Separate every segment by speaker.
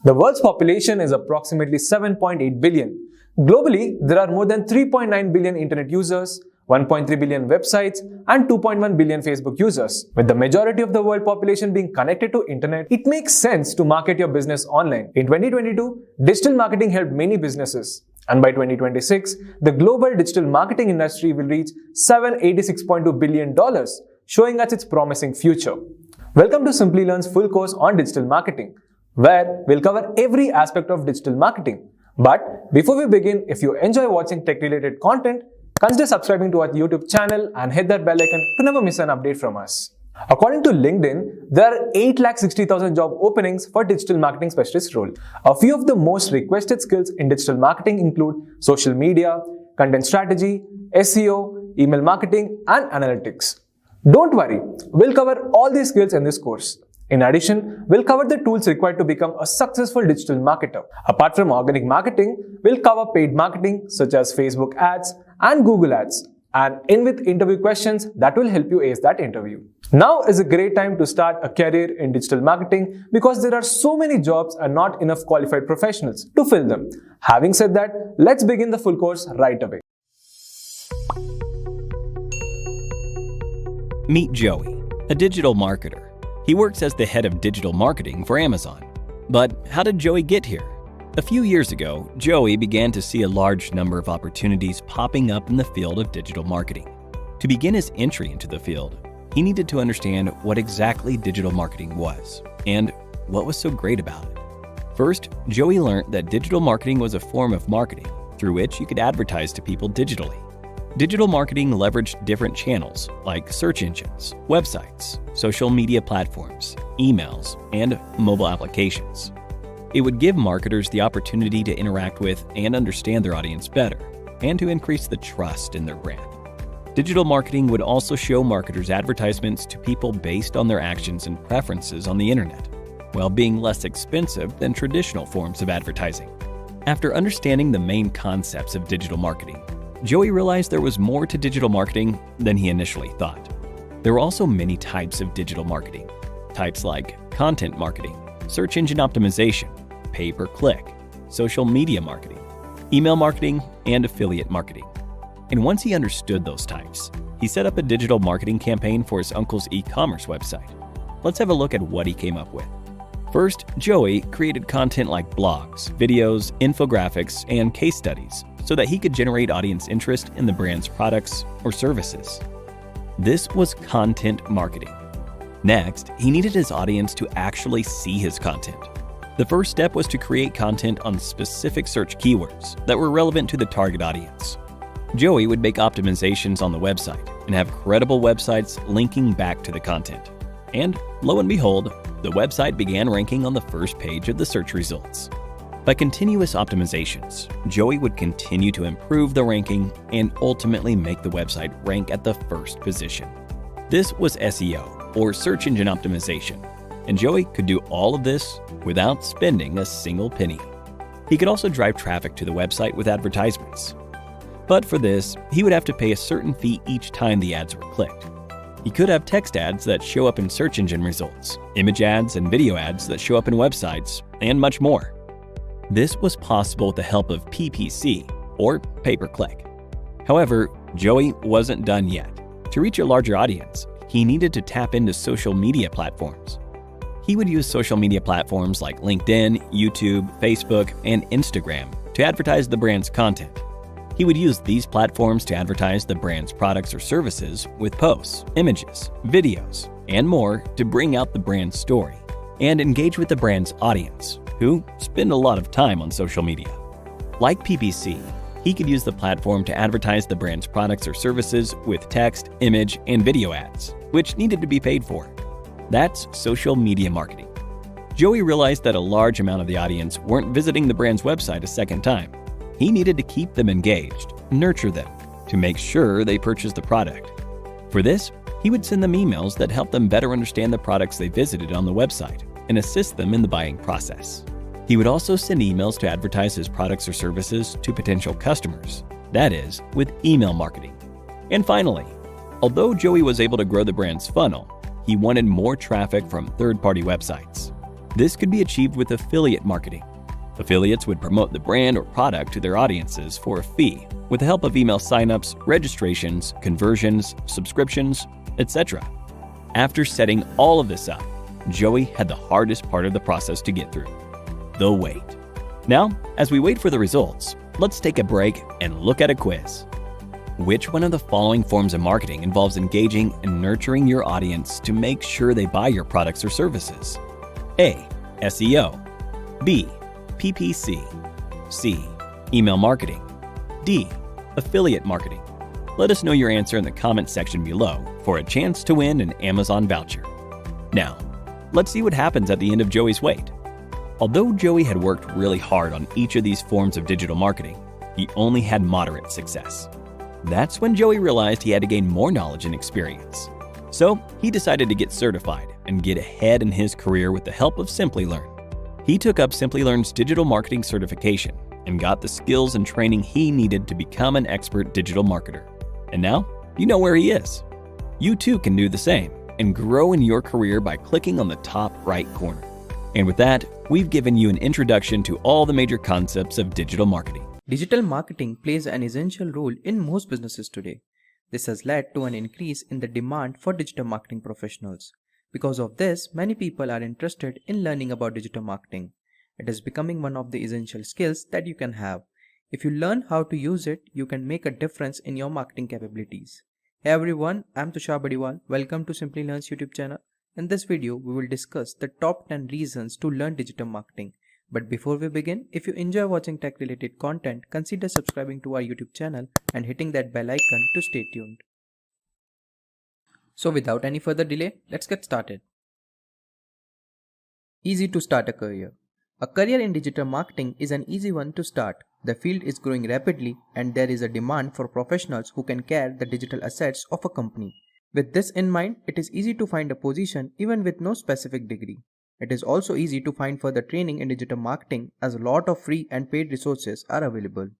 Speaker 1: The world's population is approximately 7.8 billion. Globally, there are more than 3.9 billion internet users, 1.3 billion websites, and 2.1 billion Facebook users. With the majority of the world population being connected to internet, it makes sense to market your business online. In 2022, digital marketing helped many businesses. And by 2026, the global digital marketing industry will reach $786.2 billion, showing us its promising future. Welcome to Simplilearn's full course on digital marketing, where we'll cover every aspect of digital marketing. But before we begin, if you enjoy watching tech-related content, consider subscribing to our YouTube channel and hit that bell icon to never miss an update from us. According to LinkedIn, there are 860,000 job openings for digital marketing specialist role. A few of the most requested skills in digital marketing include social media, content strategy, SEO, email marketing, and analytics. Don't worry, we'll cover all these skills in this course. In addition, we'll cover the tools required to become a successful digital marketer. Apart from organic marketing, we'll cover paid marketing such as Facebook ads and Google ads, and in with interview questions that will help you ace that interview. Now is a great time to start a career in digital marketing because there are so many jobs and not enough qualified professionals to fill them. Having said that, let's begin the full course right away.
Speaker 2: Meet Joey, a digital marketer. He works as the head of digital marketing for Amazon. But how did Joey get here? A few years ago, Joey began to see a large number of opportunities popping up in the field of digital marketing. To begin his entry into the field, he needed to understand what exactly digital marketing was and what was so great about it. First, Joey learned that digital marketing was a form of marketing through which you could advertise to people digitally. Digital marketing leveraged different channels like search engines, websites, social media platforms, emails, and mobile applications. It would give marketers the opportunity to interact with and understand their audience better, and to increase the trust in their brand. Digital marketing would also show marketers advertisements to people based on their actions and preferences on the internet, while being less expensive than traditional forms of advertising. After understanding the main concepts of digital marketing, Joey realized there was more to digital marketing than he initially thought. There were also many types of digital marketing, types like content marketing, search engine optimization, pay-per-click, social media marketing, email marketing, and affiliate marketing. And once he understood those types, he set up a digital marketing campaign for his uncle's e-commerce website. Let's have a look at what he came up with. First, Joey created content like blogs, videos, infographics, and case studies so that he could generate audience interest in the brand's products or services. This was content marketing. Next, he needed his audience to actually see his content. The first step was to create content on specific search keywords that were relevant to the target audience. Joey would make optimizations on the website and have credible websites linking back to the content. And lo and behold, the website began ranking on the first page of the search results. By continuous optimizations, Joey would continue to improve the ranking and ultimately make the website rank at the first position. This was SEO, or search engine optimization, and Joey could do all of this without spending a single penny. He could also drive traffic to the website with advertisements. But for this, he would have to pay a certain fee each time the ads were clicked. He could have text ads that show up in search engine results, image ads and video ads that show up in websites, and much more. This was possible with the help of PPC, or pay-per-click. However, Joey wasn't done yet. To reach a larger audience, he needed to tap into social media platforms. He would use social media platforms like LinkedIn, YouTube, Facebook, and Instagram to advertise the brand's content. He would use these platforms to advertise the brand's products or services with posts, images, videos, and more to bring out the brand's story and engage with the brand's audience, who spend a lot of time on social media. Like PPC, he could use the platform to advertise the brand's products or services with text, image, and video ads, which needed to be paid for. That's social media marketing. Joey realized that a large amount of the audience weren't visiting the brand's website a second time. He needed to keep them engaged, nurture them, to make sure they purchased the product. For this, he would send them emails that helped them better understand the products they visited on the website and assist them in the buying process. He would also send emails to advertise his products or services to potential customers, that is, with email marketing. And finally, although Joey was able to grow the brand's funnel, he wanted more traffic from third-party websites. This could be achieved with affiliate marketing. Affiliates would promote the brand or product to their audiences for a fee with the help of email signups, registrations, conversions, subscriptions, etc. After setting all of this up, Joey had the hardest part of the process to get through: the wait. Now, as we wait for the results, let's take a break and look at a quiz. Which one of the following forms of marketing involves engaging and nurturing your audience to make sure they buy your products or services? A. SEO. B. PPC. C. Email marketing. D. Affiliate marketing. Let us know your answer in the comment section below for a chance to win an Amazon voucher. Now, let's see what happens at the end of Joey's wait. Although Joey had worked really hard on each of these forms of digital marketing, he only had moderate success. That's when Joey realized he had to gain more knowledge and experience. So he decided to get certified and get ahead in his career with the help of Simplilearn. He took up Simplilearn's digital marketing certification and got the skills and training he needed to become an expert digital marketer. And now, you know where he is. You too can do the same and grow in your career by clicking on the top right corner. And with that, we've given you an introduction to all the major concepts of digital marketing.
Speaker 3: Digital marketing plays an essential role in most businesses today. This has led to an increase in the demand for digital marketing professionals. Because of this, many people are interested in learning about digital marketing. It is becoming one of the essential skills that you can have. If you learn how to use it, you can make a difference in your marketing capabilities. Hey everyone, I'm Tushar Badiwal. Welcome to Simplilearn's YouTube channel. In this video, we will discuss the top 10 reasons to learn digital marketing. But before we begin, if you enjoy watching tech related content, consider subscribing to our YouTube channel and hitting that bell icon to stay tuned. So without any further delay, let's get started. Easy to start a career. A career in digital marketing is an easy one to start. The field is growing rapidly and there is a demand for professionals who can carry the digital assets of a company. With this in mind, it is easy to find a position even with no specific degree. It is also easy to find further training in digital marketing as a lot of free and paid resources are available.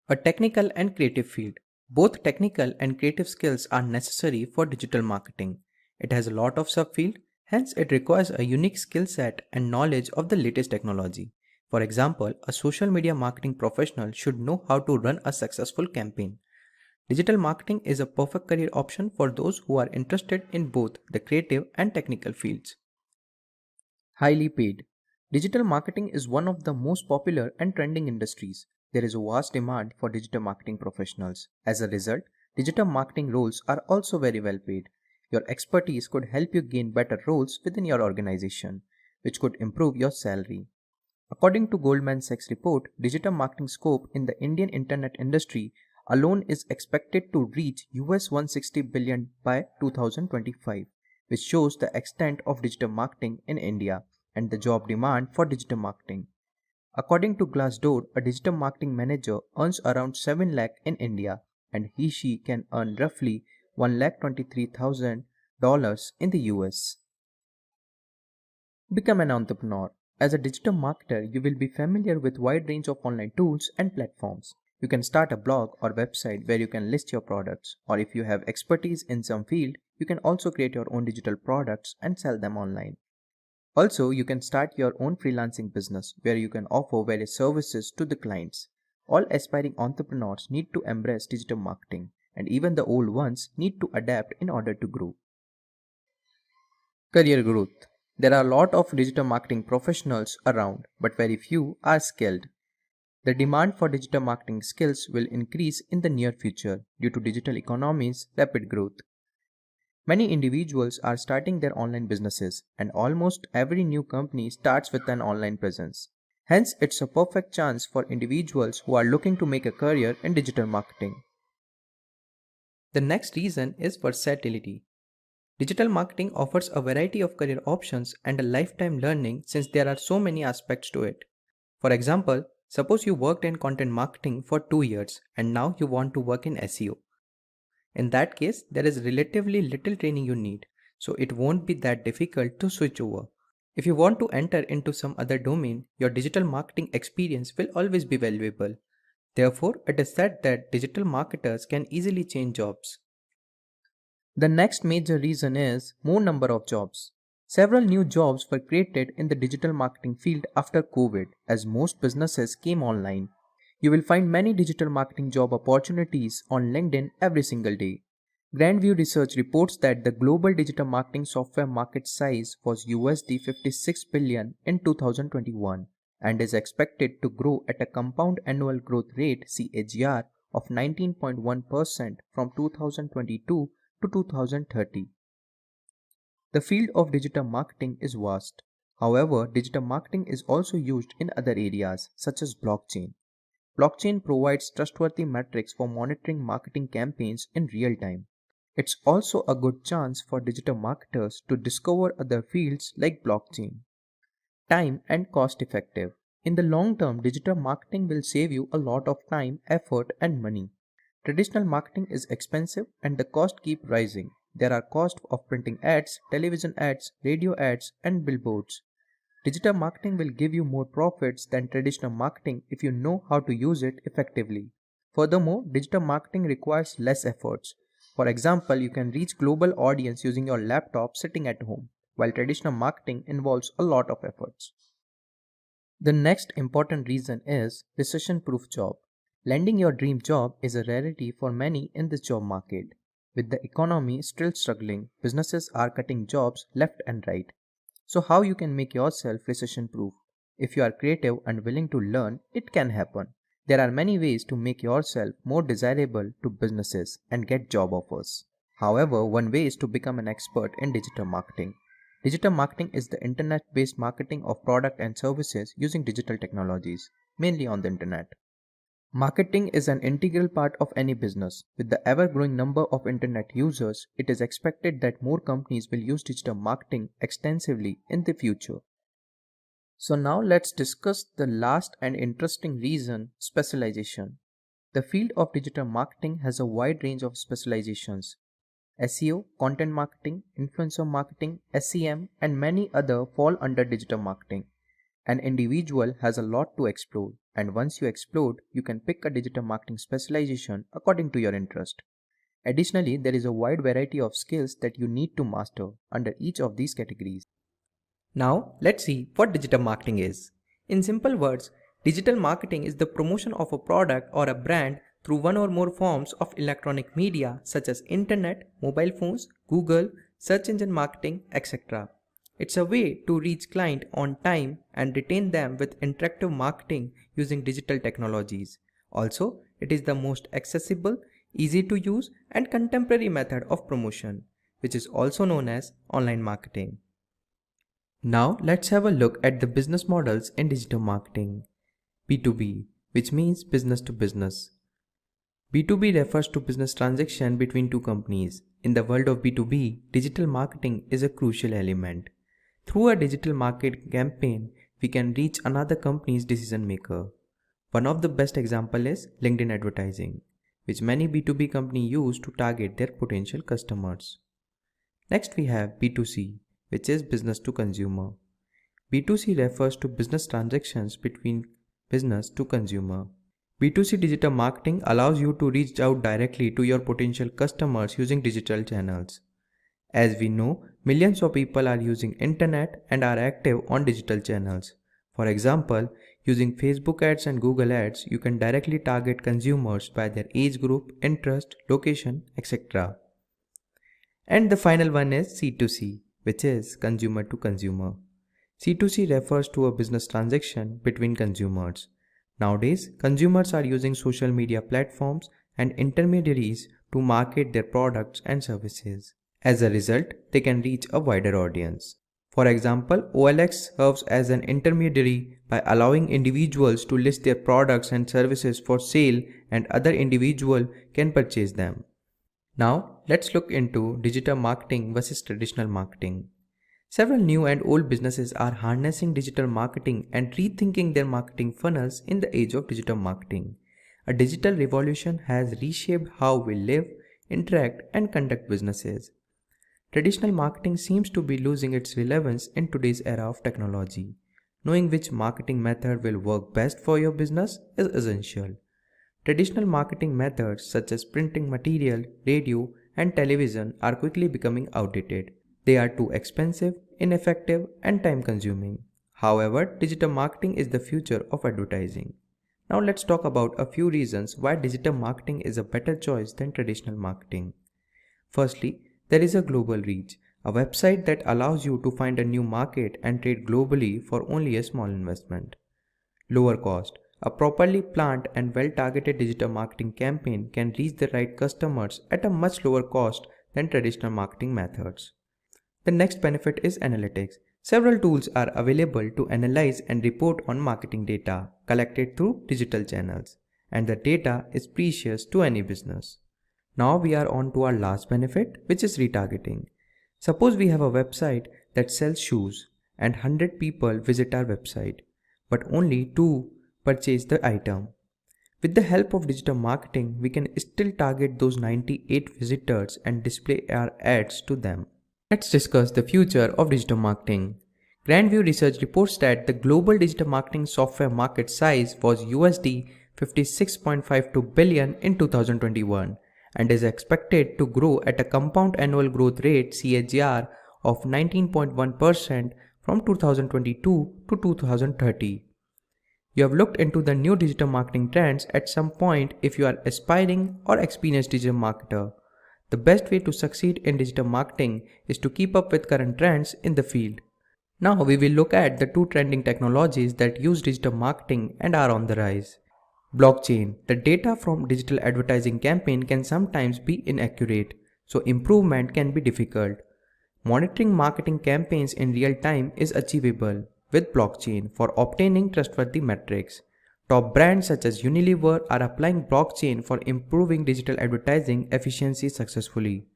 Speaker 3: A technical and creative field. Both technical and creative skills are necessary for digital marketing. It has a lot of subfield, hence it requires a unique skill set and knowledge of the latest technology. For example, a social media marketing professional should know how to run a successful campaign. Digital marketing is a perfect career option for those who are interested in both the creative and technical fields. Highly paid. Digital marketing is one of the most popular and trending industries. There is a vast demand for digital marketing professionals. As a result, digital marketing roles are also very well paid. Your expertise could help you gain better roles within your organization, which could improve your salary. According to Goldman Sachs report, digital marketing scope in the Indian internet industry alone is expected to reach $160 billion by 2025, which shows the extent of digital marketing in India and the job demand for digital marketing. According to Glassdoor, a digital marketing manager earns around 7 lakh in India and he/she can earn roughly $1,23,000 in the US. Become an entrepreneur. As a digital marketer, you will be familiar with a wide range of online tools and platforms. You can start a blog or website where you can list your products, or if you have expertise in some field, you can also create your own digital products and sell them online. Also, you can start your own freelancing business where you can offer various services to the clients. All aspiring entrepreneurs need to embrace digital marketing, and even the old ones need to adapt in order to grow. Career growth. There are a lot of digital marketing professionals around, but very few are skilled. The demand for digital marketing skills will increase in the near future due to digital economy's rapid growth. Many individuals are starting their online businesses, and almost every new company starts with an online presence. Hence, it's a perfect chance for individuals who are looking to make a career in digital marketing. The next reason is versatility. Digital marketing offers a variety of career options and a lifetime learning since there are so many aspects to it. For example, suppose you worked in content marketing for 2 years and now you want to work in SEO. In that case, there is relatively little training you need, so it won't be that difficult to switch over. If you want to enter into some other domain, your digital marketing experience will always be valuable. Therefore, it is said that digital marketers can easily change jobs. The next major reason is more number of jobs. Several new jobs were created in the digital marketing field after COVID as most businesses came online. You will find many digital marketing job opportunities on LinkedIn every single day. Grandview Research reports that the global digital marketing software market size was USD 56 billion in 2021 and is expected to grow at a compound annual growth rate (CAGR) of 19.1% from 2022 to 2030. The field of digital marketing is vast. However, digital marketing is also used in other areas such as blockchain. Blockchain provides trustworthy metrics for monitoring marketing campaigns in real time. It's also a good chance for digital marketers to discover other fields like blockchain. Time and cost effective. In the long term, digital marketing will save you a lot of time, effort, and money. Traditional marketing is expensive and the cost keep rising. There are costs of printing ads, television ads, radio ads, and billboards. Digital marketing will give you more profits than traditional marketing if you know how to use it effectively. Furthermore, digital marketing requires less efforts. For example, you can reach global audience using your laptop sitting at home, while traditional marketing involves a lot of efforts. The next important reason is recession-proof job. Landing your dream job is a rarity for many in this job market. With the economy still struggling, businesses are cutting jobs left and right. So how you can make yourself recession-proof? If you are creative and willing to learn, it can happen. There are many ways to make yourself more desirable to businesses and get job offers. However, one way is to become an expert in digital marketing. Digital marketing is the internet-based marketing of product and services using digital technologies, mainly on the internet. Marketing is an integral part of any business. With the ever-growing number of internet users, it is expected that more companies will use digital marketing extensively in the future. So now let's discuss the last and interesting reason, specialization. The field of digital marketing has a wide range of specializations. SEO, content marketing, influencer marketing, SEM, and many other fall under digital marketing. An individual has a lot to explore, and once you explore, you can pick a digital marketing specialization according to your interest. Additionally, there is a wide variety of skills that you need to master under each of these categories. Now, let's see what digital marketing is. In simple words, digital marketing is the promotion of a product or a brand through one or more forms of electronic media such as internet, mobile phones, Google, search engine marketing, etc. It's a way to reach clients on time and retain them with interactive marketing using digital technologies. Also, it is the most accessible, easy to use, and contemporary method of promotion, which is also known as online marketing. Now, let's have a look at the business models in digital marketing. B2B, which means business to business. B2B refers to business transaction between two companies. In the world of B2B, digital marketing is a crucial element. Through a digital market campaign, we can reach another company's decision maker. One of the best examples is LinkedIn advertising, which many B2B companies use to target their potential customers. Next we have B2C, which is business to consumer. B2C refers to business transactions between business to consumer. B2C digital marketing allows you to reach out directly to your potential customers using digital channels. As we know, millions of people are using internet and are active on digital channels. For example, using Facebook ads and Google ads, you can directly target consumers by their age group, interest, location, etc. And the final one is C2C, which is consumer to consumer. C2C refers to a business transaction between consumers. Nowadays, consumers are using social media platforms and intermediaries to market their products and services. As a result, they can reach a wider audience. For example, OLX serves as an intermediary by allowing individuals to list their products and services for sale and other individuals can purchase them. Now, let's look into digital marketing versus traditional marketing. Several new and old businesses are harnessing digital marketing and rethinking their marketing funnels in the age of digital marketing. A digital revolution has reshaped how we live, interact, and conduct businesses. Traditional marketing seems to be losing its relevance in today's era of technology. Knowing which marketing method will work best for your business is essential. Traditional marketing methods such as printing material, radio, and television are quickly becoming outdated. They are too expensive, ineffective, and time consuming. However, digital marketing is the future of advertising. Now let's talk about a few reasons why digital marketing is a better choice than traditional marketing. Firstly, there is a global reach, a website that allows you to find a new market and trade globally for only a small investment. Lower cost. A properly planned and well-targeted digital marketing campaign can reach the right customers at a much lower cost than traditional marketing methods. The next benefit is analytics. Several tools are available to analyze and report on marketing data collected through digital channels, and the data is precious to any business. Now we are on to our last benefit, which is retargeting. Suppose we have a website that sells shoes and 100 people visit our website, but only 2 purchase the item. With the help of digital marketing, we can still target those 98 visitors and display our ads to them. Let's discuss the future of digital marketing. Grandview Research reports that the global digital marketing software market size was USD 56.52 billion in 2021 and is expected to grow at a compound annual growth rate CAGR of 19.1% from 2022 to 2030. You have looked into the new digital marketing trends at some point if you are aspiring or experienced digital marketer. The best way to succeed in digital marketing is to keep up with current trends in the field. Now we will look at the 2 trending technologies that use digital marketing and are on the rise. Blockchain. The data from digital advertising campaign can sometimes be inaccurate, so improvement can be difficult. Monitoring marketing campaigns in real time is achievable with blockchain for obtaining trustworthy metrics. Top brands such as Unilever are applying blockchain for improving digital advertising efficiency successfully.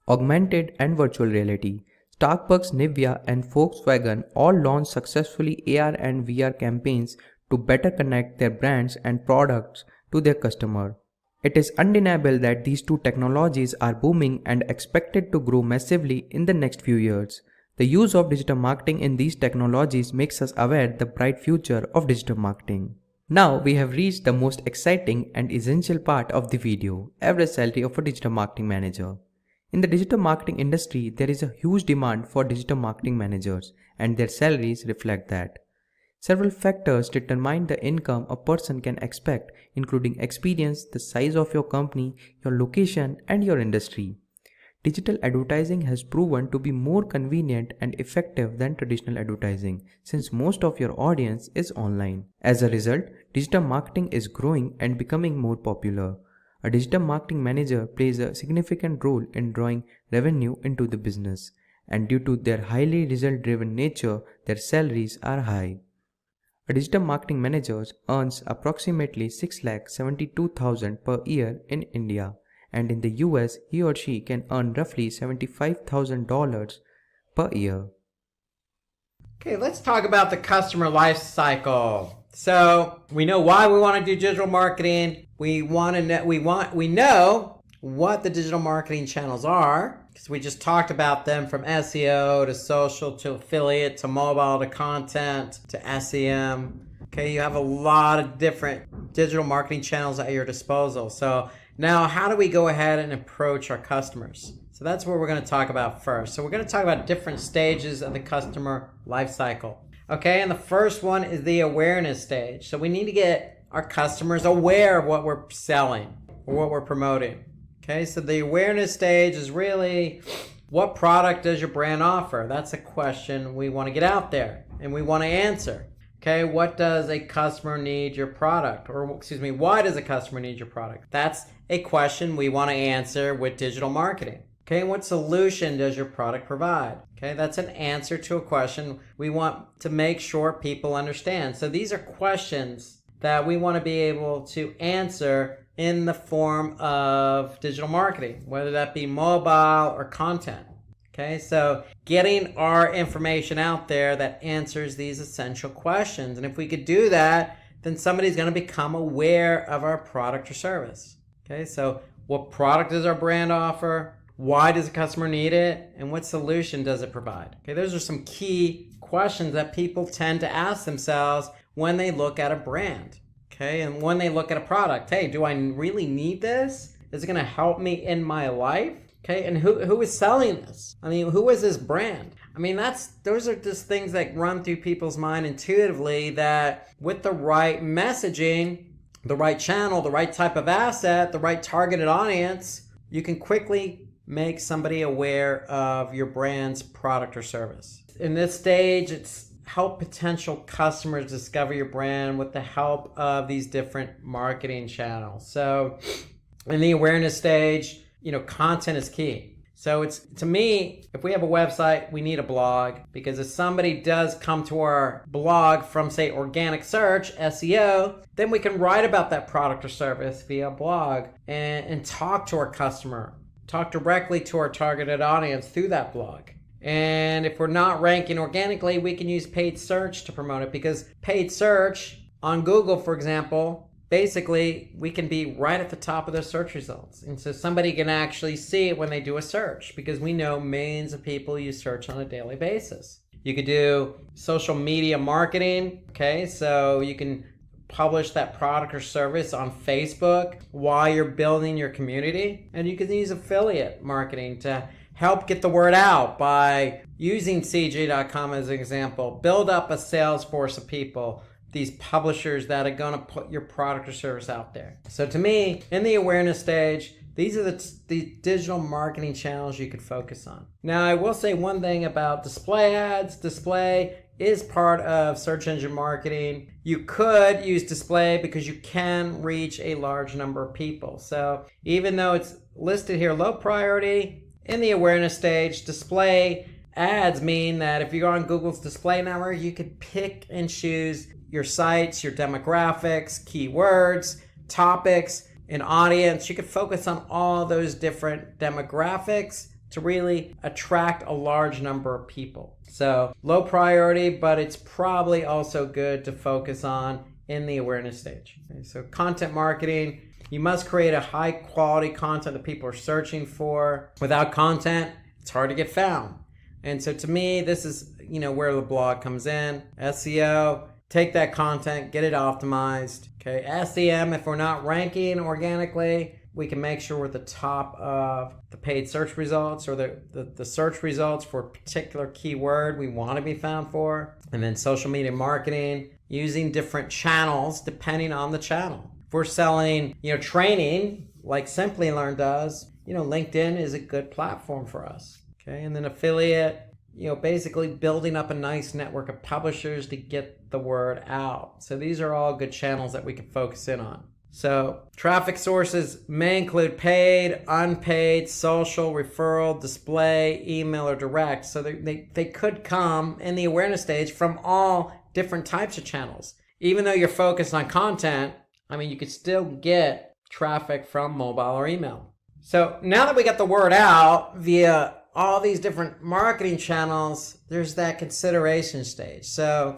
Speaker 3: Augmented and virtual reality. Starbucks, Nivea, and Volkswagen all launched successfully AR and VR campaigns to better connect their brands and products to their customer. It is undeniable that these 2 technologies are booming and expected to grow massively in the next few years. The use of digital marketing in these technologies makes us aware the bright future of digital marketing. Now we have reached the most exciting and essential part of the video, average salary of a digital marketing manager. In the digital marketing industry, there is a huge demand for digital marketing managers, and their salaries reflect that. Several factors determine the income a person can expect, including experience, the size of your company, your location, and your industry. Digital advertising has proven to be more convenient and effective than traditional advertising since most of your audience is online. As a result, digital marketing is growing and becoming more popular. A digital marketing manager plays a significant role in drawing revenue into the business, and due to their highly result-driven nature, their salaries are high. A digital marketing manager earns approximately $672,000 per year in India. And in the US, he or she can earn roughly $75,000 per year.
Speaker 4: Okay, let's talk about the customer life cycle. So we know why we want to do digital marketing. We know what the digital marketing channels are because we just talked about them, from SEO to social to affiliate to mobile to content to SEM. Okay, you have a lot of different digital marketing channels at your disposal. So now, how do we go ahead and approach our customers? So that's what we're going to talk about first. So we're going to talk about different stages of the customer life cycle. Okay, and the first one is the awareness stage. So we need to get our customers aware of what we're selling or what we're promoting. Okay, so the awareness stage is really, what product does your brand offer? That's a question we want to get out there and we want to answer. Okay, what does a customer need your product? Or why does a customer need your product? That's a question we want to answer with digital marketing. Okay, and what solution does your product provide? Okay, that's an answer to a question we want to make sure people understand. So these are questions that we want to be able to answer in the form of digital marketing, whether that be mobile or content. Okay, so getting our information out there that answers these essential questions. And if we could do that, then somebody's going to become aware of our product or service. Okay, so what product does our brand offer? Why does the customer need it? And what solution does it provide? Okay, those are some key questions that people tend to ask themselves when they look at a brand. Okay, and when they look at a product, hey, do I really need this? Is it going to help me in my life? Okay, and who is selling this? I mean, who is this brand? I mean, those are just things that run through people's mind intuitively, that with the right messaging, the right channel, the right type of asset, the right targeted audience, you can quickly make somebody aware of your brand's product or service. In this stage, it's help potential customers discover your brand with the help of these different marketing channels. So in the awareness stage, content is key. So to me, if we have a website, we need a blog, because if somebody does come to our blog from, say, organic search, SEO, then we can write about that product or service via blog and talk to our customer, talk directly to our targeted audience through that blog. And if we're not ranking organically, we can use paid search to promote it, because paid search on Google, for example, basically, we can be right at the top of the search results. And so somebody can actually see it when they do a search, because we know millions of people use search on a daily basis. You could do social media marketing. Okay, so you can publish that product or service on Facebook while you're building your community. And you can use affiliate marketing to help get the word out by using CJ.com as an example. Build up a sales force of people, these publishers that are going to put your product or service out there. So to me, in the awareness stage, these are the digital marketing channels you could focus on. Now, I will say one thing about display ads. Display is part of search engine marketing. You could use display because you can reach a large number of people. So even though it's listed here low priority, in the awareness stage, display ads mean that if you go on Google's display network, you could pick and choose your sites, your demographics, keywords, topics, and audience. You could focus on all those different demographics to really attract a large number of people. So low priority, but it's probably also good to focus on in the awareness stage. Okay, so content marketing, you must create a high quality content that people are searching for. Without content, it's hard to get found. And so to me, this is where the blog comes in. SEO, take that content, get it optimized. Okay, SEM, if we're not ranking organically, we can make sure we're at the top of the paid search results, or the search results for a particular keyword we want to be found for. And then social media marketing, using different channels depending on the channel. If we're selling, training like Simplilearn does, LinkedIn is a good platform for us. Okay, and then affiliate, basically building up a nice network of publishers to get the word out. So these are all good channels that we can focus in on. So traffic sources may include paid, unpaid, social, referral, display, email, or direct. So they could come in the awareness stage from all different types of channels. Even though you're focused on content, you could still get traffic from mobile or email. So now that we got the word out via all these different marketing channels, there's that consideration stage. So,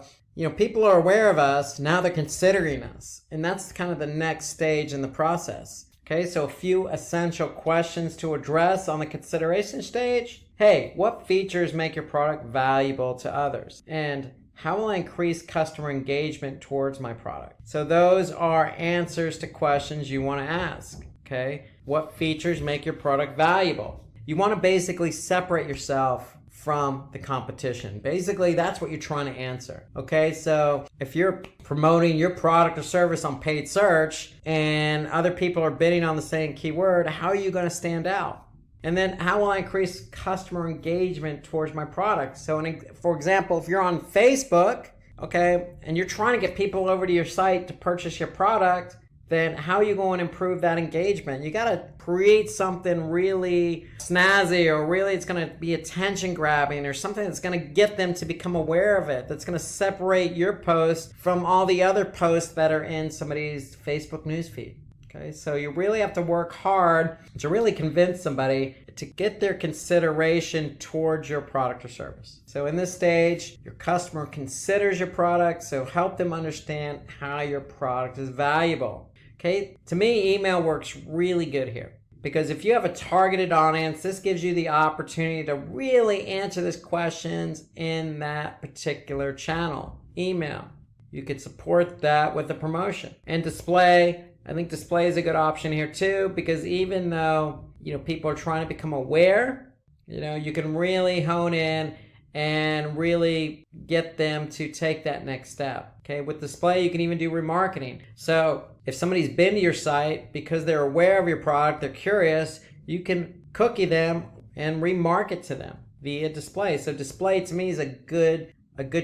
Speaker 4: people are aware of us, now they're considering us. And that's kind of the next stage in the process. Okay, so a few essential questions to address on the consideration stage. Hey, what features make your product valuable to others? And how will I increase customer engagement towards my product? So those are answers to questions you want to ask. Okay, what features make your product valuable? You want to basically separate yourself from the competition. Basically, that's what you're trying to answer. Okay, so if you're promoting your product or service on paid search and other people are bidding on the same keyword, how are you going to stand out? And then how will I increase customer engagement towards my product? So for example, if you're on Facebook, okay, and you're trying to get people over to your site to purchase your product, then how are you going to improve that engagement? You got to create something really snazzy, or really it's going to be attention grabbing, or something that's going to get them to become aware of it, that's going to separate your post from all the other posts that are in somebody's Facebook newsfeed. Okay, so you really have to work hard to really convince somebody to get their consideration towards your product or service. So in this stage, your customer considers your product, so help them understand how your product is valuable. Okay, to me, email works really good here, because if you have a targeted audience, this gives you the opportunity to really answer these questions in that particular channel. Email, you could support that with a promotion. And display, I think display is a good option here too, because even though, people are trying to become aware, you can really hone in and really get them to take that next step. Okay, with display, you can even do remarketing. So if somebody's been to your site because they're aware of your product, they're curious, you can cookie them and remarket to them via display. So display to me is a good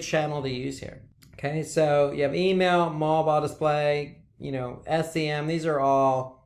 Speaker 4: channel to use here. Okay, so you have email, mobile display, SEM. These are all,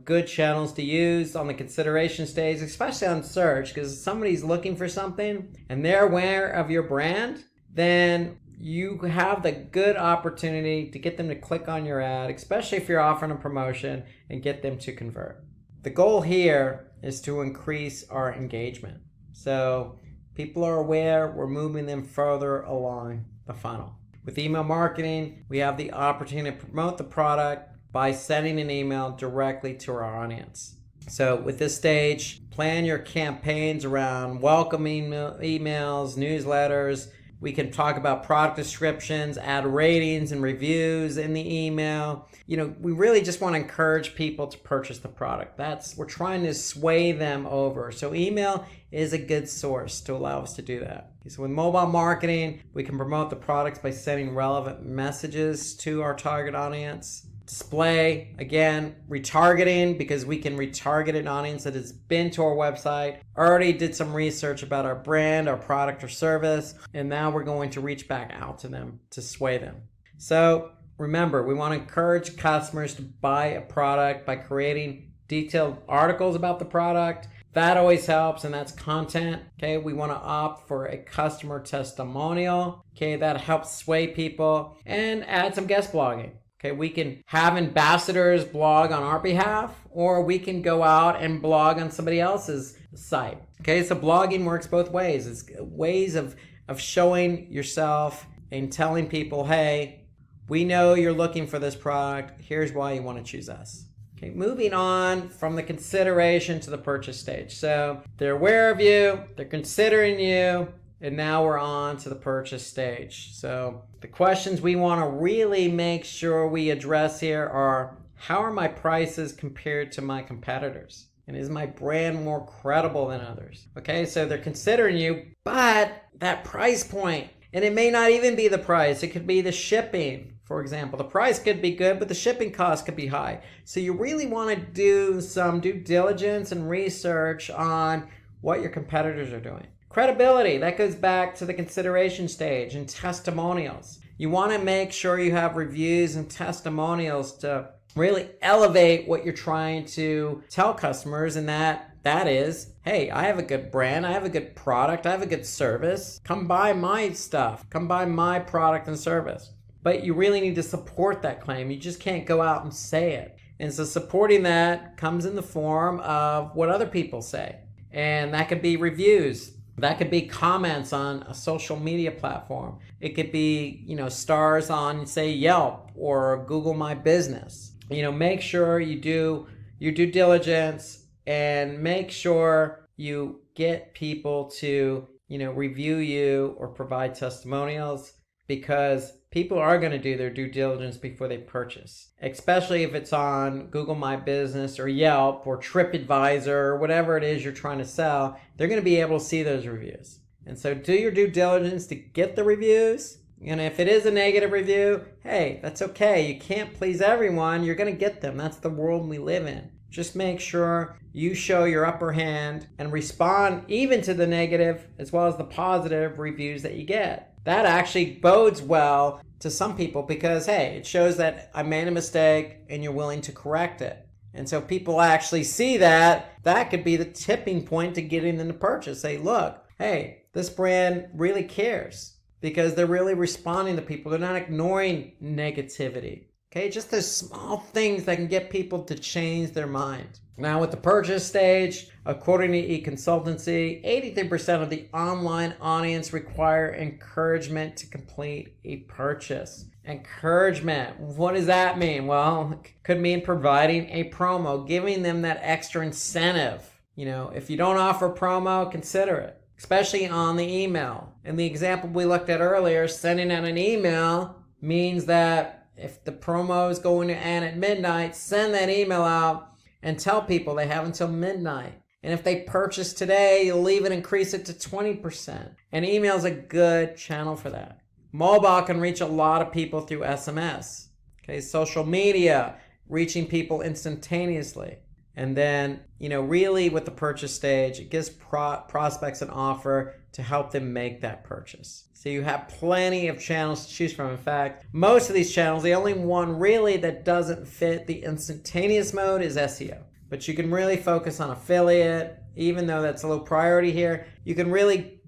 Speaker 4: good channels to use on the consideration stage, especially on search, because if somebody's looking for something and they're aware of your brand, then you have the good opportunity to get them to click on your ad, especially if you're offering a promotion, and get them to convert. The goal here is to increase our engagement. So people are aware, we're moving them further along the funnel. With email marketing, we have the opportunity to promote the product by sending an email directly to our audience. So with this stage, plan your campaigns around welcoming emails, newsletters. We can talk about product descriptions, add ratings and reviews in the email. We really just want to encourage people to purchase the product. We're trying to sway them over. So email is a good source to allow us to do that. So with mobile marketing, we can promote the products by sending relevant messages to our target audience. Display, again, retargeting, because we can retarget an audience that has been to our website, already did some research about our brand, our product or service, and now we're going to reach back out to them to sway them. So remember, we want to encourage customers to buy a product by creating detailed articles about the product. That always helps, and that's content. Okay, we want to opt for a customer testimonial. Okay, that helps sway people, and add some guest blogging. Okay, we can have ambassadors blog on our behalf, or we can go out and blog on somebody else's site. Okay, so blogging works both ways. It's ways of showing yourself and telling people, hey, we know you're looking for this product. Here's why you want to choose us. Okay, moving on from the consideration to the purchase stage. So they're aware of you, they're considering you, and now we're on to the purchase stage. So the questions we want to really make sure we address here are, how are my prices compared to my competitors? And is my brand more credible than others? Okay, so they're considering you, but that price point, and it may not even be the price, it could be the shipping. For example, the price could be good, but the shipping cost could be high. So you really want to do some due diligence and research on what your competitors are doing. Credibility, that goes back to the consideration stage, and testimonials. You want to make sure you have reviews and testimonials to really elevate what you're trying to tell customers, and that is, hey, I have a good brand, I have a good product, I have a good service. Come buy my stuff, come buy my product and service. But you really need to support that claim. You just can't go out and say it. And so supporting that comes in the form of what other people say. And that could be reviews. That could be comments on a social media platform. It could be, stars on, say, Yelp or Google My Business. Make sure you do your due diligence and make sure you get people to, review you or provide testimonials, because people are going to do their due diligence before they purchase, especially if it's on Google My Business or Yelp or TripAdvisor or whatever it is you're trying to sell. They're going to be able to see those reviews. And so do your due diligence to get the reviews. And if it is a negative review, hey, that's okay. You can't please everyone. You're going to get them. That's the world we live in. Just make sure you show your upper hand and respond even to the negative as well as the positive reviews that you get. That actually bodes well to some people, because, hey, it shows that I made a mistake and you're willing to correct it. And so people actually see that could be the tipping point to getting them to purchase. Say, look, hey, this brand really cares, because they're really responding to people. They're not ignoring negativity. Okay, just those small things that can get people to change their mind. Now with the purchase stage, according to eConsultancy, 83% of the online audience require encouragement to complete a purchase. Encouragement, what does that mean? Well, it could mean providing a promo, giving them that extra incentive. If you don't offer promo, consider it, especially on the email. In the example we looked at earlier, sending out an email means that if the promo is going to end at midnight, send that email out and tell people they have until midnight. And if they purchase today, you'll even increase it to 20%. And email is a good channel for that. Mobile can reach a lot of people through SMS. Okay, social media, reaching people instantaneously. And then, really with the purchase stage, it gives prospects an offer to help them make that purchase. So you have plenty of channels to choose from. In fact, most of these channels, the only one really that doesn't fit the instantaneous mode is SEO. But you can really focus on affiliate, even though that's a low priority here. You can really,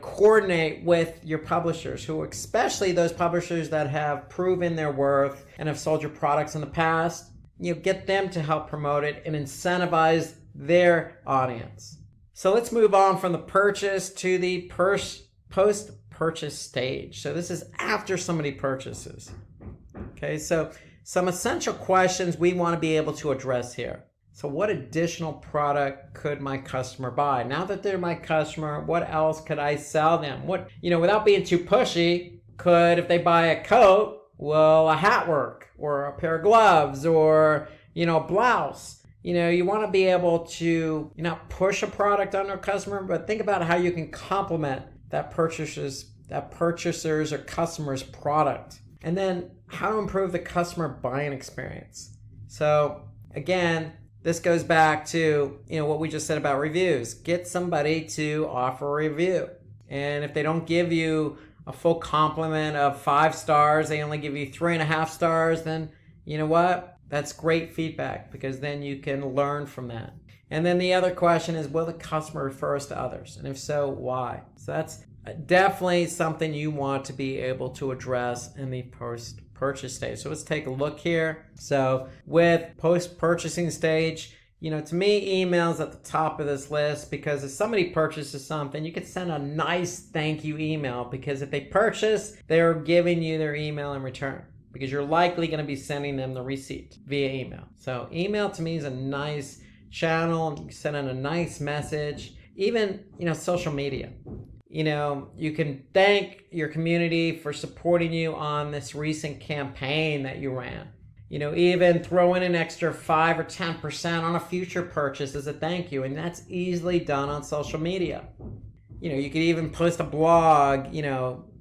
Speaker 4: coordinate with your publishers, who, especially those publishers that have proven their worth and have sold your products in the past. Get them to help promote it and incentivize their audience. So let's move on from the purchase to the post-purchase stage. So this is after somebody purchases. Okay, so some essential questions we want to be able to address here. So what additional product could my customer buy? Now that they're my customer, what else could I sell them? Without being too pushy, if they buy a coat, a hat work or a pair of gloves or, a blouse. You want to be able to not push a product on a customer, but think about how you can complement that purchaser's or customer's product. And then how to improve the customer buying experience. So again, this goes back to, what we just said about reviews. Get somebody to offer a review. And if they don't give you a full complement of 5 stars, they only give you 3.5 stars, then you know what? That's great feedback, because then you can learn from that. And then the other question is, will the customer refer us to others? And if so, why? So that's definitely something you want to be able to address in the post-purchase stage. So let's take a look here. So with post-purchasing stage, to me, email's at the top of this list, because if somebody purchases something, you could send a nice thank you email, because if they purchase, they're giving you their email in return, because you're likely going to be sending them the receipt via email. So email to me is a nice channel. You can send in a nice message. Even, social media. You can thank your community for supporting you on this recent campaign that you ran. Even throw in an extra 5 or 10% on a future purchase as a thank you. And that's easily done on social media. You could even post a blog,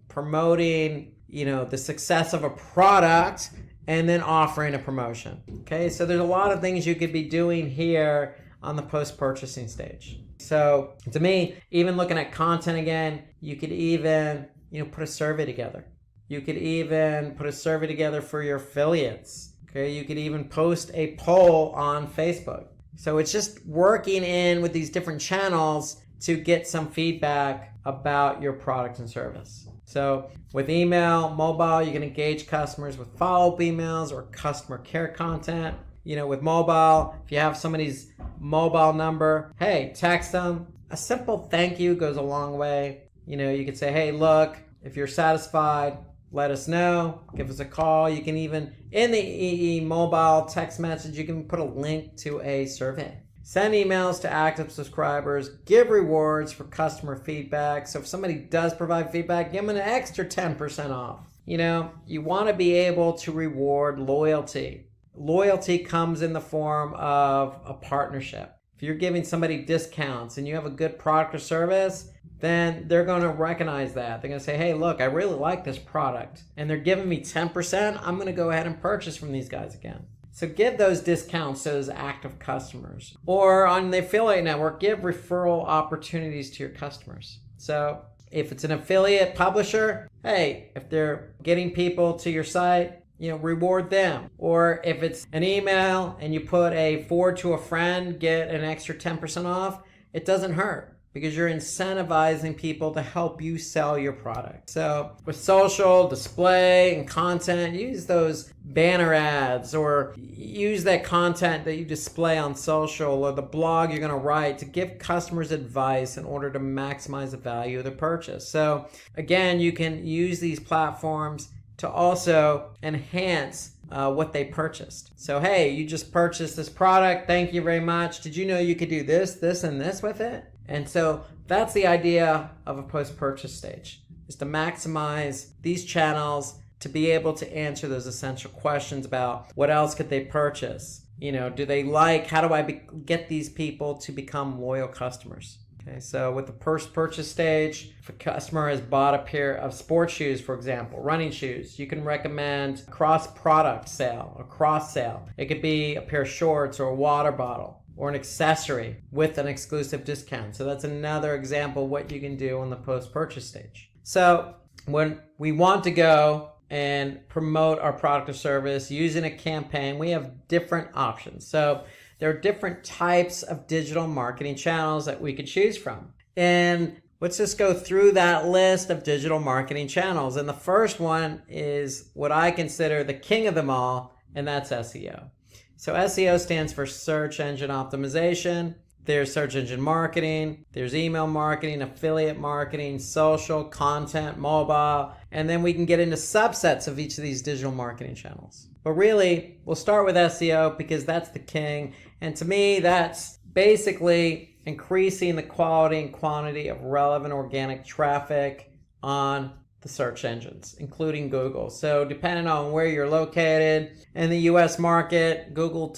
Speaker 4: promoting, the success of a product and then offering a promotion. Okay, so there's a lot of things you could be doing here on the post-purchasing stage. So to me, even looking at content again, you could even, put a survey together. You could even put a survey together for your affiliates. Okay, you could even post a poll on Facebook. So it's just working in with these different channels to get some feedback about your product and service. So with email, mobile, you can engage customers with follow-up emails or customer care content. With mobile, if you have somebody's mobile number, hey, text them. A simple thank you goes a long way. You could say, hey, look, if you're satisfied, let us know, give us a call. You can even, in the mobile text message, you can put a link to a survey. Send emails to active subscribers, give rewards for customer feedback. So if somebody does provide feedback, give them an extra 10% off. You want to be able to reward loyalty. Loyalty comes in the form of a partnership. If you're giving somebody discounts and you have a good product or service, then they're going to recognize that. They're going to say, hey, look, I really like this product and they're giving me 10%. I'm going to go ahead and purchase from these guys again. So give those discounts to those active customers. Or on the affiliate network, give referral opportunities to your customers. So if it's an affiliate publisher, hey, if they're getting people to your site, reward them. Or if it's an email and you put a forward to a friend, get an extra 10% off, it doesn't hurt, because you're incentivizing people to help you sell your product. So with social, display, and content, use those banner ads, or use that content that you display on social or the blog you're going to write to give customers advice in order to maximize the value of the purchase. So again, you can use these platforms to also enhance what they purchased. So, hey, you just purchased this product. Thank you very much. Did you know you could do this, this, and this with it? And so that's the idea of a post-purchase stage, is to maximize these channels to be able to answer those essential questions about what else could they purchase? Do they how do I get these people to become loyal customers? Okay, so with the first purchase stage, if a customer has bought a pair of sports shoes, for example, running shoes, you can recommend a cross-product sale, a cross-sale. It could be a pair of shorts or a water bottle or an accessory with an exclusive discount. So that's another example of what you can do on the post-purchase stage. So when we want to go and promote our product or service using a campaign, we have different options. So there are different types of digital marketing channels that we could choose from. And let's just go through that list of digital marketing channels. And the first one is what I consider the king of them all, and that's SEO. So SEO stands for search engine optimization. There's search engine marketing, there's email marketing, affiliate marketing, social, content, mobile, and then we can get into subsets of each of these digital marketing channels. But really, we'll start with SEO because that's the king. And to me, that's basically increasing the quality and quantity of relevant organic traffic on the search engines, including Google. So depending on where you're located in the US market, Google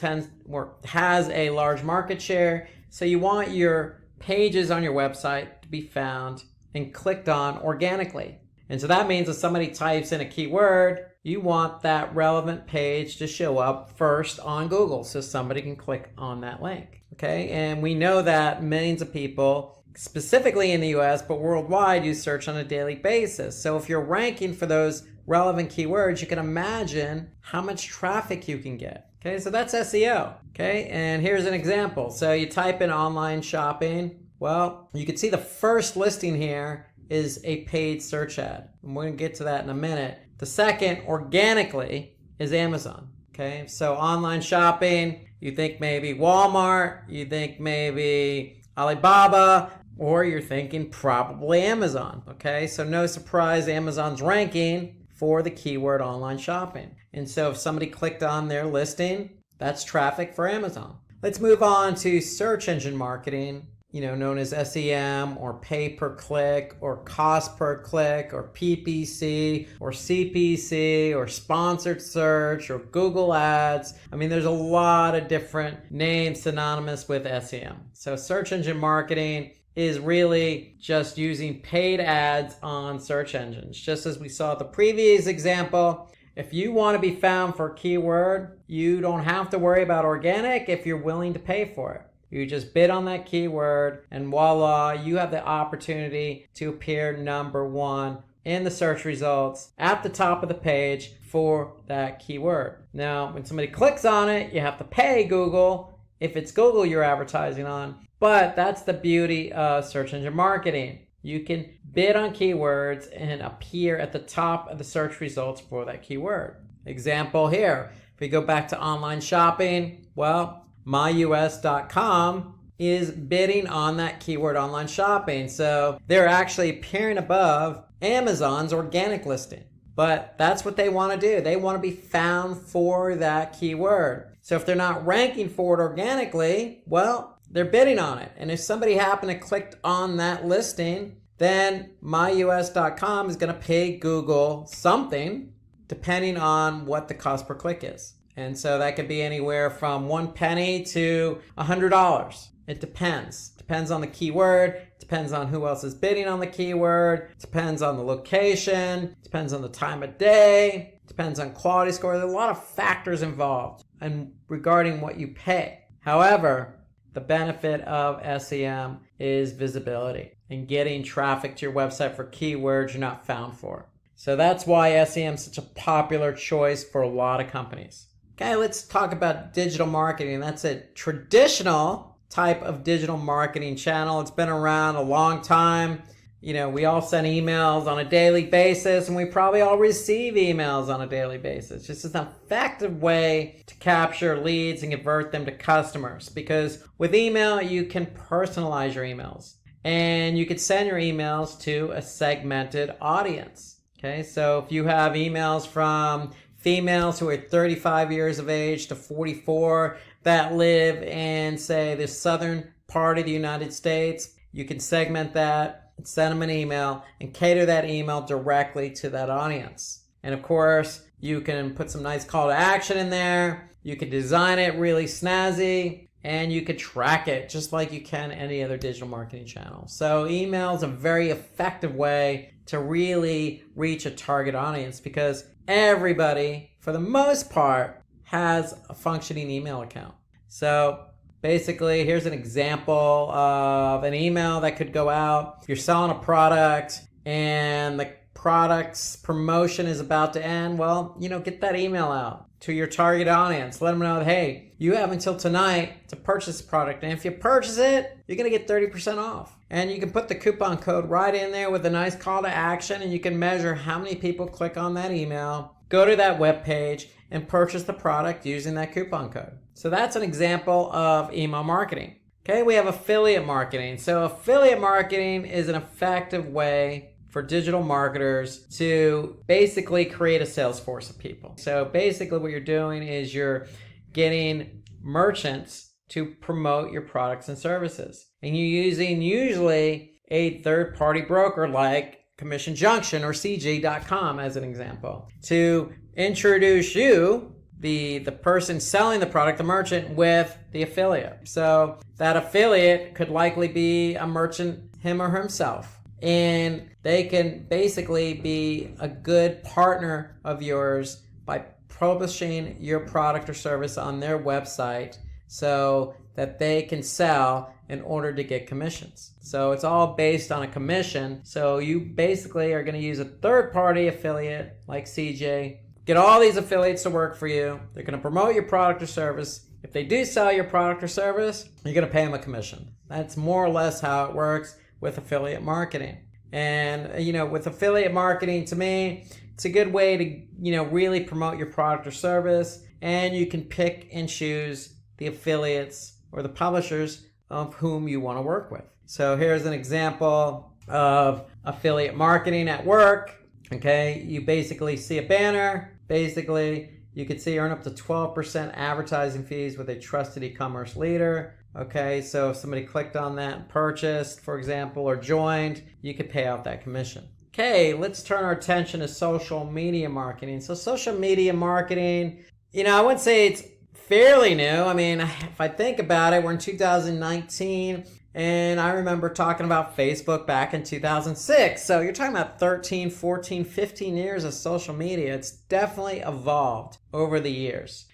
Speaker 4: has a large market share. So you want your pages on your website to be found and clicked on organically. And so that means if somebody types in a keyword, you want that relevant page to show up first on Google so somebody can click on that link. Okay, and we know that millions of people, specifically in the US, but worldwide, use search on a daily basis. So if you're ranking for those relevant keywords, you can imagine how much traffic you can get. Okay, so that's SEO. Okay, and here's an example. So you type in online shopping. Well, you can see the first listing here is a paid search ad. And we're going to get to that in a minute. The second, organically, is Amazon. Okay, so online shopping, you think maybe Walmart, you think maybe Alibaba, or you're thinking probably Amazon. Okay, so no surprise, Amazon's ranking for the keyword online shopping. And so if somebody clicked on their listing, that's traffic for Amazon. Let's move on to search engine marketing, known as SEM or pay per click or cost per click or PPC or CPC or sponsored search or Google ads. I mean, there's a lot of different names synonymous with SEM. So search engine marketing is really just using paid ads on search engines. Just as we saw the previous example, if you want to be found for a keyword, you don't have to worry about organic if you're willing to pay for it. You just bid on that keyword and voila, you have the opportunity to appear number one in the search results at the top of the page for that keyword. Now, when somebody clicks on it, you have to pay Google if it's Google you're advertising on. But that's the beauty of search engine marketing. You can bid on keywords and appear at the top of the search results for that keyword. Example here, if we go back to online shopping, well, myus.com is bidding on that keyword online shopping. So they're actually appearing above Amazon's organic listing. But that's what they want to do. They want to be found for that keyword. So if they're not ranking for it organically, well, they're bidding on it. And if somebody happened to click on that listing, then myus.com is going to pay Google something depending on what the cost per click is. And so that could be anywhere from 1 penny to $100. It depends. Depends on the keyword. Depends on who else is bidding on the keyword. Depends on the location. Depends on the time of day. Depends on quality score. There's a lot of factors involved and regarding what you pay. However, the benefit of SEM is visibility and getting traffic to your website for keywords you're not found for. So that's why SEM is such a popular choice for a lot of companies. Okay, let's talk about digital marketing. That's a traditional type of digital marketing channel. It's been around a long time. We all send emails on a daily basis, and we probably all receive emails on a daily basis. Just an effective way to capture leads and convert them to customers. Because with email, you can personalize your emails, and you can send your emails to a segmented audience. Okay, so if you have emails from females who are 35 years of age to 44 that live in, say, the southern part of the United States, you can segment that, send them an email, and cater that email directly to that audience. And of course, you can put some nice call to action in there. You can design it really snazzy, and you can track it just like you can any other digital marketing channel. So email is a very effective way to really reach a target audience, because everybody, for the most part, has a functioning email account. So basically, here's an example of an email that could go out. If you're selling a product and the product's promotion is about to end, well, get that email out to your target audience. Let them know that, hey, you have until tonight to purchase the product. And if you purchase it, you're going to get 30% off. And you can put the coupon code right in there with a nice call to action, and you can measure how many people click on that email, go to that web page, and purchase the product using that coupon code. So that's an example of email marketing. Okay, we have affiliate marketing. So affiliate marketing is an effective way for digital marketers to basically create a sales force of people. So basically what you're doing is you're getting merchants to promote your products and services. And you're using usually a third-party broker like Commission Junction or CJ.com as an example to introduce you, the person selling the product, the merchant, with the affiliate. So that affiliate could likely be a merchant, him or himself. And they can basically be a good partner of yours by publishing your product or service on their website so that they can sell in order to get commissions. So it's all based on a commission. So you basically are going to use a third-party affiliate like CJ, get all these affiliates to work for you. They're going to promote your product or service. If they do sell your product or service, you're going to pay them a commission. That's more or less how it works with affiliate marketing. And, with affiliate marketing, to me, it's a good way to, really promote your product or service. And you can pick and choose the affiliates or the publishers of whom you want to work with. So here's an example of affiliate marketing at work. Okay, you basically see a banner. Basically, you could see earn up to 12% advertising fees with a trusted e-commerce leader. Okay, so if somebody clicked on that and purchased, for example, or joined, you could pay out that commission. Okay, let's turn our attention to social media marketing. So social media marketing, I would say it's fairly new. I mean, if I think about it, we're in 2019, and I remember talking about Facebook back in 2006. So you're talking about 13, 14, 15 years of social media. It's definitely evolved over the years.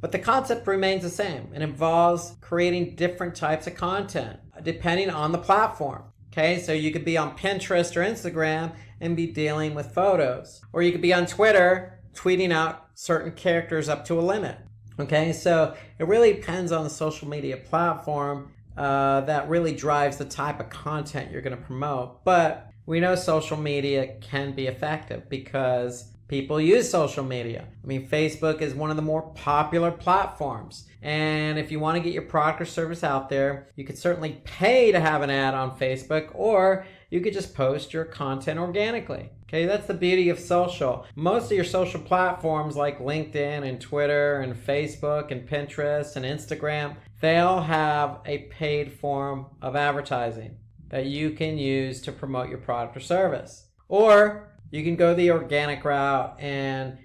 Speaker 4: But the concept remains the same. It involves creating different types of content depending on the platform. Okay, so you could be on Pinterest or Instagram and be dealing with photos. Or you could be on Twitter tweeting out certain characters up to a limit. Okay, so it really depends on the social media platform that really drives the type of content you're going to promote. But we know social media can be effective because people use social media. I mean, Facebook is one of the more popular platforms. And if you want to get your product or service out there, you could certainly pay to have an ad on Facebook, or you could just post your content organically. Okay, that's the beauty of social. Most of your social platforms like LinkedIn and Twitter and Facebook and Pinterest and Instagram, they all have a paid form of advertising that you can use to promote your product or service. Or you can go the organic route and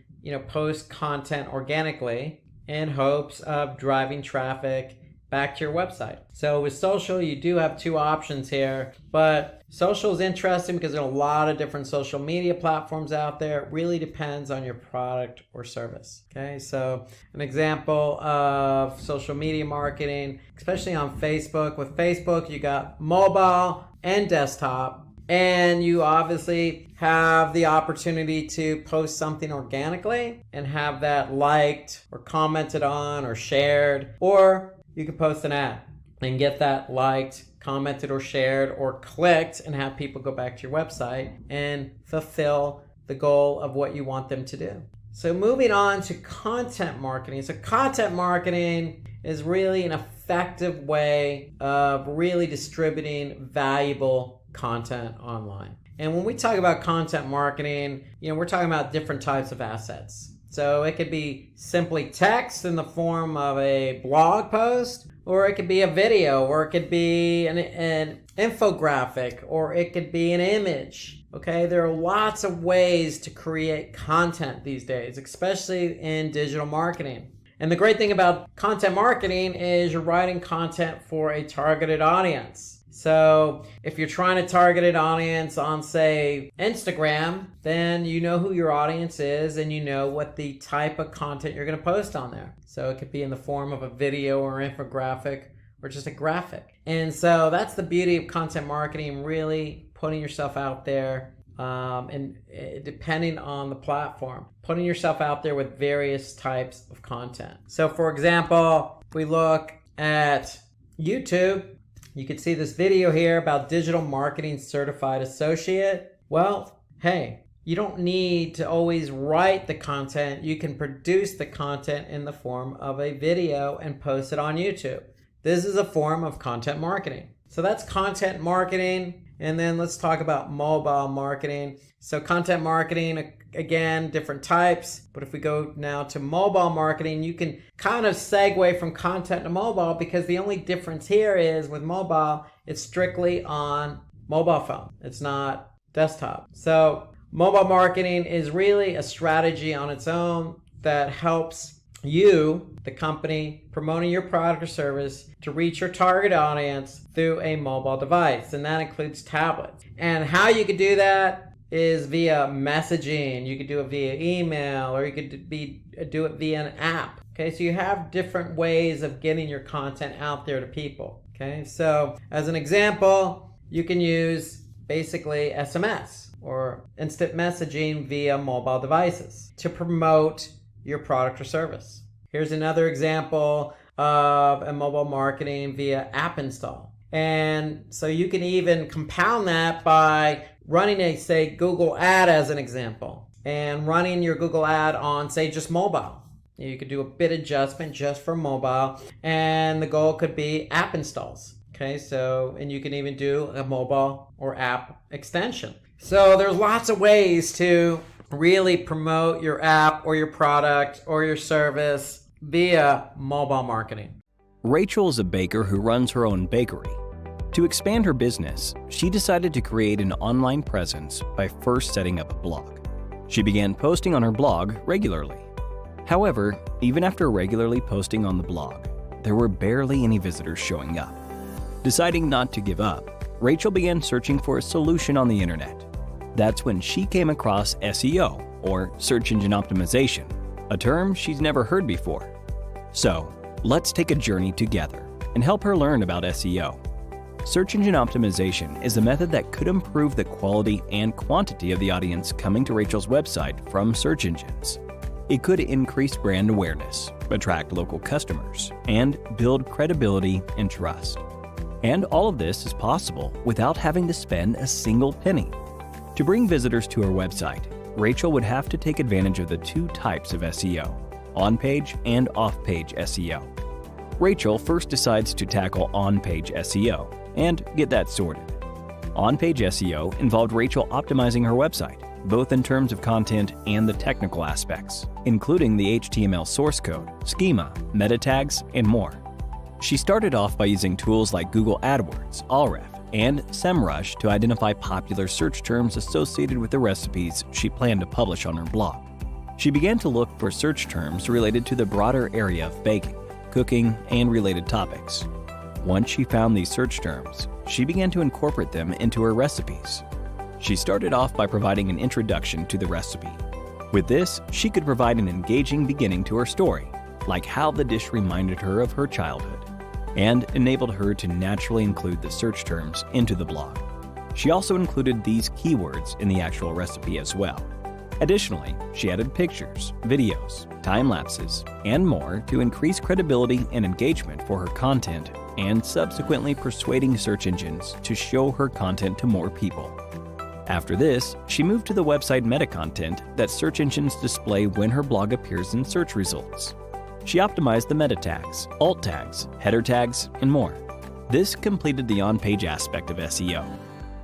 Speaker 4: post content organically in hopes of driving traffic back to your website. So with social, you do have two options here, but social is interesting because there are a lot of different social media platforms out there. It really depends on your product or service. Okay, so an example of social media marketing, especially on Facebook. With Facebook, you got mobile and desktop. And you obviously have the opportunity to post something organically and have that liked or commented on or shared, or you can post an ad and get that liked, commented, or shared, or clicked and have people go back to your website and fulfill the goal of what you want them to do. So moving on to content marketing. So content marketing is really an effective way of really distributing valuable content online. And when we talk about content marketing, we're talking about different types of assets. So it could be simply text in the form of a blog post, or it could be a video, or it could be an infographic, or it could be an image. Okay, there are lots of ways to create content these days, especially in digital marketing. And the great thing about content marketing is you're writing content for a targeted audience. So if you're trying to target an audience on, say, Instagram, then you know who your audience is and you know what the type of content you're going to post on there. So it could be in the form of a video or infographic or just a graphic. And so that's the beauty of content marketing, really putting yourself out there and depending on the platform, putting yourself out there with various types of content. So for example, if we look at YouTube, you can see this video here about digital marketing certified associate. Well, hey, you don't need to always write the content. You can produce the content in the form of a video and post it on YouTube. This is a form of content marketing. So that's content marketing. And then let's talk about mobile marketing. So content marketing, again, different types. But if we go now to mobile marketing, you can kind of segue from content to mobile, because the only difference here is with mobile, it's strictly on mobile phone. It's not desktop. So mobile marketing is really a strategy on its own that helps you, the company, promoting your product or service to reach your target audience through a mobile device. And that includes tablets. And how you could do that is via messaging. You could do it via email, or you could do it via an app. Okay, so you have different ways of getting your content out there to people. Okay, so as an example, you can use basically SMS or instant messaging via mobile devices to promote your product or service. Here's another example of a mobile marketing via app install. And so you can even compound that by running a, say, Google ad as an example, and running your Google ad on, say, just mobile. You could do a bit adjustment just for mobile, and the goal could be app installs. Okay, so, and you can even do a mobile or app extension. So there's lots of ways to really promote your app or your product or your service via mobile marketing.
Speaker 2: Rachel is a baker who runs her own bakery. To expand her business, she decided to create an online presence by first setting up a blog. She began posting on her blog regularly. However, even after regularly posting on the blog, there were barely any visitors showing up. Deciding not to give up, Rachel began searching for a solution on the internet. That's when she came across SEO, or search engine optimization, a term she's never heard before. So, let's take a journey together and help her learn about SEO. Search engine optimization is a method that could improve the quality and quantity of the audience coming to Rachel's website from search engines. It could increase brand awareness, attract local customers, and build credibility and trust. And all of this is possible without having to spend a single penny. To bring visitors to her website, Rachel would have to take advantage of the two types of SEO, on-page and off-page SEO. Rachel first decides to tackle on-page SEO and get that sorted. On-page SEO involved Rachel optimizing her website, both in terms of content and the technical aspects, including the HTML source code, schema, meta tags, and more. She started off by using tools like Google AdWords, Ahrefs, and SEMrush to identify popular search terms associated with the recipes she planned to publish on her blog. She began to look for search terms related to the broader area of baking, cooking, and related topics. Once she found these search terms, she began to incorporate them into her recipes. She started off by providing an introduction to the recipe. With this, she could provide an engaging beginning to her story, like how the dish reminded her of her childhood, and enabled her to naturally include the search terms into the blog. She also included these keywords in the actual recipe as well. Additionally, she added pictures, videos, time lapses, and more to increase credibility and engagement for her content, and subsequently persuading search engines to show her content to more people. After this, she moved to the website meta content that search engines display when her blog appears in search results. She optimized the meta tags, alt tags, header tags, and more. This completed the on-page aspect of SEO.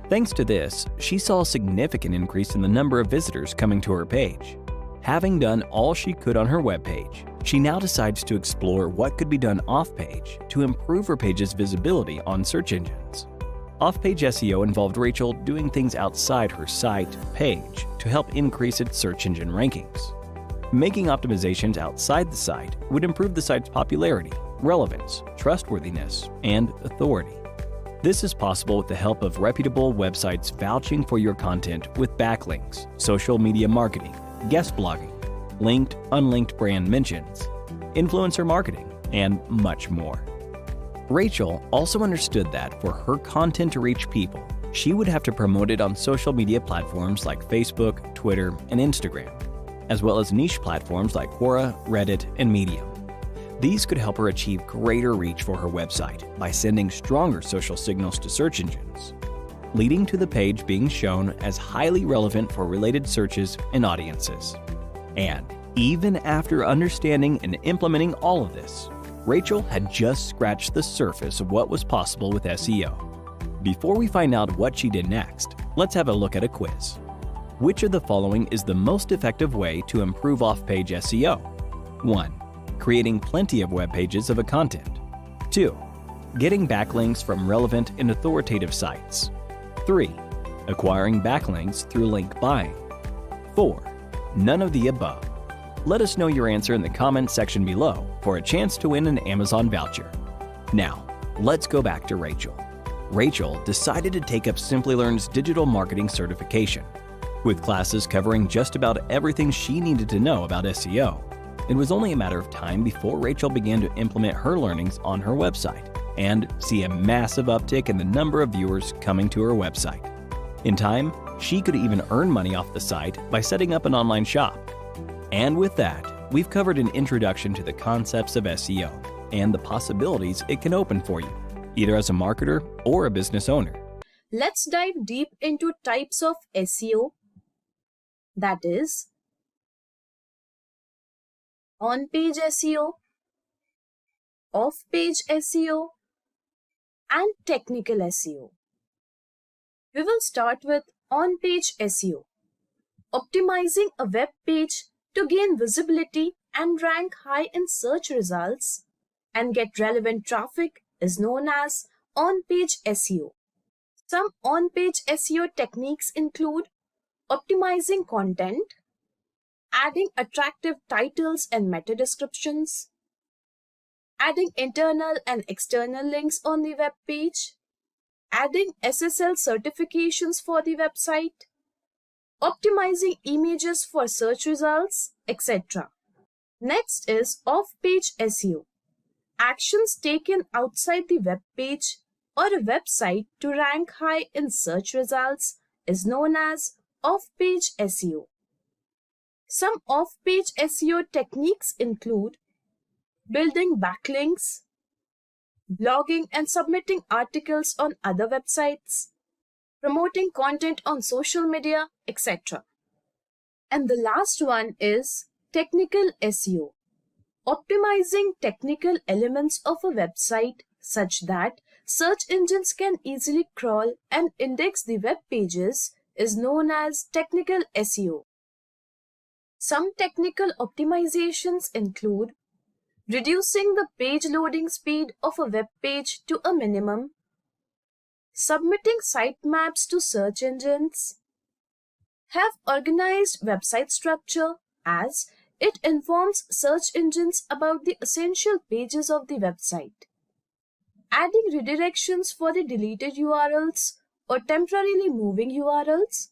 Speaker 2: Thanks to this, she saw a significant increase in the number of visitors coming to her page. Having done all she could on her webpage, she now decides to explore what could be done off-page to improve her page's visibility on search engines. Off-page SEO involved Rachel doing things outside her site page to help increase its search engine rankings. Making optimizations outside the site would improve the site's popularity, relevance, trustworthiness, and authority. This is possible with the help of reputable websites vouching for your content with backlinks, social media marketing, guest blogging, linked, unlinked brand mentions, influencer marketing, and much more. Rachel also understood that for her content to reach people, she would have to promote it on social media platforms like Facebook, Twitter, and Instagram, as well as niche platforms like Quora, Reddit, and Medium. These could help her achieve greater reach for her website by sending stronger social signals to search engines, leading to the page being shown as highly relevant for related searches and audiences. And even after understanding and implementing all of this, Rachel had just scratched the surface of what was possible with SEO. Before we find out what she did next, let's have a look at a quiz. Which of the following is the most effective way to improve off-page SEO? 1. Creating plenty of web pages of a content. 2. Getting backlinks from relevant and authoritative sites. 3. Acquiring backlinks through link buying. 4. None of the above. Let us know your answer in the comments section below for a chance to win an Amazon voucher. Now, let's go back to Rachel. Rachel decided to take up Simplilearn's digital marketing certification. With classes covering just about everything she needed to know about SEO, it was only a matter of time before Rachel began to implement her learnings on her website and see a massive uptick in the number of viewers coming to her website. In time, she could even earn money off the site by setting up an online shop. And with that, we've covered an introduction to the concepts of SEO and the possibilities it can open for you, either as a marketer or a business owner.
Speaker 5: Let's dive deep into types of SEO, that is, on-page SEO, off-page SEO, and technical SEO. We will start with on-page SEO. Optimizing a web page to gain visibility and rank high in search results and get relevant traffic is known as on-page SEO. Some on-page SEO techniques include optimizing content, adding attractive titles and meta descriptions, adding internal and external links on the web page, adding SSL certifications for the website, optimizing images for search results, etc. Next is off-page SEO. Actions taken outside the web page or a website to rank high in search results is known as off-page SEO. Some off-page SEO techniques include building backlinks, blogging and submitting articles on other websites, promoting content on social media, etc. And the last one is technical SEO. Optimizing technical elements of a website such that search engines can easily crawl and index the web pages is known as technical SEO. Some technical optimizations include reducing the page loading speed of a web page to a minimum, submitting sitemaps to search engines, have organized website structure as it informs search engines about the essential pages of the website, adding redirections for the deleted URLs or temporarily moving URLs,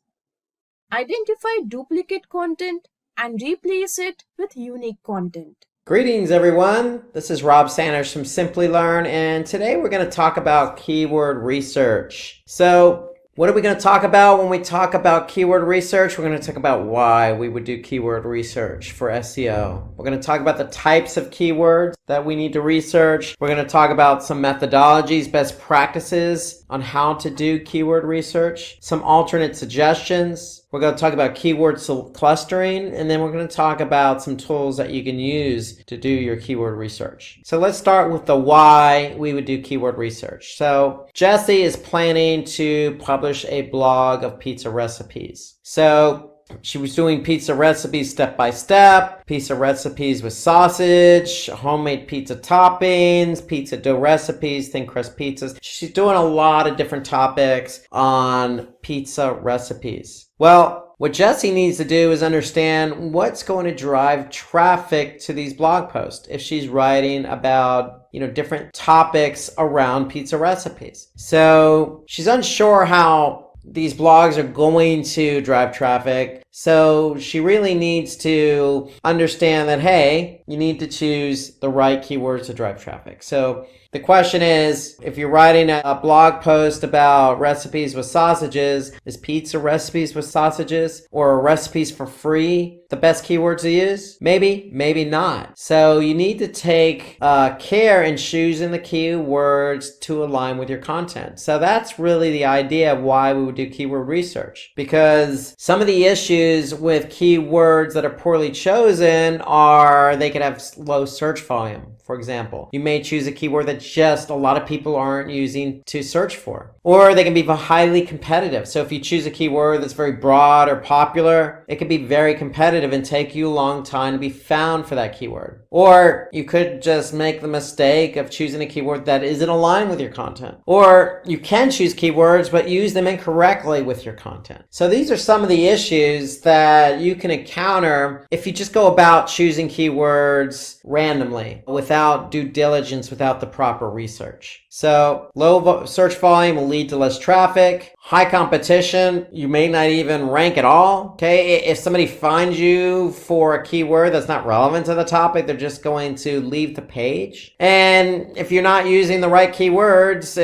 Speaker 5: identify duplicate content and replace it with unique content.
Speaker 4: Greetings everyone, this is Rob Sanders from Simplilearn, and today we're going to talk about keyword research. So what are we going to talk about when we talk about keyword research? We're going to talk about why we would do keyword research for SEO. We're going to talk about the types of keywords that we need to research. We're going to talk about some methodologies, best practices on how to do keyword research, some alternate suggestions. We're going to talk about keyword clustering, and then we're going to talk about some tools that you can use to do your keyword research. So let's start with the why we would do keyword research. So Jesse is planning to publish a blog of pizza recipes. So She was doing pizza recipes step by step, pizza recipes with sausage, homemade pizza toppings, pizza dough recipes, thin crust pizzas. She's doing a lot of different topics on pizza recipes. Well, what Jessie needs to do is understand what's going to drive traffic to these blog posts if she's writing about, different topics around pizza recipes. So she's unsure how these blogs are going to drive traffic. So she really needs to understand that, hey, you need to choose the right keywords to drive traffic. So the question is, if you're writing a blog post about recipes with sausages, is pizza recipes with sausages or recipes for free the best keywords to use? Maybe, maybe not. So you need to take care in choosing the keywords to align with your content. So that's really the idea of why we would do keyword research, because some of the issues with keywords that are poorly chosen are they could have low search volume. For example, you may choose a keyword that just a lot of people aren't using to search for. Or they can be highly competitive. So if you choose a keyword that's very broad or popular, it can be very competitive and take you a long time to be found for that keyword. Or you could just make the mistake of choosing a keyword that isn't aligned with your content. Or you can choose keywords but use them incorrectly with your content. So these are some of the issues that you can encounter if you just go about choosing keywords randomly without due diligence, without the proper research. So low search volume will lead to less traffic. High competition, you may not even rank at all. Okay, if somebody finds you for a keyword that's not relevant to the topic, they're just going to leave the page. And if you're not using the right keywords,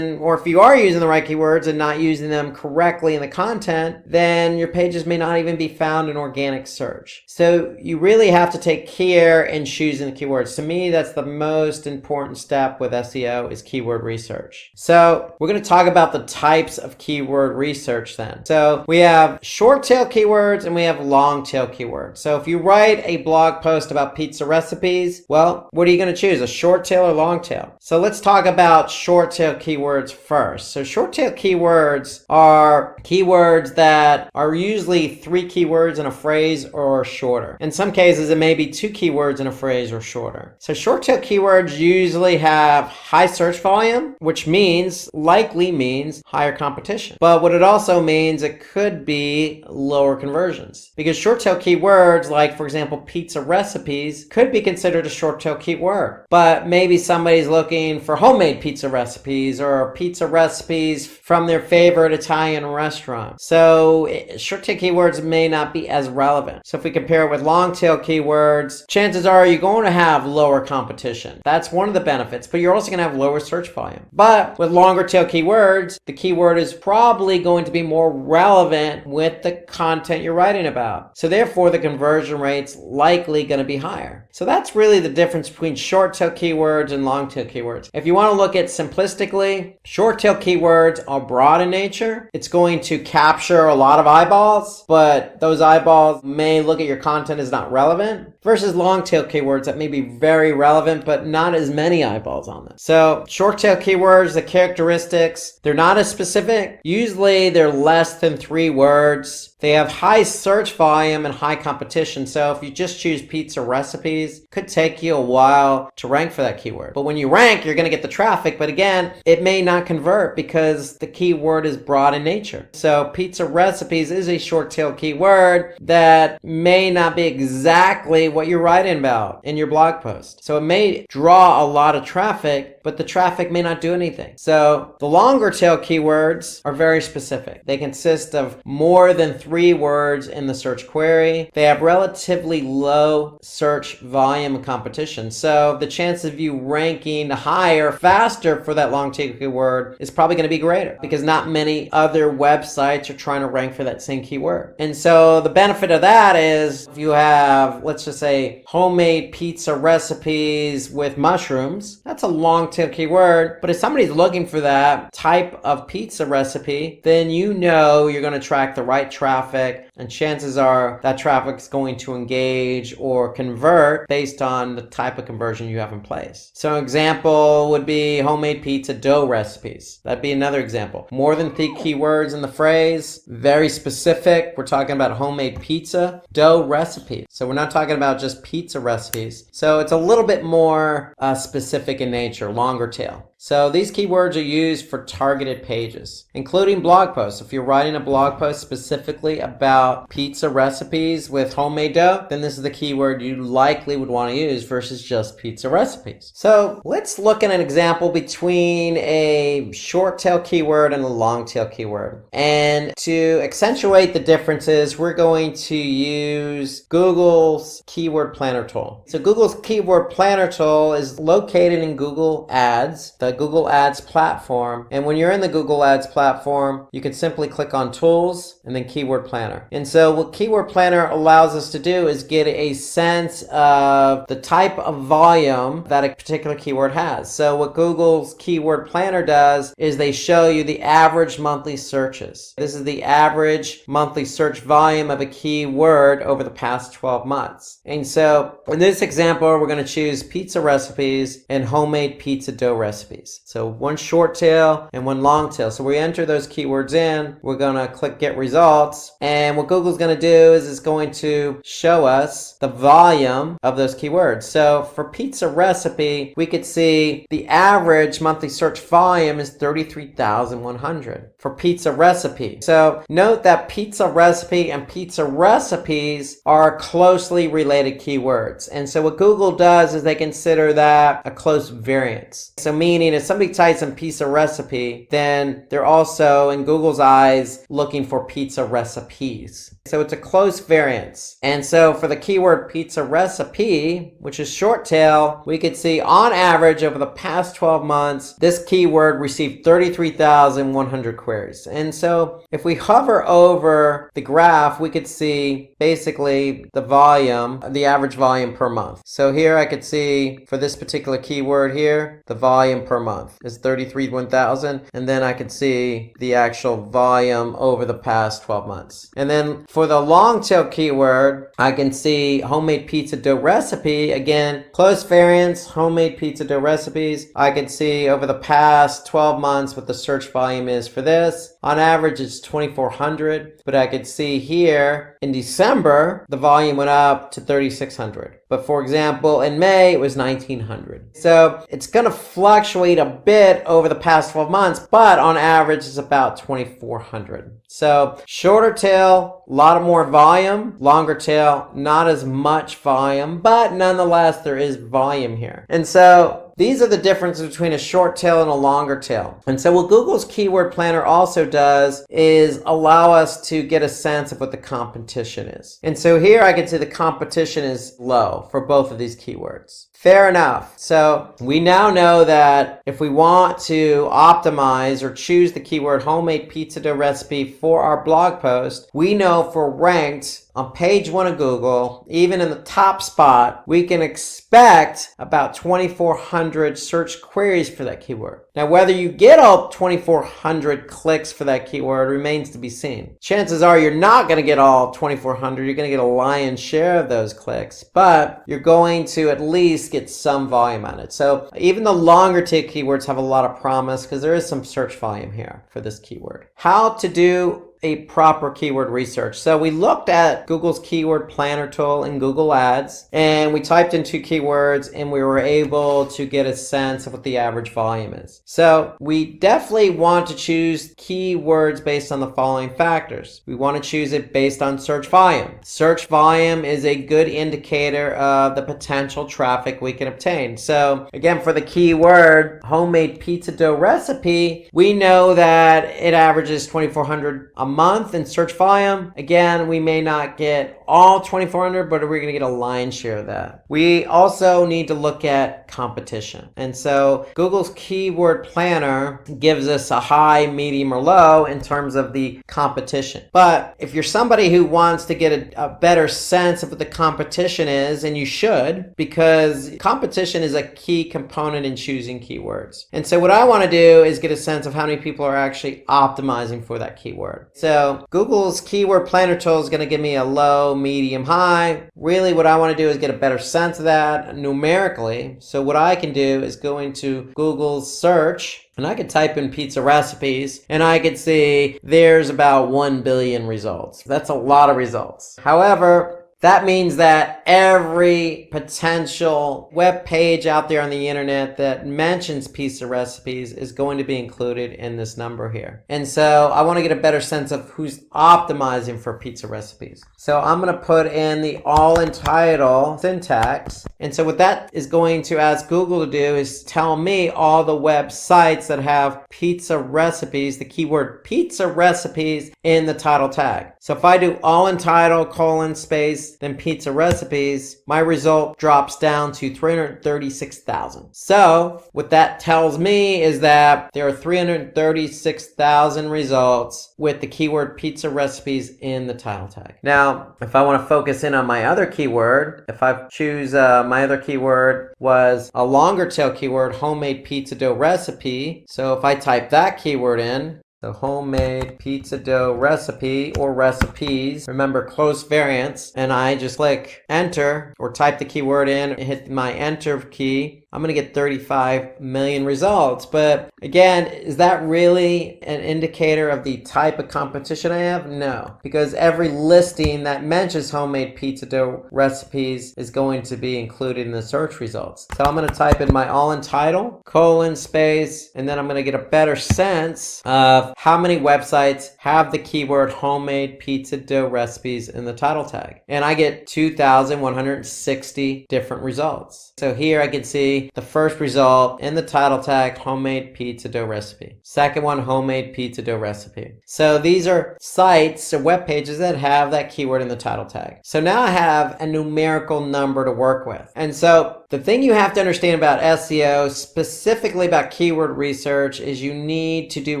Speaker 4: or if you are using the right keywords and not using them correctly in the content, then your pages may not even be found in organic search. So you really have to take care in choosing the keywords. To me, that's the most important step with SEO is keyword research. So we're going to talk about the types of keyword research then. So we have short tail keywords and we have long tail keywords. So if you write a blog post about pizza recipes, well, what are you going to choose? A short tail or long tail? So let's talk about short tail keywords first. So short tail keywords are keywords that are usually 3 keywords in a phrase or shorter. In some cases, it may be 2 keywords in a phrase or shorter. So short tail keywords usually have high search volume, which likely means higher competition. But what it also means, it could be lower conversions. Because short tail keywords, like for example, pizza recipes, could be considered a short tail keyword. But maybe somebody's looking for homemade pizza recipes or pizza recipes from their favorite Italian restaurant. So short tail keywords may not be as relevant. So if we compare it with long tail keywords, chances are you're going to have lower competition. That's one of the benefits, but you're also going to have lower search volume. But with longer tail keywords, the keyword is probably going to be more relevant with the content you're writing about. So therefore, the conversion rate's likely going to be higher. So that's really the difference between short tail keywords and long tail keywords. If you want to look at simplistically, short tail keywords are broad in nature. It's going to capture a lot of eyeballs, but those eyeballs may look at your content as not relevant, versus long tail keywords that may be very relevant, but not as many eyeballs on them. So short tail keywords, the characteristics, they're not as specific. Usually they're less than 3 words. They have high search volume and high competition. So if you just choose pizza recipes, it could take you a while to rank for that keyword. But when you rank, you're going to get the traffic. But again, it may not convert because the keyword is broad in nature. So pizza recipes is a short tail keyword that may not be exactly what you're writing about in your blog post. So it may draw a lot of traffic, but the traffic may not do anything. So the longer tail keywords are very specific. They consist of more than 3 words in the search query. They have relatively low search volume and competition. So the chance of you ranking higher, faster for that long tail keyword is probably going to be greater because not many other websites are trying to rank for that same keyword. And so the benefit of that is if you have, let's just say, homemade pizza recipes with mushrooms, that's a long tail keyword. But if somebody's looking for that type of pizza recipe, then you know you're going to attract the right traffic And chances are that traffic is going to engage or convert based on the type of conversion you have in place. So an example would be homemade pizza dough recipes. That'd be another example. More than 3 keywords in the phrase, very specific. We're talking about homemade pizza dough recipes. So we're not talking about just pizza recipes. So it's a little bit more specific in nature, longer tail. So these keywords are used for targeted pages, including blog posts. If you're writing a blog post specifically about pizza recipes with homemade dough, then this is the keyword you likely would want to use versus just pizza recipes. So let's look at an example between a short tail keyword and a long tail keyword. And to accentuate the differences, we're going to use Google's keyword planner tool. So Google's keyword planner tool is located in Google Ads, the Google Ads platform. And when you're in the Google Ads platform, you can simply click on Tools and then Keyword Planner. And so what Keyword Planner allows us to do is get a sense of the type of volume that a particular keyword has. So what Google's Keyword Planner does is they show you the average monthly searches. This is the average monthly search volume of a keyword over the past 12 months. And so in this example, we're going to choose pizza recipes and homemade pizza dough recipes. So one short tail and one long tail. So we enter those keywords in, we're going to click get results. And what Google's going to do is it's going to show us the volume of those keywords. So for pizza recipe, we could see the average monthly search volume is 33,100 for pizza recipe. So note that pizza recipe and pizza recipes are closely related keywords. And so what Google does is they consider that a close variance. So meaning if somebody types in pizza recipe, then they're also in Google's eyes looking for pizza recipes. So it's a close variance. And so for the keyword pizza recipe, which is short tail, we could see on average over the past 12 months, this keyword received 33,100 queries. And so if we hover over the graph, we could see basically the volume, the average volume per month. So here I could see for this particular keyword here, the volume per month is 33,100. And then I could see the actual volume over the past 12 months. And then for the long tail keyword, I can see homemade pizza dough recipe. Again, close variance, homemade pizza dough recipes. I can see over the past 12 months what the search volume is for this. On average, it's 2,400, but I could see here in December, the volume went up to 3,600. But for example, in May, it was 1,900. So it's going to fluctuate a bit over the past 12 months, but on average, it's about 2,400. So shorter tail, a lot more volume. Longer tail, not as much volume, but nonetheless, there is volume here. And so these are the differences between a short tail and a longer tail. And so what Google's Keyword Planner also does is allow us to get a sense of what the competition is. And so here I can see the competition is low for both of these keywords. Fair enough. So we now know that if we want to optimize or choose the keyword homemade pizza dough recipe for our blog post, we know for ranked on page 1 of Google, even in the top spot, we can expect about 2,400 search queries for that keyword. Now, whether you get all 2,400 clicks for that keyword remains to be seen. Chances are you're not going to get all 2,400. You're going to get a lion's share of those clicks, but you're going to at least get some volume on it. So even the longer tail keywords have a lot of promise because there is some search volume here for this keyword. How to do a proper keyword research. So we looked at Google's Keyword Planner tool in Google Ads, and we typed in 2 keywords, and we were able to get a sense of what the average volume is. So we definitely want to choose keywords based on the following factors. We want to choose it based on search volume. Search volume is a good indicator of the potential traffic we can obtain. So again, for the keyword homemade pizza dough recipe, we know that it averages 2,400 a month in search volume. Again, we may not get all 2,400, but we're going to get a lion's share of that. We also need to look at competition. And so Google's keyword planner gives us a high, medium, or low in terms of the competition. But if you're somebody who wants to get a better sense of what the competition is, and you should, because competition is a key component in choosing keywords. And so what I want to do is get a sense of how many people are actually optimizing for that keyword. So Google's keyword planner tool is going to give me a low, medium, high. Really what I want to do is get a better sense of that numerically. So what I can do is go into Google's search, and I could type in pizza recipes, and I could see there's about 1 billion results. That's a lot of results. However, that means that every potential web page out there on the internet that mentions pizza recipes is going to be included in this number here. And so I want to get a better sense of who's optimizing for pizza recipes. So I'm going to put in the all in title syntax. And so what that is going to ask Google to do is tell me all the websites that have pizza recipes, the keyword pizza recipes in the title tag. So if I do all in title, colon, space, then pizza recipes, my result drops down to 336,000. So what that tells me is that there are 336,000 results with the keyword pizza recipes in the title tag. Now, if I want to focus in on my other keyword, if I choose my other keyword was a longer tail keyword, homemade pizza dough recipe. So if I type that keyword in, the homemade pizza dough recipe or recipes, remember close variants, and I just click enter or type the keyword in and hit my enter key, I'm going to get 35 million results. But again, is that really an indicator of the type of competition I have? No, because every listing that mentions homemade pizza dough recipes is going to be included in the search results. So I'm going to type in my all in title, colon, space, and then I'm going to get a better sense of how many websites have the keyword homemade pizza dough recipes in the title tag. And I get 2,160 different results. So here I can see the first result in the title tag, homemade pizza dough recipe. Second one, homemade pizza dough recipe. So these are sites or web pages that have that keyword in the title tag. So now I have a numerical number to work with. And so the thing you have to understand about SEO, specifically about keyword research, is you need to do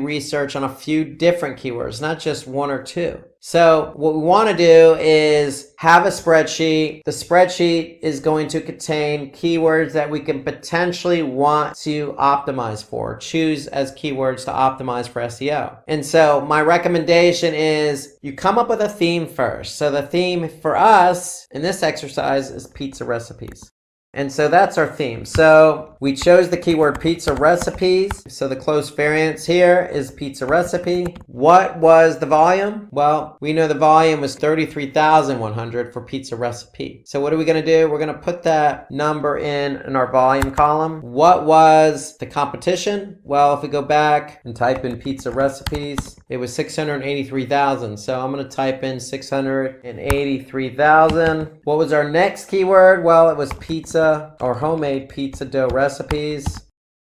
Speaker 4: research on a few different keywords, not just one or two. So what we want to do is have a spreadsheet. The spreadsheet is going to contain keywords that we can potentially want to optimize for, choose as keywords to optimize for SEO. And so my recommendation is you come up with a theme first. So the theme for us in this exercise is pizza recipes. And so that's our theme. So we chose the keyword pizza recipes. So the close variance here is pizza recipe. What was the volume? Well, we know the volume was 33,100 for pizza recipe. So what are we going to do? We're going to put that number in our volume column. What was the competition? Well, if we go back and type in pizza recipes, it was 683,000. So I'm going to type in 683,000. What was our next keyword? Well, it was pizza or homemade pizza dough recipes.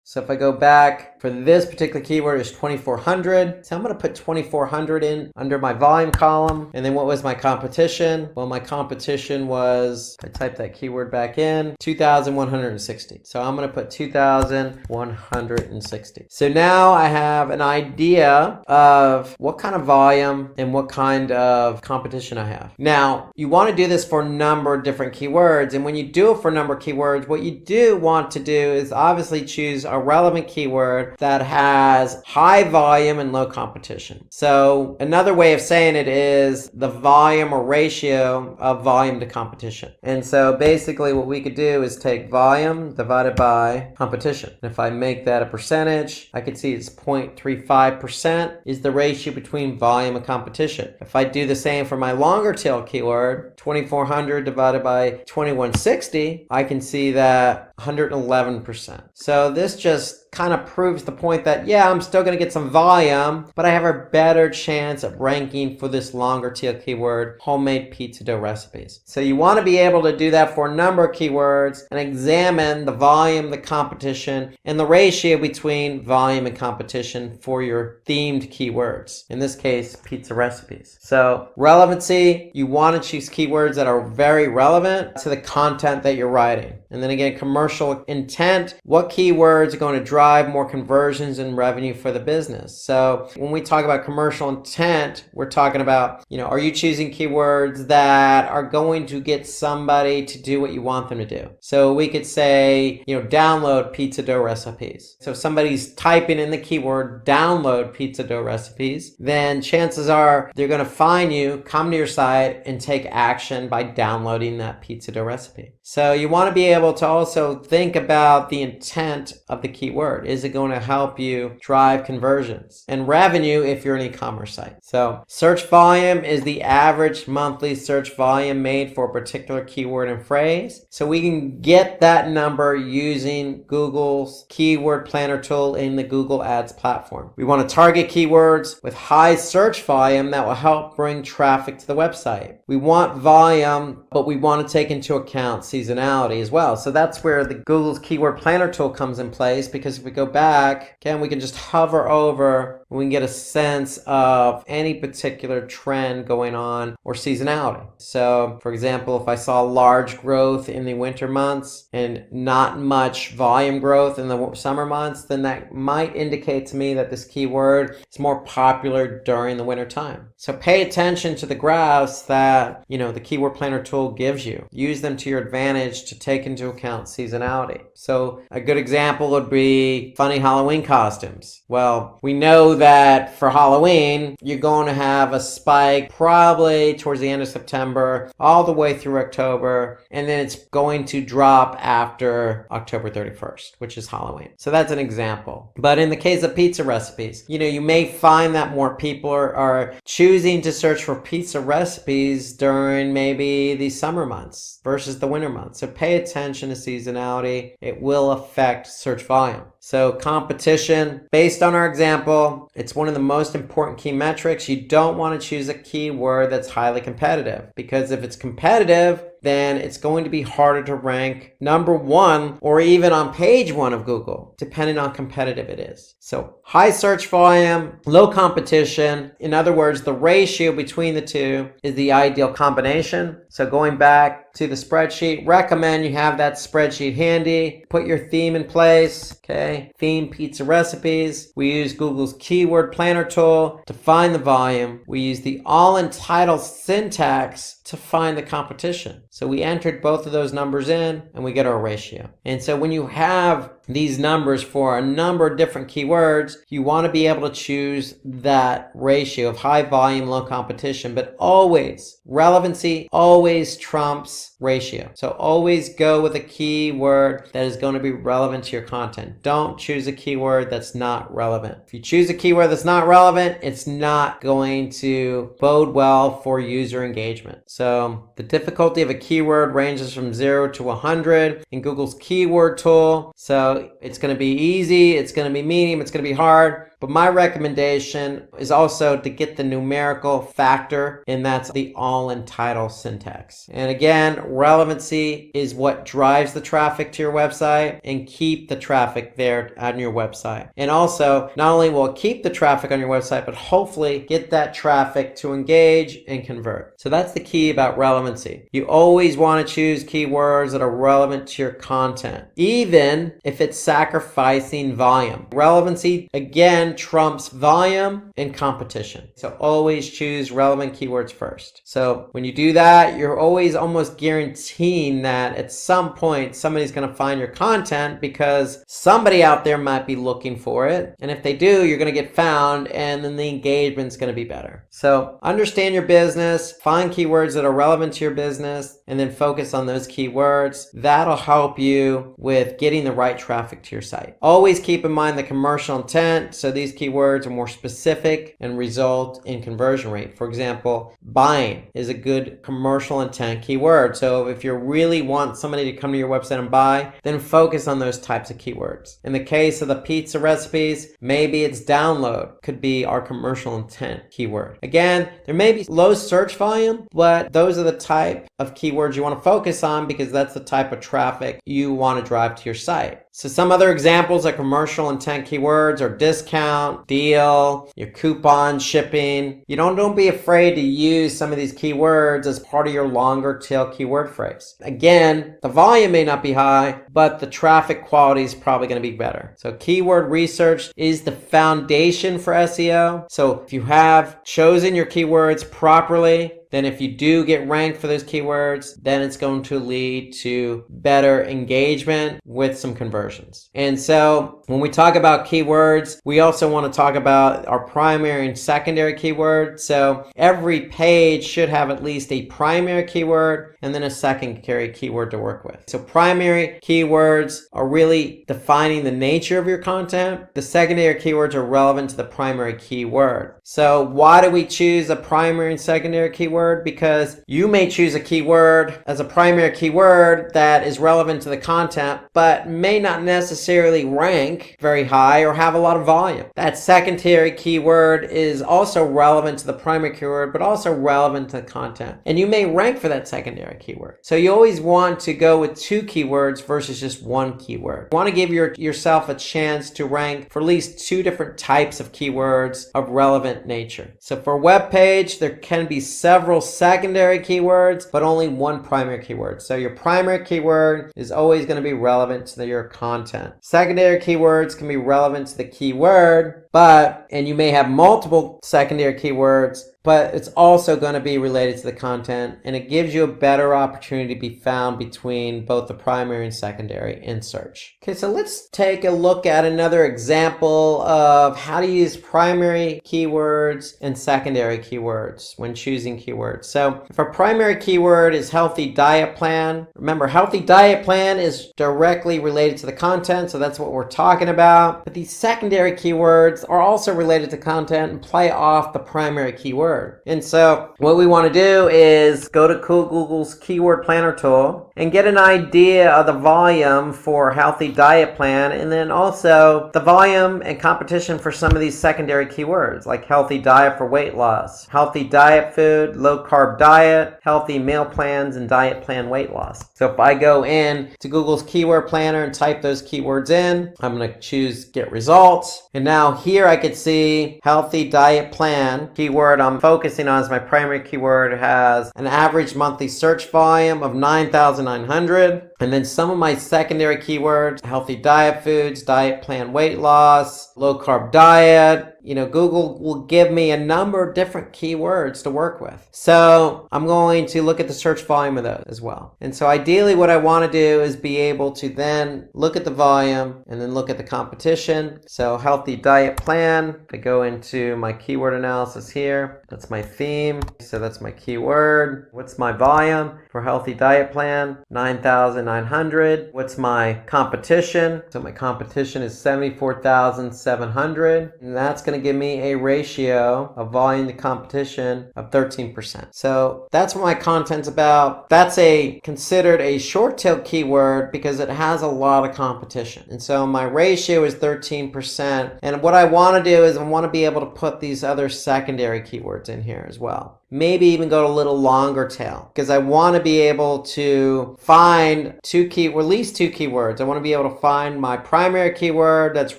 Speaker 4: So if I go back, for this particular keyword is 2,400. So I'm going to put 2,400 in under my volume column. And then what was my competition? Well, my competition was, I typed that keyword back in, 2,160. So I'm going to put 2,160. So now I have an idea of what kind of volume and what kind of competition I have. Now, you want to do this for a number of different keywords. And when you do it for a number of keywords, what you do want to do is obviously choose a relevant keyword that has high volume and low competition. So another way of saying it is the volume or ratio of volume to competition. And so basically what we could do is take volume divided by competition. And if I make that a percentage, I can see it's 0.35% is the ratio between volume and competition. If I do the same for my longer tail keyword, 2,400 divided by 2,160, I can see that 111%. So this just kind of proves the point that, yeah, I'm still going to get some volume, but I have a better chance of ranking for this longer tail keyword, homemade pizza dough recipes. So you want to be able to do that for a number of keywords and examine the volume, the competition, and the ratio between volume and competition for your themed keywords. In this case, pizza recipes. So relevancy, you want to choose keywords that are very relevant to the content that you're writing. And then again, commercial intent, what keywords are going to drive more conversions and revenue for the business? So when we talk about commercial intent, we're talking about, are you choosing keywords that are going to get somebody to do what you want them to do? So we could say, download pizza dough recipes. So if somebody's typing in the keyword download pizza dough recipes, then chances are they're going to find you, come to your site, and take action by downloading that pizza dough recipe. So you want to be able to also think about the intent of the keyword. Is it going to help you drive conversions and revenue if you're an e-commerce site? So search volume is the average monthly search volume made for a particular keyword and phrase. So we can get that number using Google's keyword planner tool in the Google Ads platform. We want to target keywords with high search volume that will help bring traffic to the website. We want volume, but we want to take into account seasonality as well. So that's where the Google's keyword planner tool comes in place, because if we go back, again, we can just hover over and we can get a sense of any particular trend going on or seasonality. So for example, if I saw large growth in the winter months and not much volume growth in the summer months, then that might indicate to me that this keyword is more popular during the winter time. So pay attention to the graphs that, the keyword planner tool gives you. Use them to your advantage to take into account seasonality. So a good example would be funny Halloween costumes. Well, we know that for Halloween, you're going to have a spike probably towards the end of September, all the way through October, and then it's going to drop after October 31st, which is Halloween. So that's an example. But in the case of pizza recipes, you may find that more people are choosing to search for pizza recipes during maybe the summer months versus the winter months. So pay attention to seasonality. It will affect search volume. So competition, based on our example, it's one of the most important key metrics. You don't want to choose a keyword that's highly competitive, because if it's competitive, then it's going to be harder to rank number one or even on page one of Google, depending on how competitive it is. So high search volume, low competition. In other words, the ratio between the two is the ideal combination. So going back to the spreadsheet, recommend you have that spreadsheet handy. Put your theme in place. Okay, theme pizza recipes. We use Google's keyword planner tool to find the volume. We use the all entitled syntax to find the competition. So we entered both of those numbers in and we get our ratio. And so when you have these numbers for a number of different keywords, you want to be able to choose that ratio of high volume, low competition, but always relevancy always trumps ratio. So always go with a keyword that is going to be relevant to your content. Don't choose a keyword that's not relevant. If you choose a keyword that's not relevant, it's not going to bode well for user engagement. So the difficulty of a keyword ranges from 0 to 100 in Google's keyword tool. So it's going to be easy, it's going to be medium, it's going to be hard. But my recommendation is also to get the numerical factor, and that's the all entitled syntax. And again, relevancy is what drives the traffic to your website, and keep the traffic there on your website. And also, not only will it keep the traffic on your website, but hopefully get that traffic to engage and convert. So that's the key about relevancy. You always want to choose keywords that are relevant to your content, even if it's sacrificing volume. Relevancy, again, trumps volume and competition. So always choose relevant keywords first. So when you do that, you're always almost guaranteeing that at some point somebody's going to find your content, because somebody out there might be looking for it. And if they do, you're going to get found, and then the engagement's going to be better. So understand your business, find keywords that are relevant to your business, and then focus on those keywords. That'll help you with getting the right traffic to your site. Always keep in mind the commercial intent. So these keywords are more specific and result in conversion rate. For example, buying is a good commercial intent keyword. So if you really want somebody to come to your website and buy, then focus on those types of keywords. In the case of the pizza recipes, maybe it's download could be our commercial intent keyword. Again, there may be low search volume, but those are the type of keywords you want to focus on because that's the type of traffic you want to drive to your site. So some other examples of commercial intent keywords are discount, deal, your coupon, shipping. Don't be afraid to use some of these keywords as part of your longer tail keyword phrase. Again, the volume may not be high, but the traffic quality is probably going to be better. So keyword research is the foundation for SEO. So if you have chosen your keywords properly, then if you do get ranked for those keywords, then it's going to lead to better engagement with some conversions. And so when we talk about keywords, we also want to talk about our primary and secondary keywords. So every page should have at least a primary keyword and then a secondary keyword to work with. So primary keywords are really defining the nature of your content. The secondary keywords are relevant to the primary keyword. So why do we choose a primary and secondary keyword? Because you may choose a keyword as a primary keyword that is relevant to the content, but may not necessarily rank very high or have a lot of volume. That secondary keyword is also relevant to the primary keyword, but also relevant to the content. And you may rank for that secondary keyword. So you always want to go with two keywords versus just one keyword. You want to give yourself a chance to rank for at least two different types of keywords of relevant nature. So for a web page, there can be several secondary keywords, but only one primary keyword. So your primary keyword is always going to be relevant to your content. Secondary keywords can be relevant to the keyword, and you may have multiple secondary keywords, but it's also going to be related to the content, and it gives you a better opportunity to be found between both the primary and secondary in search. Okay, so let's take a look at another example of how to use primary keywords and secondary keywords when choosing keywords. So if our primary keyword is healthy diet plan, remember healthy diet plan is directly related to the content, so that's what we're talking about. But these secondary keywords are also related to content and play off the primary keyword. And so what we want to do is go to Google's keyword planner tool and get an idea of the volume for healthy diet plan, and then also the volume and competition for some of these secondary keywords like healthy diet for weight loss, healthy diet food, low carb diet, healthy meal plans, and diet plan weight loss. So if I go in to Google's keyword planner and type those keywords in, I'm going to choose get results. And now here I could see healthy diet plan keyword I'm focusing on as my primary keyword has an average monthly search volume of 9,900. And then some of my secondary keywords, healthy diet foods, diet plan weight loss, low carb diet. Google will give me a number of different keywords to work with. So I'm going to look at the search volume of those as well. And so ideally what I want to do is be able to then look at the volume and then look at the competition. So healthy diet plan, I go into my keyword analysis here. That's my theme. So that's my keyword. What's my volume for healthy diet plan? 9,900. What's my competition? So my competition is 74,700. And that's going to give me a ratio of volume to competition of 13%. So that's what my content's about. That's considered a short tail keyword because it has a lot of competition. And so my ratio is 13%. And what I want to do is I want to be able to put these other secondary keywords in here as well. Maybe even go a little longer tail because I want to be able to find at least two keywords. I want to be able to find my primary keyword that's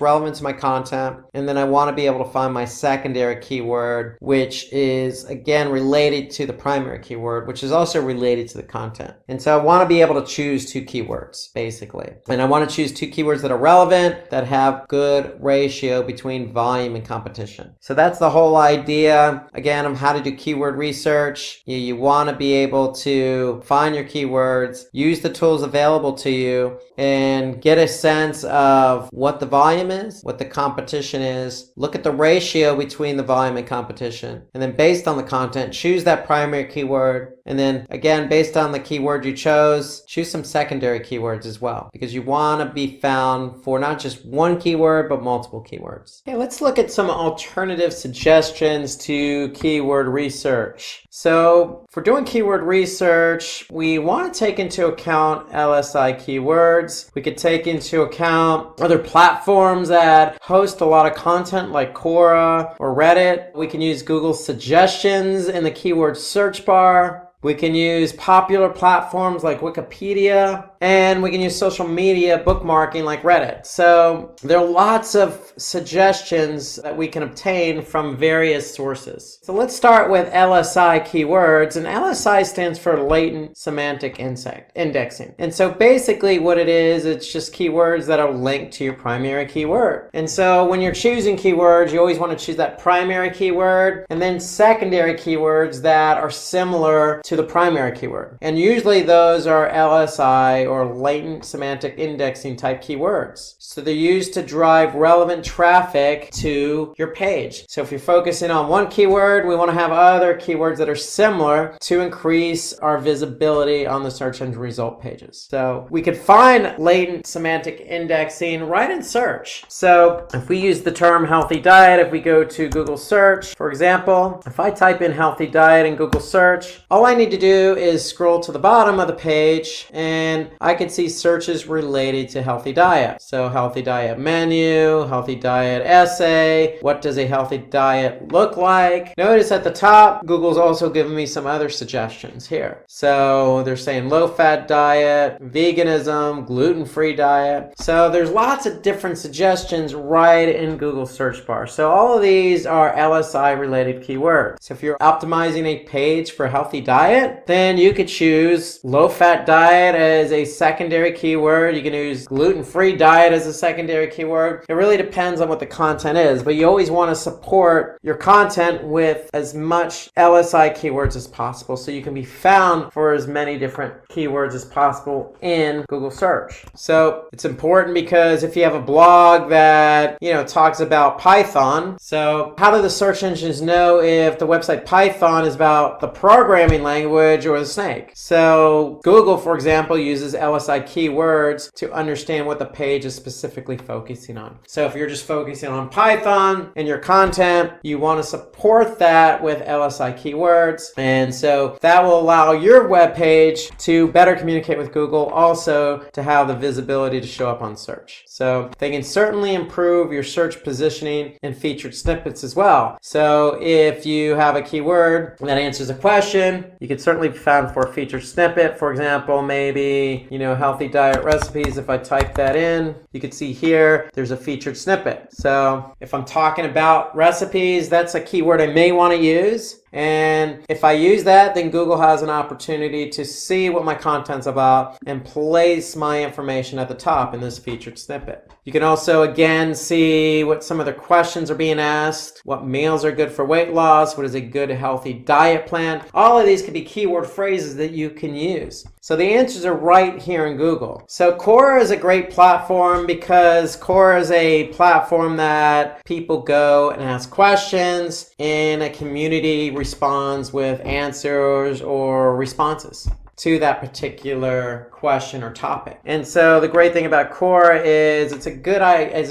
Speaker 4: relevant to my content, and then I want to be able to find my secondary keyword, which is again related to the primary keyword, which is also related to the content. And so I want to be able to choose two keywords basically, and I want to choose two keywords that are relevant, that have good ratio between volume and competition. So that's the whole idea again of how to do keyword research. You want to be able to find your keywords, use the tools available to you, and get a sense of what the volume is, what the competition is, look at the ratio between the volume and competition, and then based on the content, choose that primary keyword And then again, based on the keyword you chose, choose some secondary keywords as well, because you want to be found for not just one keyword, but multiple keywords. Okay, let's look at some alternative suggestions to keyword research. So for doing keyword research, we want to take into account LSI keywords. We could take into account other platforms that host a lot of content like Quora or Reddit. We can use Google suggestions in the keyword search bar. We can use popular platforms like Wikipedia, and we can use social media bookmarking like Reddit. So there are lots of suggestions that we can obtain from various sources. So let's start with LSI keywords, and LSI stands for latent semantic indexing. And so basically what it is, it's just keywords that are linked to your primary keyword. And so when you're choosing keywords, you always want to choose that primary keyword and then secondary keywords that are similar to the primary keyword. And usually those are LSI or latent semantic indexing type keywords. So they're used to drive relevant traffic to your page. So if you're focusing on one keyword, we want to have other keywords that are similar to increase our visibility on the search engine result pages. So we could find latent semantic indexing right in search. So if we use the term healthy diet, if we go to Google search, for example, if I type in healthy diet in Google search, all I need to do is scroll to the bottom of the page and I can see searches related to healthy diet. So healthy diet menu, healthy diet essay, what does a healthy diet look like? Notice at the top, Google's also given me some other suggestions here. So they're saying low-fat diet, veganism, gluten-free diet. So there's lots of different suggestions right in Google search bar. So all of these are LSI related keywords. So if you're optimizing a page for healthy diet, then you could choose low-fat diet as a secondary keyword. You can use gluten-free diet as a secondary keyword. It really depends on what the content is, but you always want to support your content with as much LSI keywords as possible so you can be found for as many different keywords as possible in Google search. So it's important because if you have a blog that, talks about Python, so how do the search engines know if the website Python is about the programming language or the snake? So Google, for example, uses LSI keywords to understand what the page is specifically focusing on. So if you're just focusing on Python in your content, you want to support that with LSI keywords. And so that will allow your web page to better communicate with Google, also to have the visibility to show up on search. So they can certainly improve your search positioning and featured snippets as well. So if you have a keyword that answers a question, you can certainly be found for a featured snippet. For example, maybe, healthy diet recipes. If I type that in, you can see here, there's a featured snippet. So if I'm talking about recipes, that's a keyword I may want to use. And if I use that, then Google has an opportunity to see what my content's about and place my information at the top in this featured snippet. You can also, again, see what some of the questions are being asked, what meals are good for weight loss, what is a good healthy diet plan. All of these could be keyword phrases that you can use. So the answers are right here in Google. So Quora is a great platform because Quora is a platform that people go and ask questions and a community responds with answers or responses to that particular question or topic. And so the great thing about Quora is it's a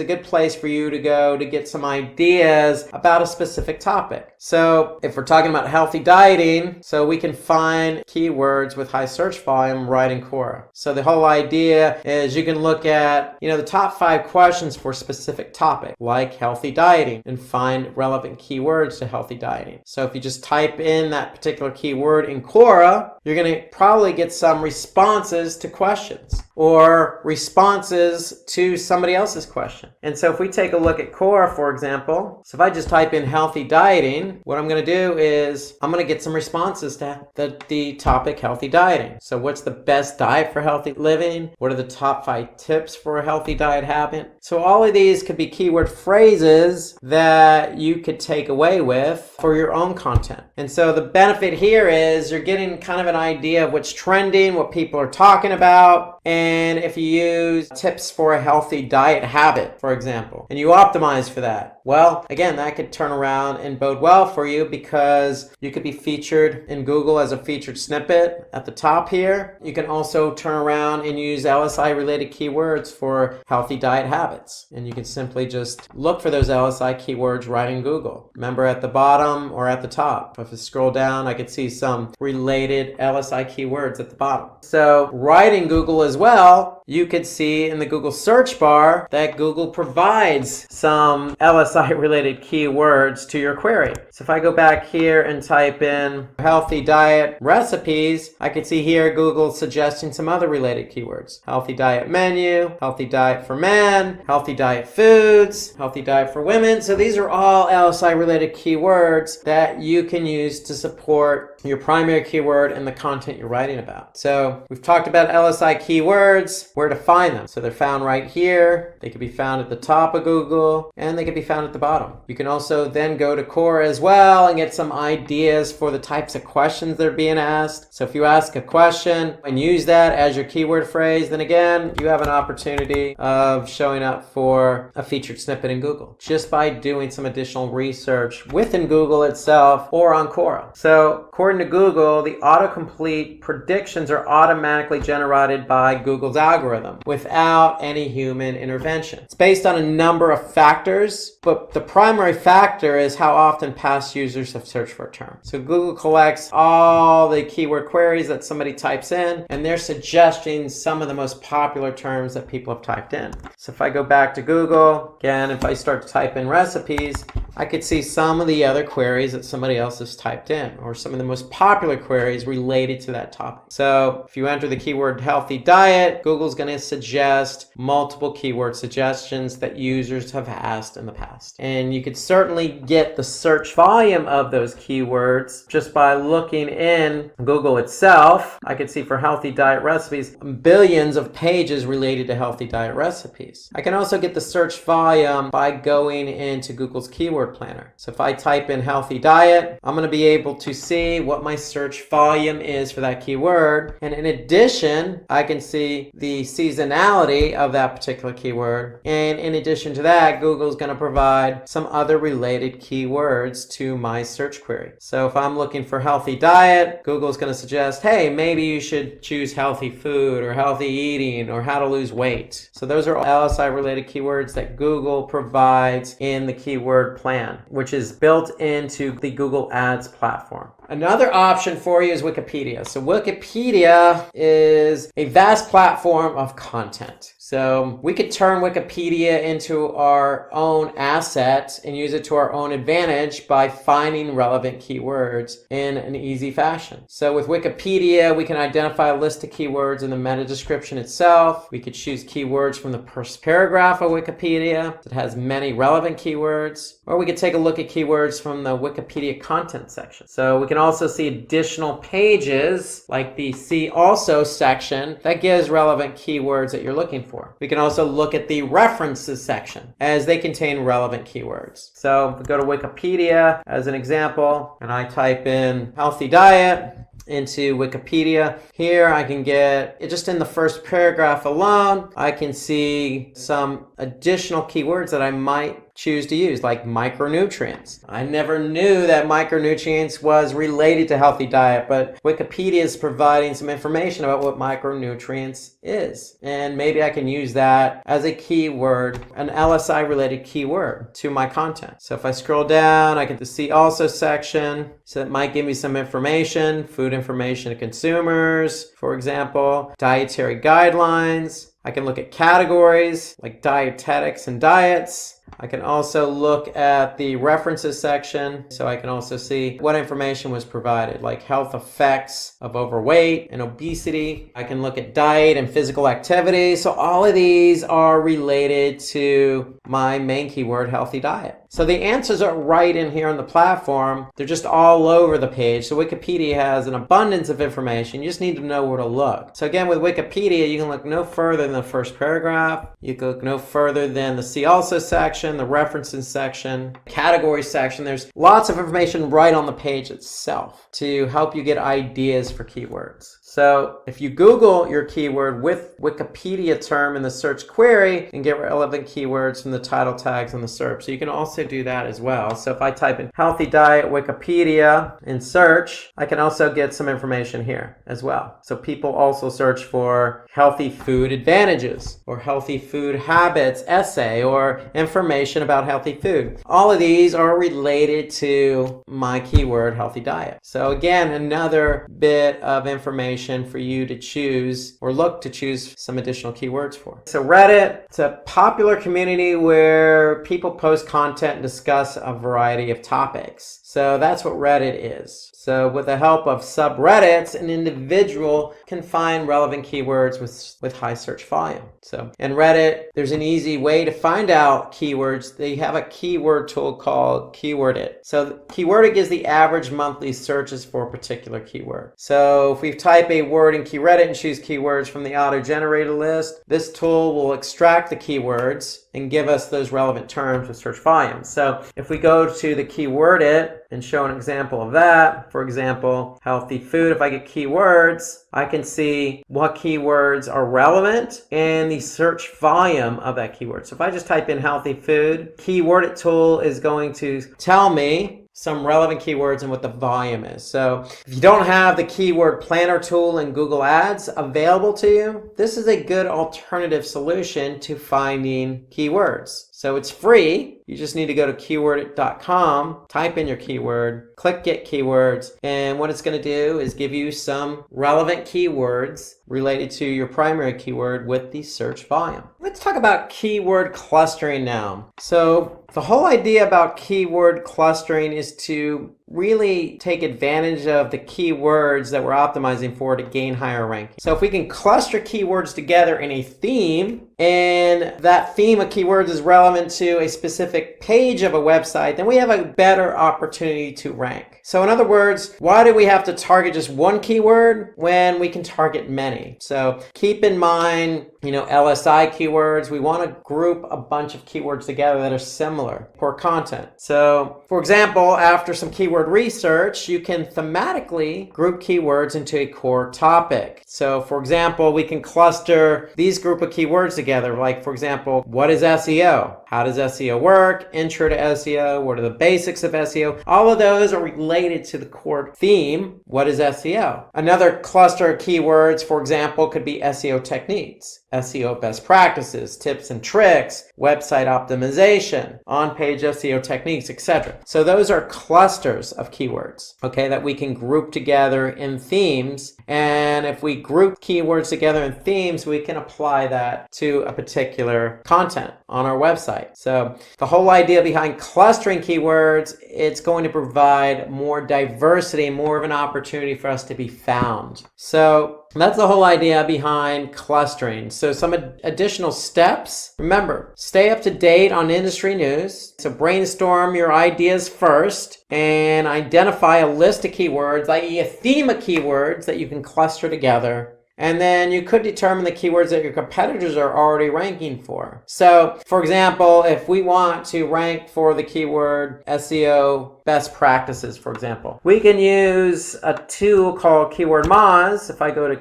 Speaker 4: good place for you to go to get some ideas about a specific topic. So if we're talking about healthy dieting, so we can find keywords with high search volume right in Quora. So the whole idea is you can look at, the top 5 questions for a specific topic, like healthy dieting, and find relevant keywords to healthy dieting. So if you just type in that particular keyword in Quora, you're going to probably get some responses to questions or responses to somebody else's question. And so if we take a look at Quora, for example, so if I just type in healthy dieting, what I'm going to do is I'm going to get some responses to the topic healthy dieting. So what's the best diet for healthy living? What are the top 5 tips for a healthy diet habit? So all of these could be keyword phrases that you could take away with for your own content. And so the benefit here is you're getting kind of an idea of what's trending, what people are talking about, And if you use tips for a healthy diet habit, for example, and you optimize for that, well, again, that could turn around and bode well for you because you could be featured in Google as a featured snippet at the top here. You can also turn around and use LSI related keywords for healthy diet habits. And you can simply just look for those LSI keywords right in Google. Remember, at the bottom or at the top. If I scroll down, I could see some related LSI keywords at the bottom. So right in Google as well, you could see in the Google search bar that Google provides some LSI related keywords to your query. So if I go back here and type in healthy diet recipes, I could see here Google suggesting some other related keywords. Healthy diet menu, healthy diet for men, healthy diet foods, healthy diet for women. So these are all LSI related keywords that you can use to support your primary keyword and the content you're writing about. So we've talked about LSI keywords, where to find them. So they're found right here. They can be found at the top of Google and they can be found at the bottom. You can also then go to Core as well and get some ideas for the types of questions that are being asked. So if you ask a question and use that as your keyword phrase, then again, you have an opportunity of showing up for a featured snippet in Google just by doing some additional research within Google itself or on Quora. So according to Google, the autocomplete predictions are automatically generated by Google's algorithm without any human intervention. It's based on a number of factors, but the primary factor is how often past users have searched for a term. So Google collects all the keyword queries that somebody types in, and they're suggesting some of the most popular terms that people have typed in. So if I go back to Google, again, if I start to type in recipes, I could see some of the other queries that somebody else has typed in, or some of the most popular queries related to that topic. So if you enter the keyword healthy diet, Google's going to suggest multiple keyword suggestions that users have asked in the past. And you could certainly get the search volume of those keywords just by looking in Google itself. I could see for healthy diet recipes, billions of pages related to healthy diet recipes. I can also get the search volume by going into Google's keyword planner. So if I type in healthy diet, I'm going to be able to see what my search volume is for that keyword. And in addition, I can see the seasonality of that particular keyword. And in addition to that, Google's going to provide some other related keywords to my search query. So if I'm looking for healthy diet, Google's going to suggest, hey, maybe you should choose healthy food or healthy eating or how to lose weight. So those are all LSI related keywords that Google provides in the keyword plan, which is built into the Google Ads platform. Another option for you is Wikipedia. So Wikipedia is a vast platform of content. So we could turn Wikipedia into our own asset and use it to our own advantage by finding relevant keywords in an easy fashion. So with Wikipedia, we can identify a list of keywords in the meta description itself. We could choose keywords from the first paragraph of Wikipedia that has many relevant keywords, or we could take a look at keywords from the Wikipedia content section. So we can also see additional pages like the See Also section that gives relevant keywords that you're looking for. We can also look at the references section as they contain relevant keywords. So if we go to Wikipedia as an example and I type in healthy diet into Wikipedia, here I can get, just in the first paragraph alone, I can see some additional keywords that I might choose to use, like micronutrients. I never knew that micronutrients was related to healthy diet, but Wikipedia is providing some information about what micronutrients is. And maybe I can use that as a keyword, an LSI related keyword to my content. So if I scroll down, I get the See Also section. So it might give me some information, food information to consumers, for example, dietary guidelines. I can look at categories like dietetics and diets. I can also look at the references section, so I can also see what information was provided, like health effects of overweight and obesity. I can look at diet and physical activity. So all of these are related to my main keyword, healthy diet. So the answers are right in here on the platform. They're just all over the page. So Wikipedia has an abundance of information. You just need to know where to look. So again, with Wikipedia, you can look no further than the first paragraph. You can look no further than the See Also section, the references section, category section. There's lots of information right on the page itself to help you get ideas for keywords. So if you Google your keyword with Wikipedia term in the search query and get relevant keywords from the title tags on the SERP. So you can also do that as well. So if I type in healthy diet Wikipedia in search, I can also get some information here as well. So people also search for healthy food advantages or healthy food habits essay or information about healthy food. All of these are related to my keyword healthy diet. So again, another bit of information for you to choose or look to choose some additional keywords for. So Reddit, it's a popular community where people post content and discuss a variety of topics. So that's what Reddit is. So with the help of subreddits, an individual can find relevant keywords with high search volume. So in Reddit, there's an easy way to find out keywords. They have a keyword tool called Keywordit. So Keywordit gives the average monthly searches for a particular keyword. So if we type a word in Keywordit and choose keywords from the auto-generated list, this tool will extract the keywords and give us those relevant terms with search volume. So if we go to the Keywordit and show an example of that, for example, healthy food, if I get keywords, I can see what keywords are relevant and the search volume of that keyword. So if I just type in healthy food, Keywordit tool is going to tell me some relevant keywords and what the volume is. So if you don't have the keyword planner tool in Google Ads available to you, this is a good alternative solution to finding keywords. So it's free. You just need to go to keywordit.com, type in your keyword, click Get Keywords, and what it's going to do is give you some relevant keywords related to your primary keyword with the search volume. Let's talk about keyword clustering now. So the whole idea about keyword clustering is to really take advantage of the keywords that we're optimizing for to gain higher ranking. So if we can cluster keywords together in a theme, and that theme of keywords is relevant to a specific page of a website, then we have a better opportunity to rank. So in other words, why do we have to target just one keyword when we can target many? So keep in mind, LSI keywords, we want to group a bunch of keywords together that are similar for content. So for example, after some keyword research, you can thematically group keywords into a core topic. So for example, we can cluster these group of keywords together. Like for example, what is SEO? How does SEO work? Intro to SEO. What are the basics of SEO? All of those are related to the core theme. What is SEO? Another cluster of keywords, for example, could be SEO techniques, SEO best practices, tips and tricks, website optimization, on-page SEO techniques, etc. So those are clusters of keywords, okay, that we can group together in themes. And if we group keywords together in themes, we can apply that to a particular content on our website. So the whole idea behind clustering keywords, it's going to provide more diversity, more of an opportunity for us to be found. So that's the whole idea behind clustering. So some additional steps. Remember, stay up to date on industry news. So brainstorm your ideas first and identify a list of keywords, i.e. a theme of keywords that you can cluster together. And then you could determine the keywords that your competitors are already ranking for. So, for example, if we want to rank for the keyword SEO best practices, for example, we can use a tool called Keyword Moz. If I go to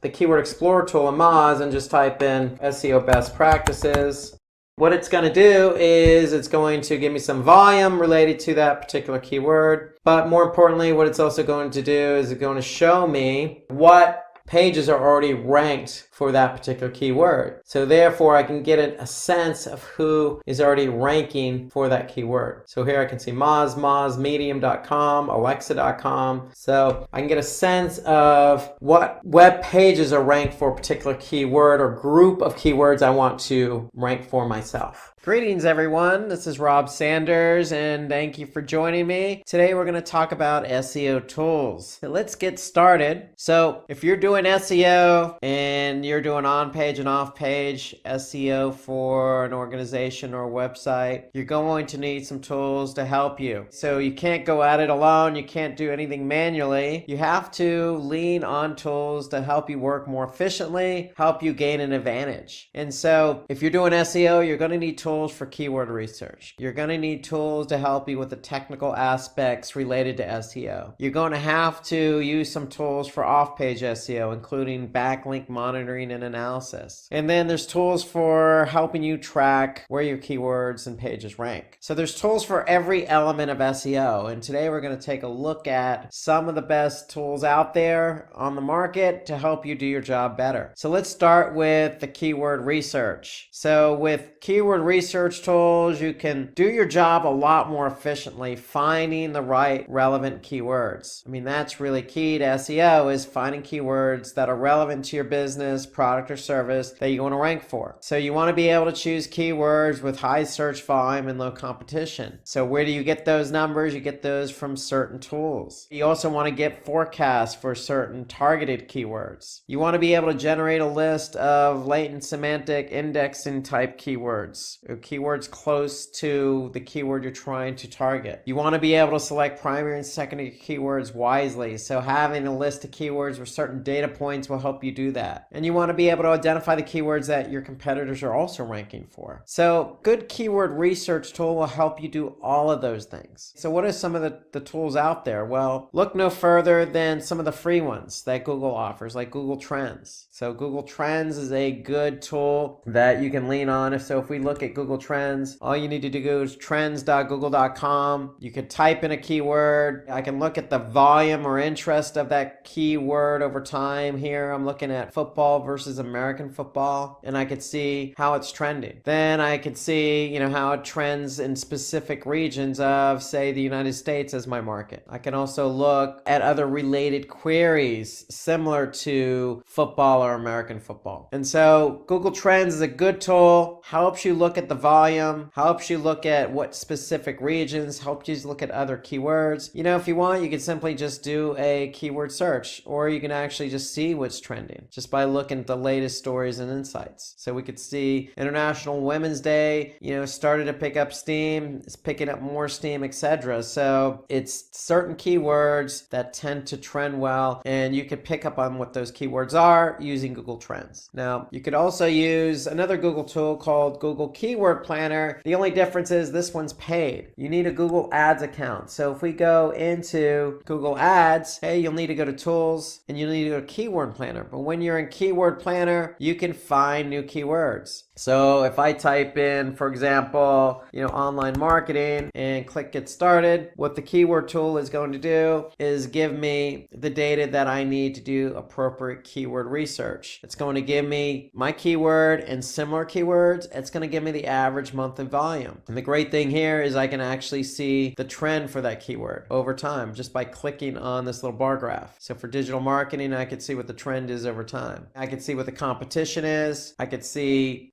Speaker 4: the Keyword Explorer tool in Moz and just type in SEO best practices, what it's going to do is it's going to give me some volume related to that particular keyword. But more importantly, what it's also going to do is it's going to show me what pages are already ranked for that particular keyword. So therefore, I can get a sense of who is already ranking for that keyword. So here I can see Moz, Medium.com, Alexa.com. So I can get a sense of what web pages are ranked for a particular keyword or group of keywords I want to rank for myself. Greetings, everyone. This is Rob Sanders, and thank you for joining me. Today, we're going to talk about SEO tools. So let's get started. So if you're doing doing SEO and you're doing on-page and off-page SEO for an organization or a website, you're going to need some tools to help you. So you can't go at it alone. You can't do anything manually. You have to lean on tools to help you work more efficiently, help you gain an advantage. And so if you're doing SEO, you're going to need tools for keyword research. You're going to need tools to help you with the technical aspects related to SEO. You're going to have to use some tools for off-page SEO, including backlink monitoring and analysis. And then there's tools for helping you track where your keywords and pages rank. So there's tools for every element of SEO. And today we're going to take a look at some of the best tools out there on the market to help you do your job better. So let's start with the keyword research. So with keyword research tools, you can do your job a lot more efficiently finding the right relevant keywords. I mean, that's really key to SEO, is finding keywords that are relevant to your business, product, or service that you want to rank for. So you want to be able to choose keywords with high search volume and low competition. So where do you get those numbers? You get those from certain tools. You also want to get forecasts for certain targeted keywords. You want to be able to generate a list of latent semantic indexing type keywords, or keywords close to the keyword you're trying to target. You want to be able to select primary and secondary keywords wisely. So having a list of keywords with certain data points will help you do that. And you want to be able to identify the keywords that your competitors are also ranking for. So good keyword research tool will help you do all of those things. So what are some of the tools out there? Well, look no further than some of the free ones that Google offers, like Google Trends. So Google Trends is a good tool that you can lean on. So if we look at Google Trends, all you need to do is trends.google.com. You could type in a keyword. I can look at the volume or interest of that keyword over time. Here I'm looking at football versus American football, and I could see how it's trending. Then I could see, how it trends in specific regions of, say, the United States as my market. I can also look at other related queries similar to football or American football. And so Google Trends is a good tool, helps you look at the volume, helps you look at what specific regions, helps you look at other keywords. If you want, you can simply just do a keyword search, or you can actually just see what's trending just by looking at the latest stories and insights. So we could see International Women's Day, started to pick up steam, it's picking up more steam, etc. So it's certain keywords that tend to trend well, and you could pick up on what those keywords are using Google Trends. Now, you could also use another Google tool called Google Keyword Planner. The only difference is this one's paid. You need a Google Ads account. So if we go into Google Ads, you'll need to go to Tools and you'll need to go to Keyword Planner. But when you're in Keyword Planner, you can find new keywords. So if I type in, for example, online marketing and click Get Started, what the keyword tool is going to do is give me the data that I need to do appropriate keyword research. It's going to give me my keyword and similar keywords. It's going to give me the average monthly volume. And the great thing here is I can actually see the trend for that keyword over time just by clicking on this little bar graph. So for digital marketing, I could see what the trend is over time. I could see what the competition is. I could see,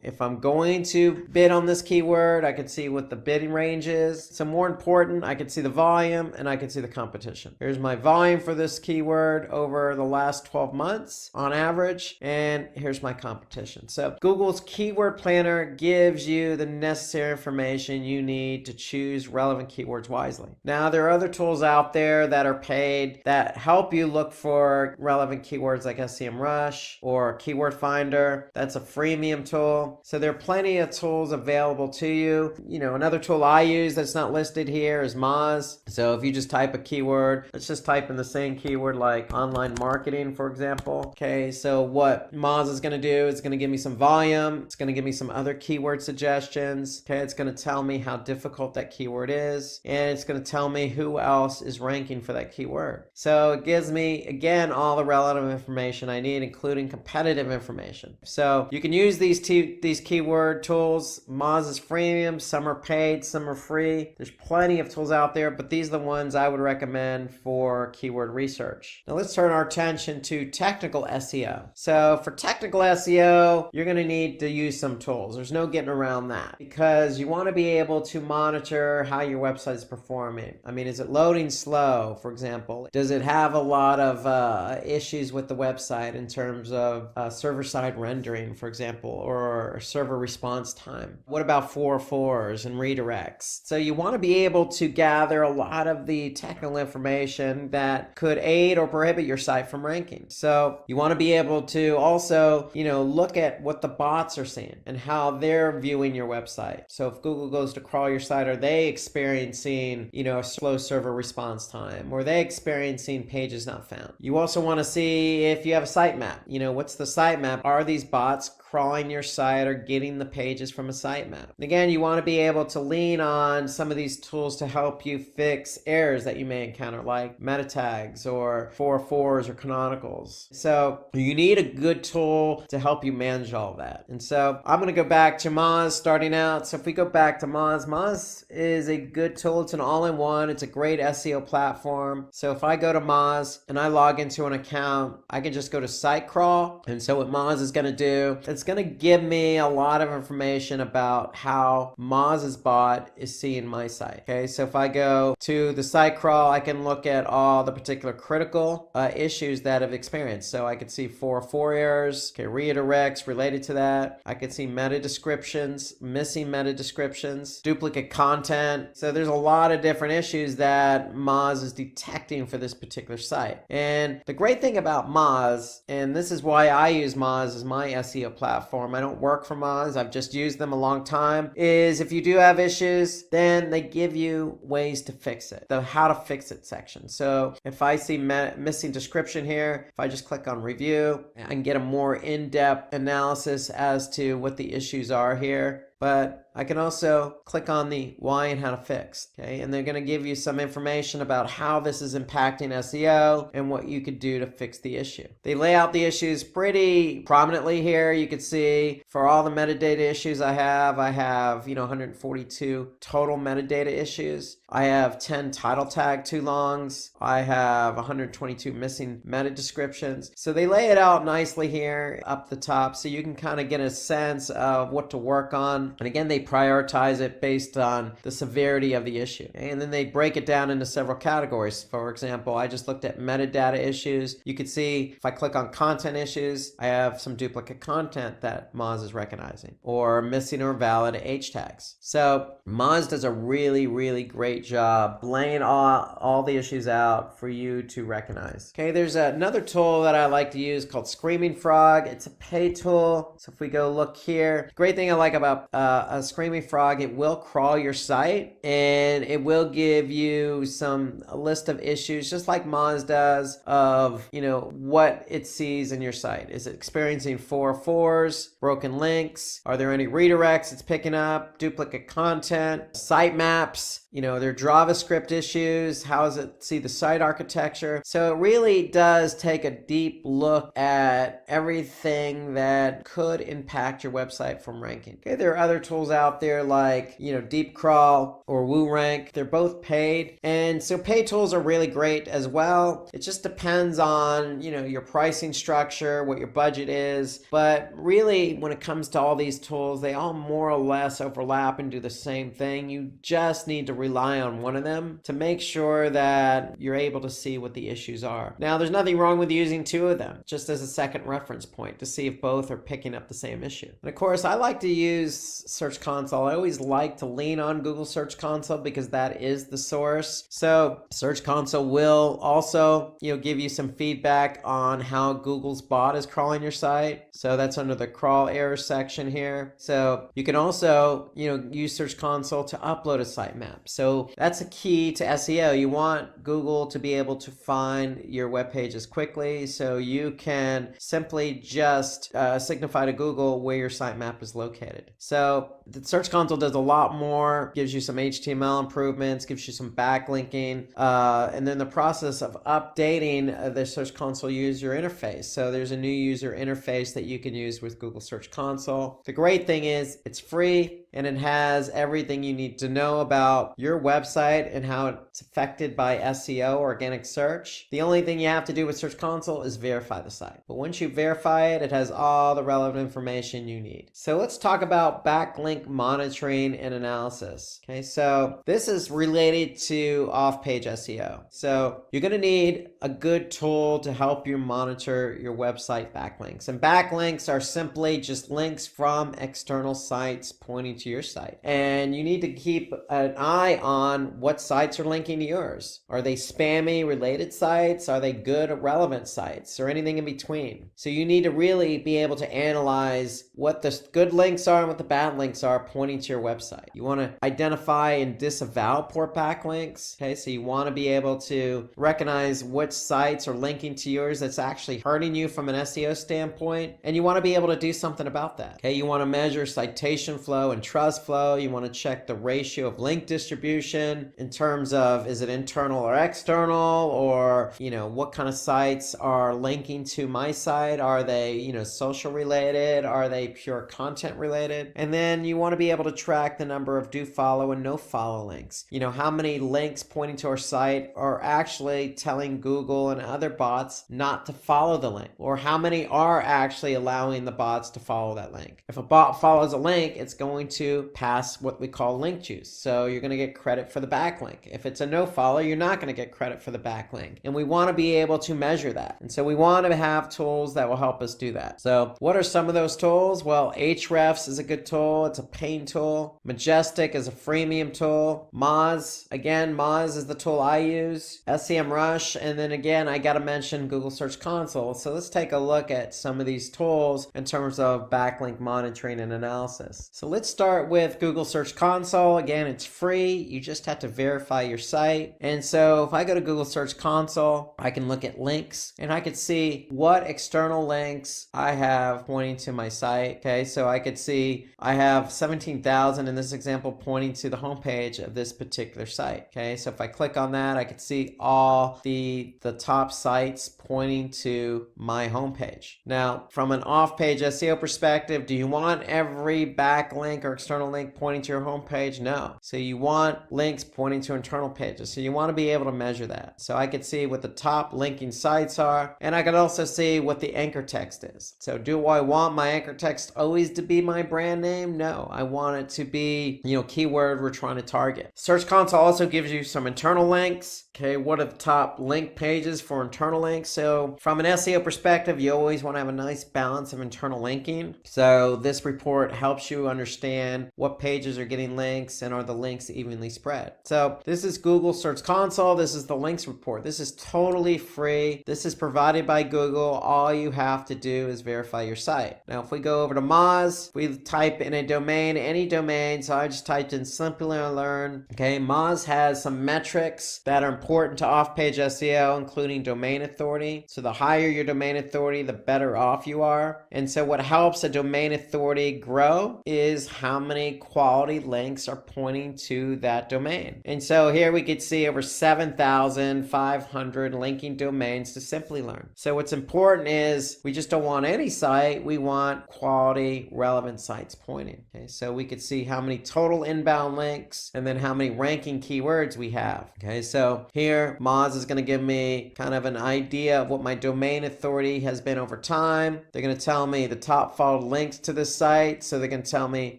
Speaker 4: if I'm going to bid on this keyword, I could see what the bidding range is. So more important, I could see the volume and I could see the competition. Here's my volume for this keyword over the last 12 months on average, and here's my competition. So Google's Keyword Planner gives you the necessary information you need to choose relevant keywords wisely. Now, there are other tools out there that are paid that help you look for relevant keywords like SEMrush or Keyword Finder. That's a freemium tool. So there are plenty of tools available to you. Another tool I use that's not listed here is Moz. So if you just type a keyword, let's just type in the same keyword like online marketing, for example. Okay, so what Moz is going to do is going to give me some volume. It's going to give me some other keyword suggestions. Okay, it's going to tell me how difficult that keyword is, and it's going to tell me who else is ranking for that keyword. So it gives me, again, all the relevant information I need, including competitive information. So you can use these these keyword tools. Moz is freemium, some are paid, some are free. There's plenty of tools out there, but these are the ones I would recommend for keyword research. Now let's turn our attention to technical SEO. So for technical SEO, you're going to need to use some tools. There's no getting around that, because you want to be able to monitor how your website is performing. I mean, is it loading slow, for example? Does it have a lot of issues with the website in terms of server-side rendering, for example, or server response time? What about 404s and redirects? So you want to be able to gather a lot of the technical information that could aid or prohibit your site from ranking. So you want to be able to also, look at what the bots are seeing and how they're viewing your website. So if Google goes to crawl your site, are they experiencing, a slow server response time? Or are they experiencing pages not found? You also want to see if you have a sitemap. What's the sitemap? Are these bots crawling your site or getting the pages from a sitemap? And again, you want to be able to lean on some of these tools to help you fix errors that you may encounter, like meta tags or 404s or canonicals. So you need a good tool to help you manage all of that. And so I'm going to go back to Moz starting out. So if we go back to Moz, Moz is a good tool. It's an all-in-one. It's a great SEO platform. So if I go to Moz and I log into an account, I can just go to site crawl. And so what Moz is going to do, it's going to give me a lot of information about how Moz's bot is seeing my site. Okay, so if I go to the site crawl, I can look at all the particular critical issues that I've experienced. So I could see 404 errors, okay, redirects related to that. I could see meta descriptions, missing meta descriptions, duplicate content. So there's a lot of different issues that Moz is detecting for this particular site. And the great thing about Moz, and this is why I use Moz as my SEO platform, I don't work for Moz, I've just used them a long time, is if you do have issues, then they give you ways to fix it, the how to fix it section. So if I see missing description here, if I just click on review, I can get a more in-depth analysis as to what the issues are here. But I can also click on the why and how to fix, okay? And they're going to give you some information about how this is impacting SEO and what you could do to fix the issue. They lay out the issues pretty prominently here. You can see for all the metadata issues I have 142 total metadata issues. I have 10 title tag too longs. I have 122 missing meta descriptions. So they lay it out nicely here up the top so you can kind of get a sense of what to work on. And again, they prioritize it based on the severity of the issue. And then they break it down into several categories. For example, I just looked at metadata issues. You can see if I click on content issues, I have some duplicate content that Moz is recognizing, or missing or invalid H tags. So Moz does a really, really great job laying all the issues out for you to recognize. Okay, there's another tool that I like to use called Screaming Frog. It's a paid tool. So if we go look here, great thing I like about a Screaming Frog, it will crawl your site and it will give you a list of issues, just like Moz does, of what it sees in your site. Is it experiencing 404s, broken links? Are there any redirects it's picking up? Duplicate content, sitemaps, their JavaScript issues, how does it see the site architecture? So it really does take a deep look at everything that could impact your website from ranking. Okay, there are other tools out there like, Deep Crawl or WooRank. They're both paid. And so paid tools are really great as well. It just depends on, your pricing structure, what your budget is. But really, when it comes to all these tools, they all more or less overlap and do the same thing. You just need to rely on one of them to make sure that you're able to see what the issues are. Now, there's nothing wrong with using two of them, just as a second reference point to see if both are picking up the same issue. And of course, I like to use Search Console. I always like to lean on Google Search Console because that is the source. So Search Console will also, give you some feedback on how Google's bot is crawling your site. So that's under the crawl error section here. So you can also, use Search Console to upload a sitemap. So that's a key to SEO. You want Google to be able to find your web pages quickly, so you can simply just signify to Google where your sitemap is located. So the Search Console does a lot more, gives you some HTML improvements, gives you some backlinking, and then the process of updating the Search Console user interface. So there's a new user interface that you can use with Google Search Console. The great thing is it's free, and it has everything you need to know about your website and how it's affected by SEO, organic search. The only thing you have to do with Search Console is verify the site. But once you verify it, it has all the relevant information you need. So let's talk about backlink monitoring and analysis. Okay, so this is related to off-page SEO. So you're going to need a good tool to help you monitor your website backlinks. And backlinks are simply just links from external sites pointing to your site. And you need to keep an eye on what sites are linking to yours. Are they spammy related sites? Are they good relevant sites? Or anything in between? So you need to really be able to analyze what the good links are and what the bad links are pointing to your website. You want to identify and disavow poor backlinks. Okay, so you want to be able to recognize which sites are linking to yours that's actually hurting you from an SEO standpoint, and you want to be able to do something about that. Okay, you want to measure citation flow and trust flow. You want to check the ratio of link distribution in terms of, is it internal or external, or what kind of sites are linking to my site? Are they social related? Are they pure content related? And then you want to be able to track the number of do follow and no follow links. How many links pointing to our site are actually telling Google and other bots not to follow the link, or how many are actually allowing the bots to follow that link. If a bot follows a link, it's going to pass what we call link juice. So you're going to get credit for the backlink. If it's a no follow, you're not going to get credit for the backlink. And we want to be able to measure that. And so we want to have tools that will help us do that. So what are some of those tools? Well, Ahrefs is a good tool. It's a paying tool. Majestic is a freemium tool. Moz, again, Moz is the tool I use. SEMrush, and then again, I got to mention Google Search Console. So let's take a look at some of these tools in terms of backlink monitoring and analysis. So let's start with Google Search Console. Again, it's free. You just have to verify your site. And so if I go to Google Search Console, I can look at links and I could see what external links I have pointing to my site. Okay, so I could see I have 17,000 in this example pointing to the homepage of this particular site. Okay, so if I click on that, I could see all the top sites pointing to my homepage. Now, from an off-page SEO perspective, do you want every backlink or external link pointing to your homepage? No. So you want links pointing to internal pages. So you want to be able to measure that. So I could see what the top linking sites are, and I could also see what the anchor text is. So do I want my anchor text always to be my brand name? No. I want it to be, keyword we're trying to target. Search Console also gives you some internal links. Okay, what are the top link pages for internal links? So from an SEO perspective, you always want to have a nice balance of internal linking. So this report helps you understand what pages are getting links and are the links evenly spread. So this is Google Search Console. This is the links report. This is totally free. This is provided by Google. All you have to do is verify your site. Now, if we go over to Moz, we type in a domain, any domain. So I just typed in Simplilearn. Okay, Moz has some metrics that are important to off-page SEO, including domain authority. So the higher your domain authority, the better off you are. And so what helps a domain authority grow is how many quality links are pointing to that domain. And so here we could see over 7,500 linking domains to Simplilearn. So what's important is we just don't want any site, we want quality relevant sites pointing. Okay, so we could see how many total inbound links and then how many ranking keywords we have. Okay, so here Moz is going to give me kind of an idea of what my domain authority has been over time. They're going to tell me the top followed links to this site. So they're going to tell me,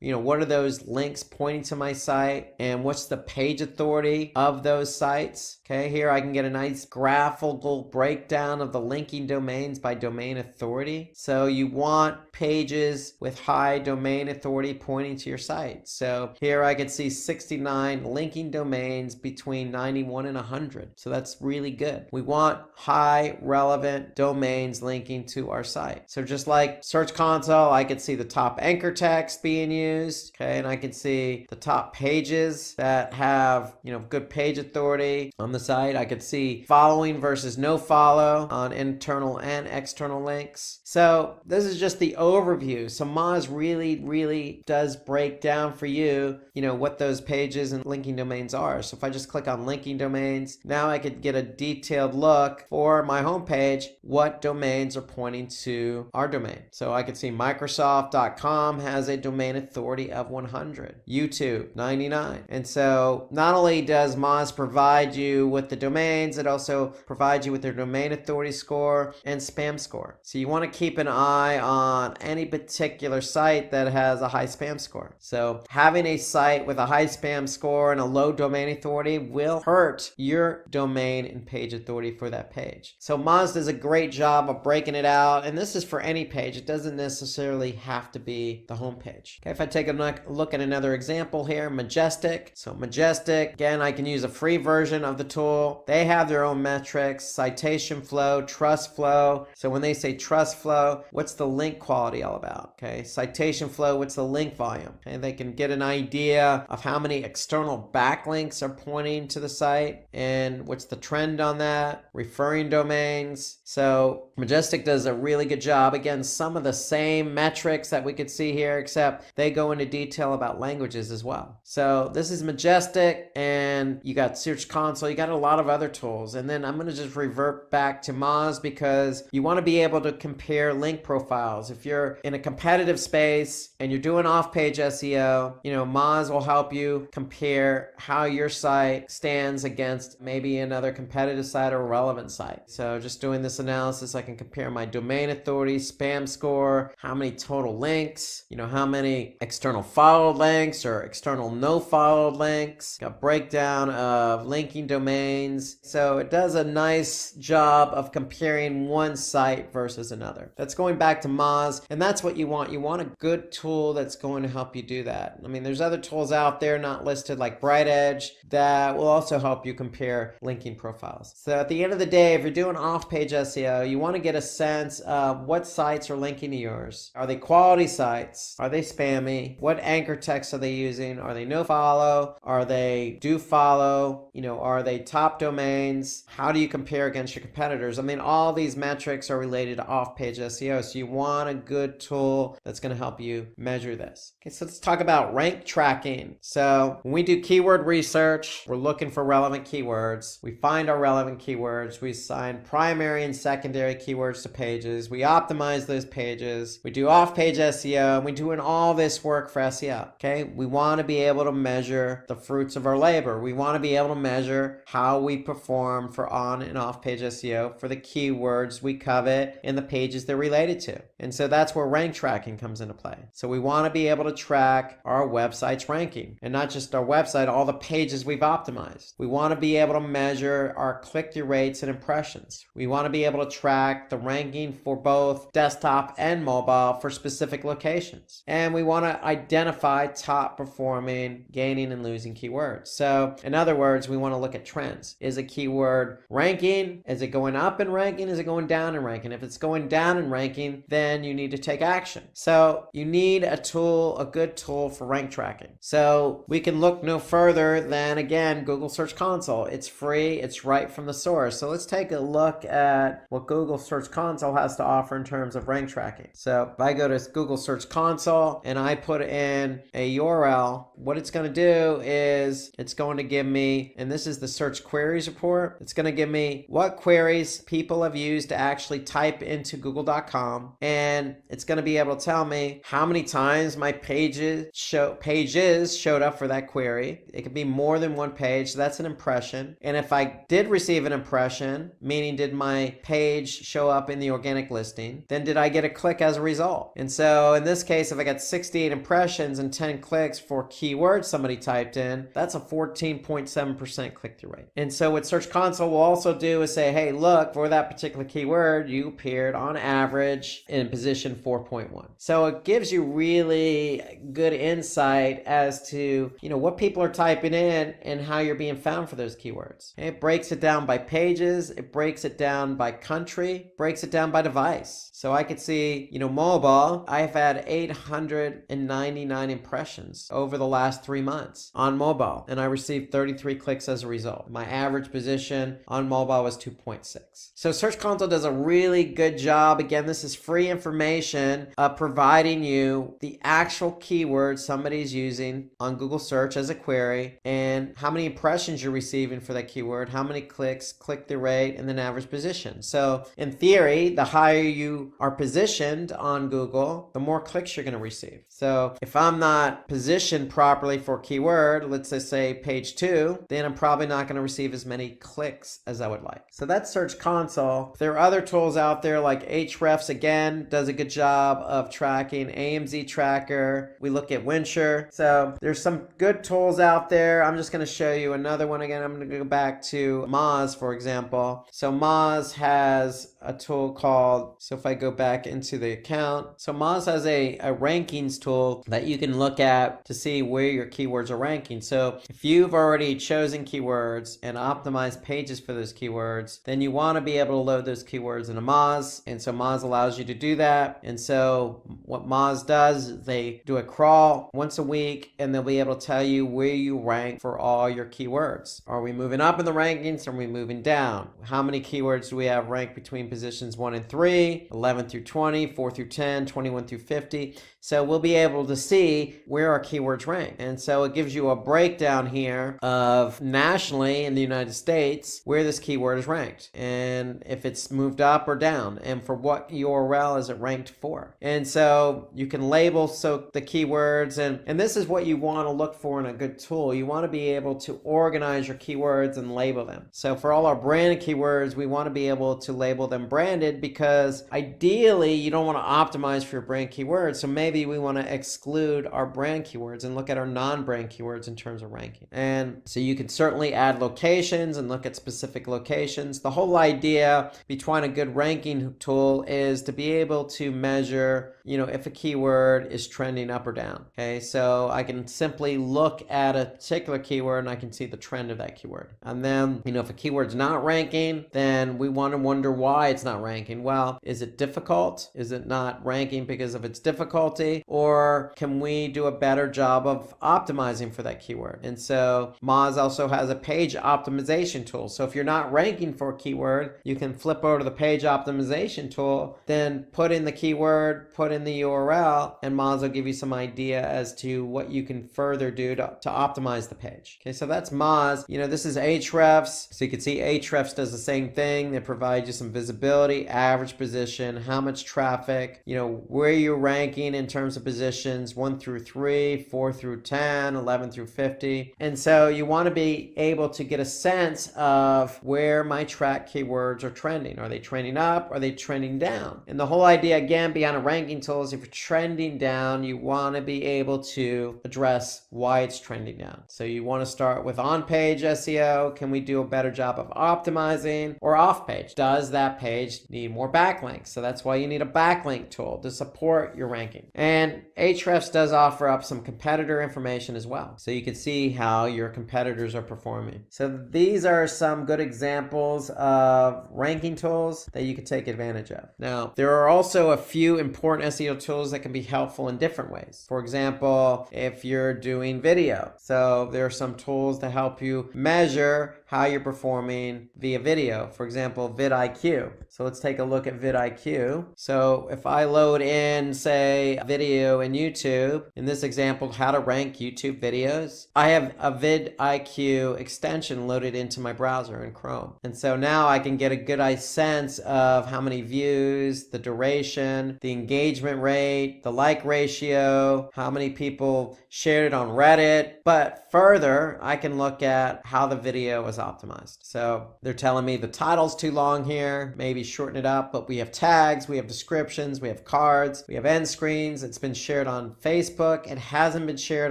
Speaker 4: what are those links pointing to my site and what's the page authority of those sites. Okay, here I can get a nice graphical breakdown of the linking domains by domain authority. So you want pages pages with high domain authority pointing to your site. So here I could see 69 linking domains between 91 and 100. So that's really good. We want high relevant domains linking to our site. So just like Search Console, I could see the top anchor text being used, okay, and I can see the top pages that have, good page authority on the site. I could see following versus no follow on internal and external links. So this is just the overview. So Moz really does break down for you, what those pages and linking domains are. So if I just click on linking domains, now I could get a detailed look for my homepage, what domains are pointing to our domain. So I could see Microsoft.com has a domain authority of 100, YouTube 99. And so not only does Moz provide you with the domains, it also provides you with their domain authority score and spam score. So you want to keep an eye on any particular site that has a high spam score. So having a site with a high spam score and a low domain authority will hurt your domain and page authority for that page. So Moz does a great job of breaking it out, and this is for any page. It doesn't necessarily have to be the home page. Okay, if I take a look at another example here, Majestic. So Majestic, again, I can use a free version of the tool. They have their own metrics, citation flow, trust flow. So when they say trust flow, what's the link quality all about? Okay, citation flow, what's the link volume? Okay, they can get an idea of how many external backlinks are pointing to the site and what's the trend on that, referring domains. So Majestic does a really good job. Again, some of the same metrics that we could see here, except they go into detail about languages as well. So this is Majestic, and you got Search Console, you got a lot of other tools. And then I'm going to just revert back to Moz because you want to be able to compare link profiles. If you're in a competitive space and you're doing off-page SEO, Moz will help you compare how your site stands against maybe another competitive site or relevant site. So just doing this analysis, I can compare my domain authority, spam score, how many total links, how many external followed links or external no followed links, got breakdown of linking domains. So it does a nice job of comparing one site versus another. That's going back to Moz, and that's what you want. You want a good tool that's going to help you do that. I mean, there's other tools out there not listed like BrightEdge that will also help you compare linking profiles. So at the end of the day, if you're doing off-page SEO, you want to get a sense of what sites are linking to yours. Are they quality sites? Are they spammy? What anchor text are they using? Are they no follow? Are they do follow? Are they top domains? How do you compare against your competitors? I mean, all these metrics are related to off-page SEO, so you want a good tool that's going to help you measure this. Okay, so let's talk about rank tracking. So when we do keyword research, we're looking for relevant keywords. We find our relevant keywords. We assign primary and secondary keywords to pages. We optimize those pages. We do off-page SEO, and we're doing all this work for SEO. Okay, we want to be able to measure the fruits of our labor. We want to be able to measure how we perform for on and off-page SEO for the keywords we covet in the pages they're related to. And so that's where rank tracking comes into play. So we want to be able to track our website's ranking, and not just our website, all the pages we've optimized. We want to be able to measure our click-through rates and impressions. We want to be able to track the ranking for both desktop and mobile for specific locations. And we want to identify top performing, gaining and losing keywords. So in other words, we want to look at trends. Is a keyword ranking? Is it going up in ranking? Is it going down in ranking? If it's going down in ranking, then you need to take action. So you need a tool, a good tool for rank tracking. So we can look no further than, again, Google Search Console. It's free. It's right from the source. So let's take a look at what Google Search Console has to offer in terms of rank tracking. So if I go to Google Search Console and I put in a URL, what it's going to do is it's going to give me, and this is the search queries report, it's going to give me what queries people have used to actually type into google.com, and it's going to be able to tell me how many times my pages showed up for that query. It could be more than one page, so that's an impression. And if I did receive an impression, meaning did my page show up in the organic listing, then did I get a click as a result? And so in this case, if I got 68 impressions and 10 clicks for keywords somebody typed in, that's a 14.7% click-through rate. And so what Search Console will also do is say, hey, look, for that particular keyword, you appeared on average in position 4.8. 4.1. So it gives you really good insight as to, what people are typing in and how you're being found for those keywords. It breaks it down by pages, it breaks it down by country, breaks it down by device. So I could see, mobile, I've had 899 impressions over the last 3 months on mobile, and I received 33 clicks as a result. My average position on mobile was 2.6. So Search Console does a really good job. Again, this is free information providing you the actual keywords somebody's using on Google search as a query, and how many impressions you're receiving for that keyword, how many clicks, click-through rate, and then average position. So in theory, the higher you are positioned on Google, the more clicks you're going to receive. So if I'm not positioned properly for a keyword, let's just say page 2, then I'm probably not going to receive as many clicks as I would like. So that's Search Console. There are other tools out there like Ahrefs, again, does a good job of tracking. AMZ Tracker. We look at Wincher. So there's some good tools out there. I'm just going to show you another one again. I'm going to go back to Moz, for example. So Moz has a tool called, so if I go back into the account, so Moz has a rankings tool that you can look at to see where your keywords are ranking. So if you've already chosen keywords and optimized pages for those keywords, then you want to be able to load those keywords into Moz. And so Moz allows you to do that. And so what Moz does is they do a crawl once a week, and they'll be able to tell you where you rank for all your keywords. Are we moving up in the rankings? Are we moving down? How many keywords do we have ranked between positions 1 and 3, 11 through 20, 4 through 10, 21 through 50? So we'll be able to see where our keywords rank. And so it gives you a breakdown here of nationally in the United States where this keyword is ranked, and if it's moved up or down, and for what URL is it ranked for. And so you can label the keywords, and this is what you want to look for in a good tool. You want to be able to organize your keywords and label them. So for all our branded keywords, we want to be able to label them branded, because ideally you don't want to optimize for your brand keywords. So maybe we want to exclude our brand keywords and look at our non-brand keywords in terms of ranking. And so you can certainly add locations and look at specific locations. The whole idea behind a good ranking tool is to be able to measure, if a keyword is trending up or down. Okay, so I can simply look at a particular keyword and I can see the trend of that keyword. And then, if a keyword's not ranking, then we want to wonder why it's not ranking. Well, is it difficult? Is it not ranking because of its difficulty? Or can we do a better job of optimizing for that keyword? And so Moz also has a page optimization tool. So if you're not ranking for a keyword, you can flip over to the page optimization tool, then put in the keyword, put in the URL, and Moz will give you some idea as to what you can further do to optimize the page. Okay, so that's Moz. This is Ahrefs. So you can see Ahrefs does the same thing. They provide you some visibility, average position, how much traffic, where you're ranking in terms of positions 1 through 3, 4 through 10, 11 through 50. And so you want to be able to get a sense of where my track keywords are trending. Are they trending up? Are they trending down? And the whole idea, again, behind a ranking tool is if you're trending down, you want to be able to address why it's trending down. So you want to start with on-page SEO. Can we do a better job of optimizing? Or off-page? Does that page need more backlinks? So that's why you need a backlink tool to support your ranking. And Ahrefs does offer up some competitor information as well, so you can see how your competitors are performing. So these are some good examples of ranking tools that you can take advantage of. Now, there are also a few important SEO tools that can be helpful in different ways. For example, if you're doing video, so there are some tools to help you measure how you're performing via video. For example, vidIQ. So let's take a look at vidIQ. So if I load in, say, a video in YouTube, in this example, how to rank YouTube videos, I have a vidIQ extension loaded into my browser in Chrome. And so now I can get a good sense of how many views, the duration, the engagement rate, the like ratio, how many people shared it on Reddit. But further, I can look at how the video is optimized. So they're telling me the title's too long here, maybe shorten it up, but we have tags, we have descriptions, we have cards, we have end screens. It's been shared on Facebook. It hasn't been shared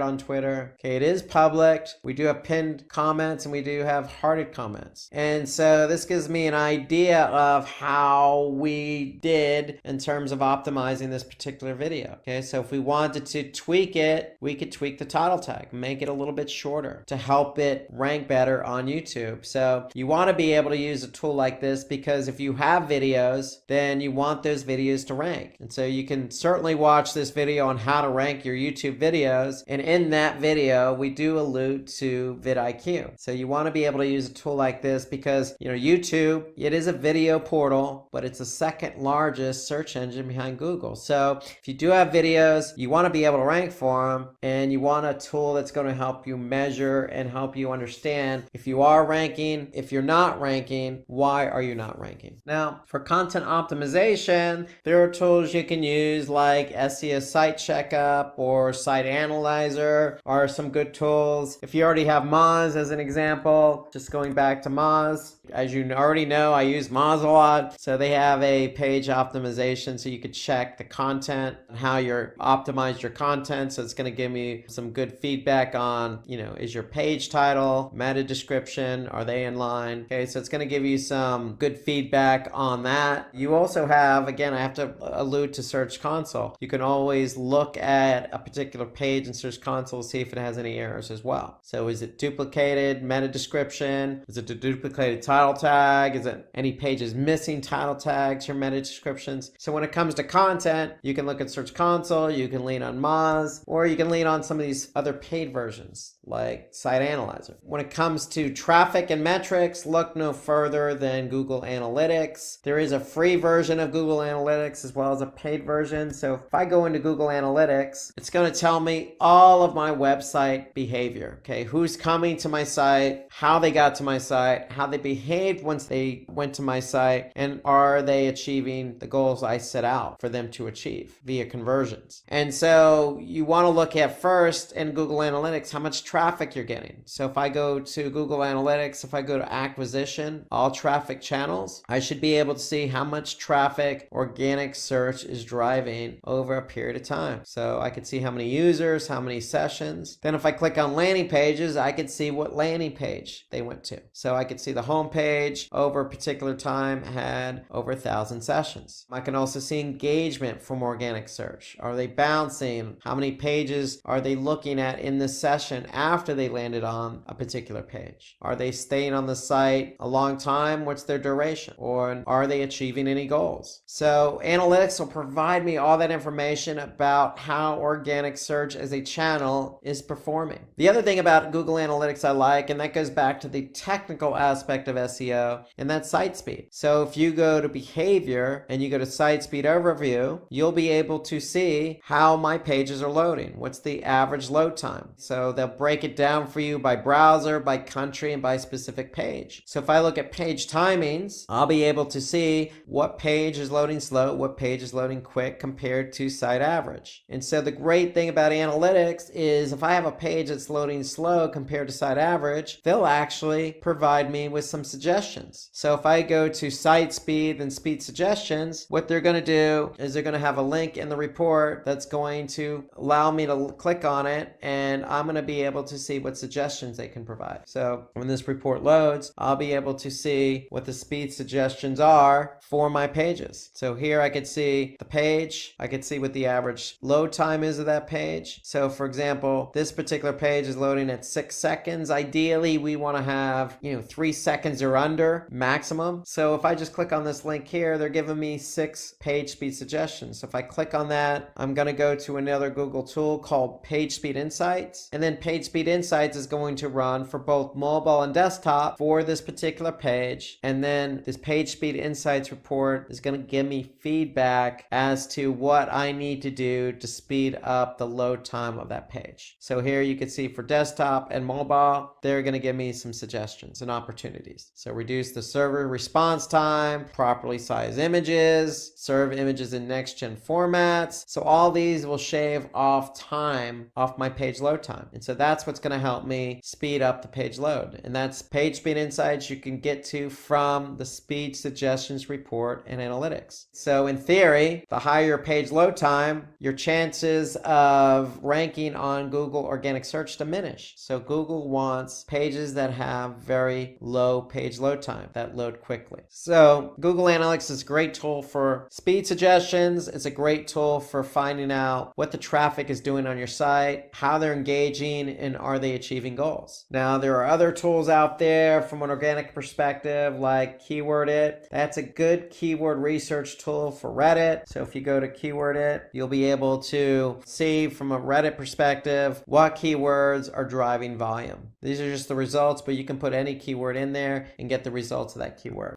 Speaker 4: on Twitter. Okay, it is public. We do have pinned comments and we do have hearted comments. And so this gives me an idea of how we did in terms of optimizing this this particular video. Okay, so if we wanted to tweak it, we could tweak the title tag, make it a little bit shorter to help it rank better on YouTube. So you want to be able to use a tool like this because if you have videos, then you want those videos to rank. And so you can certainly watch this video on how to rank your YouTube videos. And in that video, we do allude to vidIQ. So you want to be able to use a tool like this because, YouTube, it is a video portal, but it's the second largest search engine behind Google. So if you do have videos, you want to be able to rank for them, and you want a tool that's going to help you measure and help you understand if you are ranking, if you're not ranking, why are you not ranking? Now, for content optimization, there are tools you can use like SEO Site Checkup or Site Analyzer are some good tools. If you already have Moz as an example, just going back to Moz, as you already know, I use Moz a lot. So they have a page optimization so you could check the content and how you're optimized your content. So it's going to give me some good feedback on, is your page title, meta description, are they in line? Okay, so it's going to give you some good feedback on that. You also have, again, I have to allude to Search Console. You can always look at a particular page in Search Console to see if it has any errors as well. So is it duplicated meta description? Is it a duplicated title tag? Is it any pages missing title tags or meta descriptions? So when it comes to content, you can look at Search Console, you can lean on Moz, or you can lean on some of these other paid versions like Site Analyzer. When it comes to traffic and metrics, look no further than Google Analytics. There is a free version of Google Analytics as well as a paid version. So if I go into Google Analytics, it's going to tell me all of my website behavior. Okay, who's coming to my site, how they got to my site, how they behaved once they went to my site, and are they achieving the goals I set out for them to achieve via conversions. And so you want to look at first in Google Analytics how much traffic you're getting. So if I go to Google Analytics, if I go to acquisition, all traffic channels, I should be able to see how much traffic organic search is driving over a period of time. So I could see how many users, how many sessions. Then if I click on landing pages, I could see what landing page they went to. So I could see the home page over a particular time had over 1,000 sessions. I can also see engagement from organic search. Are they bouncing? How many pages are they looking at in this session after they landed on a particular page? Are they staying on the site a long time? What's their duration? Or are they achieving any goals? So analytics will provide me all that information about how organic search as a channel is performing. The other thing about Google Analytics I like, and that goes back to the technical aspect of SEO, and that's site speed. So if you go to behavior and you go to site speed overview, you'll be able to see how my pages are loading. What's the average load time? So they'll break it down for you by browser, by country, and by specific page. So if I look at page timings, I'll be able to see what page is loading slow, what page is loading quick compared to site average. And so the great thing about analytics is if I have a page that's loading slow compared to site average, they'll actually provide me with some suggestions. So if I go to site speed and speed suggestions, what they're going to do is they're going to have a link in the report that's going to allow me to click on it, and I'm going to be able to see what suggestions they can provide. So when this report loads, I'll be able to see what the speed suggestions are for my pages. So here I could see the page, I could see what the average load time is of that page. So for example, this particular page is loading at 6 seconds. Ideally, we want to have, 3 seconds or under maximum. So if I just click on this link here, they're giving me 6 page speed suggestions. So if I click on that, I'm going to go to another Google tool called Page Speed Insights. And then Page Speed Insights is going to run for both mobile and desktop for this particular page. And then this Page Speed Insights report is going to give me feedback as to what I need to do to speed up the load time of that page. So here you can see for desktop and mobile, they're going to give me some suggestions and opportunities. So reduce the server response time, properly size images, serve images in next-gen formats. So all these will shave off time off my page load time. And so that's that's what's going to help me speed up the page load. And that's page speed insights you can get to from the speed suggestions report and analytics. So in theory, the higher your page load time, your chances of ranking on Google organic search diminish. So Google wants pages that have very low page load time, that load quickly. So Google Analytics is a great tool for speed suggestions. It's a great tool for finding out what the traffic is doing on your site, how they're engaging, and are they achieving goals. Now, there are other tools out there from an organic perspective like Keyword It. That's a good keyword research tool for Reddit. So if you go to Keyword It, you'll be able to see from a Reddit perspective what keywords are driving volume. These are just the results, but you can put any keyword in there and get the results of that keyword.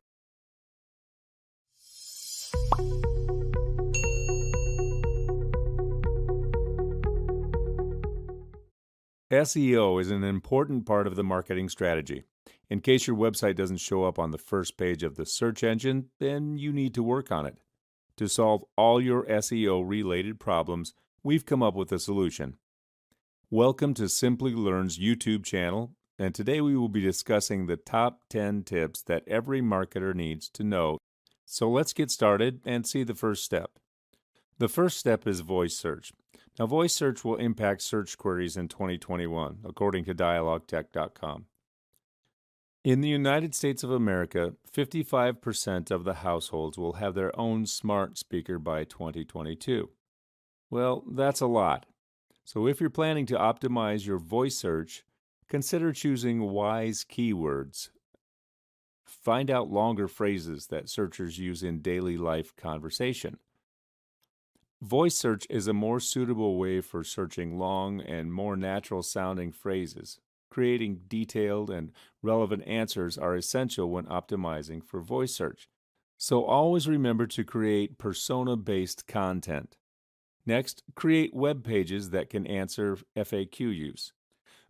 Speaker 6: SEO is an important part of the marketing strategy. In case your website doesn't show up on the first page of the search engine, then you need to work on it. To solve all your SEO-related problems, we've come up with a solution. Welcome to Simplilearn's YouTube channel, and today we will be discussing the top 10 tips that every marketer needs to know. So let's get started and see the first step. The first step is voice search. Now, voice search will impact search queries in 2021, according to DialogueTech.com. In the United States of America, 55% of the households will have their own smart speaker by 2022. Well, that's a lot. So if you're planning to optimize your voice search, consider choosing wise keywords. Find out longer phrases that searchers use in daily life conversation. Voice search is a more suitable way for searching long and more natural-sounding phrases. Creating detailed and relevant answers are essential when optimizing for voice search. So always remember to create persona-based content. Next, create web pages that can answer FAQ use.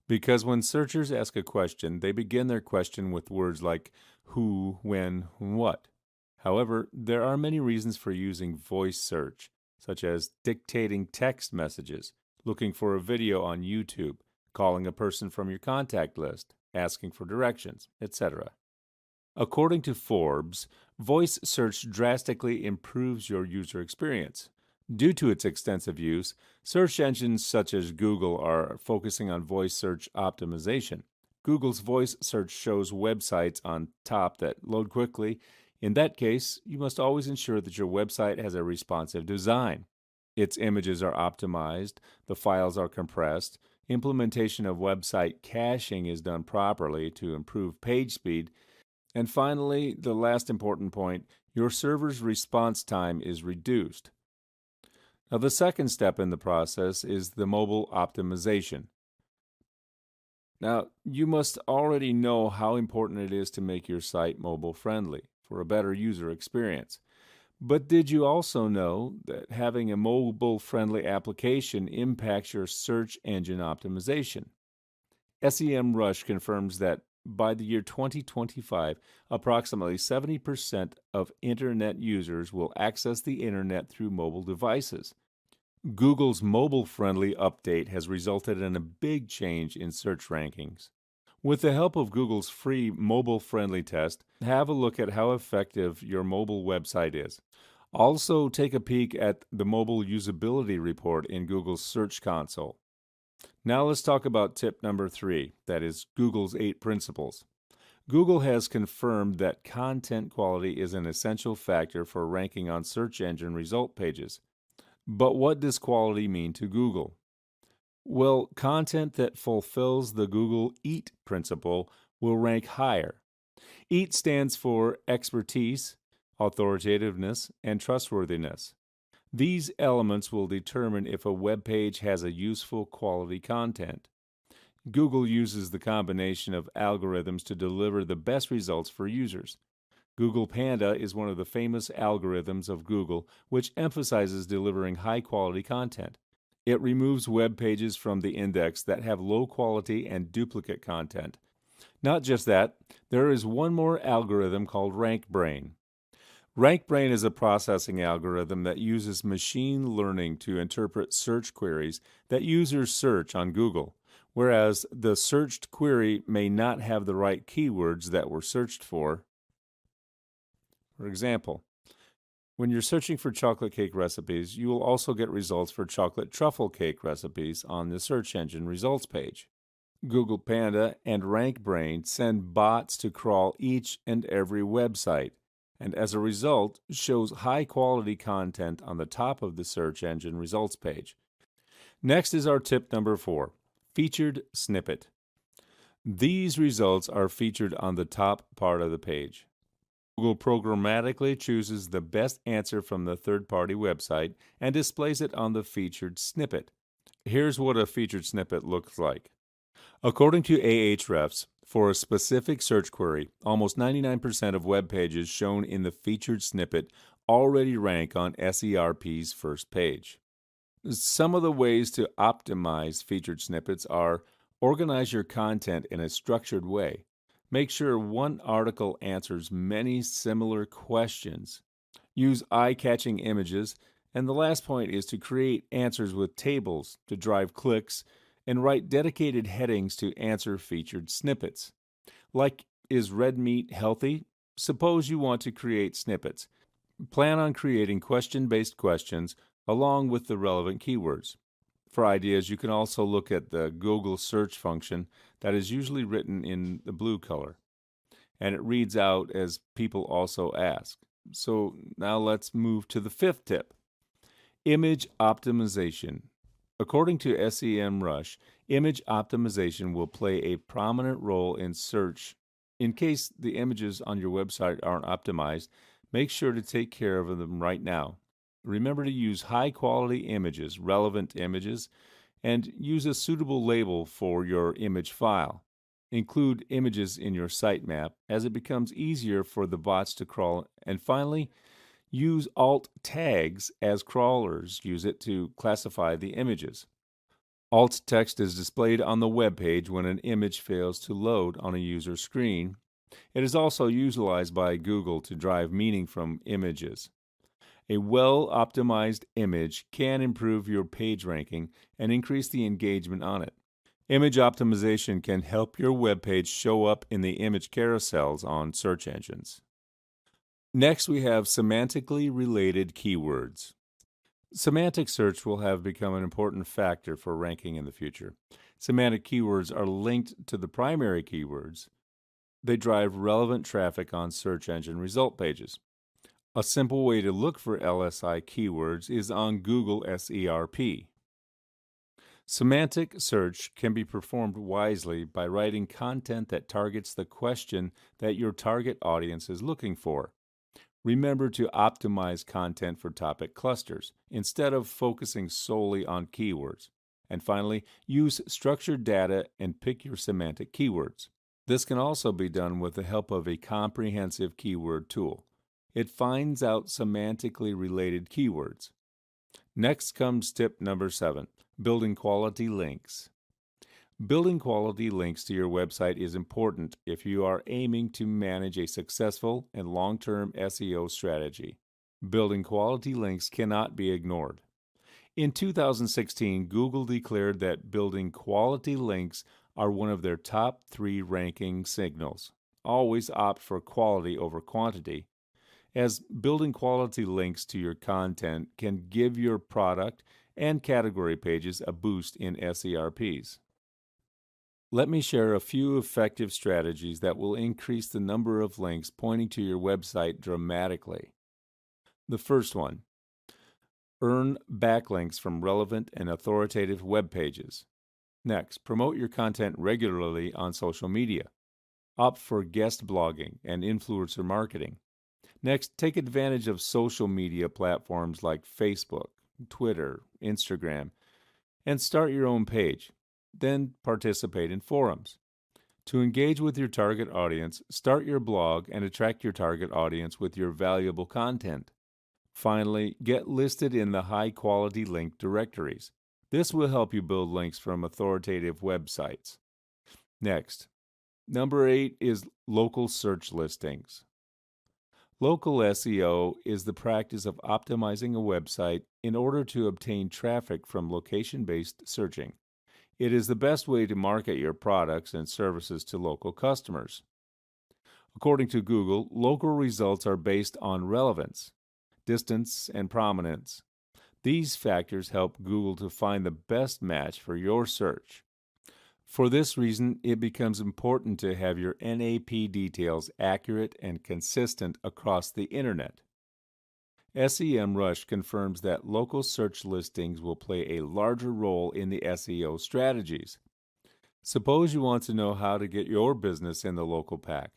Speaker 6: Because when searchers ask a question, they begin their question with words like who, when, what. However, there are many reasons for using voice search, such as dictating text messages, looking for a video on YouTube, calling a person from your contact list, asking for directions, etc. According to Forbes, voice search drastically improves your user experience. Due to its extensive use, search engines such as Google are focusing on voice search optimization. Google's voice search shows websites on top that load quickly. In that case, you must always ensure that your website has a responsive design. Its images are optimized, the files are compressed, implementation of website caching is done properly to improve page speed, and finally, the last important point, your server's response time is reduced. Now, the second step in the process is the mobile optimization. Now, you must already know how important it is to make your site mobile friendly for a better user experience. But did you also know that having a mobile-friendly application impacts your search engine optimization? SEMrush confirms that by the year 2025, approximately 70% of Internet users will access the Internet through mobile devices. Google's mobile-friendly update has resulted in a big change in search rankings. With the help of Google's free mobile-friendly test, have a look at how effective your mobile website is. Also, take a peek at the mobile usability report in Google's Search Console. Now let's talk about tip number 3, that is Google's 8 principles. Google has confirmed that content quality is an essential factor for ranking on search engine result pages. But what does quality mean to Google? Well, content that fulfills the Google EAT principle will rank higher. EAT stands for expertise, authoritativeness, and trustworthiness. These elements will determine if a web page has a useful quality content. Google uses the combination of algorithms to deliver the best results for users. Google Panda is one of the famous algorithms of Google, which emphasizes delivering high-quality content. It removes web pages from the index that have low quality and duplicate content. Not just that, there is one more algorithm called RankBrain. RankBrain is a processing algorithm that uses machine learning to interpret search queries that users search on Google. whereas the searched query may not have the right keywords that were searched for. For example, when you're searching for chocolate cake recipes, you will also get results for chocolate truffle cake recipes on the search engine results page. Google Panda and RankBrain send bots to crawl each and every website, and as a result, shows high-quality content on the top of the search engine results page. Next is our tip number 4, featured snippet. These results are featured on the top part of the page. Google programmatically chooses the best answer from the third-party website and displays it on the featured snippet. Here's what a featured snippet looks like. According to Ahrefs, for a specific search query, almost 99% of web pages shown in the featured snippet already rank on SERP's first page. Some of the ways to optimize featured snippets are: organize your content in a structured way. Make sure one article answers many similar questions. Use eye-catching images. And the last point is to create answers with tables to drive clicks and write dedicated headings to answer featured snippets. Like, is red meat healthy? Suppose you want to create snippets. Plan on creating question-based questions along with the relevant keywords. For ideas, you can also look at the Google search function that is usually written in the blue color, and it reads out as people also ask. So now let's move to the 5th tip, image optimization. According to SEMrush, image optimization will play a prominent role in search. In case the images on your website aren't optimized, make sure to take care of them right now. Remember to use high-quality images, relevant images, and use a suitable label for your image file. Include images in your sitemap as it becomes easier for the bots to crawl. And finally, use alt tags as crawlers use it to classify the images. Alt text is displayed on the web page when an image fails to load on a user screen. It is also utilized by Google to drive meaning from images. A well-optimized image can improve your page ranking and increase the engagement on it. Image optimization can help your web page show up in the image carousels on search engines. Next, we have semantically related keywords. Semantic search will have become an important factor for ranking in the future. Semantic keywords are linked to the primary keywords. They drive relevant traffic on search engine result pages. A simple way to look for LSI keywords is on Google SERP. Semantic search can be performed wisely by writing content that targets the question that your target audience is looking for. Remember to optimize content for topic clusters instead of focusing solely on keywords. And finally, use structured data and pick your semantic keywords. This can also be done with the help of a comprehensive keyword tool. It finds out semantically related keywords. Next comes tip number 7, building quality links. Building quality links to your website is important if you are aiming to manage a successful and long-term SEO strategy. Building quality links cannot be ignored. In 2016, Google declared that building quality links are one of their top 3 ranking signals. Always opt for quality over quantity, as building quality links to your content can give your product and category pages a boost in SERPs. Let me share a few effective strategies that will increase the number of links pointing to your website dramatically. The first one, earn backlinks from relevant and authoritative web pages. Next, promote your content regularly on social media. Opt for guest blogging and influencer marketing. Next, take advantage of social media platforms like Facebook, Twitter, Instagram, and start your own page. Then participate in forums. To engage with your target audience, start your blog and attract your target audience with your valuable content. Finally, get listed in the high-quality link directories. This will help you build links from authoritative websites. Next, number 8 is local search listings. Local SEO is the practice of optimizing a website in order to obtain traffic from location-based searching. It is the best way to market your products and services to local customers. According to Google, local results are based on relevance, distance, and prominence. These factors help Google to find the best match for your search. For this reason, it becomes important to have your NAP details accurate and consistent across the Internet. SEMrush confirms that local search listings will play a larger role in the SEO strategies. Suppose you want to know how to get your business in the local pack.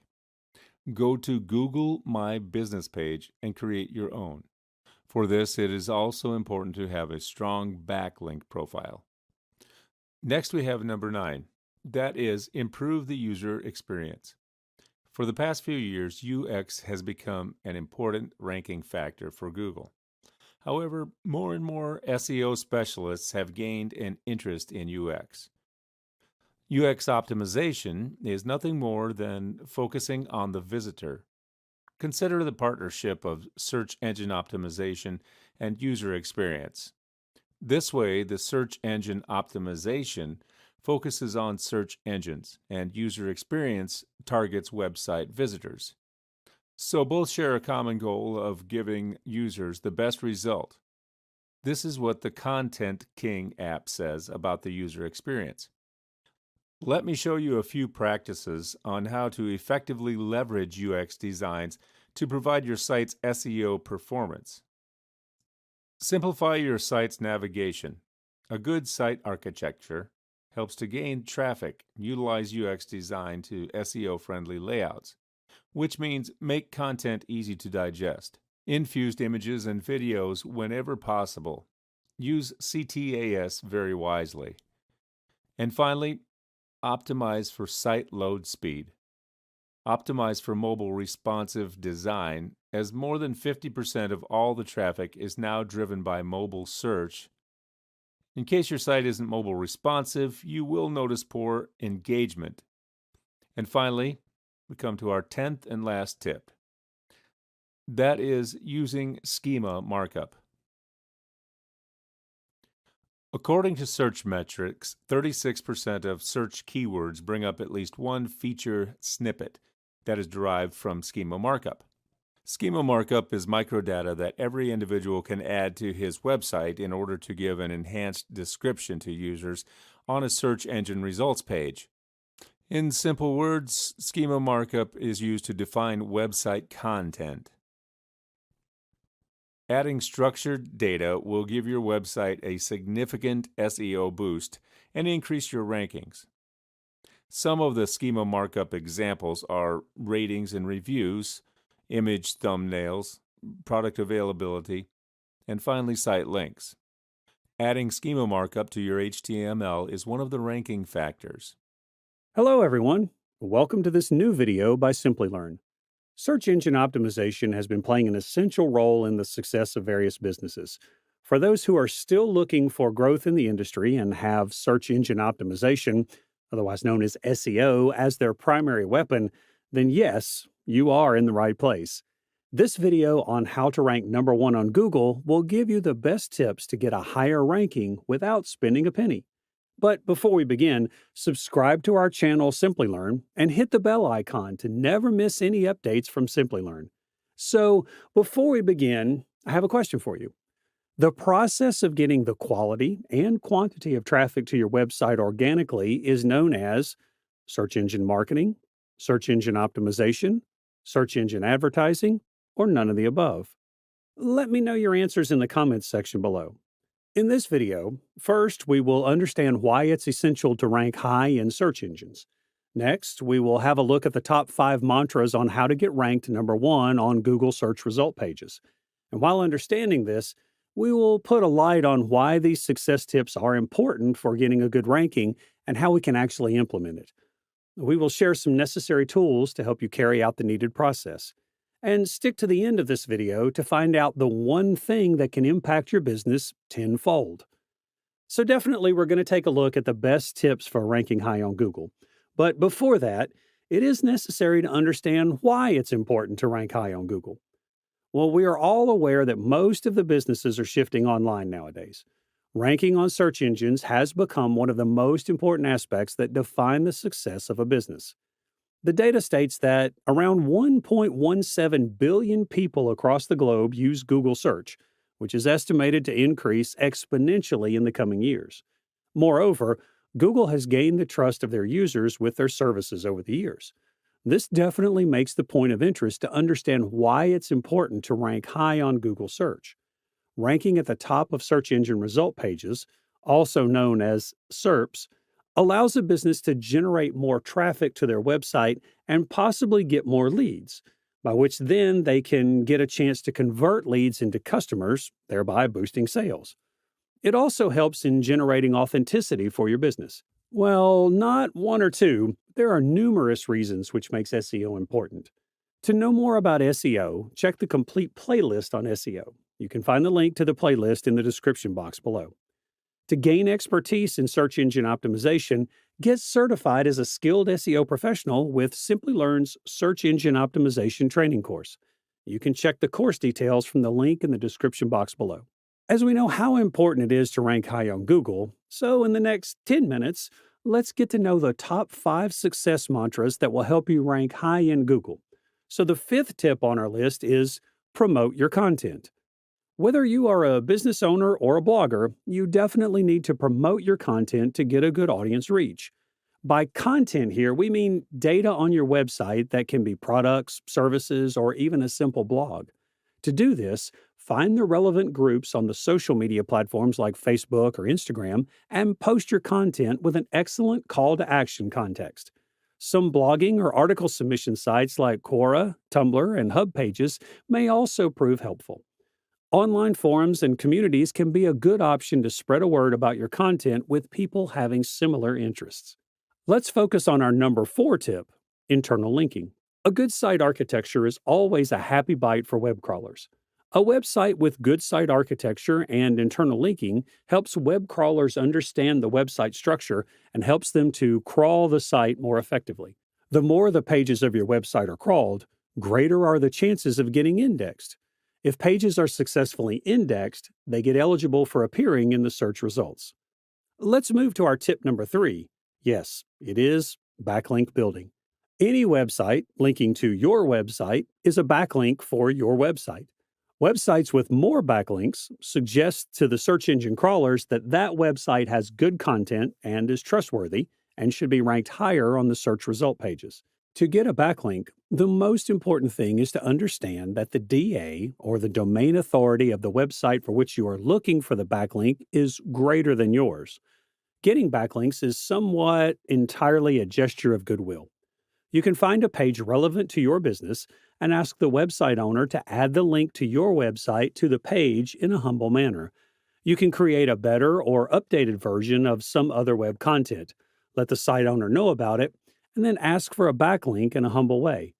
Speaker 6: Go to Google My Business page and create your own. For this, it is also important to have a strong backlink profile. Next, we have number 9. That is, improve the user experience. For the past few years, UX has become an important ranking factor for Google. However, more and more SEO specialists have gained an interest in UX. UX optimization is nothing more than focusing on the visitor. Consider the partnership of search engine optimization and user experience. This way, the search engine optimization focuses on search engines, and user experience targets website visitors. So both share a common goal of giving users the best result. This is what the Content King app says about the user experience. Let me show you a few practices on how to effectively leverage UX designs to provide your site's SEO performance. Simplify your site's navigation. A good site architecture helps to gain traffic. Utilize UX design to SEO-friendly layouts, which means make content easy to digest. Infused images and videos whenever possible. Use CTAS very wisely. And finally, optimize for site load speed. Optimize for mobile responsive design, as more than 50% of all the traffic is now driven by mobile search. In case your site isn't mobile responsive, you will notice poor engagement. And finally, we come to our 10th and last tip. That is using schema markup. According to search metrics, 36% of search keywords bring up at least one feature snippet that is derived from schema markup. Schema markup is microdata that every individual can add to his website in order to give an enhanced description to users on a search engine results page. In simple words, schema markup is used to define website content. Adding structured data will give your website a significant SEO boost and increase your rankings. Some of the schema markup examples are ratings and reviews, image thumbnails, product availability, and finally site links. Adding schema markup to your HTML is one of the ranking factors.
Speaker 7: Hello everyone. Welcome to this new video by Simplilearn. Search engine optimization has been playing an essential role in the success of various businesses. For those who are still looking for growth in the industry and have search engine optimization, otherwise known as SEO, as their primary weapon, then yes, you are in the right place. This video on how to rank number 1 on Google will give you the best tips to get a higher ranking without spending a penny. But before we begin, subscribe to our channel Simplilearn and hit the bell icon to never miss any updates from Simplilearn. So, before we begin, I have a question for you. The process of getting the quality and quantity of traffic to your website organically is known as search engine marketing, search engine optimization, search engine advertising, or none of the above. Let me know your answers in the comments section below. In this video, first we will understand why it's essential to rank high in search engines. Next, we will have a look at the top 5 mantras on how to get ranked number 1 on Google search result pages. And while understanding this, we will put a light on why these success tips are important for getting a good ranking and how we can actually implement it. We will share some necessary tools to help you carry out the needed process. And stick to the end of this video to find out the one thing that can impact your business tenfold. So definitely we're going to take a look at the best tips for ranking high on Google. But before that, it is necessary to understand why it's important to rank high on Google. Well, we are all aware that most of the businesses are shifting online nowadays. Ranking on search engines has become one of the most important aspects that define the success of a business. The data states that around 1.17 billion people across the globe use Google Search, which is estimated to increase exponentially in the coming years. Moreover, Google has gained the trust of their users with their services over the years. This definitely makes the point of interest to understand why it's important to rank high on Google Search. Ranking at the top of search engine result pages, also known as SERPs, allows a business to generate more traffic to their website and possibly get more leads, by which then they can get a chance to convert leads into customers, thereby boosting sales. It also helps in generating authenticity for your business. Well, not one or two, there are numerous reasons which makes SEO important. To know more about SEO, check the complete playlist on SEO. You can find the link to the playlist in the description box below. To gain expertise in search engine optimization, get certified as a skilled SEO professional with Simplilearn's Search Engine Optimization Training course. You can check the course details from the link in the description box below. As we know how important it is to rank high on Google, so in the next 10 minutes, let's get to know the top 5 success mantras that will help you rank high in Google. So the 5th tip on our list is promote your content. Whether you are a business owner or a blogger, you definitely need to promote your content to get a good audience reach. By content here, we mean data on your website that can be products, services, or even a simple blog. To do this, find the relevant groups on the social media platforms like Facebook or Instagram and post your content with an excellent call to action context. Some blogging or article submission sites like Quora, Tumblr, and Hub Pages may also prove helpful. Online forums and communities can be a good option to spread a word about your content with people having similar interests. Let's focus on our number 4 tip, internal linking. A good site architecture is always a happy bite for web crawlers. A website with good site architecture and internal linking helps web crawlers understand the website structure and helps them to crawl the site more effectively. The more the pages of your website are crawled, greater are the chances of getting indexed. If pages are successfully indexed, they get eligible for appearing in the search results. Let's move to our tip number 3. Yes, it is backlink building. Any website linking to your website is a backlink for your website. Websites with more backlinks suggest to the search engine crawlers that that website has good content and is trustworthy and should be ranked higher on the search result pages. To get a backlink, the most important thing is to understand that the DA, or the domain authority of the website for which you are looking for the backlink, is greater than yours. Getting backlinks is somewhat entirely a gesture of goodwill. You can find a page relevant to your business and ask the website owner to add the link to your website to the page in a humble manner. You can create a better or updated version of some other web content, let the site owner know about it, and then ask for a backlink in a humble way.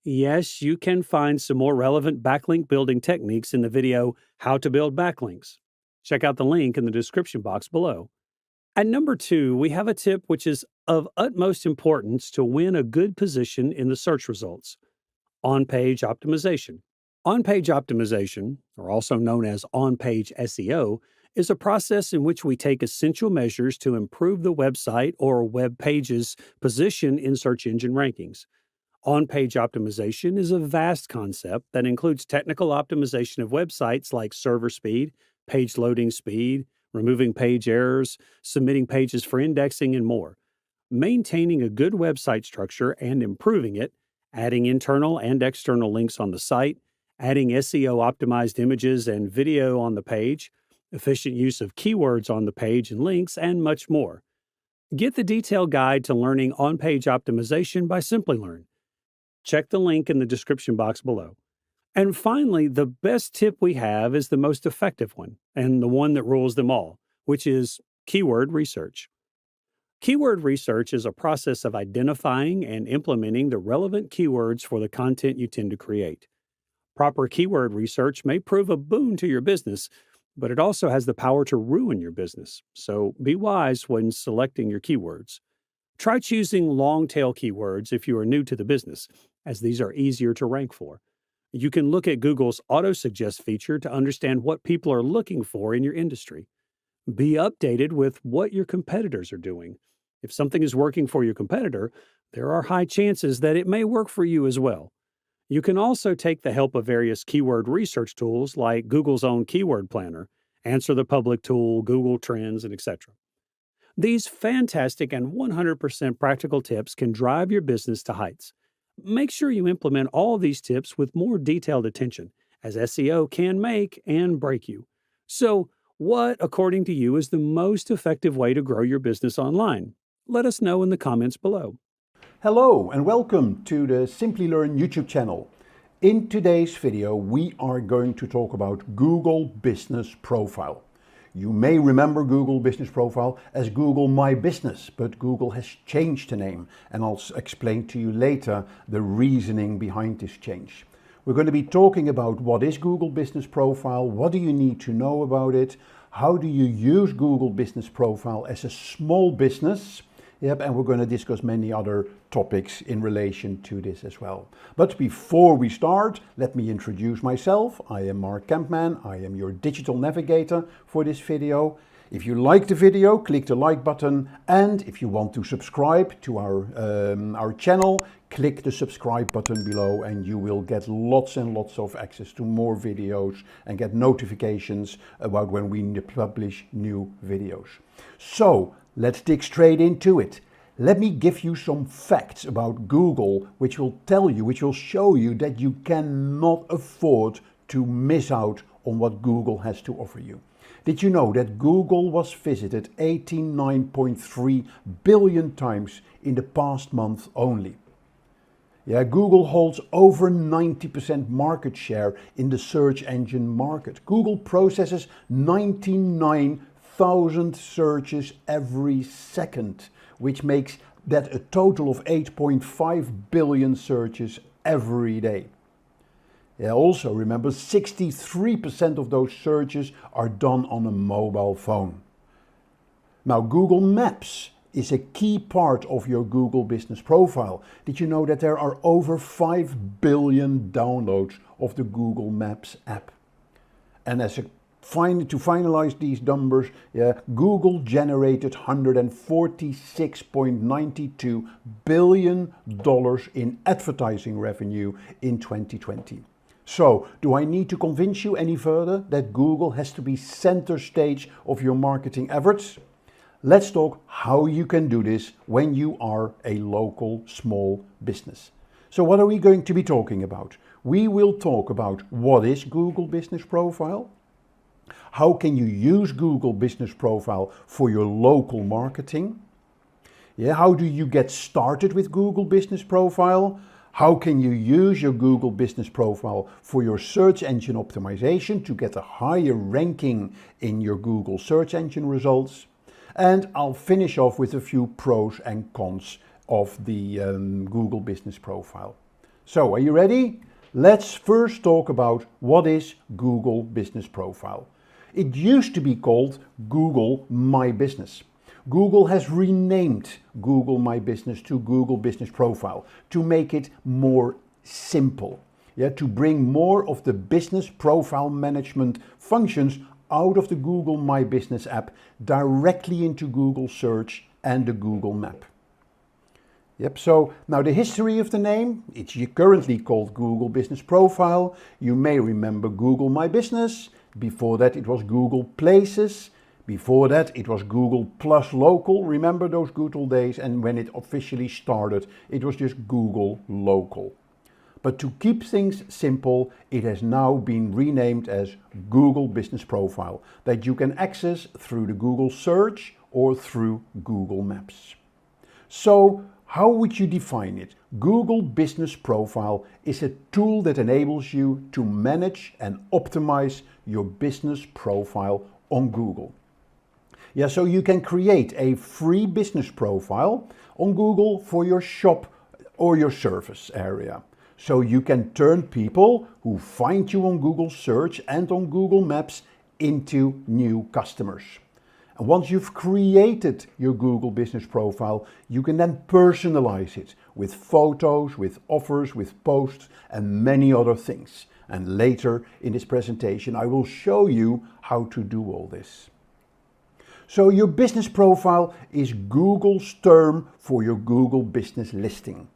Speaker 7: Yes, you can find some more relevant backlink building techniques in the video, How to Build Backlinks. Check out the link in the description box below. At number 2, we have a tip which is of utmost importance to win a good position in the search results: on-page optimization. On-page optimization, or also known as on-page SEO, is a process in which we take essential measures to improve the website or web page's position in search engine rankings. On-page optimization is a vast concept that includes technical optimization of websites like server speed, page loading speed, removing page errors, submitting pages for indexing, and more. Maintaining a good website structure and improving it, adding internal and external links on the site, adding SEO-optimized images and video on the page, efficient use of keywords on the page and links, and much more. Get the detailed guide to learning on-page optimization by Simplilearn. Check the link in the description box below. And finally, the best tip we have is the most effective one, and the one that rules them all, which is keyword research. Keyword research is a process of identifying and implementing the relevant keywords for the content you tend to create. Proper keyword research may prove a boon to your business, but it also has the power to ruin your business, so be wise when selecting your keywords. Try choosing long-tail keywords if you are new to the business, as these are easier to rank for. You can look at Google's auto-suggest feature to understand what people are looking for in your industry. Be updated with what your competitors are doing. If something is working for your competitor, there are high chances that it may work for you as well. You can also take the help of various keyword research tools like Google's own Keyword Planner, Answer the Public tool, Google Trends, and etc. These fantastic and 100% practical tips can drive your business to heights. Make sure you implement all of these tips with more detailed attention, as SEO can make and break you. So, what, according to you, is the most effective way to grow your business online? Let us know in the comments below.
Speaker 8: Hello and welcome to the Simplilearn YouTube channel. In today's video, we are going to talk about Google Business Profile. You may remember Google Business Profile as Google My Business, but Google has changed the name, and I'll explain to you later the reasoning behind this change. We're going to be talking about what is Google Business Profile, what do you need to know about it, how do you use Google Business Profile as a small business. And we're going to discuss many other topics in relation to this as well. But before we start, let me introduce myself. I am Mark Kempman. I am your digital navigator for this video. If you like the video, click the like button. And if you want to subscribe to our channel, click the subscribe button below and you will get lots and lots of access to more videos and get notifications about when we publish new videos. So, let's dig straight into it. Let me give you some facts about Google, which will show you that you cannot afford to miss out on what Google has to offer you. Did you know that Google was visited 89.3 billion times in the past month only? Yeah, Google holds over 90% market share in the search engine market. Google processes 99,000 searches every second, which makes that a total of 8.5 billion searches every day. Yeah, also remember 63% of those searches are done on a mobile phone. Now, Google Maps is a key part of your Google Business Profile. Did you know that there are over 5 billion downloads of the Google Maps app? And to finalize these numbers, Google generated $146.92 billion in advertising revenue in 2020. So, do I need to convince you any further that Google has to be center stage of your marketing efforts? Let's talk how you can do this when you are a local small business. So what are we going to be talking about? We will talk about what is Google Business Profile, how can you use Google Business Profile for your local marketing, how do you get started with Google Business Profile, how can you use your Google Business Profile for your search engine optimization to get a higher ranking in your Google search engine results. And I'll finish off with a few pros and cons of the Google Business Profile. So, are you ready? Let's first talk about what is Google Business Profile. It used to be called Google My Business. Google has renamed Google My Business to Google Business Profile to make it more simple, to bring more of the business profile management functions out of the Google My Business app directly into Google Search and the Google Map. So now the history of the name, it's currently called Google Business Profile. You may remember Google My Business. Before that it was Google Places. Before that it was Google Plus Local. Remember those good old days? And when it officially started, it was just Google Local. But to keep things simple, it has now been renamed as Google Business Profile that you can access through the Google Search or through Google Maps. So, how would you define it? Google Business Profile is a tool that enables you to manage and optimize your business profile on Google. So you can create a free business profile on Google for your shop or your service area. So you can turn people who find you on Google Search and on Google Maps into new customers. And once you've created your Google Business Profile, you can then personalize it with photos, with offers, with posts, and many other things. And later in this presentation, I will show you how to do all this. So your business profile is Google's term for your Google business listing.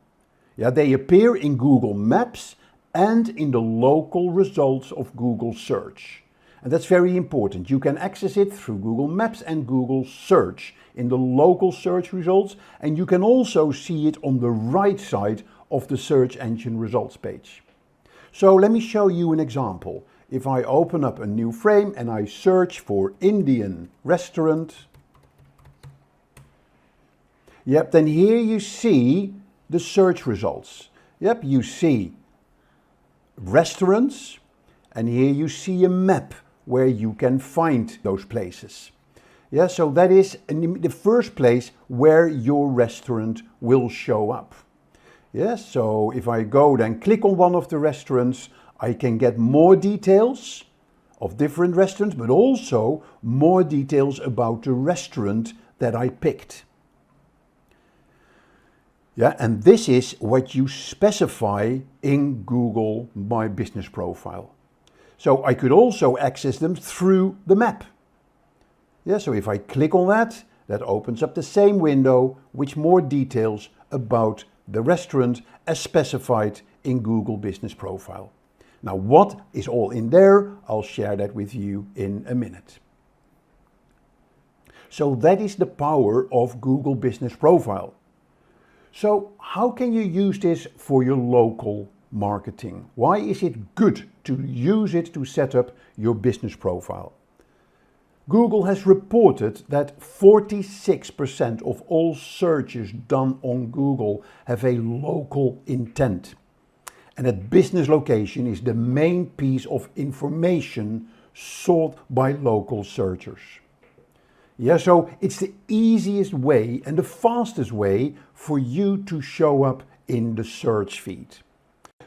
Speaker 8: Yeah, they appear in Google Maps and in the local results of Google Search. And that's very important. You can access it through Google Maps and Google Search in the local search results, and you can also see it on the right side of the search engine results page. So let me show you an example. If I open up a new frame and I search for Indian restaurant, yep, then here you see the search results. Yep, you see restaurants, and here you see a map where you can find those places. Yeah, so that is the first place where your restaurant will show up. Yeah, so if I go then click on one of the restaurants, I can get more details of different restaurants, but also more details about the restaurant that I picked. Yeah, and this is what you specify in Google My Business Profile. So I could also access them through the map. Yeah, so if I click on that, that opens up the same window with more details about the restaurant as specified in Google Business Profile. Now, what is all in there? I'll share that with you in a minute. So that is the power of Google Business Profile. So how can you use this for your local marketing? Why is it good to use it to set up your business profile? Google has reported that 46% of all searches done on Google have a local intent. And that business location is the main piece of information sought by local searchers. Yeah, so it's the easiest way and the fastest way for you to show up in the search feed.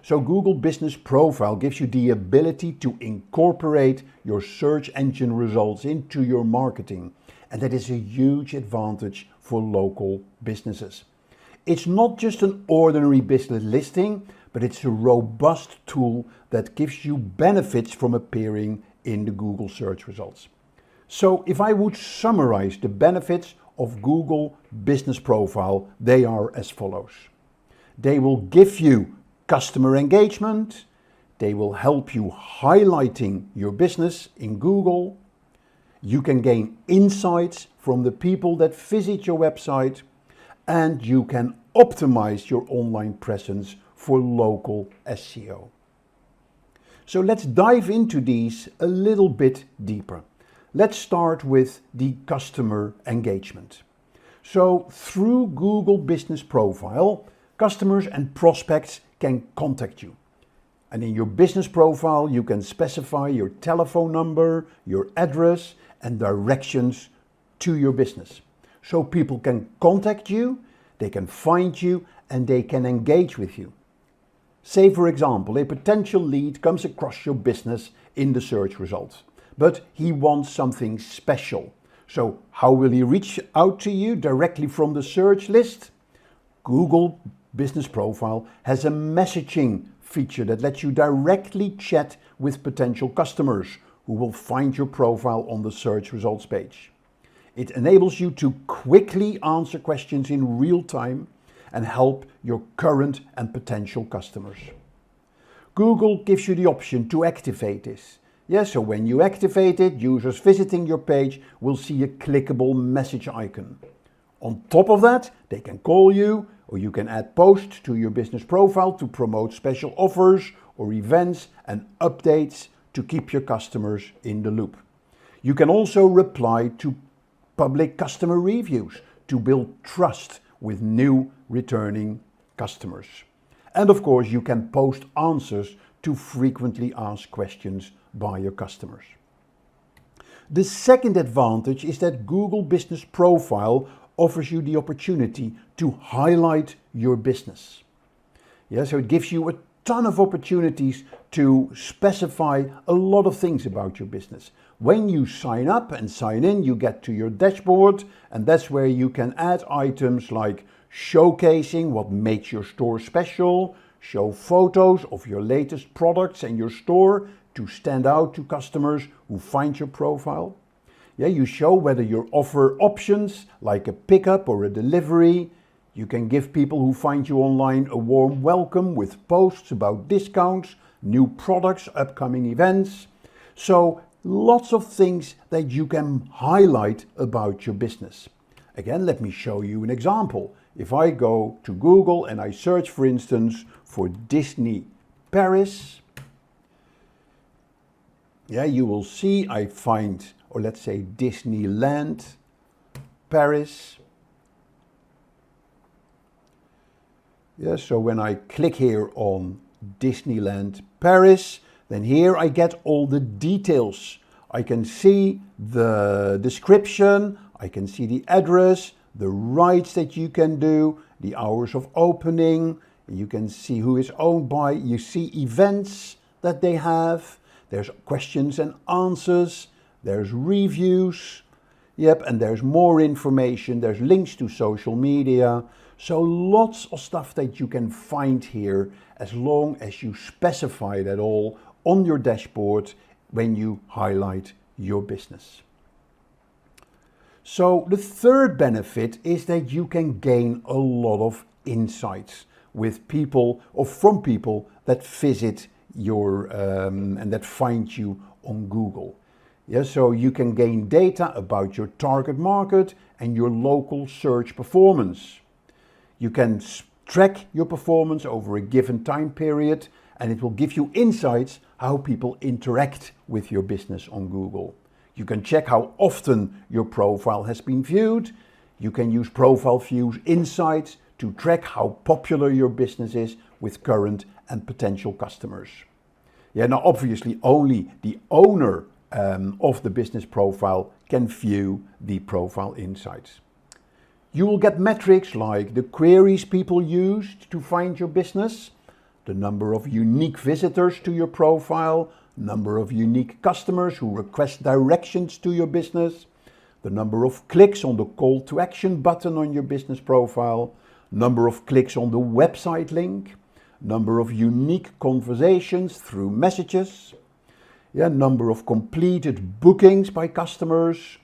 Speaker 8: So Google Business Profile gives you the ability to incorporate your search engine results into your marketing. And that is a huge advantage for local businesses. It's not just an ordinary business listing, but it's a robust tool that gives you benefits from appearing in the Google search results. So if I would summarize the benefits of Google Business Profile, they are as follows. They will give you customer engagement. They will help you highlighting your business in Google. You can gain insights from the people that visit your website, and you can optimize your online presence for local SEO. So let's dive into these a little bit deeper. Let's start with the customer engagement. So through Google Business Profile, customers and prospects can contact you. And in your business profile, you can specify your telephone number, your address, and directions to your business. So people can contact you, they can find you, and they can engage with you. Say, for example, a potential lead comes across your business in the search results, but he wants something special. So how will he reach out to you directly from the search list? Google Business Profile has a messaging feature that lets you directly chat with potential customers who will find your profile on the search results page. It enables you to quickly answer questions in real time and help your current and potential customers. Google gives you the option to activate this. Yes, so when you activate it, users visiting your page will see a clickable message icon. On top of that, they can call you, or you can add posts to your business profile to promote special offers or events and updates to keep your customers in the loop. You can also reply to public customer reviews to build trust with new returning customers. And of course, you can post answers to frequently asked questions by your customers. The second advantage is that Google Business Profile offers you the opportunity to highlight your business. Yeah, so it gives you a ton of opportunities to specify a lot of things about your business. When you sign up and sign in, you get to your dashboard, and that's where you can add items like showcasing what makes your store special, show photos of your latest products and your store to stand out to customers who find your profile. Yeah, you show whether you offer options like a pickup or a delivery. You can give people who find you online a warm welcome with posts about discounts, new products, upcoming events. So lots of things that you can highlight about your business. Again, let me show you an example. If I go to Google and I search, for instance, for Disney Paris, yeah, you will see I find, or let's say Disneyland Paris. Yeah, so when I click here on Disneyland Paris, then here I get all the details. I can see the description, I can see the address, the rides that you can do, the hours of opening, you can see who is owned by, you see events that they have, there's questions and answers, there's reviews, yep, and there's more information, there's links to social media. So lots of stuff that you can find here as long as you specify that all on your dashboard when you highlight your business. So the third benefit is that you can gain a lot of insights with people or from people that visit your and that find you on Google. Yeah, so you can gain data about your target market and your local search performance. You can track your performance over a given time period, and it will give you insights how people interact with your business on Google. You can check how often your profile has been viewed. You can use profile views insights to track how popular your business is with current and potential customers. Yeah, now obviously only the owner of the business profile can view the profile insights. You will get metrics like the queries people used to find your business, the number of unique visitors to your profile, number of unique customers who request directions to your business, the number of clicks on the call to action button on your business profile, number of clicks on the website link, number of unique conversations through messages, number of completed bookings by customers,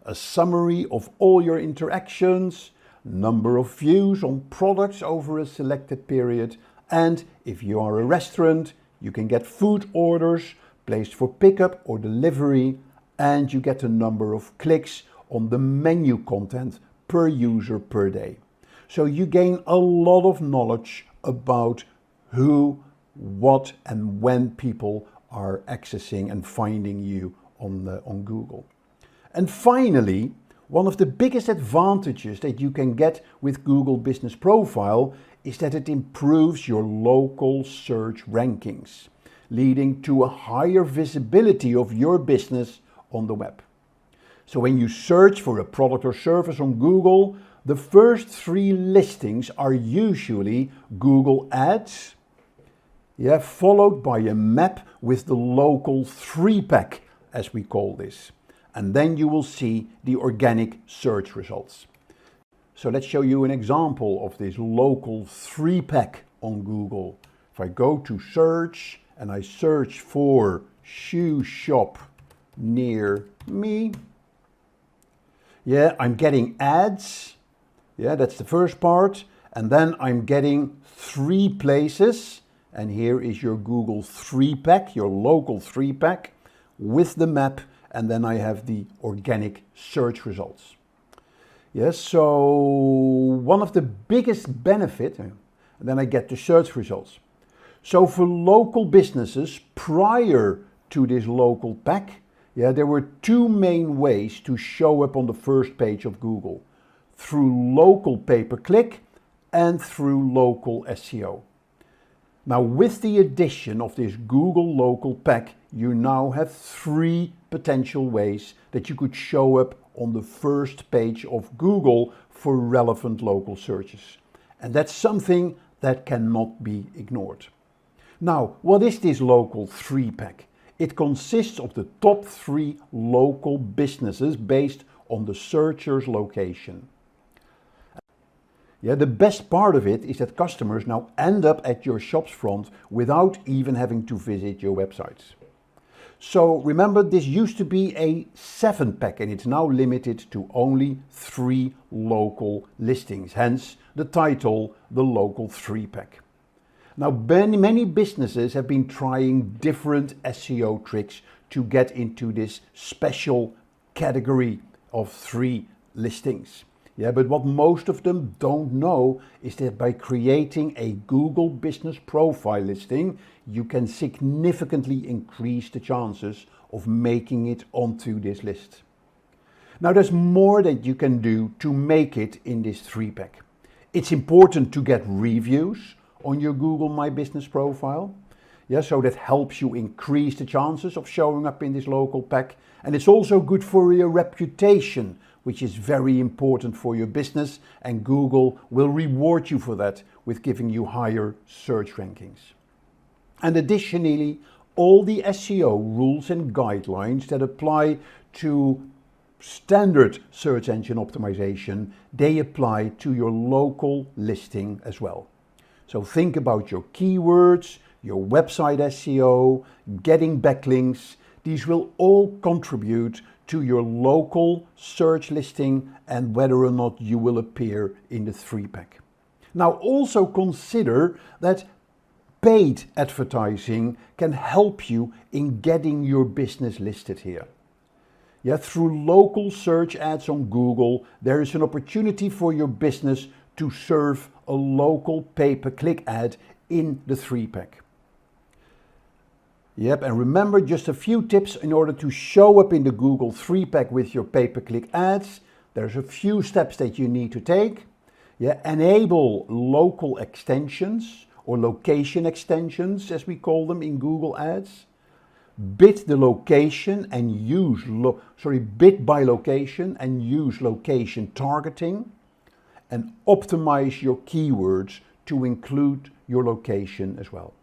Speaker 8: a summary of all your interactions, number of views on products over a selected period, and if you are a restaurant, you can get food orders placed for pickup or delivery, and you get a number of clicks on the menu content per user per day. So you gain a lot of knowledge about who, what, and when people are accessing and finding you on Google. And finally, one of the biggest advantages that you can get with Google Business Profile is that it improves your local search rankings, leading to a higher visibility of your business on the web. So when you search for a product or service on Google, the first 3 listings are usually Google Ads, followed by a map with the local 3-pack, as we call this. And then you will see the organic search results. So let's show you an example of this local 3-pack on Google. If I go to search and I search for shoe shop near me, I'm getting ads. That's the first part. And then I'm getting 3 places. And here is your Google 3-pack, your local 3-pack with the map. And then I have the organic search results. Yes, so one of the biggest benefits, and then I get the search results. So for local businesses, prior to this local pack, there were 2 main ways to show up on the first page of Google. Through local pay-per-click and through local SEO. Now with the addition of this Google local pack, you now have 3 potential ways that you could show up on the first page of Google for relevant local searches. And that's something that cannot be ignored. Now, what is this local 3-pack? It consists of the top 3 local businesses based on the searcher's location. The best part of it is that customers now end up at your shop's front without even having to visit your websites. So remember, this used to be a 7-pack and it's now limited to only 3 local listings, hence the title, the local 3-pack. Now, many businesses have been trying different SEO tricks to get into this special category of 3 listings. Yeah, but what most of them don't know is that by creating a Google Business Profile listing, you can significantly increase the chances of making it onto this list. Now, there's more that you can do to make it in this 3-pack. It's important to get reviews on your Google My Business profile. Yeah, so that helps you increase the chances of showing up in this local pack. And it's also good for your reputation, which is very important for your business, and Google will reward you for that with giving you higher search rankings. And additionally, all the SEO rules and guidelines that apply to standard search engine optimization, they apply to your local listing as well. So think about your keywords, your website SEO, getting backlinks. These will all contribute to your local search listing and whether or not you will appear in the 3-pack. Now, also consider that paid advertising can help you in getting your business listed here. Yeah, through local search ads on Google, there is an opportunity for your business to serve a local pay-per-click ad in the 3-pack. Yep, and remember, just a few tips in order to show up in the Google 3-pack with your pay-per-click ads. There's a few steps that you need to take. Yeah, enable local extensions or location extensions, as we call them in Google Ads. Bid the location and use bid by location and use location targeting, and optimize your keywords to include your location as well.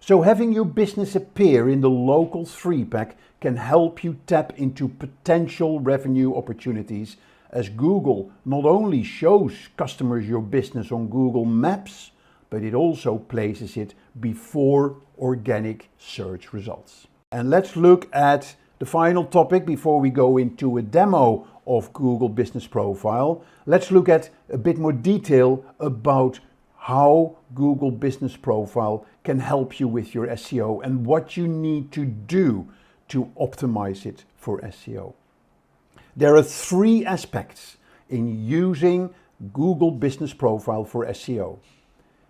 Speaker 8: So having your business appear in the local 3-pack can help you tap into potential revenue opportunities, as Google not only shows customers your business on Google Maps, but it also places it before organic search results. And let's look at the final topic before we go into a demo of Google Business Profile. Let's look at a bit more detail about how Google Business Profile can help you with your SEO and what you need to do to optimize it for SEO. There are 3 aspects in using Google Business Profile for SEO.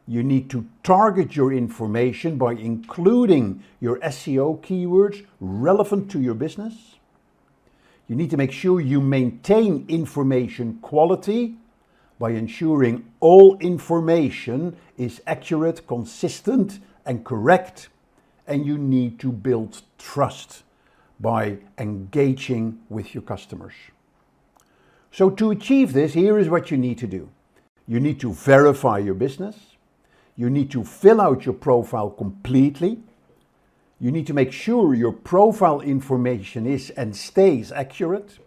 Speaker 8: You need to target your information by including your SEO keywords relevant to your business. You need to make sure you maintain information quality by ensuring all information is accurate, consistent, and correct. And you need to build trust by engaging with your customers. So to achieve this, here is what you need to do. You need to verify your business. You need to fill out your profile completely. You need to make sure your profile information is and stays accurate.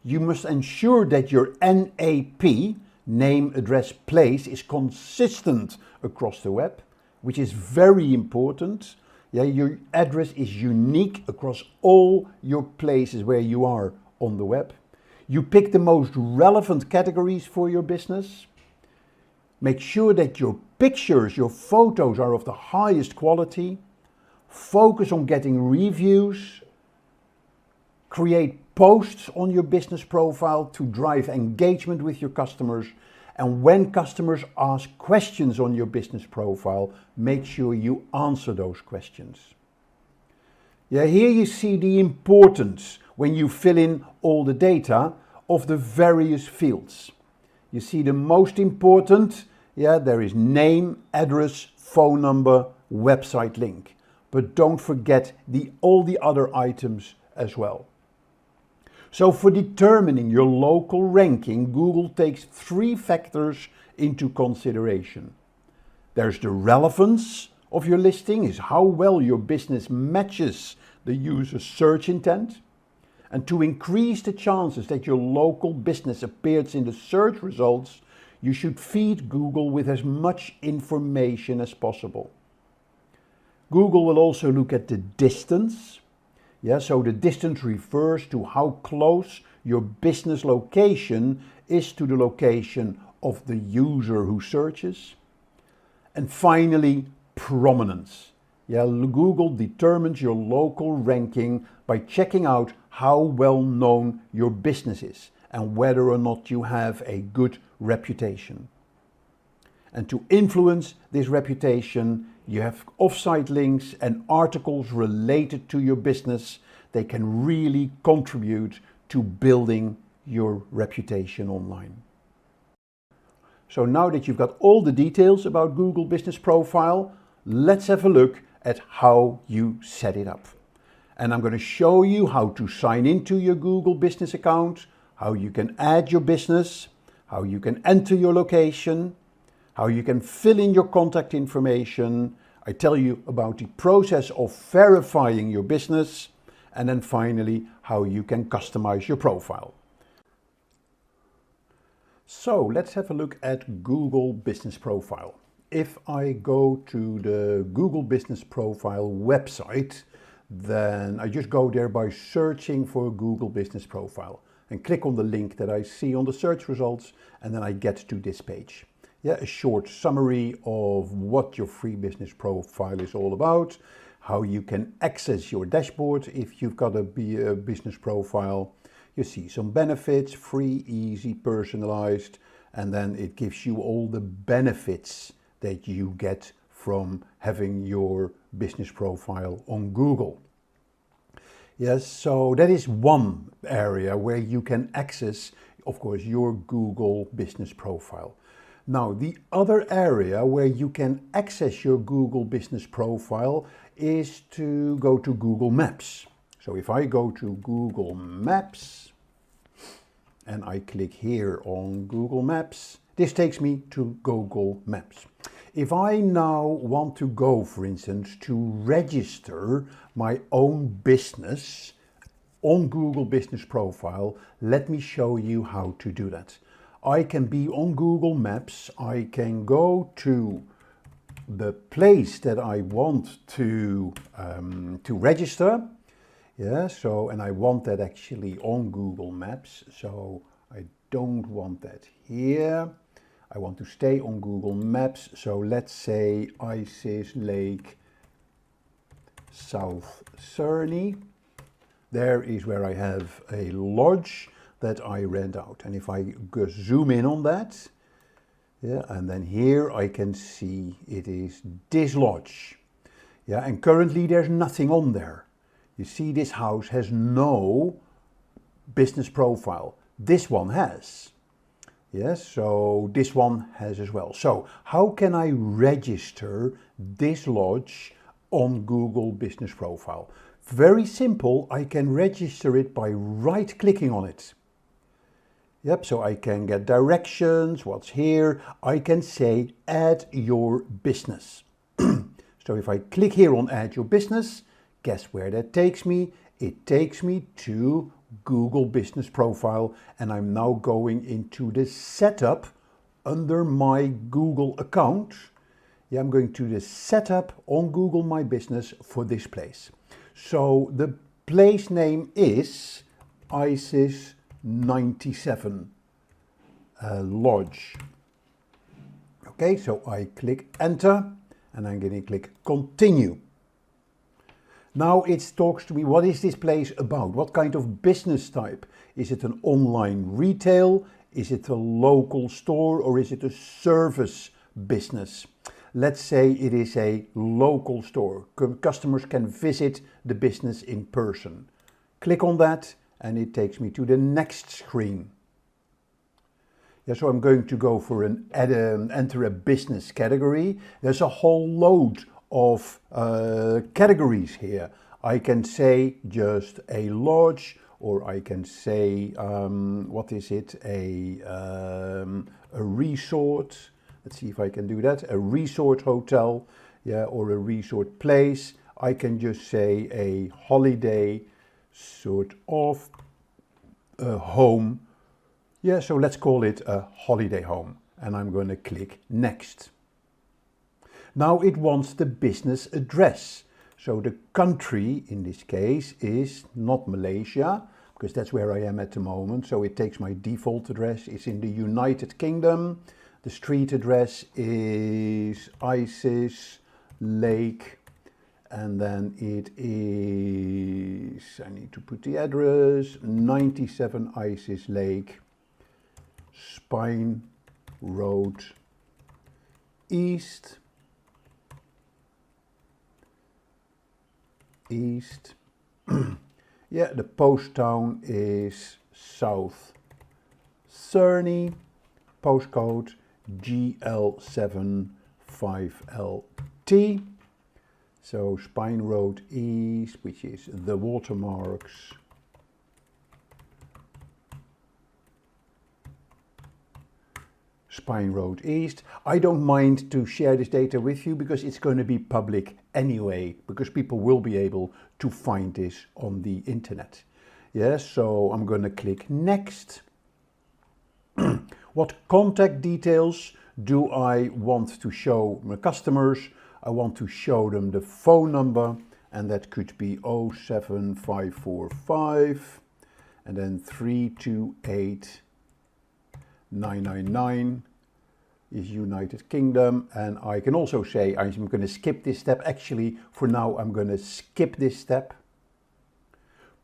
Speaker 8: You must ensure that your NAP, name, address, place, is consistent across the web, which is very important. Yeah, your address is unique across all your places where you are on the web. You pick the most relevant categories for your business. Make sure that your pictures, your photos are of the highest quality. Focus on getting reviews. Create posts on your business profile to drive engagement with your customers. And when customers ask questions on your business profile, make sure you answer those questions. Yeah, here you see the importance when you fill in all the data of the various fields. You see the most important, there is name, address, phone number, website link. But don't forget all the other items as well. So for determining your local ranking, Google takes 3 factors into consideration. There's the relevance of your listing, is how well your business matches the user's search intent. And to increase the chances that your local business appears in the search results, you should feed Google with as much information as possible. Google will also look at the distance Yeah, so the distance refers to how close your business location is to the location of the user who searches. And finally, prominence. Yeah, Google determines your local ranking by checking out how well known your business is and whether or not you have a good reputation. And to influence this reputation, you have offsite links and articles related to your business. They can really contribute to building your reputation online. So now that you've got all the details about Google Business Profile, let's have a look at how you set it up. And I'm going to show you how to sign into your Google Business account, how you can add your business, how you can enter your location, how you can fill in your contact information. I tell you about the process of verifying your business, and then finally how you can customize your profile. So let's have a look at Google Business Profile. If I go to the Google Business Profile website, then I just go there by searching for Google Business Profile and click on the link that I see on the search results, and then I get to this page. Yeah, a short summary of what your free business profile is all about, how you can access your dashboard if you've got a business profile. You see some benefits, free, easy, personalized, and then it gives you all the benefits that you get from having your business profile on Google. Yes, so that is one area where you can access, of course, your Google Business Profile. Now, the other area where you can access your Google Business Profile is to go to Google Maps. So if I go to Google Maps and I click here on Google Maps, this takes me to Google Maps. If I now want to go, for instance, to register my own business on Google Business Profile, let me show you how to do that. I can be on Google Maps, I can go to the place that I want to register. Yeah, so, and I want that actually on Google Maps, so I don't want that here. I want to stay on Google Maps, so let's say Isis Lake, South Cerny. There is where I have a lodge that I rent out. And if I zoom in on that, yeah, and then here I can see it is this lodge. Yeah, and currently there's nothing on there. You see, this house has no business profile. This one has. Yes, so this one has as well. So how can I register this lodge on Google Business Profile? Very simple. I can register it by right-clicking on it. Yep, so I can get directions, what's here. I can say add your business. So if I click here on add your business, guess where that takes me? It takes me to Google Business Profile, and I'm now going into the setup under my Google account. Yeah, I'm going to the setup on Google My Business for this place. So the place name is Isis 97 Lodge. Okay, so I click enter and I'm going to click continue. Now it talks to me, what is this place about? What kind of business type? Is it an online retail? Is it a local store, or is it a service business? Let's say it is a local store. Customers can visit the business in person. Click on that and it takes me to the next screen. Yeah, so I'm going to go for enter a business category. There's a whole load of categories here. I can say just a lodge, or I can say what is it, a resort. Let's see if I can do that. A resort hotel, yeah, or a resort place. I can just say a holiday sort of home. Yeah, so let's call it a holiday home, and I'm going to click next. Now it wants the business address. So the country in this case is not Malaysia, because that's where I am at the moment. So it takes my default address. It's in the United Kingdom. The street address is Isis Lake. And then it is, I need to put the address, 97 Isis Lake, Spine Road East. Yeah, the post town is South Cerny, postcode GL75LT. So Spine Road East, which is the watermarks. Spine Road East. I don't mind to share this data with you because it's going to be public anyway, because people will be able to find this on the internet. Yes, so I'm going to click next. What contact details do I want to show my customers? I want to show them the phone number, and that could be 07545 and then 328 999 is United Kingdom. And I can also say I'm going to skip this step. Actually, for now, I'm going to skip this step.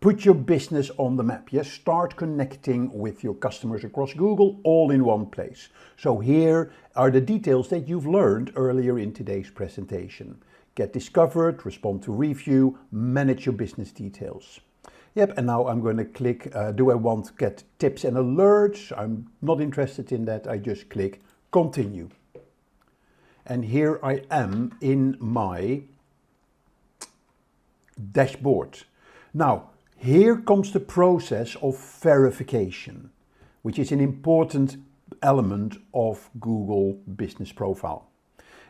Speaker 8: Put your business on the map. Yes, start connecting with your customers across Google all in one place. So here are the details that you've learned earlier in today's presentation. Get discovered, respond to review, manage your business details. Yep, and now I'm going to click, do I want to get tips and alerts? I'm not interested in that. I just click continue. And here I am in my dashboard. Now, here comes the process of verification, which is an important element of Google Business Profile.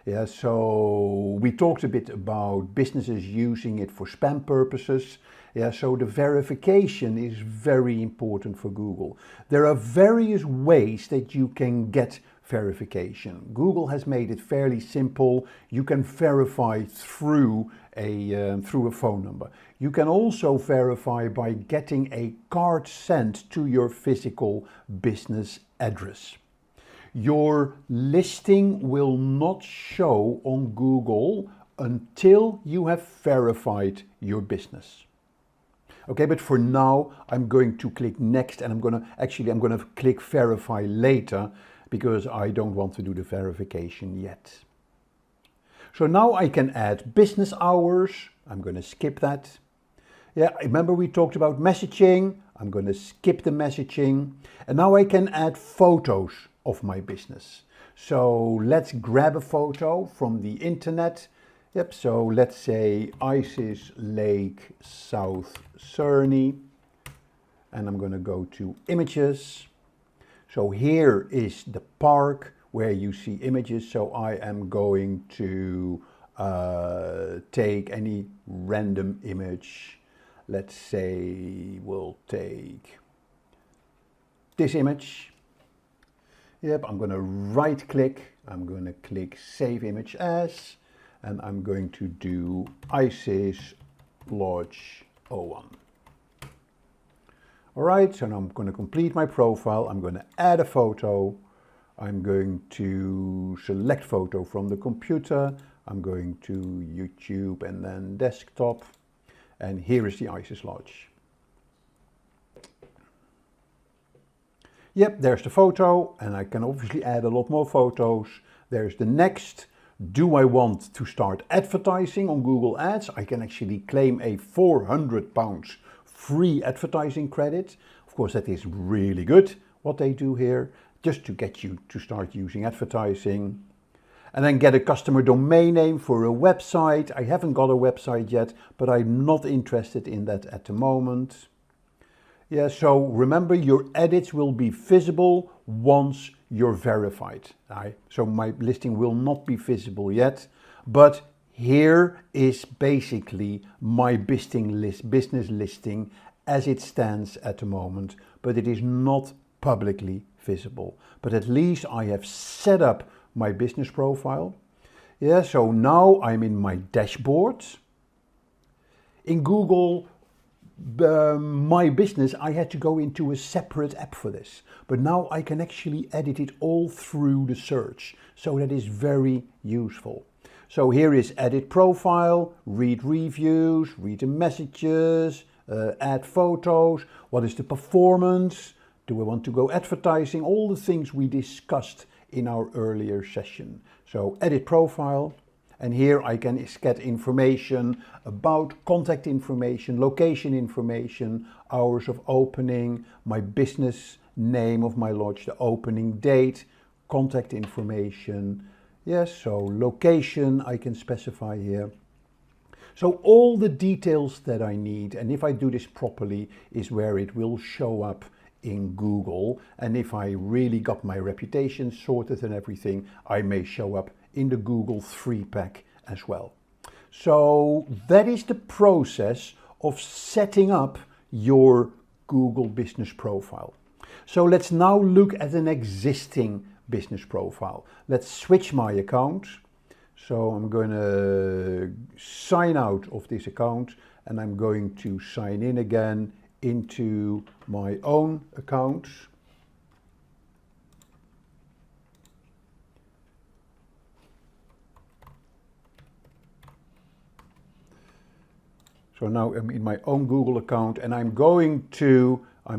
Speaker 8: Yeah, so we talked a bit about businesses using it for spam purposes. Yeah, so the verification is very important for Google. There are various ways that you can get verification. Google has made it fairly simple. You can verify through a phone number. You can also verify by getting a card sent to your physical business address. Your listing will not show on Google until you have verified your business. Okay, but for now, I'm going to click next, and I'm going to click verify later because I don't want to do the verification yet. So now I can add business hours. I'm going to skip that. Yeah, remember we talked about messaging. I'm going to skip the messaging. And now I can add photos of my business. So let's grab a photo from the internet. Yep, so let's say Isis Lake, South Cerny. And I'm going to go to images. So here is the park where you see images. So I am going to take any random image. Let's say we'll take this image. Yep, I'm going to right click. I'm going to click Save Image As. And I'm going to do Isis Lodge 01. All right, so now I'm going to complete my profile. I'm going to add a photo. I'm going to select photo from the computer. I'm going to YouTube and then desktop. And here is the Isis Lodge. Yep, there's the photo, and I can obviously add a lot more photos. There's the next. Do I want to start advertising on Google Ads? I can actually claim a £400 free advertising credit. Of course, that is really good what they do here, just to get you to start using advertising. And then get a customer domain name for a website. I haven't got a website yet, but I'm not interested in that at the moment. Yeah, so remember, your edits will be visible once you're verified. So my listing will not be visible yet, but here is basically my business listing as it stands at the moment, but it is not publicly visible. But at least I have set up my business profile. Yeah, so now I'm in my dashboard. In Google My Business, I had to go into a separate app for this, but now I can actually edit it all through the search, so that is very useful. So here is edit profile, read reviews, read the messages, add photos, what is the performance, do we want to go advertising, all the things we discussed in our earlier session. So edit profile, and here I can get information about contact information, location information, hours of opening, my business name of my lodge, the opening date, contact information. Yes, so location I can specify here. So all the details that I need, and if I do this properly, is where it will show up in Google. And if I really got my reputation sorted and everything, I may show up in the Google 3-pack as well. So that is the process of setting up your Google business profile. So let's now look at an existing business profile. Let's switch my account. So I'm going to sign out of this account and I'm going to sign in again into my own account. So now I'm in my own Google account and I'm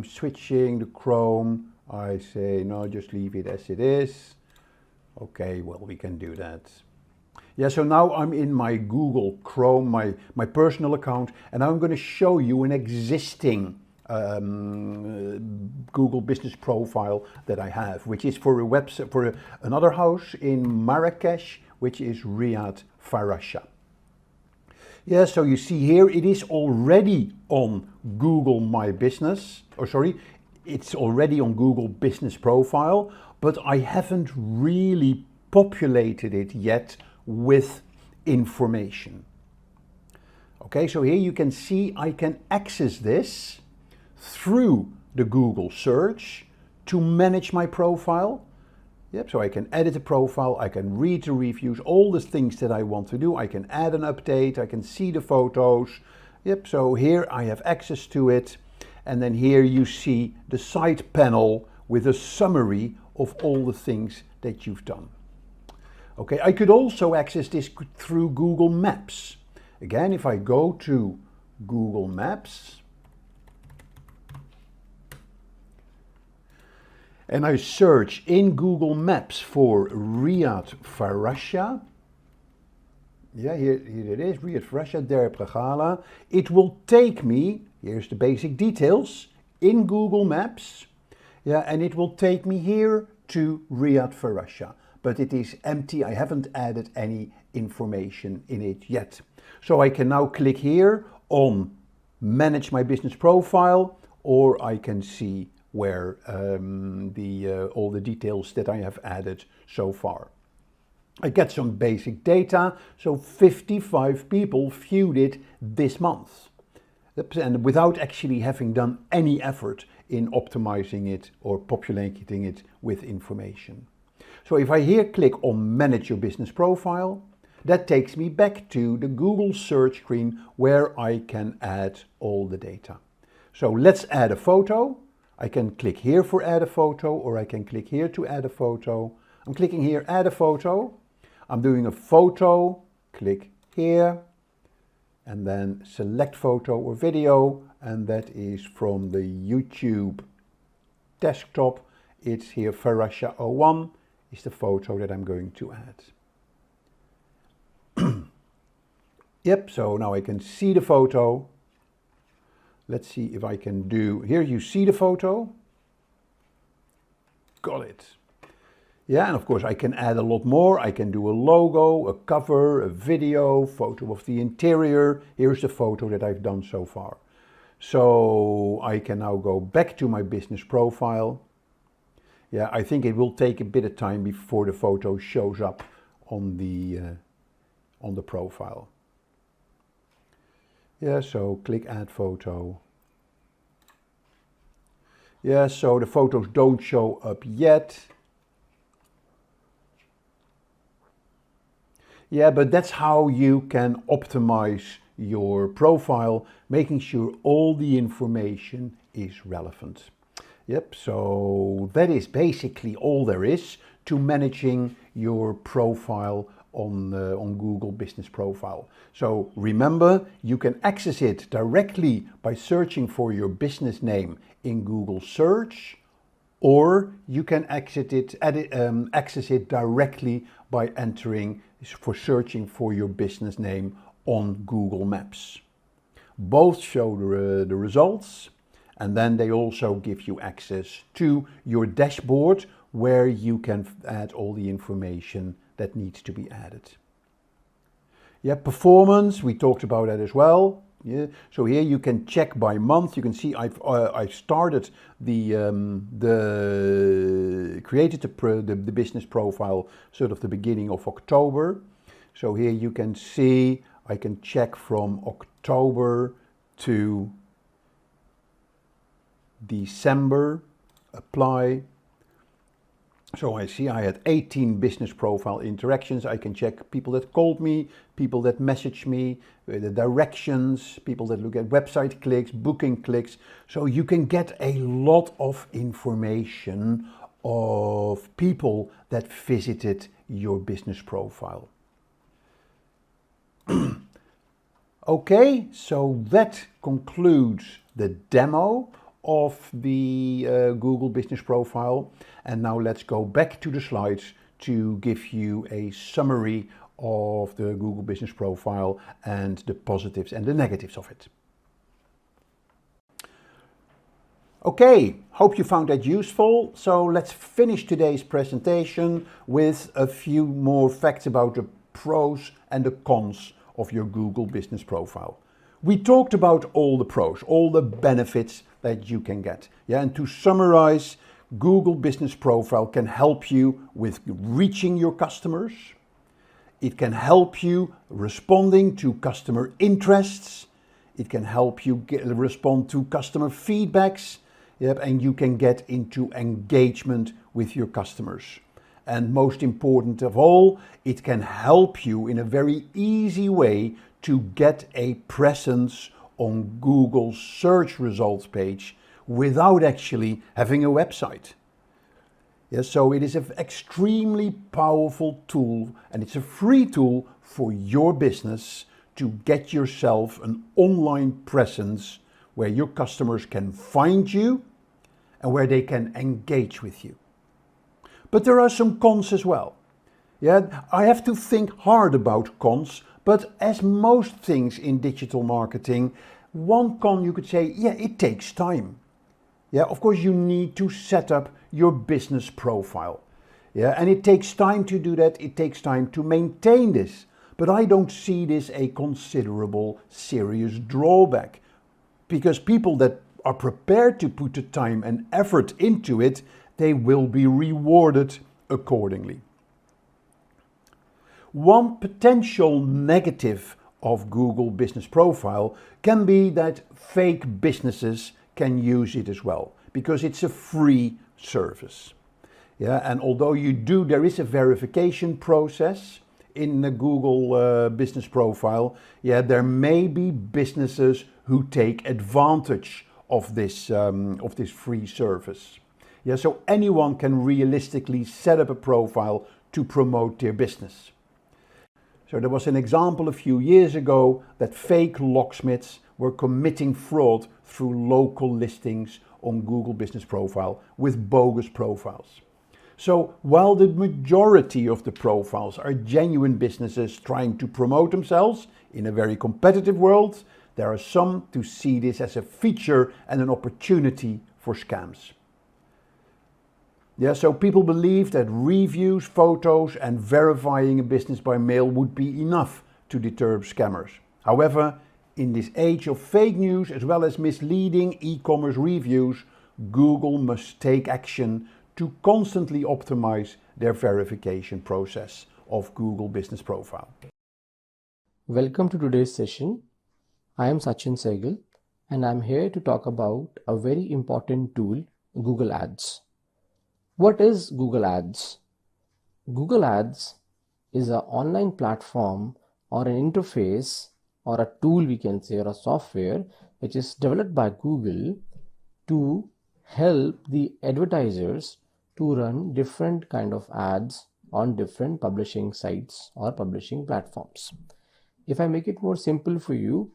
Speaker 8: switching the Chrome. I say, no, just leave it as it is. Okay, well, we can do that. Yeah, so now I'm in my Google Chrome, my personal account, and I'm going to show you an existing Google business profile that I have, which is for a website, for another house in Marrakesh, which is Riyadh Farasha. Yeah, so you see here, it is already on Google My Business, it's already on Google Business Profile, but I haven't really populated it yet with information. Okay, so here you can see I can access this through the Google search to manage my profile. Yep, so I can edit the profile, I can read the reviews, all the things that I want to do. I can add an update, I can see the photos. Yep, so here I have access to it. And then here you see the side panel with a summary of all the things that you've done. Okay, I could also access this through Google Maps. Again, if I go to Google Maps and I search in Google Maps for Riyadh Farasha, yeah, here it is, Riyadh Farasha, Der Pragala. It will take me, here's the basic details, in Google Maps, yeah, and it will take me here to Riyadh Farasha. But it is empty, I haven't added any information in it yet. So I can now click here on Manage My Business Profile, or I can see where all the details that I have added so far. I get some basic data, so 55 people viewed it this month. And without actually having done any effort in optimizing it or populating it with information. So if I here click on Manage Your Business Profile, that takes me back to the Google search screen where I can add all the data. So let's add a photo. I can click here for add a photo, or I can click here to add a photo. I'm clicking here, add a photo. I'm doing a photo, click here, and then select photo or video, and that is from the YouTube desktop. It's here, Farasha 01 is the photo that I'm going to add. Yep, so now I can see the photo. Let's see if I can do, here you see the photo. Got it. Yeah, and of course I can add a lot more. I can do a logo, a cover, a video, photo of the interior. Here's the photo that I've done so far. So I can now go back to my business profile. Yeah, I think it will take a bit of time before the photo shows up on the profile. Yeah, so click add photo. Yeah, so the photos don't show up yet. Yeah, but that's how you can optimize your profile, making sure all the information is relevant. Yep, so that is basically all there is to managing your profile on Google Business Profile. So remember, you can access it directly by searching for your business name in Google Search, or you can access it directly by searching for your business name on Google Maps. Both show the results, and then they also give you access to your dashboard where you can add all the information that needs to be added. Yeah, performance, we talked about that as well. Yeah, so here you can check by month. You can see I've started created the business profile sort of the beginning of October. So here you can see I can check from October to December, apply. So I see I had 18 business profile interactions. I can check people that called me, people that messaged me, the directions, people that look at website clicks, booking clicks. So you can get a lot of information of people that visited your business profile. Okay, so that concludes the demo of the Google Business Profile. And now let's go back to the slides to give you a summary of the Google Business Profile and the positives and the negatives of it. Okay, hope you found that useful. So let's finish today's presentation with a few more facts about the pros and the cons of your Google Business Profile. We talked about all the pros, all the benefits that you can get. Yeah, and to summarize, Google Business Profile can help you with reaching your customers. It can help you responding to customer interests. It can help you respond to customer feedbacks. Yep, and you can get into engagement with your customers. And most important of all, it can help you in a very easy way to get a presence on Google's search results page without actually having a website. Yes, so it is an extremely powerful tool, and it's a free tool for your business to get yourself an online presence where your customers can find you and where they can engage with you. But there are some cons as well. Yeah, I have to think hard about cons, but as most things in digital marketing, one con you could say, yeah, it takes time. Yeah, of course you need to set up your business profile. Yeah, and it takes time to do that. It takes time to maintain this. But I don't see this a considerable, serious drawback, because people that are prepared to put the time and effort into it, they will be rewarded accordingly. One potential negative of Google Business Profile can be that fake businesses can use it as well, because it's a free service. Yeah, and although there is a verification process in the Google Business Profile, yeah, there may be businesses who take advantage of this free service. Yeah, so anyone can realistically set up a profile to promote their business. So there was an example a few years ago that fake locksmiths were committing fraud through local listings on Google Business Profile with bogus profiles. So while the majority of the profiles are genuine businesses trying to promote themselves in a very competitive world, there are some who see this as a feature and an opportunity for scams. Yeah, so people believe that reviews, photos and verifying a business by mail would be enough to deter scammers. However, in this age of fake news as well as misleading e-commerce reviews, Google must take action to constantly optimize their verification process of Google Business Profile.
Speaker 9: Welcome to today's session. I am Sachin Sehgal and I'm here to talk about a very important tool, Google Ads. What is Google Ads? Google Ads is an online platform or an interface or a tool, we can say, or a software which is developed by Google to help the advertisers to run different kind of ads on different publishing sites or publishing platforms. If I make it more simple for you,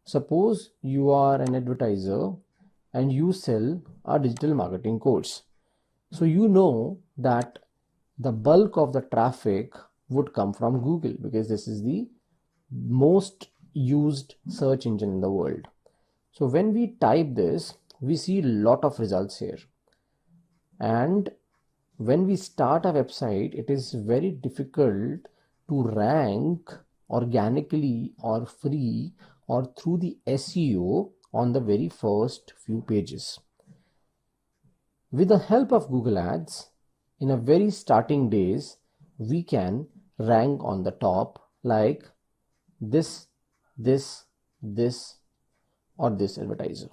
Speaker 9: suppose you are an advertiser and you sell a digital marketing course. So you know that the bulk of the traffic would come from Google because this is the most used search engine in the world. So when we type this, we see a lot of results here. And when we start a website, it is very difficult to rank organically or free or through the SEO on the very first few pages. With the help of Google Ads, in a very starting days, we can rank on the top like this, or this advertiser.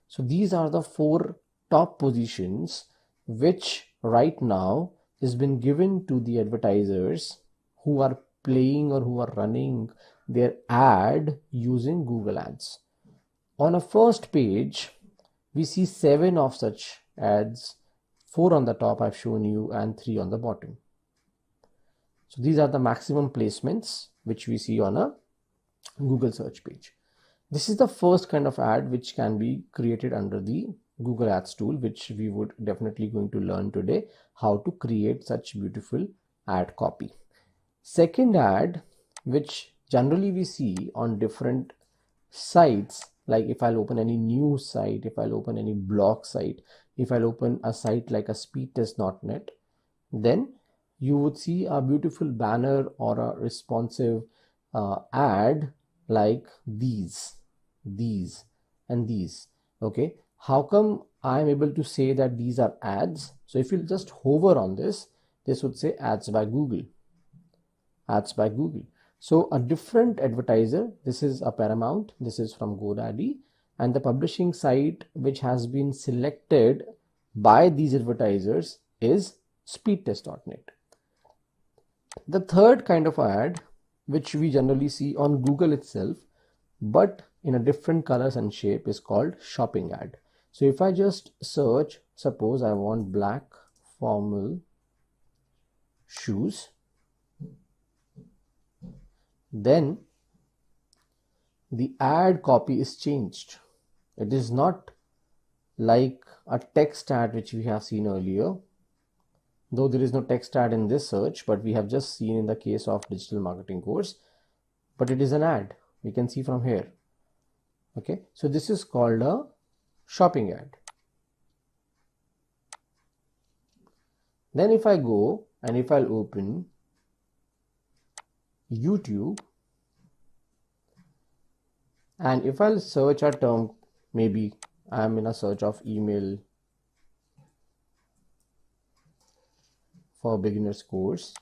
Speaker 9: So these are the 4 top positions which right now has been given to the advertisers who are playing or who are running their ad using Google Ads. On a first page, we see 7 of such ads, 4 on the top I've shown you and 3 on the bottom. So these are the maximum placements which we see on a Google search page. This is the first kind of ad which can be created under the Google Ads tool, which we would definitely going to learn today how to create such beautiful ad copy. Second ad, which generally we see on different sites, like if I'll open any news site, if I'll open any blog site, if I'll open a site like a speedtest.net, then you would see a beautiful banner or a responsive ad like these and these. Okay, how come I'm able to say that these are ads? So if you just hover on this would say ads by Google. Ads by Google. So a different advertiser, this is a Paramount, this is from GoDaddy, and the publishing site which has been selected by these advertisers is speedtest.net. The third kind of ad which we generally see on Google itself, but in a different colors and shape, is called shopping ad. So if I just search, suppose I want black formal shoes, then the ad copy is changed. It is not like a text ad which we have seen earlier, though there is no text ad in this search, but we have just seen in the case of digital marketing course, but it is an ad. We can see from here. Okay, so this is called a shopping ad. Then if I go and if I'll open YouTube, and if I'll search a term, maybe I'm in a search of email for beginners course,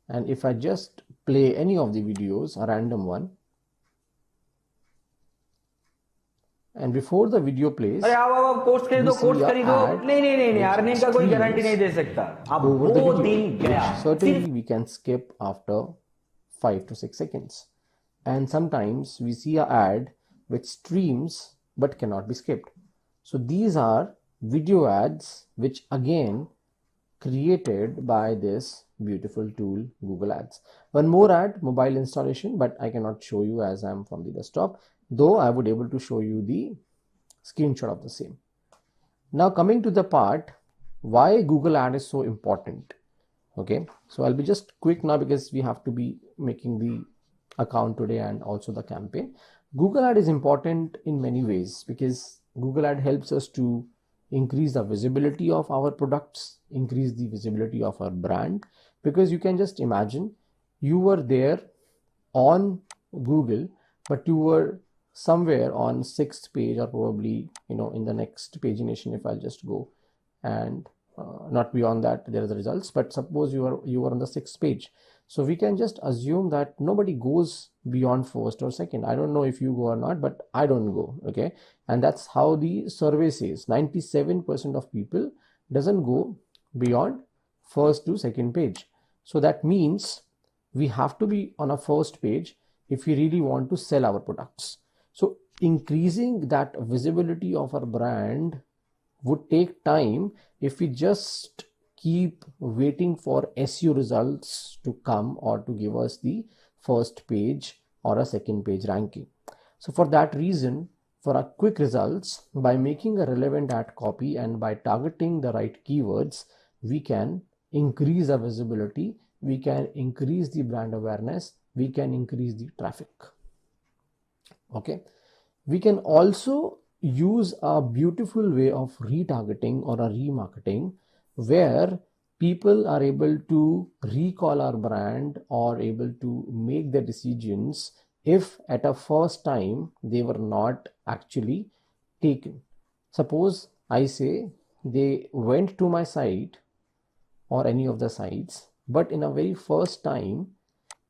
Speaker 9: and if I just play any of the videos, a random one, and before the video plays,
Speaker 10: अरे आओ course खरीदो नहीं earning का कोई guarantee नहीं दे सकता आप वो दिन गया.
Speaker 9: Certainly we can skip after 5 to 6 seconds, and sometimes we see an ad which streams but cannot be skipped. So these are video ads which again created by this beautiful tool Google Ads. One more ad, mobile installation, but I cannot show you as I'm from the desktop, though I would able to show you the screenshot of the same. Now coming to the part why Google Ad is so important. Okay, so I'll be just quick now because we have to be making the account today and also the campaign. Google Ad is important in many ways because Google Ad helps us to increase the visibility of our products, increase the visibility of our brand, because you can just imagine you were there on Google, but you were somewhere on 6th page or probably in the next pagination. If I'll just go and not beyond that there are the results, but suppose you were on the 6th page, so we can just assume that nobody goes beyond 1st or 2nd. I don't know if you go or not, but I don't go. Okay, and that's how the survey says 97% of people doesn't go beyond 1st to 2nd page. So that means we have to be on a 1st page if we really want to sell our products. So increasing that visibility of our brand would take time if we just keep waiting for SEO results to come or to give us the first page or a second page ranking. So for that reason, for our quick results, by making a relevant ad copy and by targeting the right keywords, we can increase our visibility, we can increase the brand awareness, we can increase the traffic. Okay. We can also use a beautiful way of retargeting or a remarketing where people are able to recall our brand or able to make their decisions if at a first time they were not actually taken. Suppose I say they went to my site or any of the sites, but in a very first time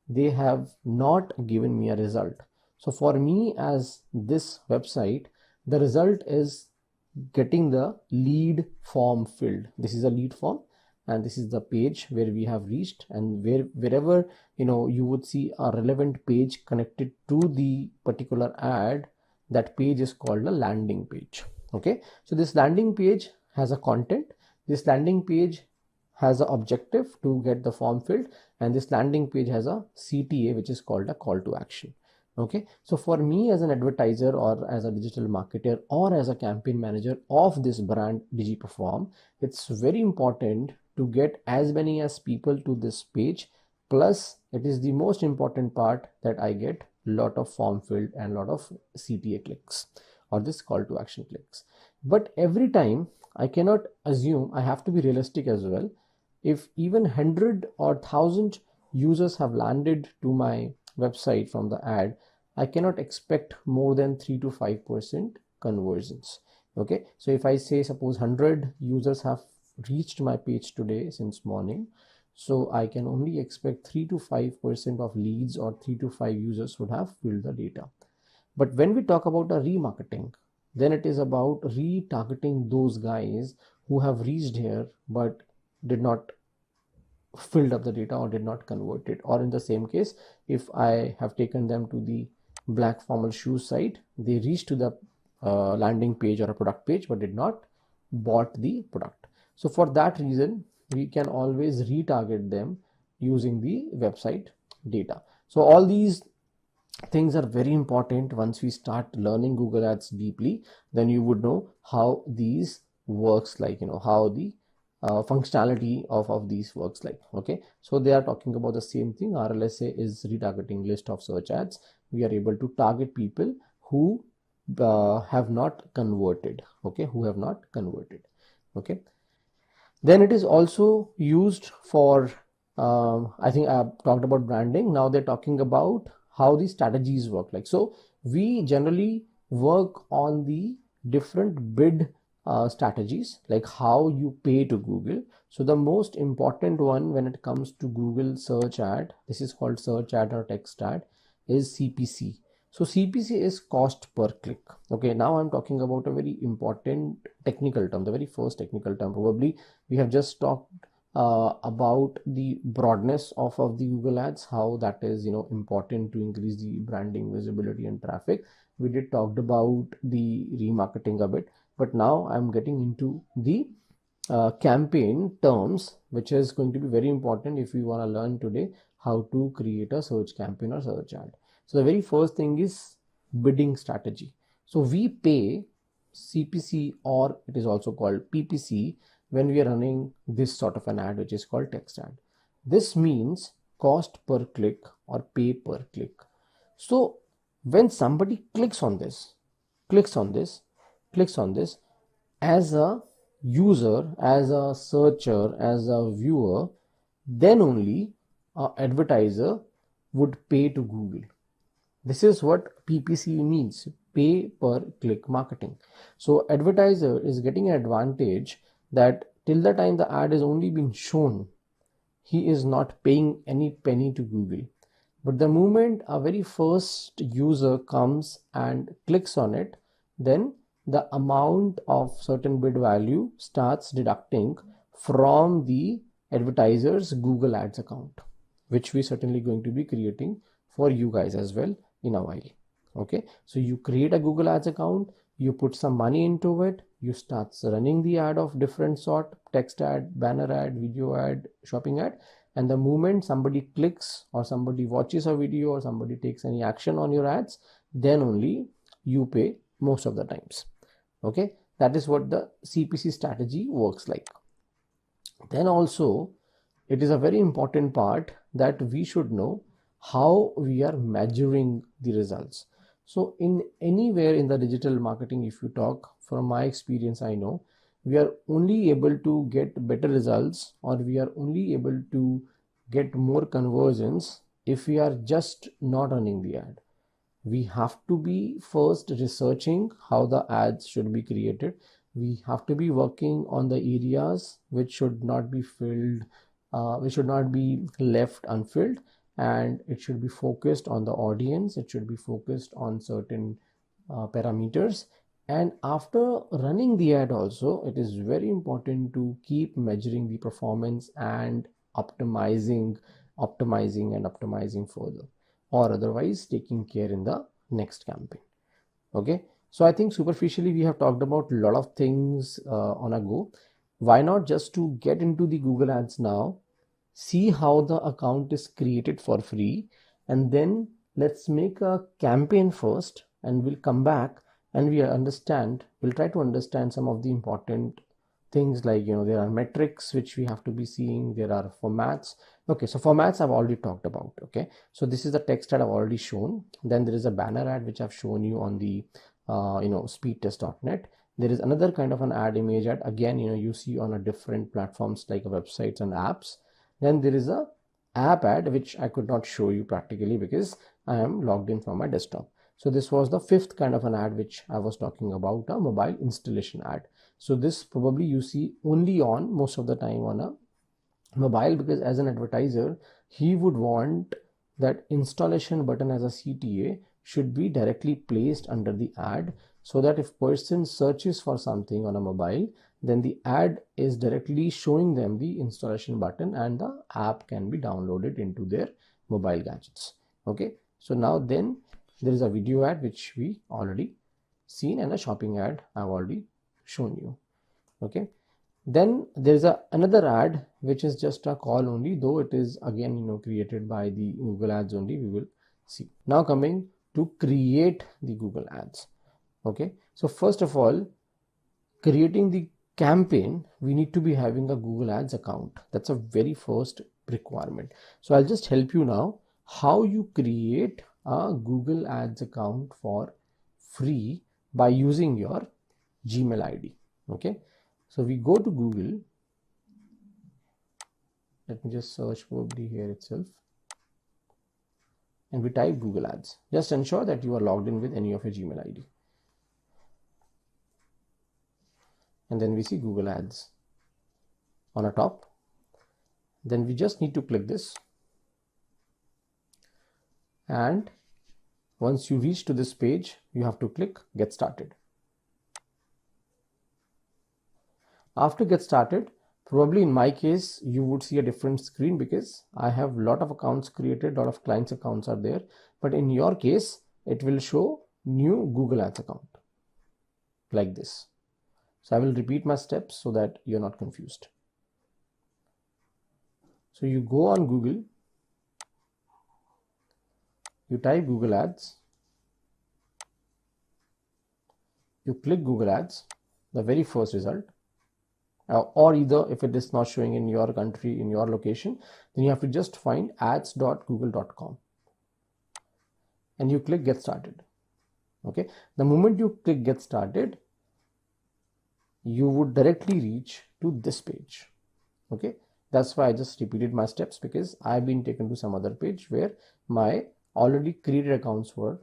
Speaker 9: they have not given me a result. So for me as this website, the result is getting the lead form filled. This is a lead form and this is the page where we have reached, and wherever you would see a relevant page connected to the particular ad, that page is called a landing page. Okay, so this landing page has a content, this landing page has an objective to get the form filled, and this landing page has a CTA, which is called a call to action. Okay, so for me as an advertiser or as a digital marketer or as a campaign manager of this brand DigiPerform, it's very important to get as many as people to this page. Plus, it is the most important part that I get lot of form filled and lot of CTA clicks or this call to action clicks. But every time I cannot assume, I have to be realistic as well. If even 100 or 1000 users have landed to my website from the ad, I cannot expect more than 3 to 5% conversions. Okay, so if I say suppose 100 users have reached my page today since morning, so I can only expect 3 to 5% of leads or 3 to 5 users would have filled the data. But when we talk about a remarketing, then it is about retargeting those guys who have reached here but did not filled up the data or did not convert it. Or in the same case, if I have taken them to the black formal shoes site, they reached to the landing page or a product page but did not bought the product. So for that reason, we can always retarget them using the website data. So all these things are very important. Once we start learning Google Ads deeply, then you would know how these works, like how the functionality of these works like. Okay, so they are talking about the same thing. RLSA is retargeting list of search ads. We are able to target people who have not converted. Okay, who have not converted. Okay, then it is also used for I think I have talked about branding. Now they're talking about how the strategies work. Like, so we generally work on the different bid strategies, like how you pay to Google. So the most important one when it comes to Google search ad, this is called search ad or text ad, is CPC. So CPC is cost per click. Okay, now I'm talking about a very important technical term, the very first technical term. Probably we have just talked about the broadness of the Google ads, how that is important to increase the branding, visibility and traffic. We did talked about the remarketing a bit, but now I'm getting into the campaign terms, which is going to be very important if we want to learn today how to create a search campaign or search ad. So the very first thing is bidding strategy. So we pay CPC, or it is also called PPC, when we are running this sort of an ad, which is called text ad. This means cost per click or pay per click. So when somebody clicks on this, as a user, as a searcher, as a viewer, then only an advertiser would pay to Google. This is what PPC means, pay per click marketing. So advertiser is getting an advantage that till the time the ad is only being shown, he is not paying any penny to Google. But the moment a very first user comes and clicks on it, then the amount of certain bid value starts deducting from the advertiser's Google Ads account. which we certainly going to be creating for you guys as well in a while. Okay, so you create a Google Ads account, you put some money into it, you start running the ad of different sort, text ad, banner ad, video ad, shopping ad, and the moment somebody clicks or somebody watches a video or somebody takes any action on your ads, then only you pay most of the times. Okay, that is what the CPC strategy works like. Then also it is a very important part that we should know how we are measuring the results. So in anywhere in the digital marketing, if you talk, from my experience, I know we are only able to get better results, or we are only able to get more conversions if we are just not running the ad. We have to be first researching how the ads should be created. We have to be working on the areas which should not be filled, which should not be left unfilled, and it should be focused on the audience. It should be focused on certain parameters. And after running the ad also, it is very important to keep measuring the performance and optimizing further, or otherwise taking care in the next campaign. Okay, so I think superficially we have talked about a lot of things on a go. Why not just to get into the Google Ads now, see how the account is created for free, and then let's make a campaign first, and we'll come back and we'll try to understand some of the important things, like, there are metrics which we have to be seeing, there are formats. Okay, so formats I've already talked about. Okay, so this is the text ad I've already shown. Then there is a banner ad which I've shown you on the speedtest.net. There is another kind of an ad, image ad, again, you see on a different platforms like websites and apps. Then there is a app ad which I could not show you practically because I am logged in from my desktop. So this was the fifth kind of an ad which I was talking about, a mobile installation ad. So this probably you see only on most of the time on a mobile, because as an advertiser he would want that installation button as a CTA should be directly placed under the ad, so that if person searches for something on a mobile, then the ad is directly showing them the installation button and the app can be downloaded into their mobile gadgets. Okay, so now then there is a video ad which we already seen, and a shopping ad I've already shown you. Okay, then there is another ad which is just a call only, though it is again created by the Google Ads only. We will see. Now coming to create the Google Ads. Okay, so first of all, creating the campaign, we need to be having a Google Ads account. That's a very first requirement. So I'll just help you now how you create a Google Ads account for free by using your Gmail ID. Okay, so we go to Google. Let me just search probably here itself, and we type Google Ads. Just ensure that you are logged in with any of your Gmail ID. And then we see Google Ads on a top. Then we just need to click this, and once you reach to this page, you have to click Get Started. After Get Started, probably in my case you would see a different screen because I have a lot of accounts created, a lot of clients accounts are there, but in your case it will show new Google Ads account like this. So I will repeat my steps so that you're not confused. So you go on Google, you type Google Ads, you click Google Ads, the very first result, or either if it is not showing in your country, in your location, then you have to just find ads.google.com and you click Get Started. Okay, the moment you click Get Started, you would directly reach to this page. Okay, that's why I just repeated my steps, because I've been taken to some other page where my already created accounts were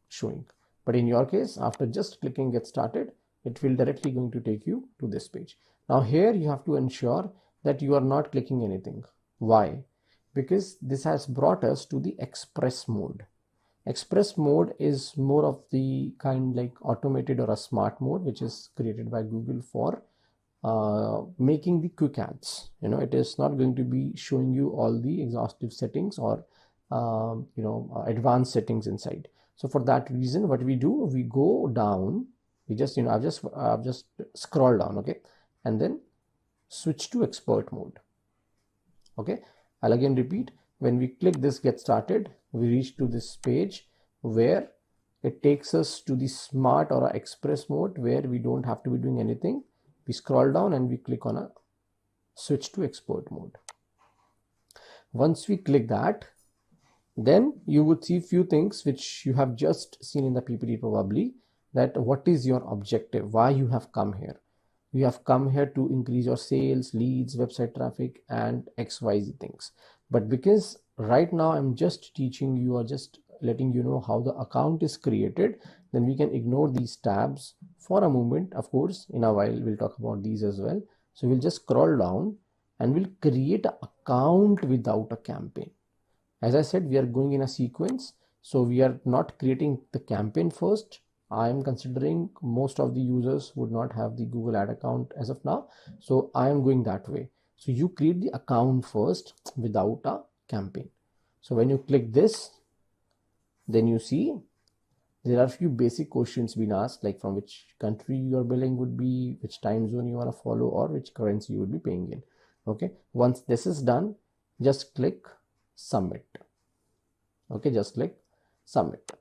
Speaker 9: showing. But in your case, after just clicking Get Started, it will directly going to take you to this page. Now here you have to ensure that you are not clicking anything. Why? Because this has brought us to the express mode. Express mode is more of the kind like automated or a smart mode, which is created by Google for making the quick ads. It is not going to be showing you all the exhaustive settings or advanced settings inside. So for that reason, what we do, we go down, we just I've just scroll down, okay, and then switch to expert mode. Okay, I'll again repeat. When we click this get started, we reach to this page where it takes us to the smart or express mode where we don't have to be doing anything. We scroll down and we click on a switch to expert mode. Once we click that, then you would see few things which you have just seen in the PPT probably, that what is your objective, why you have come here. You have come here to increase your sales, leads, website traffic, and XYZ things. But because right now I'm just teaching you or just letting you know how the account is created, then we can ignore these tabs for a moment. Of course, in a while we'll talk about these as well. So we'll just scroll down and we'll create an account without a campaign. As I said, we are going in a sequence. So we are not creating the campaign first. I am considering most of the users would not have the Google ad account as of now. So I am going that way. So you create the account first without a campaign. So when you click this, then you see there are a few basic questions being asked, like from which country your billing would be, which time zone you want to follow, or which currency you would be paying in. Okay, once this is done, just click submit. Okay, just click submit.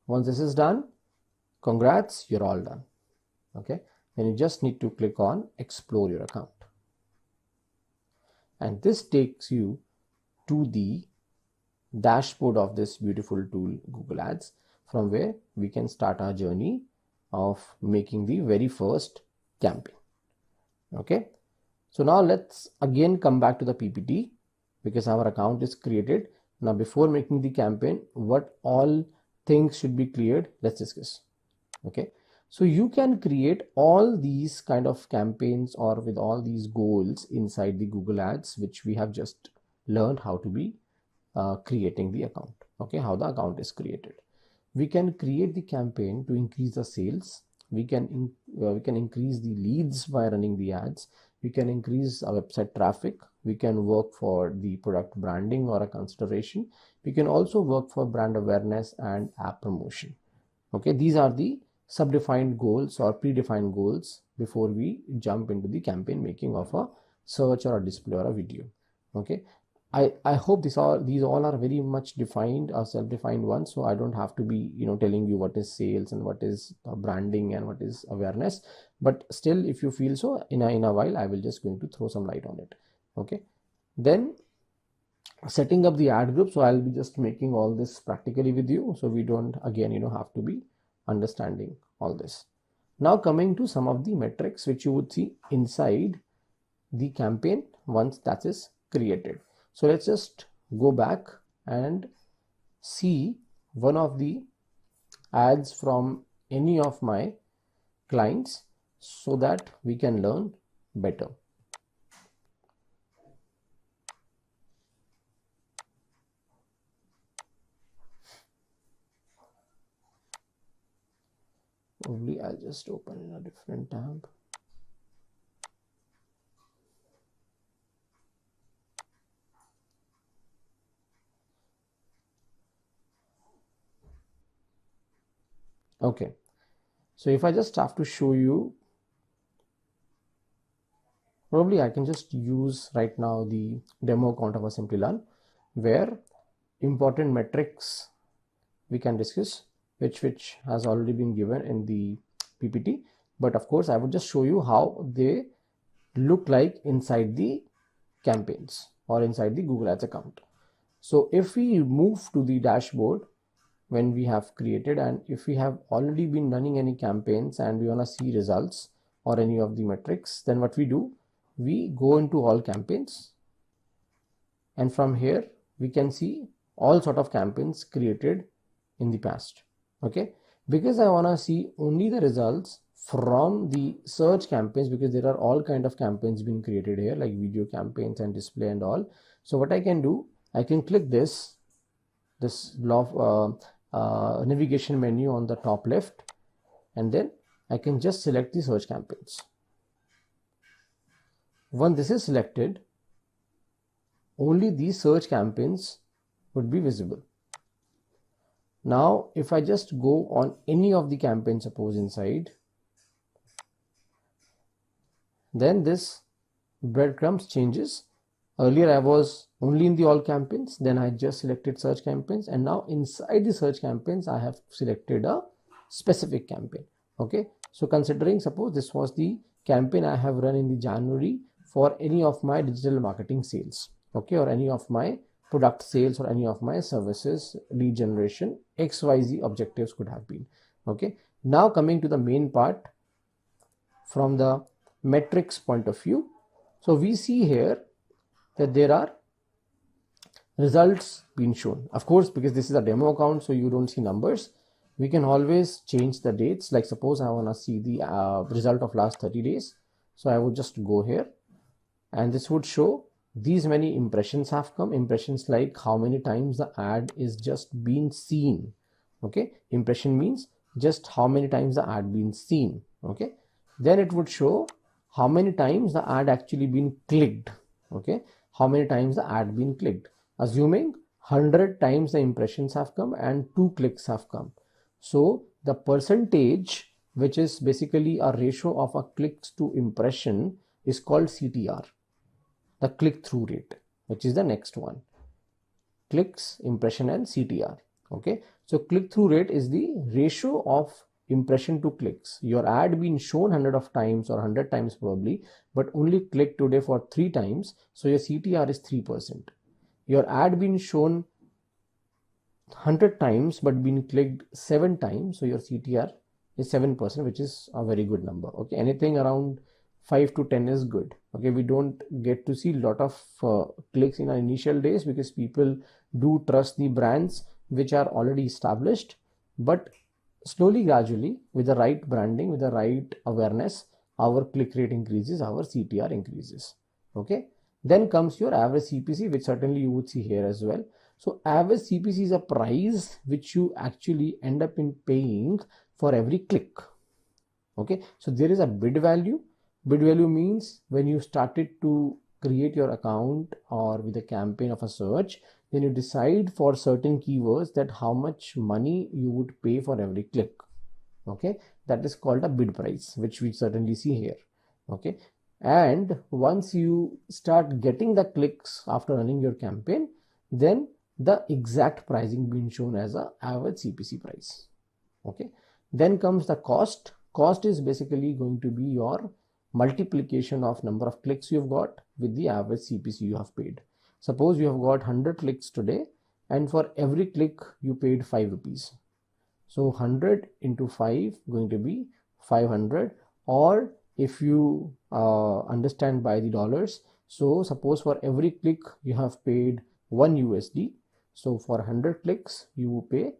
Speaker 9: Once this is done, congrats, you're all done. Okay, then you just need to click on explore your account, and this takes you to the dashboard of this beautiful tool Google Ads, from where we can start our journey of making the very first campaign. Okay, so now let's again come back to the PPT because our account is created. Now before making the campaign, what all things should be cleared, let's discuss. Okay, so you can create all these kind of campaigns or with all these goals inside the Google Ads, which we have just learned how to be creating the account. Okay, how the account is created. We can create the campaign to increase the sales. We can increase the leads by running the ads. We can increase our website traffic. We can work for the product branding or a consideration. We can also work for brand awareness and app promotion. Okay, these are the sub-defined goals or predefined goals before we jump into the campaign making of a search or a display or a video. Okay, I hope these all are very much defined or self-defined ones, so I don't have to be telling you what is sales and what is branding and what is awareness. But still, if you feel so, in a while I will just going to throw some light on it. Okay, then setting up the ad group. So I'll be just making all this practically with you, so we don't again have to be understanding all this. Now coming to some of the metrics which you would see inside the campaign once that is created. So let's just go back and see one of the ads from any of my clients so that we can learn better. Probably I'll just open in a different tab. Okay, so if I just have to show you, probably I can just use right now the demo account of a Simplilearn, where important metrics we can discuss, which has already been given in the PPT. But of course, I would just show you how they look like inside the campaigns or inside the Google Ads account. So if we move to the dashboard, when we have created, and if we have already been running any campaigns and we want to see results or any of the metrics, then what we do, we go into all campaigns, and from here we can see all sort of campaigns created in the past. Okay, because I want to see only the results from the search campaigns, because there are all kind of campaigns being created here, like video campaigns and display and all. So what I can do, I can click this navigation menu on the top left, and then I can just select the search campaigns. Once this is selected, only these search campaigns would be visible. Now, if I just go on any of the campaigns, suppose inside, then this breadcrumbs changes. Earlier I was only in the all campaigns, then I just selected search campaigns, and now inside the search campaigns I have selected a specific campaign. Okay, so considering suppose this was the campaign I have run in the January for any of my digital marketing sales, okay, or any of my product sales or any of my services, lead generation, XYZ objectives could have been. Okay, now coming to the main part from the metrics point of view. So we see here that there are results being shown. Of course, because this is a demo account, so you don't see numbers. We can always change the dates. Like suppose I want to see the result of last 30 days. So I would just go here and this would show these many impressions have come. Impressions like how many times the ad is just been seen. Okay, impression means just how many times the ad been seen. Okay, then it would show how many times the ad actually been clicked. Okay, how many times the ad been clicked. Assuming 100 times the impressions have come and 2 clicks have come. So the percentage, which is basically a ratio of a clicks to impression, is called CTR, the click-through rate, which is the next one. Clicks, impression and CTR. Okay, so click-through rate is the ratio of impression to clicks. Your ad been shown 100 of times or 100 times probably, but only clicked today for 3 times. So your CTR is 3%. Your ad been shown 100 times but been clicked 7 times, so your CTR is 7%, which is a very good number. Okay, anything around 5 to 10 is good. Okay, we don't get to see a lot of clicks in our initial days because people do trust the brands which are already established, but slowly, gradually, with the right branding, with the right awareness, our click rate increases, our CTR increases. Okay, then comes your average CPC, which certainly you would see here as well. So average CPC is a price which you actually end up in paying for every click. Okay, so there is a bid value. Bid value means when you started to create your account or with a campaign of a search, then you decide for certain keywords that how much money you would pay for every click. Okay, that is called a bid price, which we certainly see here. Okay, and once you start getting the clicks after running your campaign, then the exact pricing being shown as a average CPC price. Okay, then comes the cost. Cost is basically going to be your multiplication of number of clicks you've got with the average CPC you have paid. Suppose you have got 100 clicks today and for every click you paid 5 rupees. So 100 into 5 going to be 500, or if you understand by the dollars, so suppose for every click you have paid 1 USD. So for 100 clicks you will pay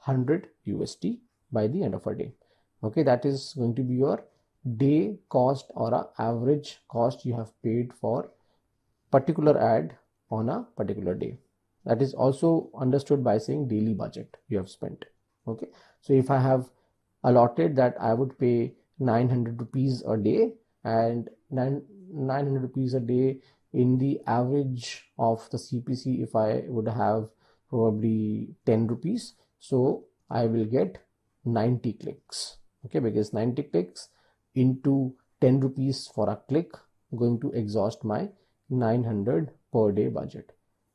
Speaker 9: 100 USD by the end of a day. Okay, that is going to be your day cost or a average cost you have paid for particular ad on a particular day. That is also understood by saying daily budget you have spent. Okay, so if I have allotted that I would pay 900 rupees a day, and 900 rupees a day in the average of the CPC, if I would have probably 10 rupees, so I will get 90 clicks. Okay, because 90 clicks into 10 rupees for a click going to exhaust my 900 per day budget.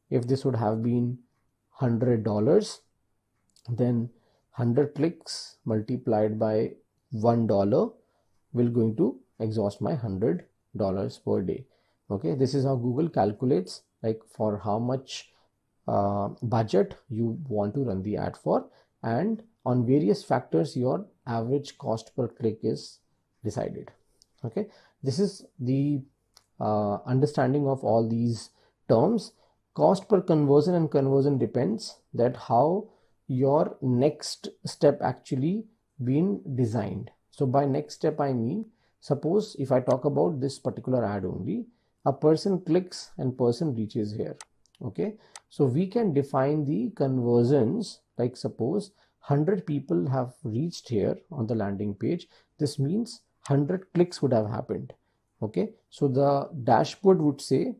Speaker 9: If this would have been $100, then 100 clicks multiplied by $1 will going to exhaust my $100 per day. Okay, this is how Google calculates like for how much budget you want to run the ad for, and on various factors your average cost per click is decided. Okay, this is the understanding of all these terms. Cost per conversion and conversion depends that how your next step actually been designed. So by next step I mean, suppose if I talk about this particular ad only, a person clicks and person reaches here. Okay, so we can define the conversions like suppose 100 people have reached here on the landing page, this means 100 clicks would have happened. Okay, so the dashboard would say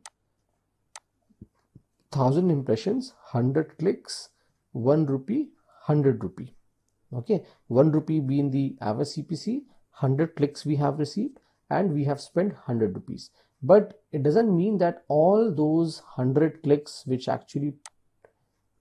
Speaker 9: 1000 impressions, 100 clicks, 1 rupee, 100 rupee. Okay, 1 rupee being the average CPC, 100 clicks we have received, and we have spent 100 rupees. But it doesn't mean that all those 100 clicks which actually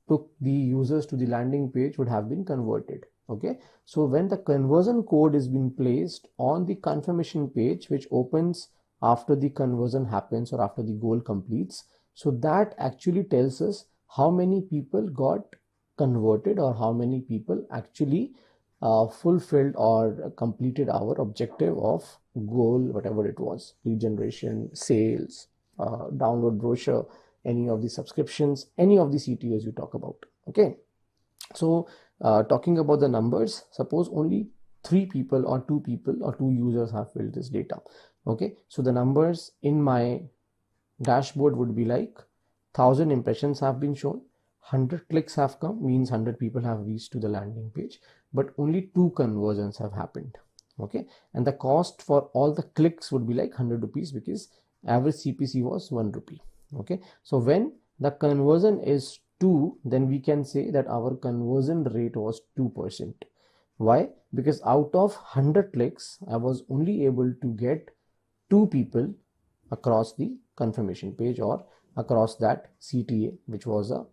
Speaker 9: took the users to the landing page would have been converted. Okay, so when the conversion code is being placed on the confirmation page, which opens after the conversion happens or after the goal completes, so that actually tells us how many people got converted or how many people actually fulfilled or completed our objective of goal, whatever it was, lead generation, sales, download brochure, any of the subscriptions, any of the CTAs you talk about. Okay, so talking about the numbers, suppose only 3 people or 2 people or 2 users have filled this data. Okay, so the numbers in my dashboard would be like 1000 impressions have been shown, 100 clicks have come, means 100 people have reached to the landing page, but only 2 conversions have happened. Okay, and the cost for all the clicks would be like 100 rupees because average CPC was 1 rupee. Okay, so when the conversion is 2, then we can say that our conversion rate was 2%. Why? Because out of 100 clicks, I was only able to get 2 people across the confirmation page or across that CTA, which was a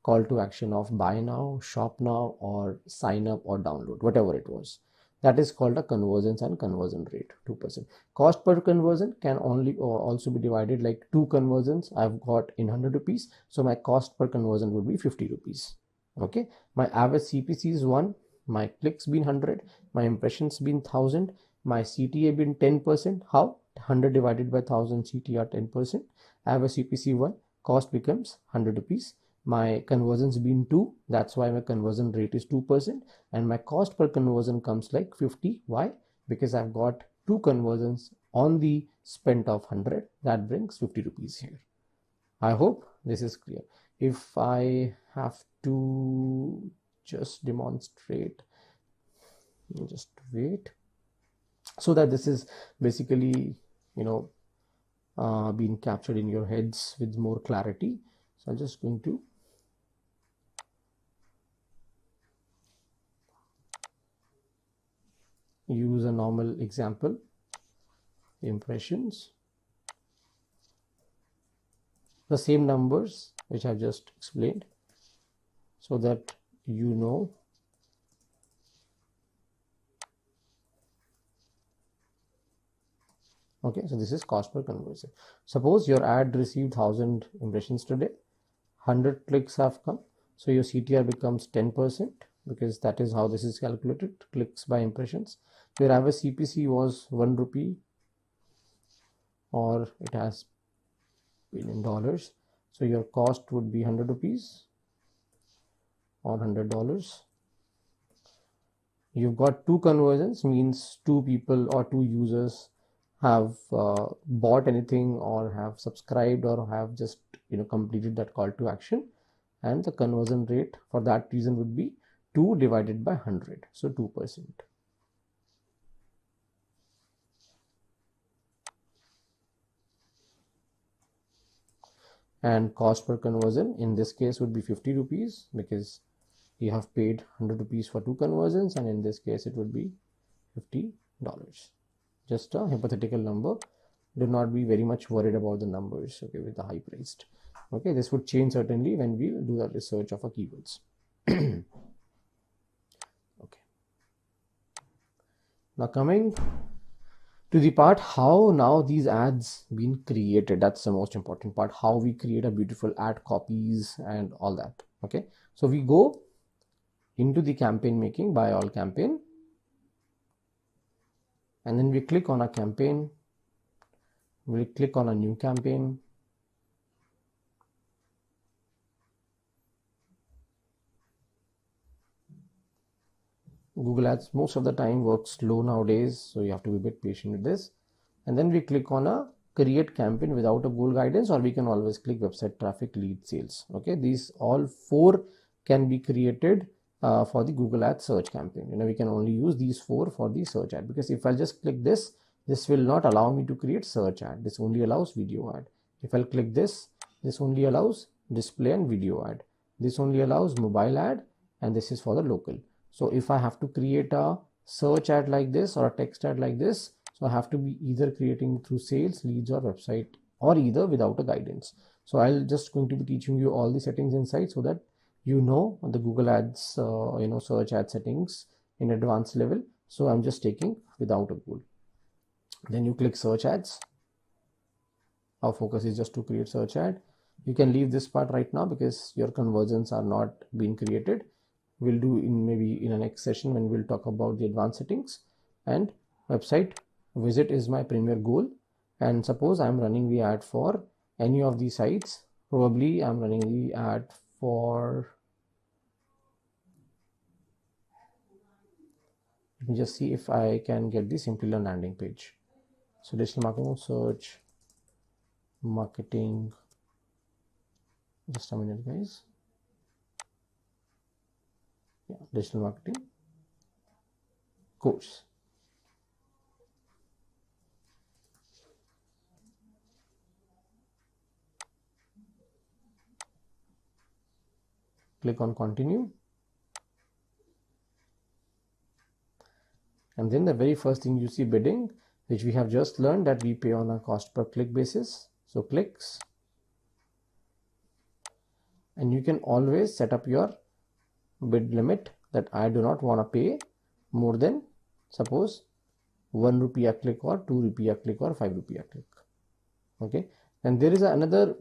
Speaker 9: call to action of buy now, shop now, or sign up or download, whatever it was. That is called a conversions and conversion rate, 2%. Cost per conversion can only also be divided like 2 conversions I've got in 100 rupees. So my cost per conversion would be 50 rupees. Okay, my average CPC is 1, my clicks been 100, my impressions been 1000, my CTA been 10%. How? 100 divided by 1000 CTA 10%. Average CPC 1, cost becomes 100 rupees. My conversions been 2, that's why my conversion rate is 2%, and my cost per conversion comes like 50. Why? Because I've got 2 conversions on the spent of 100, that brings 50 rupees here. I hope this is clear. If I have to just demonstrate, just wait, so that this is basically being captured in your heads with more clarity. So I'm just going to use a normal example, impressions, the same numbers which I've just explained, so that you know. Okay, so this is cost per conversion. Suppose your ad received 1000 impressions today, 100 clicks have come, so your CTR becomes 10%, because that is how this is calculated, clicks by impressions. Your average CPC was 1 rupee, or it has been in dollars, so your cost would be 100 rupees or $100. You've got 2 conversions, means 2 people or 2 users have bought anything or have subscribed or have just completed that call to action, and the conversion rate for that reason would be 2 divided by 100, so 2%. And cost per conversion in this case would be 50 rupees, because you have paid 100 rupees for 2 conversions, and in this case it would be $50. Just a hypothetical number. Do not be very much worried about the numbers, okay, with the high priced. Okay, this would change certainly when we do the research of our keywords. Okay. Now coming to the part how now these ads been created. That's the most important part, how we create a beautiful ad copies and all that. Okay, so we go into the campaign making, buy all campaign, and then we click on a campaign, we'll click on a new campaign, Google Ads most of the time works slow nowadays, so you have to be a bit patient with this. And then we click on a create campaign without a goal guidance, or we can always click website traffic, lead, sales. Okay, these all 4 can be created for the Google Ads search campaign. We can only use these 4 for the search ad, because if I just click this will not allow me to create search ad. This only allows video ad. If I'll click this only allows display and video ad. This only allows mobile ad, and this is for the local. So if I have to create a search ad like this or a text ad like this, so I have to be either creating through sales, leads, or website, or either without a guidance. So I'll just going to be teaching you all the settings inside, so that the Google Ads search ad settings in advanced level. So I'm just taking without a goal. Then you click search ads. Our focus is just to create search ad. You can leave this part right now because your conversions are not being created. We'll do maybe in a next session when we'll talk about the advanced settings. And website visit is my premier goal, and suppose I'm running the ad for any of these sites. Probably I'm running the ad for, let me just see if I can get the Simplilearn landing page. So digital marketing, search, marketing, just a minute guys. Yeah, digital marketing course. Click on continue, and then the very first thing you see bidding, which we have just learned that we pay on a cost per click basis. So clicks, and you can always set up your bid limit that I do not want to pay more than, suppose, 1 rupee a click, or 2 rupee a click, or 5 rupee a click. Okay, and there is another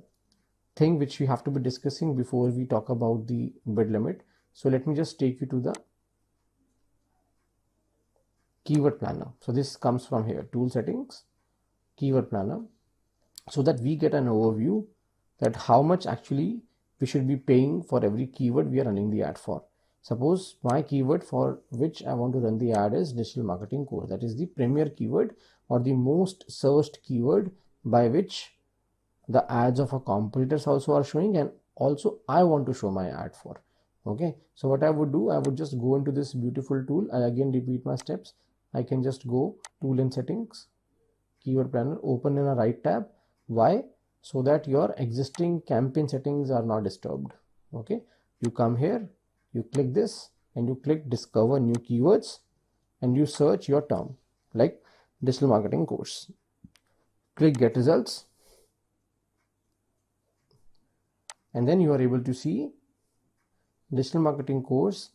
Speaker 9: thing which we have to be discussing before we talk about the bid limit. So let me just take you to the keyword planner. So this comes from here, tool settings, keyword planner, so that we get an overview that how much actually we should be paying for every keyword we are running the ad for. Suppose my keyword for which I want to run the ad is digital marketing course. That is the premier keyword or the most searched keyword by which the ads of our competitors also are showing, and also I want to show my ad for. Okay, so what I would do, I would just go into this beautiful tool. I again repeat my steps. I can just go tool and settings, keyword planner, open in a right tab. Why? So that your existing campaign settings are not disturbed. Okay, you come here, you click this, and you click discover new keywords, and you search your term like digital marketing course. Click get results, and then you are able to see digital marketing course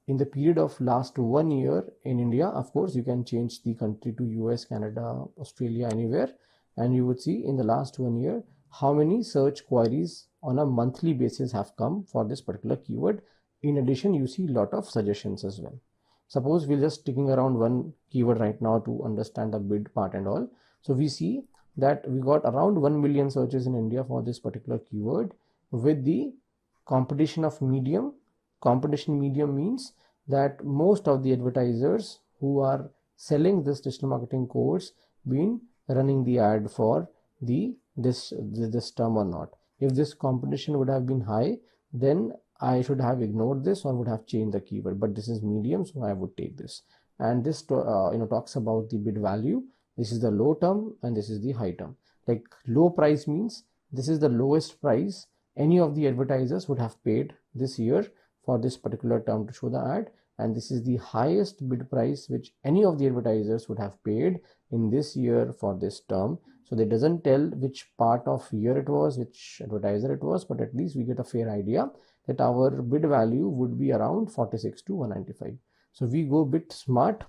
Speaker 9: in the period of last 1 year in India. Of course, you can change the country to US, Canada, Australia, anywhere, and you would see in the last 1 year how many search queries on a monthly basis have come for this particular keyword. In addition, you see a lot of suggestions as well. Suppose we're just sticking around one keyword right now to understand the bid part and all. So we see that we got around 1 million searches in India for this particular keyword with the competition of medium. Competition medium means that most of the advertisers who are selling this digital marketing course been running the ad for this term or not. If this competition would have been high, then I should have ignored this or would have changed the keyword, but this is medium, so I would take this. And this talks about the bid value. This is the low term and this is the high term. Like low price means this is the lowest price any of the advertisers would have paid this year for this particular term to show the ad, and this is the highest bid price which any of the advertisers would have paid in this year for this term. So they doesn't tell which part of year it was, which advertiser it was, but at least we get a fair idea that our bid value would be around 46 to 195. So we go bit smart.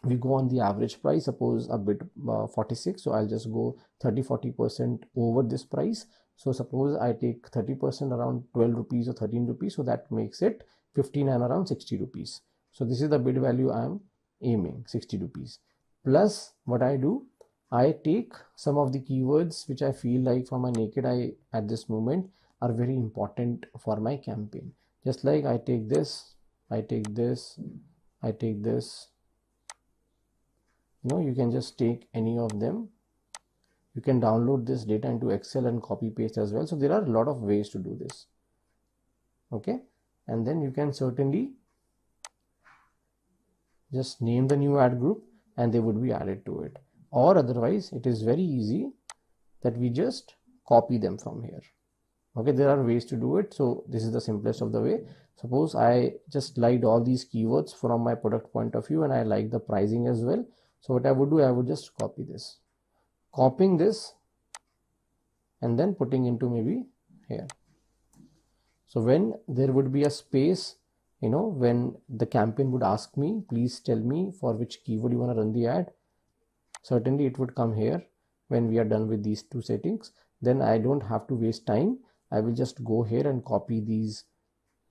Speaker 9: We go on the average price, suppose a bid 46, so I'll just go 30-40% over this price. So suppose I take 30% around 12 rupees or 13 rupees, so that makes it 15 and around 60 rupees. So this is the bid value I am aiming, 60 rupees. Plus what I do, I take some of the keywords which I feel like from my naked eye at this moment are very important for my campaign. Just like I take this, I take this, I take this. You can just take any of them. You can download this data into Excel and copy paste as well. So there are a lot of ways to do this. Okay, and then you can certainly just name the new ad group and they would be added to it. Or otherwise, it is very easy that we just copy them from here. Okay, there are ways to do it. So this is the simplest of the way. Suppose I just liked all these keywords from my product point of view and I like the pricing as well. So what I would do, I would just copy this, copying this and then putting into maybe here. So when there would be a space, when the campaign would ask me, please tell me for which keyword you want to run the ad, certainly it would come here when we are done with these two settings. Then I don't have to waste time. I will just go here and copy these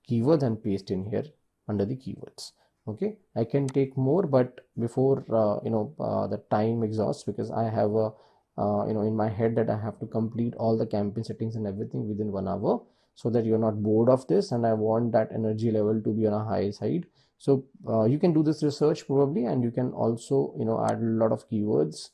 Speaker 9: keywords and paste in here under the keywords. Okay, I can take more, but before the time exhausts, because I have a in my head that I have to complete all the campaign settings and everything within 1 hour, so that you're not bored of this, and I want that energy level to be on a high side. So you can do this research probably, and you can also add a lot of keywords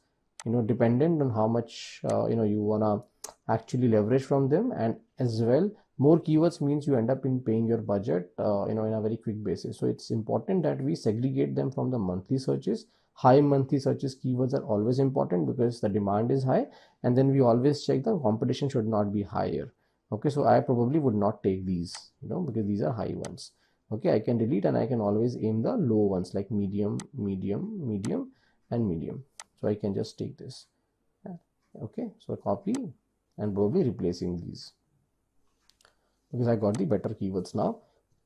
Speaker 9: dependent on how much you wanna actually leverage from them. And as well, more keywords means you end up in paying your budget in a very quick basis. So it's important that we segregate them from the monthly searches. High monthly searches keywords are always important because the demand is high, and then we always check the competition should not be higher. Okay, so I probably would not take these because these are high ones. Okay, I can delete, and I can always aim the low ones like medium, medium, medium, and medium. So I can just take this. Okay, so copy and probably replacing these, because I got the better keywords now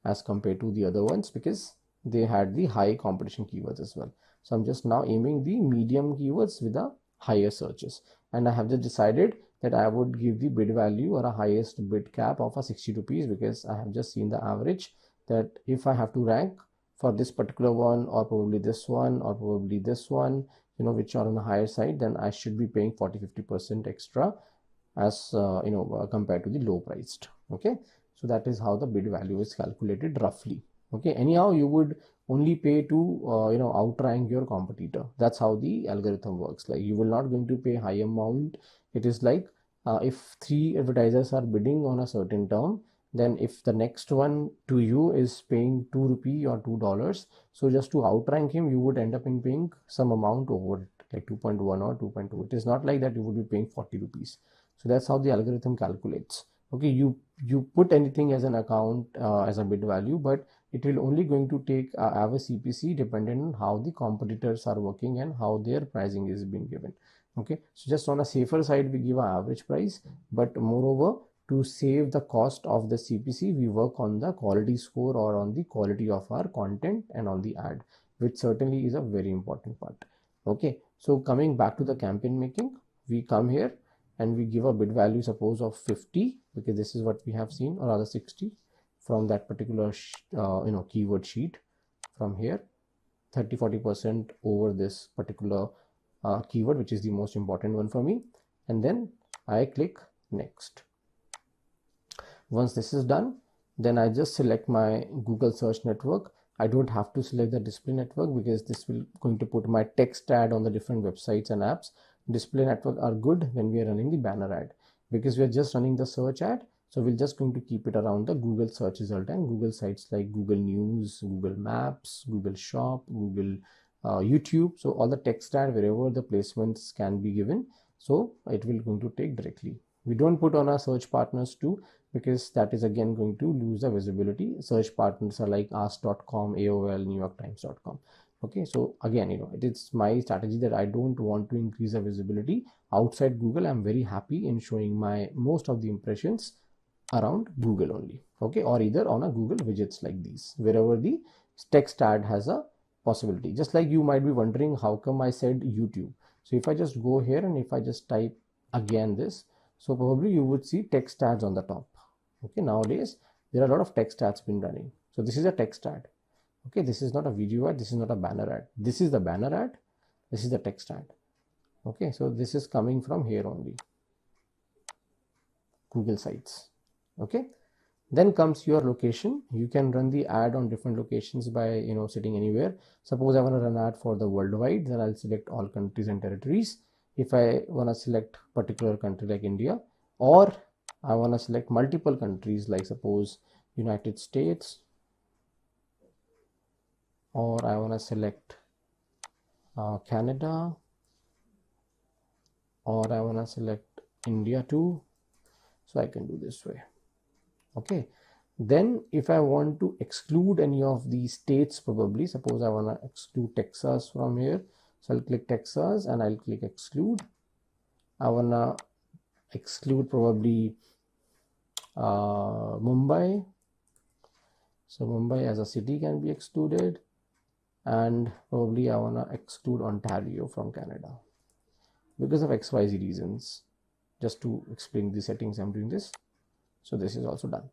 Speaker 9: as compared to the other ones, because they had the high competition keywords as well. So I'm just now aiming the medium keywords with the higher searches, and I have just decided that I would give the bid value or a highest bid cap of a 60 rupees, because I have just seen the average that if I have to rank for this particular one, or probably this one, or probably this one, which are on the higher side, then I should be paying 40-50% extra as compared to the low priced. Okay, so that is how the bid value is calculated roughly. Okay, anyhow, you would only pay to outrank your competitor. That's how the algorithm works. Like, you will not going to pay high amount. It is like if 3 advertisers are bidding on a certain term, then if the next one to you is paying 2 rupee or $2, so just to outrank him, you would end up in paying some amount over it, like 2.1 or 2.2. It is not like that you would be paying 40 rupees. So that's how the algorithm calculates. Okay, you put anything as an account as a bid value, but it will only going to take average CPC dependent on how the competitors are working and how their pricing is being given. Okay, so just on a safer side, we give an average price, but moreover, to save the cost of the CPC, we work on the quality score or on the quality of our content and on the ad, which certainly is a very important part. Okay, so coming back to the campaign making, we come here and we give a bid value, suppose of 50, because this is what we have seen, or rather 60 from that particular keyword sheet. From here, 30-40% over this particular keyword, which is the most important one for me, and then I click next. Once this is done, then I just select my Google search network. I don't have to select the display network, because this will going to put my text ad on the different websites and apps. Display network are good when we are running the banner ad, because we are just running the search ad. So we're just going to keep it around the Google search result and Google sites like Google News, Google Maps, Google Shop, Google YouTube. So all the text ad, wherever the placements can be given, so it will going to take directly. We don't put on our search partners too, because that is again going to lose the visibility. Search partners are like ask.com, AOL, NewYorkTimes.com. Okay, so again, it is my strategy that I don't want to increase the visibility outside Google. I'm very happy in showing my most of the impressions around Google only. Okay, or either on a Google widgets like these, wherever the text ad has a possibility. Just like you might be wondering how come I said YouTube. So if I just go here and if I just type again this, so probably you would see text ads on the top. Okay, nowadays there are a lot of text ads been running. So this is a text ad. Okay, this is not a video ad, this is not a banner ad. This is the banner ad, this is the text ad. Okay, so this is coming from here only, Google sites. Okay, then comes your location. You can run the ad on different locations by sitting anywhere. Suppose I want to run ad for the worldwide, then I'll select all countries and territories. If I want to select particular country like India, or I want to select multiple countries like suppose United States, or I want to select Canada, or I want to select India too. So I can do this way. Okay, then if I want to exclude any of these states, probably suppose I want to exclude Texas from here, so I'll click Texas and I'll click exclude. I want to exclude probably Mumbai, so Mumbai as a city can be excluded, and probably I want to exclude Ontario from Canada because of XYZ reasons. Just to explain the settings, I'm doing this. So this is also done.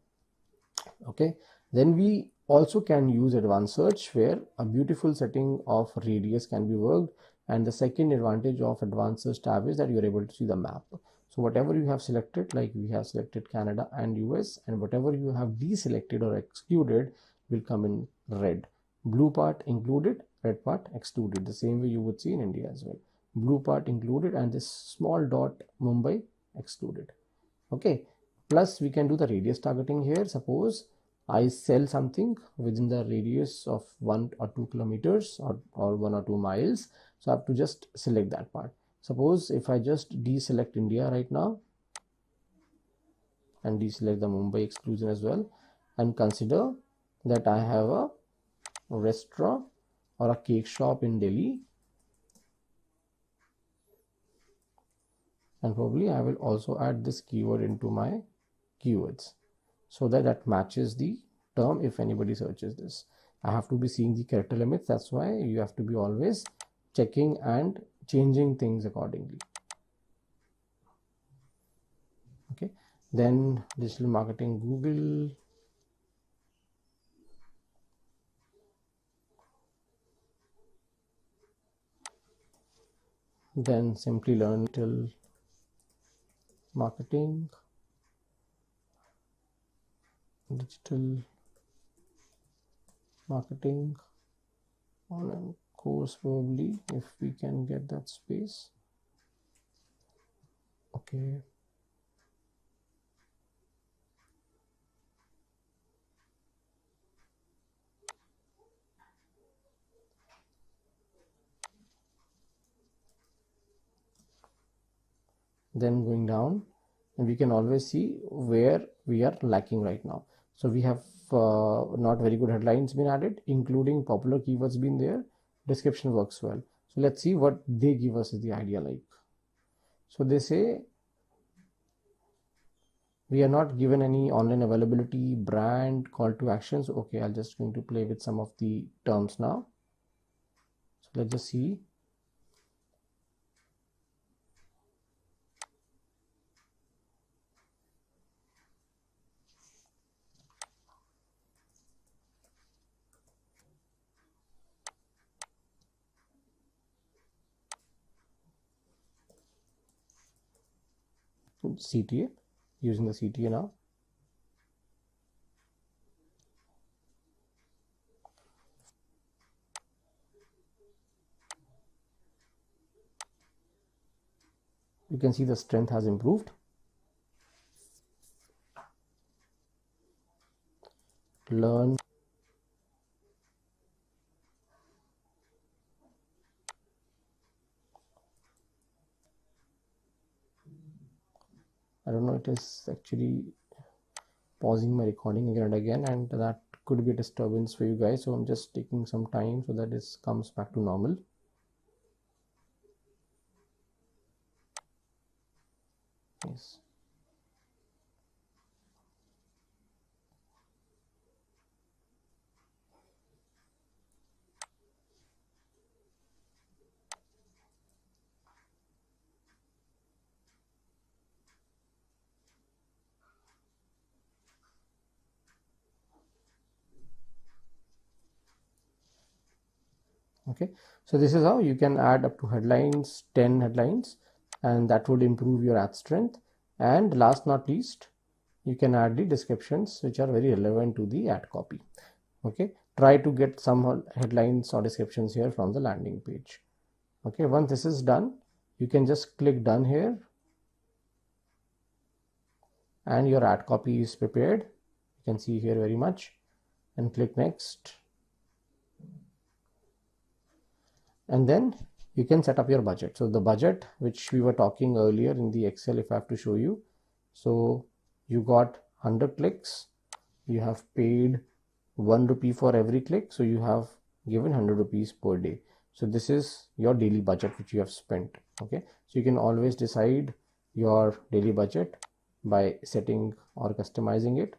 Speaker 9: Okay, then we also can use advanced search, where a beautiful setting of radius can be worked, and the second advantage of advanced search tab is that you are able to see the map. So whatever you have selected, like we have selected Canada and US, and whatever you have deselected or excluded will come in red. Blue part included, red part excluded, the same way you would see in India as well. Blue part included and this small dot Mumbai excluded. Okay, plus we can do the radius targeting here. Suppose I sell something within the radius of 1 or 2 kilometers or 1 or 2 miles, so I have to just select that part. Suppose if I just deselect India right now and deselect the Mumbai exclusion as well, and consider that I have a restaurant or a cake shop in Delhi, and probably I will also add this keyword into my keywords so that that matches the term if anybody searches this. I have to be seeing the character limits, that's why you have to be always checking and changing things accordingly. Okay, then digital marketing Google, then Simplilearn digital marketing, digital marketing online course, probably if we can get that space. Okay, then going down, and we can always see where we are lacking right now. So we have not very good headlines been added, including popular keywords been there, description works well. So let's see what they give us as the idea like. So they say we are not given any online availability, brand, call to actions. Okay, I'm just going to play with some of the terms now. So let's just see. CTA, using the CTA now. You can see the strength has improved. Learn. I don't know, it is actually pausing my recording again and again, and that could be a disturbance for you guys, so I'm just taking some time so that this comes back to normal. Yes. Okay, so this is how you can add up to headlines, 10 headlines, and that would improve your ad strength. And last not least, you can add the descriptions which are very relevant to the ad copy. Okay, try to get some headlines or descriptions here from the landing page. Okay, once this is done, you can just click done here and your ad copy is prepared. You can see here very much, and click next. And then you can set up your budget. So the budget which we were talking earlier in the Excel, if I have to show you, so you got 100 clicks, you have paid 1 rupee for every click, so you have given 100 rupees per day. So this is your daily budget which you have spent. Okay, so you can always decide your daily budget by setting or customizing it.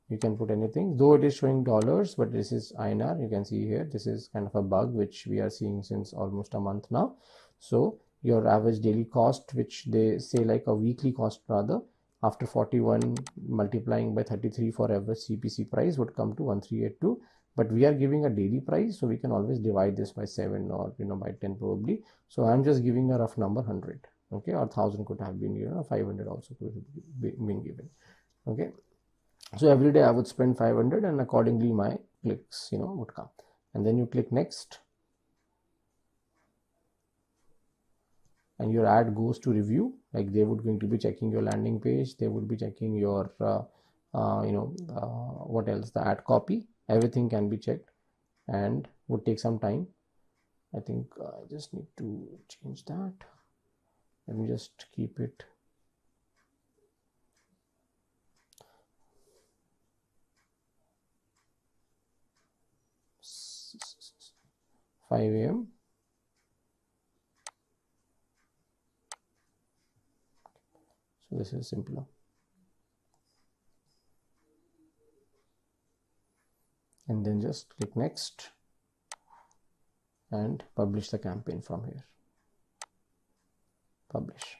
Speaker 9: You can put anything, though it is showing dollars, but this is INR. You can see here, this is kind of a bug which we are seeing since almost a month now. So your average daily cost, which they say like a weekly cost rather, after 41 multiplying by 33 for average CPC price would come to 1382. But we are giving a daily price, so we can always divide this by 7 or by 10 probably. So I'm just giving a rough number 100. Okay, or 1000 could have been given, or 500 also could have been given. Okay, so every day I would spend 500, and accordingly my clicks would come. And then you click next, and your ad goes to review. Like they would going to be checking your landing page, they would be checking your what else, the ad copy, everything can be checked and would take some time. I think I just need to change that. Let me just keep it 5 AM. So this is simpler. And then just click next and publish the campaign from here. Publish.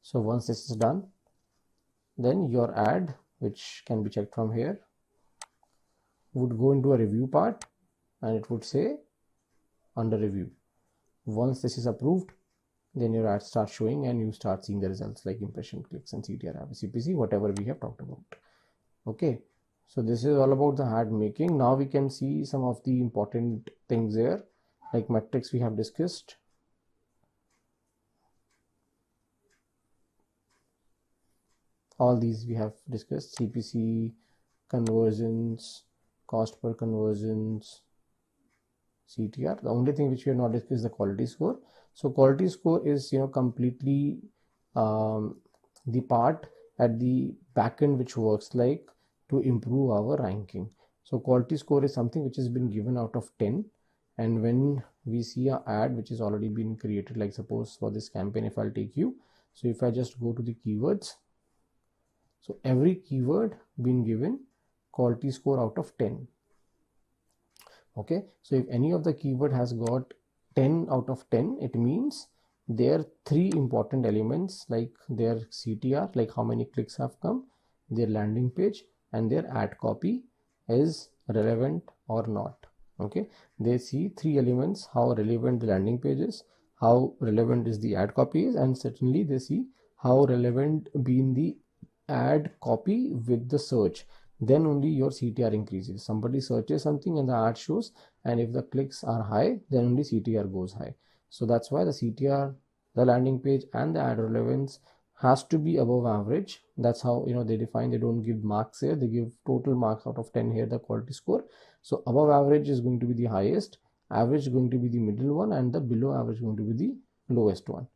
Speaker 9: So once this is done, then your ad, which can be checked from here, would go into a review part, and it would say under review. Once this is approved, then your ad starts showing and you start seeing the results like impression, clicks, and CTR, average CPC, whatever we have talked about. Okay, so this is all about the ad making. Now we can see some of the important things there, like metrics we have discussed. All these we have discussed: CPC, conversions, cost per conversions, CTR. The only thing which we have not discussed is the quality score. So quality score is completely the part at the back end which works like to improve our ranking. So quality score is something which has been given out of 10, and when we see an ad which is already been created, like suppose for this campaign, if I'll take you, so if I just go to the keywords, so every keyword been given quality score out of 10. Okay, so if any of the keyword has got 10 out of 10, it means there are 3 important elements, like their CTR, like how many clicks have come, their landing page, and their ad copy is relevant or not. Okay, they see 3 elements: how relevant the landing page is, how relevant is the ad copy is, and certainly they see how relevant been the ad copy with the search. Then only your CTR increases. Somebody searches something and the ad shows, and if the clicks are high, then only CTR goes high. So that's why the CTR, the landing page, and the ad relevance has to be above average. That's how they define. They don't give marks here, they give total marks out of 10 here, the quality score. So above average is going to be the highest, average is going to be the middle one, and the below average is going to be the lowest one.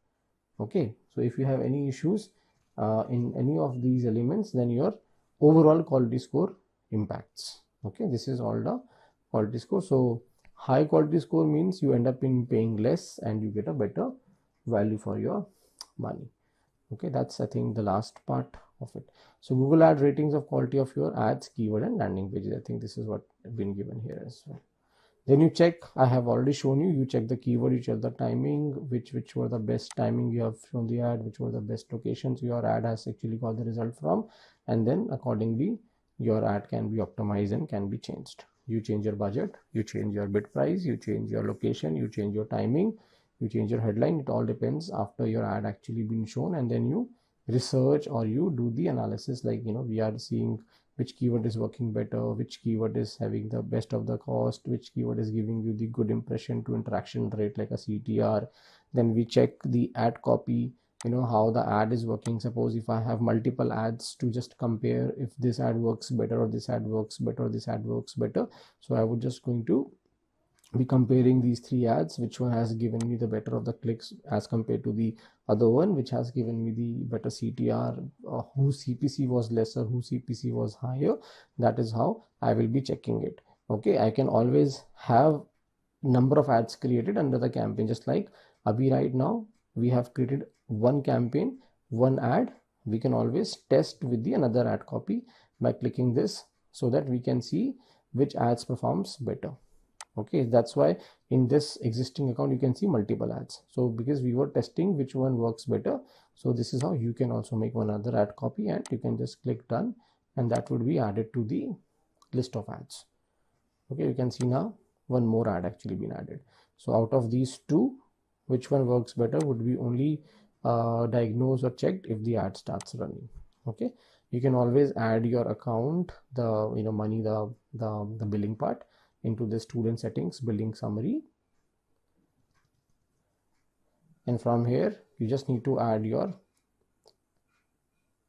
Speaker 9: Okay, so if you have any issues in any of these elements, then your overall quality score impacts. Okay, this is all the quality score. So high quality score means you end up in paying less and you get a better value for your money. Okay, that's I think the last part of it. So Google ad ratings of quality of your ads, keyword, and landing pages. I think this is what has been given here as well. Then you check, I have already shown you, you check the keyword, you check the timing, which were the best timing you have shown the ad, which were the best locations your ad has actually got the result from, and then accordingly your ad can be optimized and can be changed. You change your budget, you change your bid price, you change your location, you change your timing, you change your headline. It all depends after your ad actually been shown, and then you research or you do the analysis, like we are seeing which keyword is working better, which keyword is having the best of the cost, which keyword is giving you the good impression to interaction rate like a CTR. Then we check the ad copy, how the ad is working. Suppose if I have multiple ads to just compare if this ad works better or this ad works better or this ad works better. So I would just going to be comparing these 3 ads, which one has given me the better of the clicks as compared to the other one, which has given me the better CTR, whose CPC was lesser, whose CPC was higher. That is how I will be checking it. Okay, I can always have number of ads created under the campaign, just like Abhi right now we have created one campaign, one ad. We can always test with the another ad copy by clicking this, so that we can see which ads performs better. Okay, that's why in this existing account you can see multiple ads. So because we were testing which one works better, so this is how you can also make one other ad copy, and you can just click done, and that would be added to the list of ads. Okay, you can see now one more ad actually been added. So out of these 2, which one works better would be only diagnosed or checked if the ad starts running. Okay, you can always add your account, the money, the billing part into the student settings, billing summary, and from here you just need to add your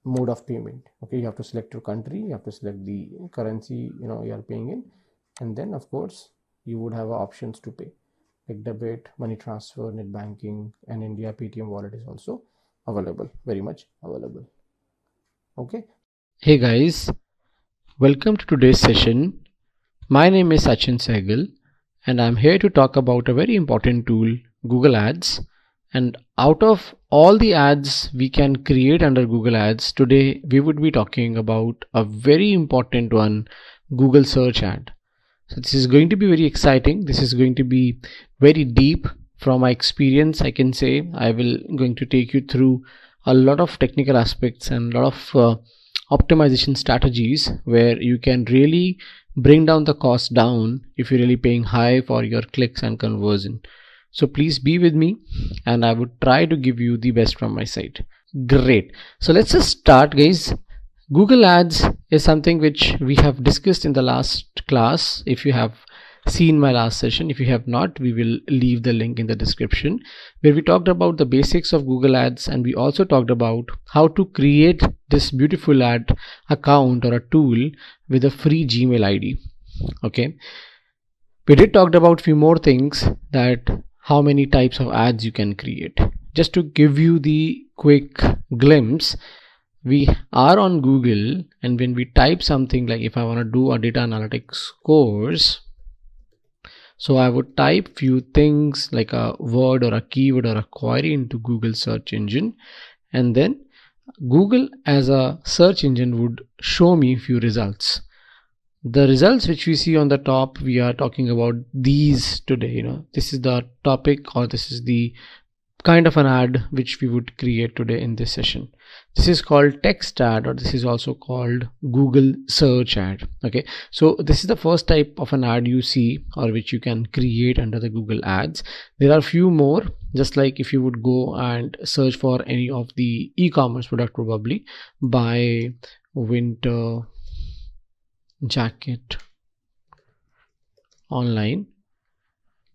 Speaker 9: mode of payment. Okay, you have to select your country, you have to select the currency you are paying in, and then of course you would have options to pay like debit, money transfer, net banking, and India Paytm wallet is also available, very much available. Okay,
Speaker 11: hey guys, welcome to today's session. My name is Sachin Sehgal, and I'm here to talk about a very important tool, Google Ads. And out of all the ads we can create under Google Ads, today we would be talking about a very important one, Google Search Ad. So this is going to be very exciting. This is going to be very deep. From my experience, I can say I will going to take you through a lot of technical aspects and a lot of optimization strategies where you can really bring down the cost down if you're really paying high for your clicks and conversion. So please be with me, and I would try to give you the best from my side. Great. So let's just start, guys. Google Ads is something which we have discussed in the last class. If you have seen my last session, if you have not, we will leave the link in the description, where we talked about the basics of Google Ads, and we also talked about how to create this beautiful ad account or a tool with a free Gmail ID. Okay, we did talk about few more things, that how many types of ads you can create. Just to give you the quick glimpse, we are on Google, and when we type something like, if I want to do a data analytics course, so I would type few things like a word or a keyword or a query into Google search engine, and then Google as a search engine would show me few results. The results which we see on the top, we are talking about these today. This is the topic, or this is the kind of an ad which we would create today in this session. This is called text ad, or this is also called Google search ad. Okay, so this is the first type of an ad you see, or which you can create under the Google Ads. There are few more, just like if you would go and search for any of the e-commerce product, probably buy winter jacket online.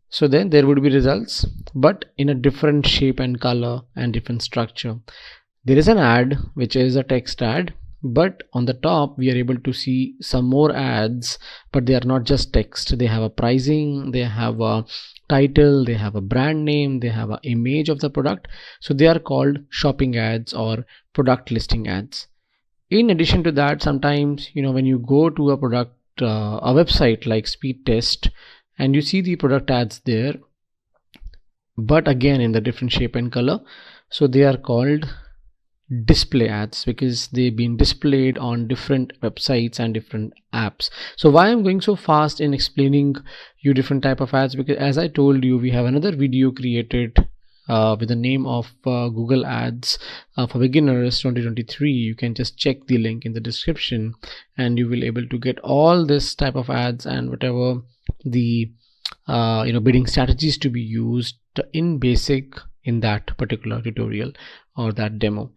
Speaker 11: So then there would be results, but in a different shape and color and different structure. There is an ad which is a text ad, but on the top we are able to see some more ads, but they are not just text. They have a pricing, they have a title, they have a brand name, they have an image of the product. So they are called shopping ads or product listing ads. In addition to that, sometimes when you go to a product a website like Speed Test, and you see the product ads there, but again in the different shape and color. So they are called display ads, because they've been displayed on different websites and different apps. So why I'm going so fast in explaining you different type of ads, because as I told you, we have another video created with the name of Google Ads for Beginners 2023. You can just check the link in the description, and you will able to get all this type of ads and whatever the bidding strategies to be used in basic in that particular tutorial or that demo.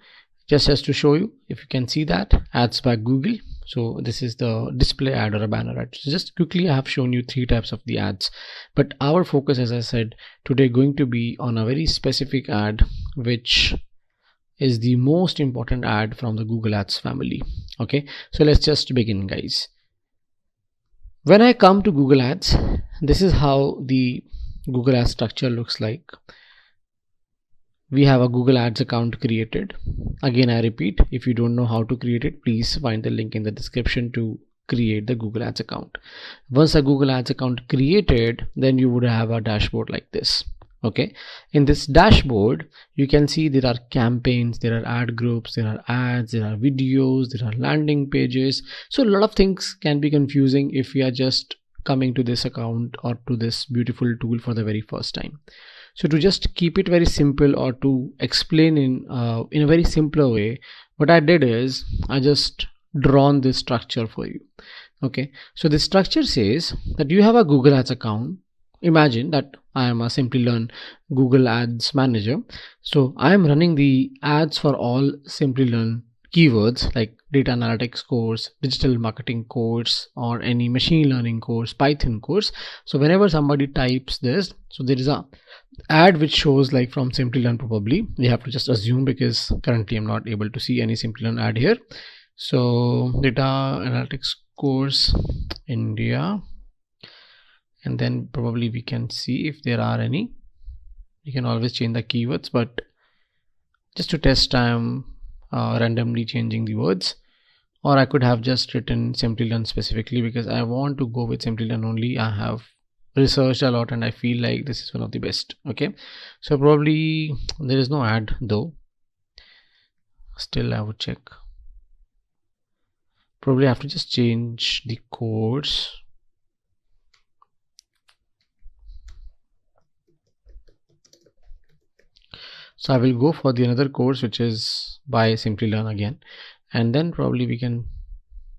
Speaker 11: Just to show you, if you can see that ads by Google. So this is the display ad or a banner ad. So just quickly, I have shown you 3 types of the ads, but our focus, as I said, today going to be on a very specific ad which is the most important ad from the Google Ads family. Okay, so let's just begin, guys. When I come to Google Ads, this is how the Google Ads structure looks like. We have a Google Ads account created. Again, I repeat, if you don't know how to create it, please find the link in the description to create the Google Ads account. Once a Google Ads account created, then you would have a dashboard like this. Okay, in this dashboard you can see there are campaigns, there are ad groups, there are ads, there are videos, there are landing pages. So a lot of things can be confusing if we are just coming to this account or to this beautiful tool for the very first time. So to just keep it very simple, or to explain in a very simpler way, what I did is I just drawn this structure for you. Okay, so this structure says that you have a Google Ads account. Imagine that I am a Simplilearn Google Ads manager. So I am running the ads for all Simplilearn keywords like data analytics course, digital marketing course, or any machine learning course, Python course. So whenever somebody types this, so there is a ad which shows like from Simplilearn. Probably we have to just assume, because currently I'm not able to see any Simplilearn ad here. So data analytics course India, and then probably we can see if there are any. You can always change the keywords, but just to test I am randomly changing the words, or I could have just written Simplilearn specifically because I want to go with Simplilearn only. I have researched a lot and I feel like this is one of the best. Okay, so probably there is no ad though. Still I would check. Probably I have to just change the course. So I will go for the another course which is by Simplilearn again, and then probably we can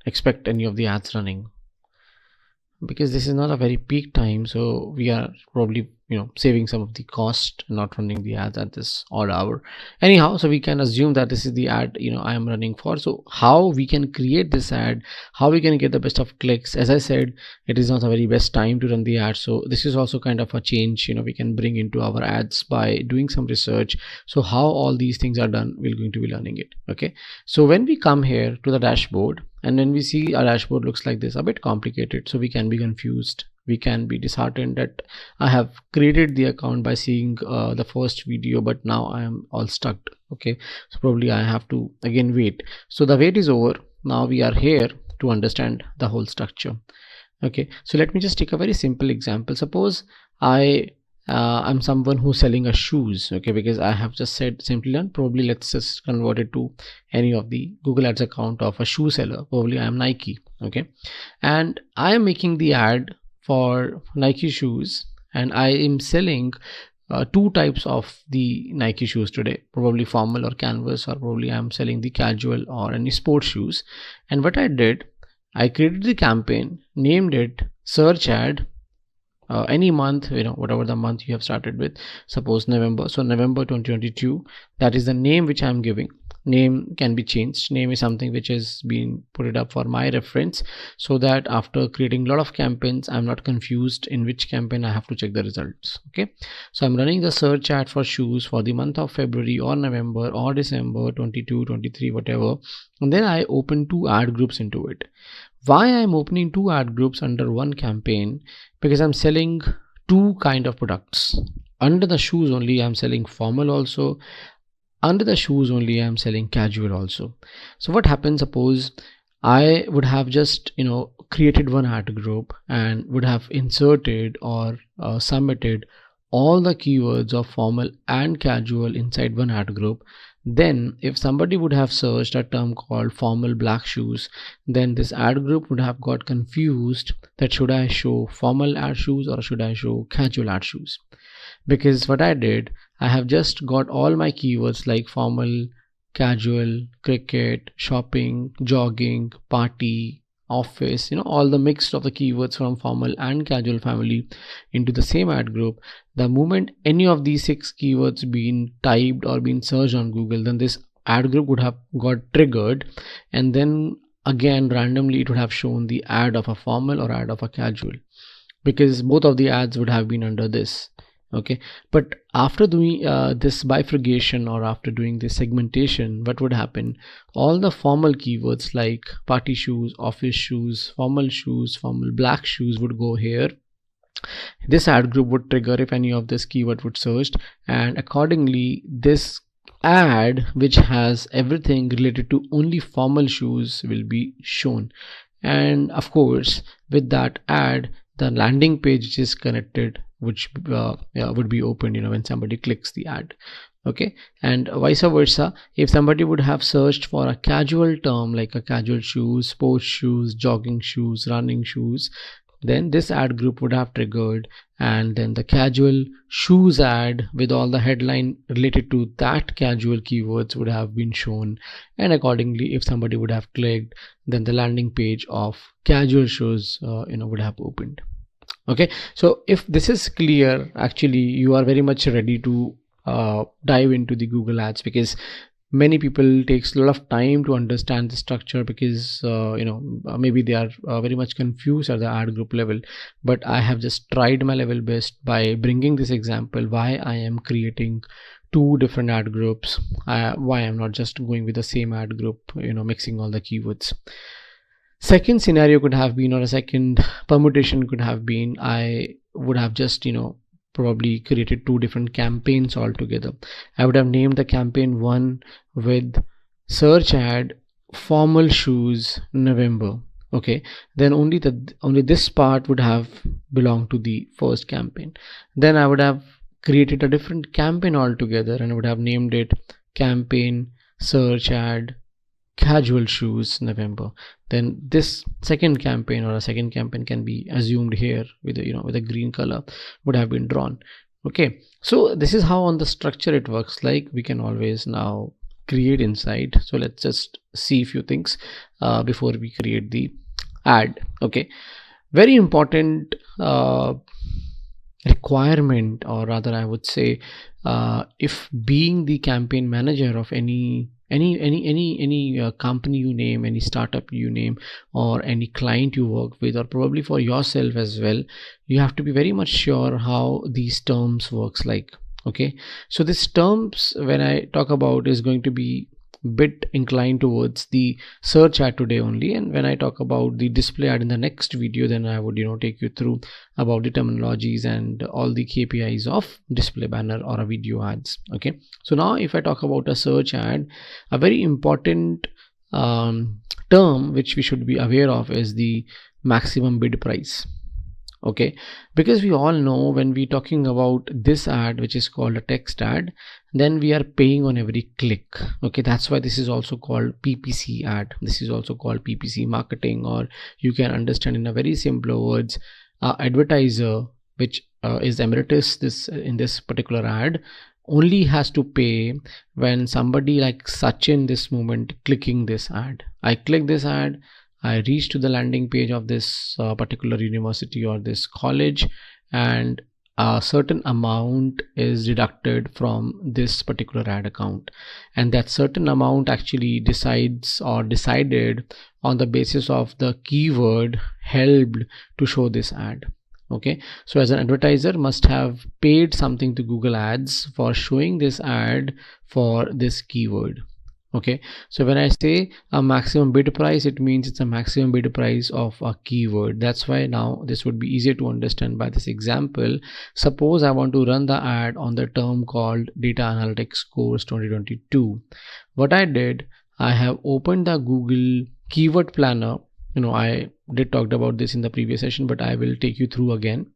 Speaker 11: expect any of the ads running, because this is not a very peak time, so we are probably saving some of the cost, not running the ads at this odd hour. Anyhow, so we can assume that this is the ad I am running for. So how we can create this ad, how we can get the best of clicks? As I said, it is not the very best time to run the ad, so this is also kind of a change we can bring into our ads by doing some research. So how all these things are done, we're going to be learning it. Okay, so when we come here to the dashboard, and when we see our dashboard looks like this, a bit complicated, so we can be confused, we can be disheartened that I have created the account by seeing the first video, but now I am all stuck. Okay, so probably I have to again wait. So the wait is over. Now we are here to understand the whole structure. Okay, so let me just take a very simple example. Suppose I'm someone who's selling a shoes. Okay, because I have just said Simplilearn, probably let's just convert it to any of the Google Ads account of a shoe seller. Probably I am Nike. Okay, and I am making the ad for Nike shoes, and I am selling two types of the Nike shoes today, probably formal or canvas, or probably I'm selling the casual or any sports shoes. And what I did, I created the campaign, named it search ad, any month, whatever the month you have started with, suppose November, so November 2022, that is the name which I am giving. Name can be changed. Name is something which has been put it up for my reference, so that after creating a lot of campaigns, I'm not confused in which campaign I have to check the results. Okay, so I'm running the search ad for shoes for the month of February or November or December 22, 23, whatever, and then I open two ad groups into it. Why I'm opening two ad groups under one campaign? Because I'm selling two kind of products. Under the shoes only I'm selling formal also, under the shoes only I'm selling casual also. So what happens, suppose I would have just created one ad group and would have inserted or submitted all the keywords of formal and casual inside one ad group. Then if somebody would have searched a term called formal black shoes, then this ad group would have got confused that should I show formal ad shoes or should I show casual ad shoes? Because what I did, I have just got all my keywords like formal, casual, cricket, shopping, jogging, party, office, all the mix of the keywords from formal and casual family into the same ad group. The moment any of these 6 keywords been typed or been searched on Google, then this ad group would have got triggered, and then again randomly it would have shown the ad of a formal or ad of a casual, because both of the ads would have been under this. Okay, but after doing this bifurcation, or after doing this segmentation, what would happen? All the formal keywords like party shoes, office shoes, formal black shoes would go here. This ad group would trigger if any of this keyword would searched, and accordingly this ad which has everything related to only formal shoes will be shown. And of course with that ad, the landing page which is connected which would be opened when somebody clicks the ad. Okay, and vice versa, if somebody would have searched for a casual term like a casual shoes, sports shoes, jogging shoes, running shoes, then this ad group would have triggered, and then the casual shoes ad with all the headline related to that casual keywords would have been shown, and accordingly if somebody would have clicked, then the landing page of casual shoes would have opened. Okay, so if this is clear, actually you are very much ready to dive into the Google Ads, because many people takes a lot of time to understand the structure, because maybe they are very much confused at the ad group level. But I have just tried my level best by bringing this example why I am creating two different ad groups, why I'm not just going with the same ad group, mixing all the keywords. Second scenario could have been, or a second permutation could have been, I would have just probably created two different campaigns altogether. I would have named the campaign one with search ad formal shoes November. Okay, then only this part would have belonged to the first campaign. Then I would have created a different campaign altogether, and I would have named it campaign search ad casual shoes November. Then this second campaign, or a second campaign can be assumed here with a green color, would have been drawn. Okay, so this is how on the structure it works. Like we can always now create inside. So let's just see a few things before we create the ad. Okay, very important requirement, or rather I would say, if being the campaign manager of any company you name, any startup you name, or any client you work with, or probably for yourself as well, you have to be very much sure how these terms works like. Okay, so these terms when I talk about is going to be bit inclined towards the search ad today only, and when I talk about the display ad in the next video, then I would take you through about the terminologies and all the KPIs of display banner or a video ads. Okay, so now if I talk about a search ad, a very important term which we should be aware of is the maximum bid price. Okay, because we all know when we talking about this ad, which is called a text ad, then we are paying on every click. Okay, that's why this is also called PPC ad. This is also called PPC marketing, or you can understand in a very simpler words, advertiser, which is emeritus in this particular ad, only has to pay when somebody like Sachin this moment clicking this ad. I click this ad, I reach to the landing page of this particular university or this college, and a certain amount is deducted from this particular ad account, and that certain amount actually decides or decided on the basis of the keyword helped to show this ad. Okay, so as an advertiser must have paid something to Google Ads for showing this ad for this keyword. Okay, so when I say a maximum bid price, it means it's a maximum bid price of a keyword. That's why now this would be easier to understand by this example. Suppose I want to run the ad on the term called Data Analytics Course 2022. What I did, I have opened the Google Keyword Planner. I did talk about this in the previous session, but I will take you through again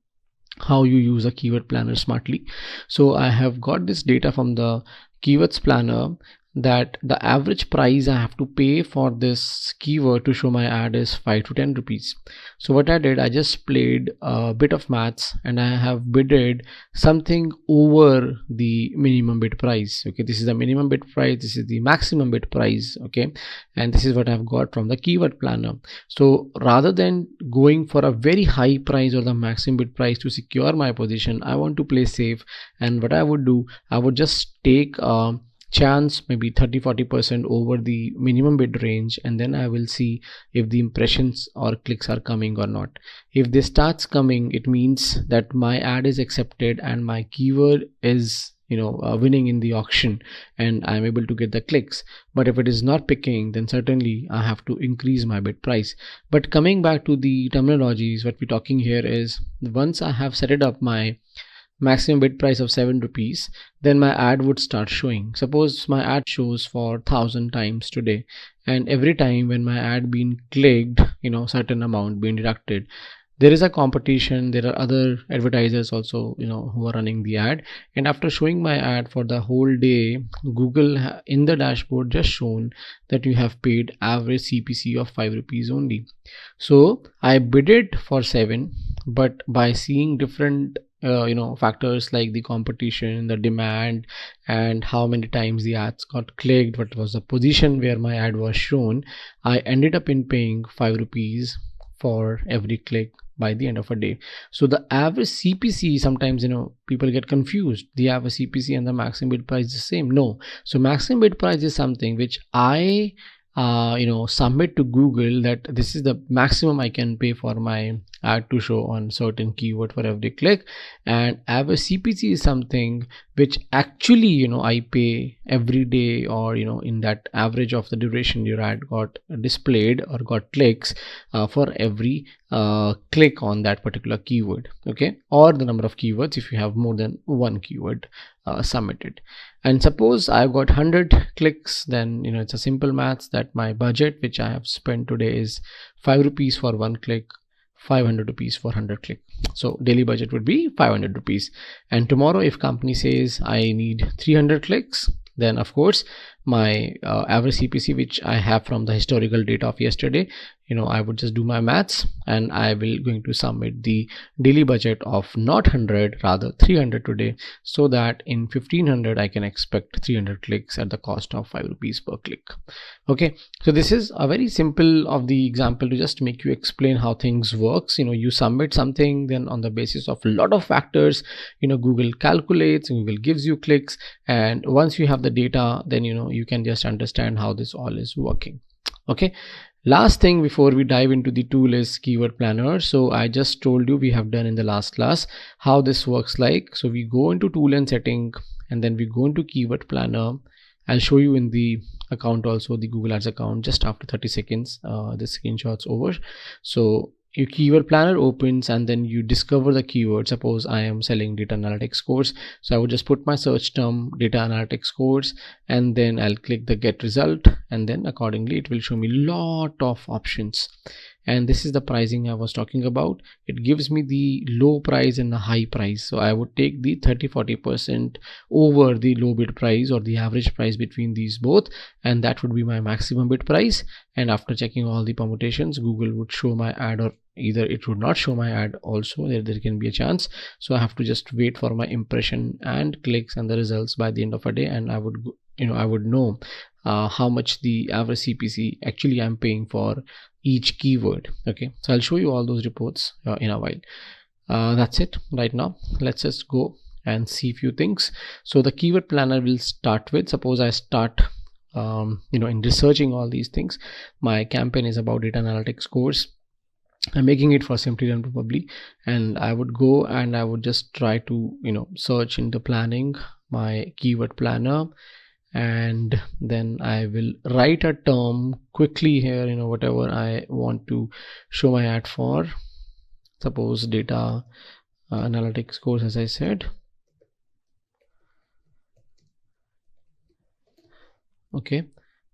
Speaker 11: how you use a keyword planner smartly. So I have got this data from the keywords planner, that the average price I have to pay for this keyword to show my ad is 5 to 10 rupees. So what I did, I just played a bit of maths, and I have bidded something over the minimum bid price. Okay, this is the minimum bid price, this is the maximum bid price. Okay, and this is what I've got from the keyword planner. So rather than going for a very high price or the maximum bid price to secure my position, I want to play safe, and what I would do, I would just take chance maybe 30-40% over the minimum bid range, and then I will see if the impressions or clicks are coming or not. If they starts coming, it means that my ad is accepted and my keyword is winning in the auction and I'm able to get the clicks. But if it is not picking, then certainly I have to increase my bid price. But coming back to the terminologies, what we're talking here is once I have set it up my maximum bid price of 7 rupees, then my ad would start showing. Suppose my ad shows for 1000 times today, and every time when my ad being clicked, certain amount being deducted. There is a competition, there are other advertisers also who are running the ad, and after showing my ad for the whole day, Google in the dashboard just shown that you have paid average CPC of 5 rupees only. So I bid it for 7, but by seeing different factors like the competition, the demand, and how many times the ads got clicked, what was the position where my ad was shown, I ended up in paying 5 rupees for every click by the end of a day. So the average CPC, sometimes people get confused, the average CPC and the maximum bid price is the same. No. So maximum bid price is something which I submit to Google, that this is the maximum I can pay for my ad to show on certain keyword for every click. And average CPC is something which actually I pay every day, or in that average of the duration your ad got displayed or got clicks for every click on that particular keyword, okay, or the number of keywords if you have more than one keyword submitted. And suppose I've got 100 clicks, then it's a simple maths that my budget which I have spent today is 5 rupees for one click, 500 rupees for 100 click. So daily budget would be 500 rupees. And tomorrow if company says I need 300 clicks, then of course my average CPC which I have from the historical data of yesterday, I would just do my maths and I will going to submit the daily budget of not 100, rather 300 today, so that in 1500 I can expect 300 clicks at the cost of 5 rupees per click. Okay, so this is a very simple of the example to just make you explain how things works. You submit something, then on the basis of a lot of factors, Google calculates, Google gives you clicks, and once you have the data, then you can just understand how this all is working. Okay, last thing before we dive into the tool is keyword planner. So I just told you, we have done in the last class how this works like. So we go into tool and setting, and then we go into keyword planner. I'll show you in the account also, the Google Ads account, just after 30 seconds the screenshot's over. So your keyword planner opens, and then you discover the keyword. Suppose I am selling data analytics course, so I would just put my search term data analytics course, and then I'll click the get result, and then accordingly it will show me lot of options. And this is the pricing I was talking about. It gives me the low price and the high price. So I would take the 30-40% over the low bid price or the average price between these both, and that would be my maximum bid price. And after checking all the permutations, Google would show my ad, or either it would not show my ad also. There can be a chance. So I have to just wait for my impression and clicks and the results by the end of a day, and I would know how much the average CPC actually I'm paying for each keyword. Okay, so I'll show you all those reports in a while. That's it right now. Let's just go and see a few things. So the keyword planner will start with, suppose I start in researching all these things. My campaign is about data analytics course. I'm making it for Simplilearn probably, and I would go and I would just try to search into planning, my keyword planner, and then I will write a term quickly here, whatever I want to show my ad for. Suppose data analytics course, as I said. Okay,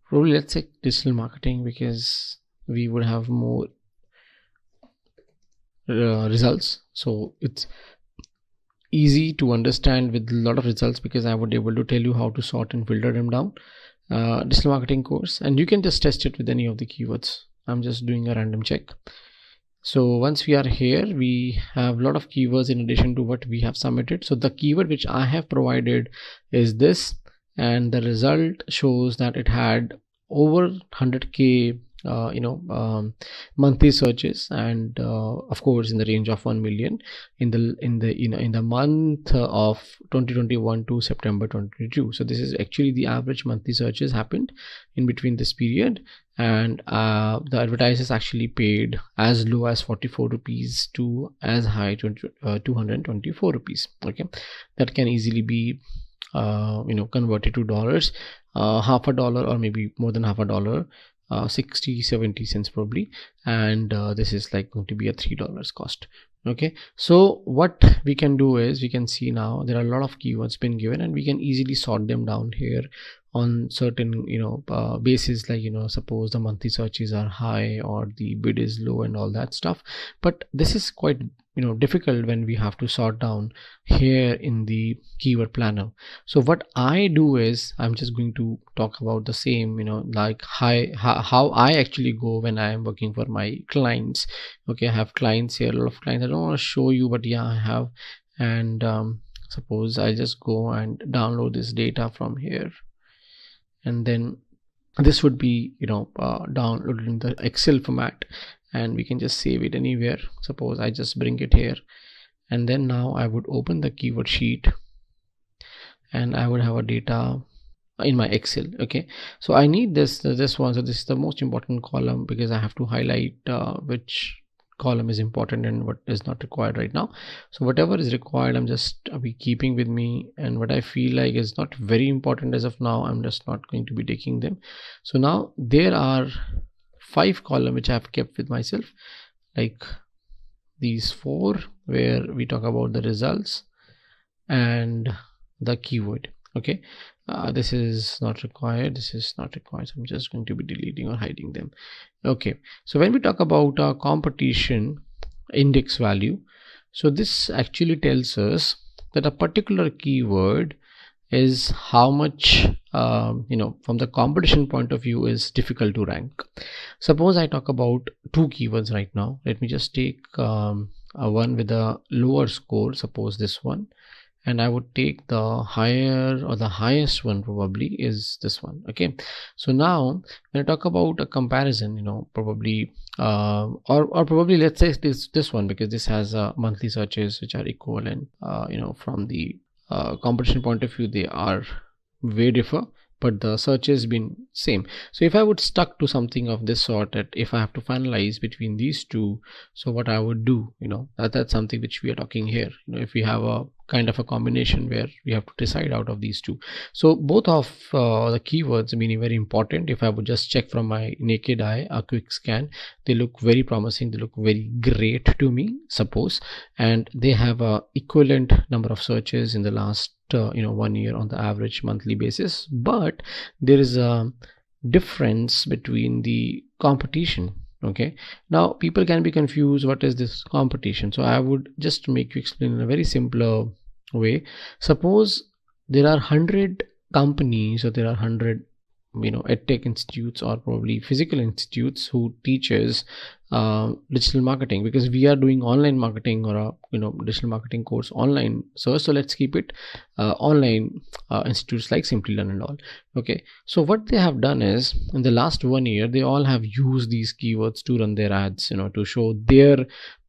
Speaker 11: probably let's say digital marketing, because we would have more results, so it's easy to understand with a lot of results, because I would be able to tell you how to sort and filter them down. Digital marketing course, and you can just test it with any of the keywords. I'm just doing a random check. So once we are here, we have a lot of keywords in addition to what we have submitted. So the keyword which I have provided is this, and the result shows that it had over 100k monthly searches, and of course in the range of 1 million in the month of 2021 to September 2022. So this is actually the average monthly searches happened in between this period, and the advertisers actually paid as low as 44 rupees to as high 224 rupees. Okay, that can easily be converted to dollars, half a dollar or maybe more than half a dollar, 60-70 cents probably, and this is like going to be a $3 cost. Okay, so what we can do is we can see now there are a lot of keywords been given, and we can easily sort them down here on certain basis, like suppose the monthly searches are high or the bid is low and all that stuff. But this is quite difficult when we have to sort down here in the keyword planner. So what I do is I'm just going to talk about the same, like how I actually go when I am working for my clients. Okay, I have clients here, a lot of clients. I don't want to show you, but yeah, I have. And suppose I just go and download this data from here, and then this would be downloaded in the Excel format, and we can just save it anywhere. Suppose I just bring it here, and then now I would open the keyword sheet, and I would have a data in my Excel. Okay, so I need this one. So this is the most important column, because I have to highlight which column is important and what is not required right now. So whatever is required, I'm just be keeping with me, and what I feel like is not very important as of now, I'm just not going to be taking them. So now there are 5 columns which I have kept with myself, like these 4 where we talk about the results and the keyword. Okay, this is not required, this is not required, so I'm just going to be deleting or hiding them. Okay, so when we talk about competition index value, so this actually tells us that a particular keyword is how much from the competition point of view is difficult to rank. Suppose I talk about 2 keywords right now. Let me just take one with a lower score, suppose this one, and I would take the higher or the highest one, probably is this one. Okay, so now when I talk about a comparison, probably or probably let's say this one, because this has monthly searches which are equivalent. From the competition point of view, they are way differ, but the search has been same. So if I would stuck to something of this sort, that if I have to finalize between these 2, so what I would do, that's something which we are talking here. If we have a kind of a combination where we have to decide out of these 2, so both of the keywords meaning very important. If I would just check from my naked eye, a quick scan, they look very promising, they look very great to me, suppose, and they have a equivalent number of searches in the last 1 year on the average monthly basis. But there is a difference between the competition. Okay, now people can be confused, what is this competition? So I would just make you explain in a very simpler way. Suppose there are 100 companies, or there are 100 edtech institutes or probably physical institutes who teaches digital marketing, because we are doing online marketing or a digital marketing course online. So let's keep it online institutes like Simplilearn and all. Okay, so what they have done is in the last 1 year they all have used these keywords to run their ads, to show their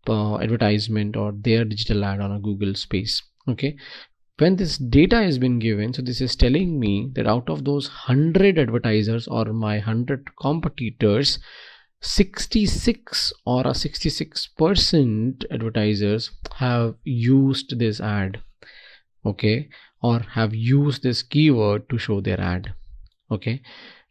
Speaker 11: advertisement or their digital ad on a Google space. Okay, when this data has been given, so this is telling me that out of those 100 advertisers or my 100 competitors, 66 or a 66% advertisers have used this ad, okay, or have used this keyword to show their ad. Okay,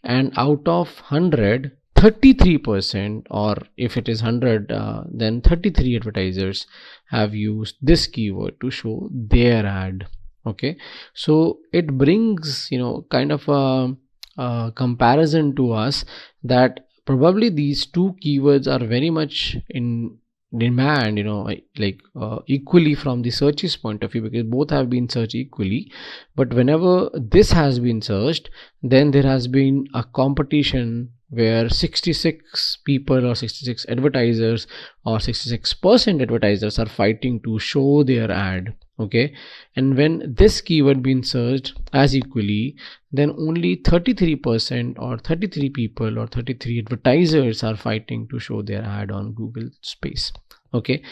Speaker 11: and out of 100, 33%, or if it is 100, then 33 advertisers have used this keyword to show their ad. Okay, so it brings kind of a comparison to us that probably these 2 keywords are very much in demand, equally from the searches point of view, because both have been searched equally. But whenever this has been searched, then there has been a competition where 66 people or 66 advertisers or 66% advertisers are fighting to show their ad. Okay, and when this keyword been searched as equally, then only 33% or 33 people or 33 advertisers are fighting to show their ad on Google space. Okay,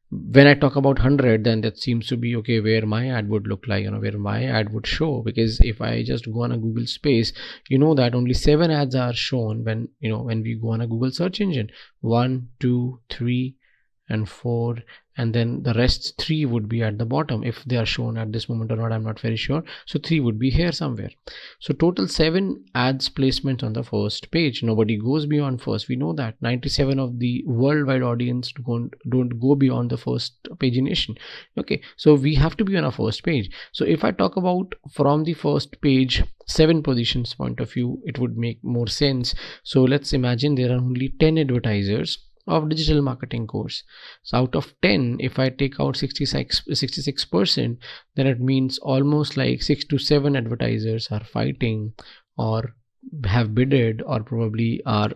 Speaker 11: when I talk about 100, then that seems to be okay where my ad would look like, where my ad would show. Because if I just go on a Google space, that only 7 ads are shown when we go on a Google search engine. 1, 2, 3 and 4, and then the rest 3 would be at the bottom. If they are shown at this moment or not, I'm not very sure. So 3 would be here somewhere. So total 7 ads placements on the first page. Nobody goes beyond first. We know that 97 of the worldwide audience don't go beyond the first pagination. Okay, so we have to be on our first page. So if I talk about from the first page 7 positions point of view, it would make more sense. So let's imagine there are only 10 advertisers of digital marketing course. So out of 10, if I take out 66%, then it means almost like 6 to 7 advertisers are fighting or have bidded or probably are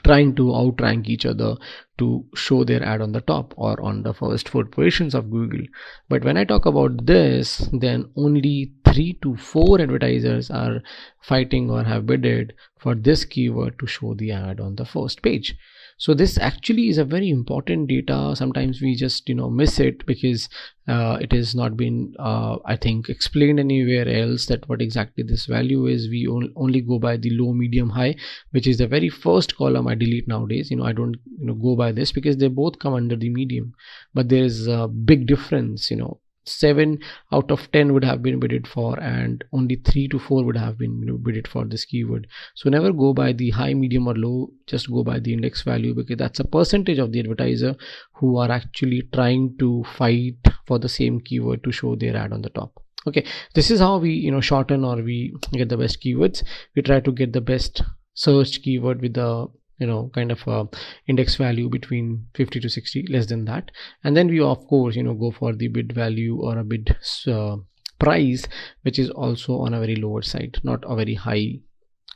Speaker 11: trying to outrank each other to show their ad on the top or on the first 4 positions of Google. But when I talk about this, then only 3 to 4 advertisers are fighting or have bidded for this keyword to show the ad on the first page. So this actually is a very important data. Sometimes we just miss it because it has not been I think explained anywhere else that what exactly this value is. We only go by the low, medium, high, which is the very first column I delete nowadays. I don't go by this because they both come under the medium, but there is a big difference. 7 out of 10 would have been bidded for, and only 3 to 4 would have been bidded for this keyword. So never go by the high, medium or low, just go by the index value, because that's a percentage of the advertiser who are actually trying to fight for the same keyword to show their ad on the top. Okay, this is how we shorten or we get the best keywords. We try to get the best search keyword with the kind of a index value between 50 to 60, less than that. And then we of course go for the bid value or a bid price, which is also on a very lower side, not a very high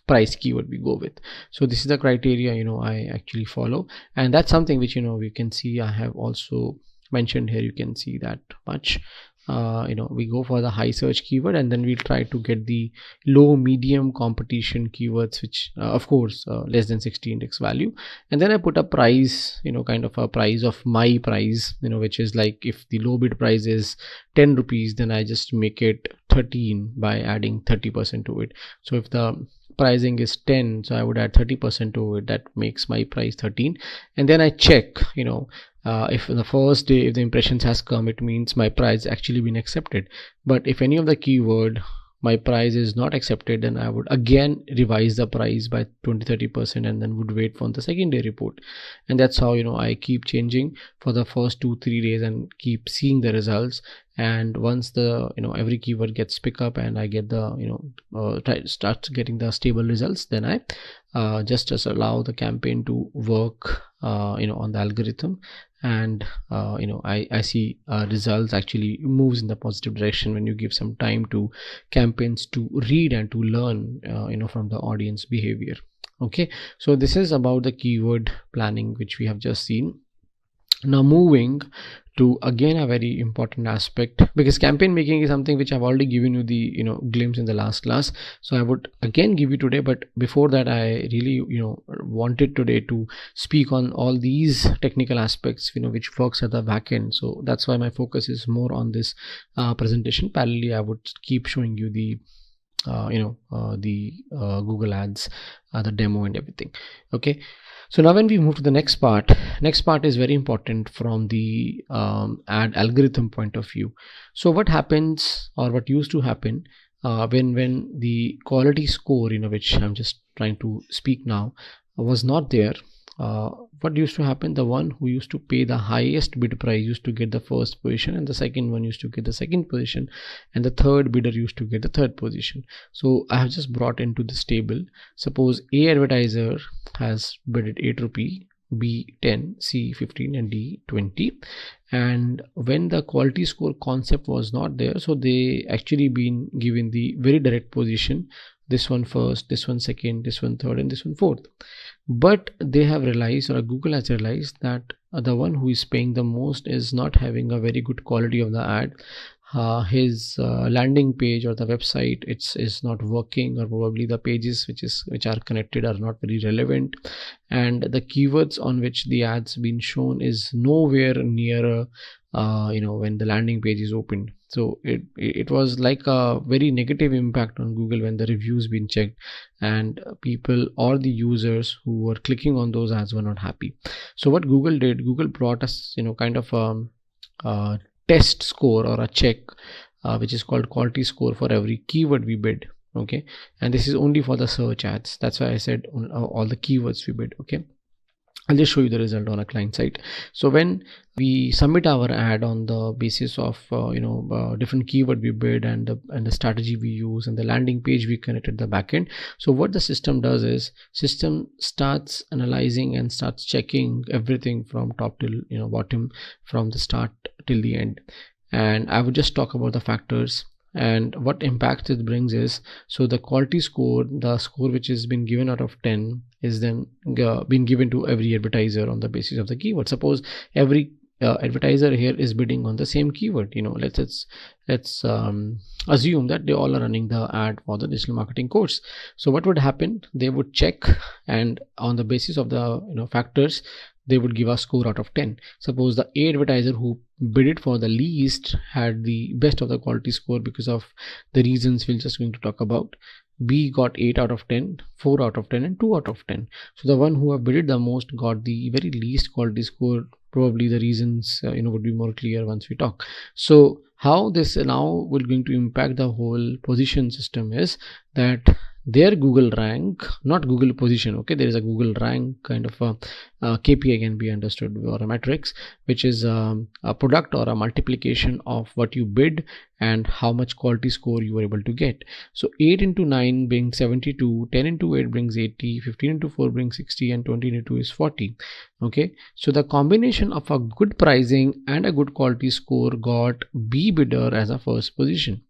Speaker 11: price keyword we go with. So this is the criteria I actually follow, and that's something which we can see I have also mentioned here. You can see that much. We go for the high search keyword, and then we'll try to get the low, medium competition keywords, which of course less than 60 index value. And then I put a price, kind of a price of my price, which is like if the low bid price is 10 rupees, then I just make it 13 by adding 30% to it. So if the pricing is 10, so I would add 30% to it. That makes my price 13. And then I check, if in the first day, if the impressions has come, it means my price actually been accepted. But if any of the keyword my price is not accepted, then I would again revise the price by 20-30% and then would wait for the second day report. And that's how I keep changing for the first 2-3 days and keep seeing the results. And once the every keyword gets pick up and I get the start getting the stable results, then I just allow the campaign to work on the algorithm, and I see results actually moves in the positive direction when you give some time to campaigns to read and to learn from the audience behavior. Okay, so this is about the keyword planning which we have just seen. Now moving to again a very important aspect, because campaign making is something which I've already given you the glimpse in the last class, so I would again give you today. But before that, I really wanted today to speak on all these technical aspects which works at the back end. So that's why my focus is more on this presentation. Parallelly, I would keep showing you the Google ads, the demo and everything. Okay, so now when we move to the next part is very important from the ad algorithm point of view. So what happens, or what used to happen when the quality score, which I'm just trying to speak now, was not there. What used to happen, the one who used to pay the highest bid price used to get the first position, and the second one used to get the second position, and the third bidder used to get the third position. So I have just brought into this table. Suppose A advertiser has bidded 8 rupee, B 10, C 15 and D 20, and when the quality score concept was not there, so they actually been given the very direct position this one first, this one second, this one third, and this one fourth. But they have realized, or Google has realized, that the one who is paying the most is not having a very good quality of the ad. His landing page or the website is not working, or probably the pages which are connected are not very relevant, and the keywords on which the ads been shown is nowhere near when the landing page is opened. So it was like a very negative impact on Google when the reviews been checked, and people or the users who were clicking on those ads were not happy. So what Google did, Google brought us kind of test score or a check, which is called quality score for every keyword we bid. Okay, and this is only for the search ads. That's why I said all the keywords we bid. Okay, I'll just show you the result on a client site. So when we submit our ad on the basis of different keyword we bid and the strategy we use and the landing page we connect at the backend. So what the system does is system starts analyzing and starts checking everything from top till bottom, from the start till the end. And I would just talk about the factors and what impact it brings is, so the quality score, the score which has been given out of 10 is then been given to every advertiser on the basis of the keyword. Suppose every advertiser here is bidding on the same keyword. Let's assume that they all are running the ad for the digital marketing course. So what would happen, they would check, and on the basis of the factors, they would give a score out of 10. Suppose the A advertiser who bid it for the least had the best of the quality score because of the reasons we're just going to talk about. B got 8 out of 10, 4 out of 10, and 2 out of 10. So the one who have bid it the most got the very least quality score. Probably the reasons would be more clear once we talk. So how this now will going to impact the whole position system is that their Google rank, not Google position. Okay, there is a Google rank kind of a KPI can be understood, or a matrix, which is a product or a multiplication of what you bid and how much quality score you were able to get. So 8 into 9 brings 72, 10 into 8 brings 80, 15 into 4 brings 60, and 20 into 2 is 40. Okay, so the combination of a good pricing and a good quality score got B bidder as a first position.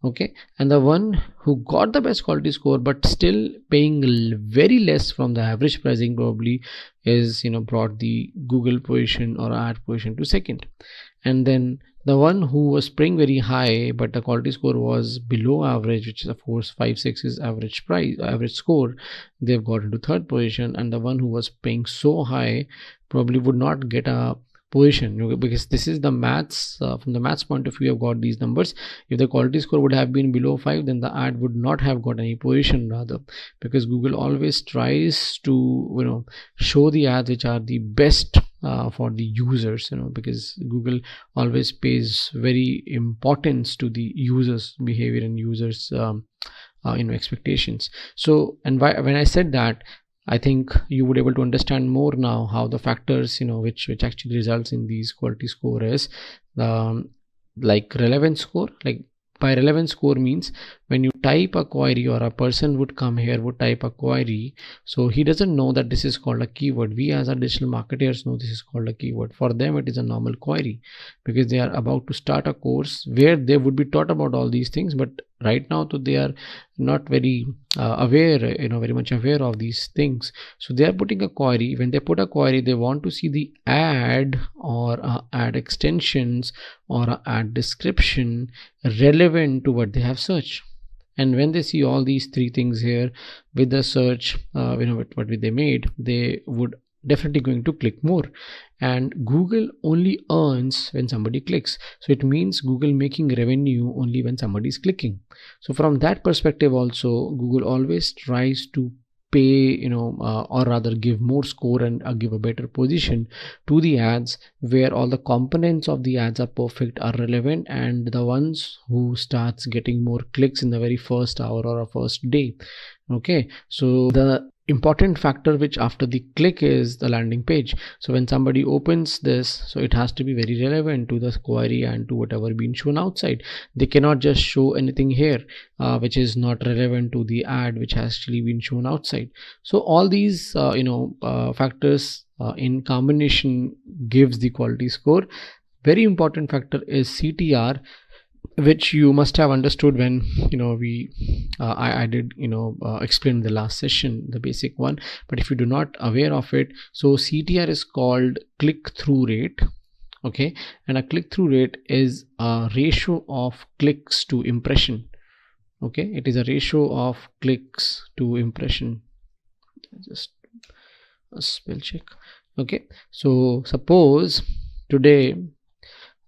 Speaker 11: Okay, and the one who got the best quality score but still paying very less from the average pricing probably is brought the Google position or ad position to second. And then the one who was paying very high but the quality score was below average, which is of course 5, 6 is average score, they've got into third position. And the one who was paying so high probably would not get a position, because this is the maths. From the maths point of view, I've got these numbers. If the quality score would have been below 5, then the ad would not have got any position, rather, because Google always tries to show the ads which are the best for the users, because Google always pays very importance to the users behavior and users expectations. So, and when I said that, I think you would able to understand more now how the factors which actually results in these quality score is like relevance score. Like by relevance score means when you type a query, or a person would come here would type a query, so he doesn't know that this is called a keyword. We as a digital marketers know this is called a keyword. For them it is a normal query because they are about to start a course where they would be taught about all these things, but right now they are not very aware, very much aware of these things. So they are putting a query. When they put a query, they want to see the ad or ad extensions or ad description relevant to what they have searched. And when they see all these three things here with the search, what they made, they would definitely going to click more. And Google only earns when somebody clicks. So it means Google making revenue only when somebody is clicking. So from that perspective also, Google always tries to pay, or rather give more score and give a better position to the ads where all the components of the ads are perfect, are relevant, and the ones who starts getting more clicks in the very first hour or a first day. Okay, so the important factor which after the click is the landing page. So when somebody opens this, so it has to be very relevant to the query and to whatever being shown outside. They cannot just show anything here which is not relevant to the ad which has actually been shown outside. So all these factors in combination gives the quality score. Very important factor is CTR, which you must have understood when I did explain the last session, the basic one. But if you do not aware of it, so CTR is called click-through rate. Okay, and a click-through rate is a ratio of clicks to impression. Okay, it is a ratio of clicks to impression. Just a spell check. Okay, so suppose today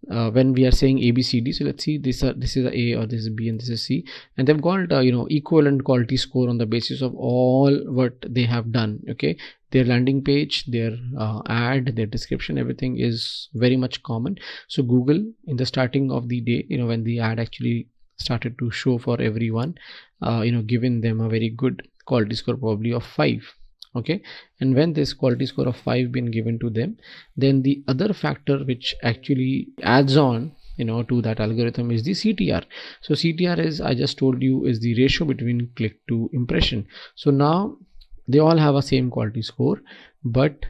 Speaker 11: when we are saying ABCD, so let's see, this is a A, or this is B, and this is C, and they've got equivalent quality score on the basis of all what they have done. Okay, their landing page, their ad, their description, everything is very much common. So Google, in the starting of the day, when the ad actually started to show for everyone, given them a very good quality score, probably of 5. Okay, and when this quality score of 5 been given to them, then the other factor which actually adds on to that algorithm is the CTR. So CTR is, I just told you, is the ratio between click to impression. So now they all have a same quality score, but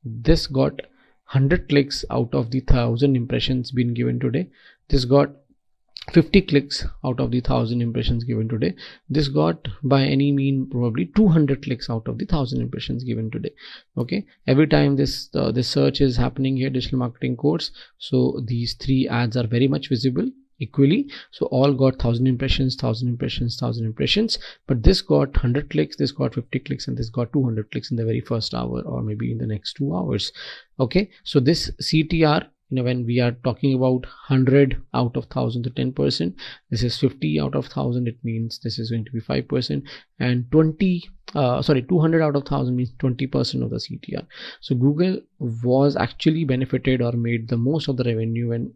Speaker 11: this got 100 clicks out of the 1000 impressions been given today. This got 50 clicks out of the 1000 impressions given today. This got by any mean probably 200 clicks out of the 1000 impressions given today. Okay, every time this search is happening here, digital marketing course, so these 3 ads are very much visible equally. So all got 1000 impressions, 1000 impressions, 1000 impressions, but this got 100 clicks, this got 50 clicks, and this got 200 clicks in the very first hour, or maybe in the next 2 hours. Okay, so this CTR, when we are talking about 100 out of 1000 to 10%, this is 50 out of 1000, it means this is going to be 5%, and 200 out of 1000 means 20% of the CTR. So Google was actually benefited or made the most of the revenue when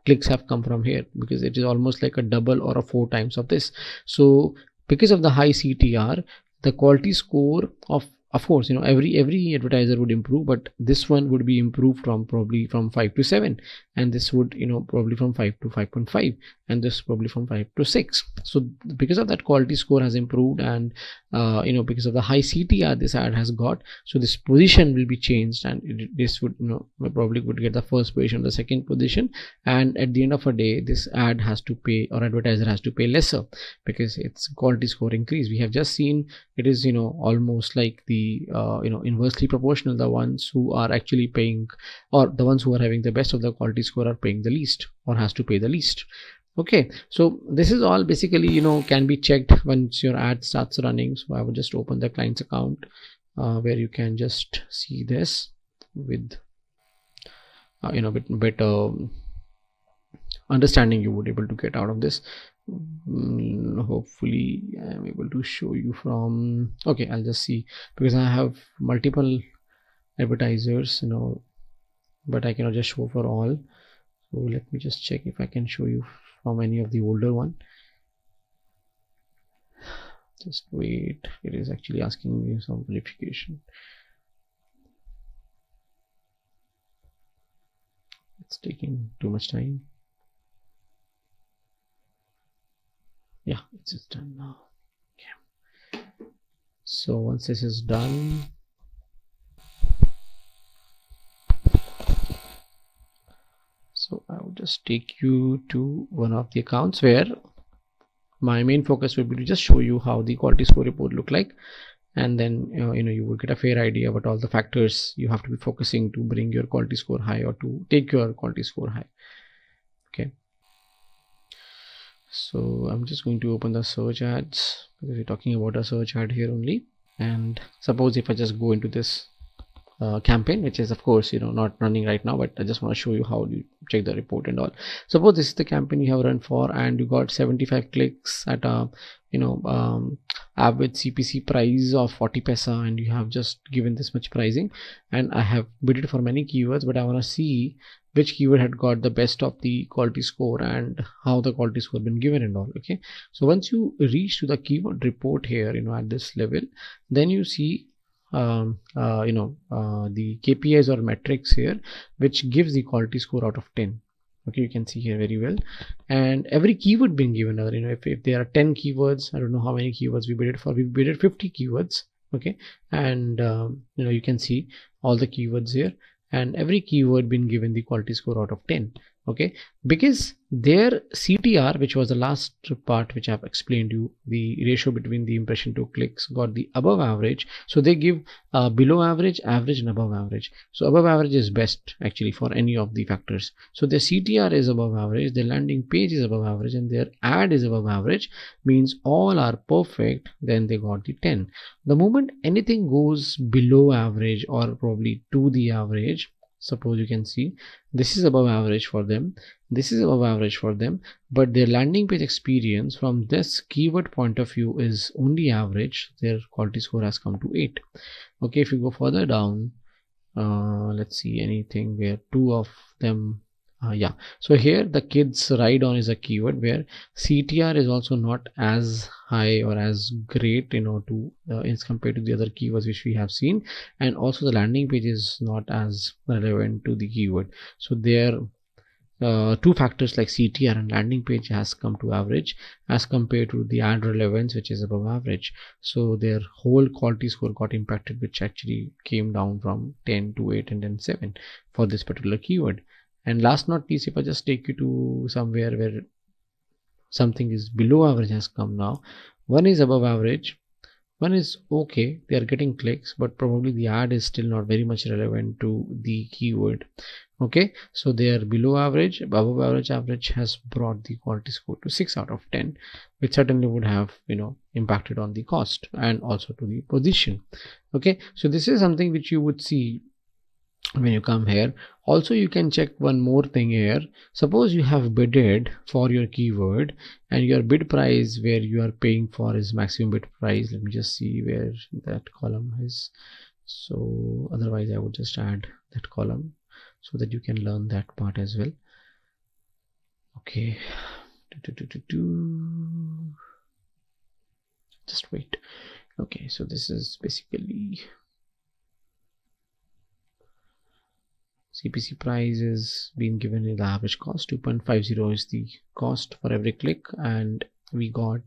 Speaker 11: clicks have come from here, because it is almost like a double or a 4 times of this. So because of the high CTR, the quality score of course, every advertiser would improve, but this one would be improved from probably from 5 to 7, and this would probably from 5 to 5.5, and this probably from 5 to 6. So because of that, quality score has improved, and because of the high CTR this ad has got, so this position will be changed, and this would probably would get the first position, the second position, and at the end of a day, this ad has to pay, or advertiser has to pay lesser, because its quality score increase. We have just seen it is almost like the inversely proportional. The ones who are actually paying, or the ones who are having the best of the quality score, are paying the least, or has to pay the least. Okay, so this is all basically can be checked once your ad starts running. So I would just open the client's account where you can just see this with bit better understanding you would able to get out of this. Hopefully I am able to show you from, okay, I'll just see, because I have multiple advertisers, but I cannot just show for all. So let me just check if I can show you from any of the older one. Just wait, it is actually asking me some verification. It's taking too much time. Yeah, it's just done now. Okay. So once this is done, so I will just take you to one of the accounts where my main focus will be to just show you how the quality score report look like, and then you will get a fair idea about all the factors you have to be focusing to bring your quality score high, or to take your quality score high. Okay. So I'm just going to open the search ads, because we're talking about a search ad here only. And suppose if I just go into this campaign, which is of course not running right now, but I just want to show you how you check the report and all. Suppose this is the campaign you have run for, and you got 75 clicks at a average CPC price of 40 paisa, and you have just given this much pricing, and I have bid it for many keywords, but I want to see which keyword had got the best of the quality score and how the quality score been given and all. Okay, so once you reach to the keyword report here at this level, then you see the KPIs or metrics here, which gives the quality score out of 10. Okay, you can see here very well, and every keyword being given, if there are 10 keywords, I don't know how many keywords we bid for, we bid 50 keywords. Okay, and you can see all the keywords here, and every keyword been given the quality score out of 10. Okay, because their CTR, which was the last part which I've explained you, the ratio between the impression to clicks, got the above average. So they give below average, average, and above average. So above average is best actually for any of the factors. So their CTR is above average, their landing page is above average, and their ad is above average, means all are perfect. Then they got the 10. The moment anything goes below average or probably to the average, suppose you can see this is above average for them, this is above average for them, but their landing page experience from this keyword point of view is only average, their quality score has come to 8. Okay, if you go further down, let's see anything where two of them, yeah, so here the kids ride on is a keyword where CTR is also not as high or as great, to as compared to the other keywords which we have seen, and also the landing page is not as relevant to the keyword. So there two factors like CTR and landing page has come to average as compared to the ad relevance, which is above average. So their whole quality score got impacted, which actually came down from 10 to 8 and then 7 for this particular keyword. And last not least, if I just take you to somewhere where something is below average has come now, one is above average, one is okay, they are getting clicks, but probably the ad is still not very much relevant to the keyword. Okay, so they are below average, above average, average has brought the quality score to 6 out of 10, which certainly would have impacted on the cost and also to the position. Okay, so this is something which you would see when you come here. Also, you can check one more thing here. Suppose you have bidded for your keyword and your bid price where you are paying for is maximum bid price. Let me just see where that column is. So otherwise I would just add that column so that you can learn that part as well. Okay, just wait. Okay, so this is basically CPC price is being given in the average cost. 2.50 is the cost for every click, and we got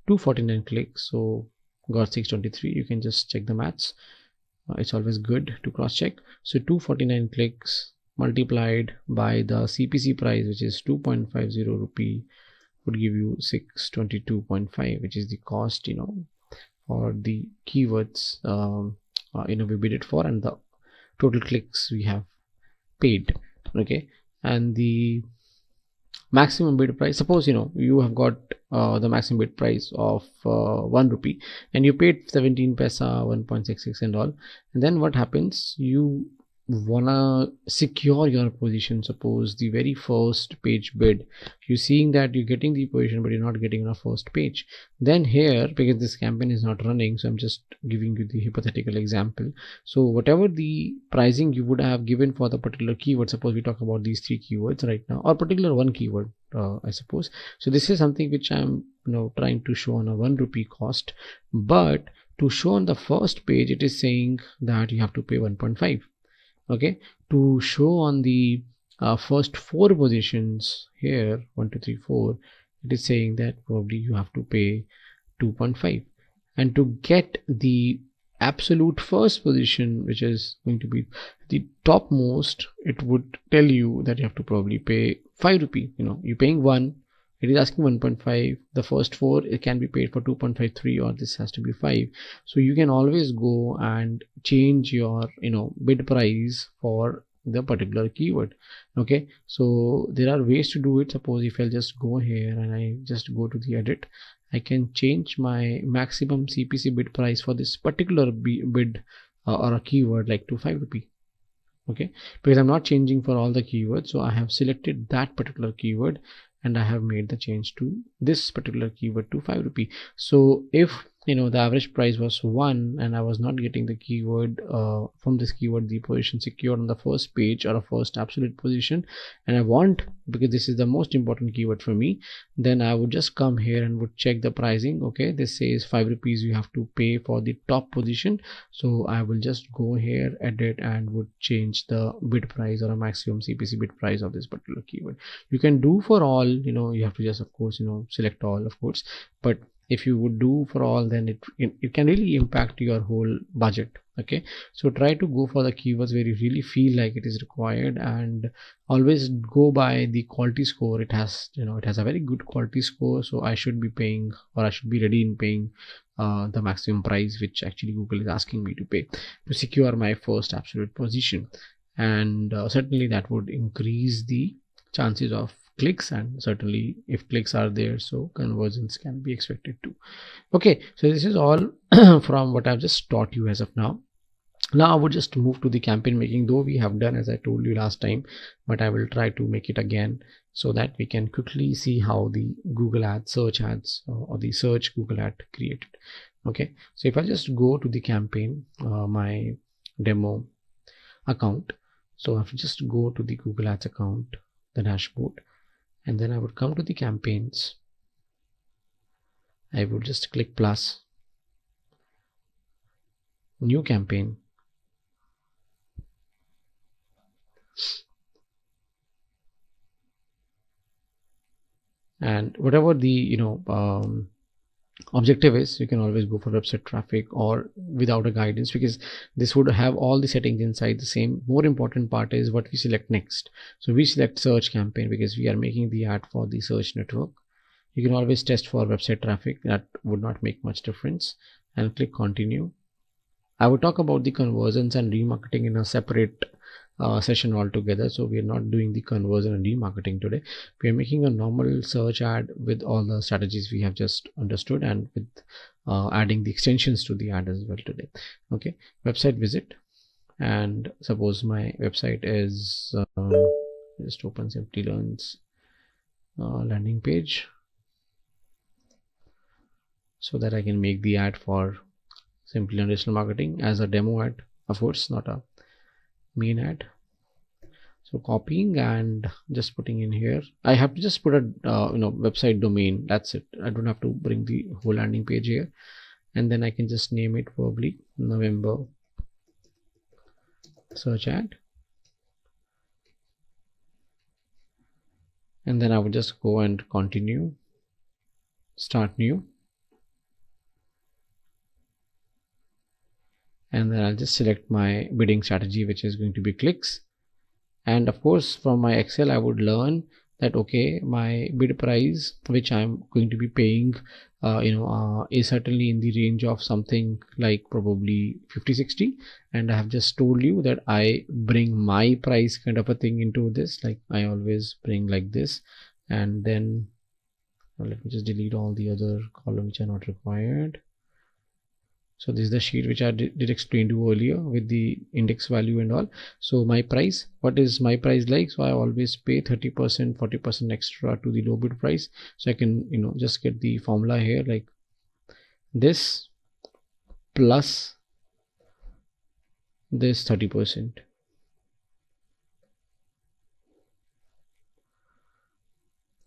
Speaker 11: 249 clicks, so got 623. You can just check the maths. It's always good to cross check. So 249 clicks multiplied by the CPC price, which is 2.50 rupee, would give you 622.5, which is the cost for the keywords we bid it for, and the total clicks we have paid. Okay, and the maximum bid price, suppose you have got the maximum bid price of 1 rupee and you paid 17 paisa, 1.66 and all, and then what happens, you wanna secure your position. Suppose the very first page bid, you're seeing that you're getting the position but you're not getting on a first page. Then here, because this campaign is not running, so I'm just giving you the hypothetical example. So whatever the pricing you would have given for the particular keyword, suppose we talk about these 3 keywords right now, or particular one keyword, I suppose. So this is something which I'm trying to show on a 1 rupee cost, but to show on the first page it is saying that you have to pay 1.5. Okay, to show on the first 4 positions here, 1 2 3 4, it is saying that probably you have to pay 2.5, and to get the absolute first position, which is going to be the topmost, it would tell you that you have to probably pay 5 rupee. You're paying 1, it is asking 1.5, the first 4 it can be paid for 2.53, or this has to be 5. So you can always go and change your bid price for the particular keyword. Okay, so there are ways to do it. Suppose if I'll just go here and I just go to the edit, I can change my maximum CPC bid price for this particular bid or a keyword like to 5 rupee. Okay, because I'm not changing for all the keywords, so I have selected that particular keyword and I have made the change to this particular keyword to 5 rupee. So if the average price was 1 and I was not getting the keyword from this keyword the position secured on the first page or a first absolute position, and I want, because this is the most important keyword for me, then I would just come here and would check the pricing. Okay, this says 5 rupees you have to pay for the top position, so I will just go here, edit, and would change the bid price or a maximum CPC bid price of this particular keyword. You can do for all, you have to just of course select all, of course, but if you would do for all, then it can really impact your whole budget. Okay, so try to go for the keywords where you really feel like it is required, and always go by the quality score. It has, it has a very good quality score, so I should be paying, or I should be ready in paying the maximum price which actually Google is asking me to pay to secure my first absolute position. And certainly that would increase the chances of clicks, and certainly if clicks are there, so conversions can be expected too. Okay, so this is all from what I've just taught you as of now. Now I would just move to the campaign making, though we have done as I told you last time, but I will try to make it again so that we can quickly see how the Google Ads, search ads, or the search Google ad created. Okay, so if I just go to the campaign, my demo account, so I have to just go to the Google Ads account, the dashboard, and then I would come to the campaigns. I would just click plus, new campaign, and whatever the objective is, you can always go for website traffic or without a guidance, because this would have all the settings inside the same. More important part is what we select next. So we select search campaign because we are making the ad for the search network. You can always test for website traffic, that would not make much difference, and click continue. I would talk about the conversions and remarketing in a separate session altogether, so we are not doing the conversion and remarketing today. We are making a normal search ad with all the strategies we have just understood, and with adding the extensions to the ad as well today. Okay, website visit, and suppose my website is just open Simplilearn's landing page so that I can make the ad for Simplilearn digital marketing as a demo ad, of course, not a main ad. So copying and just putting in here. I have to just put a website domain, that's it. I don't have to bring the whole landing page here, and then I can just name it probably November search ad, and then I would just go and continue, start new, and then I'll just select my bidding strategy, which is going to be clicks. And of course, from my Excel, I would learn that okay, my bid price which I'm going to be paying is certainly in the range of something like probably 50-60, and I have just told you that I bring my price kind of a thing into this, like I always bring like this. And then let me just delete all the other columns which are not required. So this is the sheet which I did explain to you earlier with the index value and all. So my price, what is my price like? So I always pay 30%, 40% extra to the low bid price. So I can, just get the formula here, like this plus this 30%.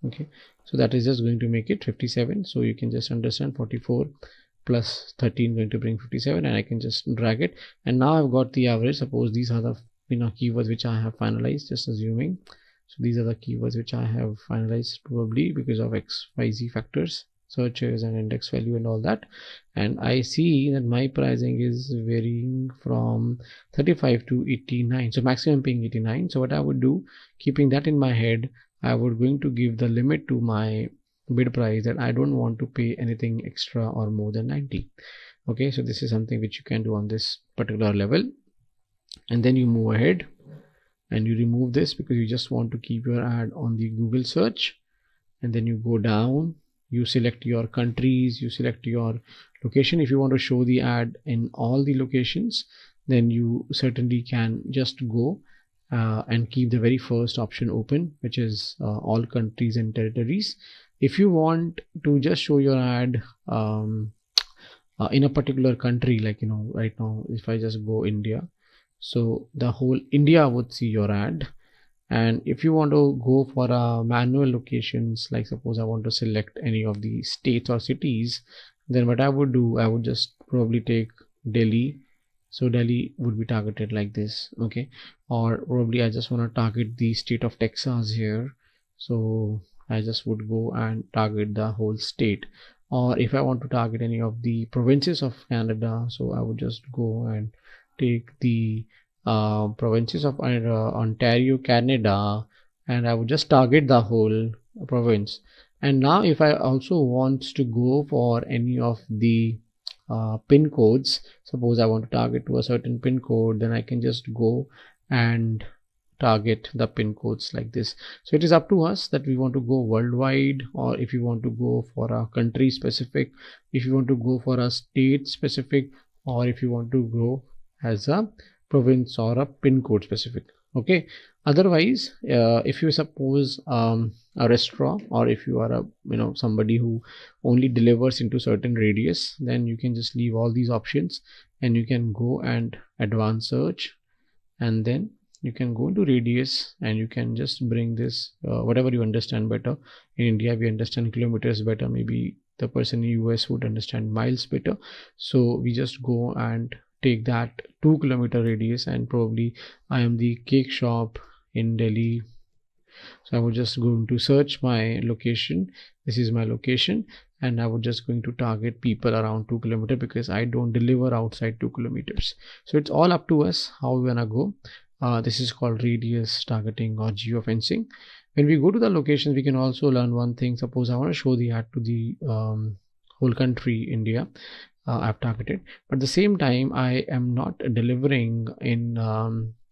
Speaker 11: Okay, so that is just going to make it 57. So you can just understand 44 plus 13 going to bring 57, and I can just drag it, and now I've got the average. Suppose these are the keywords which I have finalized, just assuming. So these are the keywords which I have finalized probably because of XYZ factors, searches and index value and all that. And I see that my pricing is varying from 35 to 89, so maximum paying 89. So what I would do, keeping that in my head, I would going to give the limit to my bid price that I don't want to pay anything extra or more than 90. Okay, so this is something which you can do on this particular level, and then you move ahead and you remove this because you just want to keep your ad on the Google search. And then you go down, you select your countries, you select your location. If you want to show the ad in all the locations, then you certainly can just go and keep the very first option open, which is all countries and territories. If you want to just show your ad in a particular country, like right now if I just go India, so the whole India would see your ad. And if you want to go for manual locations, like suppose I want to select any of the states or cities, then what I would do, I would just probably take Delhi. So Delhi would be targeted like this. Okay, or probably I just want to target the state of Texas here, so I just would go and target the whole state. or if I want to target any of the provinces of Canada, so I would just go and take the provinces of Ontario, Canada, and I would just target the whole province. And now if I also want to go for any of the pin codes, suppose I want to target to a certain pin code, then I can just go and target the pin codes like this. So it is up to us that we want to go worldwide, or if you want to go for a country specific, if you want to go for a state specific, or if you want to go as a province or a pin code specific. Okay, otherwise if you suppose a restaurant, or if you are a somebody who only delivers into certain radius, then you can just leave all these options and you can go and advanced search, and then you can go into radius and you can just bring this whatever you understand better. In India we understand kilometers better, maybe the person in US would understand miles better. So we just go and take that 2 kilometer radius, and probably I am the cake shop in Delhi. So I would just go to search my location. This is my location, and I would just going to target people around 2 kilometers because I don't deliver outside 2 kilometers. So it's all up to us how we wanna go. This is called radius targeting or geofencing. When we go to the locations, we can also learn one thing. Suppose I want to show the ad to the whole country India. I've targeted, but at the same time I am not delivering in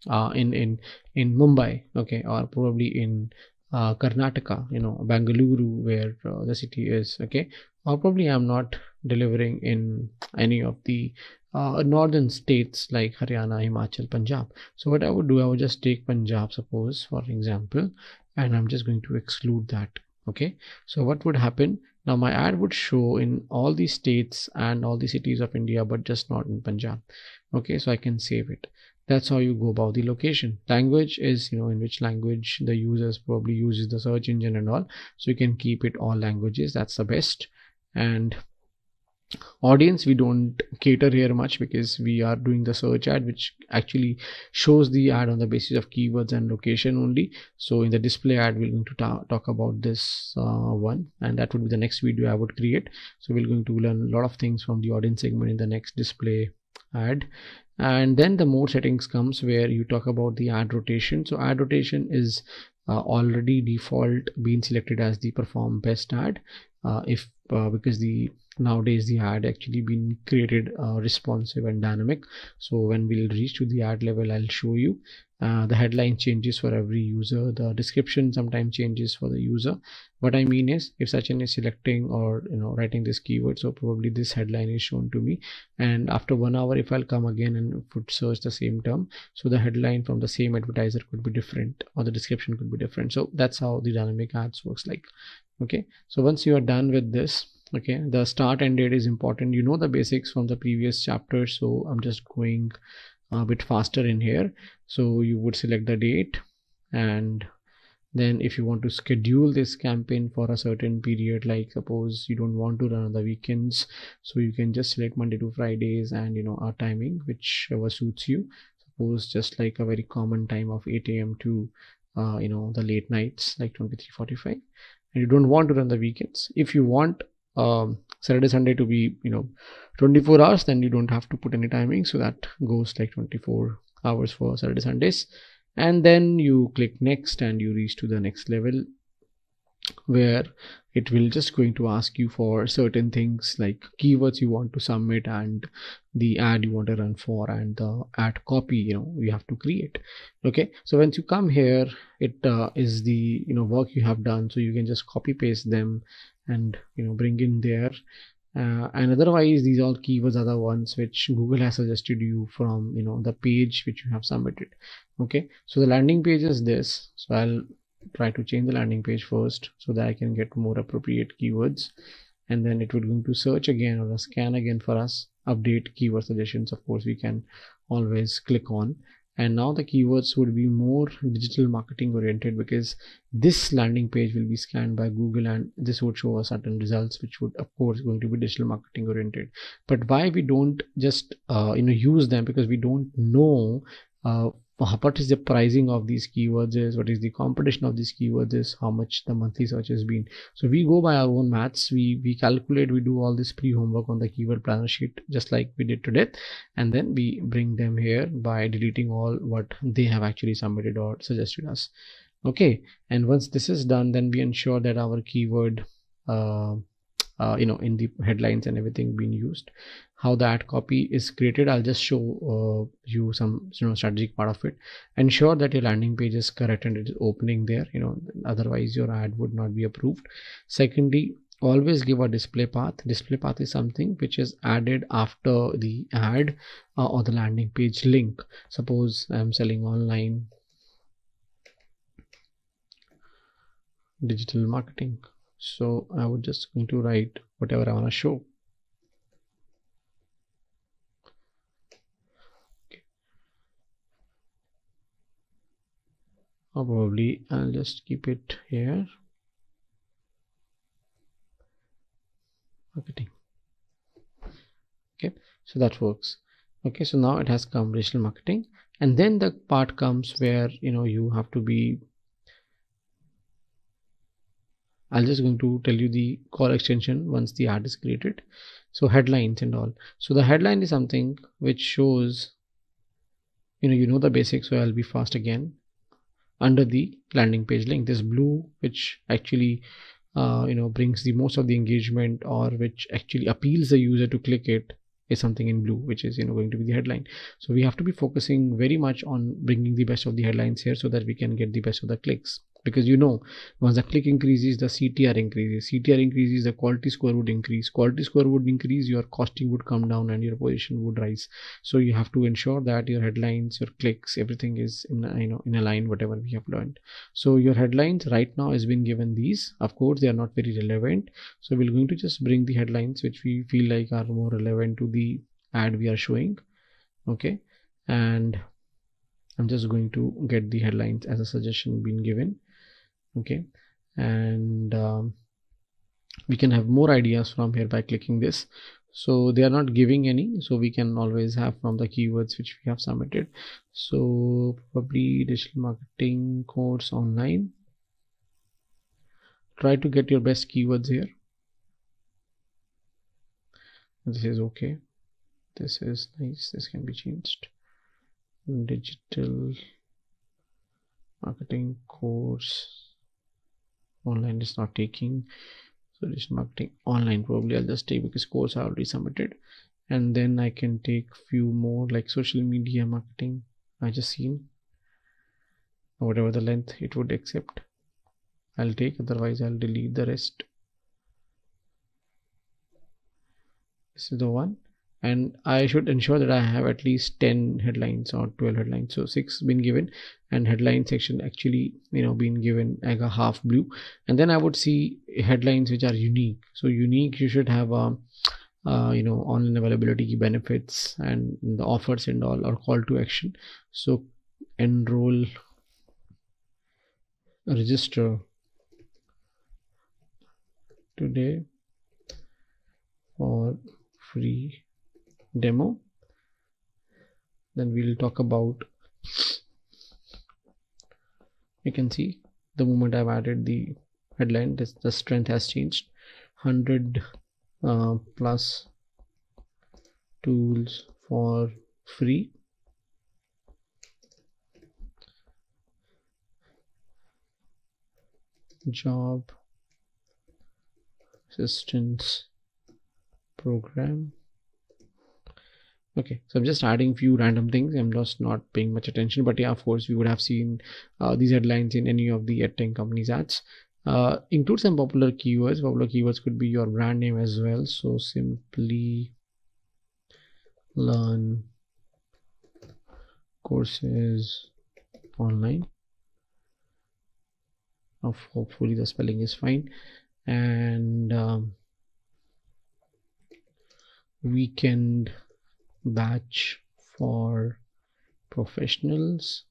Speaker 11: Mumbai, okay, or probably in Karnataka, Bengaluru, where the city is, okay, or probably I'm not delivering in any of the northern states like Haryana, Himachal, Punjab. So what I would do, I would just take Punjab, suppose, for example, and I'm just going to exclude that. Okay, so what would happen now? My ad would show in all the states and all the cities of India, but just not in Punjab. Okay, so I can save it. That's how you go about the location. Language is, in which language the users probably uses the search engine and all, so you can keep it all languages. That's the best. And audience, we don't cater here much because we are doing the search ad, which actually shows the ad on the basis of keywords and location only. So in the display ad, we're going to talk about this one, and that would be the next video I would create. So we're going to learn a lot of things from the audience segment in the next display ad. And then the more settings comes where you talk about the ad rotation. So ad rotation is already default being selected as the perform best ad, because nowadays the ad actually been created responsive and dynamic. So when we'll reach to the ad level, I'll show you the headline changes for every user, the description sometimes changes for the user. What I mean is, if Sachin is selecting or writing this keyword, so probably this headline is shown to me, and after 1 hour if I'll come again and put search the same term, so the headline from the same advertiser could be different or the description could be different. So that's how the dynamic ads works like. Okay, so once you are done with this, okay, the start and date is important. You know the basics from the previous chapter, so I'm just going a bit faster in here. So you would select the date, and then if you want to schedule this campaign for a certain period, like suppose you don't want to run on the weekends, so you can just select Monday to Fridays and a timing whichever suits you. Suppose just like a very common time of 8 a.m. to the late nights like 23:45, and you don't want to run the weekends. If you want Saturday Sunday to be 24 hours, then you don't have to put any timing, so that goes like 24 hours for Saturday Sundays. And then you click next and you reach to the next level, where it will just going to ask you for certain things like keywords you want to submit and the ad you want to run for and the ad copy you have to create. Okay, so once you come here, it is the work you have done, so you can just copy paste them and bring in there. And otherwise these all keywords are the ones which Google has suggested you from the page which you have submitted. Okay, so the landing page is this, so I'll try to change the landing page first so that I can get more appropriate keywords, and then it will going to search again or scan again for us, update keyword suggestions. Of course we can always click on, and now the keywords would be more digital marketing oriented, because this landing page will be scanned by Google and this would show us certain results which would of course going to be digital marketing oriented. But why we don't just use them, because we don't know what is the pricing of these keywords is, what is the competition of these keywords is, how much the monthly search has been. So we go by our own maths, we calculate, we do all this pre-homework on the keyword planner sheet just like we did today, and then we bring them here by deleting all what they have actually submitted or suggested us. Okay, and once this is done, then we ensure that our keyword in the headlines and everything being used. How the ad copy is created, I'll just show you some strategic part of it. Ensure that your landing page is correct and it is opening there, otherwise your ad would not be approved. Secondly, always give a display path. Display path is something which is added after the ad or the landing page link. Suppose I'm selling online digital marketing, so I would just going to write whatever I want to show. Okay. Or probably I'll just keep it here, marketing. Okay, so that works. Okay, so now it has come digital marketing, and then the part comes where you have to be, I'll just going to tell you the call extension once the ad is created. So headlines and all. So the headline is something which shows, the basics. So I'll be fast again. Under the landing page link, this blue, which actually, brings the most of the engagement, or which actually appeals the user to click it, is something in blue, which is going to be the headline. So we have to be focusing very much on bringing the best of the headlines here so that we can get the best of the clicks. Because once the click increases, the CTR increases. CTR increases, the quality score would increase. Quality score would increase, your costing would come down and your position would rise. So you have to ensure that your headlines, your clicks, everything is in a line, whatever we have learned. So your headlines right now has been given these. Of course, they are not very relevant. So we're going to just bring the headlines which we feel like are more relevant to the ad we are showing. Okay, and I'm just going to get the headlines as a suggestion being given. Okay, and we can have more ideas from here by clicking this. So they are not giving any, so we can always have from the keywords which we have submitted. So probably digital marketing course online. Try to get your best keywords here. This is okay, this is nice, this can be changed. Digital marketing course online is not taking, so digital marketing online probably I'll just take, because course I already submitted. And then I can take few more like social media marketing, I just seen, whatever the length it would accept I'll take, otherwise I'll delete the rest. This is the one, and I should ensure that I have at least 10 headlines or 12 headlines. So 6 been given, and headline section actually been given like a half blue. And then I would see headlines which are unique. So unique, you should have online availability, benefits and the offers and all, or call to action. So enroll, register today for free demo. Then we'll talk about, you can see the moment I've added the headline, the strength has changed. 100 plus tools for free. Job assistance program. Okay, so I'm just adding few random things. I'm just not paying much attention, but yeah, of course we would have seen these headlines in any of the edtech companies ads. Include some popular keywords. Popular keywords could be your brand name as well. So Simply Learn courses online. Hopefully the spelling is fine. And weekend batch for professionals.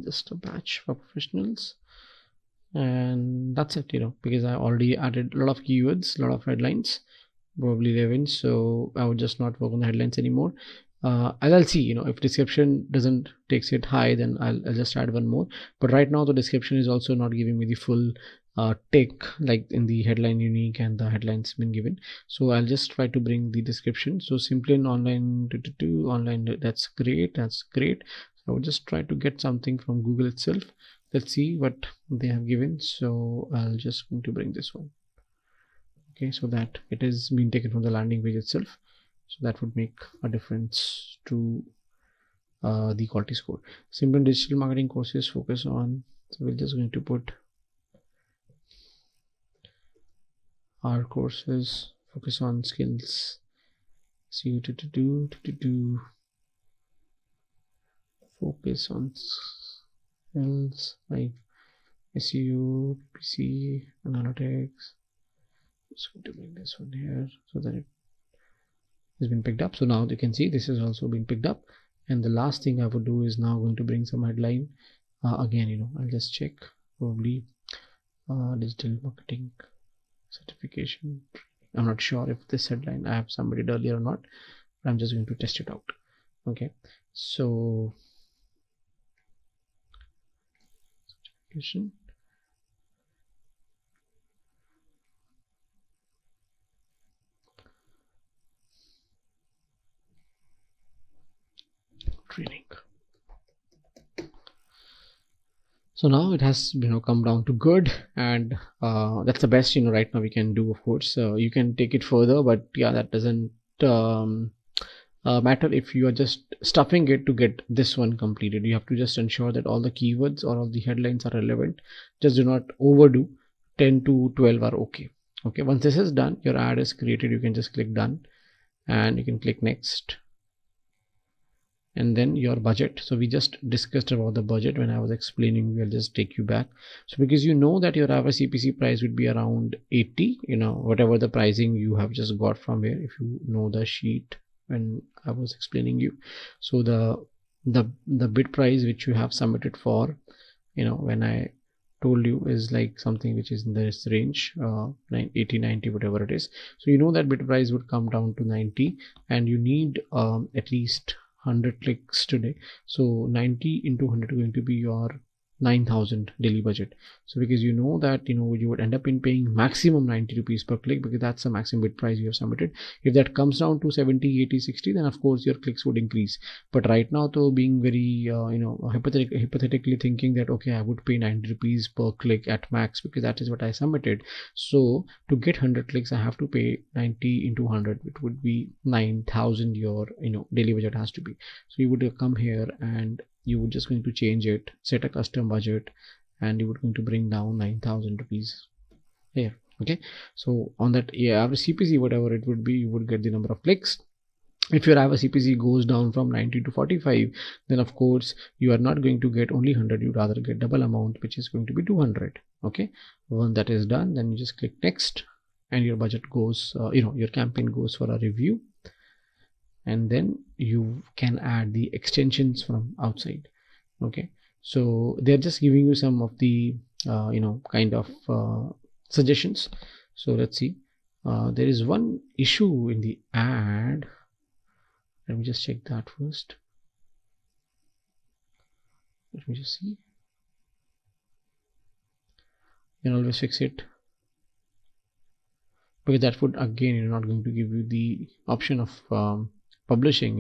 Speaker 11: just a batch for professionals, and that's it, because I already added a lot of keywords, a lot of headlines, probably 11, so I would just not work on the headlines anymore. I'll see, if description doesn't takes it high, then I'll just add one more. But right now the description is also not giving me the full tick like in the headline unique and the headlines been given. So I'll just try to bring the description. So simply an online online, that's great. So I'll just try to get something from Google itself. Let's see what they have given. So I'll just going to bring this one. Okay, so that it is being taken from the landing page itself. So that would make a difference to the quality score. Simple digital marketing courses focus on, so we're just going to put our courses focus on skills. SEO focus on skills like SEO, PPC, analytics. Just going to bring this one here so that it has been picked up. So now you can see this has also been picked up. And the last thing I would do is now going to bring some headline. Again, I'll just check probably digital marketing certification. I'm not sure if this headline I have submitted earlier or not, but I'm just going to test it out. Okay, so certification. Training. So now it has come down to good, and that's the best right now we can do. Of course you can take it further, but yeah, that doesn't matter if you are just stuffing it to get this one completed. You have to just ensure that all the keywords or all the headlines are relevant. Just do not overdo. 10 to 12 are okay. Once this is done, your ad is created. You can just click done and you can click next. And then your budget. So we just discussed about the budget when I was explaining. We'll just take you back. So because that your average CPC price would be around 80, whatever the pricing you have just got from here, if you know the sheet when I was explaining you. So the bid price which you have submitted for, when I told you is like something which is in this range, 80, 90, whatever it is. So that bid price would come down to 90, and you need at least 100 clicks today. So 90 into 100 is going to be your 9,000 daily budget. So because that you would end up in paying maximum 90 rupees per click, because that's the maximum bid price you have submitted. If that comes down to 70, 80, 60, then of course your clicks would increase. But right now, though, being very hypothetically thinking that okay, I would pay 90 rupees per click at max, because that is what I submitted. So to get 100 clicks, I have to pay 90 into 100, it would be 9,000 your daily budget has to be. So you would come here and you would just going to change it, set a custom budget, and you would going to bring down 9,000 rupees here. Okay, so on that average CPC, whatever it would be, you would get the number of clicks. If your average CPC goes down from 90 to 45, then of course you are not going to get only 100, you rather get double amount, which is going to be 200. Okay, when that is done, then you just click next, and your budget goes, your campaign goes for a review. And then you can add the extensions from outside. Okay, so they're just giving you some of the kind of suggestions. So let's see, there is one issue in the ad. Let me just check that first. Let me just see. You can always fix it, because that would again not going to give you the option of publishing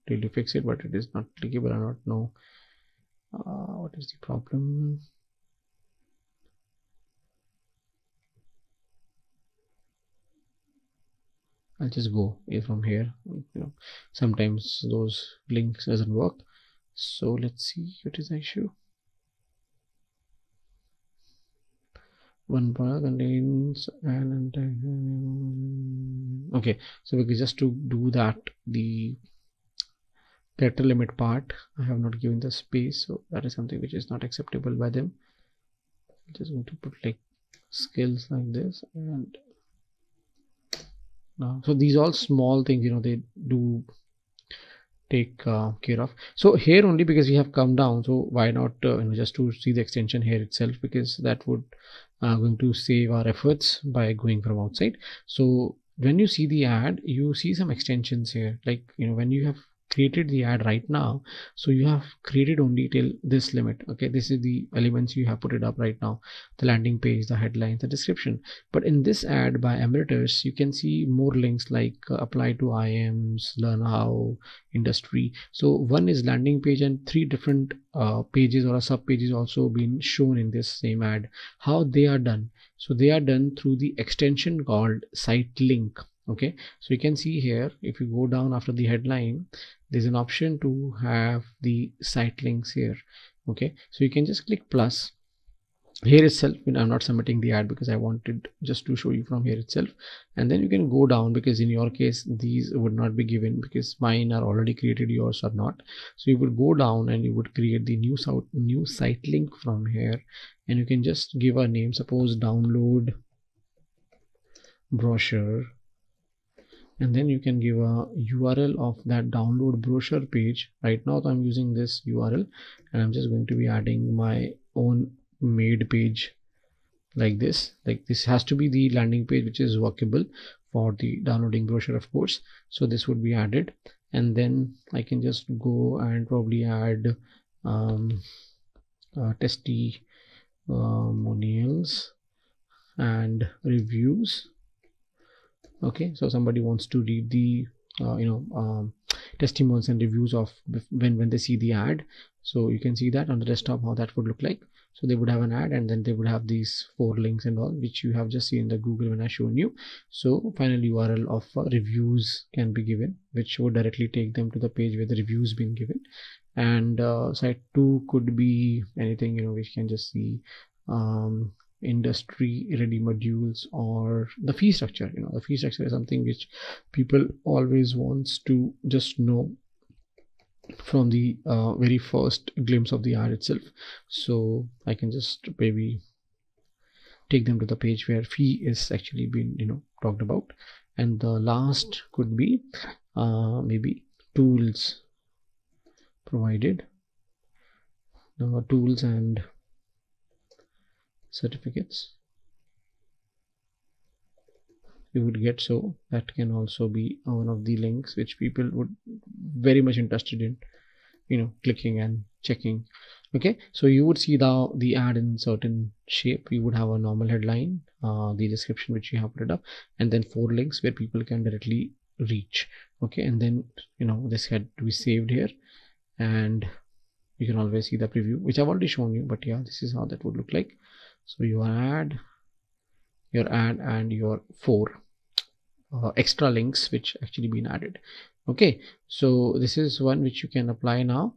Speaker 11: till you fix it, but it is not clickable. I don't know what is the problem. I'll just go from here. Sometimes those links doesn't work. So let's see what is the issue. One product contains okay, so because just to do that, the character limit part, I have not given the space, so that is something which is not acceptable by them. I'm just going to put like skills like this, and now so these all small things they do take care of. So here only, because we have come down, so why not just to see the extension here itself, because that would going to save our efforts by going from outside. So when you see the ad, you see some extensions here, like when you have created the ad right now, so you have created only till this limit. Okay, this is the elements you have put it up right now: the landing page, the headlines, the description. But in this ad by Emeritus, you can see more links like apply to IMs, learn how, industry. So one is landing page, and 3 different pages or sub pages also been shown in this same ad. How they are done? So they are done through the extension called site link. Okay, so you can see here, if you go down after the headline, there's an option to have the site links here. Okay, so you can just click plus here itself. I'm not submitting the ad because I wanted just to show you from here itself, and then you can go down, because in your case these would not be given because mine are already created, yours are not. So you would go down and you would create the new site link from here, and you can just give a name, suppose download brochure, and then you can give a URL of that download brochure page. Right now I'm using this URL, and I'm just going to be adding my own made page like this. Like this has to be the landing page which is workable for the downloading brochure, of course. So this would be added, and then I can just go and probably add testimonials and reviews. Okay, so somebody wants to read the testimonials and reviews of when they see the ad. So you can see that on the desktop how that would look like. So they would have an ad, and then they would have these 4 links and all, which you have just seen in the Google when I shown you. So final URL of reviews can be given, which would directly take them to the page where the reviews been given. And site 2 could be anything, which can just see industry ready modules, or the fee structure. The fee structure is something which people always wants to just know from the very first glimpse of the ad itself. So I can just maybe take them to the page where fee is actually been talked about. And the last could be maybe tools provided, tools and certificates you would get. So that can also be one of the links which people would very much interested in clicking and checking. Okay, so you would see the ad in certain shape. You would have a normal headline, the description which you have put it up, and then 4 links where people can directly reach. Okay, and then this had to be saved here, and you can always see the preview, which I've already shown you, but yeah, this is how that would look like. So your ad and your 4 extra links which actually been added. Okay, so this is one which you can apply now,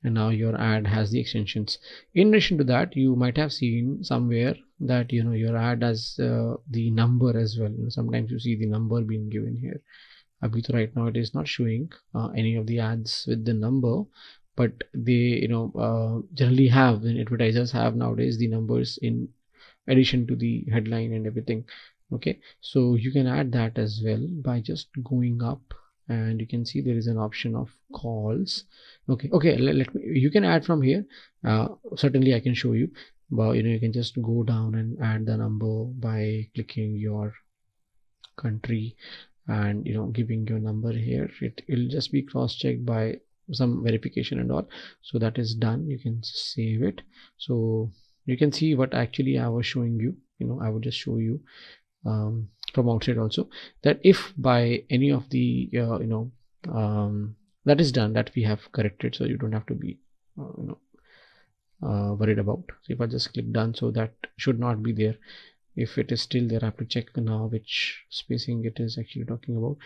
Speaker 11: and now your ad has the extensions. In addition to that, you might have seen somewhere that your ad has the number as well. Sometimes you see the number being given here. Right now it is not showing any of the ads with the number, but they generally have, when advertisers have nowadays, the numbers in addition to the headline and everything. Okay, so you can add that as well by just going up, and you can see there is an option of calls. Okay, let me, you can add from here. Certainly I can show you, but you can just go down and add the number by clicking your country and giving your number here. It will just be cross-checked by some verification and all. So that is done. You can save it. So you can see what actually I was showing you. I would just show you from outside also, that if by any of the that is done, that we have corrected, so you don't have to be worried about. So if I just click done, so that should not be there. If it is still there, I have to check now which spacing it is actually talking about.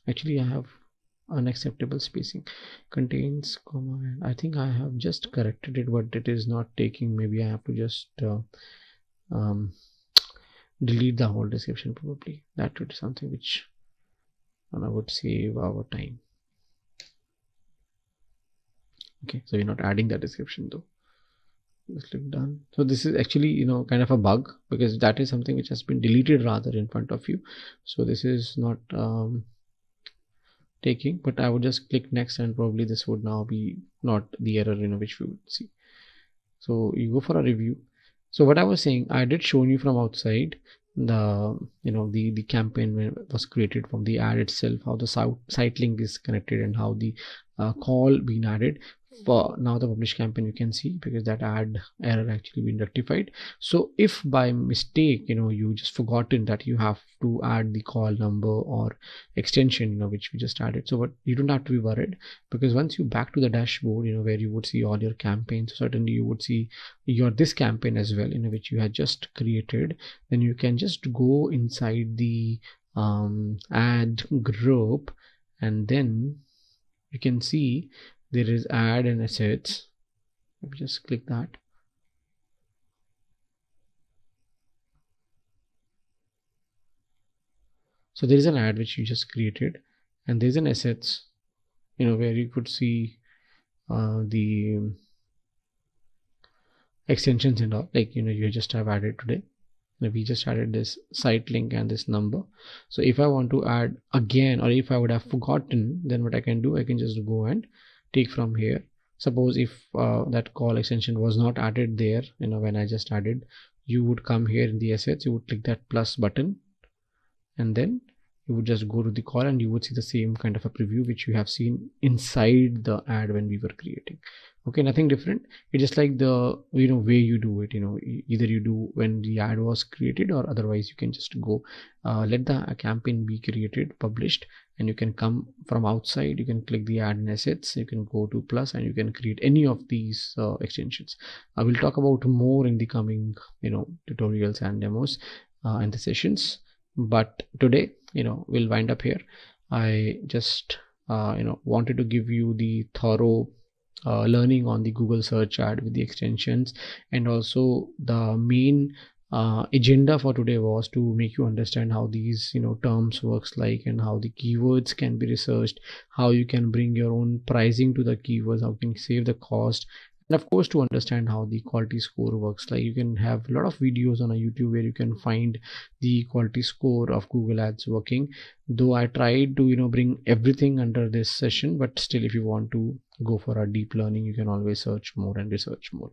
Speaker 11: Actually I have unacceptable spacing, contains comma, and I think I have just corrected it, but it is not taking. Maybe I have to just delete the whole description. Probably that would be something which I would save our time. Okay, so we're not adding that description though. Just click done. So this is actually kind of a bug, because that is something which has been deleted rather in front of you. So this is not taking, but I would just click next and probably this would now be not the error which we would see. So you go for a review. So what I was saying, I did show you from outside the the campaign was created from the ad itself, how the site link is connected and how the call being added. For now the publish campaign you can see because that ad error actually been rectified. So if by mistake you just forgotten that you have to add the call number or extension which we just added, so what you don't have to be worried, because once you back to the dashboard where you would see all your campaigns, certainly you would see your this campaign as well which you had just created. Then you can just go inside the ad group and then you can see there is ad and assets. Let me just click that. So there is an ad which you just created and there's an assets where you could see the extensions and all, like you just have added today. We just added this site link and this number. So if I want to add again, or if I would have forgotten, then what I can do, I can just go and take from here. Suppose if that call extension was not added there when I just added, you would come here in the assets, you would click that plus button and then you would just go to the call and you would see the same kind of a preview which you have seen inside the ad when we were creating. Okay, nothing different. It's just like the way you do it. Either you do when the ad was created, or otherwise you can just go let the campaign be created, published, and you can come from outside. You can click the ad and assets. You can go to plus and you can create any of these extensions. I will talk about more in the coming tutorials and demos and the sessions. But today we'll wind up here. I just wanted to give you the thorough learning on the Google search ad with the extensions, and also the main agenda for today was to make you understand how these terms works like, and how the keywords can be researched, how you can bring your own pricing to the keywords, how you can save the cost, and of course to understand how the quality score works. Like you can have a lot of videos on a YouTube where you can find the quality score of Google Ads working, though I tried to bring everything under this session, but still if you want to go for a deep learning, you can always search more and research more.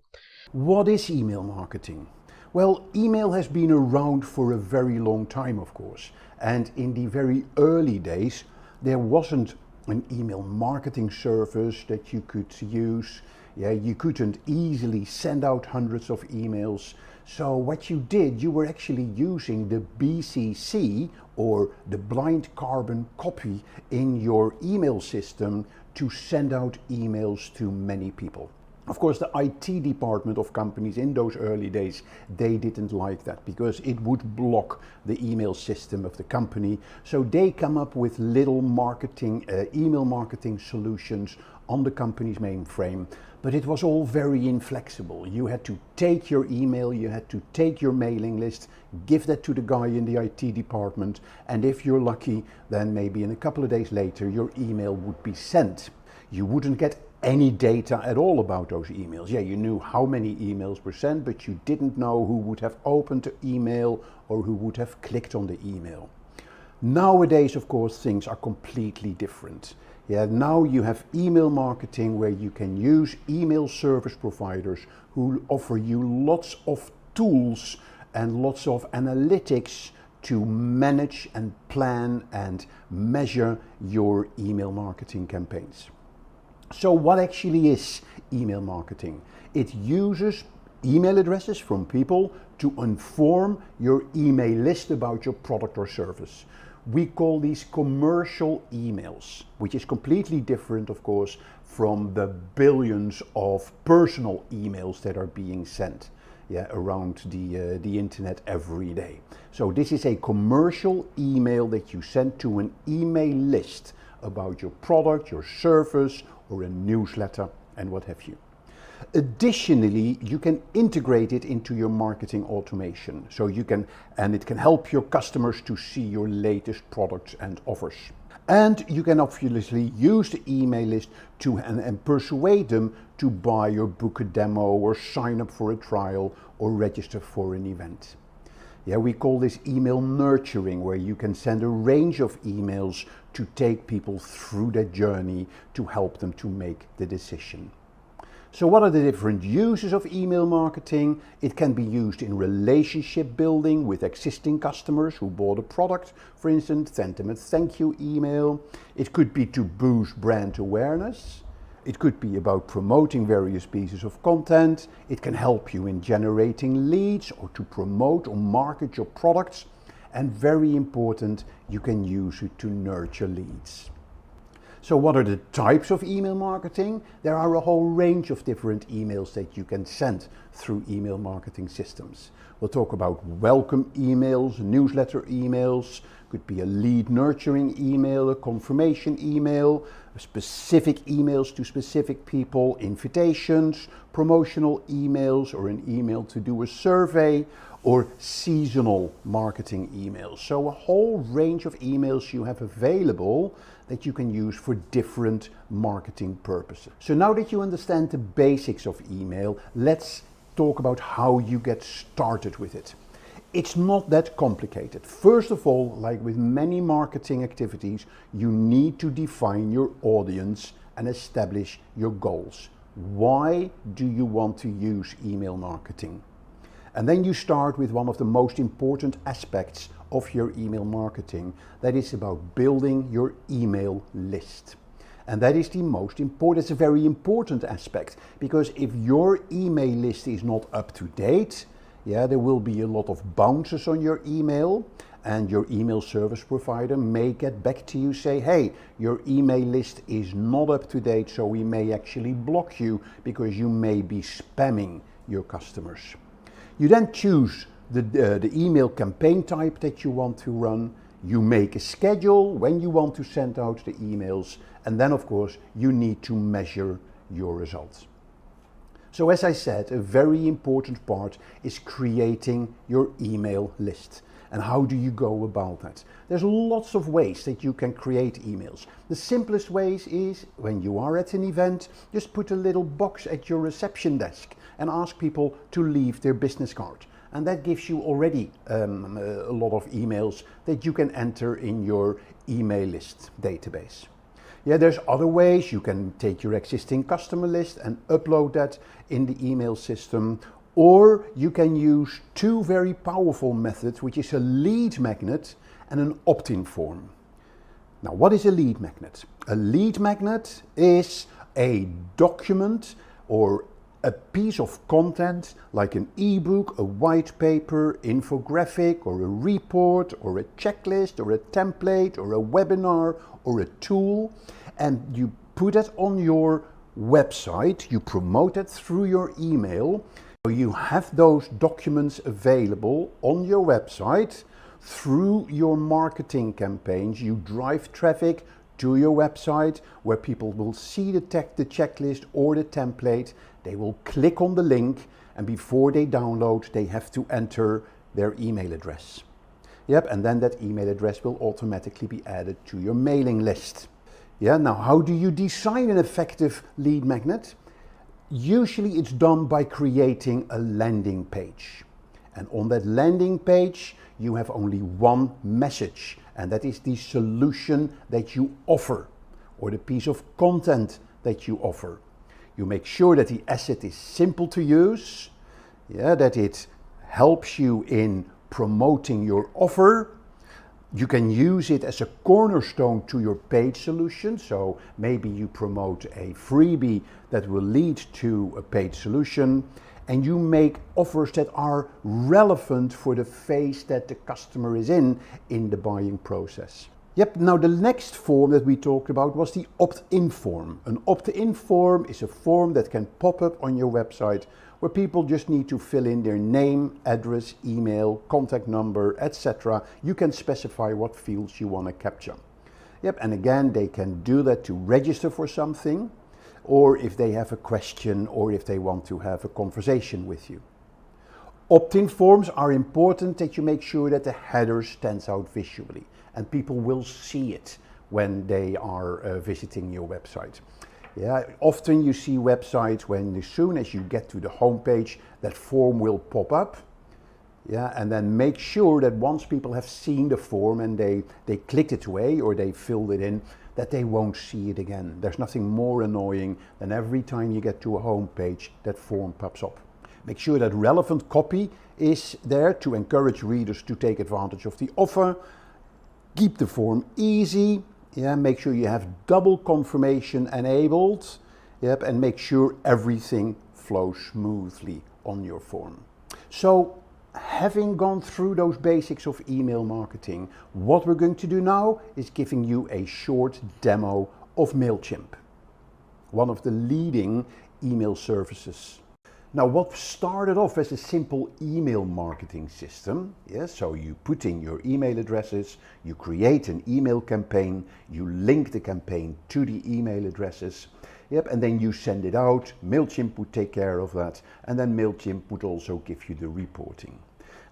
Speaker 8: What is email marketing? Well, email has been around for a very long time, of course, and in the very early days there wasn't an email marketing service that you could use. You couldn't easily send out hundreds of emails. So what you did, you were actually using the BCC, or the blind carbon copy, in your email system to send out emails to many people. Of course, the IT department of companies in those early days, they didn't like that because it would block the email system of the company. So they come up with little marketing, email marketing solutions on the company's mainframe. But it was all very inflexible. You had to take your email, you had to take your mailing list, give that to the guy in the IT department, and if you're lucky, then maybe in a couple of days later your email would be sent. You wouldn't get any data at all about those emails. You knew how many emails were sent, but you didn't know who would have opened the email or who would have clicked on the email. Nowadays, of course, things are completely different. Now you have email marketing where you can use email service providers who offer you lots of tools and lots of analytics to manage and plan and measure your email marketing campaigns. So what actually is email marketing? It uses email addresses from people to inform your email list about your product or service. We call these commercial emails, which is completely different, of course, from the billions of personal emails that are being sent around the internet every day. So this is a commercial email that you send to an email list about your product, your service, or a newsletter, and what have you. Additionally, you can integrate it into your marketing automation. So you can, and it can help your customers to see your latest products and offers. And you can obviously use the email list to and persuade them to buy or book a demo or sign up for a trial or register for an event. We call this email nurturing, where you can send a range of emails to take people through that journey to help them to make the decision. So what are the different uses of email marketing? It can be used in relationship building with existing customers who bought a product, for instance, send them a thank you email. It could be to boost brand awareness. It could be about promoting various pieces of content. It can help you in generating leads or to promote or market your products. And very important, you can use it to nurture leads. So what are the types of email marketing? There are a whole range of different emails that you can send through email marketing systems. We'll talk about welcome emails, newsletter emails, could be a lead nurturing email, a confirmation email, specific emails to specific people, invitations, promotional emails, or an email to do a survey, or seasonal marketing emails. So a whole range of emails you have available that you can use for different marketing purposes. So now that you understand the basics of email, let's talk about how you get started with it. It's not that complicated. First of all, like with many marketing activities, you need to define your audience and establish your goals. Why do you want to use email marketing? And then you start with one of the most important aspects of your email marketing. That is about building your email list. And that is the most important, it's a very important aspect, because if your email list is not up to date, there will be a lot of bounces on your email, and your email service provider may get back to you, say, hey, your email list is not up to date, so we may actually block you because you may be spamming your customers. You then choose the email campaign type that you want to run. You make a schedule when you want to send out the emails, and then of course you need to measure your results. So as I said, a very important part is creating your email list. And how do you go about that? There's lots of ways that you can create emails. The simplest ways is when you are at an event, just put a little box at your reception desk and ask people to leave their business card. And that gives you already a lot of emails that you can enter in your email list database. There's other ways. You can take your existing customer list and upload that in the email system. Or you can use two very powerful methods, which is a lead magnet and an opt-in form. Now, what is a lead magnet? A lead magnet is a document or a piece of content like an ebook, a white paper, infographic, or a report, or a checklist, or a template, or a webinar, or a tool, and you put it on your website, you promote it through your email. So you have those documents available on your website through your marketing campaigns. You drive traffic to your website where people will see the checklist or the template. They will click on the link, and before they download, they have to enter their email address. And then that email address will automatically be added to your mailing list. Now how do you design an effective lead magnet? Usually it's done by creating a landing page. And on that landing page, you have only one message, and that is the solution that you offer, or the piece of content that you offer. You make sure that the asset is simple to use, that it helps you in promoting your offer. You can use it as a cornerstone to your paid solution. So maybe you promote a freebie that will lead to a paid solution, and you make offers that are relevant for the phase that the customer is in the buying process. Now the next form that we talked about was the opt-in form. An opt-in form is a form that can pop up on your website where people just need to fill in their name, address, email, contact number, etc. You can specify what fields you want to capture. And again, they can do that to register for something, or if they have a question, or if they want to have a conversation with you. Opt-in forms are important that you make sure that the header stands out visually, and people will see it when they are visiting your website. Often you see websites when as soon as you get to the home page, that form will pop up, Yeah, and then make sure that once people have seen the form and they clicked it away or they filled it in, that they won't see it again. There's nothing more annoying than every time you get to a home page, that form pops up. Make sure that relevant copy is there to encourage readers to take advantage of the offer. Keep the form easy. Yeah, make sure you have double confirmation enabled. Yep, and make sure everything flows smoothly on your form. So, having gone through those basics of email marketing, what we're going to do now is giving you a short demo of Mailchimp, one of the leading email services. Now, what started off as a simple email marketing system, so you put in your email addresses, you create an email campaign, you link the campaign to the email addresses, and then you send it out. Mailchimp would take care of that, and then Mailchimp would also give you the reporting.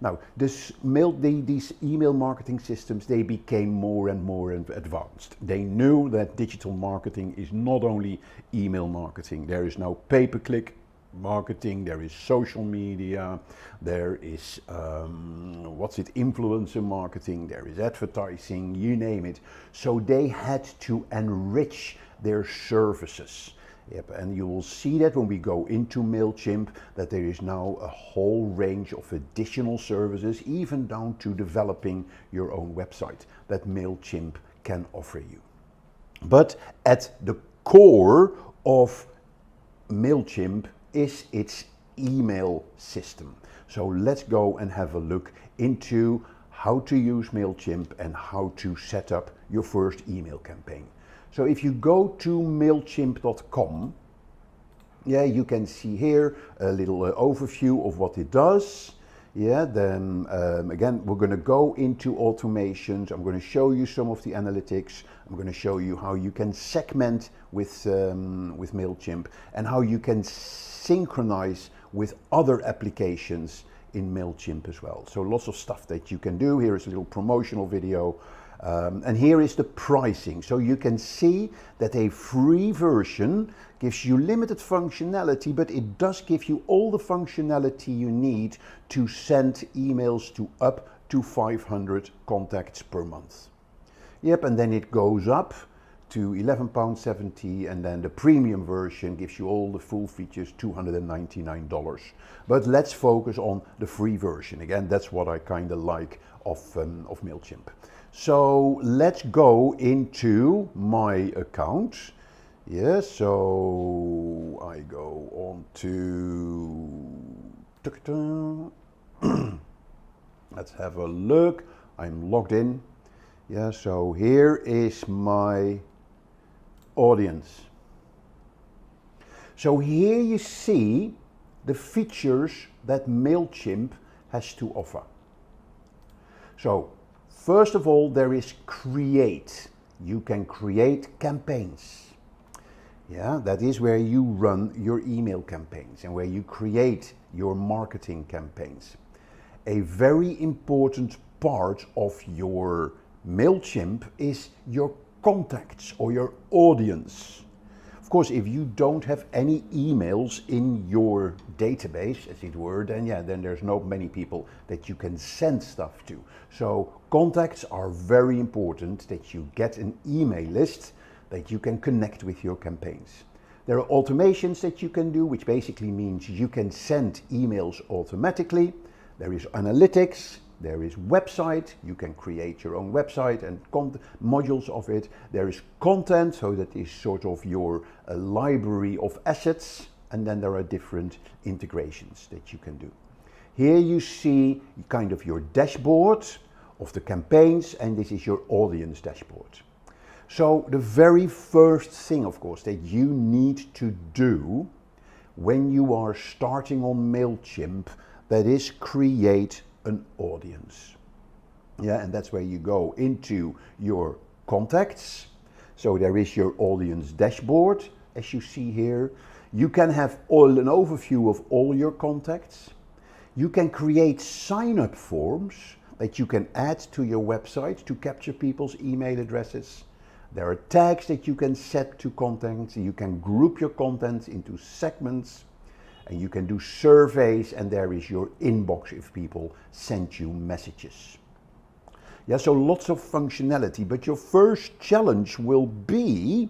Speaker 8: Now, these email marketing systems, they became more and more advanced. They knew that digital marketing is not only email marketing. There is now pay-per-click marketing, there is social media, there is influencer marketing, there is advertising, you name it. So they had to enrich their services. Yep, and you will see that when we go into Mailchimp, that there is now a whole range of additional services, even down to developing your own website, that Mailchimp can offer you. But at the core of Mailchimp is its email system. So let's go and have a look into how to use Mailchimp and how to set up your first email campaign. So if you go to mailchimp.com, you can see here a little overview of what it does. Then again, we're going to go into automations. I'm going to show you some of the analytics. I'm going to show you how you can segment with Mailchimp and how you can synchronize with other applications in Mailchimp as well. So lots of stuff that you can do. Here is a little promotional video. And here is the pricing. So you can see that a free version gives you limited functionality, but it does give you all the functionality you need to send emails to up to 500 contacts per month. Yep, and then it goes up to £11.70, and then the premium version gives you all the full features, $299. But let's focus on the free version. Again, that's what I kind of like of Mailchimp. So let's go into my account. So I go on to let's have a look. I'm logged in. So here is my audience. So here you see the features that Mailchimp has to offer. So first of all, there is create. You can create campaigns. That is where you run your email campaigns and where you create your marketing campaigns. A very important part of your Mailchimp is your contacts or your audience. Of course, if you don't have any emails in your database, as it were, then there's not many people that you can send stuff to. So contacts are very important, that you get an email list that you can connect with your campaigns. There are automations that you can do, which basically means you can send emails automatically. There is analytics. There is website, you can create your own website and modules of it. There is content, so that is sort of your library of assets. And then there are different integrations that you can do. Here you see kind of your dashboard of the campaigns, and this is your audience dashboard. So the very first thing, of course, that you need to do when you are starting on Mailchimp, that is create an audience. And that's where you go into your contacts. So there is your audience dashboard, as you see here. You can have an overview of all your contacts. You can create sign-up forms that you can add to your website to capture people's email addresses. There are tags that you can set to contents. You can group your contents into segments. And you can do surveys, and there is your inbox if people send you messages. Yeah, so lots of functionality, but your first challenge will be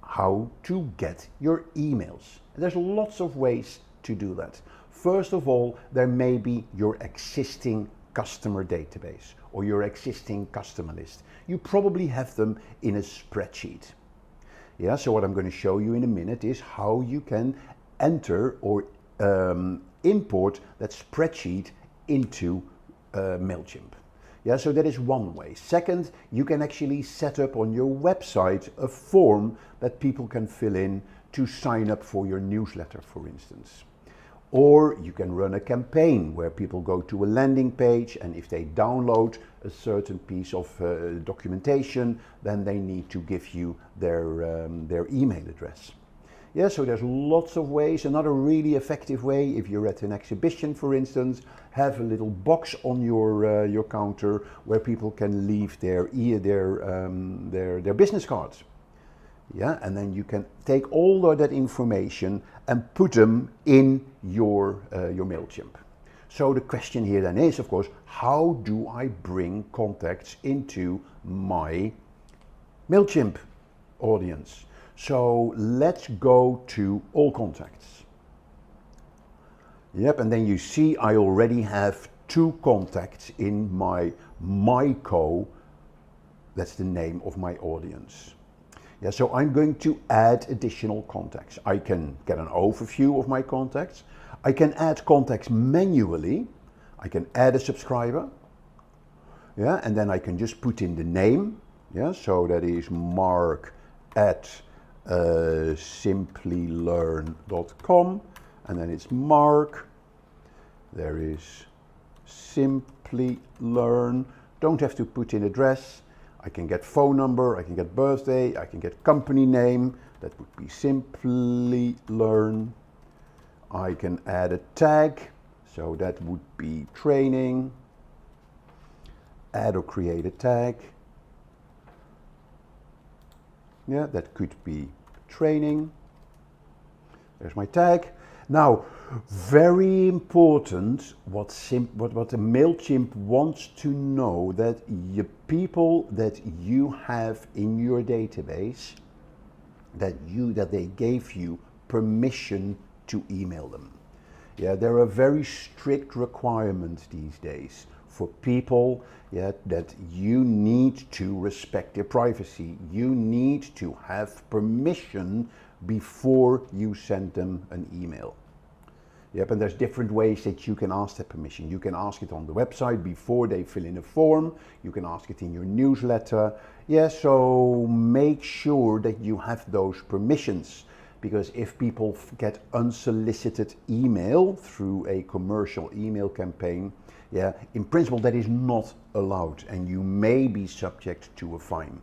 Speaker 8: how to get your emails. And there's lots of ways to do that. First of all, there may be your existing customer database or your existing customer list. You probably have them in a spreadsheet. Yeah, so what I'm going to show you in a minute is how you can enter or import that spreadsheet into Mailchimp. Yeah, so that is one way. Second, you can actually set up on your website a form that people can fill in to sign up for your newsletter, for instance. Or you can run a campaign where people go to a landing page, and if they download a certain piece of documentation, then they need to give you their email address. Yeah, so there's lots of ways. Another really effective way, if you're at an exhibition, for instance, have a little box on your counter where people can leave their business cards. Yeah, and then you can take all of that information and put them in your Mailchimp. So the question here then is, of course, how do I bring contacts into my Mailchimp audience? So let's go to all contacts. Yep, and then you see I already have 2 contacts in my MyCo. That's the name of my audience. Yeah, so I'm going to add additional contacts. I can get an overview of my contacts. I can add contacts manually. I can add a subscriber. Yeah, and then I can just put in the name. Yeah, so that is Mark at Simplilearn.com, and then it's Mark. There is Simplilearn. Don't have to put in address. I can get phone number, I can get birthday, I can get company name. That would be Simplilearn. I can add a tag, so that would be training. Add or create a tag. Yeah, that could be training. There's my tag. Now, very important, what the Mailchimp wants to know, that the people that you have in your database, that they gave you permission to email them. Yeah, there are very strict requirements these days for people, yeah, that you need to respect their privacy. You need to have permission before you send them an email. Yep, and there's different ways that you can ask that permission. You can ask it on the website before they fill in a form. You can ask it in your newsletter. Yeah, so make sure that you have those permissions, because if people get unsolicited email through a commercial email campaign, yeah, in principle that is not allowed, and you may be subject to a fine.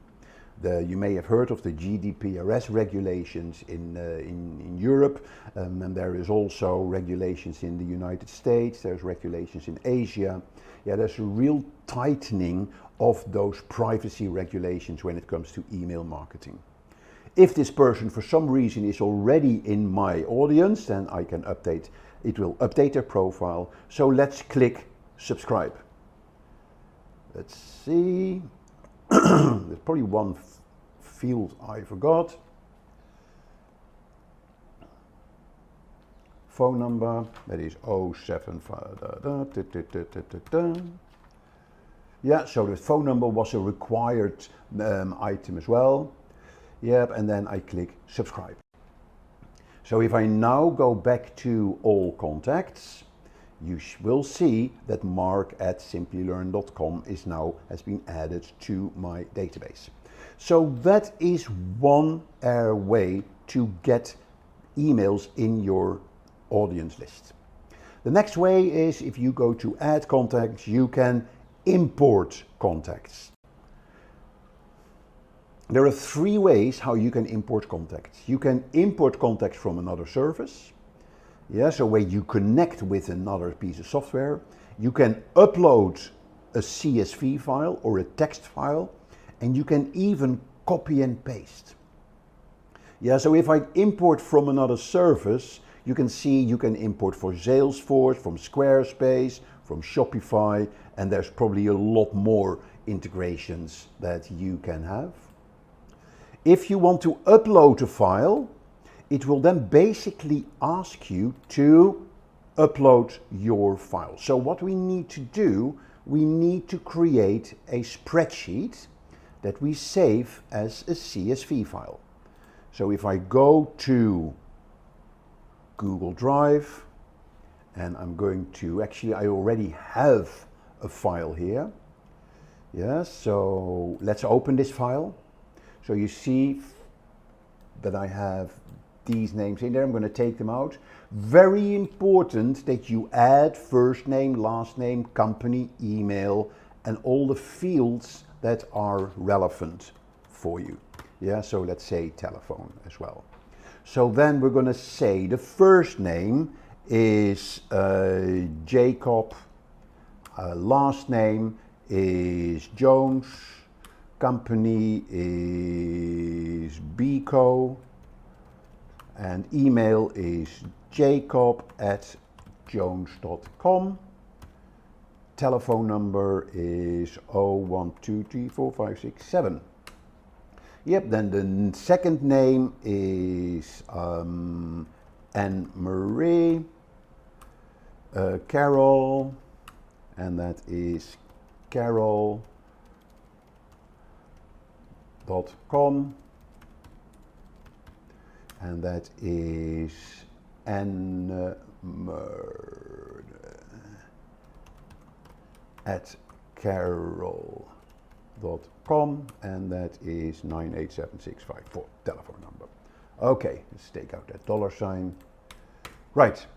Speaker 8: You may have heard of the GDPR regulations in Europe, and there is also regulations in the United States, there's regulations in Asia. Yeah, there's a real tightening of those privacy regulations when it comes to email marketing. If this person for some reason is already in my audience, then I can update, it will update their profile. So let's click subscribe. Let's see. There's probably one field I forgot. Phone number, that is 075. Yeah, so the phone number was a required item as well. Yep, and then I click subscribe. So if I now go back to all contacts, you will see that Mark at Simplilearn.com has been added to my database. So that is one way to get emails in your audience list. The next way is, if you go to add contacts, you can import contacts. There are 3 ways how you can import contacts. You can import contacts from another service. Yeah, so where you connect with another piece of software. You can upload a CSV file or a text file, and you can even copy and paste. Yeah, so if I import from another service, You can see you can import for Salesforce, from Squarespace, from Shopify, and there's probably a lot more integrations that you can have. If you want to upload a file, it will then basically ask you to upload your file. So what we need to do, we need to create a spreadsheet that we save as a CSV file. So if I go to Google Drive, and I'm going to, actually I already have a file here. Yeah, so let's open this file. So you see that I have these names in there. I'm going to take them out. Very important that you add first name, last name, company, email, and all the fields that are relevant for you. Yeah, so let's say telephone as well. So then we're going to say the first name is Jacob, last name is Jones, company is Bico, and email is jacob@jones.com. Telephone number is 01234567. Yep, then the second name is Anne-Marie, Carol, and that is carol.com, and that is Anne@carol.com, and that is 98765 telephone number. Okay, let's take out that $sign. Right.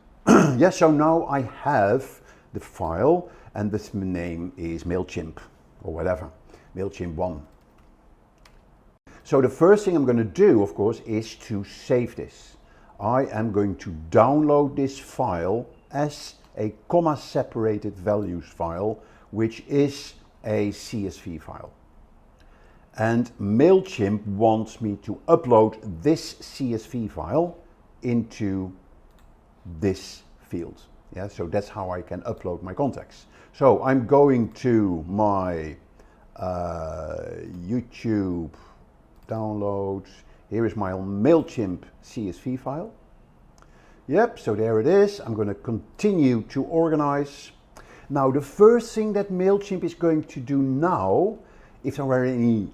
Speaker 8: Yes, so now I have the file, and this name is Mailchimp or whatever, Mailchimp 1. So the first thing I'm going to do, of course, is to save this. I am going to download this file as a comma separated values file, which is a CSV file. And Mailchimp wants me to upload this CSV file into this field. Yeah, so that's how I can upload my contacts. So I'm going to my YouTube downloads. Here is my Mailchimp CSV file. Yep, so there it is. I'm going to continue to organize. Now the first thing that Mailchimp is going to do now, if there are any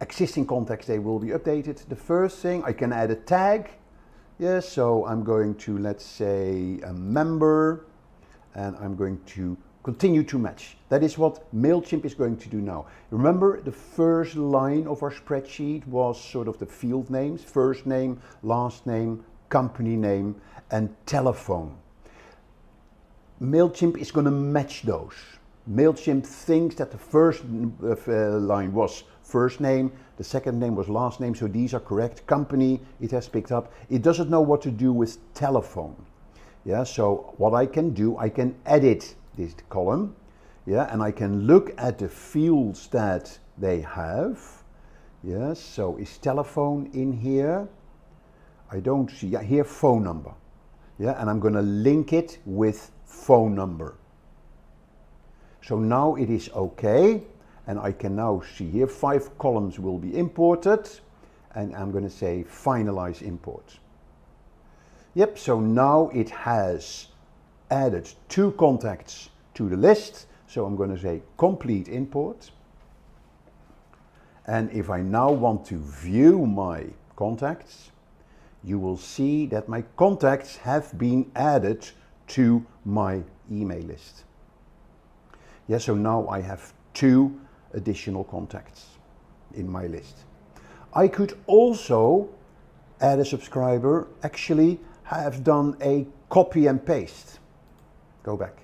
Speaker 8: existing contacts, they will be updated. The first thing, I can add a tag. Yes, so I'm going to, let's say, a member, and I'm going to continue to match. That is what Mailchimp is going to do now. Remember, the first line of our spreadsheet was sort of the field names, first name, last name, company name, and telephone. Mailchimp is going to match those. Mailchimp thinks that the first line was first name, the second name was last name, so these are correct. Company, it has picked up. It doesn't know what to do with telephone. Yeah, so what I can do, I can edit this column, yeah, and I can look at the fields that they have. Yes, so is telephone in here? I don't see, yeah, here phone number. Yeah, and I'm going to link it with phone number. So now it is okay, and I can now see here 5 columns will be imported, and I'm going to say finalize import. Yep, so now it has added 2 contacts to the list, so I'm going to say complete import. And if I now want to view my contacts, you will see that my contacts have been added to my email list. Yeah, so now I have 2 additional contacts in my list. I could also add a subscriber, actually have done a copy and paste. Go back.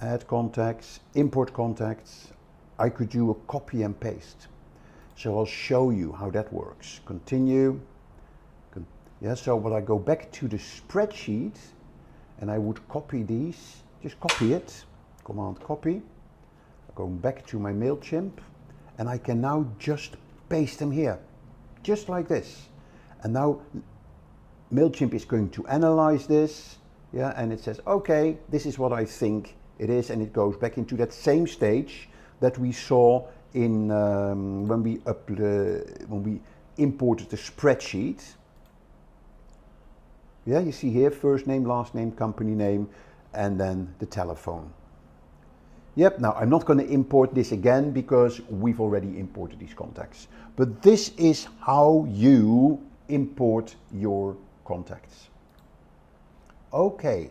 Speaker 8: Add contacts, import contacts. I could do a copy and paste. So I'll show you how that works. Continue. Yeah, so when I go back to the spreadsheet and I would copy these, just copy it, Command copy, going back to my Mailchimp, and I can now just paste them here, just like this. And now Mailchimp is going to analyze this, yeah, and it says, okay, this is what I think it is, and it goes back into that same stage that we saw in when we imported the spreadsheet. Yeah, you see here, first name, last name, company name, and then the telephone. Yep, now I'm not going to import this again because we've already imported these contacts. But this is how you import your contacts. Okay.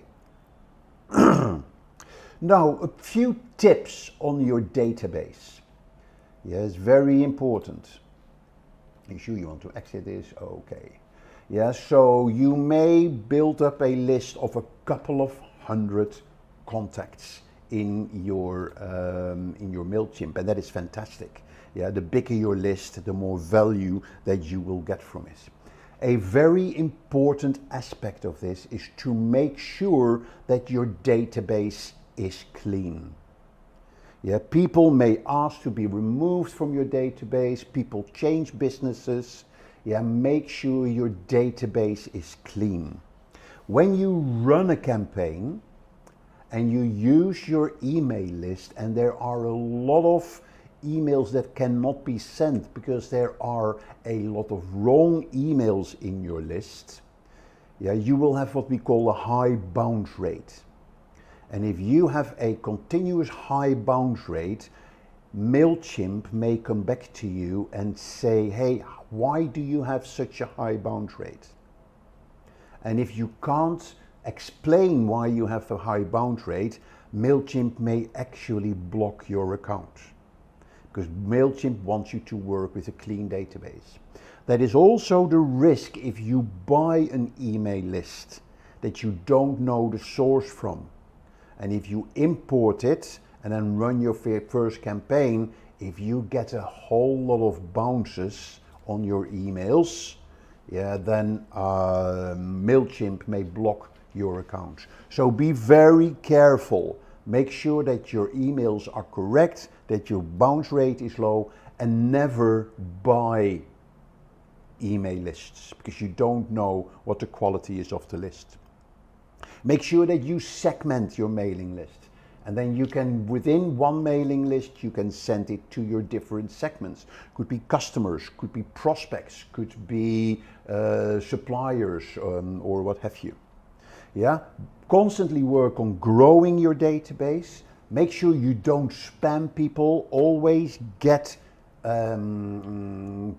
Speaker 8: Now, a few tips on your database. Yes, very important. Are you sure you want to exit this? Okay. Yeah, so you may build up a list of a couple of hundred contacts in your Mailchimp, and that is fantastic. Yeah, the bigger your list, the more value that you will get from it. A very important aspect of this is to make sure that your database is clean. Yeah, people may ask to be removed from your database, people change businesses. Yeah, make sure your database is clean. When you run a campaign and you use your email list, and there are a lot of emails that cannot be sent because there are a lot of wrong emails in your list, yeah, you will have what we call a high bounce rate. And if you have a continuous high bounce rate, Mailchimp may come back to you and say, hey, why do you have such a high bounce rate? And if you can't explain why you have a high bounce rate, Mailchimp may actually block your account, because Mailchimp wants you to work with a clean database. That is also the risk if you buy an email list that you don't know the source from. And if you import it and then run your first campaign, if you get a whole lot of bounces on your emails, yeah, then Mailchimp may block your account. So be very careful. Make sure that your emails are correct, that your bounce rate is low, and never buy email lists because you don't know what the quality is of the list. Make sure that you segment your mailing list, and then you can, within one mailing list, you can send it to your different segments. Could be customers, could be prospects, could be suppliers, or what have you. Yeah, constantly work on growing your database. Make sure you don't spam people. Always get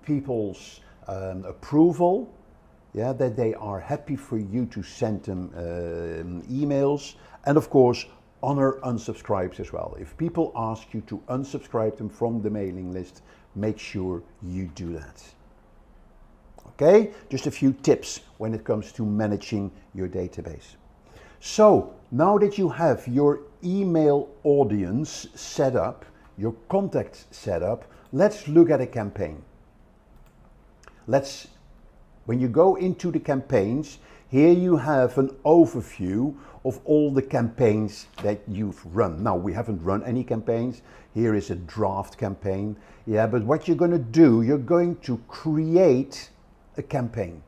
Speaker 8: people's approval. Yeah, that they are happy for you to send them emails, and of course honor unsubscribes as well. If people ask you to unsubscribe them from the mailing list, make sure you do that. Okay, just a few tips when it comes to managing your database. So now that you have your email audience set up, your contacts set up, let's look at a campaign. When you go into the campaigns, here you have an overview of all the campaigns that you've run. Now, we haven't run any campaigns. Here is a draft campaign. Yeah, but what you're going to do, you're going to create a campaign.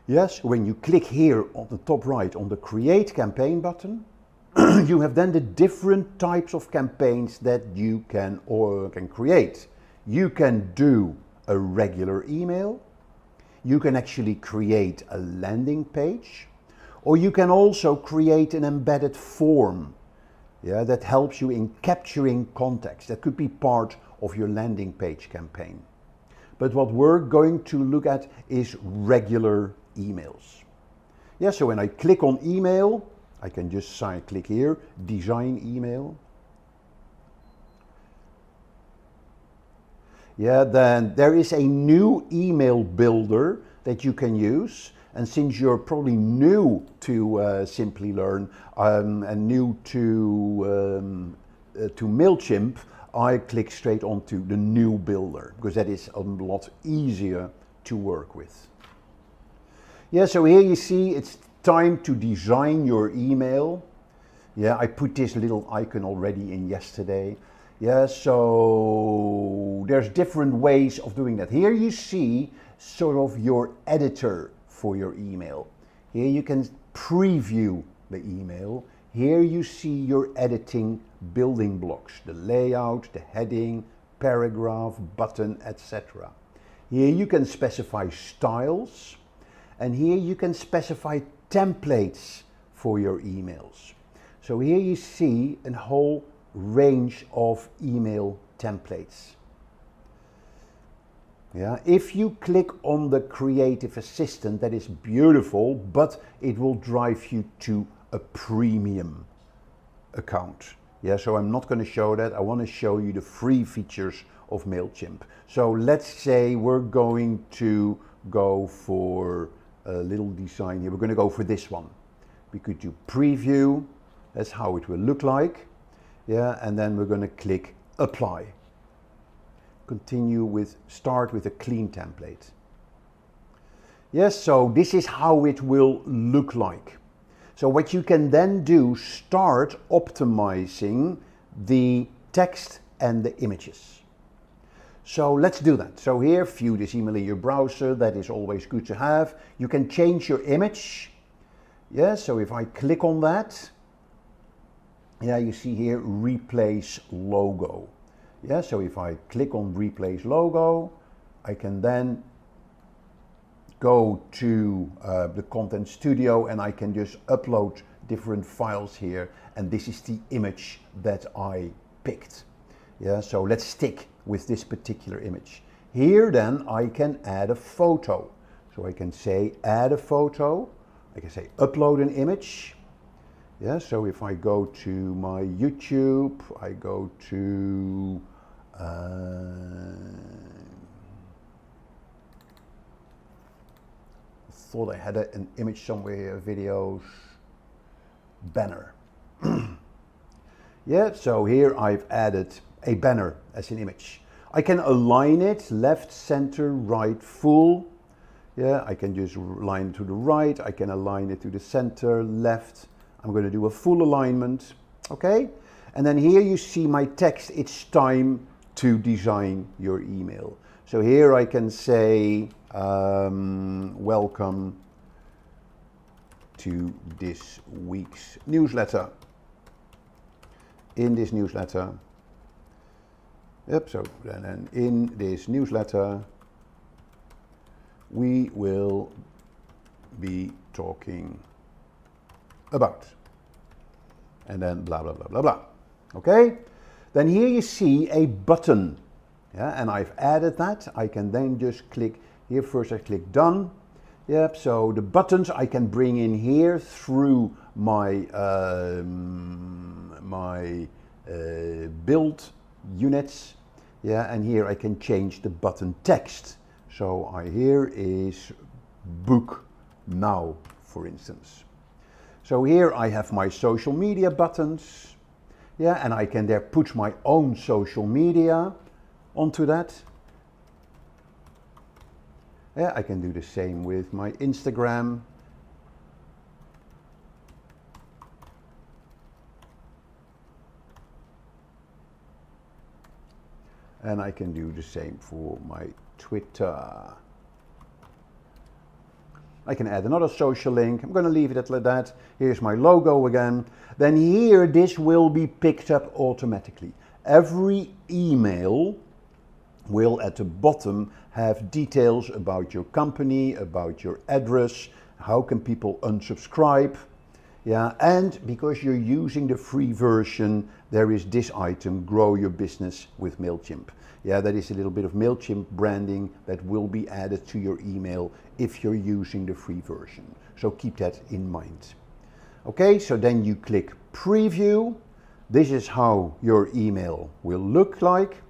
Speaker 8: Yes, when you click here on the top right on the Create Campaign button, you have then the different types of campaigns that you can create. You can do a regular email, you can actually create a landing page, or you can also create an embedded form, yeah, that helps you in capturing context. That could be part of your landing page campaign. But what we're going to look at is regular emails. Yeah, so when I click on email, I can just click here, design email. Yeah, then there is a new email builder that you can use. And since you're probably new to Simplilearn and new to Mailchimp, I click straight onto the new builder because that is a lot easier to work with. Yeah, so here you see it's time to design your email. Yeah, I put this little icon already in yesterday. Yeah, so there's different ways of doing that. Here you see sort of your editor for your email. Here you can preview the email. Here you see your editing building blocks, the layout, the heading, paragraph, button, etc. Here you can specify styles, and here you can specify templates for your emails. So here you see a whole range of email templates. Yeah, if you click on the creative assistant, that is beautiful, but it will drive you to a premium account. Yeah, so I'm not going to show that. I want to show you the free features of Mailchimp. So let's say we're going to go for a little design here. We're going to go for this one. We could do preview. That's how it will look like. Yeah, and then we're going to click apply. Continue with, start with a clean template. Yes, so this is how it will look like. So what you can then do, start optimizing the text and the images. So let's do that. So here, view this email in your browser. That is always good to have. You can change your image. Yeah, so if I click on that, yeah, you see here, replace logo. Yeah, so if I click on replace logo, I can then go to the Content Studio and I can just upload different files here, and this is the image that I picked. Yeah, so let's stick with this particular image. Here then I can add a photo. So I can say add a photo, I can say upload an image. Yeah, so if I go to my YouTube, I go to thought I had an image somewhere here, videos, banner. Yeah, so here I've added a banner as an image. I can align it left, center, right, full. Yeah, I can just align it to the right, I can align it to the center, left. I'm going to do a full alignment, okay? And then here you see my text. It's time to design your email. So here I can say, welcome to this week's newsletter. In this newsletter, yep, so then in this newsletter, we will be talking about, and then blah, blah, blah, blah, blah. Okay? Then here you see a button. Yeah, and I've added that. I can then just click here. First I click done. Yep, so the buttons I can bring in here through my build units. Yeah, and here I can change the button text. So here is book now, for instance. So here I have my social media buttons. Yeah, and I can there put my own social media onto that. Yeah, I can do the same with my Instagram. And I can do the same for my Twitter. I can add another social link. I'm going to leave it like that. Here's my logo again. Then here, this will be picked up automatically. Every email will at the bottom have details about your company, about your address, how can people unsubscribe. Yeah, and because you're using the free version, there is this item, grow your business with Mailchimp. Yeah, that is a little bit of Mailchimp branding that will be added to your email if you're using the free version. So keep that in mind. Okay, so then you click preview. This is how your email will look like.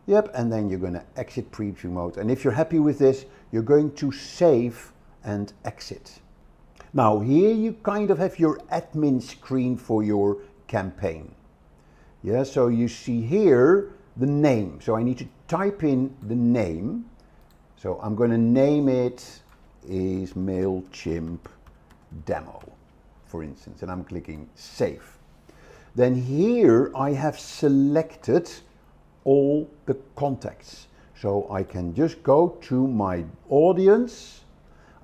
Speaker 8: Yep, and then you're going to exit preview mode. And if you're happy with this, you're going to save and exit. Now here you kind of have your admin screen for your campaign. Yeah, so you see here the name. So I need to type in the name. So I'm going to name it is Mailchimp Demo, for instance, and I'm clicking save. then here I have selected all the contacts. So I can just go to my audience,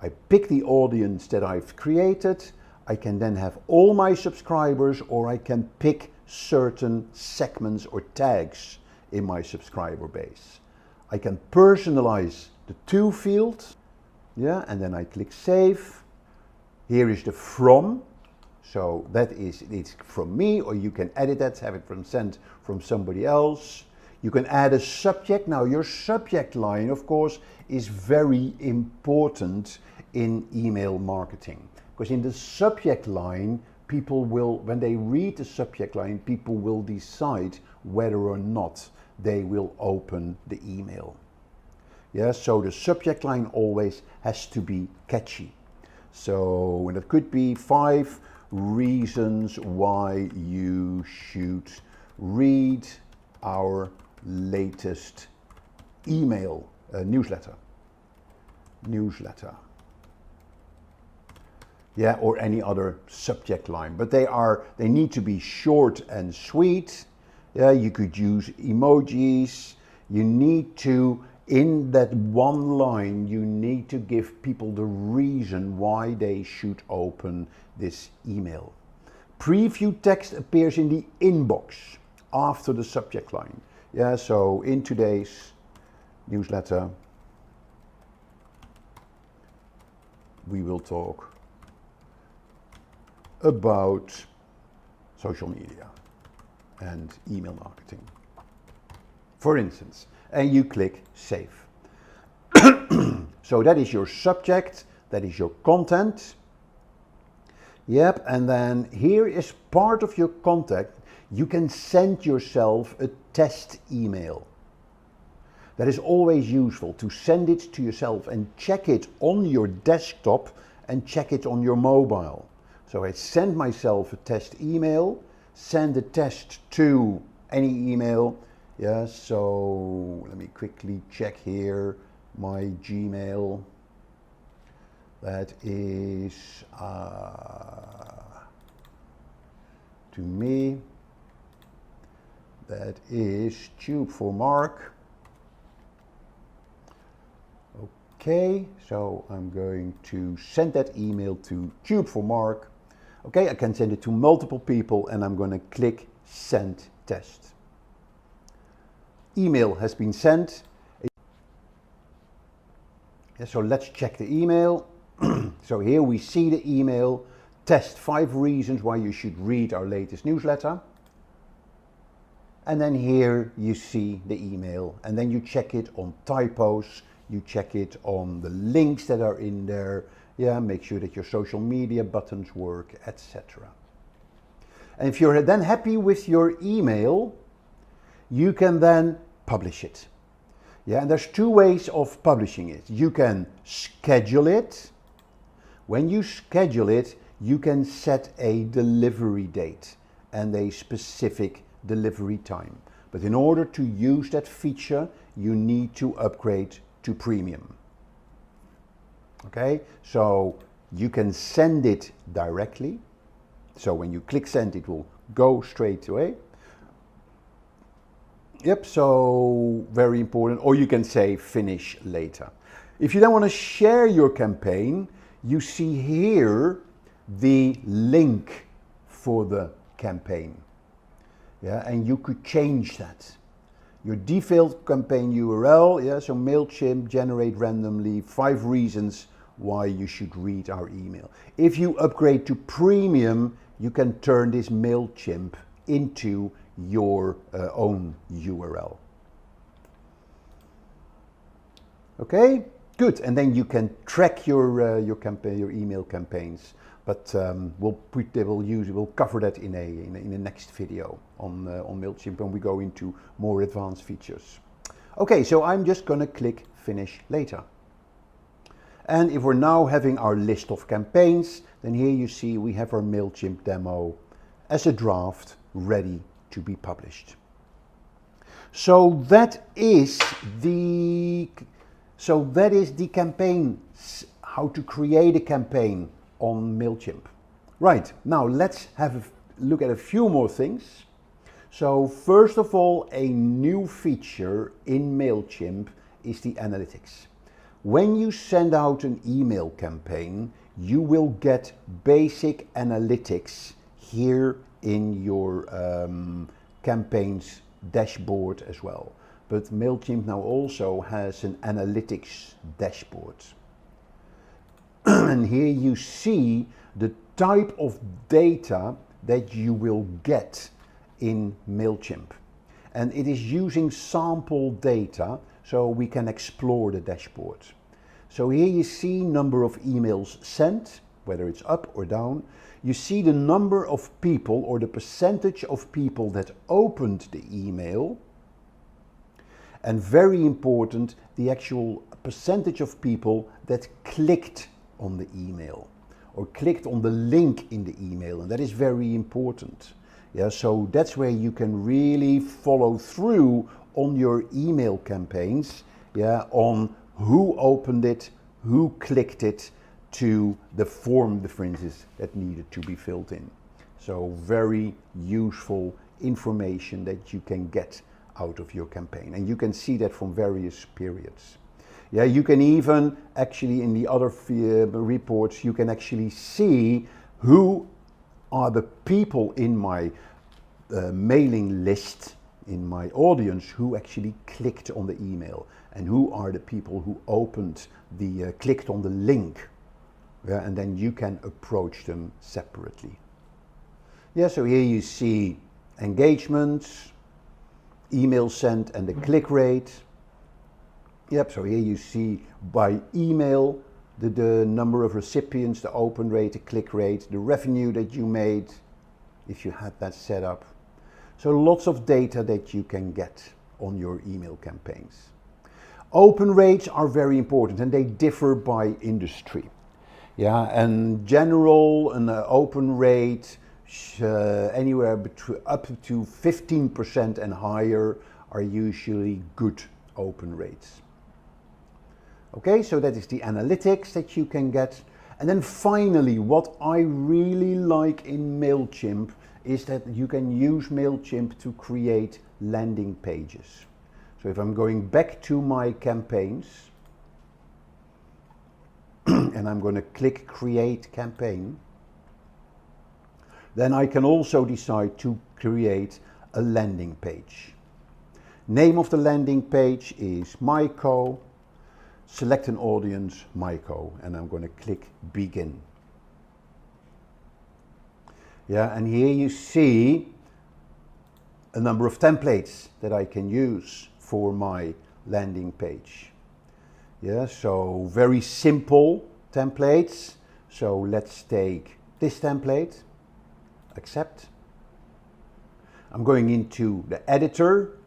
Speaker 8: I pick the audience that I've created, I can then have all my subscribers, or I can pick certain segments or tags in my subscriber base. I can personalize the to field, yeah, and then I click save. Here is the from, so that is, it's from me, or you can edit that, have it sent from somebody else. You can add a subject. Now your subject line, of course, is very important in email marketing, because in the subject line, people will, when they read the subject line, people will decide whether or not they will open the email. Yeah, so the subject line always has to be catchy. So, and it could be 5 reasons why you should read our latest email newsletter. Yeah, or any other subject line, but they need to be short and sweet. Yeah, you could use emojis. You need to, in that one line, you need to give people the reason why they should open this email. Preview text appears in the inbox after the subject line. Yeah, so in today's newsletter, we will talk about social media and email marketing, for instance, and you click save. So that is your subject, that is your content. Yep, and then here is part of your contact. You can send yourself a test email. That is always useful, to send it to yourself and check it on your desktop and check it on your mobile. So I send myself a test email, send the test to any email. Yeah, so let me quickly check here my Gmail. That is to me, that is Tube for Mark. Okay, so I'm going to send that email to Tube for Mark. Okay, I can send it to multiple people, and I'm going to click send test. Email has been sent. Yeah, so let's check the email. So here we see the email, test 5 reasons why you should read our latest newsletter. And then here you see the email, and then you check it on typos, you check it on the links that are in there. Yeah, make sure that your social media buttons work, etc. And if you're then happy with your email, you can then publish it. Yeah, and there's 2 ways of publishing it. You can schedule it. When you schedule it, you can set a delivery date and a specific delivery time. But in order to use that feature, you need to upgrade to premium. Okay, so you can send it directly. So when you click send, it will go straight away. Yep, so very important. Or you can say finish later. If you then want to share your campaign, you see here the link for the campaign. Yeah, and you could change that. Your default campaign URL, yeah, so Mailchimp, generate randomly, 5 reasons why you should read our email. If you upgrade to premium, you can turn this Mailchimp into your own URL. Okay, good. And then you can track your campaign, your email campaigns. But we'll cover that in a next video on Mailchimp when we go into more advanced features. Okay, so I'm just going to click finish later. And if we're now having our list of campaigns, then here you see we have our Mailchimp demo as a draft ready to be published. So that is the campaign, how to create a campaign on Mailchimp. Right, now let's look at a few more things. So first of all, a new feature in Mailchimp is the analytics. When you send out an email campaign, you will get basic analytics here in your campaigns dashboard as well. But Mailchimp now also has an analytics dashboard. And here you see the type of data that you will get in Mailchimp. And it is using sample data, so we can explore the dashboard. So here you see number of emails sent, whether it's up or down. You see the number of people or the percentage of people that opened the email. And very important, the actual percentage of people that clicked on the email or clicked on the link in the email, and that is very important. Yeah, so that's where you can really follow through on your email campaigns, yeah, on who opened it, who clicked it to the form, for instance, that needed to be filled in. So very useful information that you can get out of your campaign, and you can see that from various periods. Yeah, you can even actually in the other reports, you can actually see who are the people in my mailing list, in my audience, who actually clicked on the email, and who are the people who opened the, clicked on the link. Yeah, and then you can approach them separately. Yeah, so here you see engagements, email sent and the click rate. Yep, so here you see by email the number of recipients, the open rate, the click rate, the revenue that you made, if you had that set up. So lots of data that you can get on your email campaigns. Open rates are very important, and they differ by industry. Yeah, and general an open rate anywhere between up to 15% and higher are usually good open rates. Okay, so that is the analytics that you can get. And then finally, what I really like in Mailchimp is that you can use Mailchimp to create landing pages. So if I'm going back to my campaigns and I'm going to click create campaign, then I can also decide to create a landing page. Name of the landing page is Myco. Select an audience, Myco, and I'm going to click begin. Yeah, and here you see a number of templates that I can use for my landing page. Yeah, so very simple templates. So let's take this template, accept. I'm going into the editor.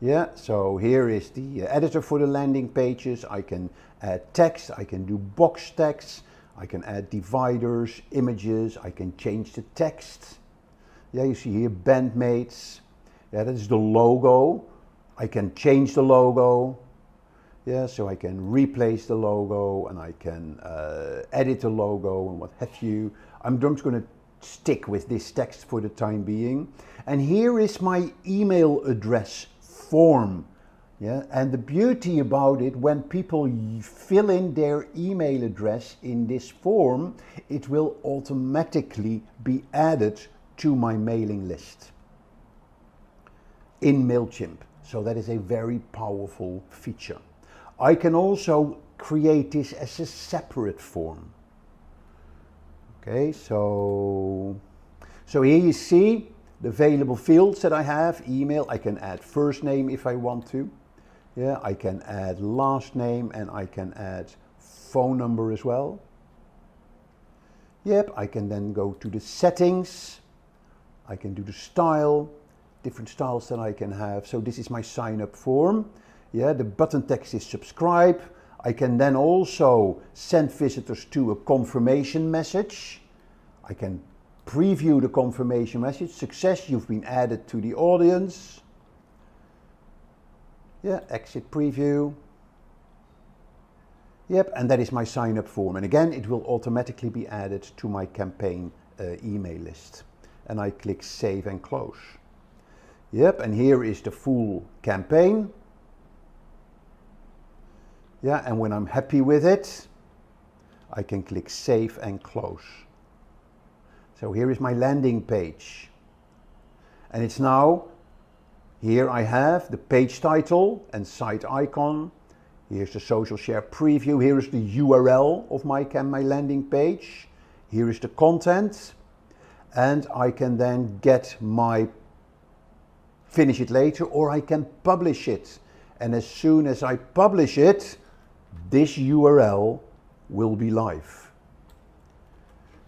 Speaker 8: Yeah, so here is the editor for the landing pages. I can add text, I can do box text, I can add dividers, images, I can change the text. Yeah, you see here bandmates. Yeah, that is the logo. I can change the logo. Yeah, so I can replace the logo and I can edit the logo and what have you. I'm just going to stick with this text for the time being. And here is my email address form. Yeah, and the beauty about it, when people fill in their email address in this form, it will automatically be added to my mailing list in Mailchimp. So that is a very powerful feature. I can also create this as a separate form. Okay, so here you see the available fields that I have. Email, I can add first name if I want to. Yeah, I can add last name and I can add phone number as well. Yep, I can then go to the settings. I can do the style, different styles that I can have. So this is my sign up form. Yeah, the button text is subscribe. I can then also send visitors to a confirmation message. I can preview the confirmation message. Success, you've been added to the audience. Yeah, exit preview. Yep, and that is my sign up form. And again, it will automatically be added to my campaign email list. And I click save and close. Yep, and here is the full campaign. Yeah, and when I'm happy with it, I can click save and close. So here is my landing page. And it's now, here I have the page title and site icon. Here's the social share preview. Here is the URL of my landing page. Here is the content. And I can then finish it later, or I can publish it. And as soon as I publish it, this URL will be live.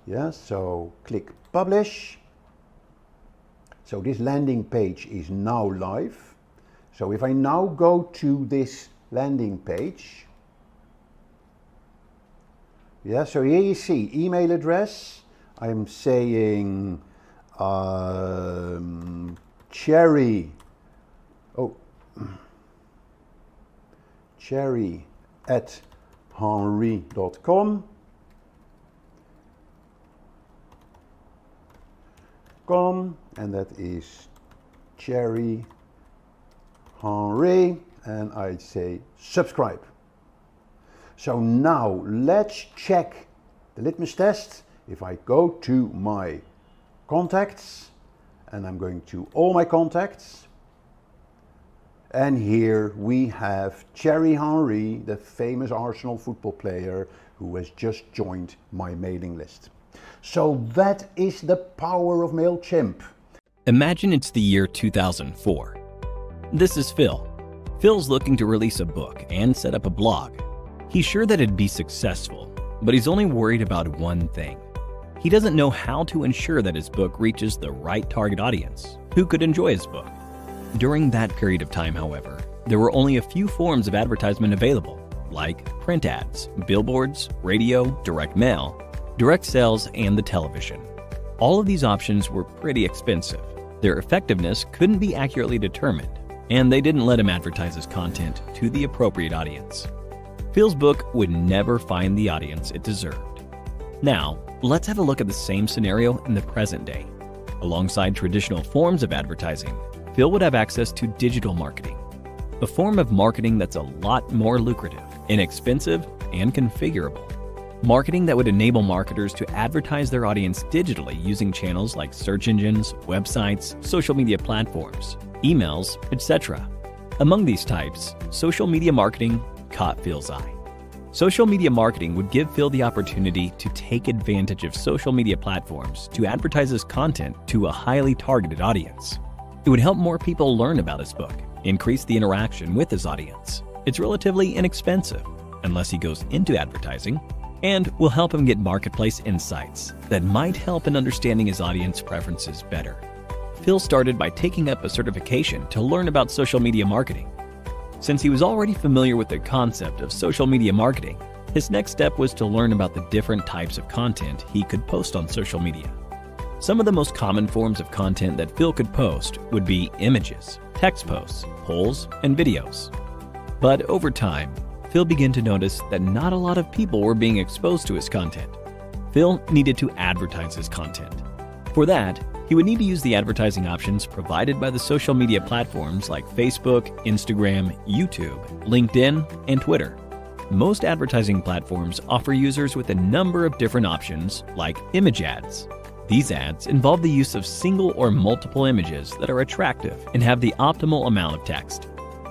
Speaker 8: Yeah, so click publish. So this landing page is now live. So if I now go to this landing page, yeah, so here you see email address. I'm saying cherry at henry.com. And that is Cherry Henry, and I say subscribe. So now let's check the litmus test. If I go to my contacts, and I'm going to all my contacts, and here we have Thierry Henry, the famous Arsenal football player who has just joined my mailing list. So that is the power of Mailchimp.
Speaker 2: Imagine it's the year 2004. This is Phil. Phil's looking to release a book and set up a blog. He's sure that it'd be successful, but he's only worried about one thing. He doesn't know how to ensure that his book reaches the right target audience who could enjoy his book. During that period of time, however, there were only a few forms of advertisement available, like print ads, billboards, radio, direct mail, direct sales, and the television. All of these options were pretty expensive. Their effectiveness couldn't be accurately determined, and they didn't let him advertise his content to the appropriate audience. Phil's book would never find the audience it deserved. Now, let's have a look at the same scenario in the present day. Alongside traditional forms of advertising, Phil would have access to digital marketing, a form of marketing that's a lot more lucrative, inexpensive, and configurable. Marketing that would enable marketers to advertise their audience digitally using channels like search engines, websites, social media platforms, emails, etc. Among these types, social media marketing caught Phil's eye. Social media marketing would give Phil the opportunity to take advantage of social media platforms to advertise his content to a highly targeted audience. It would help more people learn about his book, increase the interaction with his audience. It's relatively inexpensive, unless he goes into advertising, and will help him get marketplace insights that might help in understanding his audience preferences better. Phil started by taking up a certification to learn about social media marketing. Since he was already familiar with the concept of social media marketing, his next step was to learn about the different types of content he could post on social media. Some of the most common forms of content that Phil could post would be images, text posts, polls, and videos. But over time, Phil began to notice that not a lot of people were being exposed to his content. Phil needed to advertise his content. For that, he would need to use the advertising options provided by the social media platforms like Facebook, Instagram, YouTube, LinkedIn, and Twitter. Most advertising platforms offer users with a number of different options like image ads. These ads involve the use of single or multiple images that are attractive and have the optimal amount of text.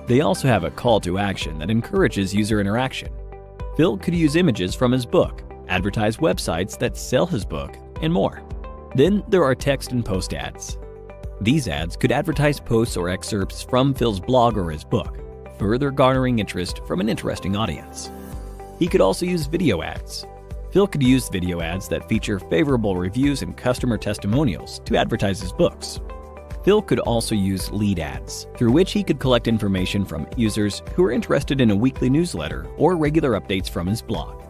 Speaker 2: They also have a call to action that encourages user interaction. Phil could use images from his book, advertise websites that sell his book, and more. Then there are text and post ads. These ads could advertise posts or excerpts from Phil's blog or his book, further garnering interest from an interesting audience. He could also use video ads. Phil could use video ads that feature favorable reviews and customer testimonials to advertise his books. Phil could also use lead ads, through which he could collect information from users who are interested in a weekly newsletter or regular updates from his blog.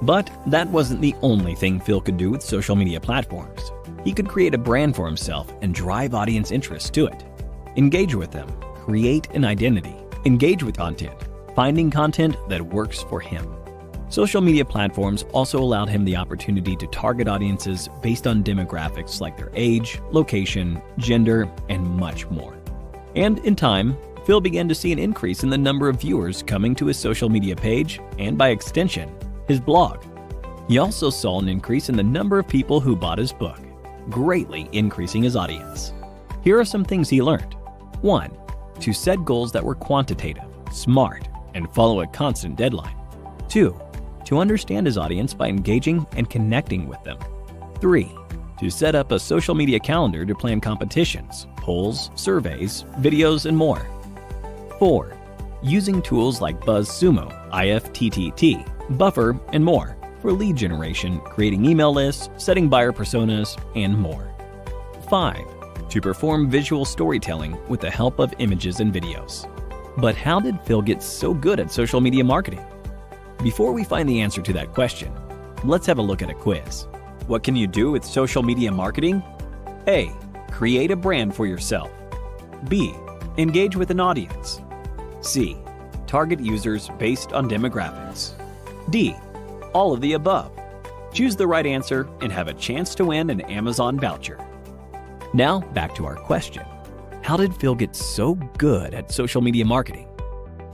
Speaker 2: But that wasn't the only thing Phil could do with social media platforms. He could create a brand for himself and drive audience interest to it. Engage with them, create an identity, engage with content, finding content that works for him. Social media platforms also allowed him the opportunity to target audiences based on demographics like their age, location, gender, and much more. And in time, Phil began to see an increase in the number of viewers coming to his social media page and, by extension, his blog. He also saw an increase in the number of people who bought his book, greatly increasing his audience. Here are some things he learned. 1. To set goals that were quantitative, smart, and follow a constant deadline. 2. To understand his audience by engaging and connecting with them. 3. To set up a social media calendar to plan competitions, polls, surveys, videos, and more. 4. Using tools like BuzzSumo, IFTTT, Buffer, and more for lead generation, creating email lists, setting buyer personas, and more. 5. To perform visual storytelling with the help of images and videos. But how did Phil get so good at social media marketing? Before we find the answer to that question, let's have a look at a quiz. What can you do with social media marketing? A. Create a brand for yourself. B. Engage with an audience. C. Target users based on demographics. D. All of the above. Choose the right answer and have a chance to win an Amazon voucher. Now, back to our question. How did Phil get so good at social media marketing?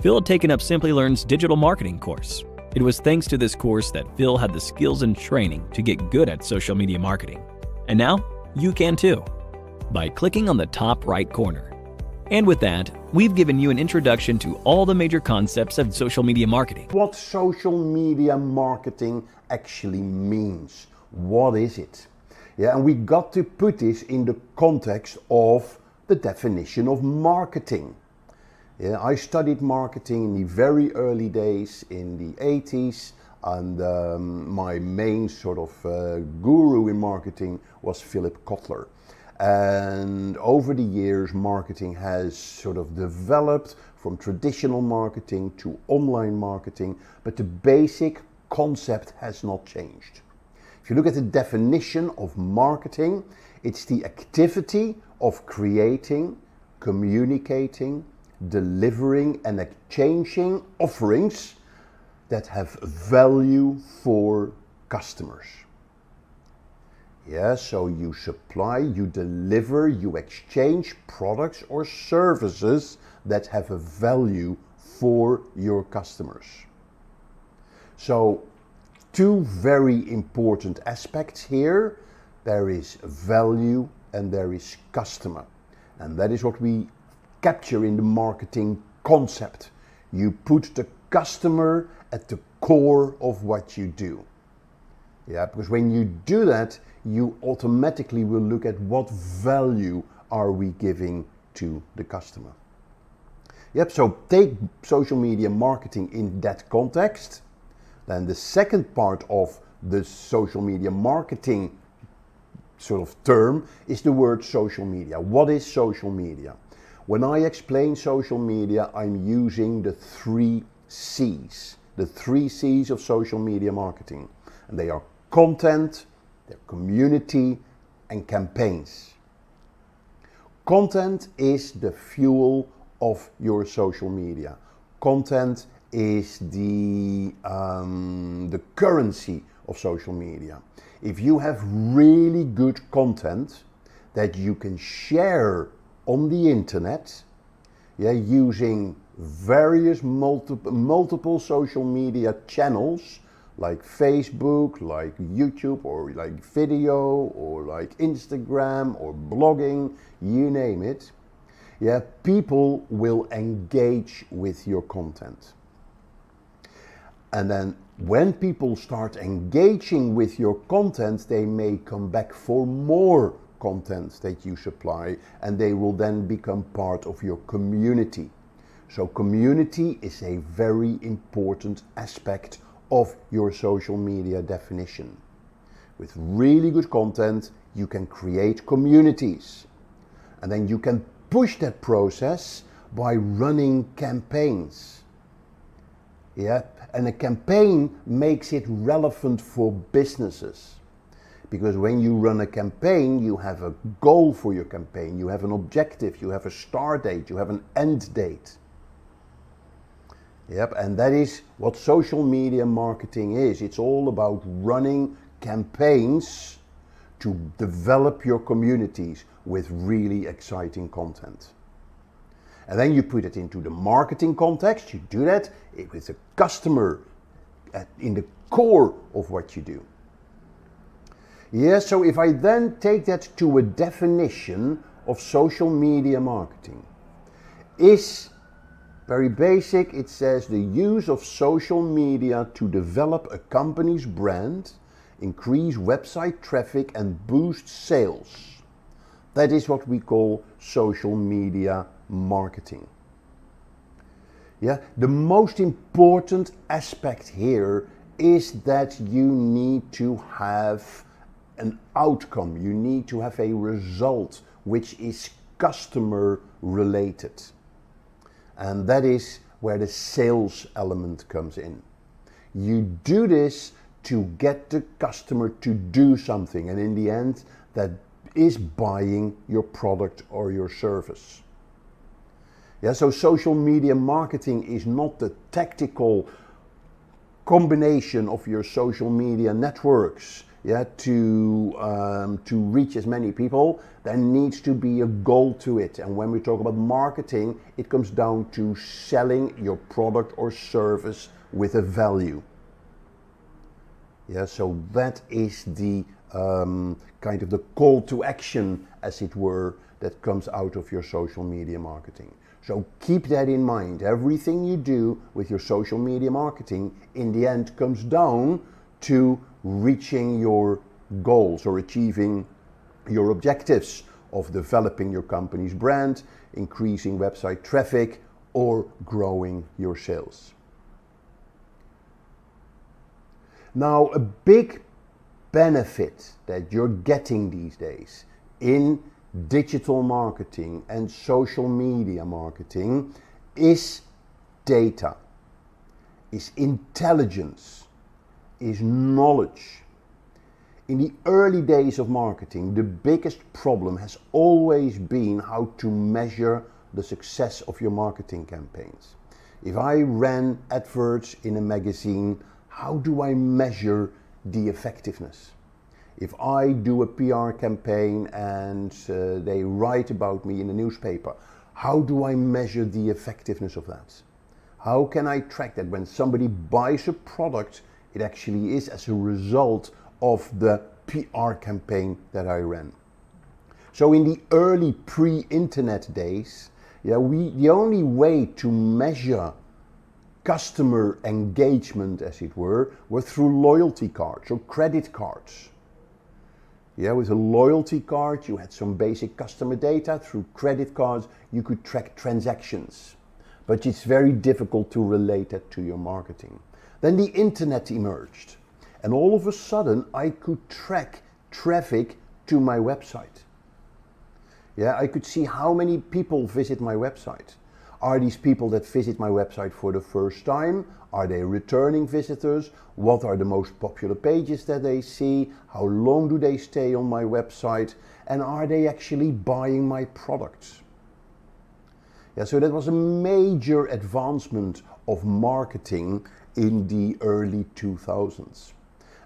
Speaker 2: Phil had taken up Simplilearn's digital marketing course. It was thanks to this course that Phil had the skills and training to get good at social media marketing. And now, you can too, by clicking on the top right corner. And with that, we've given you an introduction to all the major concepts of social media marketing.
Speaker 8: What social media marketing actually means. What is it? Yeah, and we got to put this in the context of the definition of marketing. Yeah, I studied marketing in the very early days in the 80s, and my main sort of guru in marketing was Philip Kotler. And over the years, marketing has sort of developed from traditional marketing to online marketing, but the basic concept has not changed. If you look at the definition of marketing, it's the activity of creating, communicating, delivering and exchanging offerings that have value for customers. Yeah, so you supply, you deliver, you exchange products or services that have a value for your customers. So, two very important aspects here. There is value and there is customer. And that is what we capture in the marketing concept. You put the customer at the core of what you do. Yeah, because when you do that, you automatically will look at what value are we giving to the customer. Yep, so take social media marketing in that context. Then the second part of the social media marketing sort of term is the word social media. What is social media? When I explain social media, I'm using the 3 C's. The 3 C's of social media marketing. And they are content, their community, and campaigns. Content is the fuel of your social media. Content is the currency of social media. If you have really good content that you can share on the internet, yeah, using various multiple social media channels, like Facebook, like YouTube, or like video, or like Instagram, or blogging, you name it. Yeah, people will engage with your content. And then when people start engaging with your content, they may come back for more content that you supply, and they will then become part of your community. So community is a very important aspect of your social media definition. With really good content, you can create communities. And then you can push that process by running campaigns. Yeah, and a campaign makes it relevant for businesses. Because when you run a campaign, you have a goal for your campaign, you have an objective, you have a start date, you have an end date. Yep, and that is what social media marketing is. It's all about running campaigns to develop your communities with really exciting content. And then you put it into the marketing context. You do that with the customer in the core of what you do. Yeah, so if I then take that to a definition of social media marketing, is very basic. It says the use of social media to develop a company's brand, increase website traffic and boost sales. That is what we call social media marketing. Yeah, the most important aspect here is that you need to have an outcome. You need to have a result which is customer related. And that is where the sales element comes in. You do this to get the customer to do something, and in the end that is buying your product or your service. Yeah, so social media marketing is not the tactical combination of your social media networks, yeah, to reach as many people. There needs to be a goal to it. And when we talk about marketing, it comes down to selling your product or service with a value. Yeah, so that is the kind of the call to action, as it were, that comes out of your social media marketing. So keep that in mind. Everything you do with your social media marketing in the end comes down to reaching your goals or achieving your objectives of developing your company's brand, increasing website traffic, or growing your sales. Now, a big benefit that you're getting these days in digital marketing and social media marketing is data, is intelligence, is knowledge. In the early days of marketing, the biggest problem has always been how to measure the success of your marketing campaigns. If I ran adverts in a magazine, how do I measure the effectiveness? If I do a PR campaign and they write about me in a newspaper, how do I measure the effectiveness of that? How can I track that when somebody buys a product, it actually is as a result of the PR campaign that I ran? So in the early pre-internet days, the only way to measure customer engagement, as it were through loyalty cards or credit cards. Yeah, with a loyalty card, you had some basic customer data. Through credit cards, you could track transactions. But it's very difficult to relate that to your marketing. Then the internet emerged. And all of a sudden, I could track traffic to my website. Yeah, I could see how many people visit my website. Are these people that visit my website for the first time? Are they returning visitors? What are the most popular pages that they see? How long do they stay on my website? And are they actually buying my products? Yeah, so that was a major advancement of marketing in the early 2000s.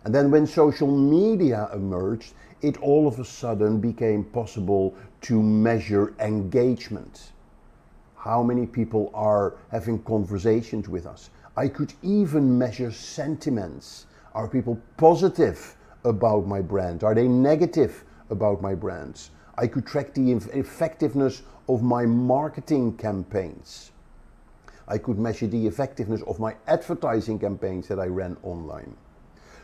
Speaker 8: And then when social media emerged, it all of a sudden became possible to measure engagement. How many people are having conversations with us? I could even measure sentiments. Are people positive about my brand? Are they negative about my brands? I could track the effectiveness of my marketing campaigns. I could measure the effectiveness of my advertising campaigns that I ran online.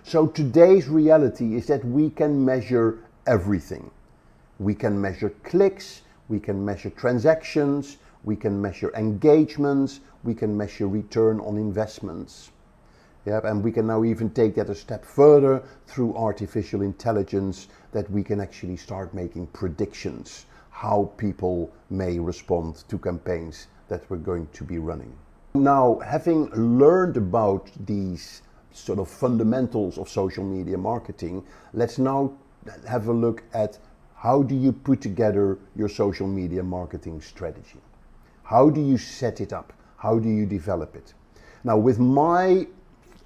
Speaker 8: So today's reality is that we can measure everything. We can measure clicks, we can measure transactions, we can measure engagements, we can measure return on investments. Yep, and we can now even take that a step further through artificial intelligence, that we can actually start making predictions how people may respond to campaigns that we're going to be running. Now, having learned about these sort of fundamentals of social media marketing, let's now have a look at how do you put together your social media marketing strategy. How do you set it up? How do you develop it? Now, with my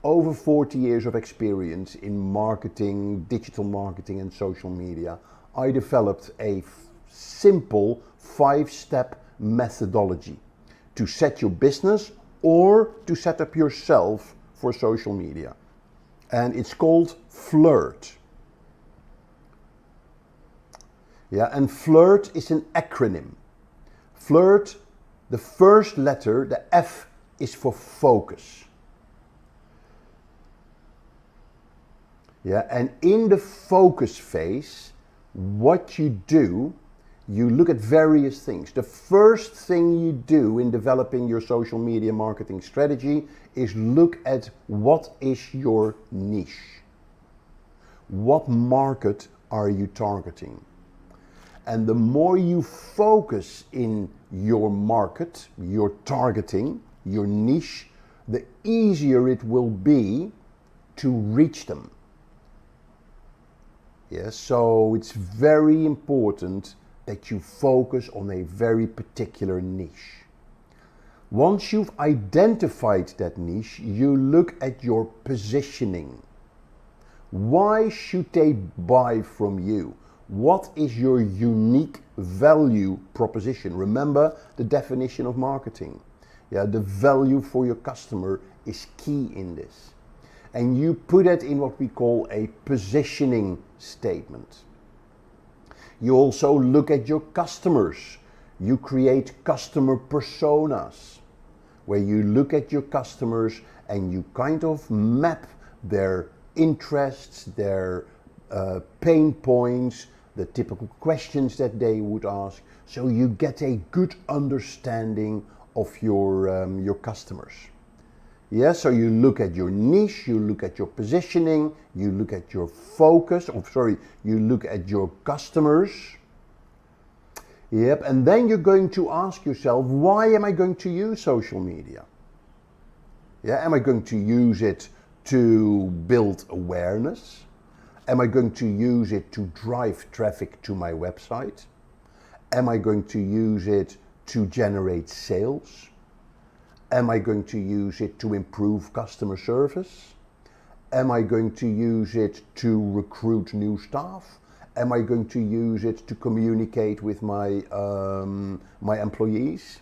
Speaker 8: over 40 years of experience in marketing, digital marketing and social media, I developed a simple 5-step methodology to set your business or to set up yourself for social media. And it's called FLIRT. Yeah, and FLIRT is an acronym. FLIRT, the first letter, the F, is for focus. Yeah, and in the focus phase, what you do, you look at various things. The first thing you do in developing your social media marketing strategy is look at what is your niche. What market are you targeting? And the more you focus in your market, your targeting, your niche, the easier it will be to reach them. Yeah, so it's very important that you focus on a very particular niche. Once you've identified that niche, you look at your positioning. Why should they buy from you? What is your unique value proposition? Remember the definition of marketing. Yeah, the value for your customer is key in this. And you put it in what we call a positioning statement. You also look at your customers. You create customer personas, where you look at your customers and you kind of map their interests, their pain points, the typical questions that they would ask, so you get a good understanding of your customers. Yeah, so you look at your niche, you look at your positioning, you look at your focus, you look at your customers. Yep, and then you're going to ask yourself, why am I going to use social media? Yeah, am I going to use it to build awareness? Am I going to use it to drive traffic to my website? Am I going to use it to generate sales? Am I going to use it to improve customer service? Am I going to use it to recruit new staff? Am I going to use it to communicate with my employees?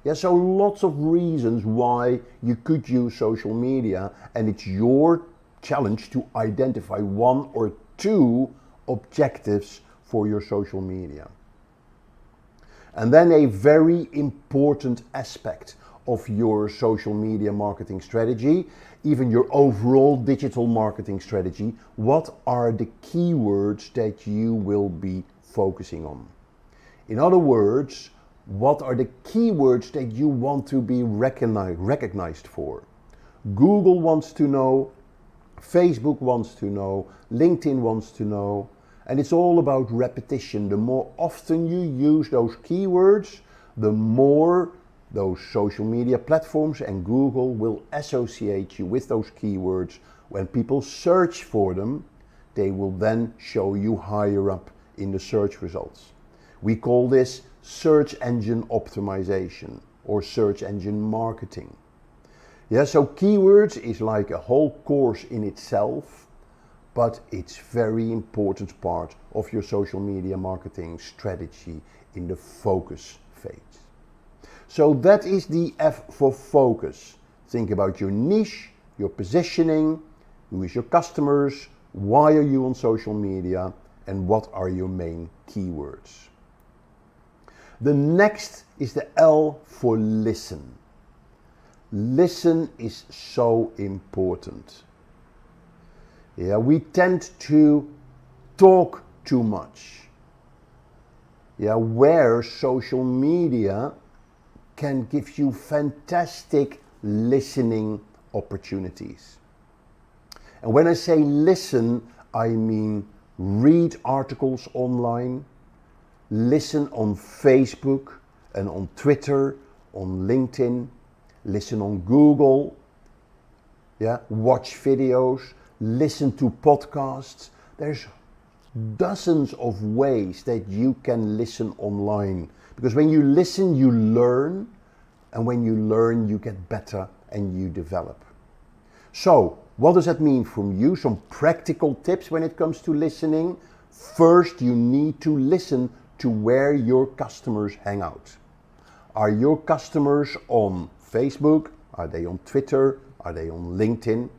Speaker 8: Yeah, so lots of reasons why you could use social media, and it's your challenge to identify 1 or 2 objectives for your social media. And then a very important aspect of your social media marketing strategy, even your overall digital marketing strategy, what are the keywords that you will be focusing on? In other words, what are the keywords that you want to be recognized for? Google wants to know, Facebook wants to know, LinkedIn wants to know, and it's all about repetition. The more often you use those keywords, the more those social media platforms and Google will associate you with those keywords. When people search for them, they will then show you higher up in the search results. We call this search engine optimization or search engine marketing. Yeah, so keywords is like a whole course in itself, but it's very important part of your social media marketing strategy in the focus phase. So that is the F for focus. Think about your niche, your positioning, who is your customers, why are you on social media, and what are your main keywords. The next is the L for listen. Listen is so important. Yeah, we tend to talk too much. Yeah, where social media can give you fantastic listening opportunities. And when I say listen, I mean read articles online, listen on Facebook and on Twitter, on LinkedIn, listen on Google, yeah, watch videos, listen to podcasts. There's dozens of ways that you can listen online. Because when you listen, you learn, and when you learn, you get better and you develop. So, what does that mean from you? Some practical tips when it comes to listening. First, you need to listen to where your customers hang out. Are your customers on Facebook? Are they on Twitter? Are they on LinkedIn?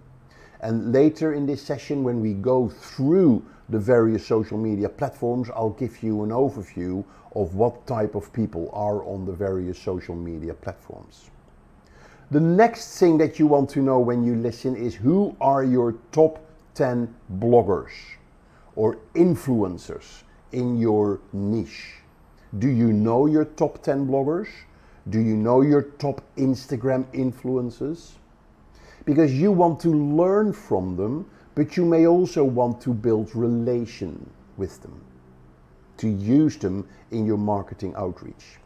Speaker 8: And later in this session, when we go through the various social media platforms, I'll give you an overview of what type of people are on the various social media platforms. The next thing that you want to know when you listen is who are your top 10 bloggers or influencers in your niche. Do you know your top 10 bloggers? Do you know your top Instagram influencers? Because you want to learn from them, but you may also want to build relation with them, to use them in your marketing outreach.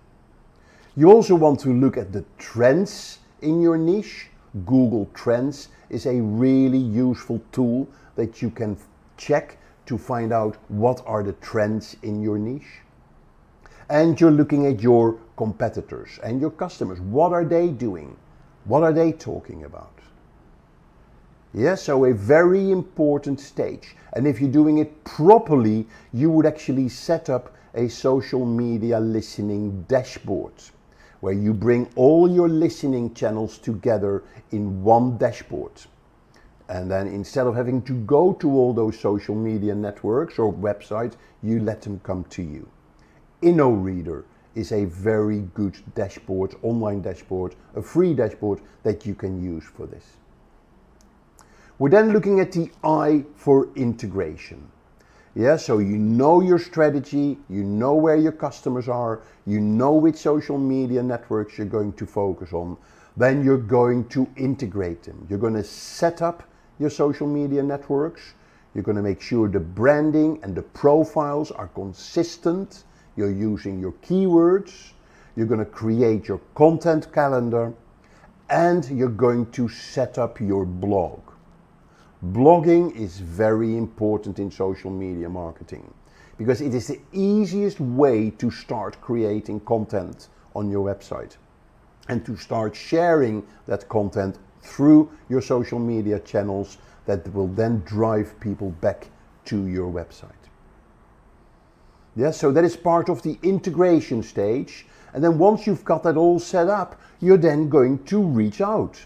Speaker 8: You also want to look at the trends in your niche. Google Trends is a really useful tool that you can check to find out what are the trends in your niche. And you're looking at your competitors and your customers. What are they doing? What are they talking about? Yes, so a very important stage. And if you're doing it properly, you would actually set up a social media listening dashboard where you bring all your listening channels together in one dashboard. And then instead of having to go to all those social media networks or websites, you let them come to you. InnoReader is a very good dashboard, online dashboard, a free dashboard that you can use for this. We're then looking at the I for integration. Yeah, so you know your strategy, you know where your customers are, you know which social media networks you're going to focus on, then you're going to integrate them. You're going to set up your social media networks, you're going to make sure the branding and the profiles are consistent, you're using your keywords, you're going to create your content calendar, and you're going to set up your blog. Blogging is very important in social media marketing because it is the easiest way to start creating content on your website and to start sharing that content through your social media channels that will then drive people back to your website. Yeah, so that is part of the integration stage. And then once you've got that all set up, you're then going to reach out.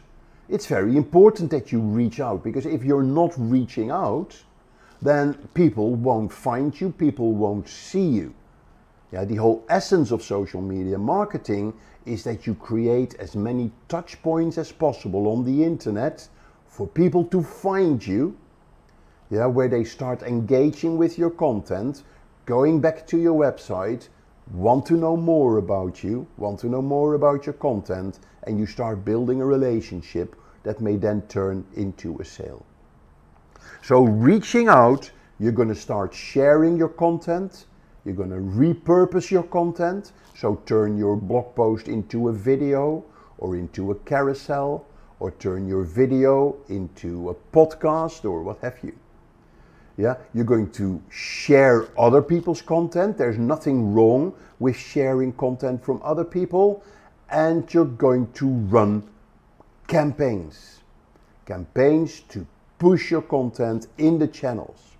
Speaker 8: It's very important that you reach out because if you're not reaching out, then people won't find you, people won't see you. Yeah, the whole essence of social media marketing is that you create as many touch points as possible on the internet for people to find you, yeah, where they start engaging with your content, going back to your website, want to know more about you, want to know more about your content, and you start building a relationship that may then turn into a sale. So reaching out, you're going to start sharing your content, you're going to repurpose your content, so turn your blog post into a video or into a carousel, or turn your video into a podcast or what have you. Yeah, you're going to share other people's content. There's nothing wrong with sharing content from other people, and you're going to run campaigns to push your content in the channels.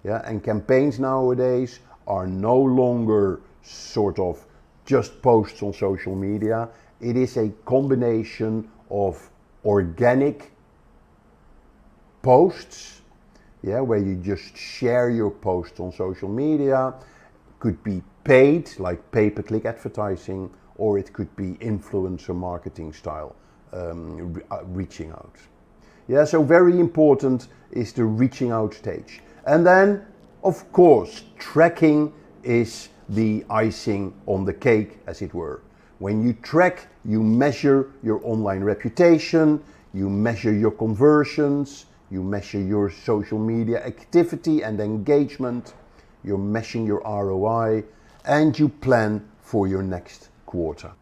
Speaker 8: Yeah, and campaigns nowadays are no longer sort of just posts on social media. It is a combination of organic posts, yeah, where you just share your posts on social media. Could be paid, like pay-per-click advertising, or it could be influencer marketing style, reaching out. Yeah, so very important is the reaching out stage. And then, of course, tracking is the icing on the cake, as it were. When you track, you measure your online reputation, you measure your conversions, you measure your social media activity and engagement, you're measuring your ROI, and you plan for your next quarter.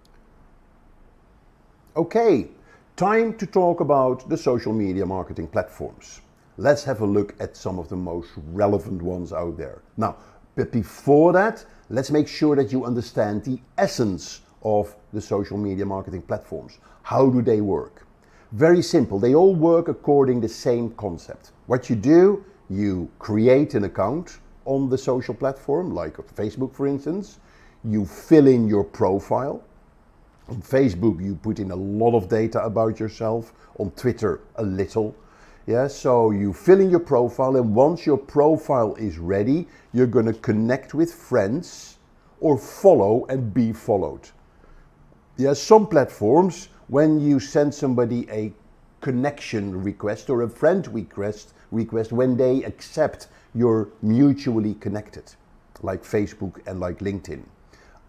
Speaker 8: Okay, time to talk about the social media marketing platforms. Let's have a look at some of the most relevant ones out there. Now, but before that, let's make sure that you understand the essence of the social media marketing platforms. How do they work? Very simple. They all work according to the same concept. What you do, you create an account on the social platform, like Facebook for instance. You fill in your profile. On Facebook you put in a lot of data about yourself. On Twitter a little. Yeah, so you fill in your profile, and once your profile is ready, you're going to connect with friends or follow and be followed. Yeah, some platforms, when you send somebody a connection request or a friend request when they accept you're mutually connected, like Facebook and like LinkedIn.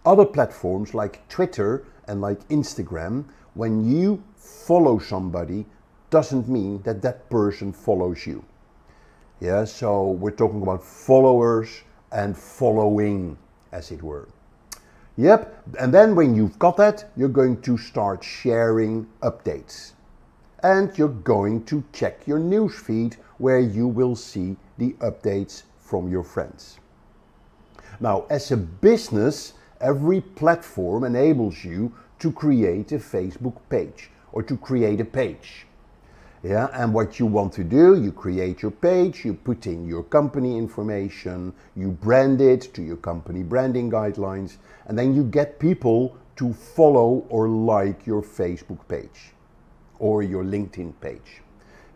Speaker 8: Other platforms like Twitter and like Instagram, when you follow somebody, doesn't mean that that person follows you. Yeah, so we're talking about followers and following, as it were. Yep, and then when you've got that, you're going to start sharing updates. And you're going to check your newsfeed where you will see the updates from your friends. Now, as a business, every platform enables you to create a Facebook page or to create a page. Yeah, and what you want to do, you create your page, you put in your company information, you brand it to your company branding guidelines, and then you get people to follow or like your Facebook page or your LinkedIn page.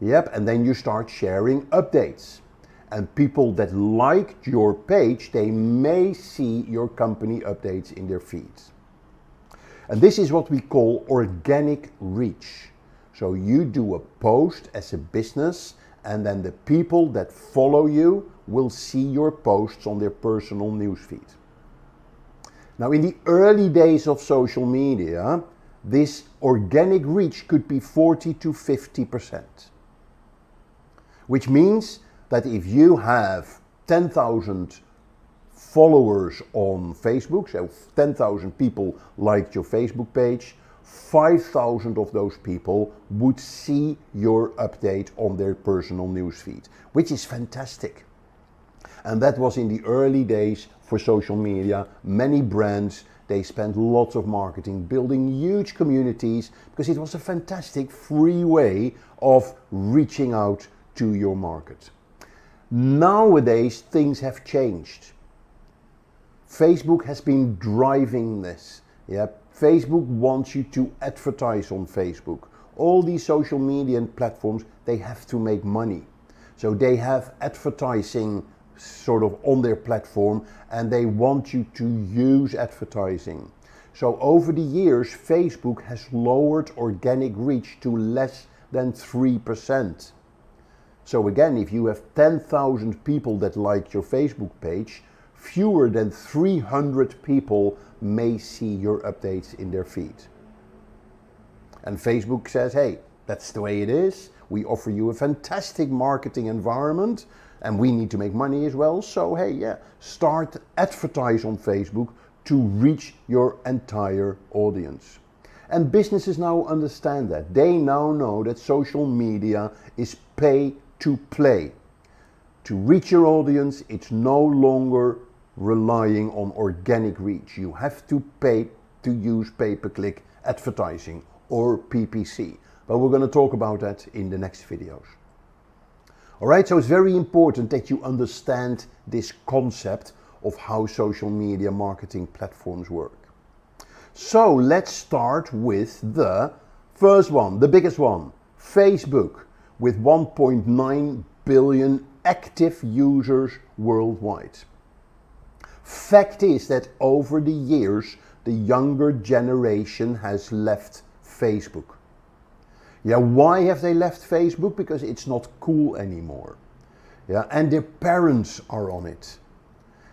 Speaker 8: Yep, and then you start sharing updates. And people that liked your page, they may see your company updates in their feeds. And this is what we call organic reach. So you do a post as a business, and then the people that follow you will see your posts on their personal newsfeed. Now, in the early days of social media, this organic reach could be 40 to 50%. Which means that if you have 10,000 followers on Facebook, so 10,000 people liked your Facebook page, 5,000 of those people would see your update on their personal newsfeed, which is fantastic. And that was in the early days for social media. Many brands, they spent lots of marketing building huge communities because it was a fantastic free way of reaching out to your market. Nowadays, things have changed. Facebook has been driving this. Yeah, Facebook wants you to advertise on Facebook. All these social media platforms, they have to make money. So they have advertising sort of on their platform, and they want you to use advertising. So over the years, Facebook has lowered organic reach to less than 3%. So again, if you have 10,000 people that like your Facebook page, fewer than 300 people may see your updates in their feed. And Facebook says, hey, that's the way it is. We offer you a fantastic marketing environment and we need to make money as well. So hey, yeah, start advertise on Facebook to reach your entire audience. And businesses now understand that. They now know that social media is pay to play. To reach your audience, it's no longer relying on organic reach. You have to pay to use pay-per-click advertising or PPC. But we're going to talk about that in the next videos. Alright, so it's very important that you understand this concept of how social media marketing platforms work. So let's start with the first one, the biggest one, Facebook, with 1.9 billion active users worldwide. Fact is that over the years, the younger generation has left Facebook. Yeah, why have they left Facebook? Because it's not cool anymore. Yeah, and their parents are on it.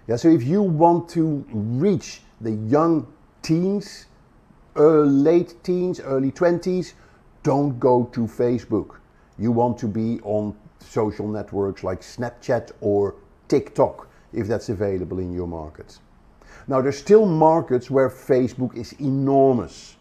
Speaker 8: Yeah, so if you want to reach the young teens, late teens, early 20s, don't go to Facebook. You want to be on social networks like Snapchat or TikTok, if that's available in your market. Now, there's still markets where Facebook is enormous.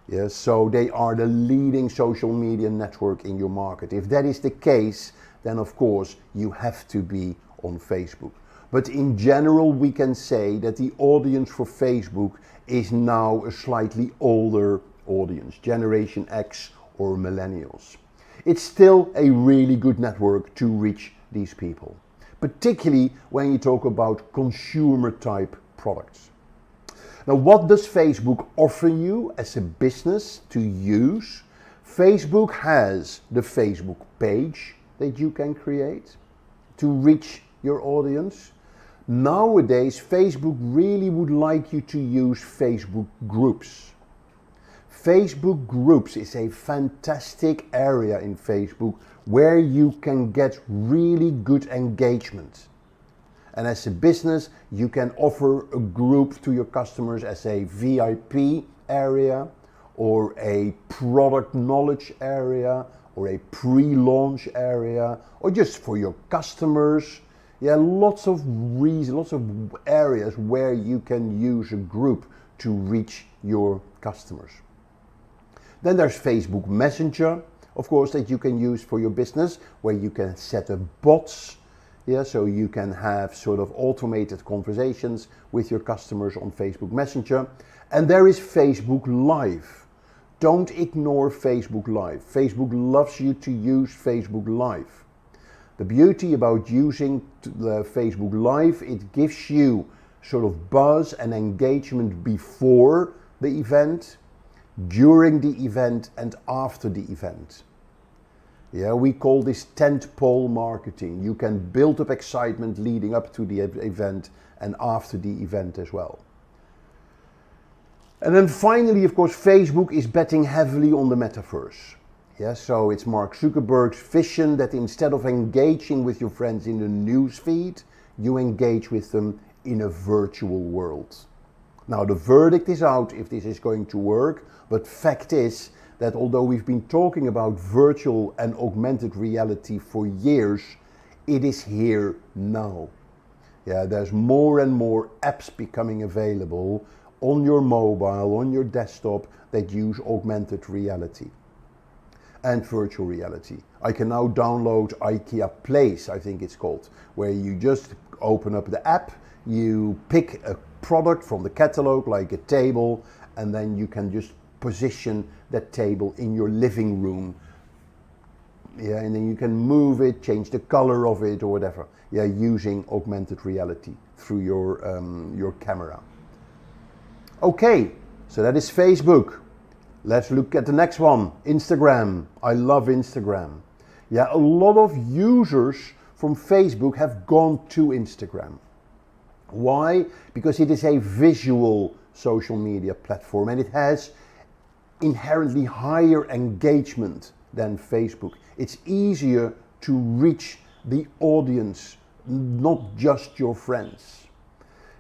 Speaker 8: Yes, so they are the leading social media network in your market. If that is the case, then of course you have to be on Facebook. But in general, we can say that the audience for Facebook is now a slightly older audience, Generation X or millennials. It's still a really good network to reach these people, particularly when you talk about consumer type products. Now, what does Facebook offer you as a business to use? Facebook has the Facebook page that you can create to reach your audience. Nowadays, Facebook really would like you to use Facebook groups. Facebook groups is a fantastic area in Facebook where you can get really good engagement. And as a business, you can offer a group to your customers as a VIP area, or a product knowledge area, or a pre-launch area, or just for your customers. Yeah, lots of reasons, lots of areas where you can use a group to reach your customers. Then there's Facebook Messenger, of course, that you can use for your business, where you can set up bots. Yeah, so you can have sort of automated conversations with your customers on Facebook Messenger. And there is Facebook Live. Don't ignore Facebook Live. Facebook loves you to use Facebook Live. The beauty about using the Facebook Live, it gives you sort of buzz and engagement before the event, during the event, and after the event. Yeah, we call this tentpole marketing. You can build up excitement leading up to the event and after the event as well. And then finally, of course, Facebook is betting heavily on the metaverse. Yeah, so it's Mark Zuckerberg's vision that instead of engaging with your friends in the news feed, you engage with them in a virtual world. Now, the verdict is out if this is going to work, but fact is that although we've been talking about virtual and augmented reality for years, it is here now. Yeah, there's more and more apps becoming available on your mobile, on your desktop, that use augmented reality and virtual reality. I can now download IKEA Place, I think it's called, where you just open up the app, you pick a product from the catalog, like a table, and then you can just position that table in your living room. Yeah, and then you can move it, change the color of it or whatever. Yeah, using augmented reality through your camera. Okay, so that is Facebook. Let's look at the next one, Instagram. I love Instagram. Yeah, a lot of users from Facebook have gone to Instagram. Why? Because it is a visual social media platform and it has inherently higher engagement than Facebook. It's easier to reach the audience, not just your friends.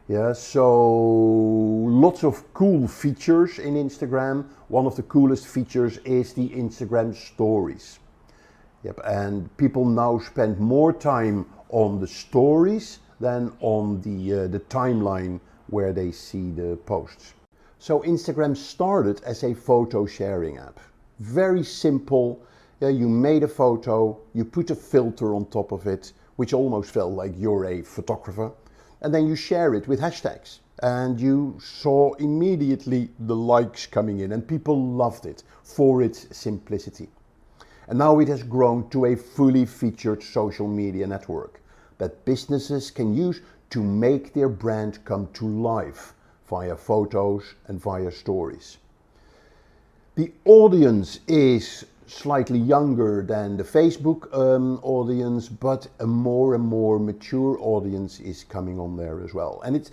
Speaker 8: Yeah, so lots of cool features in Instagram. One of the coolest features is the Instagram stories. Yep, and people now spend more time on the stories than on the timeline where they see the posts. So Instagram started as a photo sharing app. Very simple. Yeah, you made a photo, you put a filter on top of it, which almost felt like you're a photographer, and then you share it with hashtags. And you saw immediately the likes coming in, and people loved it for its simplicity. And now it has grown to a fully featured social media network that businesses can use to make their brand come to life via photos and via stories. The audience is slightly younger than the Facebook audience, but a more and more mature audience is coming on there as well. And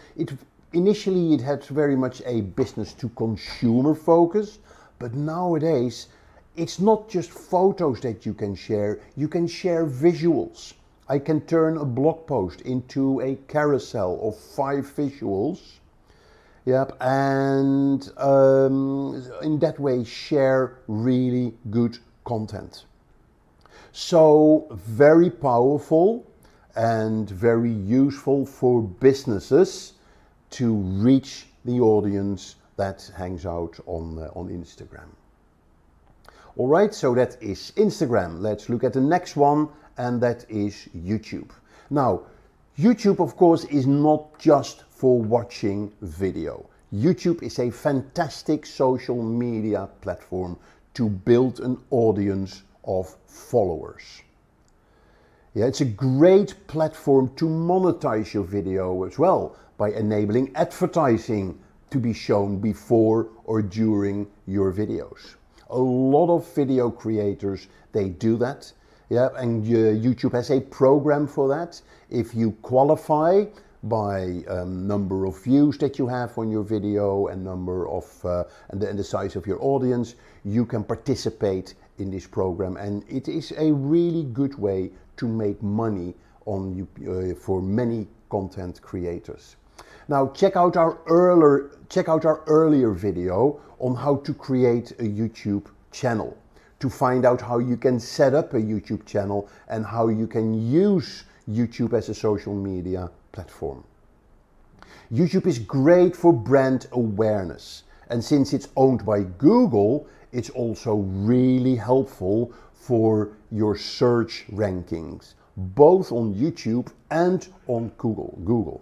Speaker 8: initially it had very much a business to consumer focus, but nowadays it's not just photos that you can share visuals. I can turn a blog post into a carousel of 5 visuals. Yep, and in that way share really good content. So very powerful and very useful for businesses to reach the audience that hangs out on Instagram. All right, so that is Instagram. Let's look at the next one, and that is YouTube. Now, YouTube, of course, is not just for watching video. YouTube is a fantastic social media platform to build an audience of followers. Yeah, it's a great platform to monetize your video as well by enabling advertising to be shown before or during your videos. A lot of video creators, they do that. Yeah, and YouTube has a program for that. If you qualify by number of views that you have on your video and number of and the size of your audience, you can participate in this program, and it is a really good way to make money on for many content creators. Now check out our earlier video on how to create a YouTube channel, to find out how you can set up a YouTube channel and how you can use YouTube as a social media platform. YouTube is great for brand awareness, and since it's owned by Google, it's also really helpful for your search rankings, both on YouTube and on Google.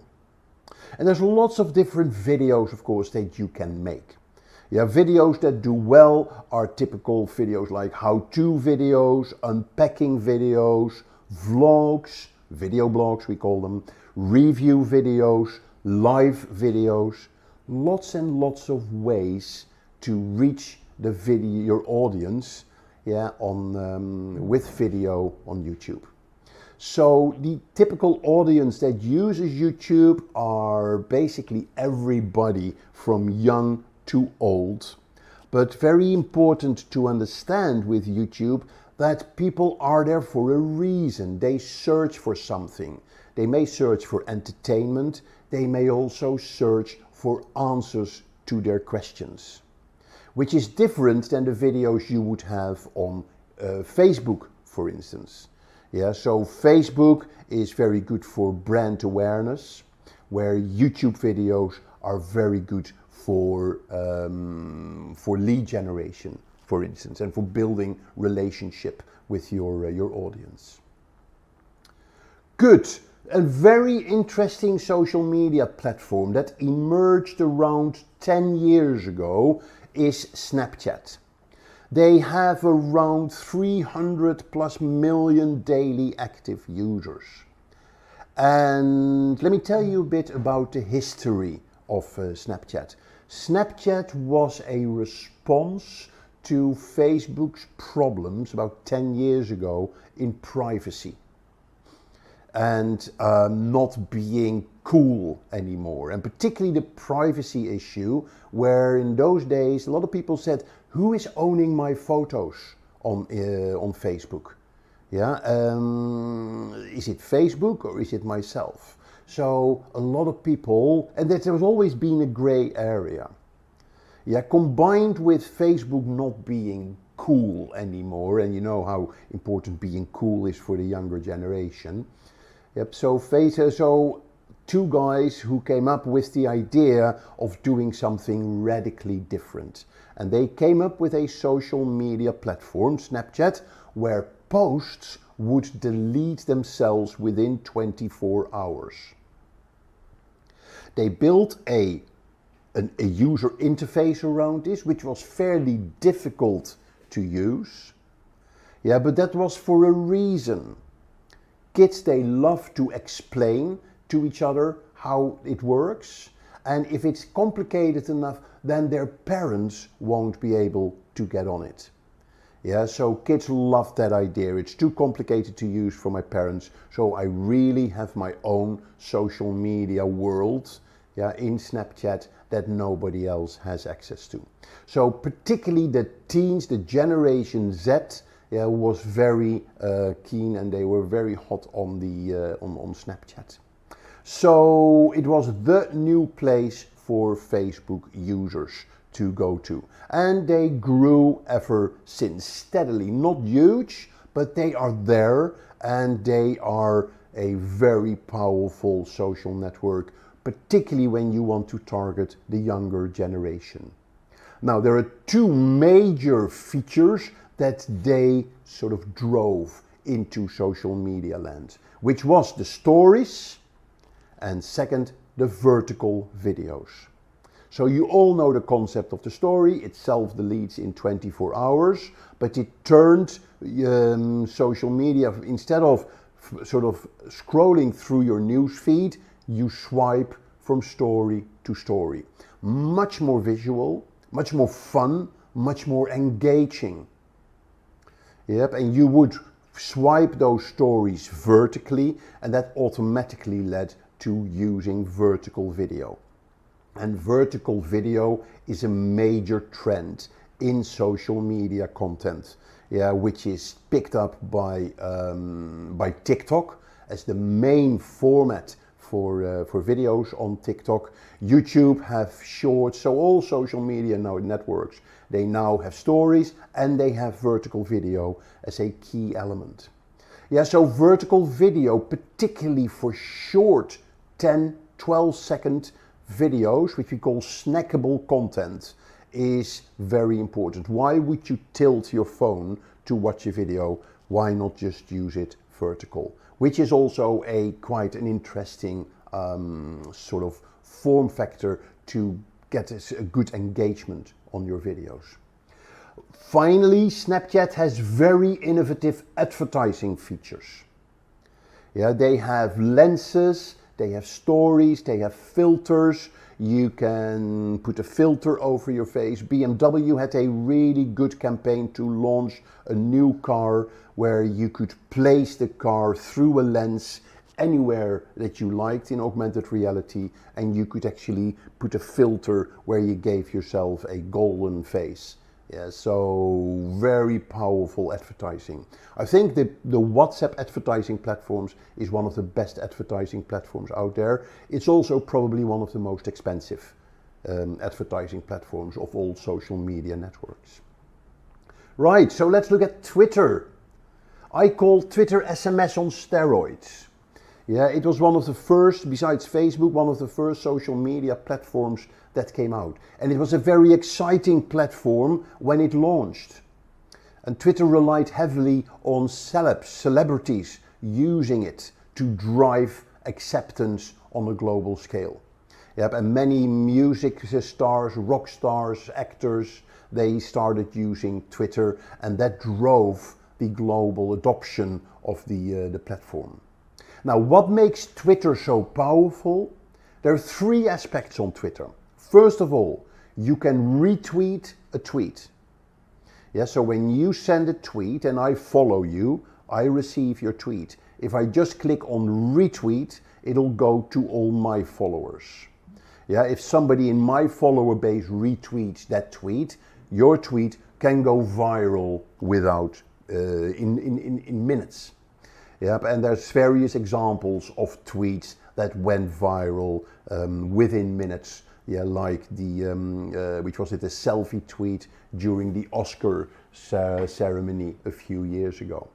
Speaker 8: And there's lots of different videos, of course, that you can make. Yeah, videos that do well are typical videos like how-to videos, unpacking videos, vlogs, video blogs we call them, review videos, live videos, lots and lots of ways to reach your audience, yeah, with video on YouTube. So the typical audience that uses YouTube are basically everybody from young to old. But very important to understand with YouTube that people are there for a reason. They search for something. They may search for entertainment. They may also search for answers to their questions, which is different than the videos you would have on Facebook, for instance. Yeah, so Facebook is very good for brand awareness, where YouTube videos are very good for lead generation, for instance, and for building relationship with your audience. Good. A very interesting social media platform that emerged around 10 years ago is Snapchat. They have around 300+ million daily active users. And let me tell you a bit about the history of Snapchat. Snapchat was a response to Facebook's problems about 10 years ago in privacy and not being cool anymore, and particularly the privacy issue, where in those days a lot of people said, who is owning my photos on Facebook? Yeah, is it Facebook or is it myself? So a lot of people, and there has always been a gray area. Yeah, combined with Facebook not being cool anymore, and you know how important being cool is for the younger generation. Yep, so two guys who came up with the idea of doing something radically different. And they came up with a social media platform, Snapchat, where posts would delete themselves within 24 hours. They built a user interface around this, which was fairly difficult to use. Yeah, but that was for a reason. Kids, they love to explain to each other how it works, and if it's complicated enough, then their parents won't be able to get on it. Yeah, so kids love that idea. It's too complicated to use for my parents, so I really have my own social media world, yeah, in Snapchat that nobody else has access to. So particularly the teens, the Generation Z, yeah, was very keen, and they were very hot on the on Snapchat. So it was the new place for Facebook users to go to, and they grew ever since steadily. Not huge, but they are there, and they are a very powerful social network, particularly when you want to target the younger generation. Now, there are two major features that they sort of drove into social media land, which was the stories, and second, the vertical videos. So you all know the concept of the story. It self-deletes in 24 hours, but it turned social media, instead of sort of scrolling through your news feed, you swipe from story to story. Much more visual, much more fun, much more engaging. Yep, and you would swipe those stories vertically, and that automatically led to using vertical video. And vertical video is a major trend in social media content, which is picked up by TikTok as the main format for videos on TikTok. YouTube have shorts, so all social media networks, they now have stories and they have vertical video as a key element. So vertical video, particularly for short 10, 12-second videos, which we call snackable content, is very important. Why would you tilt your phone to watch a video? Why not just use it vertical? Which is also quite an interesting sort of form factor to get a good engagement on your videos. Finally, Snapchat has very innovative advertising features. They have lenses, they have stories, they have filters. You can put a filter over your face. BMW had a really good campaign to launch a new car where you could place the car through a lens anywhere that you liked in augmented reality, and you could actually put a filter where you gave yourself a golden face. So very powerful advertising. I think the WhatsApp advertising platforms is one of the best advertising platforms out there. It's also probably one of the most expensive advertising platforms of all social media networks. Right, so let's look at Twitter. I call Twitter SMS on steroids. It was one of the first, besides Facebook, one of the first social media platforms that came out. And it was a very exciting platform when it launched. And Twitter relied heavily on celebrities using it to drive acceptance on a global scale. And many music stars, rock stars, actors, they started using Twitter, and that drove the global adoption of the platform. Now, what makes Twitter so powerful? There are three aspects on Twitter. First of all, you can retweet a tweet. So when you send a tweet and I follow you, I receive your tweet. If I just click on retweet, it'll go to all my followers. If somebody in my follower base retweets that tweet, your tweet can go viral without in minutes. And there's various examples of tweets that went viral within minutes. Like which was it, a selfie tweet during the Oscar ceremony a few years ago.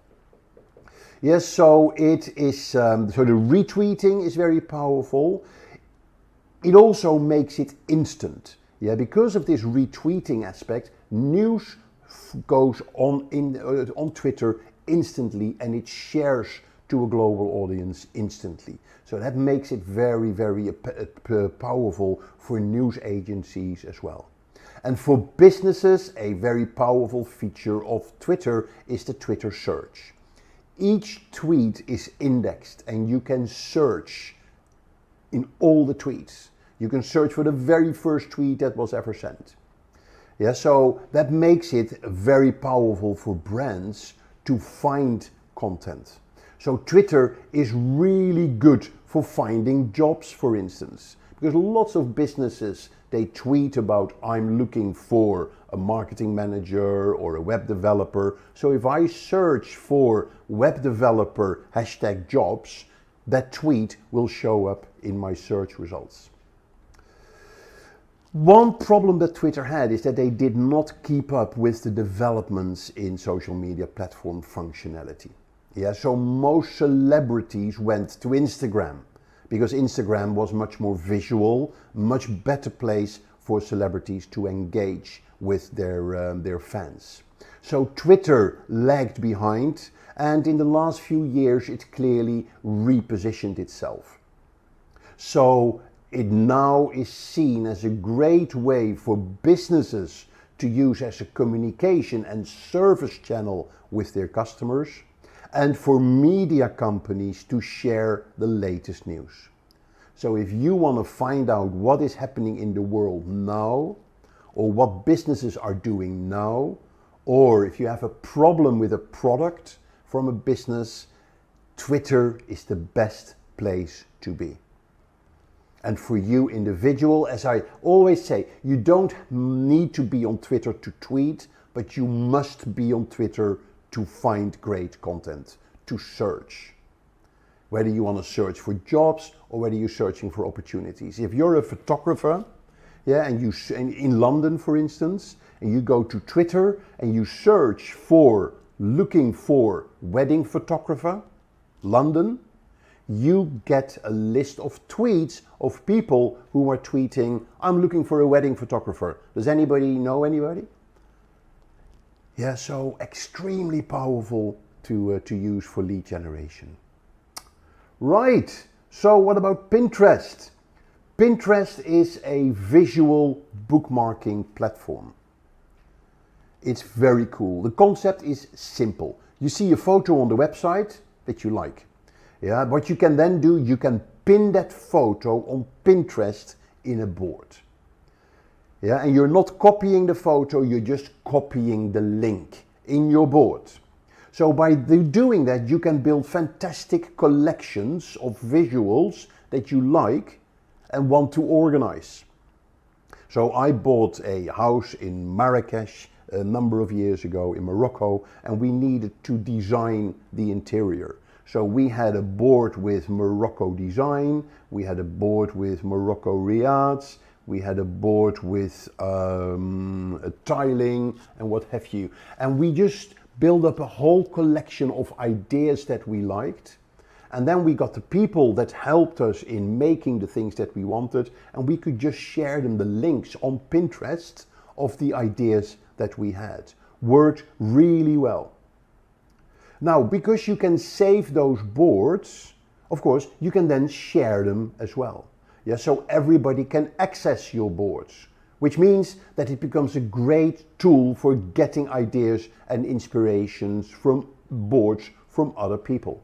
Speaker 8: So it is, so the retweeting is very powerful. It also makes it instant. Because of this retweeting aspect, news goes on Twitter instantly, and it shares to a global audience instantly. So that makes it very, very powerful for news agencies as well. And for businesses, a very powerful feature of Twitter is the Twitter search. Each tweet is indexed, and you can search in all the tweets. You can search for the very first tweet that was ever sent. So that makes it very powerful for brands to find content. So Twitter is really good for finding jobs, for instance, because lots of businesses, they tweet about, I'm looking for a marketing manager or a web developer. So if I search for web developer #jobs, that tweet will show up in my search results. One problem that Twitter had is that they did not keep up with the developments in social media platform functionality. So most celebrities went to Instagram because Instagram was much more visual, much better place for celebrities to engage with their fans. So Twitter lagged behind, and in the last few years it clearly repositioned itself. So it now is seen as a great way for businesses to use as a communication and service channel with their customers, and for media companies to share the latest news. So if you want to find out what is happening in the world now, or what businesses are doing now, or if you have a problem with a product from a business, Twitter is the best place to be. And for you individual, as I always say, you don't need to be on Twitter to tweet, but you must be on Twitter to find great content, to search. Whether you want to search for jobs or whether you're searching for opportunities. If you're a photographer, and you in London, for instance, and you go to Twitter and you search for looking for wedding photographer, London, you get a list of tweets of people who are tweeting, I'm looking for a wedding photographer. Does anybody know anybody? Yeah, so extremely powerful to use for lead generation. Right, so what about Pinterest? Pinterest is a visual bookmarking platform. It's very cool. The concept is simple. You see a photo on the website that you like. Yeah, what you can then do, you can pin that photo on Pinterest in a board. Yeah, and you're not copying the photo, you're just copying the link in your board. So by doing that, you can build fantastic collections of visuals that you like and want to organize. So I bought a house in Marrakesh a number of years ago in Morocco, and we needed to design the interior. So we had a board with Morocco design, we had a board with Morocco riads, we had a board with tiling and what have you. And we just built up a whole collection of ideas that we liked. And then we got the people that helped us in making the things that we wanted, and we could just share them the links on Pinterest of the ideas that we had. Worked really well. Now, because you can save those boards, of course, you can then share them as well. Yeah, so everybody can access your boards, which means that it becomes a great tool for getting ideas and inspirations from boards from other people.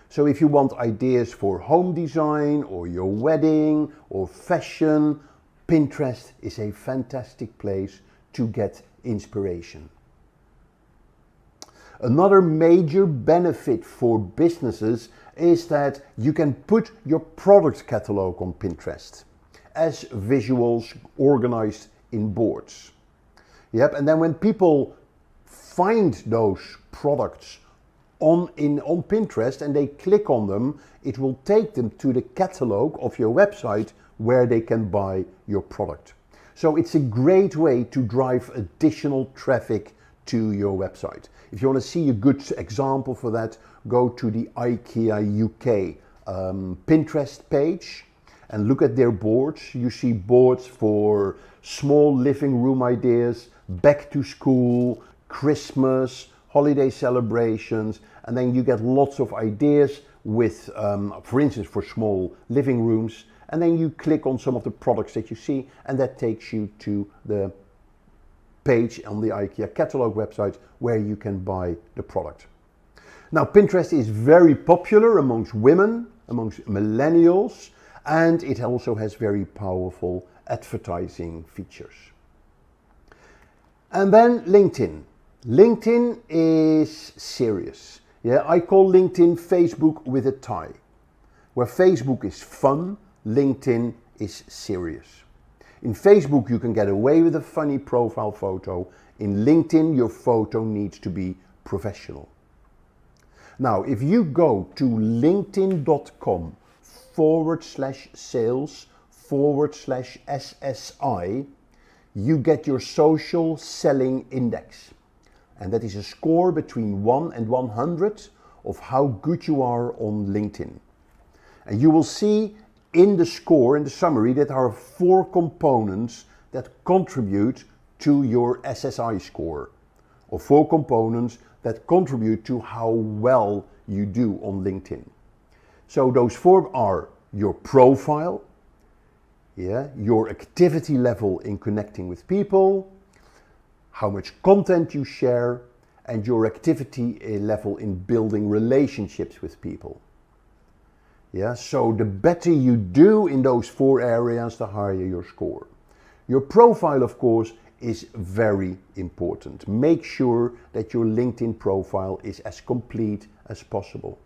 Speaker 8: So if you want ideas for home design or your wedding or fashion, Pinterest is a fantastic place to get inspiration. Another major benefit for businesses is that you can put your product catalog on Pinterest as visuals organized in boards. Yep, and then when people find those products on Pinterest and they click on them, it will take them to the catalog of your website where they can buy your product. So it's a great way to drive additional traffic to your website. If you want to see a good example for that, go to the IKEA UK Pinterest page and look at their boards. You see boards for small living room ideas, back to school, Christmas, holiday celebrations, and then you get lots of ideas with, for instance, for small living rooms, and then you click on some of the products that you see, and that takes you to the page on the IKEA catalog website where you can buy the product. Now, Pinterest is very popular amongst women, amongst millennials, and it also has very powerful advertising features. And then LinkedIn. LinkedIn is serious. Yeah, I call LinkedIn Facebook with a tie. Where Facebook is fun, LinkedIn is serious. In Facebook, you can get away with a funny profile photo. In LinkedIn, your photo needs to be professional. Now, if you go to linkedin.com/sales/SSI, you get your social selling index. And that is a score between 1 and 100 of how good you are on LinkedIn. And you will see in the score, in the summary, that there are 4 components that contribute to your SSI score, or 4 components that contribute to how well you do on LinkedIn. So those 4 are your profile, yeah, your activity level in connecting with people, how much content you share, and your activity level in building relationships with people. Yeah, so the better you do in those 4 areas, the higher your score. Your profile, of course, is very important. Make sure that your LinkedIn profile is as complete as possible.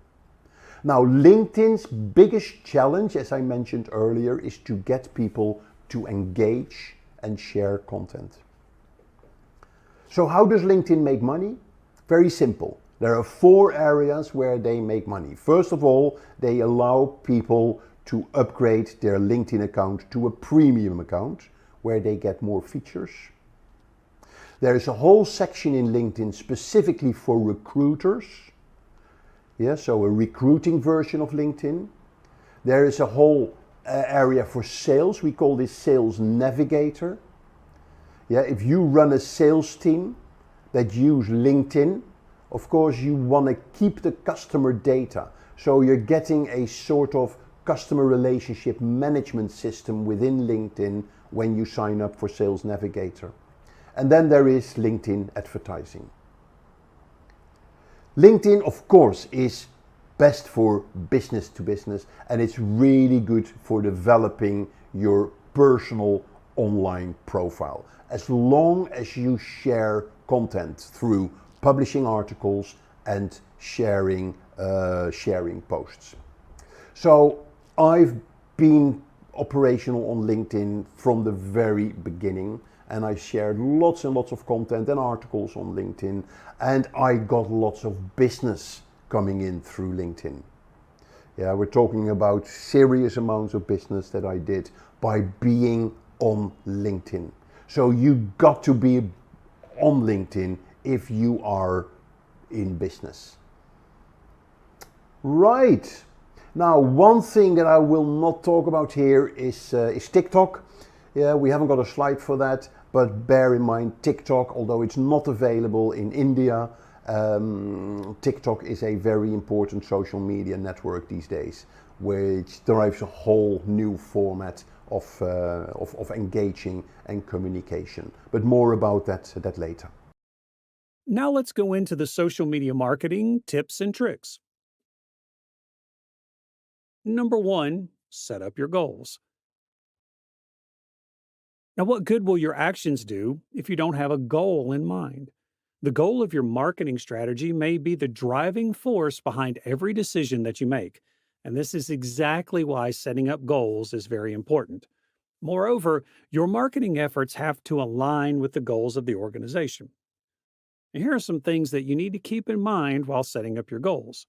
Speaker 8: Now, LinkedIn's biggest challenge, as I mentioned earlier, is to get people to engage and share content. So how does LinkedIn make money? Very simple. There are 4 areas where they make money. First of all, they allow people to upgrade their LinkedIn account to a premium account where they get more features. There is a whole section in LinkedIn specifically for recruiters. Yeah, so a recruiting version of LinkedIn. There is a whole area for sales. We call this Sales Navigator. Yeah, if you run a sales team that use LinkedIn, of course you want to keep the customer data. So you're getting a sort of customer relationship management system within LinkedIn when you sign up for Sales Navigator. And then there is LinkedIn advertising. LinkedIn, of course, is best for business to business, and it's really good for developing your personal online profile. As long as you share content through publishing articles and sharing posts. So I've been operational on LinkedIn from the very beginning, and I shared lots and lots of content and articles on LinkedIn, and I got lots of business coming in through LinkedIn. Yeah, we're talking about serious amounts of business that I did by being on LinkedIn. So you got to be on LinkedIn if you are in business. Right. Now, one thing that I will not talk about here is TikTok. Yeah, we haven't got a slide for that, but bear in mind TikTok, although it's not available in India, TikTok is a very important social media network these days, which drives a whole new format of engaging and communication. But more about that later.
Speaker 7: Now let's go into the social media marketing tips and tricks. Number 1, set up your goals. Now, what good will your actions do if you don't have a goal in mind? The goal of your marketing strategy may be the driving force behind every decision that you make, and this is exactly why setting up goals is very important. Moreover, your marketing efforts have to align with the goals of the organization. And here are some things that you need to keep in mind while setting up your goals.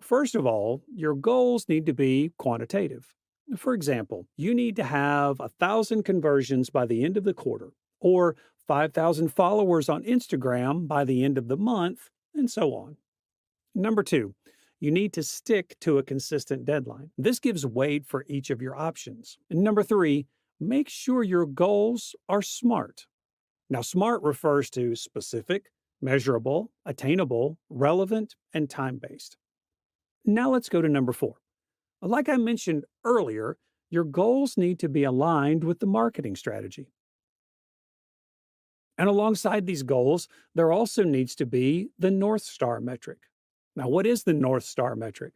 Speaker 7: First of all, your goals need to be quantitative. For example, you need to have 1,000 conversions by the end of the quarter, or 5,000 followers on Instagram by the end of the month, and so on. Number 2, you need to stick to a consistent deadline. This gives weight for each of your options. And number 3, make sure your goals are SMART. Now, SMART refers to specific, measurable, attainable, relevant, and time-based. Now let's go to number 4. Like I mentioned earlier, your goals need to be aligned with the marketing strategy. And alongside these goals, there also needs to be the North Star metric. Now, what is the North Star metric?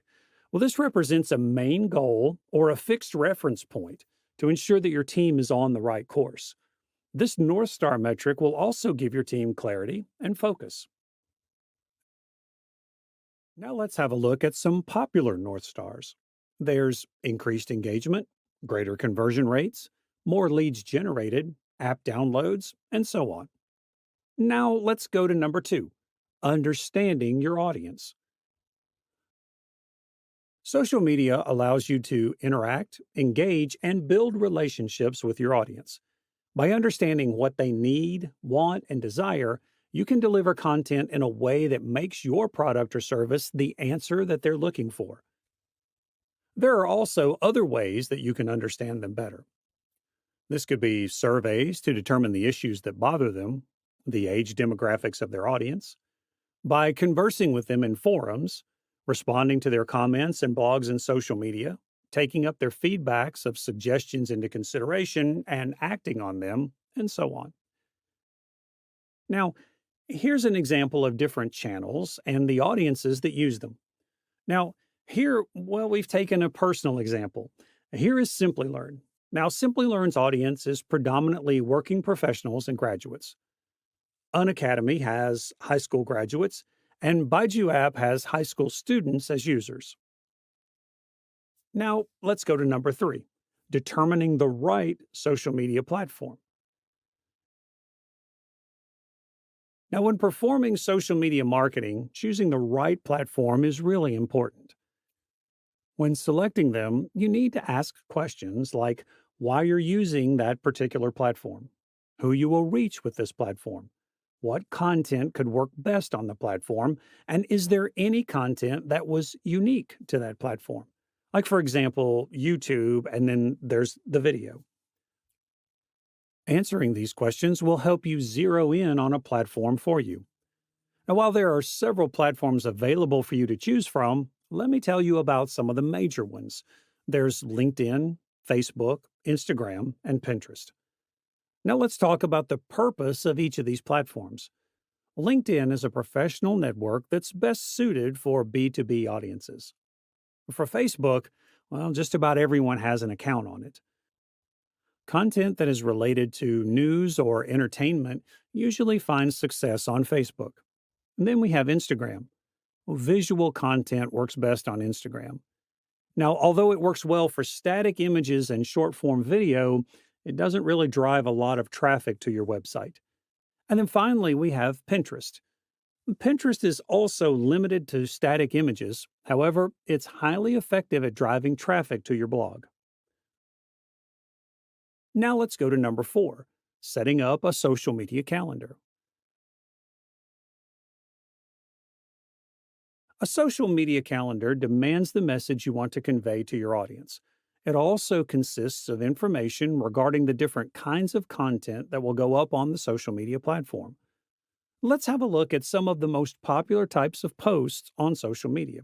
Speaker 7: Well, this represents a main goal or a fixed reference point to ensure that your team is on the right course. This North Star metric will also give your team clarity and focus. Now let's have a look at some popular North Stars. There's increased engagement, greater conversion rates, more leads generated, app downloads, and so on. Now let's go to number 2, understanding your audience. Social media allows you to interact, engage, and build relationships with your audience. By understanding what they need, want, and desire, you can deliver content in a way that makes your product or service the answer that they're looking for. There are also other ways that you can understand them better. This could be surveys to determine the issues that bother them, the age demographics of their audience, by conversing with them in forums, responding to their comments and blogs and social media, taking up their feedbacks of suggestions into consideration and acting on them, and so on. Now, here's an example of different channels and the audiences that use them. Now, here, well, we've taken a personal example. Here is Simplilearn. Now, Simplilearn's audience is predominantly working professionals and graduates. Unacademy has high school graduates, and Baiju app has high school students as users. Now, let's go to number 3, determining the right social media platform. Now, when performing social media marketing, choosing the right platform is really important. When selecting them, you need to ask questions like why you're using that particular platform, who you will reach with this platform, what content could work best on the platform, and is there any content that was unique to that platform? Like, for example, YouTube, and then there's the video. Answering these questions will help you zero in on a platform for you. Now, while there are several platforms available for you to choose from, let me tell you about some of the major ones. There's LinkedIn, Facebook, Instagram, and Pinterest. Now let's talk about the purpose of each of these platforms. LinkedIn is a professional network that's best suited for B2B audiences. For Facebook, well, just about everyone has an account on it. Content that is related to news or entertainment usually finds success on Facebook. And then we have Instagram. Visual content works best on Instagram. Now, although it works well for static images and short-form video, it doesn't really drive a lot of traffic to your website. And then finally, we have Pinterest. Pinterest is also limited to static images. However, it's highly effective at driving traffic to your blog. Now let's go to number 4, setting up a social media calendar. A social media calendar demands the message you want to convey to your audience. It also consists of information regarding the different kinds of content that will go up on the social media platform. Let's have a look at some of the most popular types of posts on social media.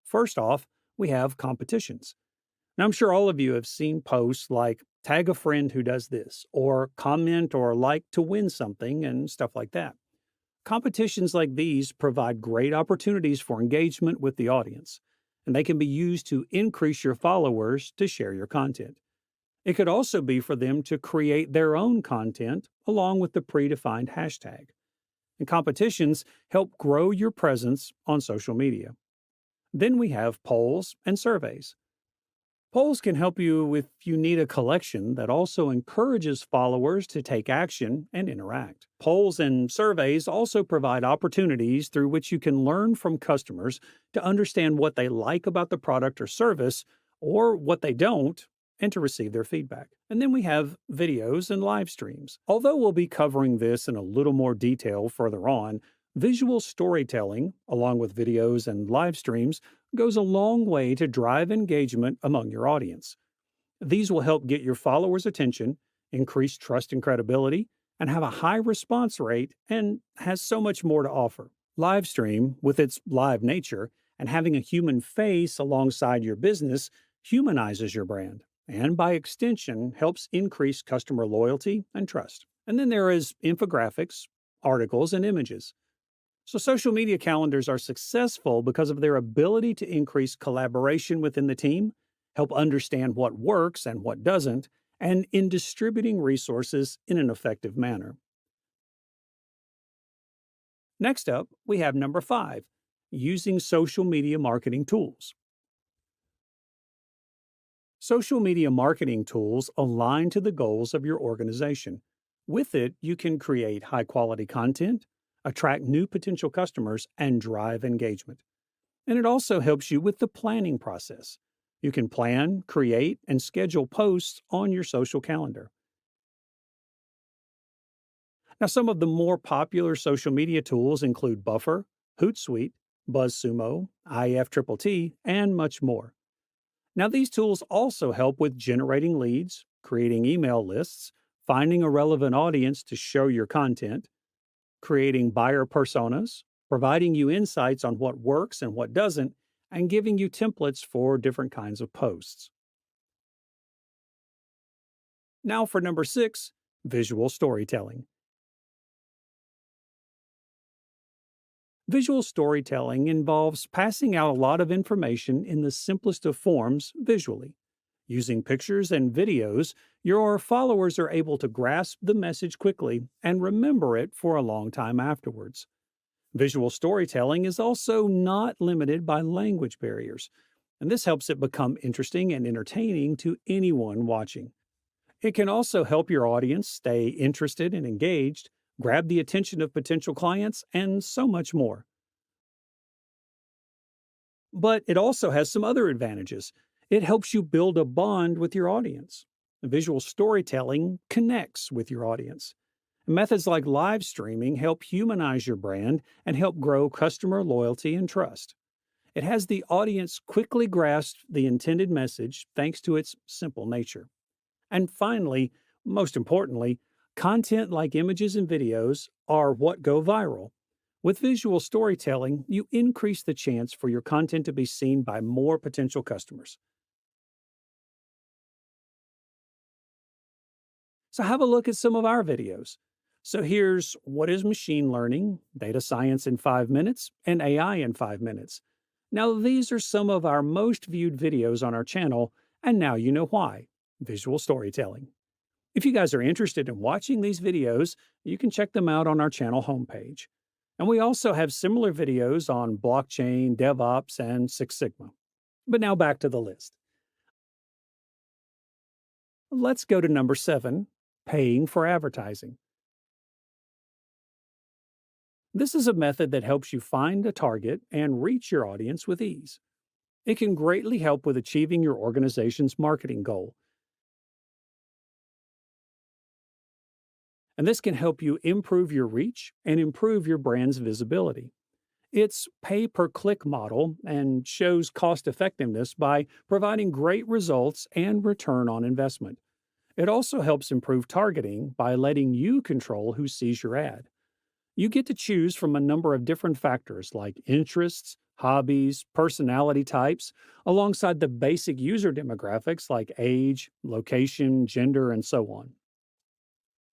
Speaker 7: First off, we have competitions. Now, I'm sure all of you have seen posts like tag a friend who does this, or comment or like to win something, and stuff like that. Competitions like these provide great opportunities for engagement with the audience, and they can be used to increase your followers to share your content. It could also be for them to create their own content along with the predefined hashtag. And competitions help grow your presence on social media. Then we have polls and surveys. Polls can help you if you need a collection that also encourages followers to take action and interact. Polls and surveys also provide opportunities through which you can learn from customers to understand what they like about the product or service, or what they don't, and to receive their feedback. And then we have videos and live streams. Although we'll be covering this in a little more detail further on, visual storytelling, along with videos and live streams, goes a long way to drive engagement among your audience. These will help get your followers' attention, increase trust and credibility, and have a high response rate, and has so much more to offer. Live stream, with its live nature and having a human face alongside your business, humanizes your brand, and by extension helps increase customer loyalty and trust. And then there is infographics, articles, and images. So social media calendars are successful because of their ability to increase collaboration within the team, help understand what works and what doesn't, and in distributing resources in an effective manner. Next up, we have number 5, using social media marketing tools. Social media marketing tools align to the goals of your organization. With it, you can create high-quality content, attract new potential customers, and drive engagement. And it also helps you with the planning process. You can plan, create, and schedule posts on your social calendar. Now, some of the more popular social media tools include Buffer, Hootsuite, BuzzSumo, IFTTT, and much more. Now, these tools also help with generating leads, creating email lists, finding a relevant audience to show your content, creating buyer personas, providing you insights on what works and what doesn't, and giving you templates for different kinds of posts. Now for number 6, visual storytelling. Visual storytelling involves passing out a lot of information in the simplest of forms visually. Using pictures and videos, your followers are able to grasp the message quickly and remember it for a long time afterwards. Visual storytelling is also not limited by language barriers, and this helps it become interesting and entertaining to anyone watching. It can also help your audience stay interested and engaged, grab the attention of potential clients, and so much more. But it also has some other advantages. It helps you build a bond with your audience. Visual storytelling connects with your audience. Methods like live streaming help humanize your brand and help grow customer loyalty and trust. It has the audience quickly grasp the intended message thanks to its simple nature. And finally, most importantly, content like images and videos are what go viral. With visual storytelling, you increase the chance for your content to be seen by more potential customers. So have a look at some of our videos. So here's What is Machine Learning, Data Science in 5 Minutes, and AI in 5 Minutes. Now, these are some of our most viewed videos on our channel, and now you know why. Visual storytelling. If you guys are interested in watching these videos, you can check them out on our channel homepage. And we also have similar videos on blockchain, DevOps, and Six Sigma. But now back to the list. Let's go to number 7, paying for advertising. This is a method that helps you find a target and reach your audience with ease. It can greatly help with achieving your organization's marketing goal. And this can help you improve your reach and improve your brand's visibility. It's pay-per-click model and shows cost effectiveness by providing great results and return on investment. It also helps improve targeting by letting you control who sees your ad. You get to choose from a number of different factors like interests, hobbies, personality types, alongside the basic user demographics like age, location, gender, and so on.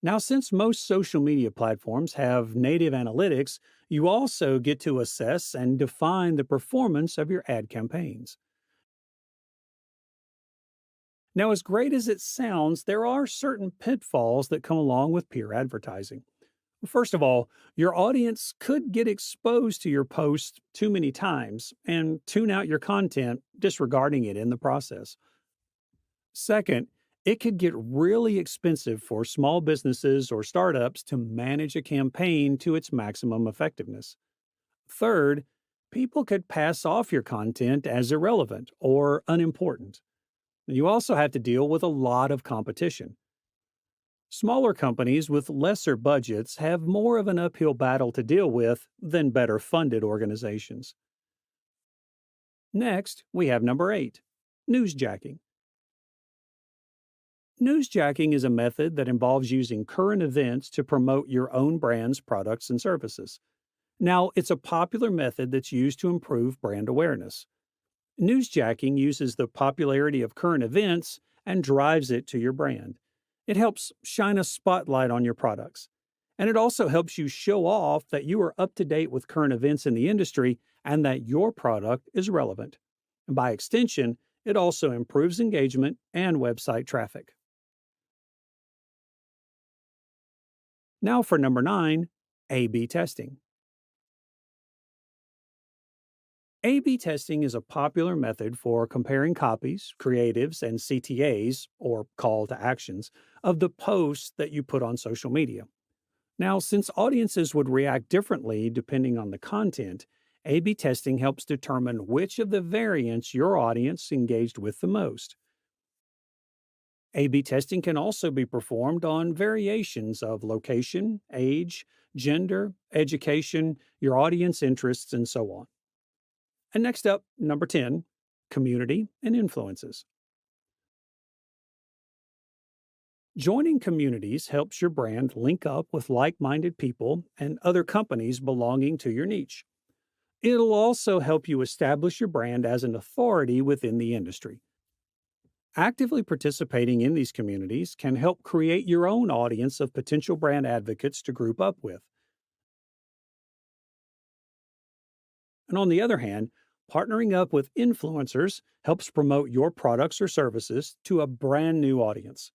Speaker 7: Now, since most social media platforms have native analytics, you also get to assess and define the performance of your ad campaigns. Now, as great as it sounds, there are certain pitfalls that come along with peer advertising. First of all, your audience could get exposed to your post too many times and tune out your content, disregarding it in the process. Second, it could get really expensive for small businesses or startups to manage a campaign to its maximum effectiveness. Third, people could pass off your content as irrelevant or unimportant. You also have to deal with a lot of competition. Smaller companies with lesser budgets have more of an uphill battle to deal with than better funded organizations. Next, we have number 8, newsjacking. Newsjacking is a method that involves using current events to promote your own brand's products and services. Now, it's a popular method that's used to improve brand awareness. Newsjacking uses the popularity of current events and drives it to your brand. It helps shine a spotlight on your products. And it also helps you show off that you are up to date with current events in the industry and that your product is relevant. And by extension, it also improves engagement and website traffic. Now for number 9, A/B testing. A/B testing is a popular method for comparing copies, creatives, and CTAs, or call to actions, of the posts that you put on social media. Now, since audiences would react differently depending on the content, A/B testing helps determine which of the variants your audience engaged with the most. A/B testing can also be performed on variations of location, age, gender, education, your audience interests, and so on. And next up, number 10, community and influences. Joining communities helps your brand link up with like-minded people and other companies belonging to your niche. It'll also help you establish your brand as an authority within the industry. Actively participating in these communities can help create your own audience of potential brand advocates to group up with. And on the other hand, partnering up with influencers helps promote your products or services to a brand new audience.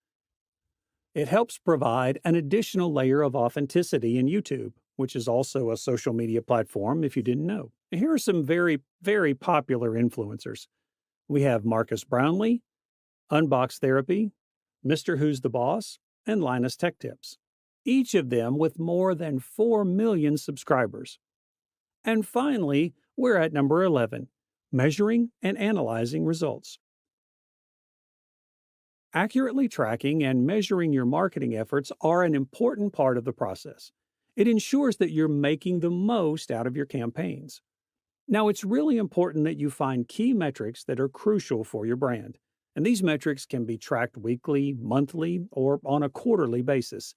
Speaker 7: It helps provide an additional layer of authenticity in YouTube, which is also a social media platform if you didn't know. And here are some very, very popular influencers. We have Marcus Brownlee, Unbox Therapy, Mr. Who's the Boss, and Linus Tech Tips, each of them with more than 4 million subscribers. And finally, we're at number 11, measuring and analyzing results. Accurately tracking and measuring your marketing efforts are an important part of the process. It ensures that you're making the most out of your campaigns. Now, it's really important that you find key metrics that are crucial for your brand. And these metrics can be tracked weekly, monthly, or on a quarterly basis.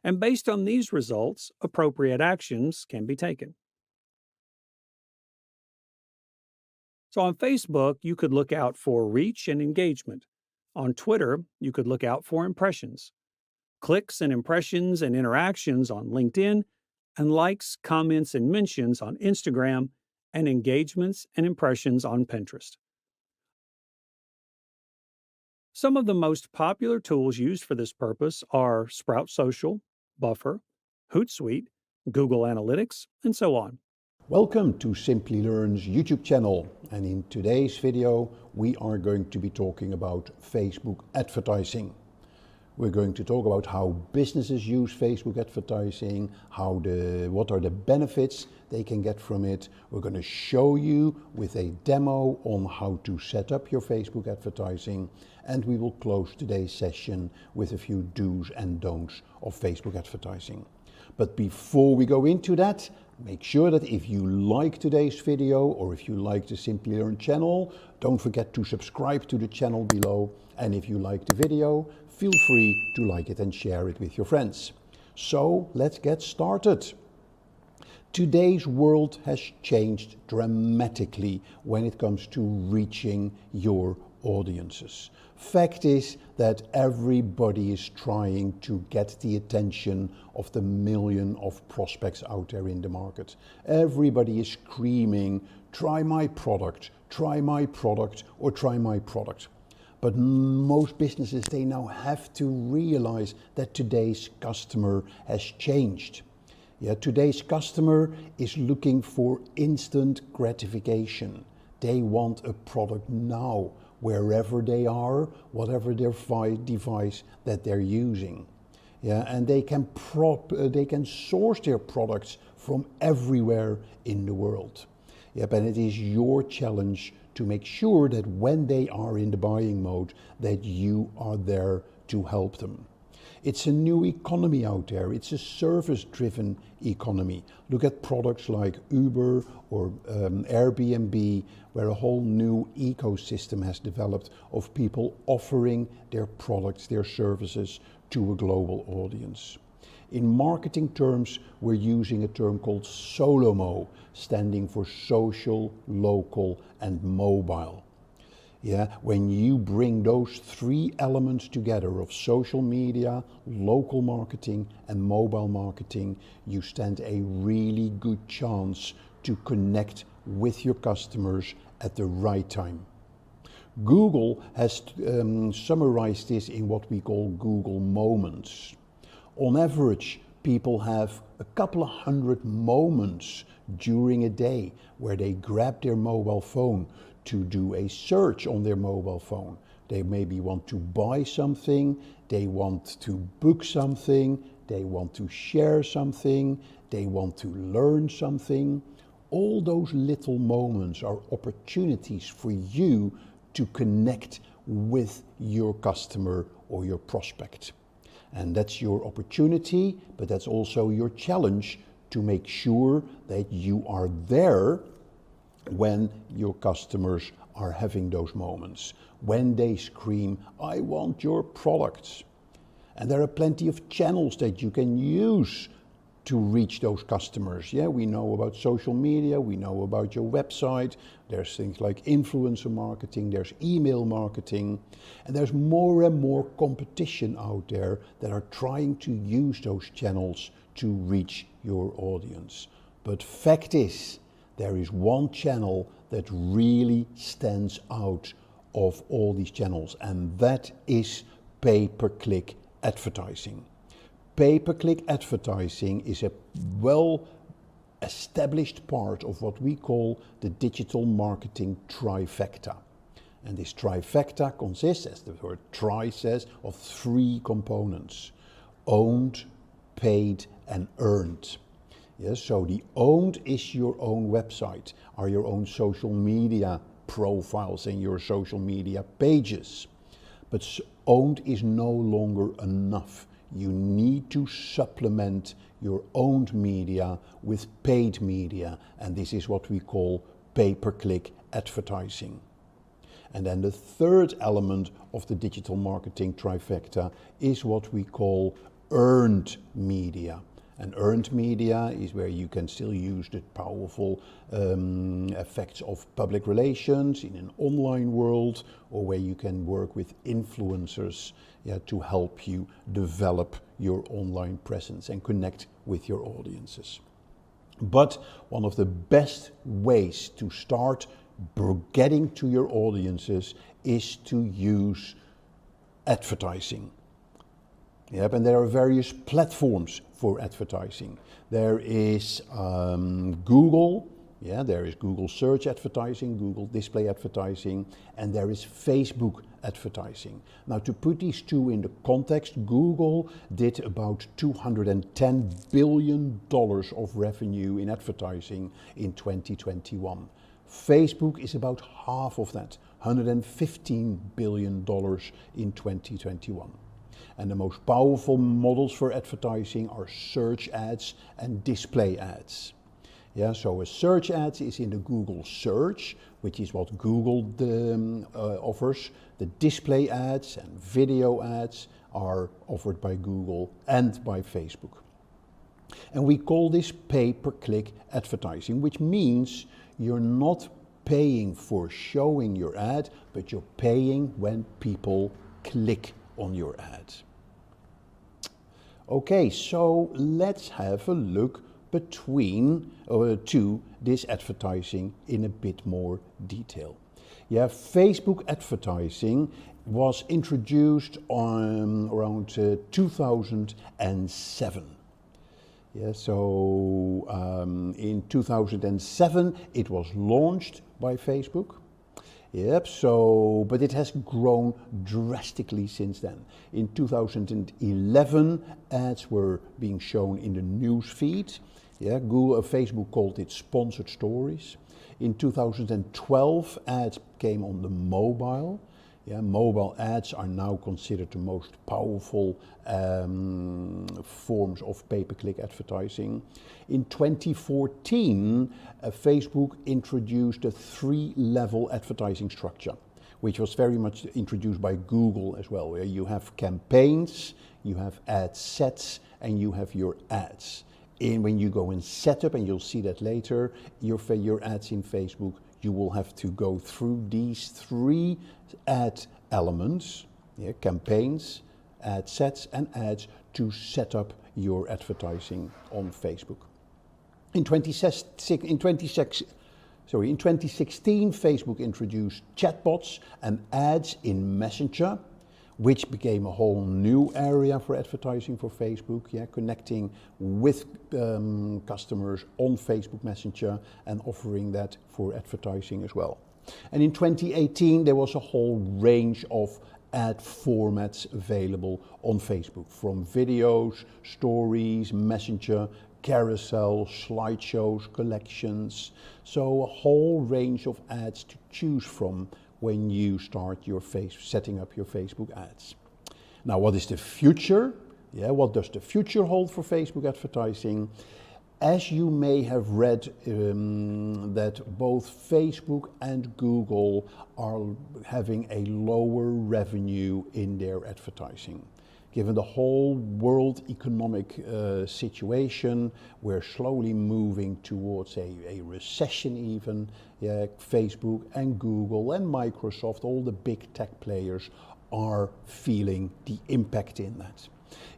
Speaker 7: And based on these results, appropriate actions can be taken. So on Facebook, you could look out for reach and engagement. On Twitter, you could look out for impressions, clicks and impressions and interactions on LinkedIn, and likes, comments, and mentions on Instagram, and engagements and impressions on Pinterest. Some of the most popular tools used for this purpose are Sprout Social, Buffer, Hootsuite, Google Analytics, and so on.
Speaker 8: Welcome to Simplilearn's YouTube channel, and in today's video we are going to be talking about Facebook advertising. We're going to talk about how businesses use Facebook advertising, what are the benefits they can get from it. We're going to show you with a demo on how to set up your Facebook advertising, and we will close today's session with a few do's and don'ts of Facebook advertising. But before we go into that, make sure that if you like today's video or if you like the Simplilearn channel, don't forget to subscribe to the channel below. And if you like the video, feel free to like it and share it with your friends. So let's get started. Today's world has changed dramatically when it comes to reaching your audiences. Fact is that everybody is trying to get the attention of the million of prospects out there in the market. Everybody is screaming, try my product, or try my product. But most businesses, they now have to realize that today's customer has changed. Today's customer is looking for instant gratification. They want a product now, wherever they are, whatever their device that they're using. And they can source their products from everywhere in the world. And it is your challenge to make sure that when they are in the buying mode, that you are there to help them. It's a new economy out there. It's a service-driven economy. Look at products like Uber or Airbnb, where a whole new ecosystem has developed of people offering their products, their services to a global audience. In marketing terms, we're using a term called SOLOMO, standing for social, local, and mobile. When you bring those three elements together of social media, local marketing, and mobile marketing, you stand a really good chance to connect with your customers at the right time. Google has summarized this in what we call Google Moments. On average, people have a couple of hundred moments during a day where they grab their mobile phone to do a search on their mobile phone. They maybe want to buy something, they want to book something, they want to share something, they want to learn something. All those little moments are opportunities for you to connect with your customer or your prospect. And that's your opportunity, but that's also your challenge to make sure that you are there when your customers are having those moments, when they scream, I want your products. And there are plenty of channels that you can use to reach those customers. Yeah, we know about social media, we know about your website, there's things like influencer marketing, there's email marketing, and there's more and more competition out there that are trying to use those channels to reach your audience. But fact is, there is one channel that really stands out of all these channels, and that is pay-per-click advertising. Pay-per-click advertising is a well-established part of what we call the digital marketing trifecta. And this trifecta consists, as the word tri says, of 3 components: owned, paid, and earned. Yes, so the owned is your own website, are your own social media profiles and your social media pages. But owned is no longer enough. You need to supplement your owned media with paid media, and this is what we call pay-per-click advertising. And then the third element of the digital marketing trifecta is what we call earned media. And earned media is where you can still use the powerful effects of public relations in an online world, or where you can work with influencers, to help you develop your online presence and connect with your audiences. But one of the best ways to start getting to your audiences is to use advertising. Yep, and there are various platforms for advertising. There is Google, there is Google search advertising, Google display advertising, and there is Facebook advertising. Now, to put these two into context, Google did about $210 billion of revenue in advertising in 2021. Facebook is about half of that, $115 billion in 2021. And the most powerful models for advertising are search ads and display ads. Yeah, so a search ad is in the Google search, which is what Google offers. The display ads and video ads are offered by Google and by Facebook. And we call this pay-per-click advertising, which means you're not paying for showing your ad, but you're paying when people click on your ad. Okay, so let's have a look to this advertising in a bit more detail. Yeah, Facebook advertising was introduced on around 2007. Yeah, so in 2007 it was launched by Facebook. Yep, but it has grown drastically since then. In 2011, ads were being shown in the news feed. Yeah, Facebook called it sponsored stories. In 2012, ads came on the mobile. Yeah, mobile ads are now considered the most powerful forms of pay-per-click advertising. In 2014, Facebook introduced a 3-level advertising structure, which was very much introduced by Google as well, where you have campaigns, you have ad sets, and you have your ads. And when you go in setup, and you'll see that later, your ads in Facebook, you will have to go through these 3 ad elements, campaigns, ad sets, and ads to set up your advertising on Facebook. In 2016, Facebook introduced chatbots and ads in Messenger, which became a whole new area for advertising for Facebook, connecting with customers on Facebook Messenger and offering that for advertising as well. And in 2018, there was a whole range of ad formats available on Facebook, from videos, stories, Messenger, carousel, slideshows, collections. So a whole range of ads to choose from when you start setting up your Facebook ads. Now, what is the future? What does the future hold for Facebook advertising? As you may have read that both Facebook and Google are having a lower revenue in their advertising. given the whole world economic situation, we're slowly moving towards a recession even. Yeah, Facebook and Google and Microsoft, all the big tech players are feeling the impact in that.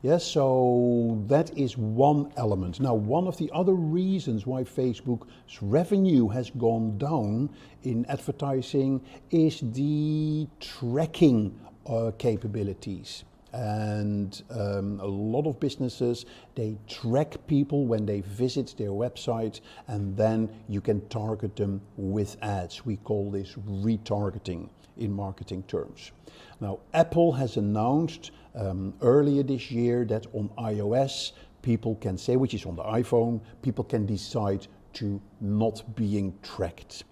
Speaker 8: Yes, so that is one element. Now, one of the other reasons why Facebook's revenue has gone down in advertising is the tracking capabilities. And a lot of businesses, they track people when they visit their website, and then you can target them with ads. We call this retargeting in marketing terms. Now, Apple has announced earlier this year that on iOS, people can say, which is on the iPhone, people can decide to not being tracked.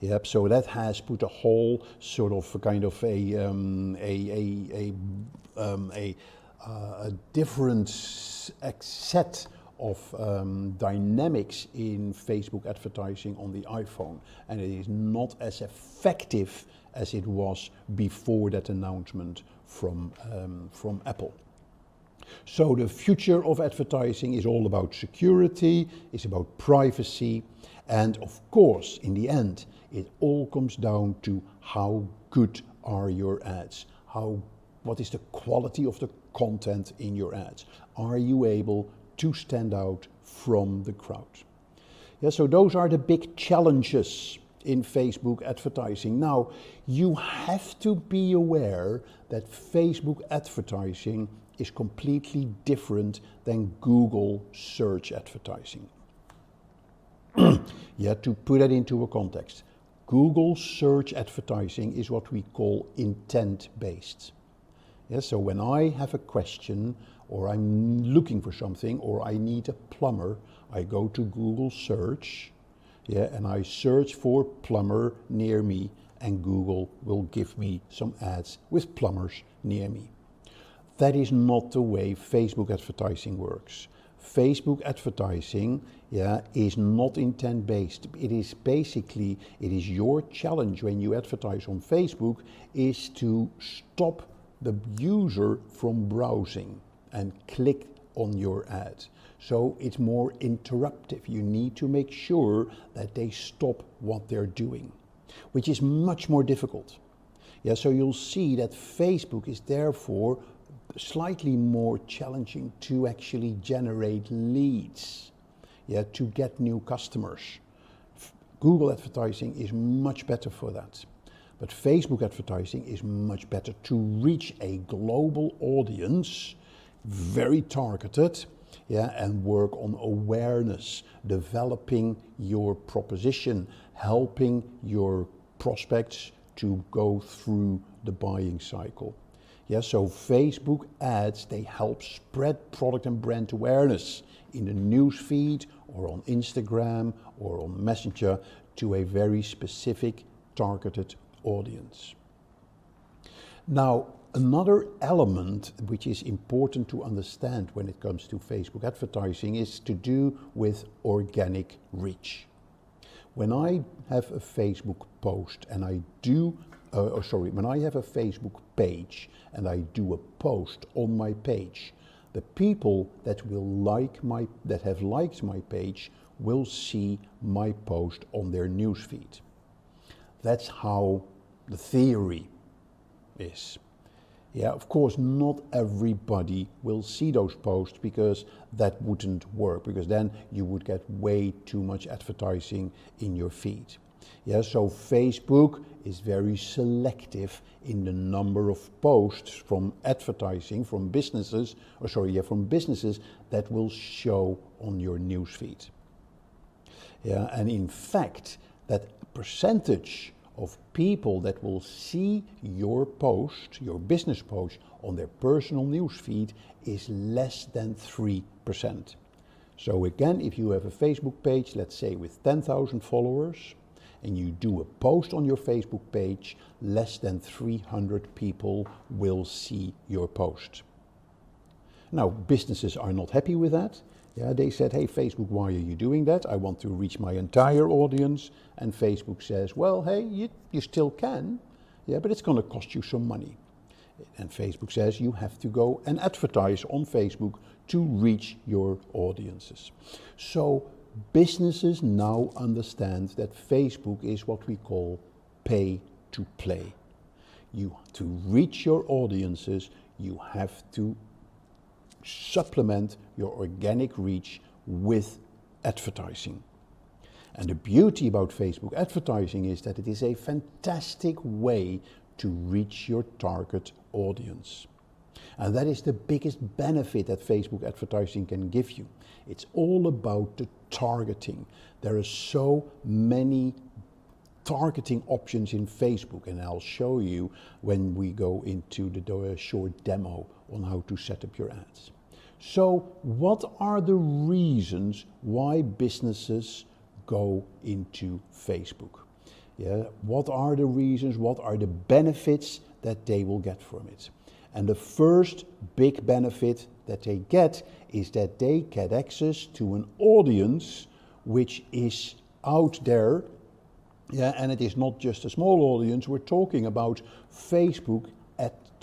Speaker 8: Yep, so that has put a whole sort of kind of a different set of dynamics in Facebook advertising on the iPhone, and it is not as effective as it was before that announcement from Apple. So the future of advertising is all about security, it's about privacy, and of course, in the end, it all comes down to how good are your ads, what is the quality of the content in your ads. Are you able to stand out from the crowd? Yeah, so those are the big challenges in Facebook advertising. Now, you have to be aware that Facebook advertising is completely different than Google search advertising. Yeah, to put that into a context, Google search advertising is what we call intent-based. Yeah, so when I have a question, or I'm looking for something, or I need a plumber, I go to Google search, yeah, and I search for plumber near me, and Google will give me some ads with plumbers near me. That is not the way Facebook advertising works. Facebook advertising, yeah, is not intent-based. It is basically, it is your challenge when you advertise on Facebook is to stop the user from browsing and click on your ad. So it's more interruptive. You need to make sure that they stop what they're doing, which is much more difficult. Yeah, so you'll see that Facebook is therefore slightly more challenging to actually generate leads, yeah, to get new customers. Google advertising is much better for that. But Facebook advertising is much better to reach a global audience, very targeted, yeah, and work on awareness, developing your proposition, helping your prospects to go through the buying cycle. Yeah, so Facebook ads, they help spread product and brand awareness in the news feed or on Instagram or on Messenger to a very specific targeted audience. Now, another element which is important to understand when it comes to Facebook advertising is to do with organic reach. When I have a Facebook post and I do when I have a Facebook page and I do a post on my page, the people that have liked my page will see my post on their newsfeed. That's how the theory is. Yeah, of course, not everybody will see those posts because that wouldn't work, because then you would get way too much advertising in your feed. Yeah, so Facebook is very selective in the number of posts from advertising from businesses, from businesses that will show on your newsfeed. Yeah, and in fact, that percentage of people that will see your post, your business post on their personal newsfeed is less than 3%. So again, if you have a Facebook page, let's say with 10,000 followers, and you do a post on your Facebook page, less than 300 people will see your post. Now, businesses are not happy with that. Yeah, they said, hey, Facebook, why are you doing that? I want to reach my entire audience. And Facebook says, well, hey, you still can, yeah, but it's going to cost you some money. And Facebook says you have to go and advertise on Facebook to reach your audiences. So businesses now understand that Facebook is what we call pay to play. To reach your audiences, you have to supplement your organic reach with advertising. And the beauty about Facebook advertising is that it is a fantastic way to reach your target audience. And that is the biggest benefit that Facebook advertising can give you. It's all about the targeting. There are so many targeting options in Facebook, and I'll show you when we go into the short demo on how to set up your ads. So what are the reasons why businesses go into Facebook? What are the reasons, what are the benefits that they will get from it? And the first big benefit that they get is that they get access to an audience which is out there. And it is not just a small audience. We're talking about Facebook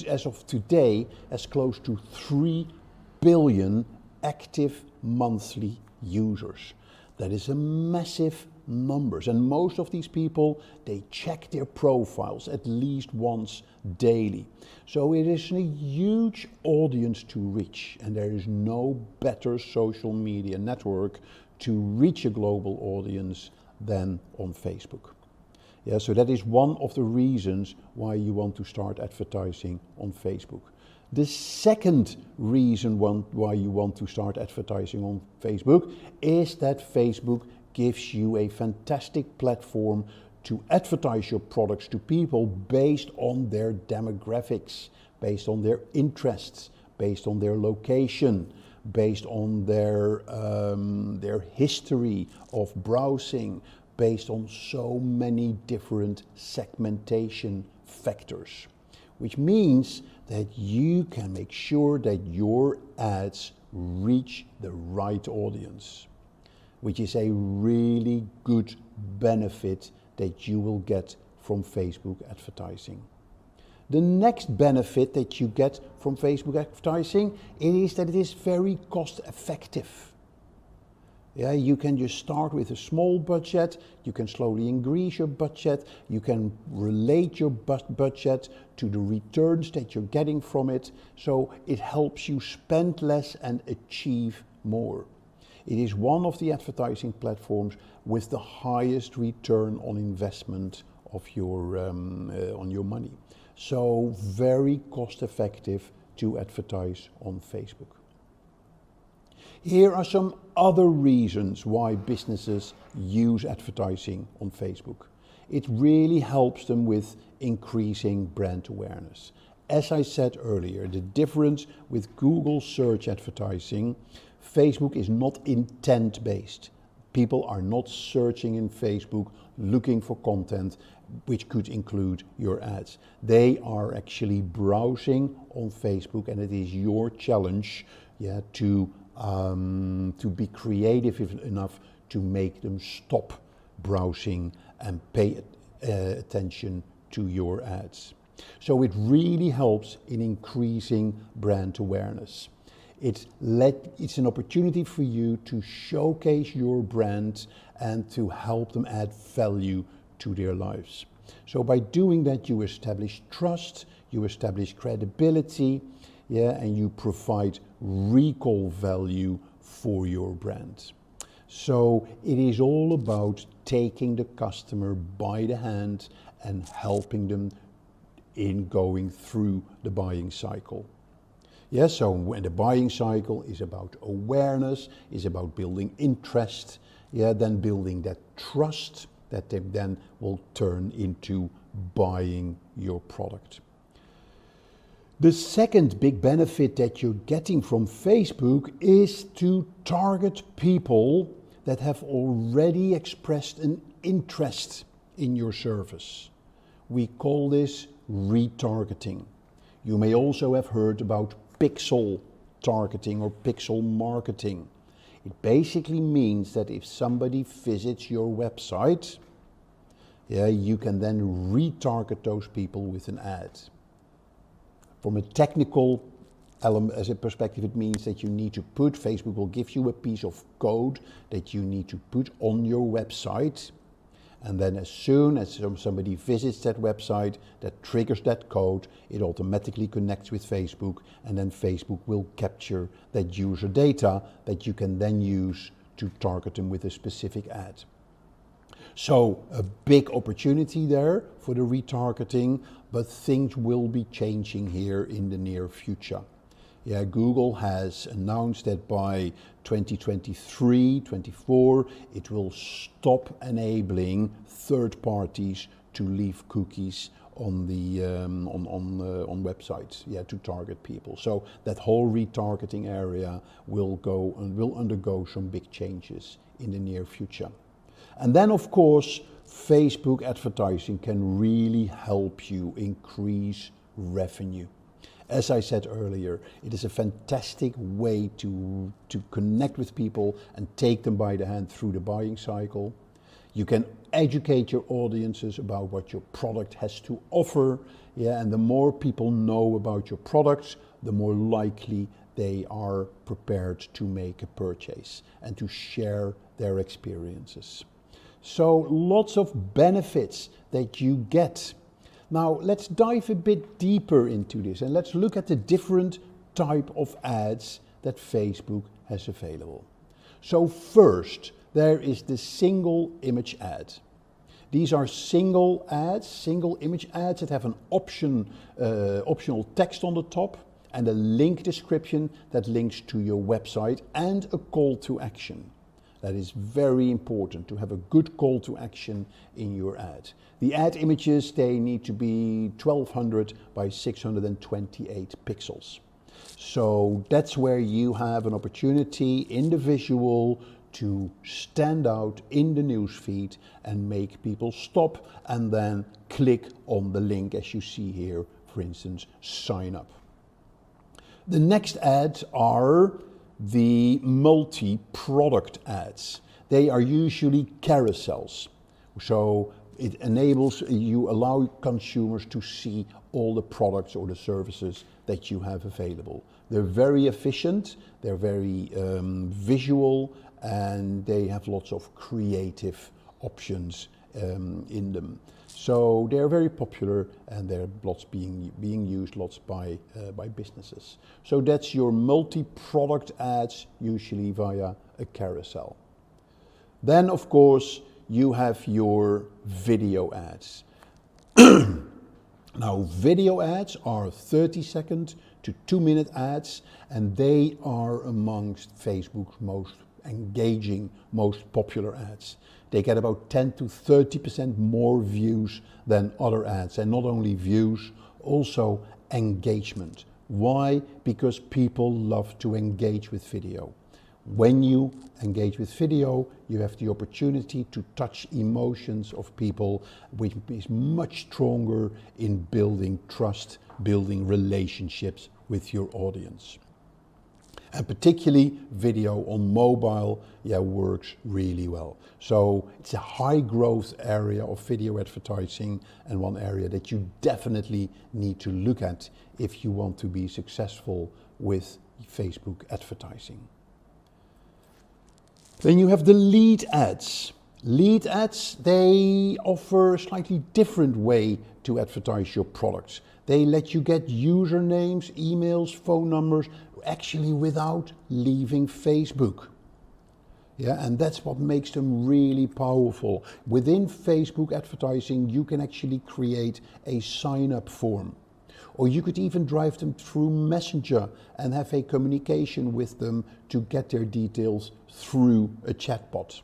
Speaker 8: as of today as close to 3 billion active monthly users. That is a massive numbers, and most of these people, they check their profiles at least once daily. So it is a huge audience to reach, and there is no better social media network to reach a global audience than on Facebook. So that is one of the reasons why you want to start advertising on Facebook. The second reason why you want to start advertising on Facebook is that Facebook gives you a fantastic platform to advertise your products to people based on their demographics, based on their interests, based on their location, based on their history of browsing, based on so many different segmentation factors, which means that you can make sure that your ads reach the right audience, which is a really good benefit that you will get from Facebook advertising. The next benefit that you get from Facebook advertising is that it is very cost effective. You can just start with a small budget, you can slowly increase your budget, you can relate your budget to the returns that you're getting from it, so it helps you spend less and achieve more. It is one of the advertising platforms with the highest return on investment of your on your money. So very cost effective to advertise on Facebook. Here are some other reasons why businesses use advertising on Facebook. It really helps them with increasing brand awareness. As I said earlier, the difference with Google search advertising, Facebook is not intent-based. People are not searching in Facebook looking for content which could include your ads. They are actually browsing on Facebook, and it is your challenge to be creative enough to make them stop browsing and pay attention to your ads. So it really helps in increasing brand awareness. It's an opportunity for you to showcase your brand and to help them add value to their lives. So by doing that, you establish trust, you establish credibility, and you provide recall value for your brand. So it is all about taking the customer by the hand and helping them in going through the buying cycle. So when the buying cycle is about awareness, is about building interest, then building that trust that they then will turn into buying your product. The second big benefit that you're getting from Facebook is to target people that have already expressed an interest in your service. We call this retargeting. You may also have heard about pixel targeting or pixel marketing. It basically means that if somebody visits your website, you can then retarget those people with an ad. From a technical element, as a perspective, it means that you need to put, Facebook will give you a piece of code that you need to put on your website. And then as soon as somebody visits that website, that triggers that code, it automatically connects with Facebook, and then Facebook will capture that user data that you can then use to target them with a specific ad. So a big opportunity there for the retargeting, but things will be changing here in the near future. Yeah, Google has announced that by 2023-24, it will stop enabling third parties to leave cookies on the on websites, yeah, to target people. So that whole retargeting area will undergo some big changes in the near future. And then, of course, Facebook advertising can really help you increase revenue. As I said earlier, it is a fantastic way to connect with people and take them by the hand through the buying cycle. You can educate your audiences about what your product has to offer, yeah, and the more people know about your products, the more likely they are prepared to make a purchase and to share their experiences. So lots of benefits that you get. Now let's dive a bit deeper into this and let's look at the different type of ads that Facebook has available. So first, there is the single image ad. These are single ads, single image ads that have an optional text on the top and a link description that links to your website and a call to action. That is very important, to have a good call to action in your ad. The ad images, they need to be 1200 by 628 pixels. So that's where you have an opportunity in the visual to stand out in the newsfeed and make people stop and then click on the link as you see here, for instance, sign up. The next ads are the multi-product ads. They are usually carousels. So it enables you, allow consumers to see all the products or the services that you have available. They're very efficient, they're very visual, and they have lots of creative options in them. So they're very popular and they're lots being used lots by businesses. So that's your multi-product ads, usually via a carousel. Then of course you have your video ads. Now video ads are 30-second to 2-minute ads, and they are amongst Facebook's most engaging, most popular ads. They get about 10 to 30% more views than other ads, and not only views, also engagement. Why? Because people love to engage with video. When you engage with video, you have the opportunity to touch emotions of people, which is much stronger in building trust, building relationships with your audience. And particularly video on mobile, yeah, works really well. So it's a high growth area of video advertising, and one area that you definitely need to look at if you want to be successful with Facebook advertising. Then you have the lead ads. Lead ads, they offer a slightly different way to advertise your products. They let you get usernames, emails, phone numbers, actually without leaving Facebook. Yeah, and that's what makes them really powerful. Within Facebook advertising, you can actually create a sign-up form. Or you could even drive them through Messenger and have a communication with them to get their details through a chatbot.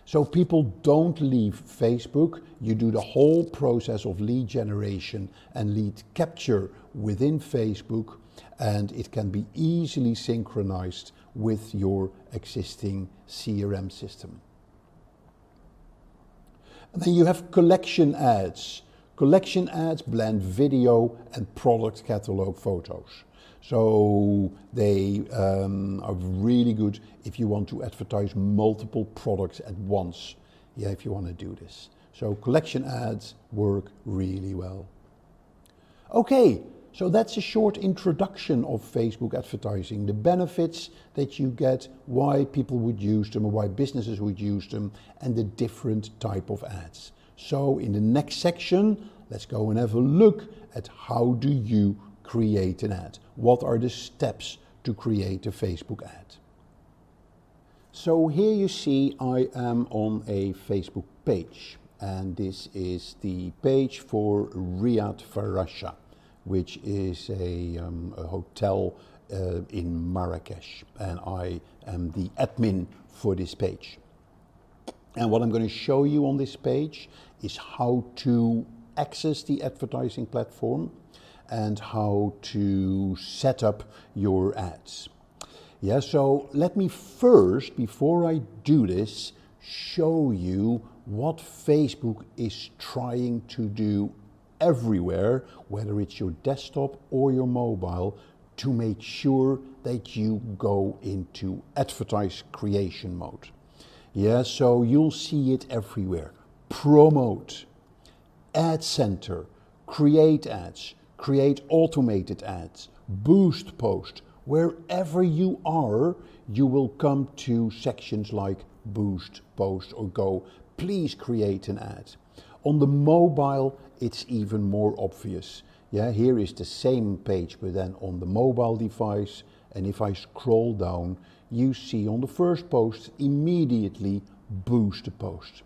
Speaker 8: So people don't leave Facebook. You do the whole process of lead generation and lead capture within Facebook, and it can be easily synchronized with your existing CRM system. And then you have collection ads. Collection ads blend video and product catalog photos. So they are really good if you want to advertise multiple products at once. Yeah, if you want to do this. So collection ads work really well. Okay, So that's a short introduction of Facebook advertising, the benefits that you get, why people would use them or why businesses would use them, and the different type of ads. So in the next section, let's go and have a look at how do you create an ad. What are the steps to create a Facebook ad? So here you see I am on a Facebook page, and this is the page for Riyadh Farasha, which is a hotel in Marrakesh, and I am the admin for this page. And what I'm going to show you on this page is how to access the advertising platform and how to set up your ads. Yeah, so let me first, before I do this, show you what Facebook is trying to do everywhere, whether it's your desktop or your mobile, to make sure that you go into advertise creation mode. Yeah, so you'll see it everywhere. Promote, Ad Center, create ads, create automated ads, boost post. Wherever you are, you will come to sections like boost post or go, please create an ad. On the mobile, it's even more obvious. Yeah, here is the same page, but then on the mobile device. And if I scroll down, you see on the first post immediately boost the post.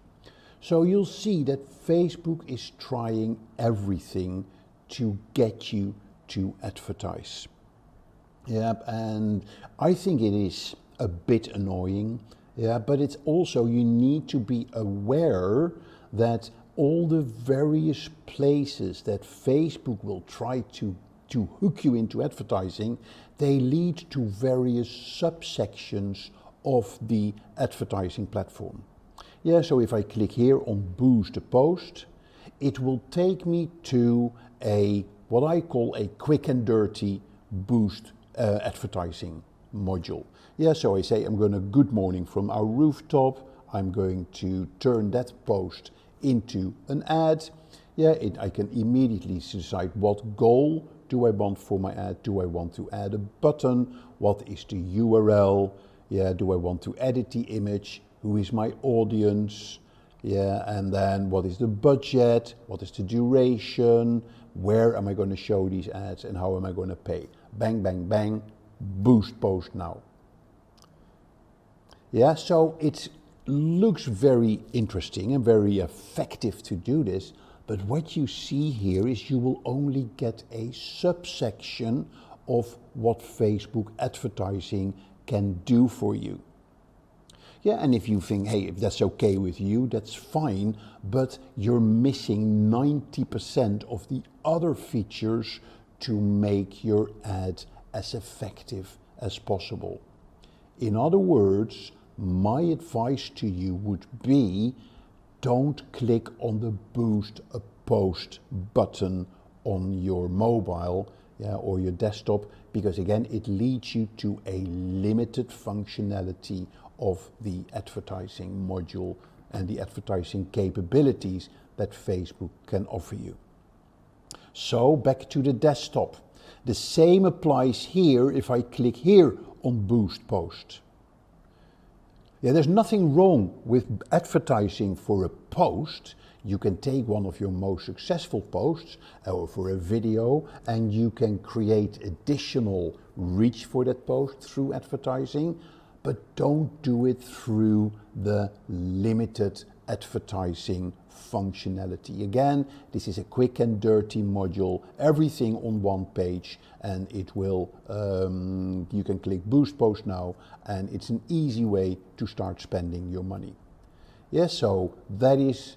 Speaker 8: So you'll see that Facebook is trying everything to get you to advertise. Yeah, and I think it is a bit annoying. Yeah, but it's also, you need to be aware that all the various places that Facebook will try to hook you into advertising, they lead to various subsections of the advertising platform. Yeah, so if I click here on boost a post, it will take me to a, what I call a quick and dirty boost advertising module. Yeah, so I say I'm going to good morning from our rooftop. I'm going to turn that post into an ad. Yeah, I can immediately decide what goal do I want for my ad. Do I want to add a button? What is the URL? Yeah, do I want to edit the image? Who is my audience? Yeah, and then what is the budget? What is the duration? Where am I going to show these ads and how am I going to pay? Bang, bang, bang, boost post now. Yeah, so it looks very interesting and very effective to do this, but what you see here is you will only get a subsection of what Facebook advertising can do for you. Yeah, and if you think, hey, if that's okay with you, that's fine, but you're missing 90% of the other features to make your ad as effective as possible. In other words, my advice to you would be, don't click on the boost a post button on your mobile, yeah, or your desktop, because again, it leads you to a limited functionality of the advertising module and the advertising capabilities that Facebook can offer you. So back to the desktop. The same applies here if I click here on boost post. Yeah, there's nothing wrong with advertising for a post. You can take one of your most successful posts or for a video and you can create additional reach for that post through advertising, but don't do it through the limited advertising functionality. Again, this is a quick and dirty module, everything on one page, and it will, you can click boost post now, and it's an easy way to start spending your money. Yeah, so that is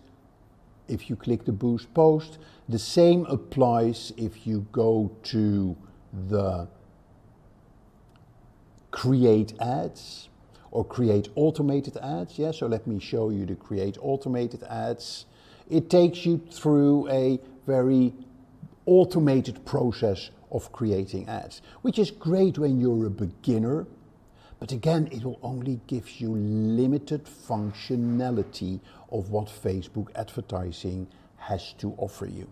Speaker 8: if you click the boost post. The same applies if you go to the create ads or create automated ads. Yeah, so let me show you the create automated ads. It takes you through a very automated process of creating ads, which is great when you're a beginner, but again, it will only give you limited functionality of what Facebook advertising has to offer you.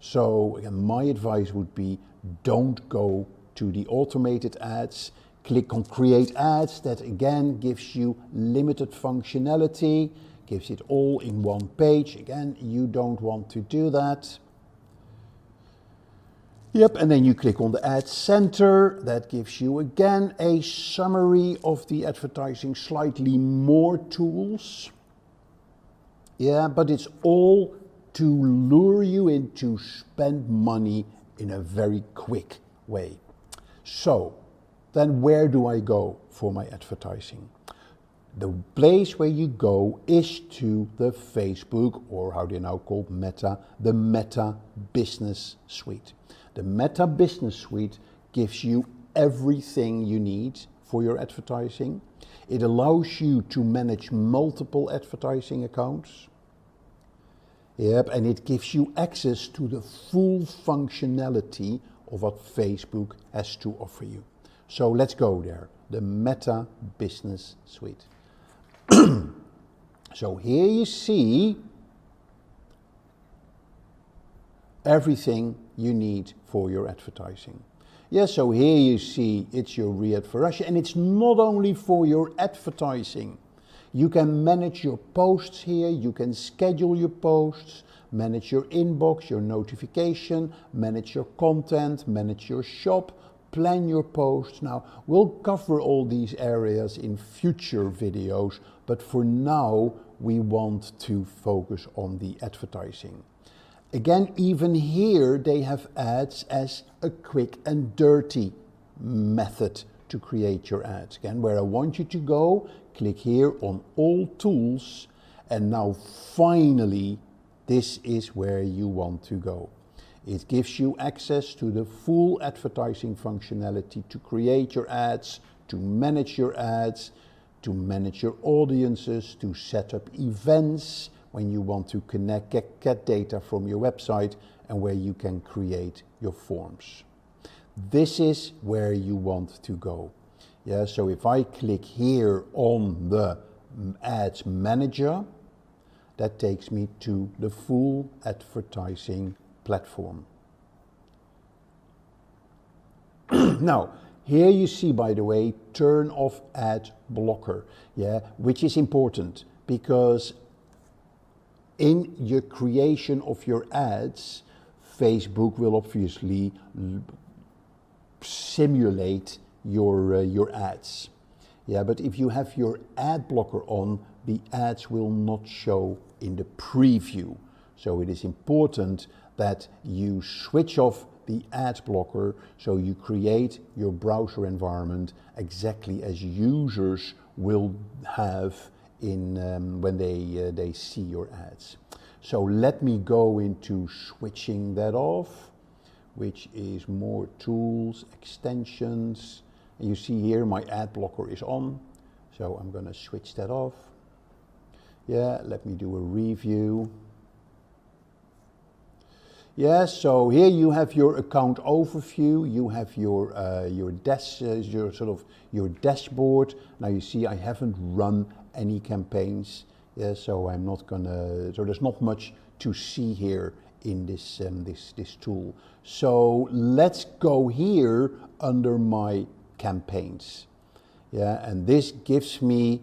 Speaker 8: So again, my advice would be don't go to the automated ads. Click on create ads. That again gives you limited functionality, gives it all in one page. Again, you don't want to do that. Yep, and then you click on the ad center. That gives you again a summary of the advertising, slightly more tools. Yeah, but it's all to lure you in to spend money in a very quick way. So then where do I go for my advertising? The place where you go is to the Facebook, or how they now call Meta, the Meta Business Suite. The Meta Business Suite gives you everything you need for your advertising. It allows you to manage multiple advertising accounts. Yep, and it gives you access to the full functionality of what Facebook has to offer you. So let's go there, the Meta Business Suite. So here you see everything you need for your advertising. Yeah, so here you see it's your re-ad for Russia, and it's not only for your advertising. You can manage your posts here, you can schedule your posts, manage your inbox, your notification, manage your content, manage your shop, plan your posts. Now, we'll cover all these areas in future videos, but for now, we want to focus on the advertising. Again, even here, they have ads as a quick and dirty method to create your ads. Again, where I want you to go, click here on all tools, and now finally, this is where you want to go. It gives you access to the full advertising functionality to create your ads, to manage your ads, to manage your audiences, to set up events when you want to get data from your website, and where you can create your forms. This is where you want to go. Yeah, so if I click here on the Ads Manager, that takes me to the full advertising platform. Now, here you see, by the way, turn off ad blocker, yeah, which is important because in your creation of your ads, Facebook will obviously simulate your ads. Yeah, but if you have your ad blocker on, the ads will not show in the preview. So it is important that you switch off the ad blocker so you create your browser environment exactly as users will have in when they see your ads. So let me go into switching that off, which is more tools, extensions. And you see here my ad blocker is on, so I'm going to switch that off. Yeah, let me do a review. Yeah, so here you have your account overview. You have your your dashboard. Now you see I haven't run any campaigns. Yeah, so I'm not gonna. So there's not much to see here in this this tool. So let's go here under my campaigns. Yeah, and this gives me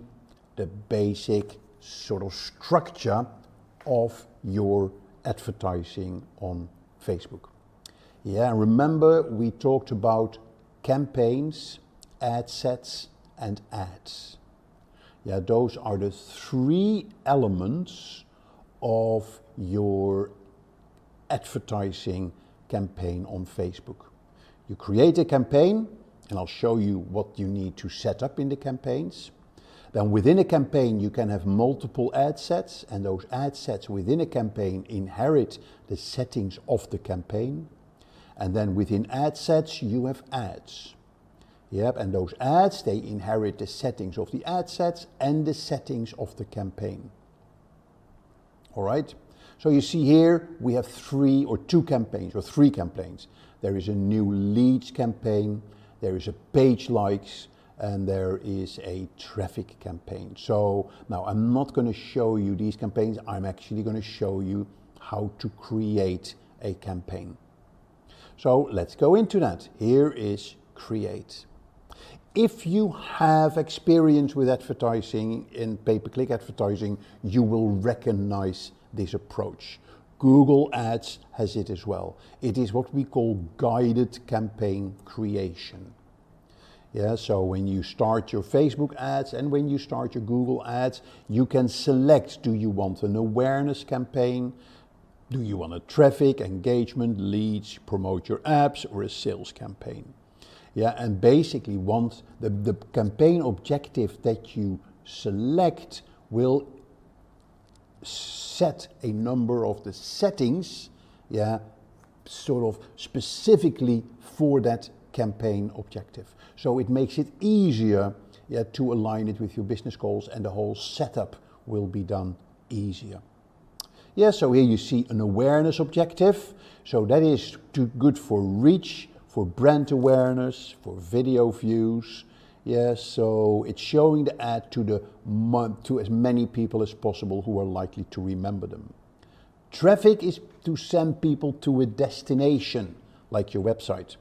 Speaker 8: the basic sort of structure of your advertising on Facebook. Yeah, remember we talked about campaigns, ad sets, and ads. Yeah, those are the three elements of your advertising campaign on Facebook. You create a campaign, and I'll show you what you need to set up in the campaigns. Then within a campaign you can have multiple ad sets, and those ad sets within a campaign inherit the settings of the campaign. And then within ad sets you have ads. Yep, and those ads, they inherit the settings of the ad sets and the settings of the campaign. All right, so you see here we have three campaigns. There is a new leads campaign, there is a page likes, and there is a traffic campaign. So now I'm not going to show you these campaigns, I'm actually going to show you how to create a campaign. So let's go into that. Here is create. If you have experience with advertising in pay-per-click advertising, you will recognize this approach. Google Ads has it as well. It is what we call guided campaign creation. Yeah, so when you start your Facebook ads and when you start your Google ads, you can select, do you want an awareness campaign? Do you want a traffic, engagement, leads, promote your apps, or a sales campaign? Yeah, and basically once the campaign objective that you select will set a number of the settings, yeah, sort of specifically for that campaign objective. So it makes it easier, yeah, to align it with your business goals, and the whole setup will be done easier. Yeah, so here you see an awareness objective. So that is good for reach, for brand awareness, for video views. Yeah, so it's showing the ad to as many people as possible who are likely to remember them. Traffic is to send people to a destination, like your website.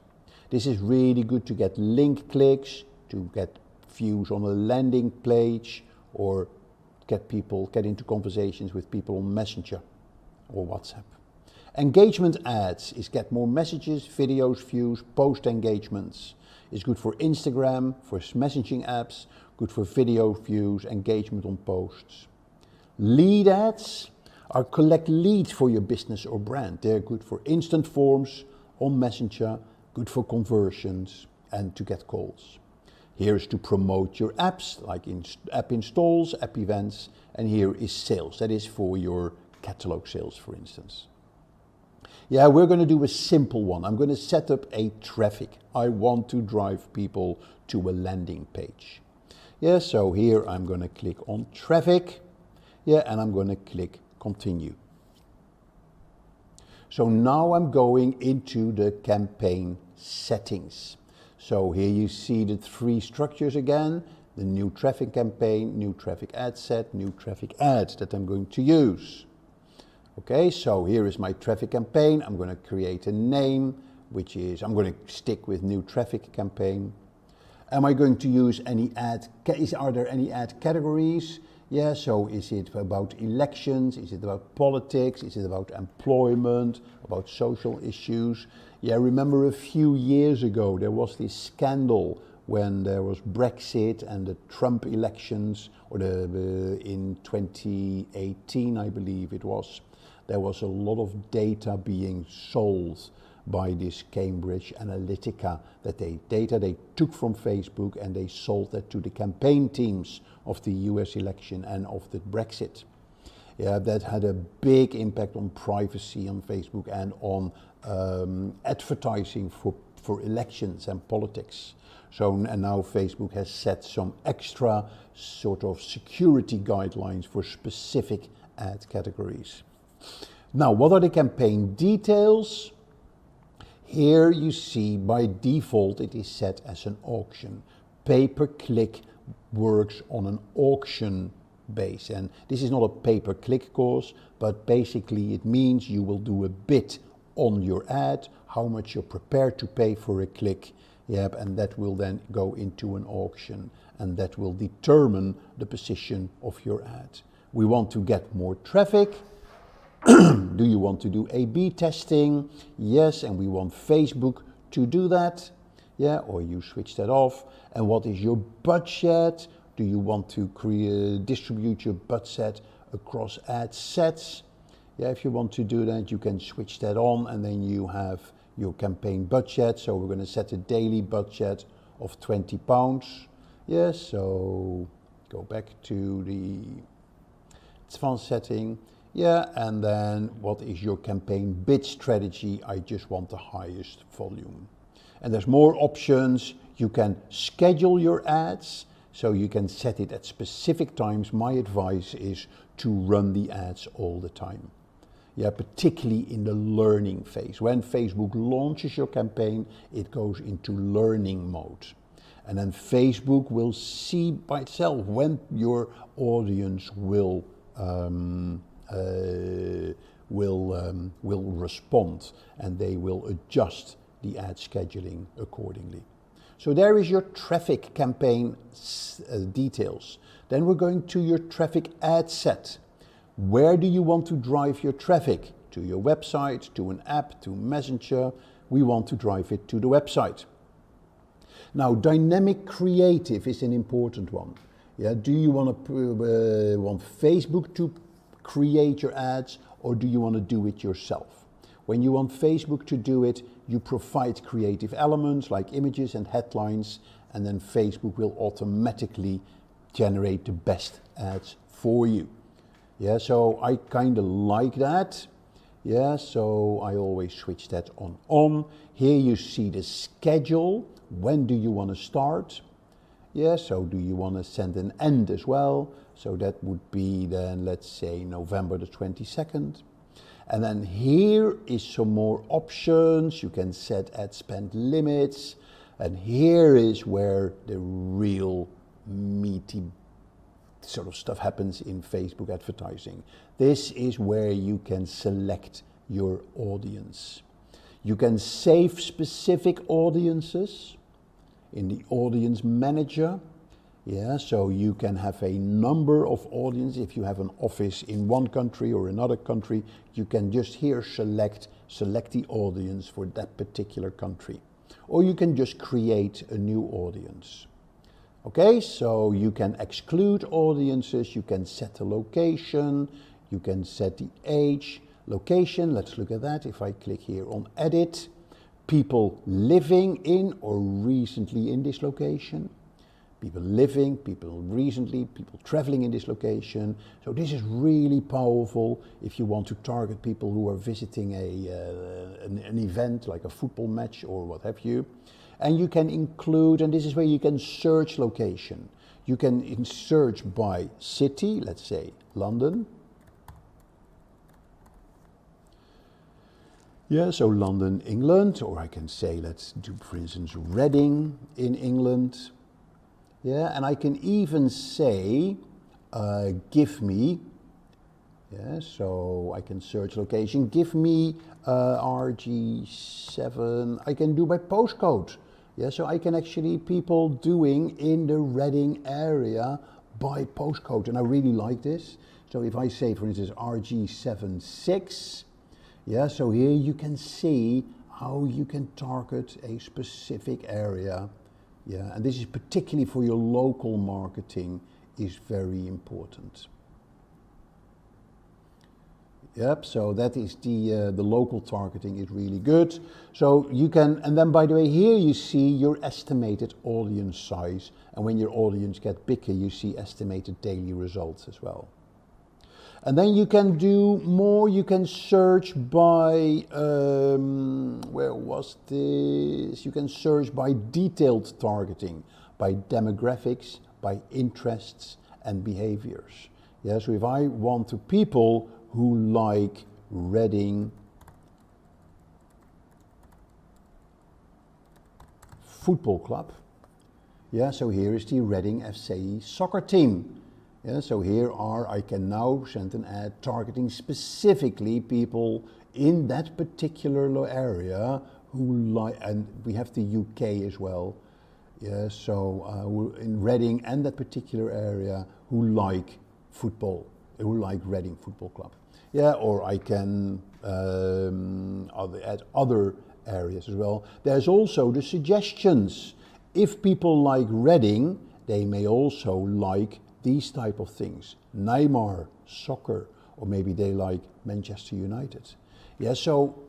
Speaker 8: This is really good to get link clicks, to get views on a landing page, or get into conversations with people on Messenger or WhatsApp. Engagement ads is get more messages, videos, views, post engagements. It's good for Instagram, for messaging apps, good for video views, engagement on posts. Lead ads are collect leads for your business or brand. They're good for instant forms on Messenger, good for conversions and to get calls. Here is to promote your apps, like app installs, app events, and here is sales. That is for your catalog sales, for instance. Yeah, we're going to do a simple one. I'm going to set up a traffic. I want to drive people to a landing page. Yeah, so here I'm going to click on traffic. Yeah, and I'm going to click continue. So now I'm going into the campaign settings. So here you see the three structures again: the new traffic campaign, new traffic ad set, new traffic ad that I'm going to use. Okay, so here is my traffic campaign. I'm going to create a name, which is, I'm going to stick with new traffic campaign. Am I going to use any ad, are there any ad categories? Yeah, so is it about elections? Is it about politics? Is it about employment? About social issues? Yeah, remember a few years ago there was this scandal when there was Brexit and the Trump elections, or in 2018 I believe it was. There was a lot of data being sold by this Cambridge Analytica, data they took from Facebook and they sold that to the campaign teams of the US election and of the Brexit. Yeah, that had a big impact on privacy on Facebook and on advertising for elections and politics. So, and now Facebook has set some extra sort of security guidelines for specific ad categories. Now, what are the campaign details? Here you see by default it is set as an auction. Pay-per-click works on an auction base, and this is not a pay-per-click course, but basically it means you will do a bid on your ad, how much you're prepared to pay for a click, yep, and that will then go into an auction, and that will determine the position of your ad. We want to get more traffic. Do you want to do A/B testing? Yes, and we want Facebook to do that. Yeah, or you switch that off. And what is your budget? Do you want to distribute your budget across ad sets? Yeah, if you want to do that, you can switch that on, and then you have your campaign budget. So we're going to set a daily budget of £20. Yeah, so go back to the advanced setting. Yeah, and then what is your campaign bid strategy? I just want the highest volume. And there's more options. You can schedule your ads, so you can set it at specific times. My advice is to run the ads all the time. Yeah, particularly in the learning phase. When Facebook launches your campaign, it goes into learning mode. And then Facebook will see by itself when your audience will will respond, and they will adjust the ad scheduling accordingly. So there is your traffic campaign details. Then we're going to your traffic ad set. Where do you want to drive your traffic? To your website, to an app, to Messenger. We want to drive it to the website. Now, dynamic creative is an important one. Yeah, do you want Facebook to create your ads, or do you want to do it yourself? When you want Facebook to do it, you provide creative elements like images and headlines, and then Facebook will automatically generate the best ads for you. Yeah, so I kind of like that. Yeah, so I always switch that on. Here you see the schedule. When do you want to start? Yeah, so do you want to send an end as well? So that would be then, let's say, November the 22nd. And then here is some more options. You can set ad spend limits. And here is where the real meaty sort of stuff happens in Facebook advertising. This is where you can select your audience. You can save specific audiences in the audience manager. Yeah, so you can have a number of audience. If you have an office in one country or another country, you can just here select the audience for that particular country. Or you can just create a new audience. Okay, so you can exclude audiences, you can set the location, you can set the age, location. Let's look at that. If I click here on edit, people living in or recently in this location. People living, people recently, people traveling in this location. So this is really powerful if you want to target people who are visiting an event like a football match or what have you. And you can include, and this is where you can search location. You can search by city, let's say London. Yeah, so London, England, or I can say, let's do, for instance, Reading in England. Yeah, and I can even say, give me, yeah, so I can search location, give me RG7, I can do by postcode. Yeah, so I can actually people doing in the Reading area by postcode, and I really like this. So if I say, for instance, RG76, yeah, so here you can see how you can target a specific area. Yeah, and this is particularly for your local marketing is very important. Yep, so that is the local targeting is really good. So you can, and then by the way, here you see your estimated audience size, and when your audience gets bigger, you see estimated daily results as well. And then you can do more, you can search by, where was this? You can search by detailed targeting, by demographics, by interests and behaviors. Yeah, so if I want to people who like Reading Football Club, yeah, so here is the Reading FC soccer team. Yeah, so here I can now send an ad targeting specifically people in that particular area who like, and we have the UK as well. Yeah, so in Reading and that particular area who like football, who like Reading Football Club. Yeah, or I can add other areas as well. There's also the suggestions. If people like Reading, they may also like these type of things, Neymar, soccer, or maybe they like Manchester United. Yeah, so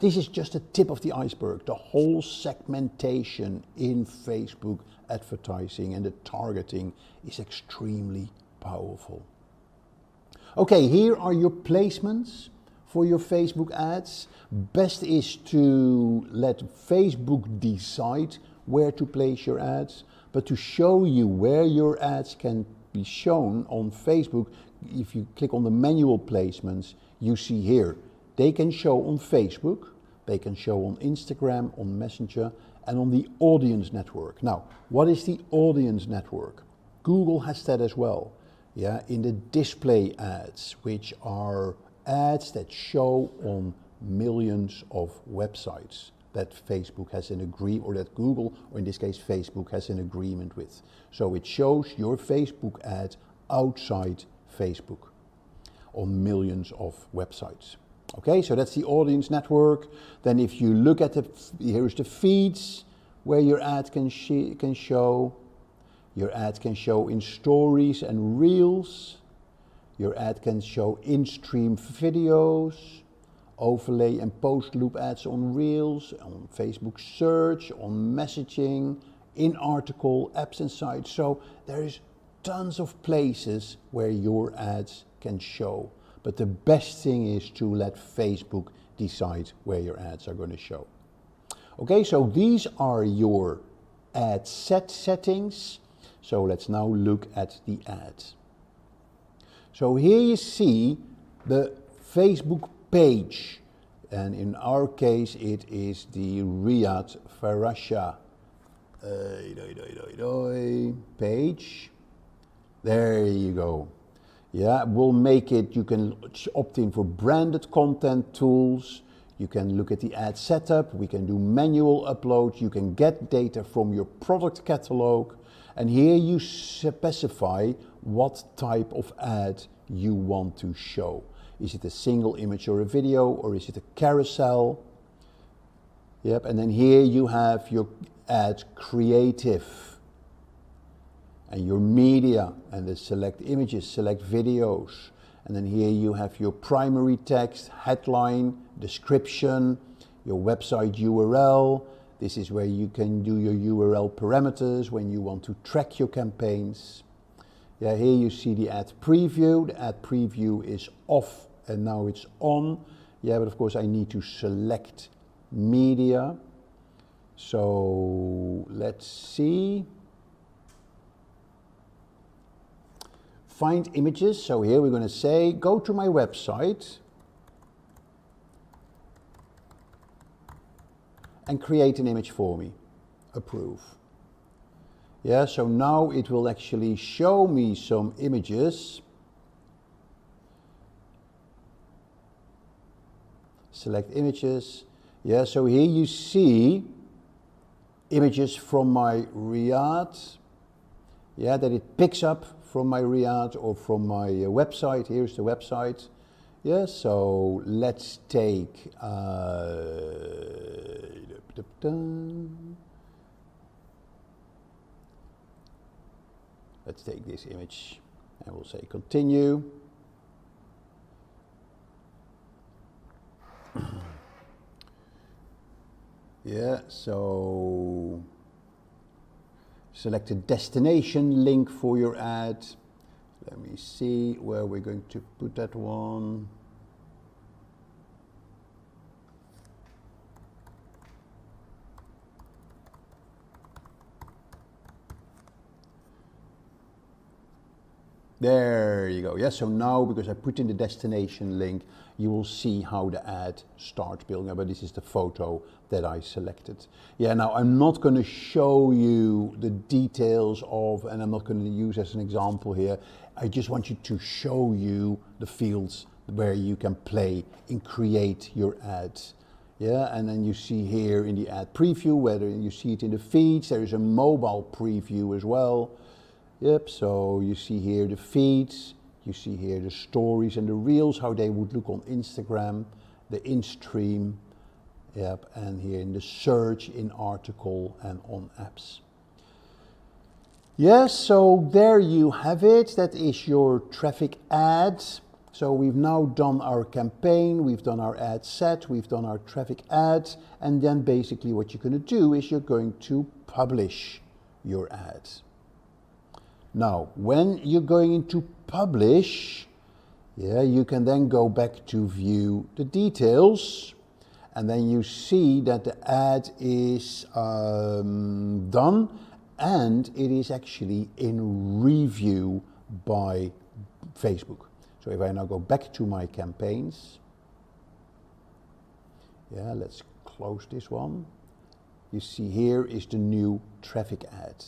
Speaker 8: this is just a tip of the iceberg. The whole segmentation in Facebook advertising and the targeting is extremely powerful. Okay, here are your placements for your Facebook ads. Best is to let Facebook decide where to place your ads, but to show you where your ads can be shown on Facebook, if you click on the manual placements, you see here, they can show on Facebook, they can show on Instagram, on Messenger, and on the audience network. Now, what is the audience network? Google has that as well. Yeah, in the display ads, which are ads that show on millions of websites that Facebook has an agreement, or that Google, or in this case Facebook, has an agreement with. So it shows your Facebook ad outside Facebook on millions of websites. Okay, so that's the audience network. Then if you look at here's the feeds where your ad can show. Your ad can show in stories and reels. Your ad can show in-stream videos, overlay and post loop ads on reels, on Facebook search, on messaging, in article, apps and sites. So there is tons of places where your ads can show. But the best thing is to let Facebook decide where your ads are going to show. Okay, so these are your ad set settings. So let's now look at the ads. So here you see the Facebook page, and in our case it is the Riyadh Farasha page. There you go. Yeah, we'll make it, you can opt in for branded content tools, you can look at the ad setup, we can do manual upload, you can get data from your product catalog, and here you specify what type of ad you want to show. Is it a single image or a video, or is it a carousel? Yep, and then here you have your ad creative and your media, and the select images, select videos. And then here you have your primary text, headline, description, your website URL. This is where you can do your URL parameters when you want to track your campaigns. Yeah, here you see the ad preview. The ad preview is off and now it's on. Yeah, but of course I need to select media. So let's see. Find images. So here we're going to say, go to my website and create an image for me. Approve. Yeah, so now it will actually show me some images. Select images. Yeah, so here you see images from my Riyadh. Yeah, that it picks up from my Riyadh or from my website. Here's the website. Yeah, so let's take let's take this image and we'll say continue. Yeah, so select a destination link for your ad. Let me see where we're going to put that one. There you go. Yes, so now because I put in the destination link, you will see how the ad starts building up. But this is the photo that I selected. Yeah, now I'm not going to show you the details of, and I'm not going to use as an example here. I just want you to show you the fields where you can play and create your ads. Yeah, and then you see here in the ad preview, whether you see it in the feeds, there is a mobile preview as well. Yep, so you see here the feeds, you see here the stories and the reels, how they would look on Instagram, the in-stream, yep, and here in the search, in article and on apps. Yes, so there you have it. That is your traffic ads. So we've now done our campaign, we've done our ad set, we've done our traffic ads, and then basically what you're going to do is you're going to publish your ads. Now, when you're going to publish, yeah, you can then go back to view the details, and then you see that the ad is done, and it is actually in review by Facebook. So if I now go back to my campaigns, yeah, let's close this one. You see here is the new traffic ad.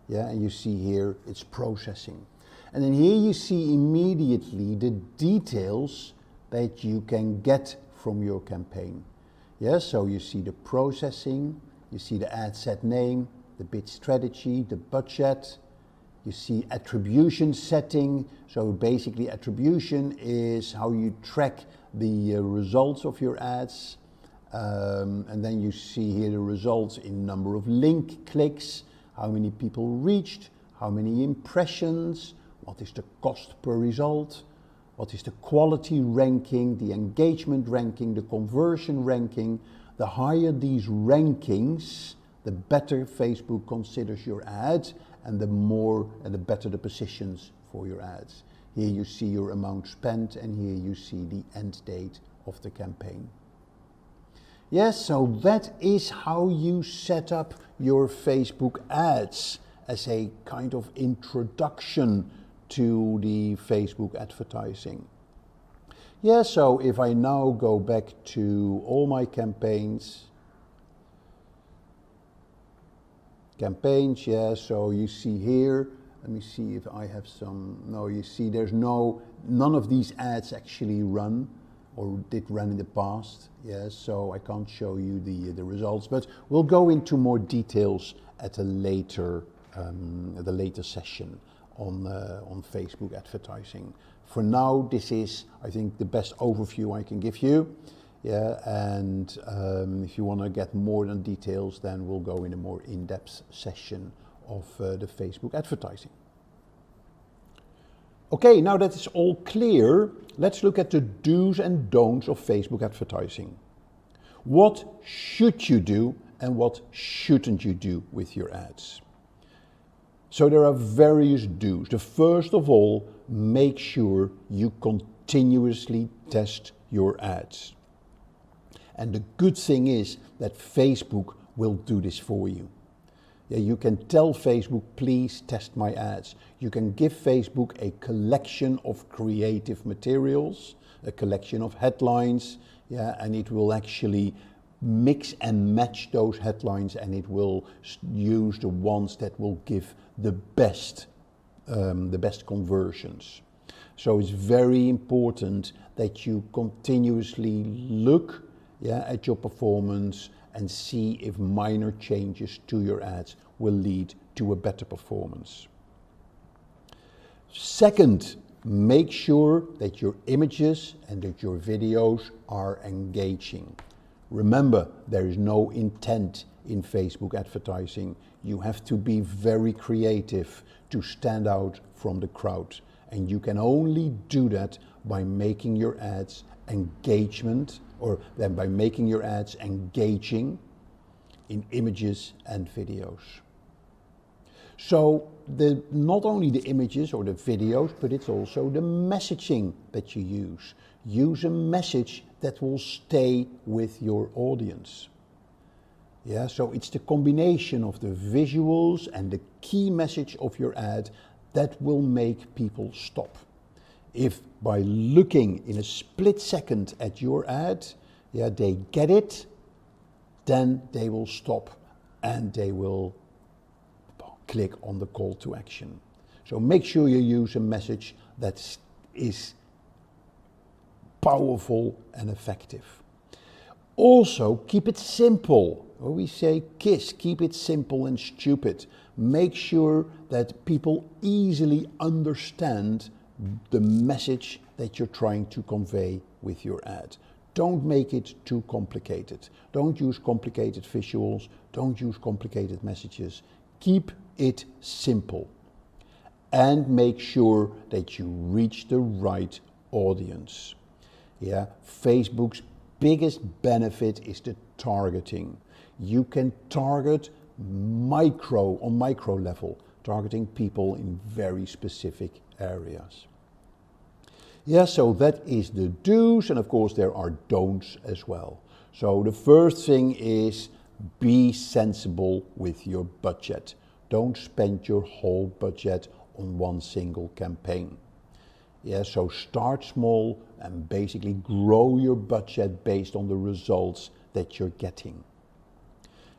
Speaker 8: Yeah, and you see here it's processing. And then here you see immediately the details that you can get from your campaign. Yes, so you see the processing, you see the ad set name, the bid strategy, the budget, you see attribution setting. So basically attribution is how you track the results of your ads. And then you see here the results in number of link clicks, how many people reached, how many impressions, what is the cost per result, what is the quality ranking, the engagement ranking, the conversion ranking. The higher these rankings, the better Facebook considers your ads, and the better the positions for your ads. Here you see your amount spent, and here you see the end date of the campaign. Yes, so that is how you set up your Facebook ads as a kind of introduction to the Facebook advertising. Yeah, so if I now go back to all my campaigns, yeah, so you see here, let me see if I have some, no, you see there's none of these ads actually run or did run in the past, yes, so I can't show you the results, but we'll go into more details at a later session on Facebook advertising. For now, this is, I think, the best overview I can give you. Yeah, and if you want to get more than details, then we'll go in a more in-depth session of the Facebook advertising. Okay, now that it's all clear, let's look at the do's and don'ts of Facebook advertising. What should you do and what shouldn't you do with your ads? So there are various do's. The first of all, make sure you continuously test your ads. And the good thing is that Facebook will do this for you. Yeah, you can tell Facebook, please test my ads. You can give Facebook a collection of creative materials, a collection of headlines, yeah, and it will actually mix and match those headlines, and it will use the ones that will give the best conversions. So it's very important that you continuously look at your performance and see if minor changes to your ads will lead to a better performance. Second, make sure that your images and that your videos are engaging. Remember, there is no intent in Facebook advertising. You have to be very creative to stand out from the crowd. And you can only do that by making your ads engaging in images and videos. So not only the images or the videos, but it's also the messaging that you use. Use a message that will stay with your audience. Yeah, so it's the combination of the visuals and the key message of your ad that will make people stop. If by looking in a split second at your ad, they get it, then they will stop and they will click on the call to action. So make sure you use a message that is powerful and effective. Also, keep it simple. We say KISS, keep it simple and stupid. Make sure that people easily understand the message that you're trying to convey with your ad. Don't make it too complicated. Don't use complicated visuals. Don't use complicated messages. Keep it simple. And make sure that you reach the right audience. Yeah, Facebook's biggest benefit is the targeting. You can target on micro level, targeting people in very specific areas. Yeah, so that is the do's, and of course there are don'ts as well. So the first thing is be sensible with your budget. Don't spend your whole budget on one single campaign. Yeah, so start small and basically grow your budget based on the results that you're getting.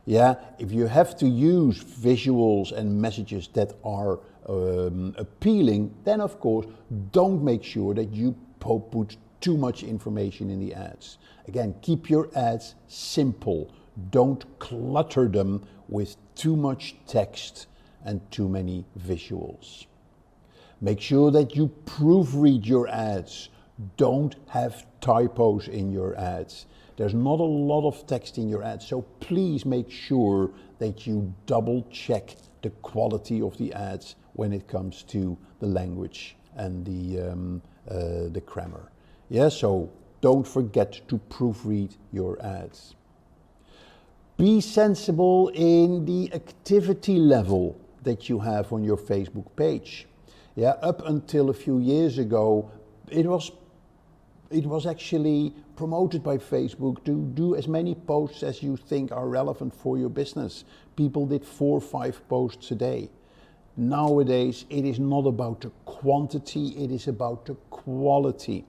Speaker 8: Yeah, if you have to use visuals and messages that are appealing, then of course don't make sure that you put too much information in the ads. Again, keep your ads simple. Don't clutter them with too much text and too many visuals. Make sure that you proofread your ads. Don't have typos in your ads. There's not a lot of text in your ads, so please make sure that you double check the quality of the ads when it comes to the language and the grammar. Yeah, so don't forget to proofread your ads. Be sensible in the activity level that you have on your Facebook page. Yeah, up until a few years ago, it was actually promoted by Facebook to do as many posts as you think are relevant for your business. People did 4 or 5 posts a day. Nowadays, it is not about the quantity, it is about the quality.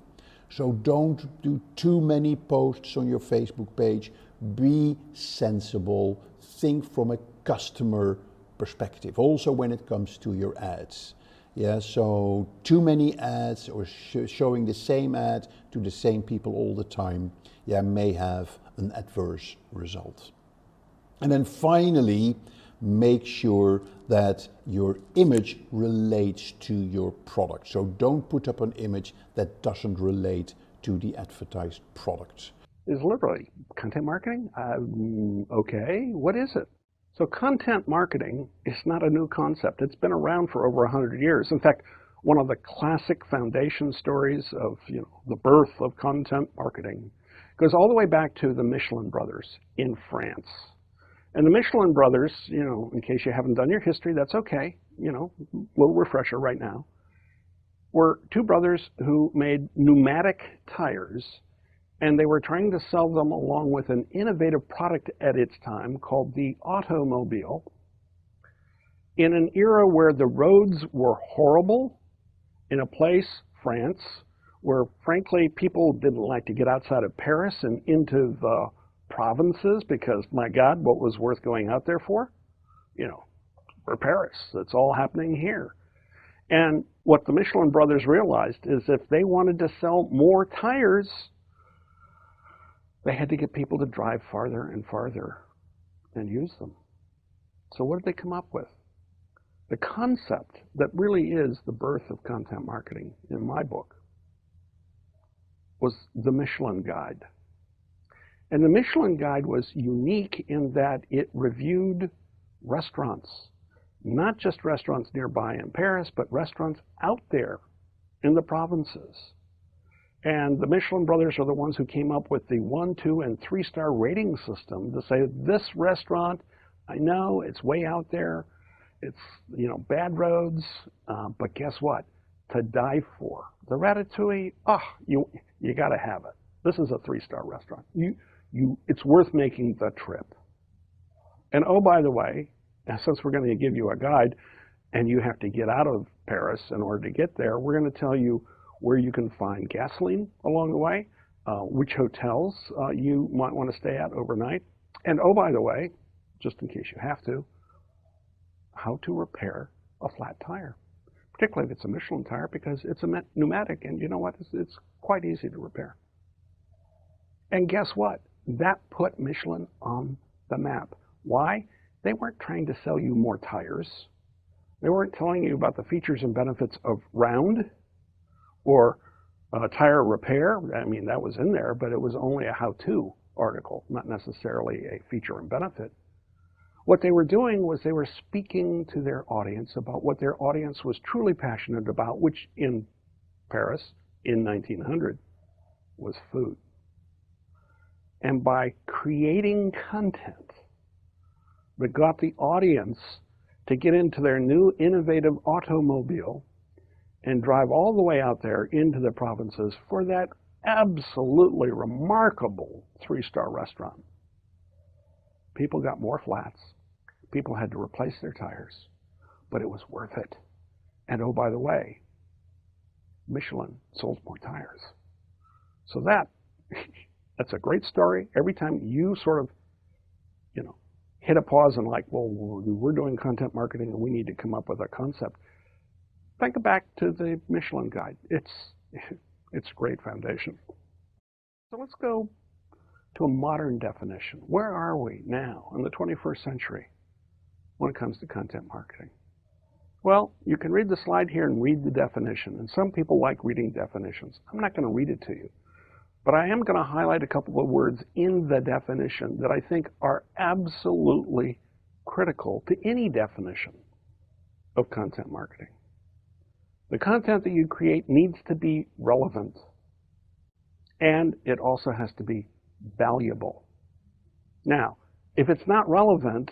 Speaker 8: So don't do too many posts on your Facebook page. Be sensible, think from a customer perspective, also when it comes to your ads. Yeah, so too many ads or showing the same ad to the same people all the time, yeah, may have an adverse result. And then finally, make sure that your image relates to your product. So don't put up an image that doesn't relate to the advertised product.
Speaker 12: Is literally content marketing? Okay, what is it? So content marketing is not a new concept. It's been around for over 100 years. In fact, one of the classic foundation stories of the birth of content marketing goes all the way back to the Michelin brothers in France. And the Michelin brothers, in case you haven't done your history, that's okay, little refresher right now, were 2 brothers who made pneumatic tires, and they were trying to sell them along with an innovative product at its time called the automobile, in an era where the roads were horrible, in a place, France, where frankly people didn't like to get outside of Paris and into the provinces because, my God, what was worth going out there for? For Paris. It's all happening here. And what the Michelin brothers realized is if they wanted to sell more tires, they had to get people to drive farther and farther and use them. So what did they come up with? The concept that really is the birth of content marketing in my book was the Michelin Guide. And the Michelin Guide was unique in that it reviewed restaurants, not just restaurants nearby in Paris, but restaurants out there in the provinces. And the Michelin brothers are the ones who came up with the 1, 2, and 3-star rating system to say, this restaurant, I know it's way out there, it's bad roads, but guess what? To die for. The ratatouille, you got to have it. This is a 3-star restaurant. It's worth making the trip. And oh, by the way, since we're going to give you a guide, and you have to get out of Paris in order to get there, we're going to tell you where you can find gasoline along the way, which hotels you might want to stay at overnight, and oh, by the way, just in case you have to, how to repair a flat tire, particularly if it's a Michelin tire, because it's a pneumatic, and you know what, it's quite easy to repair. And guess what? That put Michelin on the map. Why? They weren't trying to sell you more tires. They weren't telling you about the features and benefits of round or tire repair. I mean, that was in there, but it was only a how-to article, not necessarily a feature and benefit. What they were doing was they were speaking to their audience about what their audience was truly passionate about, which in Paris in 1900 was food. And by creating content that got the audience to get into their new innovative automobile and drive all the way out there into the provinces for that absolutely remarkable 3-star restaurant, people got more flats. People had to replace their tires, but it was worth it. And oh, by the way, Michelin sold more tires. So that's a great story. Every time you sort of, hit a pause and like, well, we're doing content marketing and we need to come up with a concept, think back to the Michelin Guide. It's a great foundation. So let's go to a modern definition. Where are we now in the 21st century when it comes to content marketing? Well, you can read the slide here and read the definition, and some people like reading definitions. I'm not going to read it to you, but I am going to highlight a couple of words in the definition that I think are absolutely critical to any definition of content marketing. The content that you create needs to be relevant, and it also has to be valuable. Now, if it's not relevant,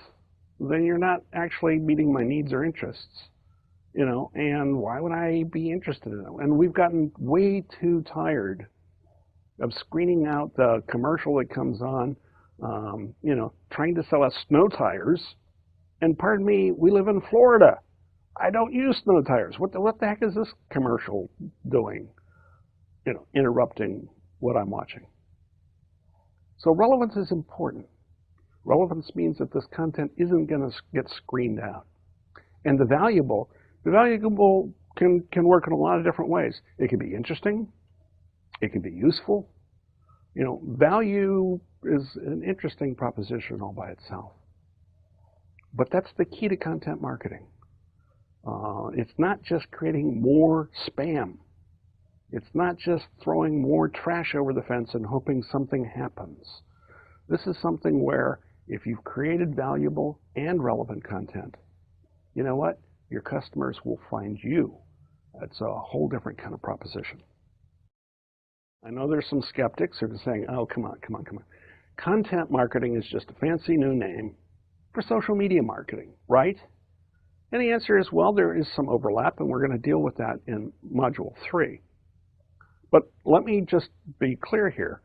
Speaker 12: then you're not actually meeting my needs or interests, and why would I be interested in it? And we've gotten way too tired of screening out the commercial that comes on, trying to sell us snow tires. And pardon me, we live in Florida. I don't use snow tires. What the heck is this commercial doing? Interrupting what I'm watching. So relevance is important. Relevance means that this content isn't going to get screened out. And the valuable can work in a lot of different ways. It can be interesting. It can be useful. Value is an interesting proposition all by itself. But that's the key to content marketing. It's not just creating more spam. It's not just throwing more trash over the fence and hoping something happens. This is something where if you've created valuable and relevant content, you know what? Your customers will find you. That's a whole different kind of proposition. I know there's some skeptics who are saying, oh, come on. Content marketing is just a fancy new name for social media marketing, right? And the answer is, well, there is some overlap, and we're going to deal with that in Module 3. But let me just be clear here.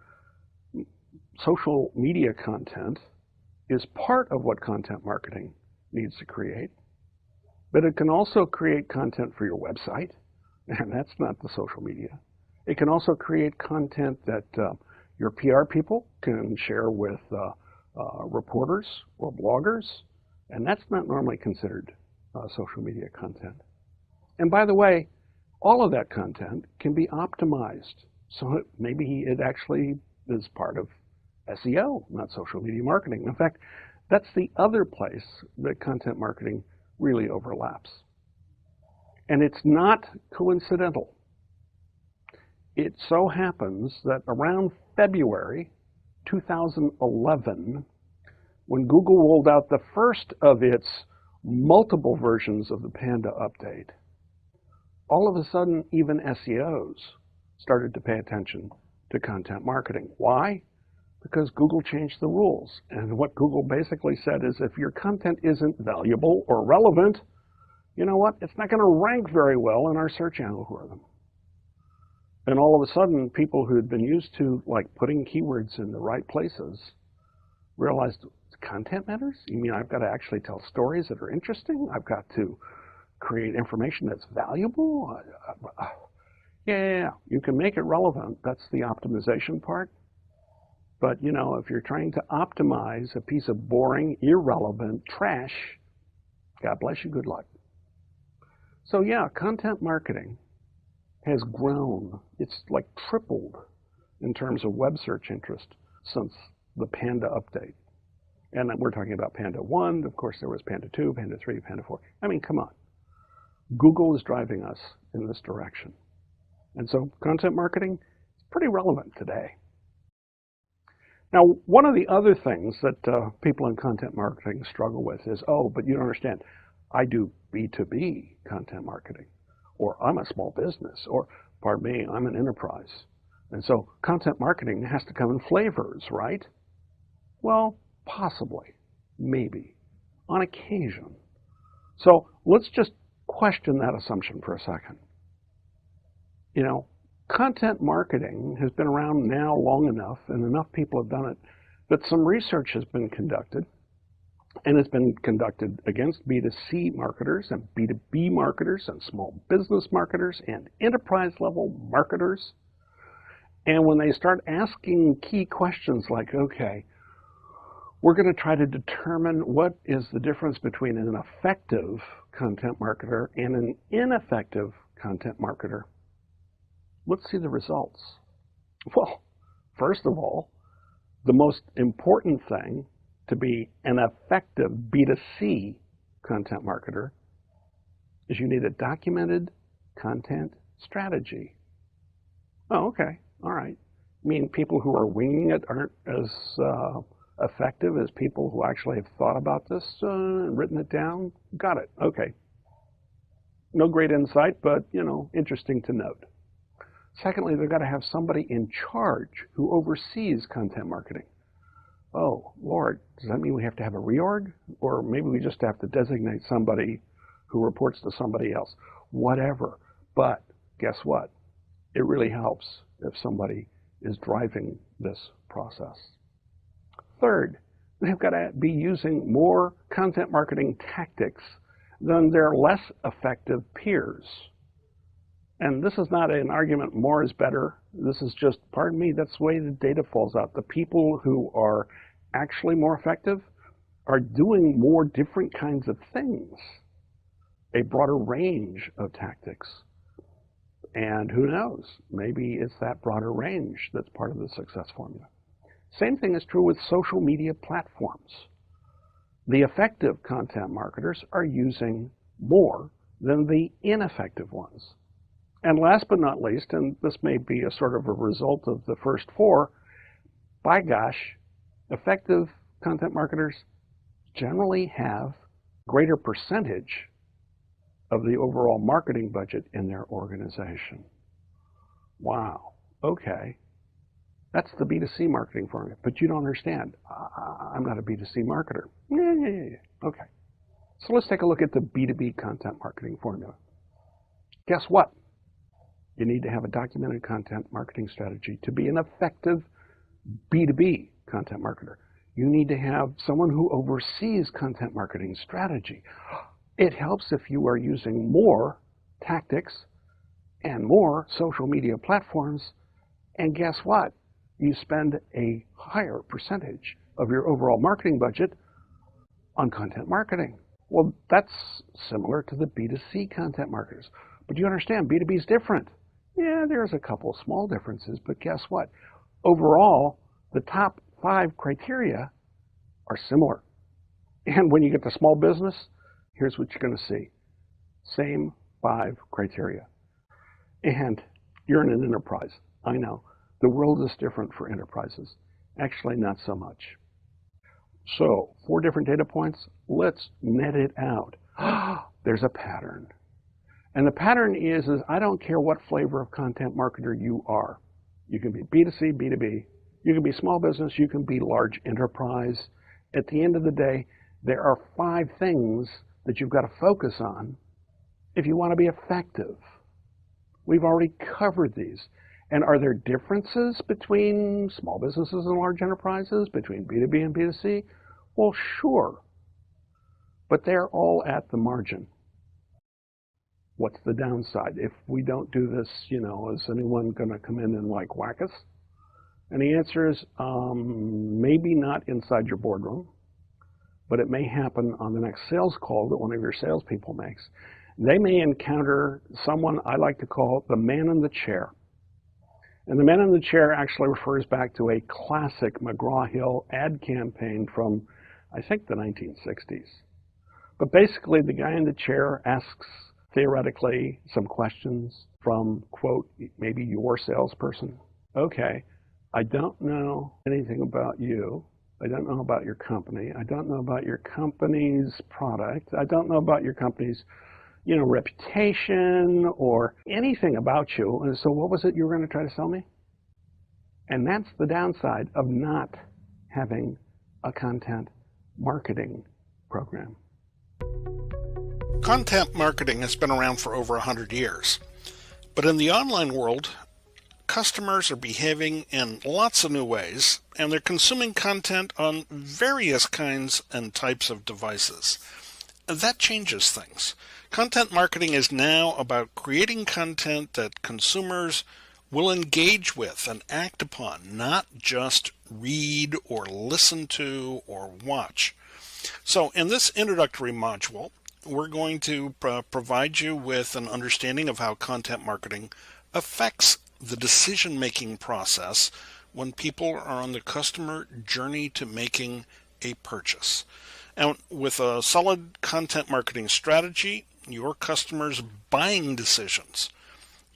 Speaker 12: Social media content is part of what content marketing needs to create, but it can also create content for your website, and that's not the social media. It can also create content that your PR people can share with reporters or bloggers, and that's not normally considered social media content. And by the way, all of that content can be optimized, so maybe it actually is part of SEO, not social media marketing. In fact, that's the other place that content marketing really overlaps. And it's not coincidental. It so happens that around February 2011, when Google rolled out the first of its multiple versions of the Panda update, all of a sudden even SEOs started to pay attention to content marketing. Why? Because Google changed the rules. And what Google basically said is if your content isn't valuable or relevant, you know what? It's not going to rank very well in our search algorithm. And all of a sudden, people who had been used to putting keywords in the right places realized content matters? You mean I've got to actually tell stories that are interesting? I've got to create information that's valuable? Yeah, you can make it relevant. That's the optimization part. But, if you're trying to optimize a piece of boring, irrelevant trash, God bless you, good luck. So yeah, content marketing has grown. It's tripled in terms of web search interest since the Panda update. And we're talking about Panda 1. Of course, there was Panda 2, Panda 3, Panda 4. I mean, come on. Google is driving us in this direction. And so content marketing is pretty relevant today. Now, one of the other things that people in content marketing struggle with is, oh, but you don't understand, I do B2B content marketing, or I'm a small business, or, pardon me, I'm an enterprise. And so content marketing has to come in flavors, right? Well, possibly, maybe, on occasion. So let's just question that assumption for a second. Content marketing has been around now long enough, and enough people have done it, that some research has been conducted, and it's been conducted against B2C marketers and B2B marketers and small business marketers and enterprise level marketers. And when they start asking key questions like, okay, we're going to try to determine what is the difference between an effective content marketer and an ineffective content marketer. Let's see the results. Well, first of all, the most important thing to be an effective B2C content marketer is you need a documented content strategy. Oh, okay. All right. I mean, people who are winging it aren't as effective as people who actually have thought about this and written it down. Got it. Okay. No great insight, but, interesting to note. Secondly, they've got to have somebody in charge who oversees content marketing. Oh, Lord, does that mean we have to have a reorg? Or maybe we just have to designate somebody who reports to somebody else? Whatever. But guess what? It really helps if somebody is driving this process. Third, they've got to be using more content marketing tactics than their less effective peers. And this is not an argument more is better. This is just, pardon me, that's the way the data falls out. The people who are actually more effective are doing more different kinds of things, a broader range of tactics. And who knows, maybe it's that broader range that's part of the success formula. Same thing is true with social media platforms. The effective content marketers are using more than the ineffective ones. And last but not least, and this may be a sort of a result of the first four, by gosh, effective content marketers generally have greater percentage of the overall marketing budget in their organization. Wow, okay. That's the B2C marketing formula, but you don't understand. I'm not a B2C marketer. Yeah. Okay. So let's take a look at the B2B content marketing formula. Guess what? You need to have a documented content marketing strategy to be an effective B2B content marketer. You need to have someone who oversees content marketing strategy. It helps if you are using more tactics and more social media platforms. And guess what? You spend a higher percentage of your overall marketing budget on content marketing. Well, that's similar to the B2C content marketers. But you understand, B2B is different. Yeah, there's a couple small differences, but guess what? Overall, the top 5 criteria are similar. And when you get to small business, here's what you're going to see. Same 5 criteria. And you're in an enterprise. I know. The world is different for enterprises. Actually, not so much. So, 4 different data points. Let's net it out. There's a pattern. And the pattern is I don't care what flavor of content marketer you are. You can be B2C, B2B. You can be small business. You can be large enterprise. At the end of the day, there are 5 things that you've got to focus on if you want to be effective. We've already covered these. And are there differences between small businesses and large enterprises, between B2B and B2C? Well, sure. But they're all at the margin. What's the downside? If we don't do this, is anyone going to come in and whack us? And the answer is maybe not inside your boardroom, but it may happen on the next sales call that one of your salespeople makes. They may encounter someone I like to call the man in the chair. And the man in the chair actually refers back to a classic McGraw-Hill ad campaign from, I think, the 1960s. But basically, the guy in the chair asks, theoretically, some questions from, quote, maybe your salesperson. Okay, I don't know anything about you. I don't know about your company. I don't know about your company's product. I don't know about your company's, reputation or anything about you. And so what was it you were going to try to sell me? And that's the downside of not having a content marketing program.
Speaker 13: Content marketing has been around for over 100 years. But in the online world, customers are behaving in lots of new ways, and they're consuming content on various kinds and types of devices. That changes things. Content marketing is now about creating content that consumers will engage with and act upon, not just read or listen to or watch. So in this introductory module, we're going to provide you with an understanding of how content marketing affects the decision-making process when people are on the customer journey to making a purchase. And with a solid content marketing strategy, your customers' buying decisions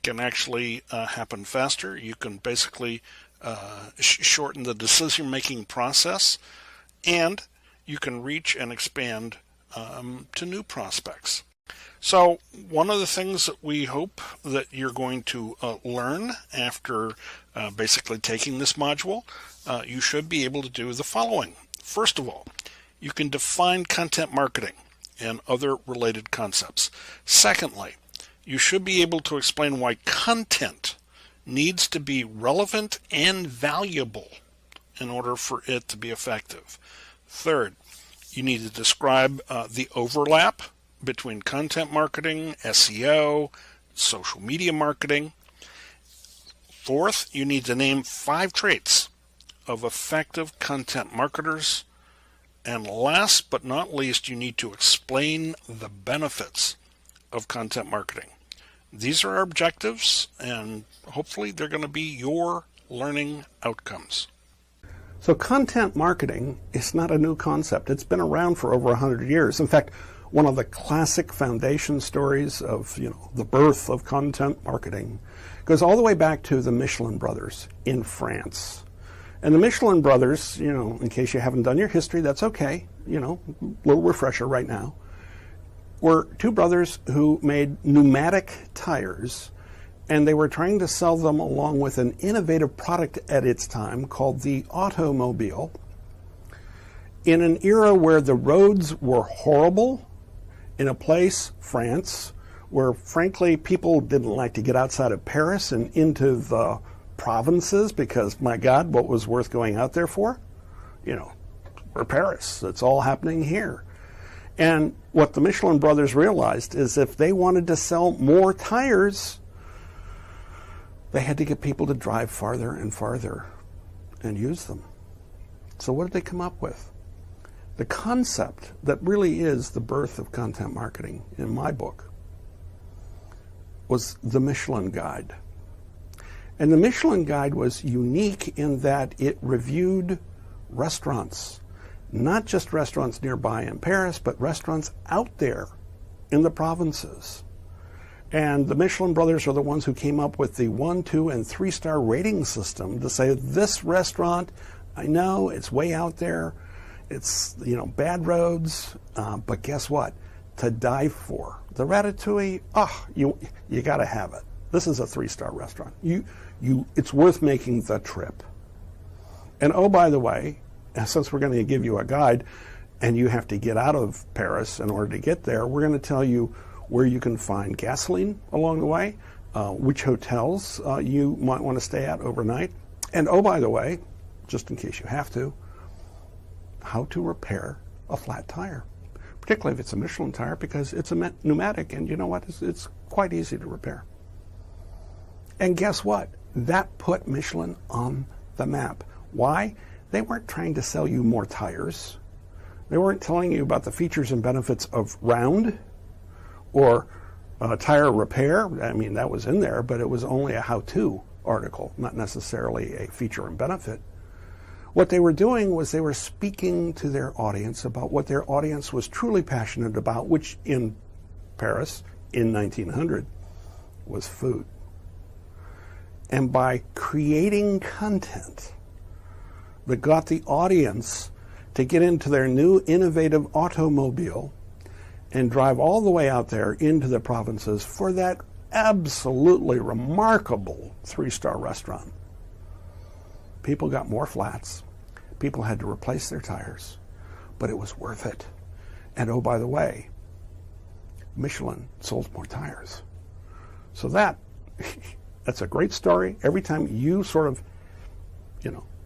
Speaker 13: can actually happen faster. You can basically shorten the decision-making process, and you can reach and expand to new prospects. So one of the things that we hope that you're going to learn after basically taking this module, you should be able to do the following. First of all, you can define content marketing and other related concepts. Secondly, you should be able to explain why content needs to be relevant and valuable in order for it to be effective. Third, you need to describe the overlap between content marketing, SEO, social media marketing. Fourth, you need to name 5 traits of effective content marketers. And last but not least, you need to explain the benefits of content marketing. These are our objectives, and hopefully they're going to be your learning outcomes.
Speaker 12: So content marketing is not a new concept. It's been around for over 100 years. In fact, one of the classic foundation stories of the birth of content marketing goes all the way back to the Michelin brothers in France. And the Michelin brothers, in case you haven't done your history, that's okay, little refresher right now, were 2 brothers who made pneumatic tires, and they were trying to sell them along with an innovative product at its time called the automobile, in an era where the roads were horrible, in a place, France, where frankly people didn't like to get outside of Paris and into the provinces because, my God, what was worth going out there for? We're Paris. It's all happening here. And what the Michelin brothers realized is if they wanted to sell more tires, they had to get people to drive farther and farther and use them. So what did they come up with? The concept that really is the birth of content marketing in my book was the Michelin Guide. And the Michelin Guide was unique in that it reviewed restaurants, not just restaurants nearby in Paris, but restaurants out there in the provinces. And the Michelin brothers are the ones who came up with the 1, 2, and 3-star rating system to say, this restaurant, I know it's way out there, it's bad roads, but guess what? To die for. The ratatouille, you got to have it. This is a 3-star restaurant. It's worth making the trip. And oh, by the way, since we're going to give you a guide, and you have to get out of Paris in order to get there, we're going to tell you where you can find gasoline along the way, which hotels you might want to stay at overnight, and oh, by the way, just in case you have to, how to repair a flat tire, particularly if it's a Michelin tire, because it's a pneumatic, and you know what? It's quite easy to repair. And guess what? That put Michelin on the map. Why? They weren't trying to sell you more tires. They weren't telling you about the features and benefits of round or tire repair. I mean, that was in there, but it was only a how-to article, not necessarily a feature and benefit. What they were doing was they were speaking to their audience about what their audience was truly passionate about, which in Paris in 1900 was food. And by creating content that got the audience to get into their new innovative automobile and drive all the way out there into the provinces for that absolutely remarkable 3-star restaurant, people got more flats. People had to replace their tires, but it was worth it. And oh, by the way, Michelin sold more tires. So that's a great story. Every time you sort of,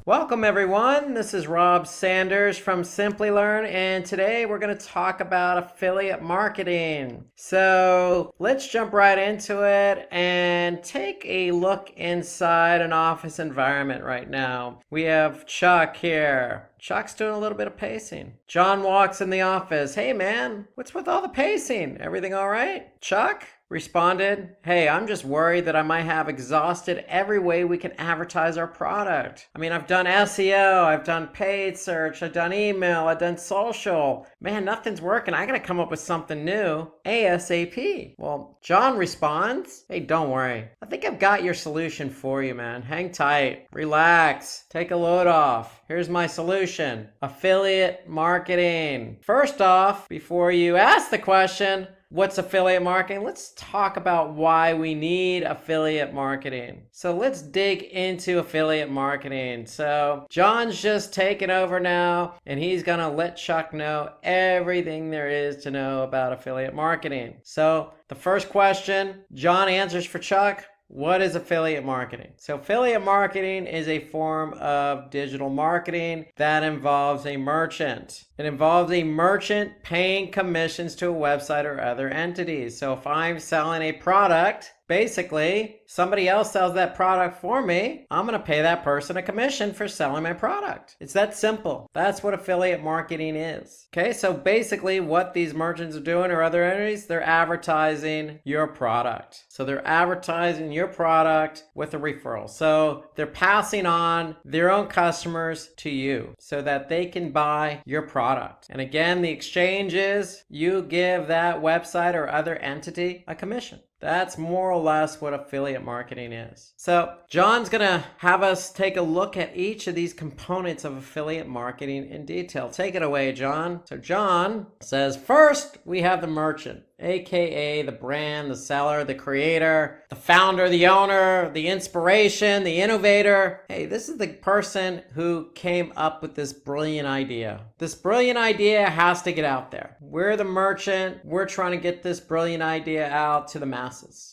Speaker 4: Welcome everyone, this is Rob Sanders from Simplilearn, and today we're going to talk about affiliate marketing. So let's jump right into it and take a look inside an office environment right now. We have Chuck here. Chuck's doing a little bit of pacing. John walks in the office. Hey man, what's with all the pacing? Everything all right? Chuck responded, hey, I'm just worried that I might have exhausted every way we can advertise our product. I mean, I've done SEO, I've done paid search, I've done email, I've done social. Man, nothing's working. I gotta come up with something new ASAP. Well, John responds, hey, don't worry. I think I've got your solution for you, man. Hang tight, relax, take a load off. Here's my solution: affiliate marketing. First off, before you ask the question, what's affiliate marketing? Let's talk about why we need affiliate marketing. So let's dig into affiliate marketing. So John's just taking over now, and he's gonna let Chuck know everything there is to know about affiliate marketing. So the first question John answers for Chuck: what is affiliate marketing? So affiliate marketing is a form of digital marketing that involves a merchant. It involves a merchant paying commissions to a website or other entities. So if I'm selling a product, basically somebody else sells that product for me, I'm going to pay that person a commission for selling my product. It's that simple. That's what affiliate marketing is. Okay, so basically what these merchants are doing or other entities, they're advertising your product. So they're advertising your product with a referral. So they're passing on their own customers to you so that they can buy your product. And again, the exchange is you give that website or other entity a commission. That's more or less what affiliate marketing is. So John's going to have us take a look at each of these components of affiliate marketing in detail. Take it away, John. So John says, first, we have the merchant, aka the brand, the seller, the creator, the founder, the owner, the inspiration, the innovator. Hey, this is the person who came up with this brilliant idea. This brilliant idea has to get out there. We're the merchant. We're trying to get this brilliant idea out to the masses.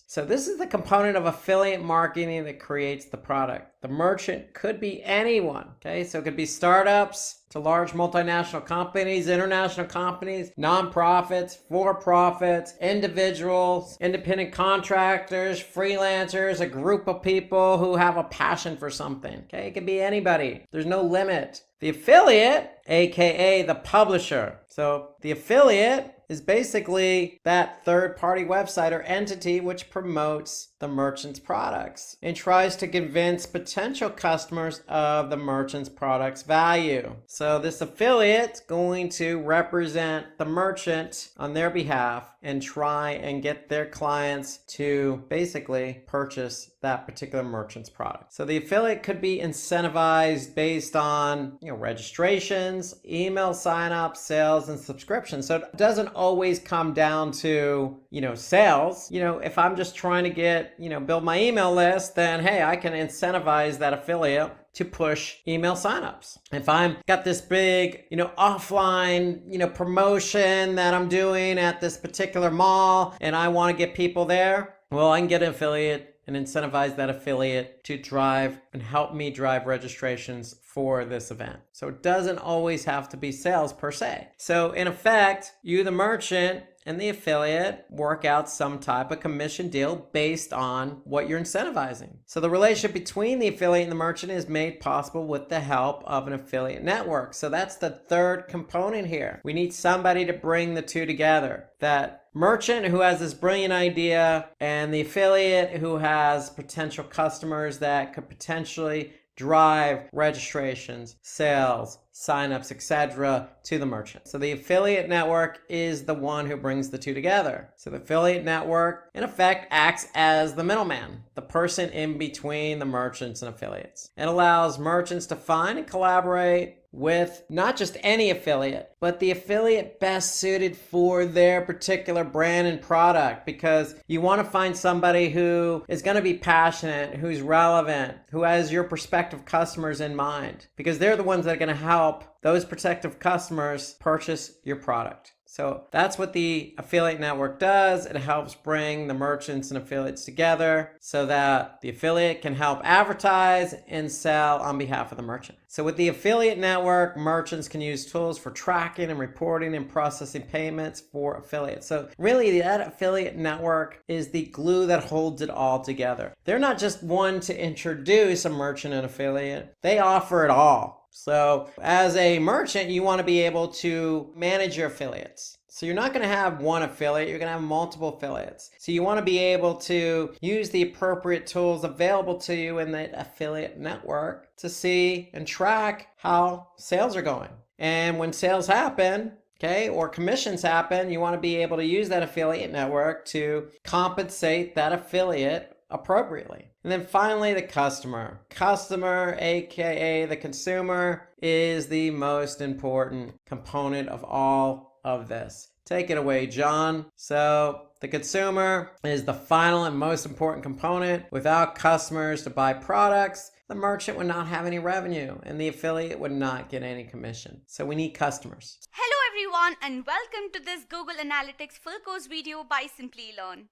Speaker 4: So this is the component of affiliate marketing that creates the product. The merchant could be anyone, okay? So it could be startups to large multinational companies, international companies, nonprofits, for-profits, individuals, independent contractors, freelancers, a group of people who have a passion for something, okay? It could be anybody. There's no limit. The affiliate, aka the publisher. So the affiliate is basically that third-party website or entity which promotes the merchant's products and tries to convince potential customers of the merchant's product's value. So this affiliate's going to represent the merchant on their behalf and try and get their clients to basically purchase that particular merchant's product. So the affiliate could be incentivized based on, registrations, email signups, sales, and subscriptions. So it doesn't always come down to, sales. If I'm just trying to get, build my email list, then hey, I can incentivize that affiliate to push email signups. If I'm got this big, offline, promotion that I'm doing at this particular mall and I want to get people there, well, I can get an affiliate and incentivize that affiliate to drive and help me drive registrations for this event. So it doesn't always have to be sales per se. So in effect, you, the merchant, and the affiliate work out some type of commission deal based on what you're incentivizing. So the relationship between the affiliate and the merchant is made possible with the help of an affiliate network. So that's the third component here. We need somebody to bring the two together. That merchant who has this brilliant idea and the affiliate who has potential customers that could potentially drive registrations, sales, signups, etc. to the merchant. So the affiliate network is the one who brings the two together. So the affiliate network, in effect, acts as the middleman, the person in between the merchants and affiliates. It allows merchants to find and collaborate with not just any affiliate, but the affiliate best suited for their particular brand and product, because you want to find somebody who is going to be passionate, who's relevant, who has your prospective customers in mind, because they're the ones that are going to help those prospective customers purchase your product. So that's what the affiliate network does. It helps bring the merchants and affiliates together so that the affiliate can help advertise and sell on behalf of the merchant. So with the affiliate network, merchants can use tools for tracking and reporting and processing payments for affiliates. So really that affiliate network is the glue that holds it all together. They're not just one to introduce a merchant and affiliate. They offer it all. So as a merchant, you want to be able to manage your affiliates. So you're not going to have one affiliate, you're going to have multiple affiliates. So you want to be able to use the appropriate tools available to you in the affiliate network to see and track how sales are going. And when sales happen, okay, or commissions happen, you want to be able to use that affiliate network to compensate that affiliate appropriately. And then finally, the customer. Customer, aka the consumer, is the most important component of all of this. Take it away, John. So the consumer is the final and most important component. Without customers to buy products, the merchant would not have any revenue and the affiliate would not get any commission. So we need customers.
Speaker 14: Hello everyone and welcome to this Google Analytics full course video by Simplilearn.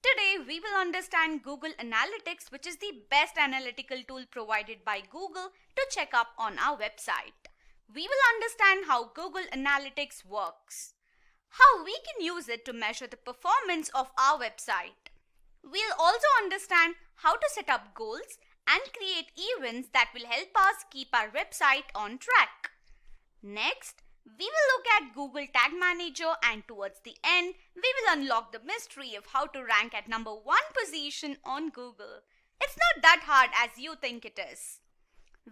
Speaker 14: Today we will understand Google Analytics, which is the best analytical tool provided by Google to check up on our website. We will understand how Google Analytics works, how we can use it to measure the performance of our website. We'll also understand how to set up goals and create events that will help us keep our website on track. Next, we will look at Google Tag Manager, and towards the end, we will unlock the mystery of how to rank at number 1 position on Google. It's not that hard as you think it is.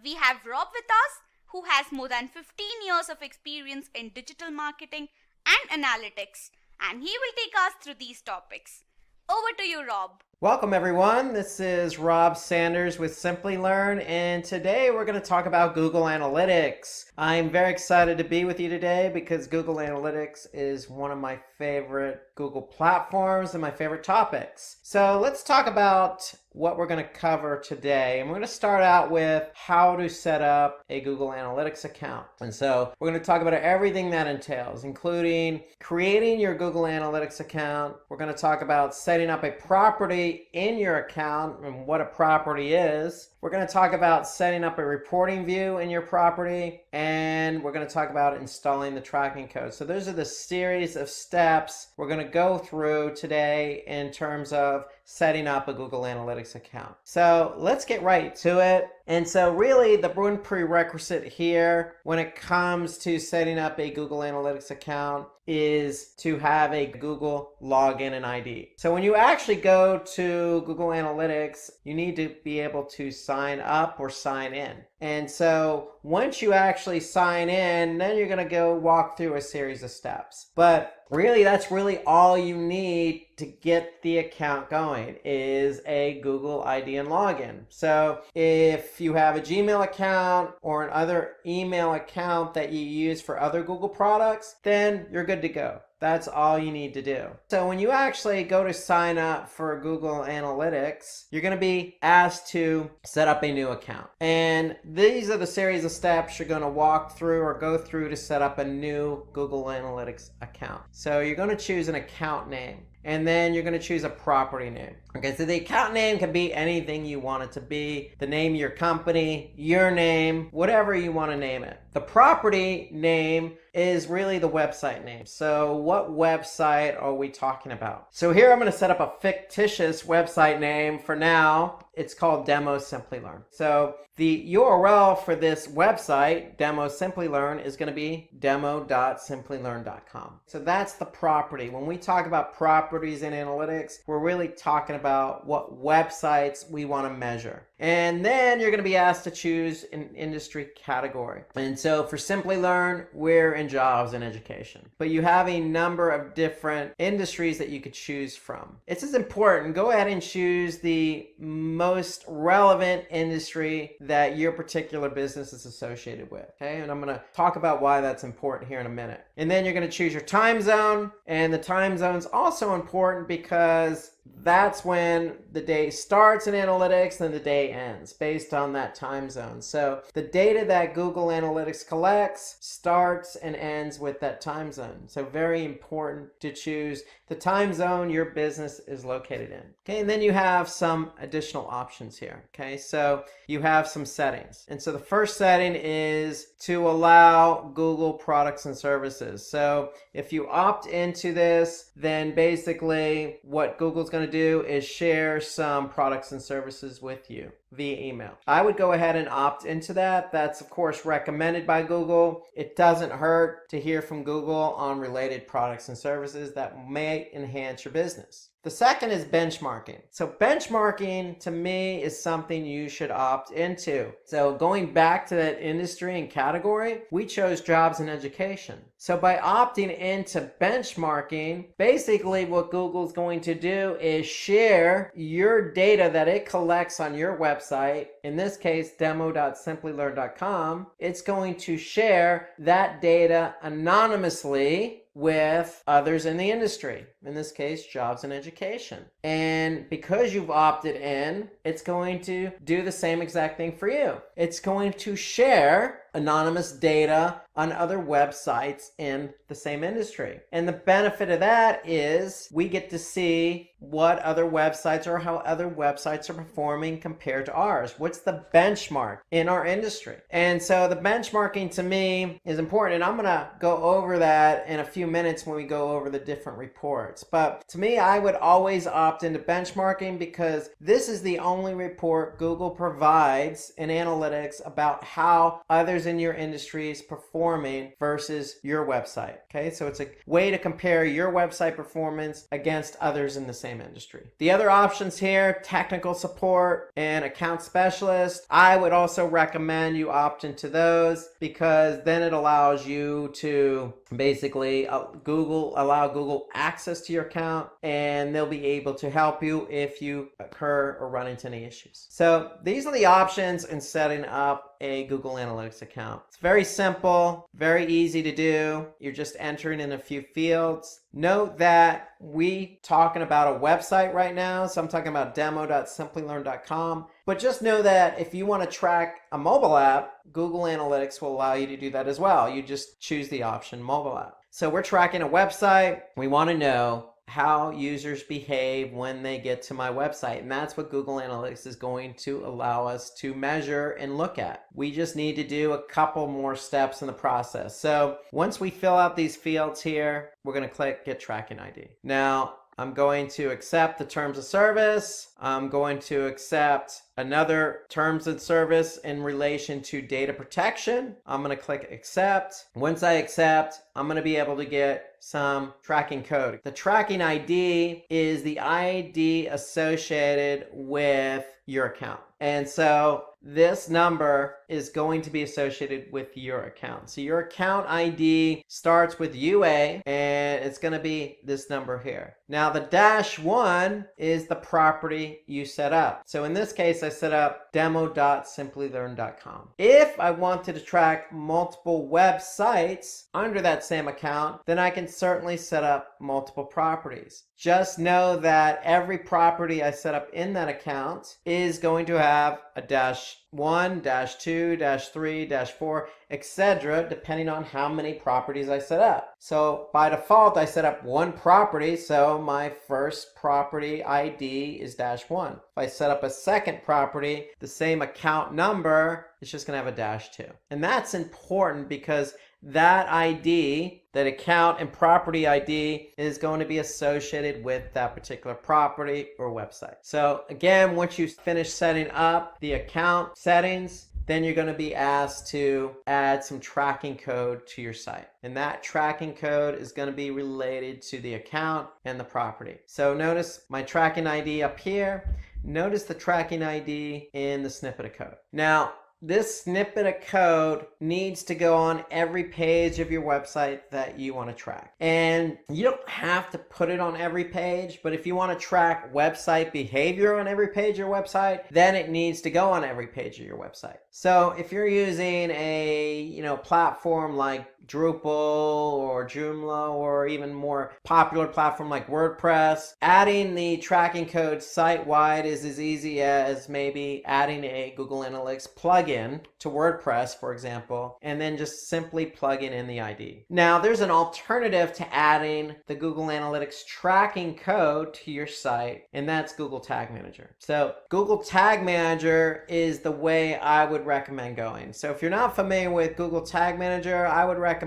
Speaker 14: We have Rob with us, who has more than 15 years of experience in digital marketing and analytics, and he will take us through these topics. Over to you, Rob.
Speaker 4: Welcome everyone, this is Rob Sanders with Simplilearn, and today we're going to talk about Google Analytics. I'm very excited to be with you today because Google Analytics is one of my favorite Google platforms and my favorite topics. So let's talk about what we're going to cover today. And we're going to start out with how to set up a Google Analytics account. And so we're going to talk about everything that entails, including creating your Google Analytics account. We're going to talk about setting up a property in your account and what a property is. We're going to talk about setting up a reporting view in your property, and we're going to talk about installing the tracking code. So those are the series of steps we're going to go through today in terms of setting up a Google Analytics account. So let's get right to it. And so really the one prerequisite here when it comes to setting up a Google Analytics account is to have a Google login and ID. So when you actually go to Google Analytics, you need to be able to sign up or sign in. And so once you actually sign in, then you're going to go walk through a series of steps. But really, that's really all you need to get the account going is a Google ID and login. So if you have a Gmail account or an other email account that you use for other Google products, then you're good to go. That's all you need to do. So when you actually go to sign up for Google Analytics, you're going to be asked to set up a new account. And these are the series of steps you're going to walk through or go through to set up a new Google Analytics account. So you're going to choose an account name. And then you're going to choose a property name. Okay, so the account name can be anything you want it to be. The name of your company, your name, whatever you want to name it. The property name is really the website name. So what website are we talking about? So here I'm going to set up a fictitious website name for now. It's called Demo Simplilearn. So the URL for this website, Demo Simplilearn, is going to be demo.simplilearn.com. So that's the property. When we talk about properties in analytics, we're really talking about what websites we want to measure. And then you're going to be asked to choose an industry category. And so for Simplilearn, we're in jobs and education. But you have a number of different industries that you could choose from. It's as important. Go ahead and choose the most relevant industry that your particular business is associated with. Okay, and I'm going to talk about why that's important here in a minute. And then you're going to choose your time zone. And the time zone is also important because that's when the day starts in analytics and the day ends based on that time zone. So the data that Google Analytics collects starts and ends with that time zone. So very important to choose the time zone your business is located in. Okay, and then you have some additional options here. Okay, so you have some settings. And so the first setting is to allow Google products and services. So if you opt into this, then basically what Google's going to do is share some products and services with you. via email. I would go ahead and opt into that. That's of course recommended by Google. It doesn't hurt to hear from Google on related products and services that may enhance your business. The second is benchmarking. So benchmarking to me is something you should opt into. So going back to that industry and category, we chose jobs and education. So by opting into benchmarking, basically what Google's going to do is share your data that it collects on your website, in this case demo.simplylearn.com. It's going to share that data anonymously with others in the industry, in this case jobs and education. And because you've opted in, it's going to do the same exact thing for you. It's going to share anonymous data on other websites in the same industry. And the benefit of that is we get to see what other websites or how other websites are performing compared to ours. What's the benchmark in our industry? And so the benchmarking to me is important, and I'm gonna go over that in a few minutes when we go over the different reports. But to me, I would always opt into benchmarking because this is the only report Google provides in analytics about how others in your industry is performing versus your website. Okay, so it's a way to compare your website performance against others in the same industry. The other options here, technical support and account specialist, I would also recommend you opt into those because then it allows you to basically allow Google access to your account, and they'll be able to help you if you occur or run into any issues. So these are the options in setting up a Google Analytics account. It's very simple, very easy to do. You're just entering in a few fields. Note that we talking about a website right now, so I'm talking about demo.simplylearn.com. But just know that if you want to track a mobile app, Google Analytics will allow you to do that as well. You just choose the option mobile app. So we're tracking a website. We want to know how users behave when they get to my website. And that's what Google Analytics is going to allow us to measure and look at. We just need to do a couple more steps in the process. So once we fill out these fields here, we're going to click Get Tracking ID. Now, I'm going to accept the terms of service. I'm going to accept another terms of service in relation to data protection. I'm going to click accept. Once I accept, I'm going to be able to get some tracking code. The tracking ID is the ID associated with your account. And so this number is going to be associated with your account. So your account ID starts with UA, and it's going to be this number here. Now the -1 is the property you set up. So in this case, I set up demo.simplylearn.com. If I wanted to track multiple websites under that same account, then I can certainly set up multiple properties. Just know that every property I set up in that account is going to have a -1, -2, -3, -4, etc., depending on how many properties I set up. So by default, I set up one property, so my first property ID is -1. If I set up a second property, the same account number, it's just going to have a -2. And that's important because that ID, that account and property ID, is going to be associated with that particular property or website. So again, once you finish setting up the account settings, then you're going to be asked to add some tracking code to your site. And that tracking code is going to be related to the account and the property. So notice my tracking ID up here. Notice the tracking ID in the snippet of code. Now, this snippet of code needs to go on every page of your website that you want to track. And you don't have to put it on every page, but if you want to track website behavior on every page of your website, then it needs to go on every page of your website. So if you're using a platform like Drupal or Joomla or even more popular platform like WordPress, adding the tracking code site-wide is as easy as maybe adding a Google Analytics plugin to WordPress, for example, and then just simply plugging in the ID. Now, there's an alternative to adding the Google Analytics tracking code to your site, and that's Google Tag Manager. So Google Tag Manager is the way I would recommend going. So if you're not familiar with Google Tag Manager, I would recommend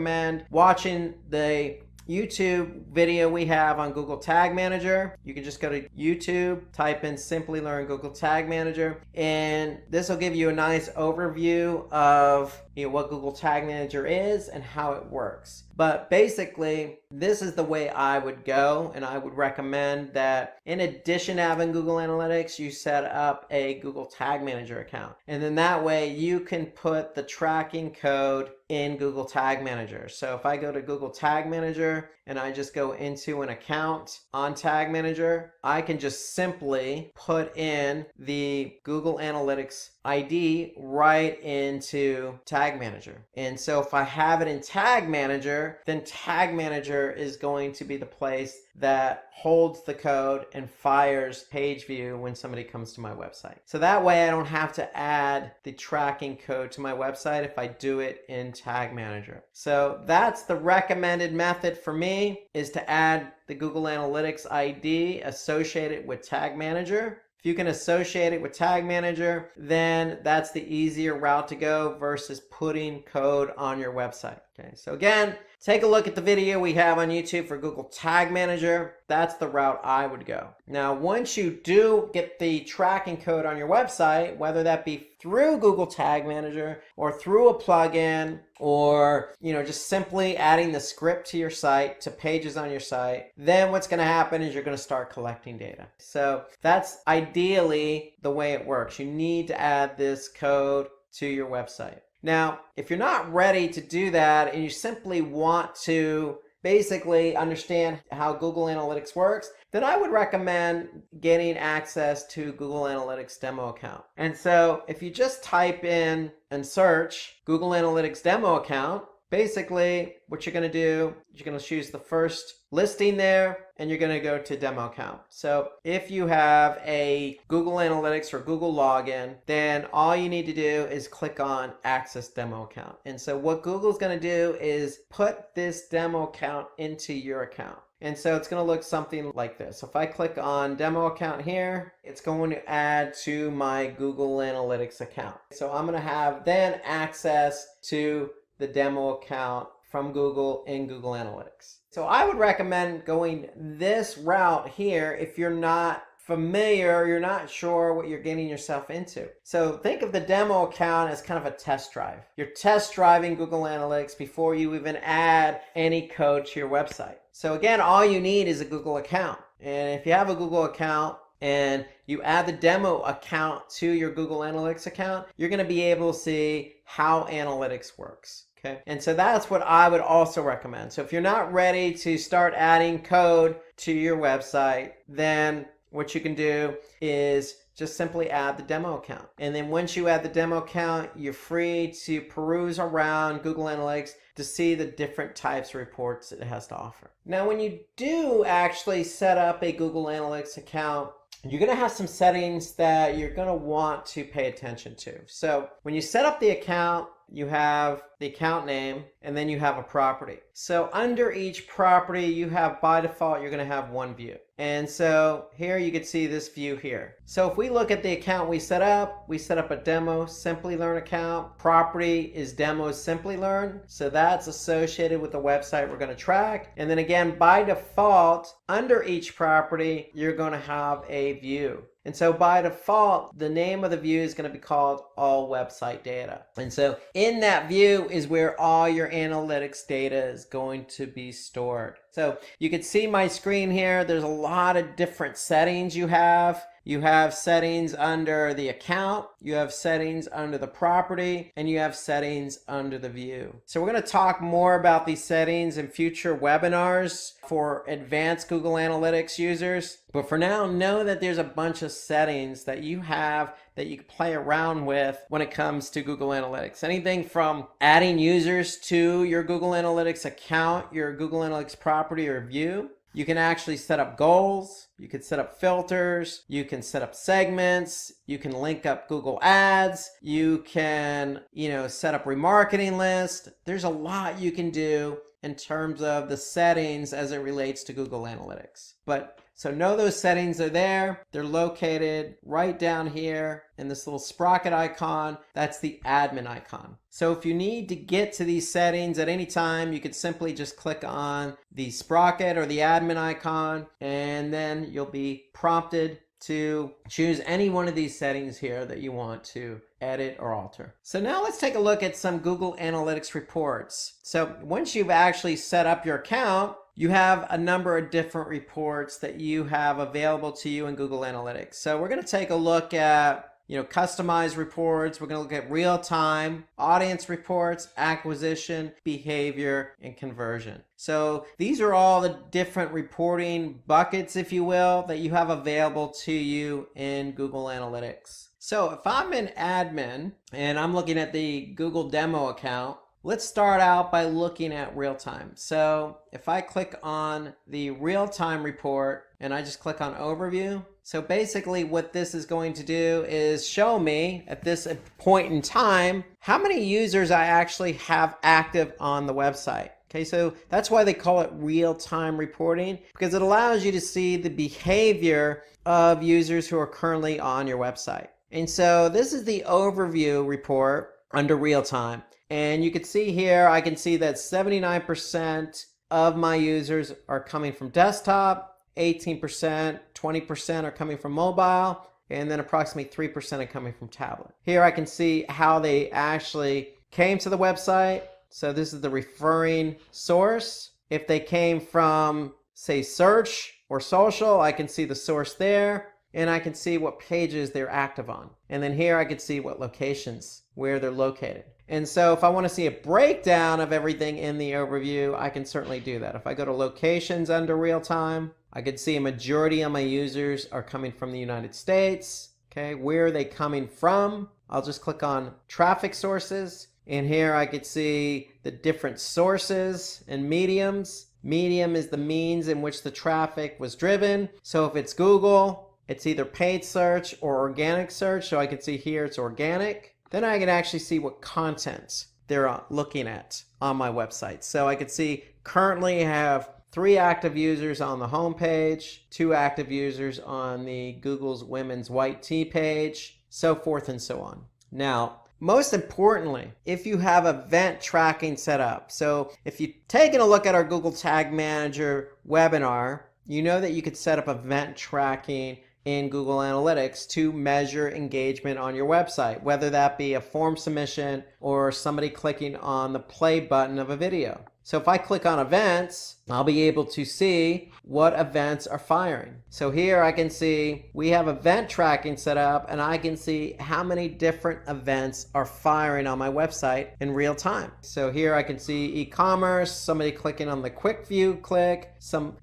Speaker 4: watching the YouTube video we have on Google Tag Manager. You can just go to YouTube, type in Simplilearn Google Tag Manager, and this will give you a nice overview of what Google Tag Manager is and how it works. But basically, this is the way I would go, and I would recommend that in addition to having Google Analytics, you set up a Google Tag Manager account. And then that way you can put the tracking code in Google Tag Manager. So if I go to Google Tag Manager and I just go into an account on Tag Manager, I can just simply put in the Google Analytics ID right into Tag Manager. And so if I have it in Tag Manager, then Tag Manager is going to be the place that holds the code and fires page view when somebody comes to my website. So that way I don't have to add the tracking code to my website if I do it in Tag Manager. So that's the recommended method for me, is to add the Google Analytics ID associated with Tag Manager. If you can associate it with Tag Manager, then that's the easier route to go versus putting code on your website. Okay, so again, take a look at the video we have on YouTube for Google Tag Manager. That's the route I would go. Now, once you do get the tracking code on your website, whether that be through Google Tag Manager or through a plugin, or just simply adding the script to your site, to pages on your site, then what's going to happen is you're going to start collecting data. So that's ideally the way it works. You need to add this code to your website. Now, if you're not ready to do that and you simply want to basically understand how Google Analytics works, then I would recommend getting access to Google Analytics demo account. And so if you just type in and search Google Analytics demo account, basically what you're going to do, you're going to choose the first listing there and you're going to go to demo account. So if you have a Google Analytics or Google login, then all you need to do is click on access demo account. And so what Google's going to do is put this demo account into your account. And so it's going to look something like this. So if I click on demo account here, it's going to add to my Google Analytics account. So I'm going to have then access to the demo account from Google in Google Analytics. So I would recommend going this route here if you're not familiar, you're not sure what you're getting yourself into. So think of the demo account as kind of a test drive. You're test driving Google Analytics before you even add any code to your website. So again, all you need is a Google account. And if you have a Google account and you add the demo account to your Google Analytics account, you're going to be able to see how analytics works. Okay. And so that's what I would also recommend. So if you're not ready to start adding code to your website, then what you can do is just simply add the demo account. And then once you add the demo account, you're free to peruse around Google Analytics to see the different types of reports it has to offer. Now, when you do actually set up a Google Analytics account, you're going to have some settings that you're going to want to pay attention to. So when you set up the account, you have the account name, and then you have a property. So under each property, you have, by default, you're going to have one view. And so here you can see this view here. So if we look at the account we set up a demo Simplilearn account. Property is demo Simplilearn. So that's associated with the website we're going to track. And then again, by default, under each property, you're going to have a view. And so by default, the name of the view is going to be called All Website Data. And so in that view is where all your analytics data is going to be stored. So you can see my screen here. There's a lot of different settings you have. You have settings under the account, you have settings under the property, and you have settings under the view. So we're going to talk more about these settings in future webinars for advanced Google Analytics users. But for now, know that there's a bunch of settings that you have that you can play around with when it comes to Google Analytics. Anything from adding users to your Google Analytics account, your Google Analytics property or view. You can actually set up goals, you can set up filters, you can set up segments, you can link up Google Ads, you can, set up remarketing lists. There's a lot you can do in terms of the settings as it relates to Google Analytics. But so know those settings are there. They're located right down here in this little sprocket icon. That's the admin icon. So if you need to get to these settings at any time, you could simply just click on the sprocket or the admin icon, and then you'll be prompted to choose any one of these settings here that you want to edit or alter. So now let's take a look at some Google Analytics reports. So once you've actually set up your account, you have a number of different reports that you have available to you in Google Analytics. So we're going to take a look at customized reports. We're going to look at real-time, audience reports, acquisition, behavior, and conversion. So these are all the different reporting buckets, if you will, that you have available to you in Google Analytics. So if I'm an admin and I'm looking at the Google demo account, let's start out by looking at real-time. So if I click on the real-time report and I just click on overview, so basically what this is going to do is show me at this point in time how many users I actually have active on the website. Okay, so that's why they call it real-time reporting, because it allows you to see the behavior of users who are currently on your website. And so this is the overview report under real-time. And you can see here, I can see that 79% of my users are coming from desktop, 18%, 20% are coming from mobile, and then approximately 3% are coming from tablet. Here I can see how they actually came to the website. So this is the referring source. If they came from, say, search or social, I can see the source there, and I can see what pages they're active on. And then here I can see what locations, where they're located. And so if I want to see a breakdown of everything in the overview, I can certainly do that. If I go to locations under real time, I could see a majority of my users are coming from the United States. Okay, where are they coming from? I'll just click on traffic sources. And here I could see the different sources and mediums. Medium is the means in which the traffic was driven. So if it's Google, it's either paid search or organic search. So I can see here it's organic. Then I can actually see what content they're looking at on my website. So I could see currently I have 3 active users on the home page, 2 active users on the Google's Women's White Tea page, so forth and so on. Now, most importantly, if you have event tracking set up, so if you've taken a look at our Google Tag Manager webinar, you know that you could set up event tracking in Google Analytics to measure engagement on your website, whether that be a form submission or somebody clicking on the play button of a video. So if I click on events, I'll be able to see what events are firing. So here I can see we have event tracking set up, and I can see how many different events are firing on my website in real time. So here I can see e-commerce, somebody clicking on the quick view click,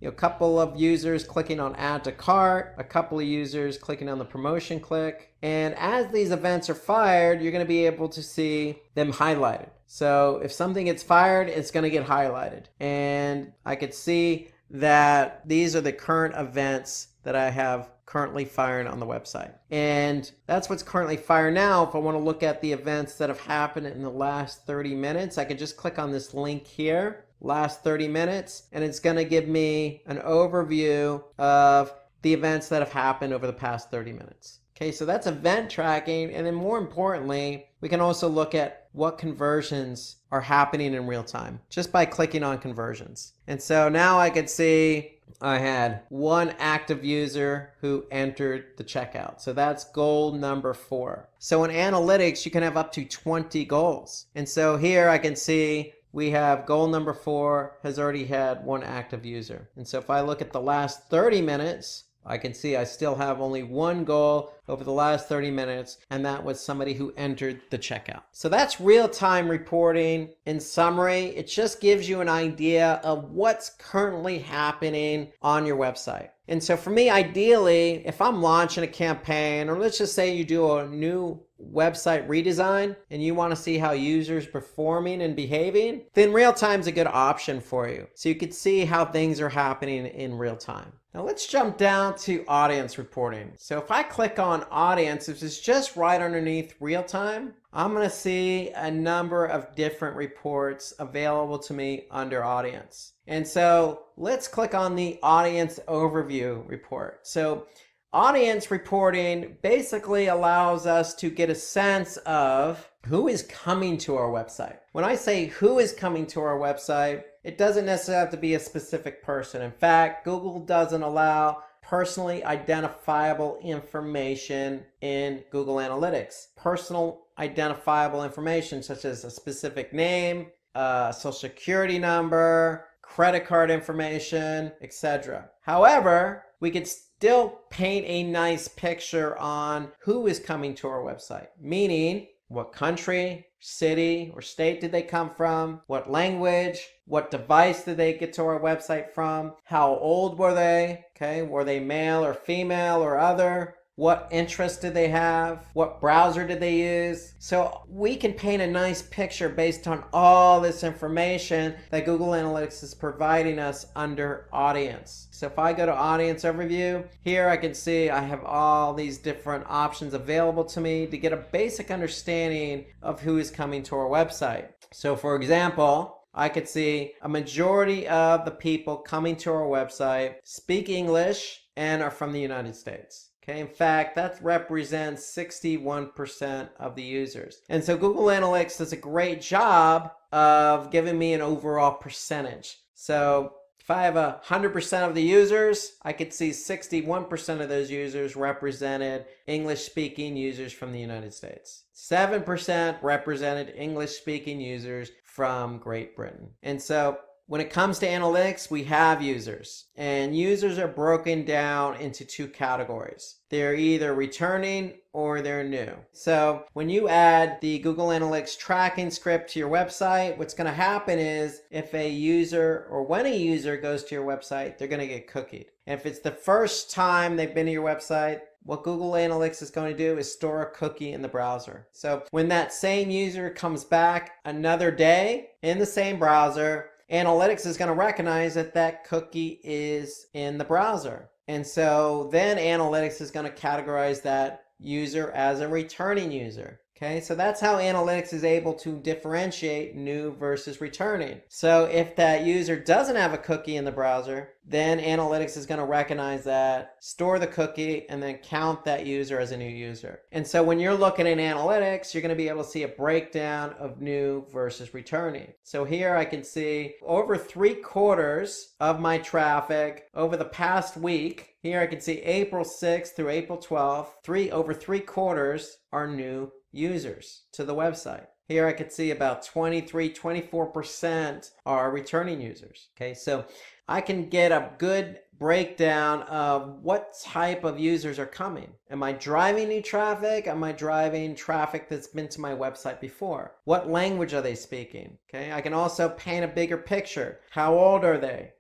Speaker 4: a couple of users clicking on add to cart, a couple of users clicking on the promotion click. And as these events are fired, you're going to be able to see them highlighted. So if something gets fired, it's going to get highlighted. And I could see that these are the current events that I have currently firing on the website. And that's what's currently fired now. If I want to look at the events that have happened in the last 30 minutes, I could just click on this link here, last 30 minutes, and it's going to give me an overview of the events that have happened over the past 30 minutes. Okay, so that's event tracking. And then more importantly, we can also look at what conversions are happening in real time just by clicking on conversions. And so now I could see I had 1 active user who entered the checkout. So that's goal number 4. So in analytics, you can have up to 20 goals. And so here I can see we have goal number 4 has already had 1 active user. And so if I look at the last 30 minutes, I can see I still have only 1 goal over the last 30 minutes, and that was somebody who entered the checkout. So that's real-time reporting. In summary, it just gives you an idea of what's currently happening on your website. And so for me, ideally, if I'm launching a campaign, or let's just say you do a new website redesign and you want to see how users performing and behaving, then real time is a good option for you. So you can see how things are happening in real time. Now let's jump down to audience reporting. So if I click on audience, which is just right underneath real time, I'm going to see a number of different reports available to me under audience. And so let's click on the audience overview report. So audience reporting basically allows us to get a sense of who is coming to our website. When I say who is coming to our website, it doesn't necessarily have to be a specific person. In fact, Google doesn't allow personally identifiable information in Google Analytics. Personal identifiable information such as a specific name, social security number, credit card information, etc. However, we could still paint a nice picture on who is coming to our website, meaning what country, city, or state did they come from, what language, what device did they get to our website from, how old were they, okay, were they male or female or other, what interests did they have, what browser did they use. So we can paint a nice picture based on all this information that Google Analytics is providing us under audience. So if I go to audience overview, here I can see I have all these different options available to me to get a basic understanding of who is coming to our website. So for example, I could see a majority of the people coming to our website speak English and are from the United States. Okay, in fact, that represents 61% of the users. And so Google Analytics does a great job of giving me an overall percentage. So if I have 100% of the users, I could see 61% of those users represented English-speaking users from the United States. 7% represented English-speaking users from Great Britain. And so when it comes to analytics, we have users, and users are broken down into two categories. They're either returning or they're new. So when you add the Google Analytics tracking script to your website, what's going to happen is if a user or when a user goes to your website, they're going to get cookied. And if it's the first time they've been to your website, what Google Analytics is going to do is store a cookie in the browser. So when that same user comes back another day in the same browser, Analytics is going to recognize that that cookie is in the browser. And so then Analytics is going to categorize that user as a returning user. Okay, so that's how Analytics is able to differentiate new versus returning. So if that user doesn't have a cookie in the browser, then Analytics is going to recognize that, store the cookie, and then count that user as a new user. And so when you're looking at Analytics, you're going to be able to see a breakdown of new versus returning. So here I can see over 3/4 of my traffic over the past week. Here I can see April 6th through April 12th, over 3/4 are new users to the website. Here I could see about 24% are returning users. Okay, so I can get a good breakdown of what type of users are coming. Am I driving new traffic? Am I driving traffic that's been to my website before? What language are they speaking? Okay, I can also paint a bigger picture. How old are they?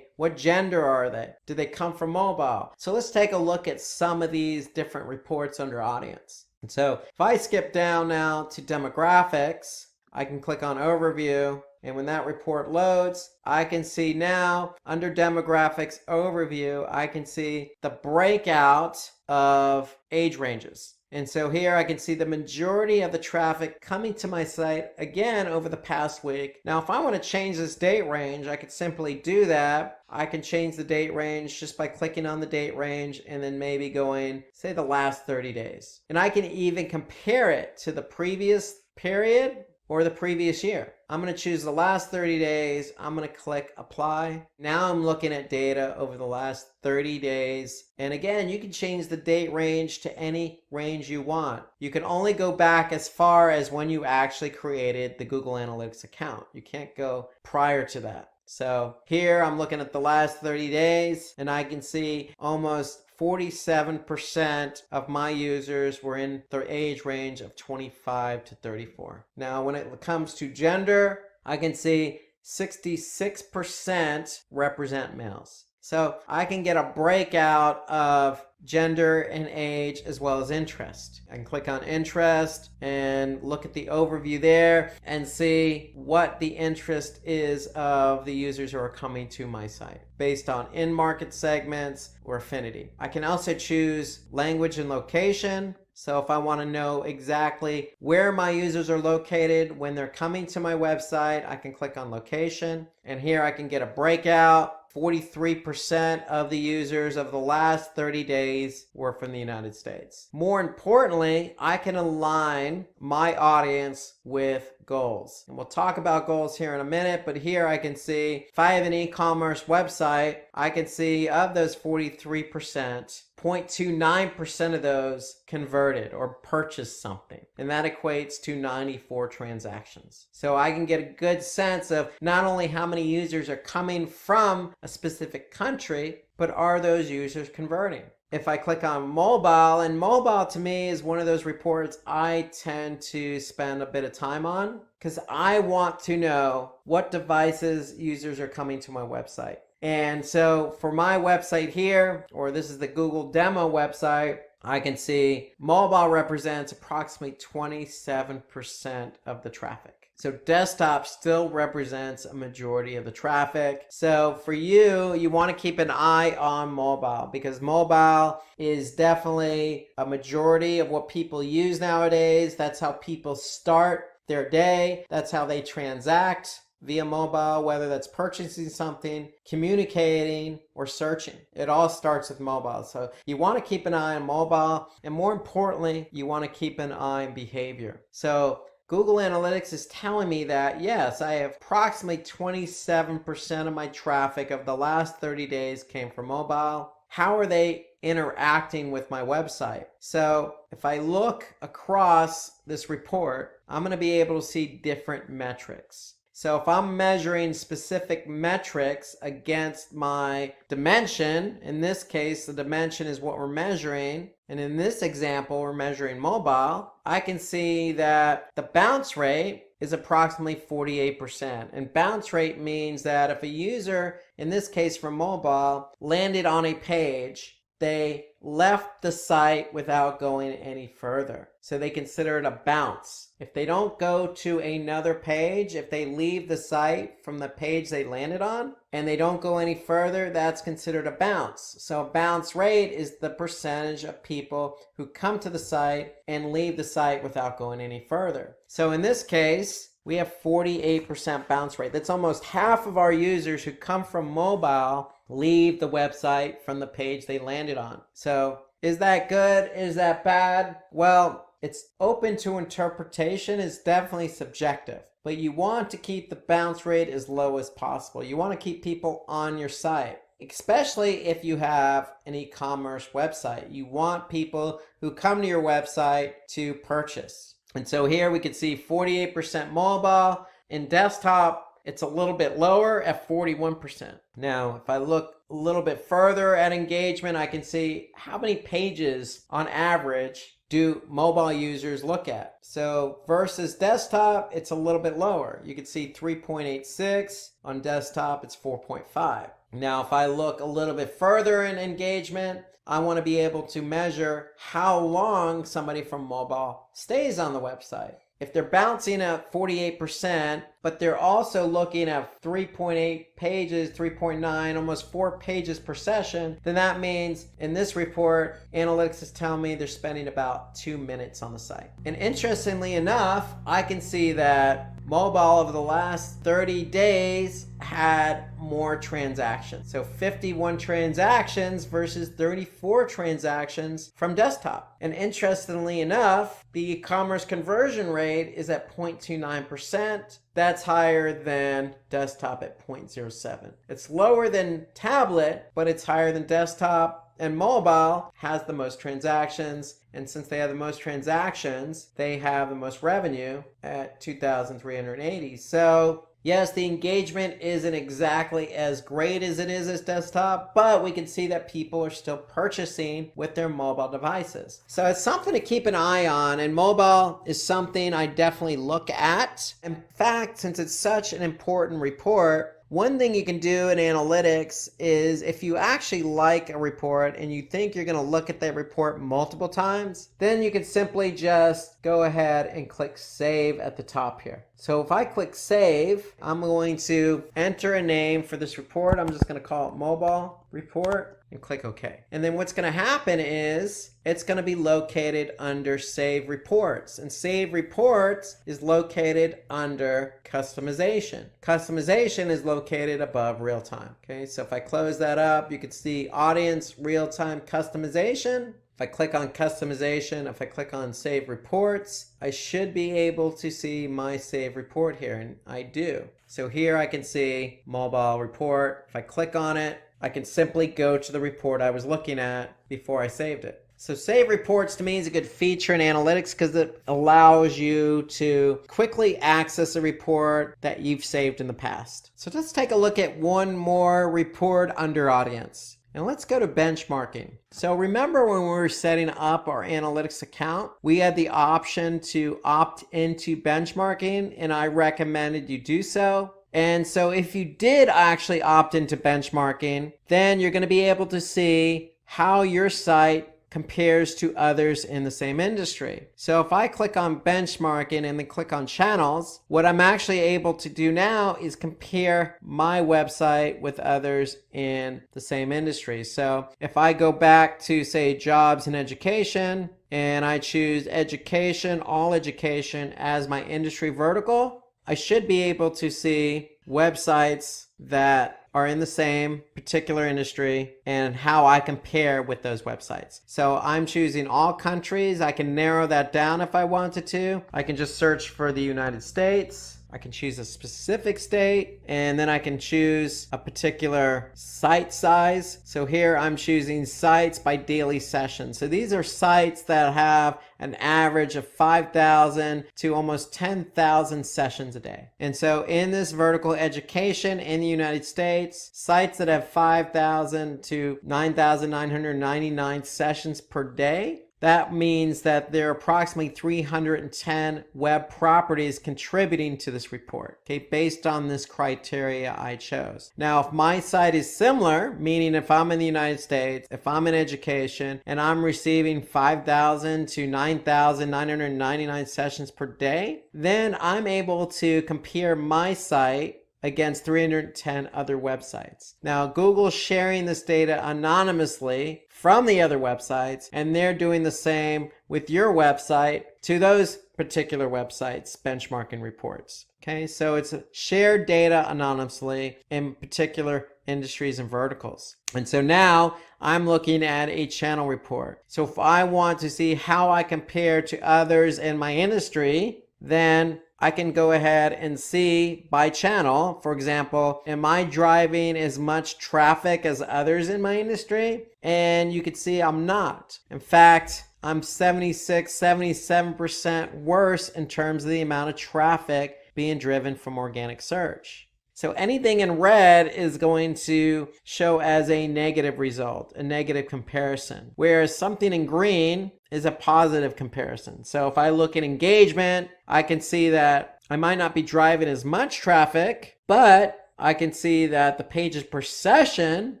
Speaker 4: What gender are they? Do they come from mobile? So let's take a look at some of these different reports under audience. And so if I skip down now to demographics, I can click on overview, and when that report loads, I can see now under demographics overview, I can see the breakout of age ranges. And so here I can see the majority of the traffic coming to my site again over the past week. Now, if I want to change this date range, I could simply do that. I can change the date range just by clicking on the date range and then maybe going, say, the last 30 days. And I can even compare it to the previous period or the previous year. I'm going to choose the last 30 days. I'm going to click apply. Now I'm looking at data over the last 30 days. And again, you can change the date range to any range you want. You can only go back as far as when you actually created the Google Analytics account. You can't go prior to that. So here I'm looking at the last 30 days and I can see almost 47% of my users were in the age range of 25 to 34. Now, when it comes to gender, I can see 66% represent males. So I can get a breakout of gender and age as well as interest. I can click on interest and look at the overview there and see what the interest is of the users who are coming to my site based on in-market segments or affinity. I can also choose language and location. So if I want to know exactly where my users are located when they're coming to my website, I can click on location, and here I can get a breakout. 43% of the users of the last 30 days were from the United States. More importantly, I can align my audience with goals. And we'll talk about goals here in a minute, but here I can see if I have an e-commerce website, I can see of those 43%, 0.29% of those converted or purchased something. And that equates to 94 transactions. So I can get a good sense of not only how many users are coming from a specific country, but are those users converting? If I click on mobile, and mobile to me is one of those reports I tend to spend a bit of time on because I want to know what devices users are coming to my website. And so for my website here, or this is the Google demo website, I can see mobile represents approximately 27% of the traffic. So desktop still represents a majority of the traffic. So for you, you want to keep an eye on mobile because mobile is definitely a majority of what people use nowadays. That's how people start their day. That's how they transact via mobile, whether that's purchasing something, communicating, or searching. It all starts with mobile. So you want to keep an eye on mobile, and more importantly, you want to keep an eye on behavior. So Google Analytics is telling me that, yes, I have approximately 27% of my traffic of the last 30 days came from mobile. How are they interacting with my website? So if I look across this report, I'm going to be able to see different metrics. So if I'm measuring specific metrics against my dimension, in this case, the dimension is what we're measuring. And in this example, we're measuring mobile. I can see that the bounce rate is approximately 48%. And bounce rate means that if a user, in this case from mobile, landed on a page, they left the site without going any further. So they consider it a bounce. If they don't go to another page, if they leave the site from the page they landed on and they don't go any further, that's considered a bounce. So a bounce rate is the percentage of people who come to the site and leave the site without going any further. So in this case, we have 48% bounce rate. That's almost half of our users who come from mobile leave the website from the page they landed on. So is that good? Is that bad? Well, it's open to interpretation. It's definitely subjective. But you want to keep the bounce rate as low as possible. You want to keep people on your site, especially if you have an e-commerce website. You want people who come to your website to purchase. And so here we can see 48% mobile. In desktop, it's a little bit lower at 41%. Now, if I look a little bit further at engagement, I can see how many pages on average do mobile users look at. So versus desktop, it's a little bit lower. You can see 3.86. On desktop, it's 4.5. Now, if I look a little bit further in engagement, I want to be able to measure how long somebody from mobile stays on the website. If they're bouncing at 48%, but they're also looking at 3.8 pages, 3.9, almost 4 pages per session, then that means in this report, analytics is telling me they're spending about 2 minutes on the site. And interestingly enough, I can see that mobile over the last 30 days had more transactions. So 51 transactions versus 34 transactions from desktop. And interestingly enough, the e-commerce conversion rate is at 0.29%. That's higher than desktop at 0.07. It's lower than tablet, but it's higher than desktop. And mobile has the most transactions, and since they have the most transactions, they have the most revenue at 2,380. So yes, the engagement isn't exactly as great as it is as desktop, but we can see that people are still purchasing with their mobile devices. So it's something to keep an eye on, and mobile is something I definitely look at. In fact, since it's such an important report, one thing you can do in analytics is if you actually like a report and you think you're going to look at that report multiple times, then you can simply just go ahead and click save at the top here. So if I click save, I'm going to enter a name for this report. I'm just going to call it mobile report. and click OK. And then what's going to happen is it's going to be located under Save Reports. And Save Reports is located under Customization. Customization is located above Real Time. Okay, so if I close that up, you can see Audience, Real Time, Customization. If I click on Customization, if I click on Save Reports, I should be able to see my Save Report here, and I do. So here I can see Mobile Report. If I click on it, I can simply go to the report I was looking at before I saved it. So Save Reports to me is a good feature in analytics because it allows you to quickly access a report that you've saved in the past. So let's take a look at one more report under Audience. And let's go to benchmarking. So remember when we were setting up our analytics account, we had the option to opt into benchmarking, and I recommended you do so. And so if you did actually opt into benchmarking, then you're going to be able to see how your site compares to others in the same industry. So if I click on benchmarking and then click on channels, what I'm actually able to do now is compare my website with others in the same industry. So if I go back to say jobs and education, and I choose education, all education as my industry vertical, I should be able to see websites that are in the same particular industry and how I compare with those websites. So I'm choosing all countries. I can narrow that down if I wanted to. I can just search for the United States. I can choose a specific state, and then I can choose a particular site size. So here I'm choosing sites by daily session. So these are sites that have an average of 5,000 to almost 10,000 sessions a day. And so in this vertical education in the United States, sites that have 5,000 to 9,999 sessions per day, that means that there are approximately 310 web properties contributing to this report, okay, based on this criteria I chose. Now, if my site is similar, meaning if I'm in the United States, if I'm in education, and I'm receiving 5,000 to 9,999 sessions per day, then I'm able to compare my site against 310 other websites. Now, Google's sharing this data anonymously from the other websites, and they're doing the same with your website to those particular websites' benchmarking reports. Okay, so it's shared data anonymously in particular industries and verticals. And so now I'm looking at a channel report. So if I want to see how I compare to others in my industry, then I can go ahead and see by channel. For example, am I driving as much traffic as others in my industry? And you can see I'm not. In fact, I'm 77% worse in terms of the amount of traffic being driven from organic search. So anything in red is going to show as a negative result, a negative comparison, whereas something in green is a positive comparison. So if I look at engagement, I can see that I might not be driving as much traffic, but I can see that the pages per session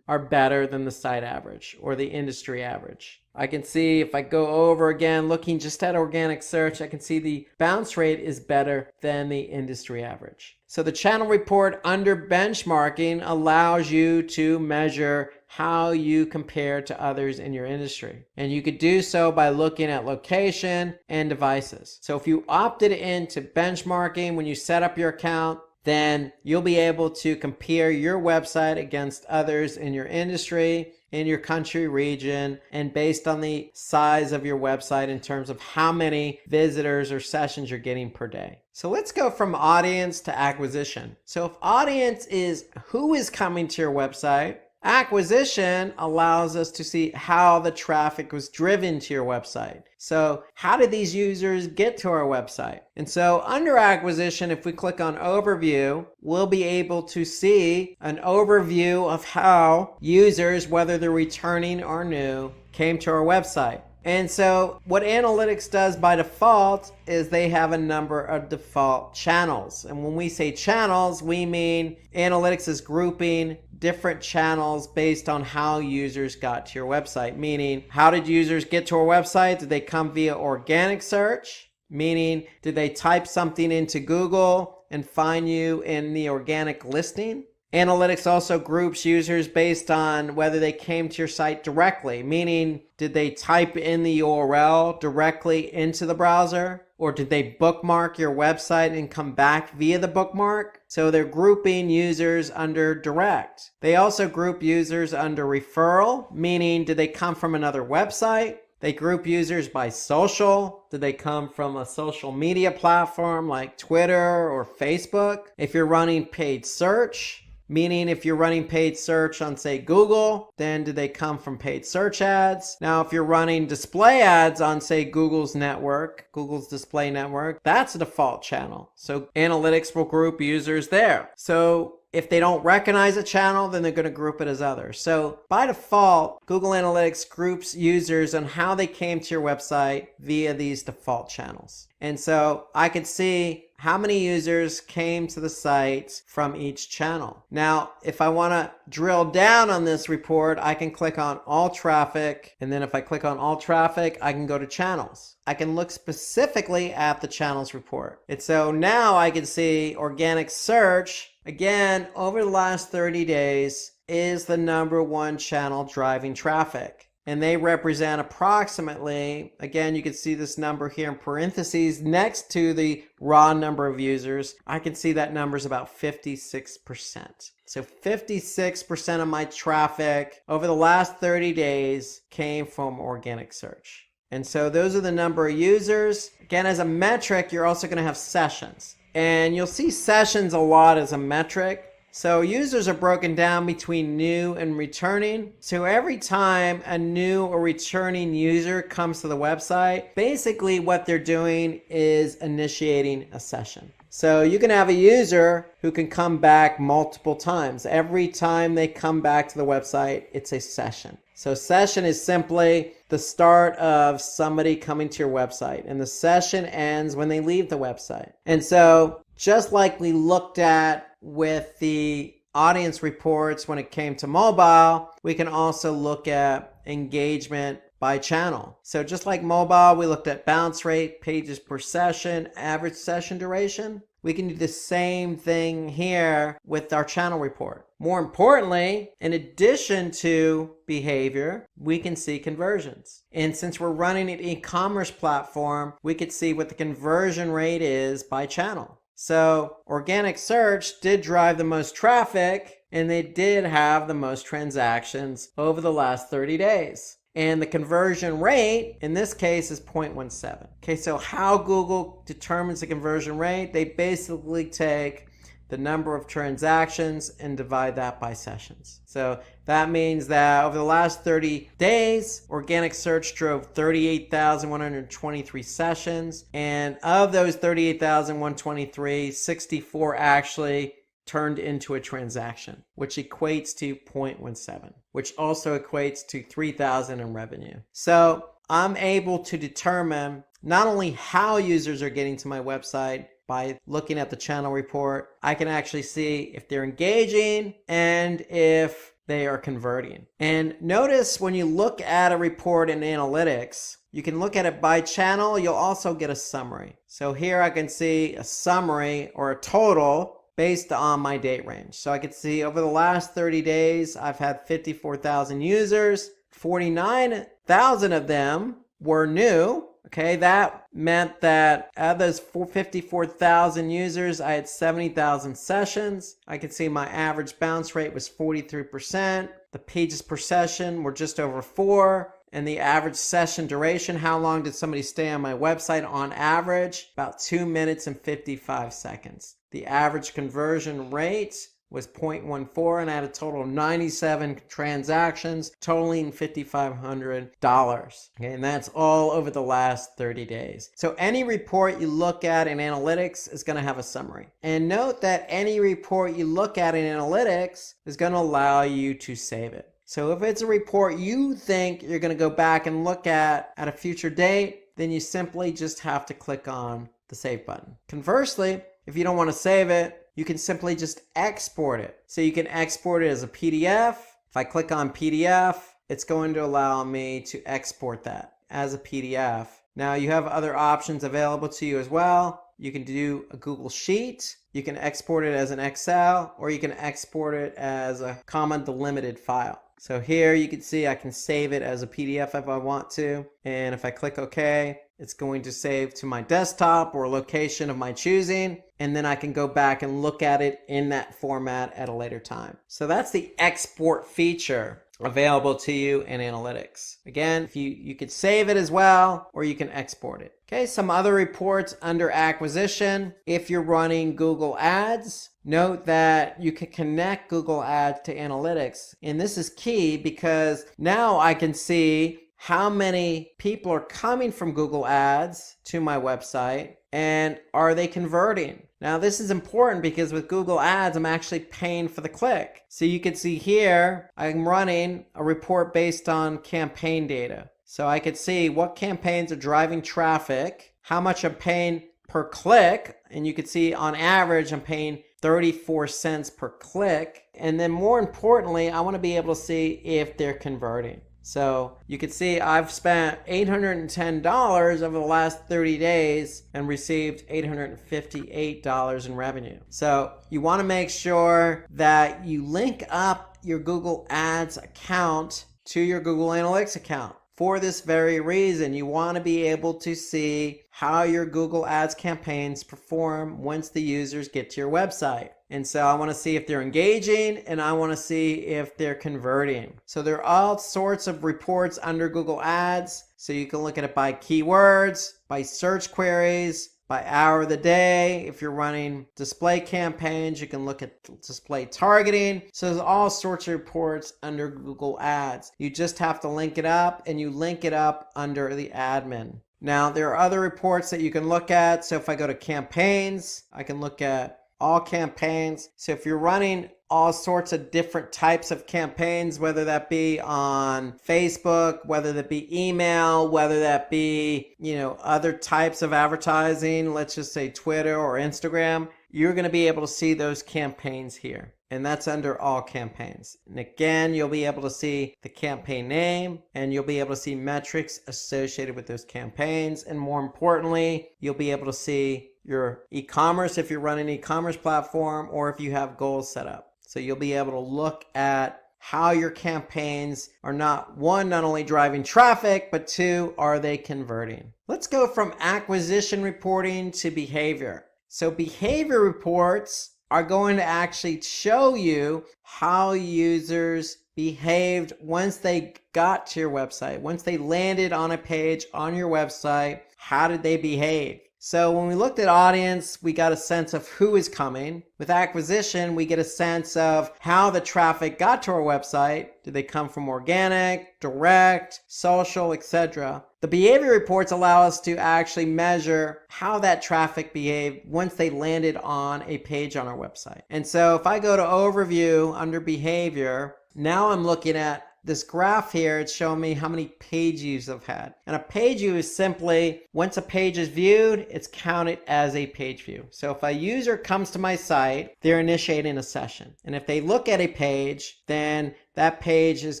Speaker 4: are better than the site average or the industry average. I can see if I go over again, looking just at organic search, I can see the bounce rate is better than the industry average. So the channel report under benchmarking allows you to measure how you compare to others in your industry. And you could do so by looking at location and devices. So if you opted into benchmarking when you set up your account, then you'll be able to compare your website against others in your industry, in your country, region, and based on the size of your website in terms of how many visitors or sessions you're getting per day. So let's go from audience to acquisition. So if audience is who is coming to your website, acquisition allows us to see how the traffic was driven to your website. So how did these users get to our website? And so under acquisition, if we click on overview, we'll be able to see an overview of how users, whether they're returning or new, came to our website. And so what analytics does by default is they have a number of default channels. And when we say channels, we mean analytics is grouping different channels based on how users got to your website. Meaning, how did users get to our website? Did they come via organic search? Meaning, did they type something into Google and find you in the organic listing? Analytics also groups users based on whether they came to your site directly, meaning did they type in the URL directly into the browser, or did they bookmark your website and come back via the bookmark? So they're grouping users under direct. They also group users under referral, meaning did they come from another website? They group users by social. Did they come from a social media platform like Twitter or Facebook? If you're running paid search, meaning if you're running paid search on, say, Google, then do they come from paid search ads? Now, if you're running display ads on, say, Google's network, Google's display network, that's a default channel. So analytics will group users there. So if they don't recognize a channel, then they're going to group it as others. So by default, Google Analytics groups users on how they came to your website via these default channels. And so I could see how many users came to the site from each channel. Now, if I want to drill down on this report, I can click on all traffic. And then if I click on all traffic, I can go to channels. I can look specifically at the channels report. And so now I can see organic search, again, over the last 30 days, is the #1 channel driving traffic. And they represent approximately, again, you can see this number here in parentheses next to the raw number of users. I can see that number is about 56%. So 56% of my traffic over the last 30 days came from organic search. And so those are the number of users. Again, as a metric, you're also going to have sessions. And you'll see sessions a lot as a metric. So users are broken down between new and returning. So every time a new or returning user comes to the website, basically what they're doing is initiating a session. So you can have a user who can come back multiple times. Every time they come back to the website, it's a session. So session is simply the start of somebody coming to your website, and the session ends when they leave the website. And so just like we looked at with the audience reports when it came to mobile, we can also look at engagement by channel. So just like mobile, we looked at bounce rate, pages per session, average session duration. We can do the same thing here with our channel report. More importantly, in addition to behavior, we can see conversions. And since we're running an e-commerce platform, we could see what the conversion rate is by channel. So organic search did drive the most traffic, and they did have the most transactions over the last 30 days. And the conversion rate in this case is 0.17. Okay, so how Google determines the conversion rate? They basically take the number of transactions and divide that by sessions. So that means that over the last 30 days, organic search drove 38,123 sessions. And of those 38,123, 64 actually turned into a transaction, which equates to 0.17, which also equates to $3,000 in revenue. So I'm able to determine not only how users are getting to my website by looking at the channel report, I can actually see if they're engaging and if they are converting. And notice when you look at a report in analytics, you can look at it by channel. You'll also get a summary. So here I can see a summary or a total based on my date range. So I can see over the last 30 days, I've had 54,000 users, 49,000 of them were new. Okay, that meant that out of those 54,000 users, I had 70,000 sessions. I could see my average bounce rate was 43%. The pages per session were just over 4. And the average session duration, how long did somebody stay on my website on average? About 2 minutes and 55 seconds. The average conversion rate was 0.14, and I had a total of 97 transactions totaling $5,500. Okay, and that's all over the last 30 days. So any report you look at in analytics is going to have a summary. And note that any report you look at in analytics is going to allow you to save it. So if it's a report you think you're going to go back and look at a future date, then you simply just have to click on the save button. Conversely, if you don't want to save it, you can simply just export it. So you can export it as a PDF. If I click on PDF, it's going to allow me to export that as a PDF. Now you have other options available to you as well. You can do a Google Sheet. You can export it as an Excel, or you can export it as a comma delimited file. So here you can see I can save it as a PDF if I want to. And if I click OK, it's going to save to my desktop or location of my choosing. And then I can go back and look at it in that format at a later time. So that's the export feature available to you in analytics. Again, if you could save it as well, or you can export it. Okay, some other reports under acquisition. If you're running Google Ads, note that you can connect Google Ads to analytics. And this is key because now I can see how many people are coming from Google Ads to my website and are they converting? Now this is important because with Google Ads, I'm actually paying for the click. So you can see here, I'm running a report based on campaign data. So I could see what campaigns are driving traffic, how much I'm paying per click, and you can see on average I'm paying 34 cents per click. And then more importantly, I want to be able to see if they're converting. So you can see I've spent $810 over the last 30 days and received $858 in revenue. So you want to make sure that you link up your Google Ads account to your Google Analytics account. For this very reason, you want to be able to see how your Google Ads campaigns perform once the users get to your website. And so I want to see if they're engaging and I want to see if they're converting. So there are all sorts of reports under Google Ads. So you can look at it by keywords, by search queries, by hour of the day. If you're running display campaigns, you can look at display targeting. So there's all sorts of reports under Google Ads. You just have to link it up, and you link it up under the admin. Now there are other reports that you can look at. So if I go to campaigns, I can look at all campaigns. So if you're running all sorts of different types of campaigns, whether that be on Facebook, whether that be email, whether that be, other types of advertising, let's just say Twitter or Instagram, you're going to be able to see those campaigns here. And that's under all campaigns. And again, you'll be able to see the campaign name, and you'll be able to see metrics associated with those campaigns. And more importantly, you'll be able to see your e-commerce if you're running an e-commerce platform, or if you have goals set up. So you'll be able to look at how your campaigns are not only driving traffic, but two, are they converting? Let's go from acquisition reporting to behavior. So behavior reports are going to actually show you how users behaved once they got to your website. Once they landed on a page on your website, how did they behave? So when we looked at audience, we got a sense of who is coming. With acquisition, we get a sense of how the traffic got to our website. Did they come from organic, direct, social, etc.? The behavior reports allow us to actually measure how that traffic behaved once they landed on a page on our website. And so if I go to overview under behavior, now I'm looking at this graph here. It's showing me how many page views I've had. And a page view is simply, once a page is viewed, it's counted as a page view. So if a user comes to my site, they're initiating a session. And if they look at a page, then that page is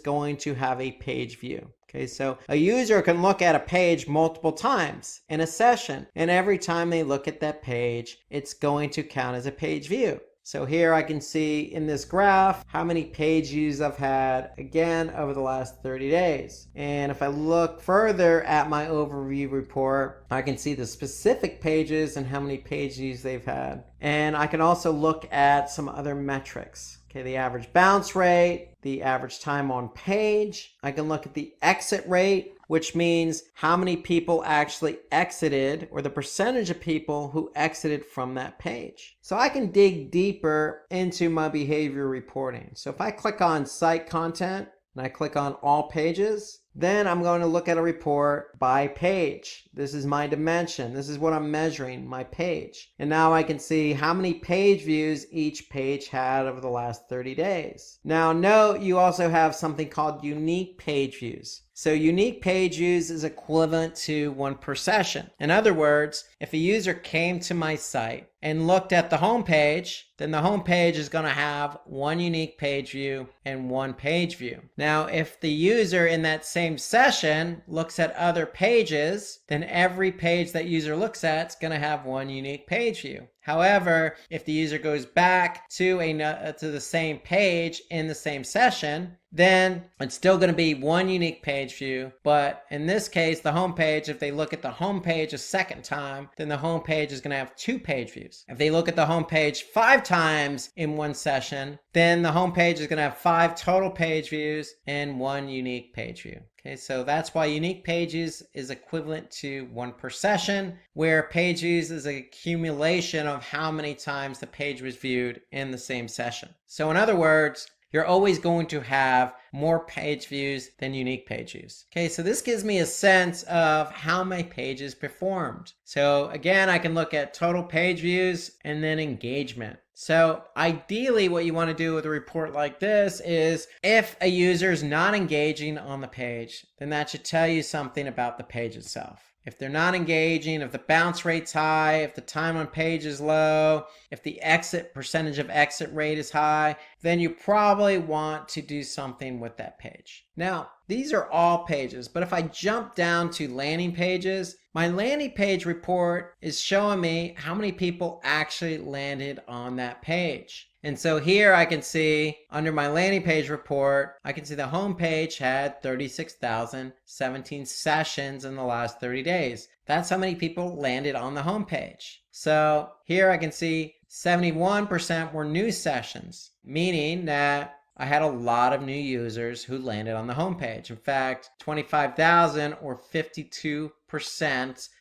Speaker 4: going to have a page view. Okay, so a user can look at a page multiple times in a session, and every time they look at that page, it's going to count as a page view. So here I can see in this graph how many page views I've had, again, over the last 30 days. And if I look further at my overview report, I can see the specific pages and how many page views they've had. And I can also look at some other metrics. Okay, the average bounce rate, the average time on page. I can look at the exit rate, which means how many people actually exited, or the percentage of people who exited from that page. So I can dig deeper into my behavior reporting. So if I click on site content and I click on all pages, then I'm going to look at a report by page. This is my dimension. This is what I'm measuring, my page. And now I can see how many page views each page had over the last 30 days. Now note, you also have something called unique page views. So unique page views is equivalent to one per session. In other words, if a user came to my site and looked at the home page, then the home page is going to have one unique page view and one page view. Now, if the user in that same same session looks at other pages, then every page that user looks at is going to have one unique page view. However, if the user goes back to the same page in the same session, then it's still going to be one unique page view. But in this case, the home page, if they look at the home page a second time, then the home page is going to have 2 page views. If they look at the home page 5 times in one session, then the home page is going to have 5 total page views and 1 unique page view. Okay, so that's why unique pages is equivalent to 1 per session, where page views is an accumulation of how many times the page was viewed in the same session. So in other words, you're always going to have more page views than unique page views. Okay, so this gives me a sense of how my pages performed. So again, I can look at total page views and then engagement. So ideally what you want to do with a report like this is if a user is not engaging on the page, then that should tell you something about the page itself. If they're not engaging, if the bounce rate's high, if the time on page is low, if the percentage of exit rate is high, then you probably want to do something with that page. Now, these are all pages, but if I jump down to landing pages, my landing page report is showing me how many people actually landed on that page. And so here I can see under my landing page report, I can see the home page had 36,017 sessions in the last 30 days. That's how many people landed on the home page. So here I can see 71% were new sessions, meaning that I had a lot of new users who landed on the homepage. In fact, 25,000 or 52%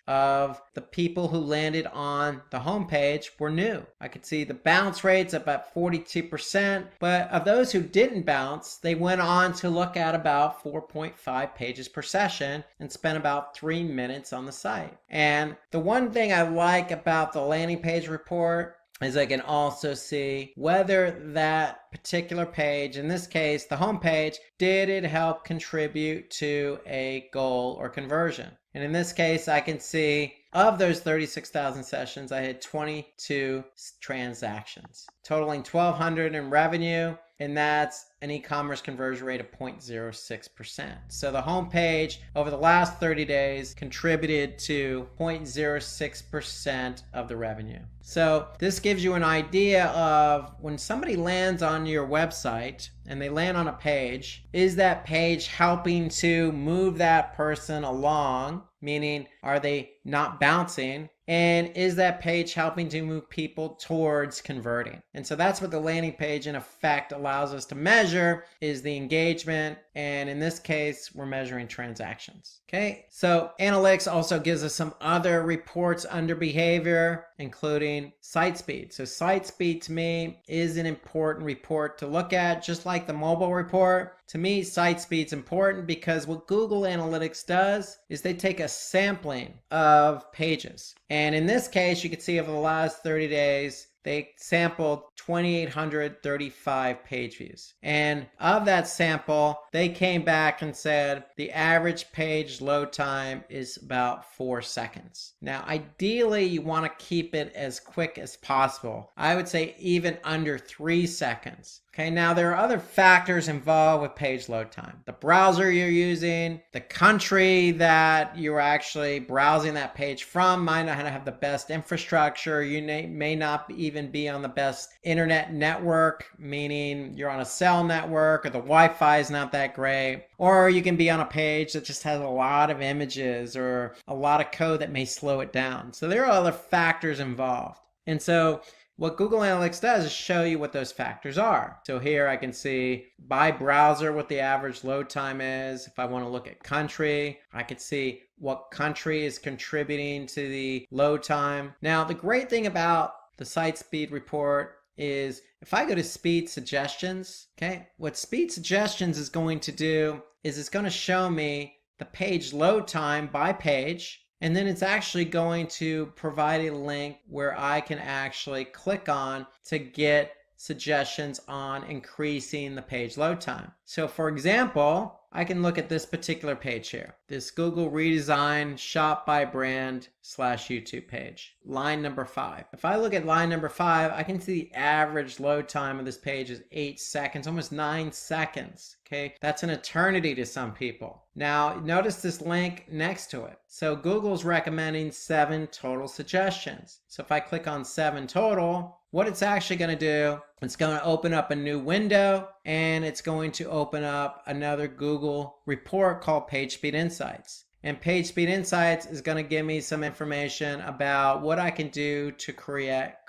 Speaker 4: of the people who landed on the homepage were new. I could see the bounce rates about 42%, but of those who didn't bounce, they went on to look at about 4.5 pages per session and spent about 3 minutes on the site. And the one thing I like about the landing page report is I can also see whether that particular page, in this case the home page, did it help contribute to a goal or conversion. And in this case I can see of those 36,000 sessions I had 22 transactions totaling $1,200 in revenue, and that's an e-commerce conversion rate of 0.06%. So the home page over the last 30 days contributed to 0.06% of the revenue. So this gives you an idea of when somebody lands on your website and they land on a page, is that page helping to move that person along? Meaning, are they not bouncing? And is that page helping to move people towards converting? And so that's what the landing page in effect allows us to measure, is the engagement. And in this case, we're measuring transactions. Okay, so analytics also gives us some other reports under behavior, including site speed. So site speed to me is an important report to look at, just like the mobile report. To me, site speed's important because what Google Analytics does is they take a sampling of pages. And in this case, you can see over the last 30 days, they sampled 2,835 page views. And of that sample, they came back and said the average page load time is about 4 seconds. Now, ideally, you want to keep it as quick as possible. I would say even under 3 seconds. Okay, now there are other factors involved with page load time. The browser you're using, the country that you're actually browsing that page from might not have the best infrastructure. You may not even be on the best internet network, meaning you're on a cell network or the Wi-Fi is not that great. Or you can be on a page that just has a lot of images or a lot of code that may slow it down. So there are other factors involved. And so what Google Analytics does is show you what those factors are. So here I can see by browser what the average load time is. If I want to look at country, I could see what country is contributing to the load time. Now, the great thing about the site speed report is if I go to speed suggestions, okay, what speed suggestions is going to do is it's going to show me the page load time by page. And then it's actually going to provide a link where I can actually click on to get suggestions on increasing the page load time. So for example, I can look at this particular page here. This Google redesign shop by brand / YouTube page. Line number 5. If I look at line number 5, I can see the average load time of this page is 8 seconds, almost 9 seconds. Okay, that's an eternity to some people. Now, notice this link next to it. So Google's recommending 7 total suggestions. So if I click on 7 total, what it's actually going to do, it's going to open up a new window, and it's going to open up another Google report called PageSpeed Insights. And PageSpeed Insights is going to give me some information about what I can do to correct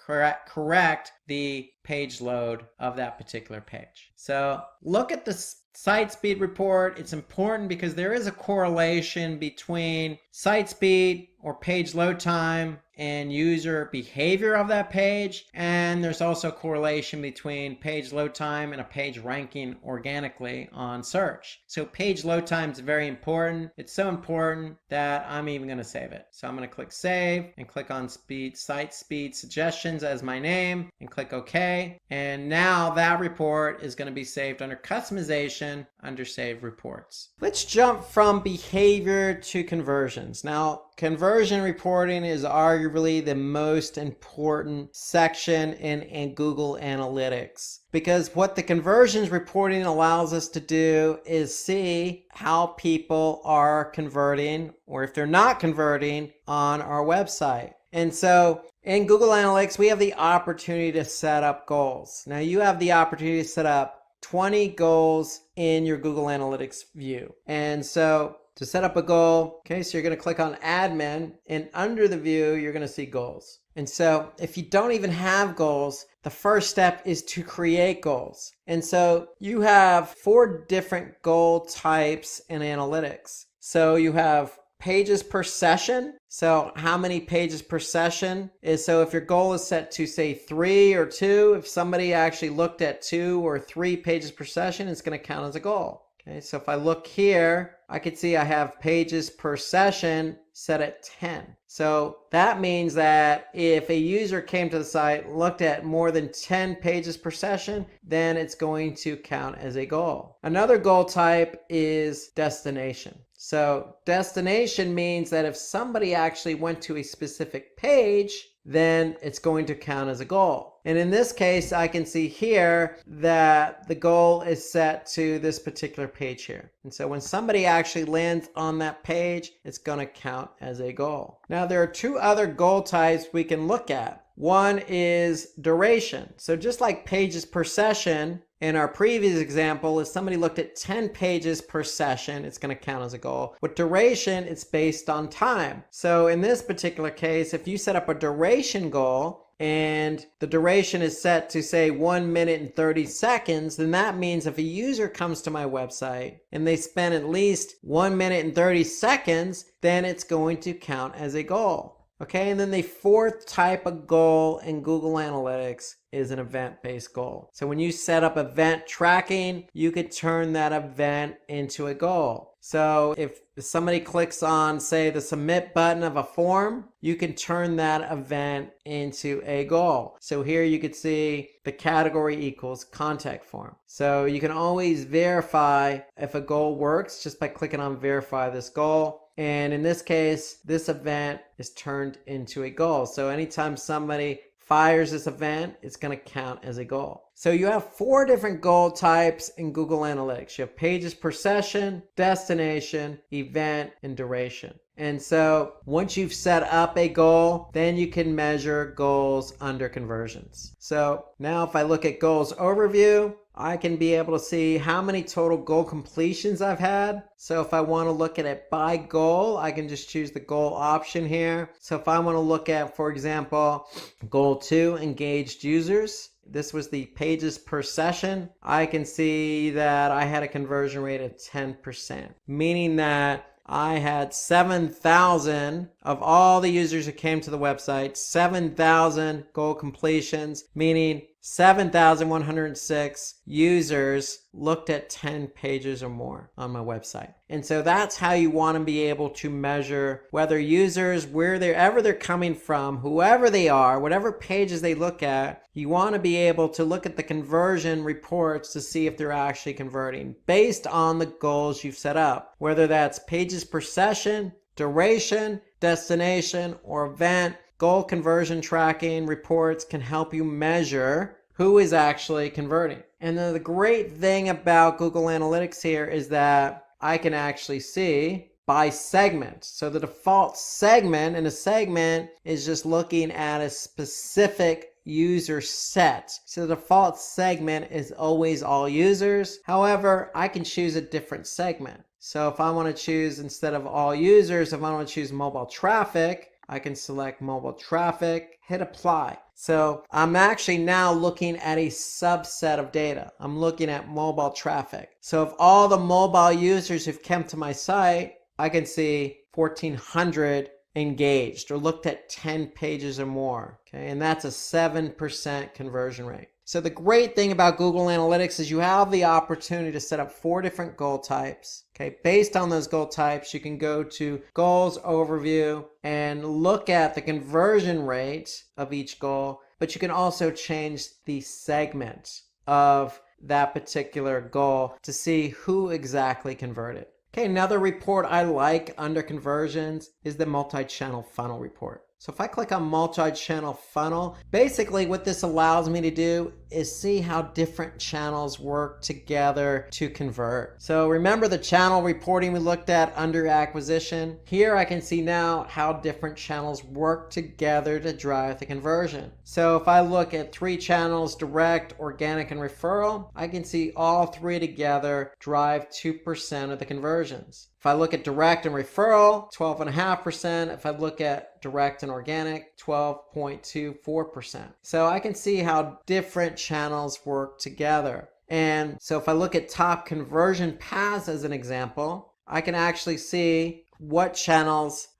Speaker 4: the page load of that particular page. So look at the site speed report. It's important because there is a correlation between site speed or page load time and user behavior of that page. And there's also a correlation between page load time and a page ranking organically on search. So page load time is very important. It's so important that I'm even going to save it. So I'm going to click save and click on site speed suggestions as my name and click OK. And now that report is going to be saved under customization under save reports. Let's jump from behavior to conversions. Now, conversion reporting is arguably the most important section in Google Analytics, because what the conversions reporting allows us to do is see how people are converting, or if they're not converting, on our website. And so in Google Analytics, we have the opportunity to set up goals. Now you have the opportunity to set up 20 goals in your Google Analytics view. And so to set up a goal, okay, so you're going to click on admin, and under the view, you're going to see goals. And so if you don't even have goals, the first step is to create goals. And so you have 4 different goal types in analytics. So you have pages per session. So how many pages per session is, so if your goal is set to say 3 or 2, if somebody actually looked at 2 or 3 pages per session, it's going to count as a goal. Okay, so if I look here, I can see I have pages per session set at 10. So that means that if a user came to the site, looked at more than 10 pages per session, then it's going to count as a goal. Another goal type is destination. So destination means that if somebody actually went to a specific page, then it's going to count as a goal. And in this case, I can see here that the goal is set to this particular page here. And so when somebody actually lands on that page, it's going to count as a goal. Now there are 2 other goal types we can look at. One is duration. So just like pages per session, in our previous example, if somebody looked at 10 pages per session, it's going to count as a goal. With duration, it's based on time. So in this particular case, if you set up a duration goal, and the duration is set to say 1 minute and 30 seconds, then that means if a user comes to my website and they spend at least 1 minute and 30 seconds, then it's going to count as a goal. Okay, and then the 4th type of goal in Google Analytics is an event-based goal. So when you set up event tracking, you could turn that event into a goal. So if somebody clicks on, say, the submit button of a form, you can turn that event into a goal. So here you could see the category equals contact form. So you can always verify if a goal works just by clicking on verify this goal. And in this case, this event is turned into a goal. So anytime somebody fires this event, it's going to count as a goal. So you have 4 different goal types in Google Analytics. You have pages per session, destination, event, and duration. And so once you've set up a goal, then you can measure goals under conversions. So now if I look at goals overview, I can be able to see how many total goal completions I've had. So if I want to look at it by goal, I can just choose the goal option here. So if I want to look at, for example, goal 2, engaged users, this was the pages per session, I can see that I had a conversion rate of 10%, meaning that I had 7,000 of all the users who came to the website, 7,000 goal completions, meaning 7,106 users looked at 10 pages or more on my website. And so that's how you want to be able to measure whether users, wherever they're coming from, whoever they are, whatever pages they look at, you want to be able to look at the conversion reports to see if they're actually converting based on the goals you've set up, whether that's pages per session, duration, destination, or event. Goal conversion tracking reports can help you measure who is actually converting. And then the great thing about Google Analytics here is that I can actually see by segment. So the default segment in a segment is just looking at a specific user set. So the default segment is always all users. However, I can choose a different segment. So if I want to choose, instead of all users, if I want to choose mobile traffic, I can select mobile traffic, hit apply. So I'm actually now looking at a subset of data. I'm looking at mobile traffic. So of all the mobile users who've come to my site, I can see 1,400 engaged or looked at 10 pages or more. Okay, and that's a 7% conversion rate. So the great thing about Google Analytics is you have the opportunity to set up 4 different goal types. Okay, based on those goal types, you can go to Goals Overview and look at the conversion rate of each goal, but you can also change the segment of that particular goal to see who exactly converted. Okay, another report I like under conversions is the multi-channel funnel report. So if I click on multi-channel funnel, basically what this allows me to do is see how different channels work together to convert. So remember the channel reporting we looked at under acquisition? Here I can see now how different channels work together to drive the conversion. So if I look at 3 channels, direct, organic, and referral, I can see all 3 together drive 2% of the conversions. If I look at direct and referral, 12.5%. If I look at direct and organic, 12.24%. So I can see how different channels work together. And so if I look at top conversion paths as an example, I can actually see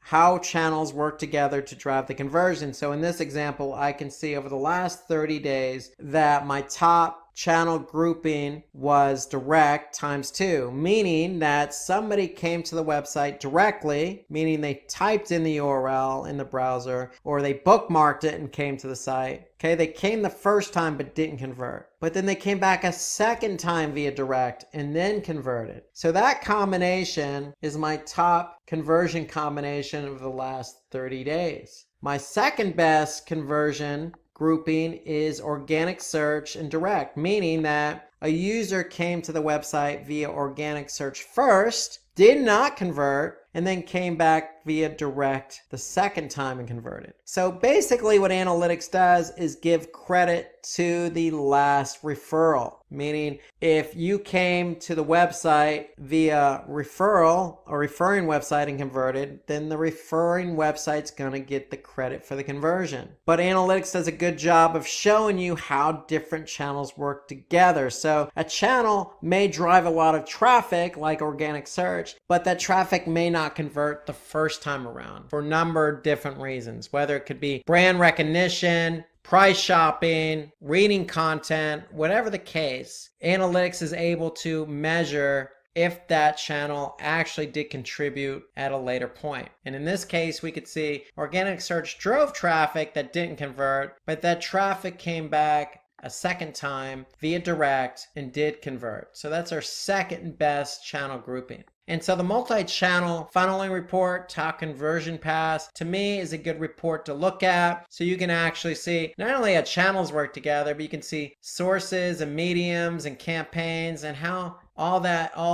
Speaker 4: how channels work together to drive the conversion. So in this example, I can see over the last 30 days that my top channel grouping was direct times 2, meaning that somebody came to the website directly, meaning they typed in the URL in the browser, or they bookmarked it and came to the site. Okay, they came the first time but didn't convert. But then they came back a second time via direct and then converted. So that combination is my top conversion combination of the last 30 days. My second best conversion grouping is organic search and direct, meaning that a user came to the website via organic search first, did not convert, and then came back via direct the second time and converted. So basically what analytics does is give credit to the last referral, meaning if you came to the website via referral, a referring website, and converted, then the referring website's going to get the credit for the conversion. But analytics does a good job of showing you how different channels work together. So a channel may drive a lot of traffic like organic search, but that traffic may not convert the first time around for a number of different reasons, whether it could be brand recognition, price shopping, reading content, whatever the case. Analytics is able to measure if that channel actually did contribute at a later point. And in this case, we could see organic search drove traffic that didn't convert, but that traffic came back a second time via direct and did convert. So that's our second best channel grouping. And so the multi-channel funneling report, top conversion paths, to me is a good report to look at. So you can actually see not only how channels work together, but you can see sources and mediums and campaigns and how all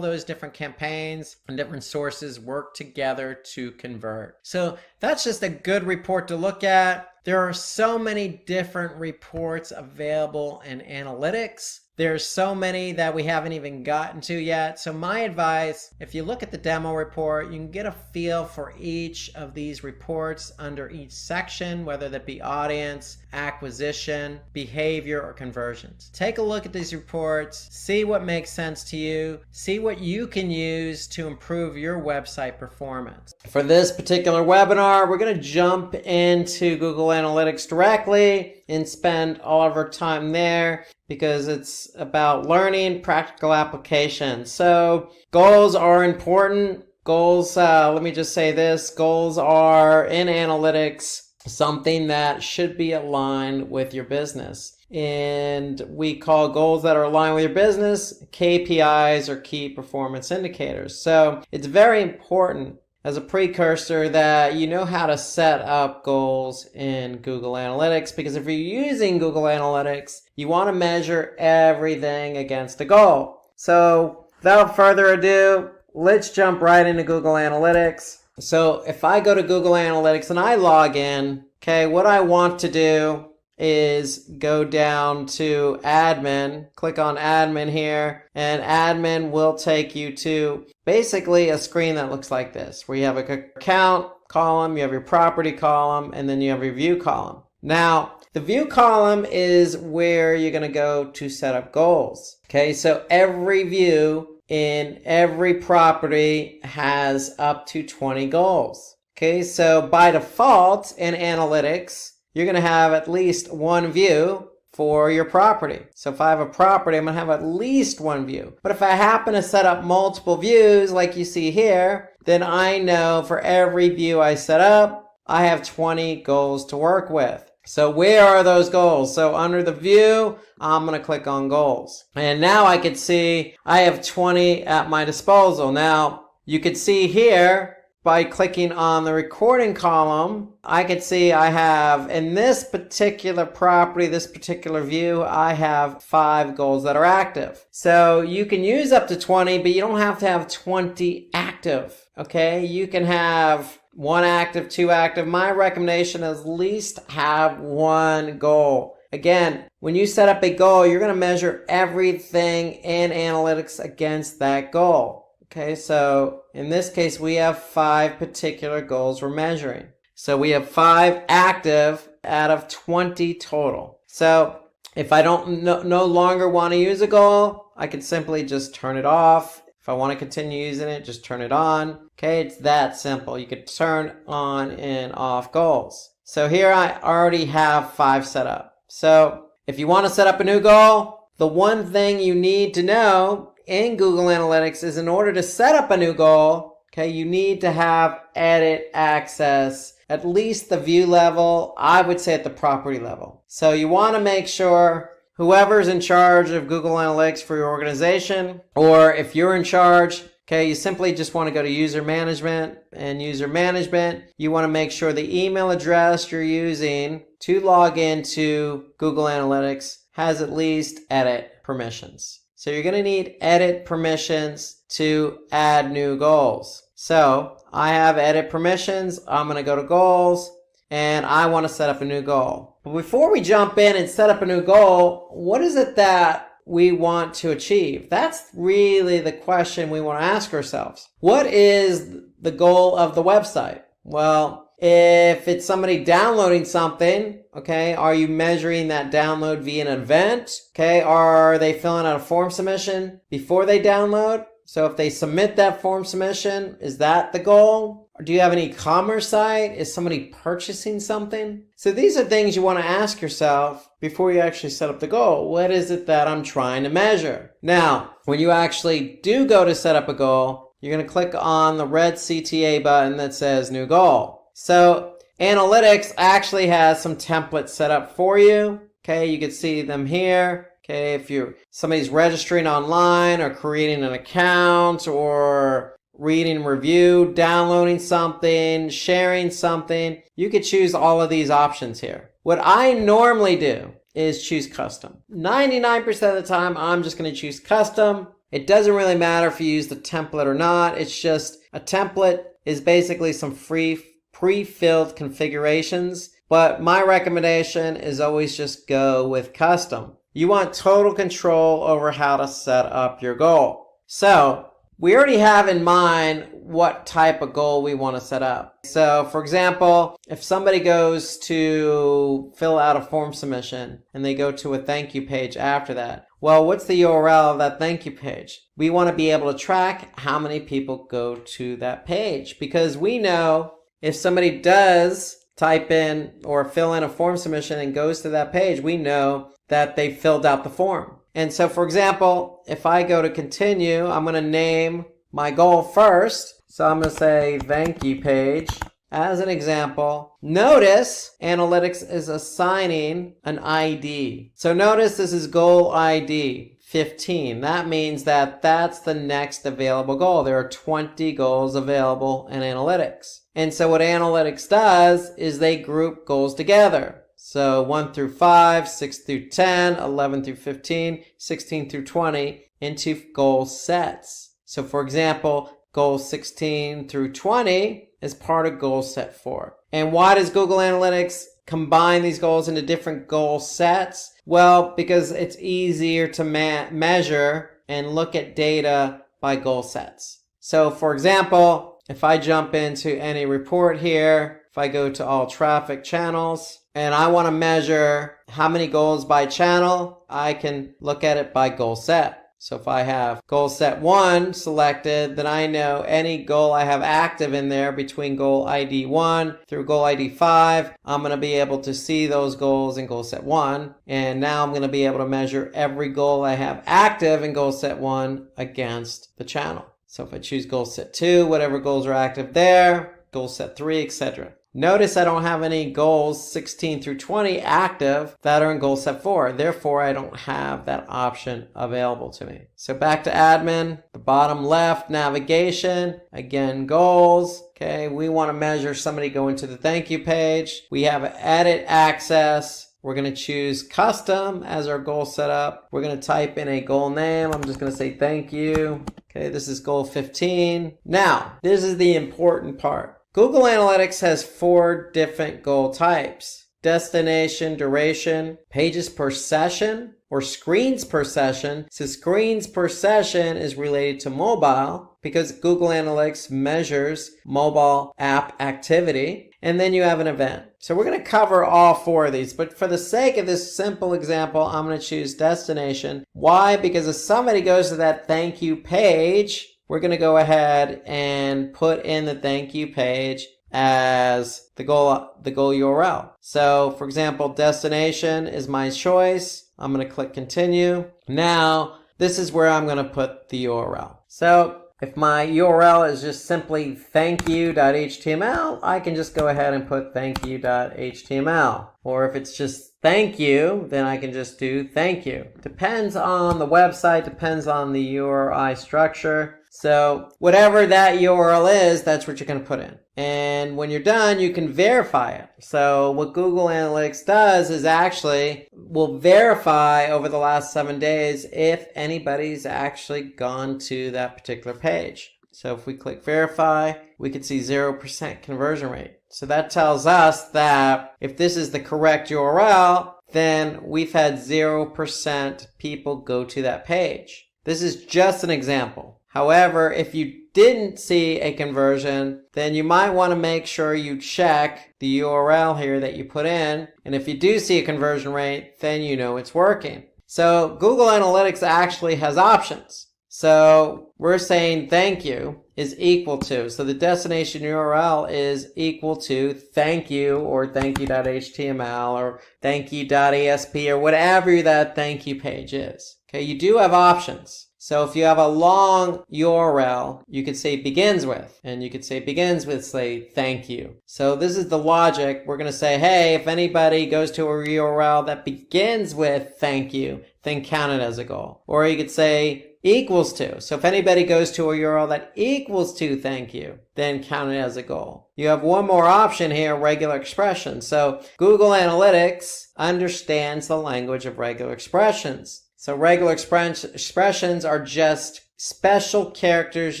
Speaker 4: those different campaigns and different sources work together to convert. So that's just a good report to look at. There are so many different reports available in analytics. There's so many that we haven't even gotten to yet. So my advice, if you look at the demo report, you can get a feel for each of these reports under each section, whether that be audience, acquisition, behavior, or conversions. Take a look at these reports, see what makes sense to you, see what you can use to improve your website performance. For this particular webinar, we're going to jump into Google Analytics directly and spend all of our time there because it's about learning practical application. So goals are important. Goals, let me just say this, goals are in analytics something that should be aligned with your business. And we call goals that are aligned with your business KPIs, or key performance indicators. So it's very important as a precursor that you know how to set up goals in Google Analytics, because if you're using Google Analytics, you want to measure everything against a goal. So without further ado, let's jump right into Google Analytics. So if I go to Google Analytics and I log in, okay, what I want to do is go down to admin, click on admin here, and admin will take you to basically a screen that looks like this, where you have a account column, you have your property column, and then you have your view column. Now, the view column is where you're going to go to set up goals. Okay, so every view in every property has up to 20 goals. Okay, so by default in analytics, you're going to have at least one view for your property. So if I have a property, I'm going to have at least one view. But if I happen to set up multiple views like you see here, then I know for every view I set up, I have 20 goals to work with. So where are those goals? So under the view, I'm going to click on goals. And now I can see I have 20 at my disposal. Now you can see here, by clicking on the recording column, I can see I have, in this particular property, this particular view, I have 5 goals that are active. So you can use up to 20, but you don't have to have 20 active, okay? You can have 1 active, 2 active. My recommendation is at least have 1 goal. Again, when you set up a goal, you're going to measure everything in analytics against that goal. Okay, so in this case, we have 5 particular goals we're measuring. So we have 5 active out of 20 total. So if I don't no longer want to use a goal, I can simply just turn it off. If I want to continue using it, just turn it on. Okay, it's that simple. You could turn on and off goals. So here I already have 5 set up. So if you want to set up a new goal, the one thing you need to know in Google Analytics is in order to set up a new goal, okay, you need to have edit access, at least the view level, I would say at the property level. So you want to make sure whoever's in charge of Google Analytics for your organization, or if you're in charge, okay, you simply just want to go to user management, and user management, you want to make sure the email address you're using to log into Google Analytics has at least edit permissions. So you're going to need edit permissions to add new goals. So I have edit permissions. I'm going to go to goals and I want to set up a new goal. But before we jump in and set up a new goal, what is it that we want to achieve? That's really the question we want to ask ourselves. What is the goal of the website? Well, if it's somebody downloading something, okay, are you measuring that download via an event? Okay, are they filling out a form submission before they download? So if they submit that form submission, is that the goal? Or do you have an e-commerce site? Is somebody purchasing something? So these are things you want to ask yourself before you actually set up the goal. What is it that I'm trying to measure? Now, when you actually do go to set up a goal, you're going to click on the red CTA button that says new goal. So analytics actually has some templates set up for you. Okay, you can see them here. Okay, if somebody's registering online or creating an account or reading review, downloading something, sharing something, you could choose all of these options here. What I normally do is choose custom. 99% of the time, I'm just going to choose custom. It doesn't really matter if you use the template or not. It's just a template is basically some free pre-filled configurations, but my recommendation is always just go with custom. You want total control over how to set up your goal. So we already have in mind what type of goal we want to set up. So for example, if somebody goes to fill out a form submission and they go to a thank you page after that, well, what's the URL of that thank you page? We want to be able to track how many people go to that page, because we know if somebody does type in or fill in a form submission and goes to that page, we know that they filled out the form. And so, for example, if I go to continue, I'm going to name my goal first. So I'm going to say thank you page as an example. Notice analytics is assigning an ID. So notice this is goal ID 15. That means that that's the next available goal. There are 20 goals available in analytics. And so what analytics does is they group goals together. So 1 through 5, 6 through 10, 11 through 15, 16 through 20 into goal sets. So for example, goal 16 through 20 is part of goal set 4. And why does Google Analytics combine these goals into different goal sets? Well, because it's easier to measure and look at data by goal sets. So for example, if I jump into any report here, if I go to all traffic channels, and I want to measure how many goals by channel, I can look at it by goal set. So if I have goal set 1 selected, then I know any goal I have active in there between goal ID 1 through goal ID 5, I'm going to be able to see those goals in goal set 1. And now I'm going to be able to measure every goal I have active in goal set 1 against the channel. So if I choose goal set 2, whatever goals are active there, goal set 3, etc. Notice I don't have any goals 16 through 20 active that are in goal set 4. Therefore, I don't have that option available to me. So back to admin, the bottom left, navigation, again, goals. Okay, we want to measure somebody going to the thank you page. We have edit access. We're going to choose custom as our goal setup. We're going to type in a goal name. I'm just going to say thank you. Okay, this is goal 15. Now, this is the important part. Google Analytics has 4 different goal types: destination, duration, pages per session, or screens per session. So screens per session is related to mobile because Google Analytics measures mobile app activity. And then you have an event. So we're going to cover all 4 of these, but for the sake of this simple example, I'm going to choose destination. Why? Because if somebody goes to that thank you page, we're going to go ahead and put in the thank you page as the goal URL. So for example, destination is my choice. I'm going to click continue. Now, this is where I'm going to put the URL. So if my URL is just simply thankyou.html, I can just go ahead and put thankyou.html. Or if it's just thank you, then I can just do thank you. Depends on the website, depends on the URI structure. So whatever that URL is, that's what you're going to put in. And when you're done, you can verify it. So what Google Analytics does is actually will verify over the last 7 days if anybody's actually gone to that particular page. So if we click verify, we can see 0% conversion rate. So that tells us that if this is the correct URL, then we've had 0% people go to that page. This is just an example. However, if you didn't see a conversion, then you might want to make sure you check the URL here that you put in. And if you do see a conversion rate, then you know it's working. So Google Analytics actually has options. So we're saying thank you is equal to. So the destination URL is equal to thank you or thankyou.html or thankyou.esp or whatever that thank you page is. Okay, you do have options. So if you have a long URL, you could say begins with, and you could say begins with, say, thank you. So this is the logic. We're going to say, hey, if anybody goes to a URL that begins with thank you, then count it as a goal. Or you could say equals to. So if anybody goes to a URL that equals to thank you, then count it as a goal. You have one more option here, regular expressions. So Google Analytics understands the language of regular expressions. So regular expressions are just special characters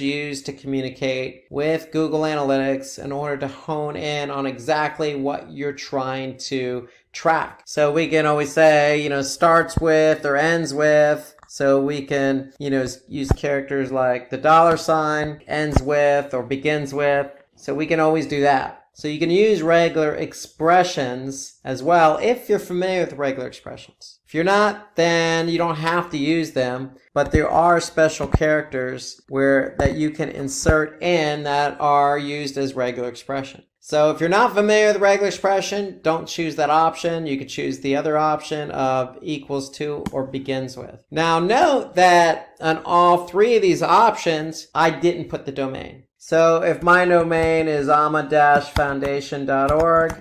Speaker 4: used to communicate with Google Analytics in order to hone in on exactly what you're trying to track. So we can always say, starts with or ends with. So we can, use characters like the $, ends with or begins with. So we can always do that. So you can use regular expressions as well if you're familiar with regular expressions. If you're not, then you don't have to use them, but there are special characters that you can insert in that are used as regular expression. So if you're not familiar with regular expression, don't choose that option. You could choose the other option of equals to or begins with. Now note that on all three of these options, I didn't put the domain. So if my domain is ama-foundation.org/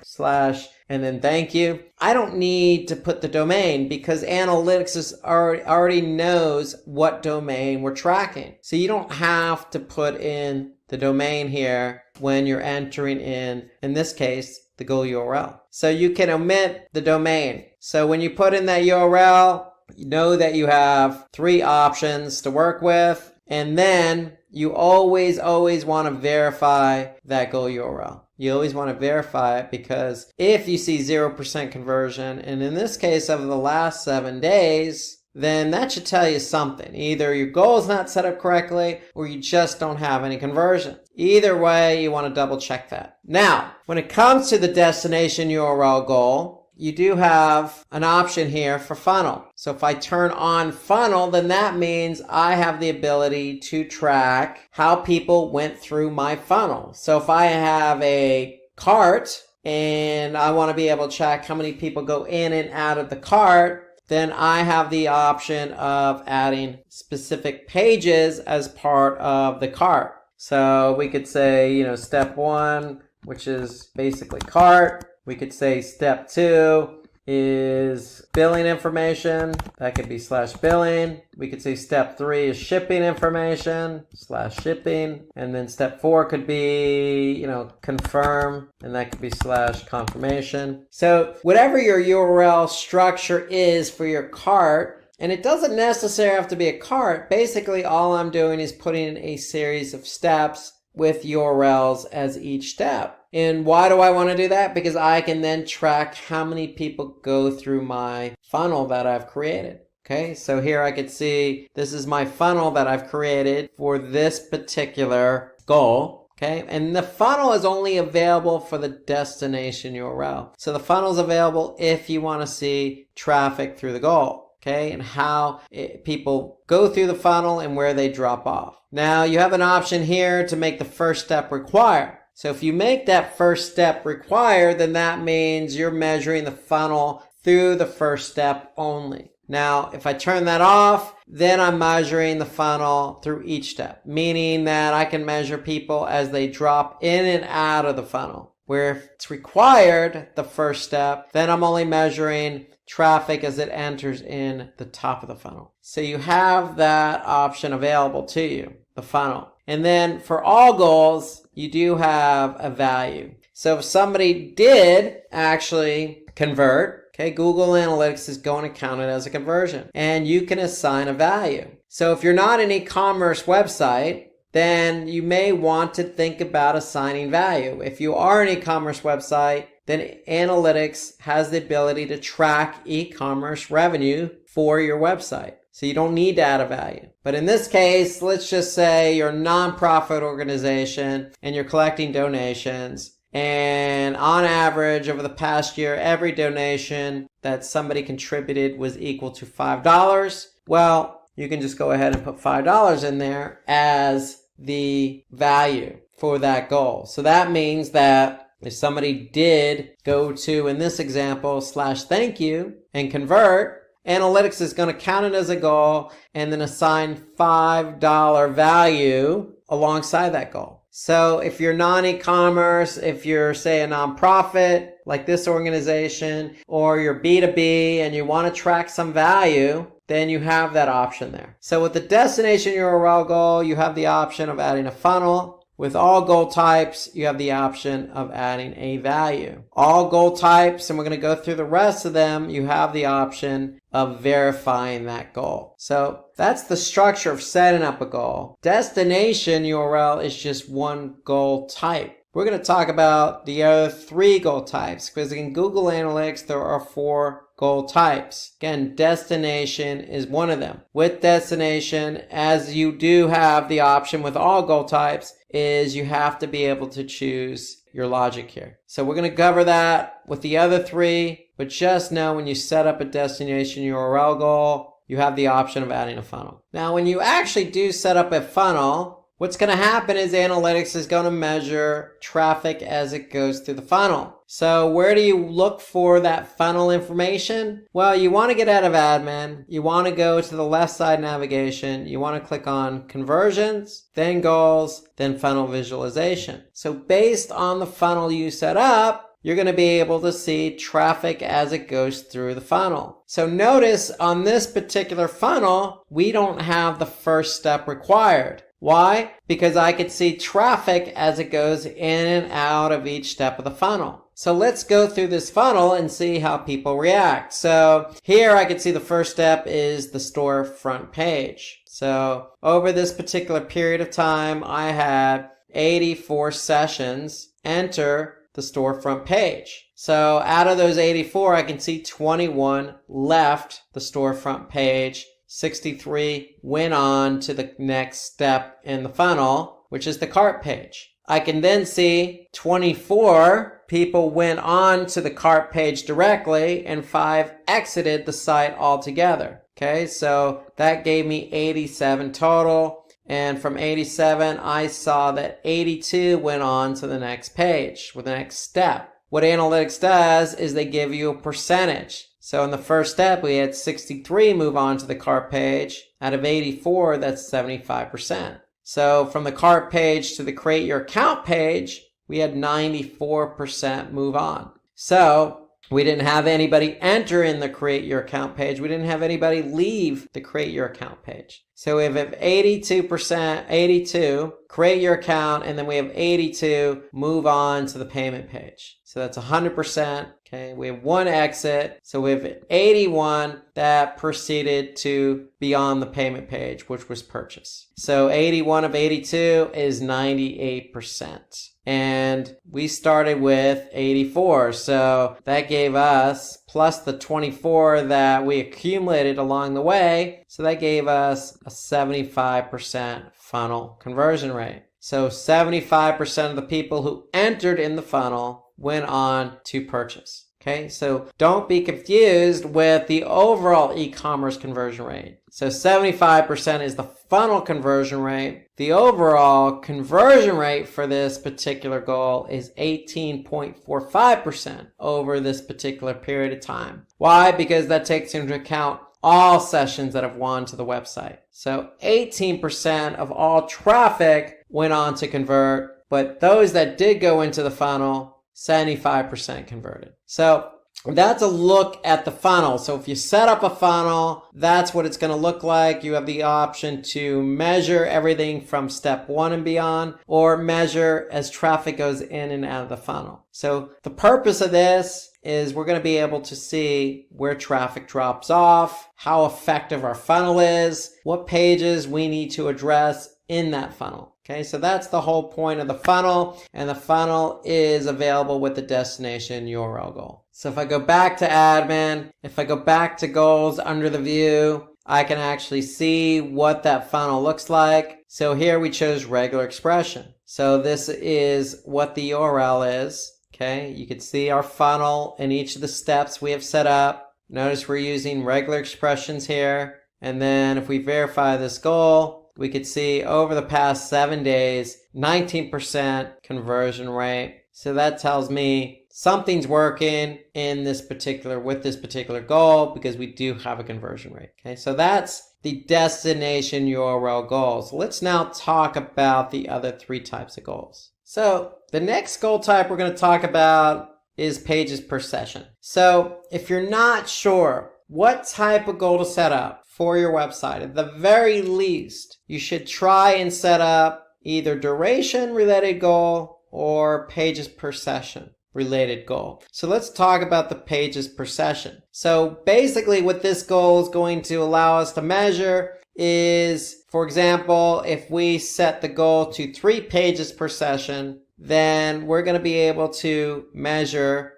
Speaker 4: and then thank you, I don't need to put the domain because analytics already knows what domain we're tracking. So you don't have to put in the domain here when you're entering in this case, the goal URL. So you can omit the domain. So when you put in that URL, you know that you have three options to work with, and then you always want to verify that goal URL. You always want to verify it because if you see 0% conversion, and in this case over the last 7 days, then that should tell you something. Either your goal is not set up correctly or you just don't have any conversion. Either way, you want to double check that. Now, when it comes to the destination URL goal, you do have an option here for funnel. So if I turn on funnel, then that means I have the ability to track how people went through my funnel. So if I have a cart and I want to be able to track how many people go in and out of the cart, then I have the option of adding specific pages as part of the cart. So we could say, step 1, which is basically cart. We could say step 2 is billing information. That could be /billing. We could say step 3 is shipping information /shipping. And then step 4 could be, confirm. And that could be /confirmation. So whatever your URL structure is for your cart, and it doesn't necessarily have to be a cart. Basically, all I'm doing is putting in a series of steps with URLs as each step. And why do I want to do that? Because I can then track how many people go through my funnel that I've created. Okay, so here I could see this is my funnel that I've created for this particular goal. Okay, and the funnel is only available for the destination URL. So the funnel is available if you want to see traffic through the goal. Okay, and how people go through the funnel and where they drop off. Now you have an option here to make the first step required. So if you make that first step required, then that means you're measuring the funnel through the first step only. Now, if I turn that off, then I'm measuring the funnel through each step, meaning that I can measure people as they drop in and out of the funnel. Where if it's required, the first step, then I'm only measuring traffic as it enters in the top of the funnel. So you have that option available to you, the funnel. And then for all goals, you do have a value. So if somebody did actually convert, okay, Google Analytics is going to count it as a conversion. And you can assign a value. So if you're not an e-commerce website, then you may want to think about assigning value. If you are an e-commerce website, then Analytics has the ability to track e-commerce revenue for your website. So you don't need to add a value. But in this case, let's just say you're a nonprofit organization and you're collecting donations. And on average, over the past year, every donation that somebody contributed was equal to $5. Well, you can just go ahead and put $5 in there as the value for that goal. So that means that if somebody did go to, in this example, /thank you and convert, Analytics is going to count it as a goal and then assign $5 value alongside that goal. So if you're non-e-commerce, if you're, say, a nonprofit like this organization, or you're B2B and you want to track some value, then you have that option there. So with the destination URL goal, you have the option of adding a funnel. With all goal types, you have the option of adding a value. All goal types, and we're going to go through the rest of them, you have the option of verifying that goal. So that's the structure of setting up a goal. Destination URL is just one goal type. we're going to talk about the other 3 goal types, because in Google Analytics there are 4 goal types. Again, destination is one of them. With destination, as you do have the option with all goal types, is you have to be able to choose your logic here. So we're going to cover that with the other 3, but just know when you set up a destination URL goal, you have the option of adding a funnel. Now, when you actually do set up a funnel, what's going to happen is analytics is going to measure traffic as it goes through the funnel. So where do you look for that funnel information? Well, you want to get out of admin. You want to go to the left side navigation. You want to click on conversions, then goals, then funnel visualization. So based on the funnel you set up, you're going to be able to see traffic as it goes through the funnel. So notice on this particular funnel, we don't have the first step required. Why? Because I could see traffic as it goes in and out of each step of the funnel. So let's go through this funnel and see how people react. So here I can see the first step is the store front page. So over this particular period of time, I had 84 sessions enter the storefront page. So out of those 84, I can see 21 left the storefront page. 63 went on to the next step in the funnel, which is the cart page. I can then see 24 people went on to the cart page directly and 5 exited the site altogether. Okay, so that gave me 87 total. And from 87, I saw that 82 went on to the next page with the next step. What analytics does is they give you a percentage. So in the first step, we had 63 move on to the cart page. Out of 84, that's 75%. So from the cart page to the create your account page, we had 94% move on. So we didn't have anybody enter in the create your account page. We didn't have anybody leave the create your account page. So we have 82%, 82, create your account, and then we have 82, move on to the payment page. So that's 100%. Okay, we have 1 exit. So we have 81 that proceeded to beyond the payment page, which was purchase. So 81 of 82 is 98%. And we started with 84. So that gave us, plus the 24 that we accumulated along the way, so that gave us a 75% funnel conversion rate. So 75% of the people who entered in the funnel went on to purchase. Okay, so don't be confused with the overall e-commerce conversion rate. So 75% is the funnel conversion rate. The overall conversion rate for this particular goal is 18.45% over this particular period of time. Why? Because that takes into account all sessions that have gone to the website. So 18% of all traffic went on to convert, but those that did go into the funnel, 75% converted. So that's a look at the funnel. So if you set up a funnel, that's what it's going to look like. You have the option to measure everything from step 1 and beyond, or measure as traffic goes in and out of the funnel. So the purpose of this is we're going to be able to see where traffic drops off, how effective our funnel is, what pages we need to address in that funnel. Okay, so that's the whole point of the funnel, and the funnel is available with the destination URL goal. So if I go back to admin, if I go back to goals under the view, I can actually see what that funnel looks like. So here we chose regular expression. So this is what the URL is. Okay, you can see our funnel and each of the steps we have set up. Notice we're using regular expressions here. And then if we verify this goal, we could see over the past 7 days, 19% conversion rate. So that tells me something's working in this particular, with this particular goal, because we do have a conversion rate. Okay, so that's the destination URL goals. Let's now talk about the other 3 types of goals. So the next goal type we're going to talk about is pages per session. So if you're not sure what type of goal to set up for your website, at the very least, you should try and set up either duration related goal or pages per session related goal. So let's talk about the pages per session. So basically what this goal is going to allow us to measure is, for example, if we set the goal to 3 pages per session, then we're going to be able to measure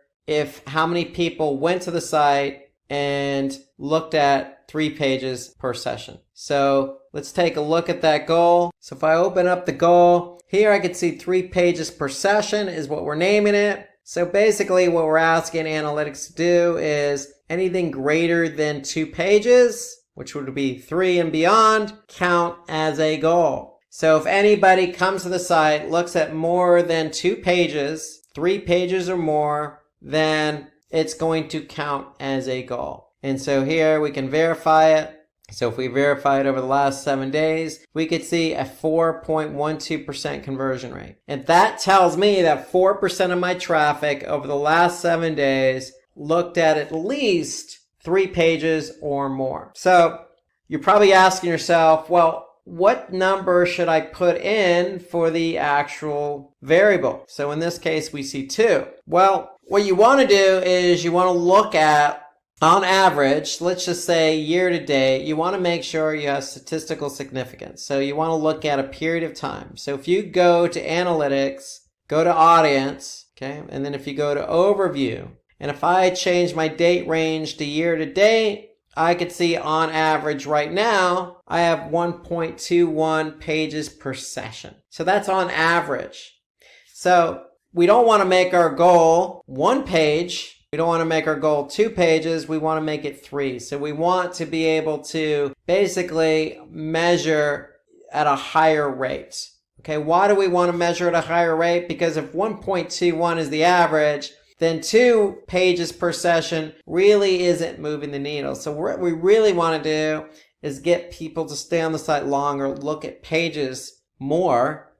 Speaker 4: how many people went to the site and looked at 3 pages per session. So let's take a look at that goal. So if I open up the goal, here I can see 3 pages per session is what we're naming it. So basically what we're asking analytics to do is anything greater than 2 pages, which would be 3 and beyond, count as a goal. So if anybody comes to the site, looks at more than 2 pages, 3 pages or more, then it's going to count as a goal. And so here we can verify it. So if we verify it over the last 7 days, we could see a 4.12% conversion rate. And that tells me that 4% of my traffic over the last 7 days looked at least 3 pages or more. So you're probably asking yourself, well, what number should I put in for the actual variable? So in this case, we see 2. Well, what you want to do is you want to look at, on average, let's just say year to date, you want to make sure you have statistical significance. So you want to look at a period of time. So if you go to analytics, go to audience, okay, and then if you go to overview, and if I change my date range to year to date, I could see on average right now, I have 1.21 pages per session. So that's on average. So we don't want to make our goal 1 page. We don't want to make our goal 2 pages. We want to make it 3. So we want to be able to basically measure at a higher rate. Okay, why do we want to measure at a higher rate? Because if 1.21 is the average, then 2 pages per session really isn't moving the needle. So what we really want to do is get people to stay on the site longer, look at pages more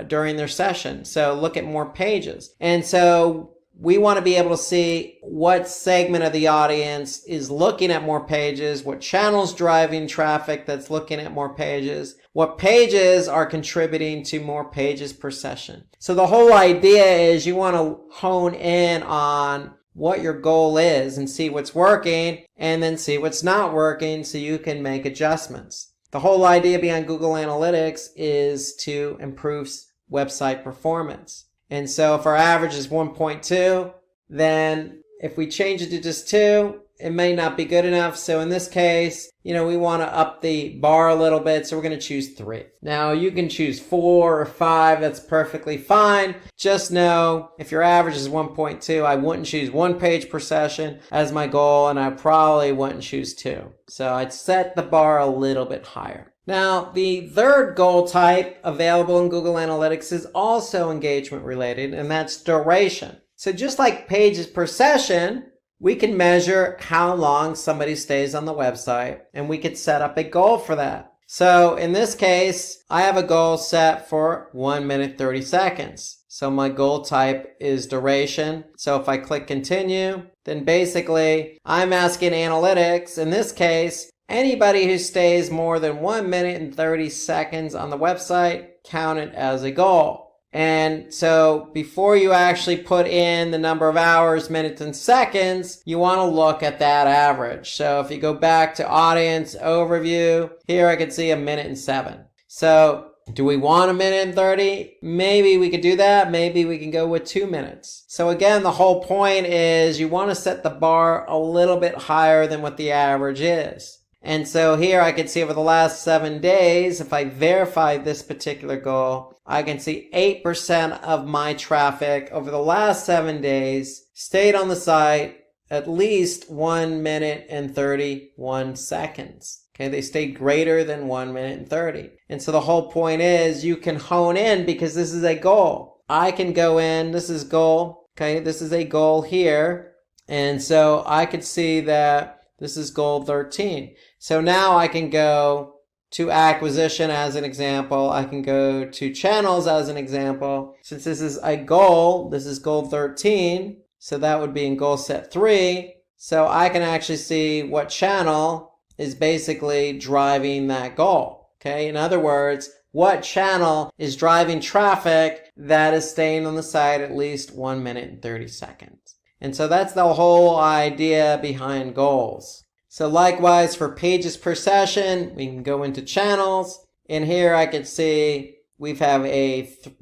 Speaker 4: during their session. So look at more pages. And so we want to be able to see what segment of the audience is looking at more pages, what channels driving traffic that's looking at more pages, what pages are contributing to more pages per session. So the whole idea is you want to hone in on what your goal is and see what's working and then see what's not working so you can make adjustments. The whole idea behind Google Analytics is to improve website performance. And so if our average is 1.2, then if we change it to just 2, it may not be good enough. So in this case, we want to up the bar a little bit. So we're going to choose 3. Now you can choose 4 or 5. That's perfectly fine. Just know if your average is 1.2, I wouldn't choose 1 page per session as my goal, and I probably wouldn't choose 2. So I'd set the bar a little bit higher. Now, the third goal type available in Google Analytics is also engagement related, and that's duration. So just like pages per session, we can measure how long somebody stays on the website, and we could set up a goal for that. So in this case, I have a goal set for 1 minute 30 seconds. So my goal type is duration. So if I click continue, then basically I'm asking analytics, in this case, anybody who stays more than 1 minute and 30 seconds on the website, count it as a goal. And so before you actually put in the number of hours, minutes, and seconds, you want to look at that average. So if you go back to audience overview, here I can see 1 minute and 7. So do we want 1 minute and 30? Maybe we could do that. Maybe we can go with 2 minutes. So again, the whole point is you want to set the bar a little bit higher than what the average is. And so here I can see over the last 7 days, if I verify this particular goal, I can see 8% of my traffic over the last 7 days stayed on the site at least 1 minute and 31 seconds. Okay, they stayed greater than 1 minute and 30. And so the whole point is you can hone in because this is a goal. I can go in, this is goal, okay, this is a goal here. And so I could see that this is goal 13. So now I can go to acquisition as an example. I can go to channels as an example. Since this is a goal, this is goal 13. So that would be in goal set 3. So I can actually see what channel is basically driving that goal. Okay. In other words, what channel is driving traffic that is staying on the site at least 1 minute and 30 seconds. And so that's the whole idea behind goals. So likewise for pages per session, we can go into channels. And here I can see we have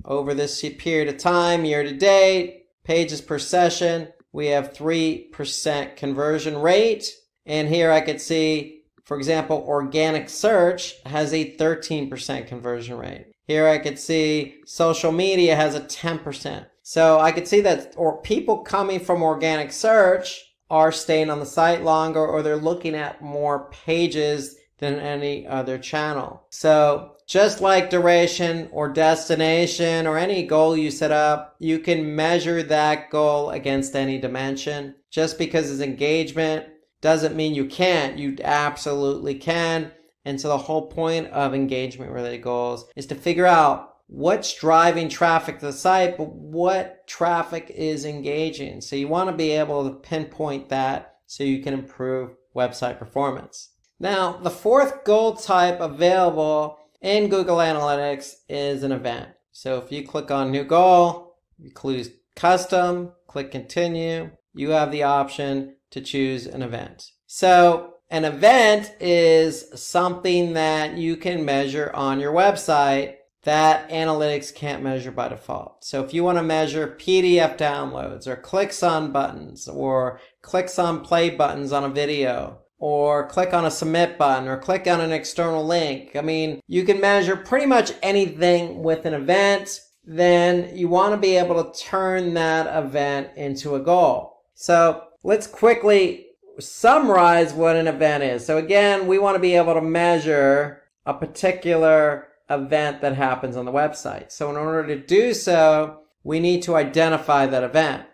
Speaker 4: over this period of time, year to date, pages per session, we have 3% conversion rate. And here I could see, for example, organic search has a 13% conversion rate. Here I could see social media has a 10%. So I could see that people coming from organic search are staying on the site longer, or they're looking at more pages than any other channel. So just like duration or destination or any goal you set up, you can measure that goal against any dimension. Just because it's engagement doesn't mean you can't. You absolutely can. And so the whole point of engagement related goals is to figure out what's driving traffic to the site, but what traffic is engaging. So you want to be able to pinpoint that so you can improve website performance. Now, the fourth goal type available in Google Analytics is an event. So if you click on New Goal, you choose Custom, click Continue, you have the option to choose an event. So an event is something that you can measure on your website that analytics can't measure by default. So if you want to measure PDF downloads or clicks on buttons or clicks on play buttons on a video, or click on a submit button, or click on an external link. I mean, you can measure pretty much anything with an event. Then you want to be able to turn that event into a goal. So let's quickly summarize what an event is. So again, we want to be able to measure a particular event that happens on the website. So in order to do so, we need to identify that event.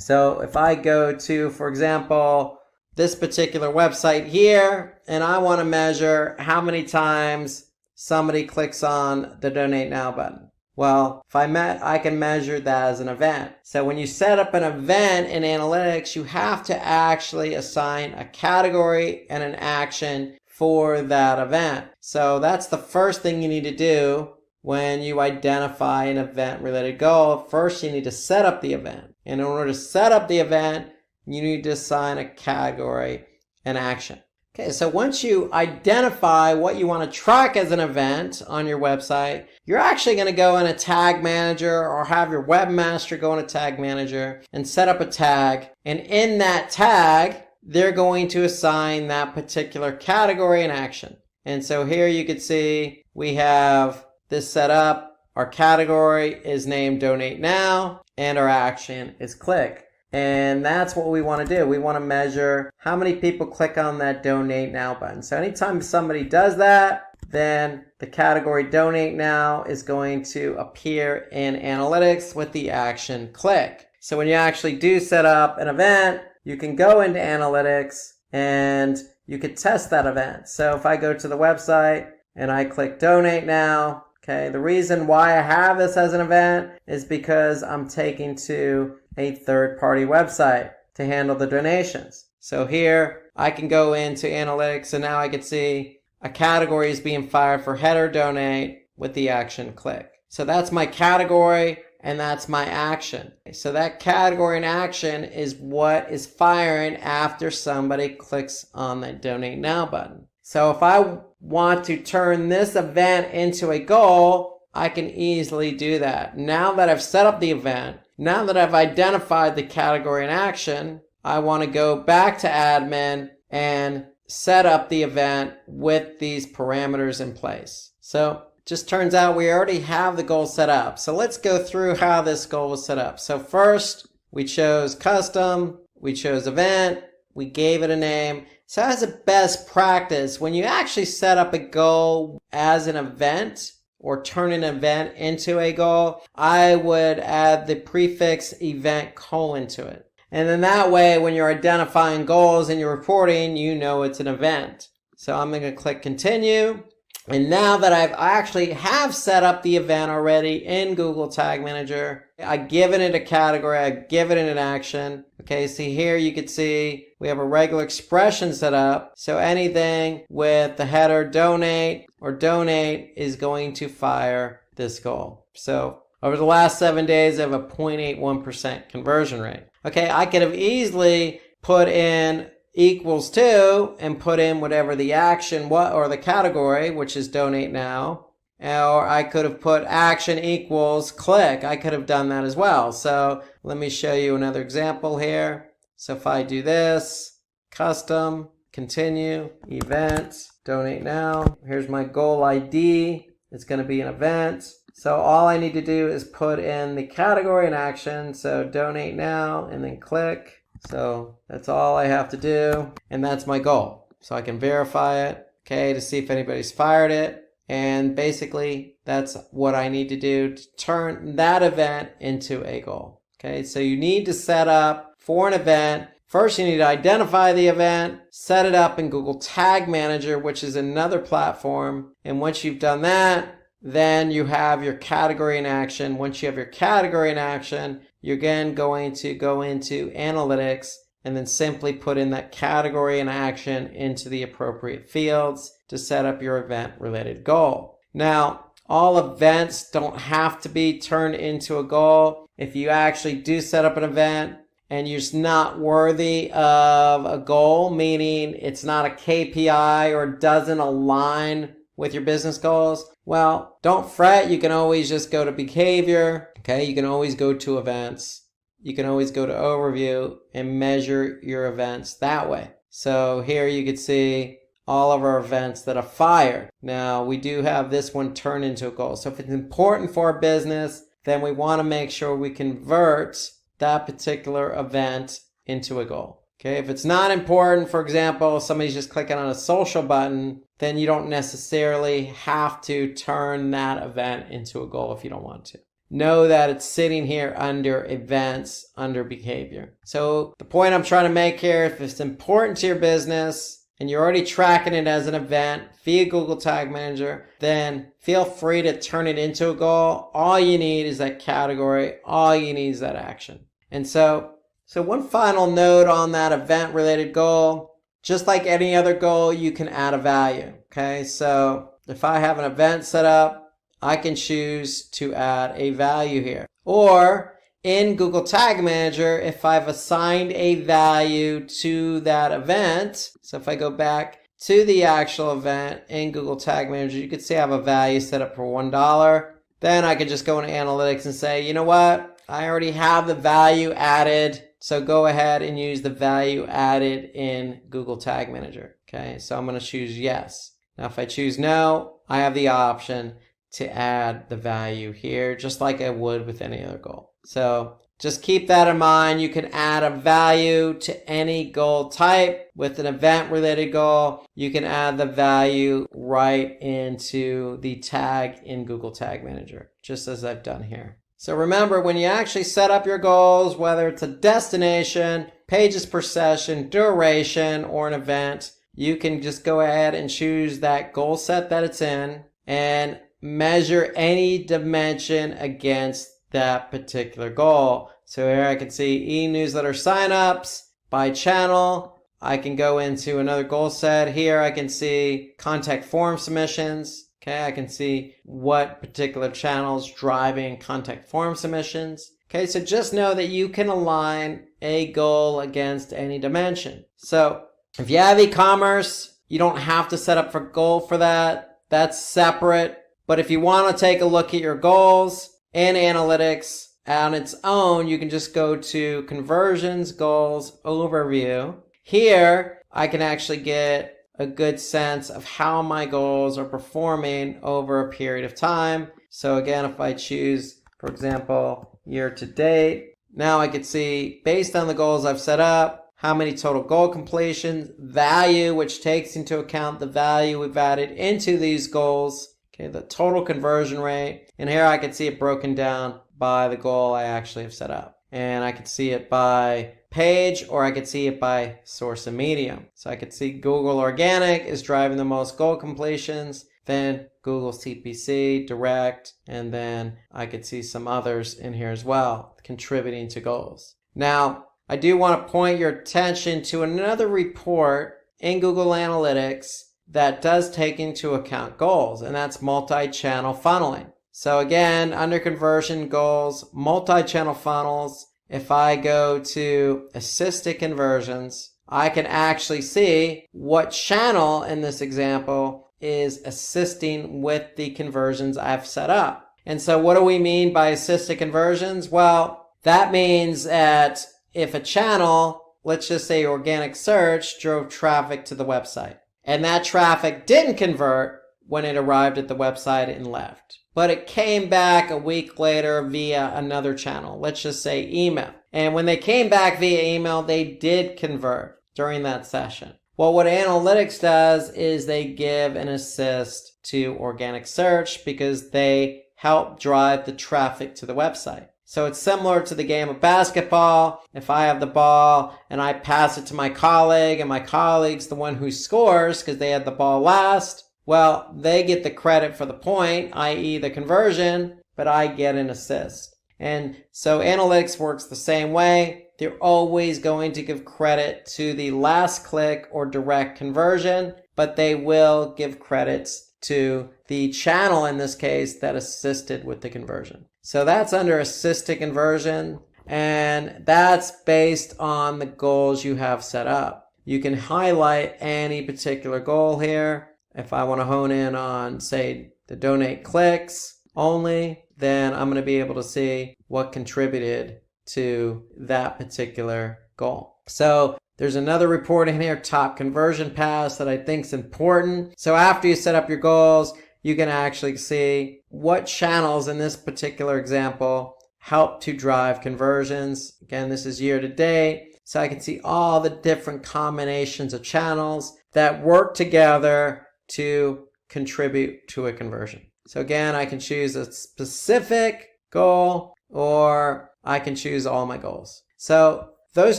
Speaker 4: So if I go to, for example, this particular website here, and I want to measure how many times somebody clicks on the Donate Now button. Well, if I can measure that as an event. So when you set up an event in analytics, you have to actually assign a category and an action for that event. So that's the first thing you need to do when you identify an event related goal. First, you need to set up the event. And in order to set up the event, you need to assign a category and action. Okay, so once you identify what you want to track as an event on your website, you're actually going to go in a tag manager or have your webmaster go in a tag manager and set up a tag. And in that tag, they're going to assign that particular category and action. And so here you can see we have this set up. Our category is named Donate Now, and our action is Click. And that's what we want to do. We want to measure how many people click on that Donate Now button. So anytime somebody does that, then the category Donate Now is going to appear in analytics with the action Click. So when you actually do set up an event, you can go into analytics and you can test that event. So if I go to the website and I click Donate Now, okay, the reason why I have this as an event is because I'm taking to a third-party website to handle the donations. So here I can go into analytics and now I can see a category is being fired for header donate with the action Click. So that's my category and that's my action. So that category and action is what is firing after somebody clicks on that Donate Now button. So if I want to turn this event into a goal, I can easily do that. Now that I've set up the event, now that I've identified the category and action, I want to go back to admin and set up the event with these parameters in place. So it just turns out we already have the goal set up. So let's go through how this goal was set up. So first, we chose custom, we chose event, we gave it a name. So as a best practice, when you actually set up a goal as an event, or turn an event into a goal, I would add the prefix event : to it. And then that way, when you're identifying goals in your reporting, you know it's an event. So I'm going to click continue. And now that I actually have set up the event already in Google Tag Manager, I've given it a category, I've given it an action. Okay, see here you can see we have a regular expression set up. So anything with the header donate or donate is going to fire this goal. So over the last 7 days, I have a 0.81% conversion rate. Okay, I could have easily put in equals to and put in whatever the action or the category, which is Donate Now, or I could have put action equals click. I could have done that as well. So let me show you another example here. So if I do this, custom, continue, events, donate now. Here's my goal ID. It's going to be an event. So all I need to do is put in the category and action. So donate now and then click. So that's all I have to do. And that's my goal. So I can verify it, okay, to see if anybody's fired it. And basically that's what I need to do to turn that event into a goal. Okay, so you need to set up for an event. First, you need to identify the event, set it up in Google Tag Manager, which is another platform. And once you've done that, then you have your category in action. Once you have your category in action, you're again going to go into analytics and then simply put in that category in action into the appropriate fields to set up your event related goal. Now, all events don't have to be turned into a goal. If you actually do set up an event and you're just not worthy of a goal, meaning it's not a KPI or doesn't align with your business goals, well, don't fret. You can always just go to behavior. Okay, you can always go to events. You can always go to overview and measure your events that way. So here you can see all of our events that are fired. Now we do have this one turned into a goal. So if it's important for our business, then we want to make sure we convert that particular event into a goal. Okay, if it's not important, for example, somebody's just clicking on a social button, then you don't necessarily have to turn that event into a goal if you don't want to. Know that it's sitting here under events, under behavior. So the point I'm trying to make here, if it's important to your business and you're already tracking it as an event via Google Tag Manager, then feel free to turn it into a goal. All you need is that category. All you need is that action. And so one final note on that event related goal, just like any other goal, you can add a value. Okay, so if I have an event set up, I can choose to add a value here. Or in Google Tag Manager, if I've assigned a value to that event, so if I go back to the actual event in Google Tag Manager, you can see I have a value set up for $1. Then I could just go into analytics and say, you know what? I already have the value added. So go ahead and use the value added in Google Tag Manager. Okay, so I'm going to choose yes. Now if I choose no, I have the option to add the value here, just like I would with any other goal. So just keep that in mind. You can add a value to any goal type. With an event related goal, you can add the value right into the tag in Google Tag Manager, just as I've done here. So remember, when you actually set up your goals, whether it's a destination, pages per session, duration, or an event, you can just go ahead and choose that goal set that it's in and measure any dimension against that particular goal. So here I can see e-newsletter signups by channel. I can go into another goal set. Here I can see contact form submissions. Okay, I can see what particular channels driving contact form submissions. Okay, so just know that you can align a goal against any dimension. So if you have e-commerce, you don't have to set up a goal for that. That's separate. But if you want to take a look at your goals in analytics on its own, you can just go to Conversions, Goals, Overview. Here, I can actually get a good sense of how my goals are performing over a period of time. So again, if I choose, for example, year to date, now I can see, based on the goals I've set up, how many total goal completions, value, which takes into account the value we've added into these goals. Okay, the total conversion rate. And here I can see it broken down by the goal I actually have set up. And I could see it by page, or I could see it by source and medium. So I could see Google Organic is driving the most goal completions, then Google CPC, direct, and then I could see some others in here as well, contributing to goals. Now, I do want to point your attention to another report in Google Analytics that does take into account goals, and that's multi-channel funneling. So again, under conversion goals, multi-channel funnels, if I go to assisted conversions, I can actually see what channel in this example is assisting with the conversions I've set up. And so what do we mean by assisted conversions? Well, that means that if a channel, let's just say organic search, drove traffic to the website, and that traffic didn't convert when it arrived at the website and left, but it came back a week later via another channel, let's just say email. And when they came back via email, they did convert during that session. Well, what analytics does is they give an assist to organic search because they help drive the traffic to the website. So it's similar to the game of basketball. If I have the ball and I pass it to my colleague and my colleague's the one who scores because they had the ball last, well, they get the credit for the point, i.e. the conversion, but I get an assist. And so analytics works the same way. They're always going to give credit to the last click or direct conversion, but they will give credits to the channel in this case that assisted with the conversion. So that's under assisted conversion, and that's based on the goals you have set up. You can highlight any particular goal here. If I want to hone in on, say, the donate clicks only, then I'm going to be able to see what contributed to that particular goal. So there's another report in here, top conversion paths, that I think is important. So after you set up your goals, you can actually see what channels in this particular example help to drive conversions. Again, this is year to date. So I can see all the different combinations of channels that work together to contribute to a conversion. So again, I can choose a specific goal, or I can choose all my goals. So those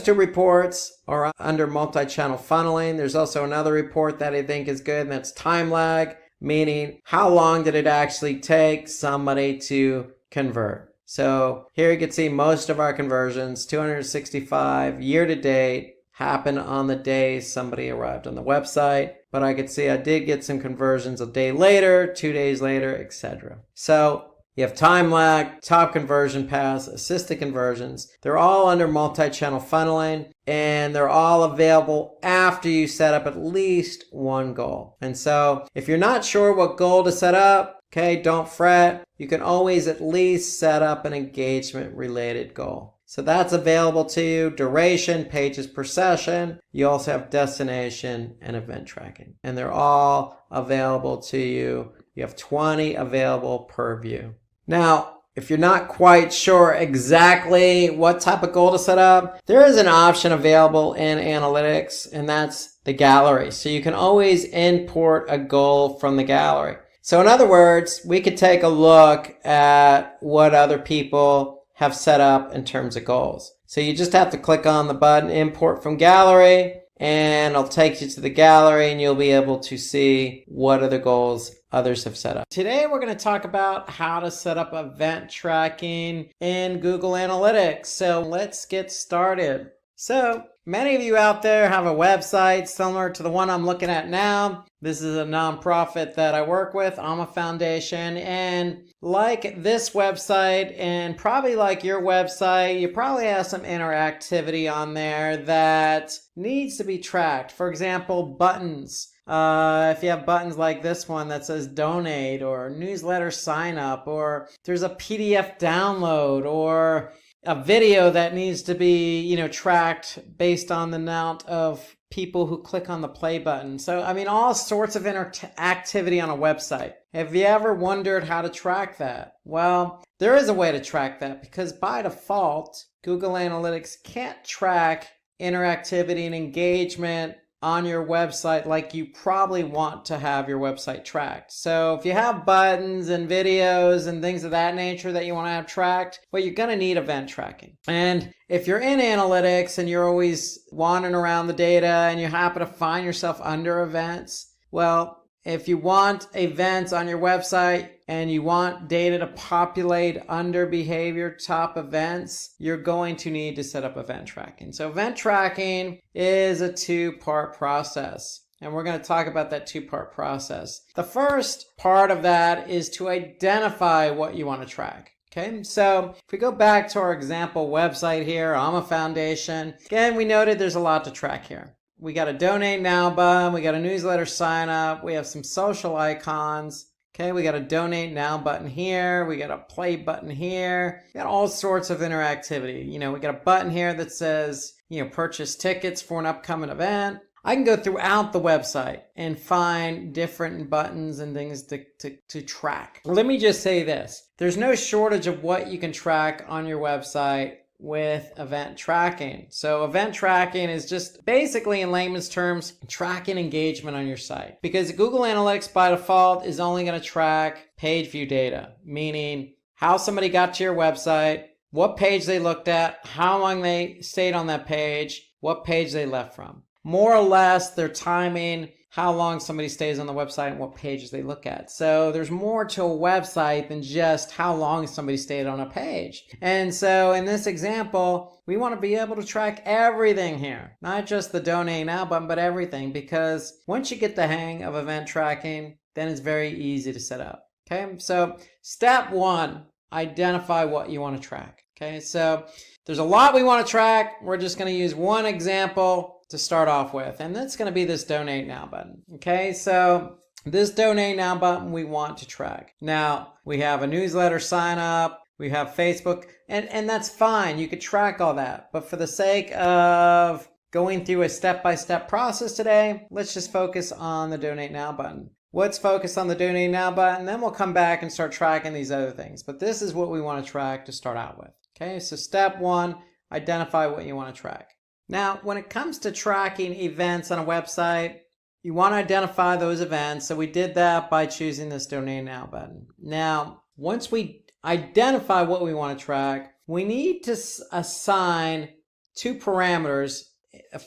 Speaker 4: two reports are under multi-channel funneling. There's also another report that I think is good, and that's time lag, meaning how long did it actually take somebody to convert. So here you can see most of our conversions, 265 year to date, happened on the day somebody arrived on the website. But I could see I did get some conversions a day later, 2 days later, etc. So you have time lag, top conversion paths, assisted conversions. They're all under multi-channel funneling, and they're all available after you set up at least one goal. And so if you're not sure what goal to set up, okay, don't fret. You can always at least set up an engagement related goal. So that's available to you, duration, pages per session. You also have destination and event tracking, and they're all available to you. You have 20 available per view. Now, if you're not quite sure exactly what type of goal to set up, there is an option available in analytics, and that's the gallery. So you can always import a goal from the gallery. So in other words, we could take a look at what other people have set up in terms of goals. So you just have to click on the button import from gallery, and it'll take you to the gallery, and you'll be able to see what other goals others have set up. Today we're going to talk about how to set up event tracking in Google Analytics. So let's get started. So many of you out there have a website similar to the one I'm looking at now. This is a nonprofit that I work with, I'm a foundation, and like this website and probably like your website, you probably have some interactivity on there that needs to be tracked. For example, buttons. If you have buttons like this one that says donate or newsletter sign up, or there's a PDF download, or a video that needs to be, tracked based on the amount of people who click on the play button. So, all sorts of activity on a website. Have you ever wondered how to track that? Well, there is a way to track that, because by default, Google Analytics can't track interactivity and engagement on your website like you probably want to have your website tracked. So if you have buttons and videos and things of that nature that you want to have tracked, well, you're going to need event tracking. And if you're in analytics and you're always wandering around the data and you happen to find yourself under events, well, if you want events on your website and you want data to populate under behavior top events, you're going to need to set up event tracking. So event tracking is a two-part process, and we're going to talk about that two-part process. The first part of that is to identify what you want to track. Okay, so if we go back to our example website here, I'm a foundation. Again, we noted there's a lot to track here. We got a donate now button. We got a newsletter sign up. We have some social icons. Okay, we got a donate now button here. We got a play button here. We got all sorts of interactivity. We got a button here that says, purchase tickets for an upcoming event. I can go throughout the website and find different buttons and things to track. Let me just say this. There's no shortage of what you can track on your website with event tracking. So event tracking is just basically, in layman's terms, tracking engagement on your site. Because Google Analytics by default is only going to track page view data, meaning how somebody got to your website, what page they looked at, how long they stayed on that page, what page they left from. More or less, they're timing how long somebody stays on the website and what pages they look at. So there's more to a website than just how long somebody stayed on a page. And so in this example, we want to be able to track everything here, not just the donate now button, but everything, because once you get the hang of event tracking, then it's very easy to set up. Okay, so step one, identify what you want to track. Okay, so there's a lot we want to track. We're just going to use one example to start off with, and that's going to be this donate now button. Okay, so this donate now button we want to track. Now we have a newsletter sign up, we have Facebook, and that's fine. You could track all that, but for the sake of going through a step-by-step process today, let's just focus on the donate now button. Let's focus on the donate now button, then we'll come back and start tracking these other things. But this is what we want to track to start out with. Okay, so step one, identify what you want to track. Now, when it comes to tracking events on a website, you want to identify those events. So we did that by choosing this donate now button. Now, once we identify what we want to track, we need to assign 2 parameters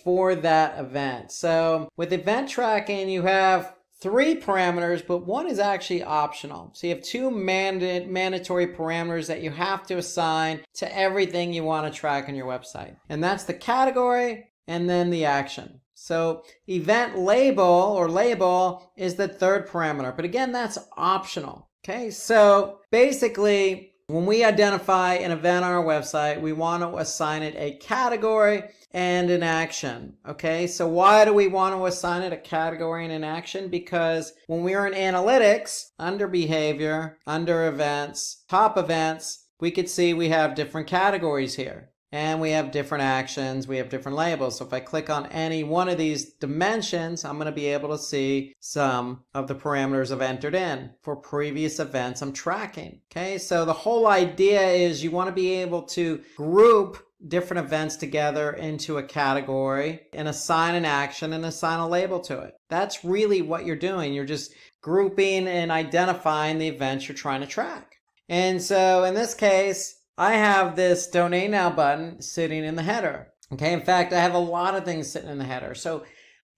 Speaker 4: for that event. So with event tracking, you have 3 parameters, but one is actually optional. So you have 2 mandatory parameters that you have to assign to everything you want to track on your website. And that's the category and then the action. So event label is the 3rd parameter, but again, that's optional. Okay, so basically, when we identify an event on our website, we want to assign it a category and an action. Okay, so why do we want to assign it a category and an action? Because when we're in analytics, under behavior, under events, top events, we could see we have different categories here. And we have different actions, we have different labels. So if I click on any one of these dimensions, I'm going to be able to see some of the parameters I've entered in for previous events I'm tracking. Okay, so the whole idea is you want to be able to group different events together into a category and assign an action and assign a label to it. That's really what you're doing. You're just grouping and identifying the events you're trying to track. And so in this case, I have this donate now button sitting in the header. Okay, in fact, I have a lot of things sitting in the header. So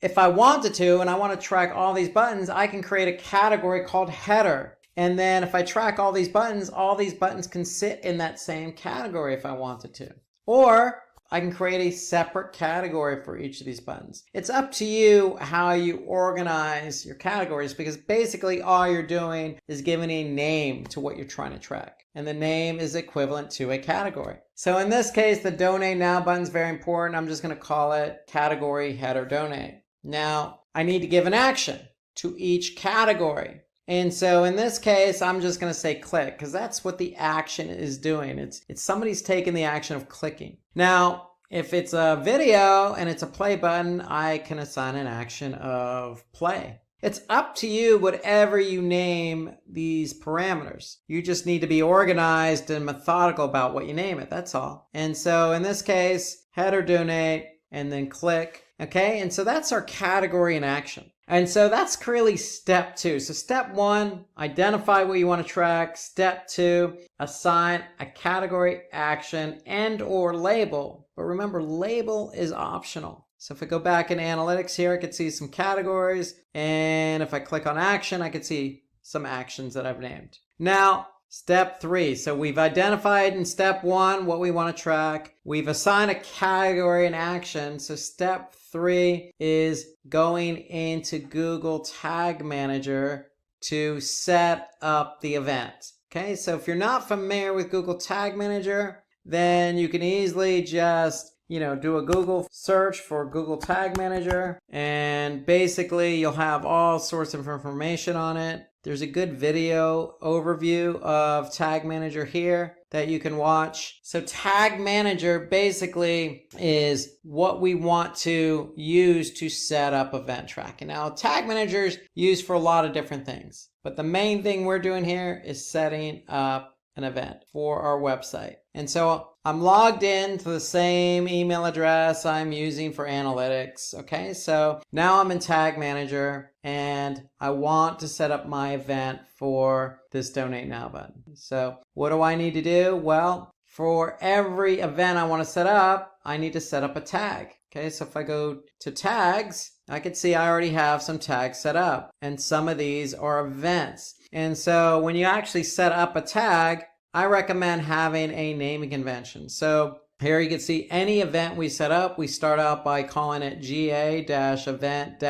Speaker 4: if I wanted to, and I want to track all these buttons, I can create a category called header. And then if I track all these buttons can sit in that same category if I wanted to. Or I can create a separate category for each of these buttons. It's up to you how you organize your categories, because basically all you're doing is giving a name to what you're trying to track. And the name is equivalent to a category. So in this case, the donate now button is very important. I'm just going to call it category header donate. Now, I need to give an action to each category. And so in this case, I'm just going to say click, because that's what the action is doing. It's somebody's taking the action of clicking. Now, if it's a video and it's a play button, I can assign an action of play. It's up to you whatever you name these parameters. You just need to be organized and methodical about what you name it. That's all. And so in this case, header donate and then click. Okay, and so that's our category and action. And so that's really step 2. So step 1, identify what you want to track. Step 2, assign a category, action, and or label. But remember, label is optional. So if I go back in analytics here, I could see some categories. And if I click on action, I could see some actions that I've named. Now, step 3. So we've identified in step 1 what we want to track. We've assigned a category and action. So step 3 is going into Google Tag Manager to set up the event. Okay, so if you're not familiar with Google Tag Manager, then you can easily just do a Google search for Google Tag Manager, and basically you'll have all sorts of information on it. There's a good video overview of Tag Manager here that you can watch. So Tag Manager basically is what we want to use to set up event tracking. Now, Tag Manager is used for a lot of different things, but the main thing we're doing here is setting up an event for our website. And so I'm logged in to the same email address I'm using for analytics. Okay, so now I'm in Tag Manager and I want to set up my event for this Donate Now button. So what do I need to do? Well, for every event I want to set up, I need to set up a tag. Okay, so if I go to tags, I can see I already have some tags set up, and some of these are events. And so when you actually set up a tag, I recommend having a naming convention. So here you can see any event we set up, we start out by calling it GA-event-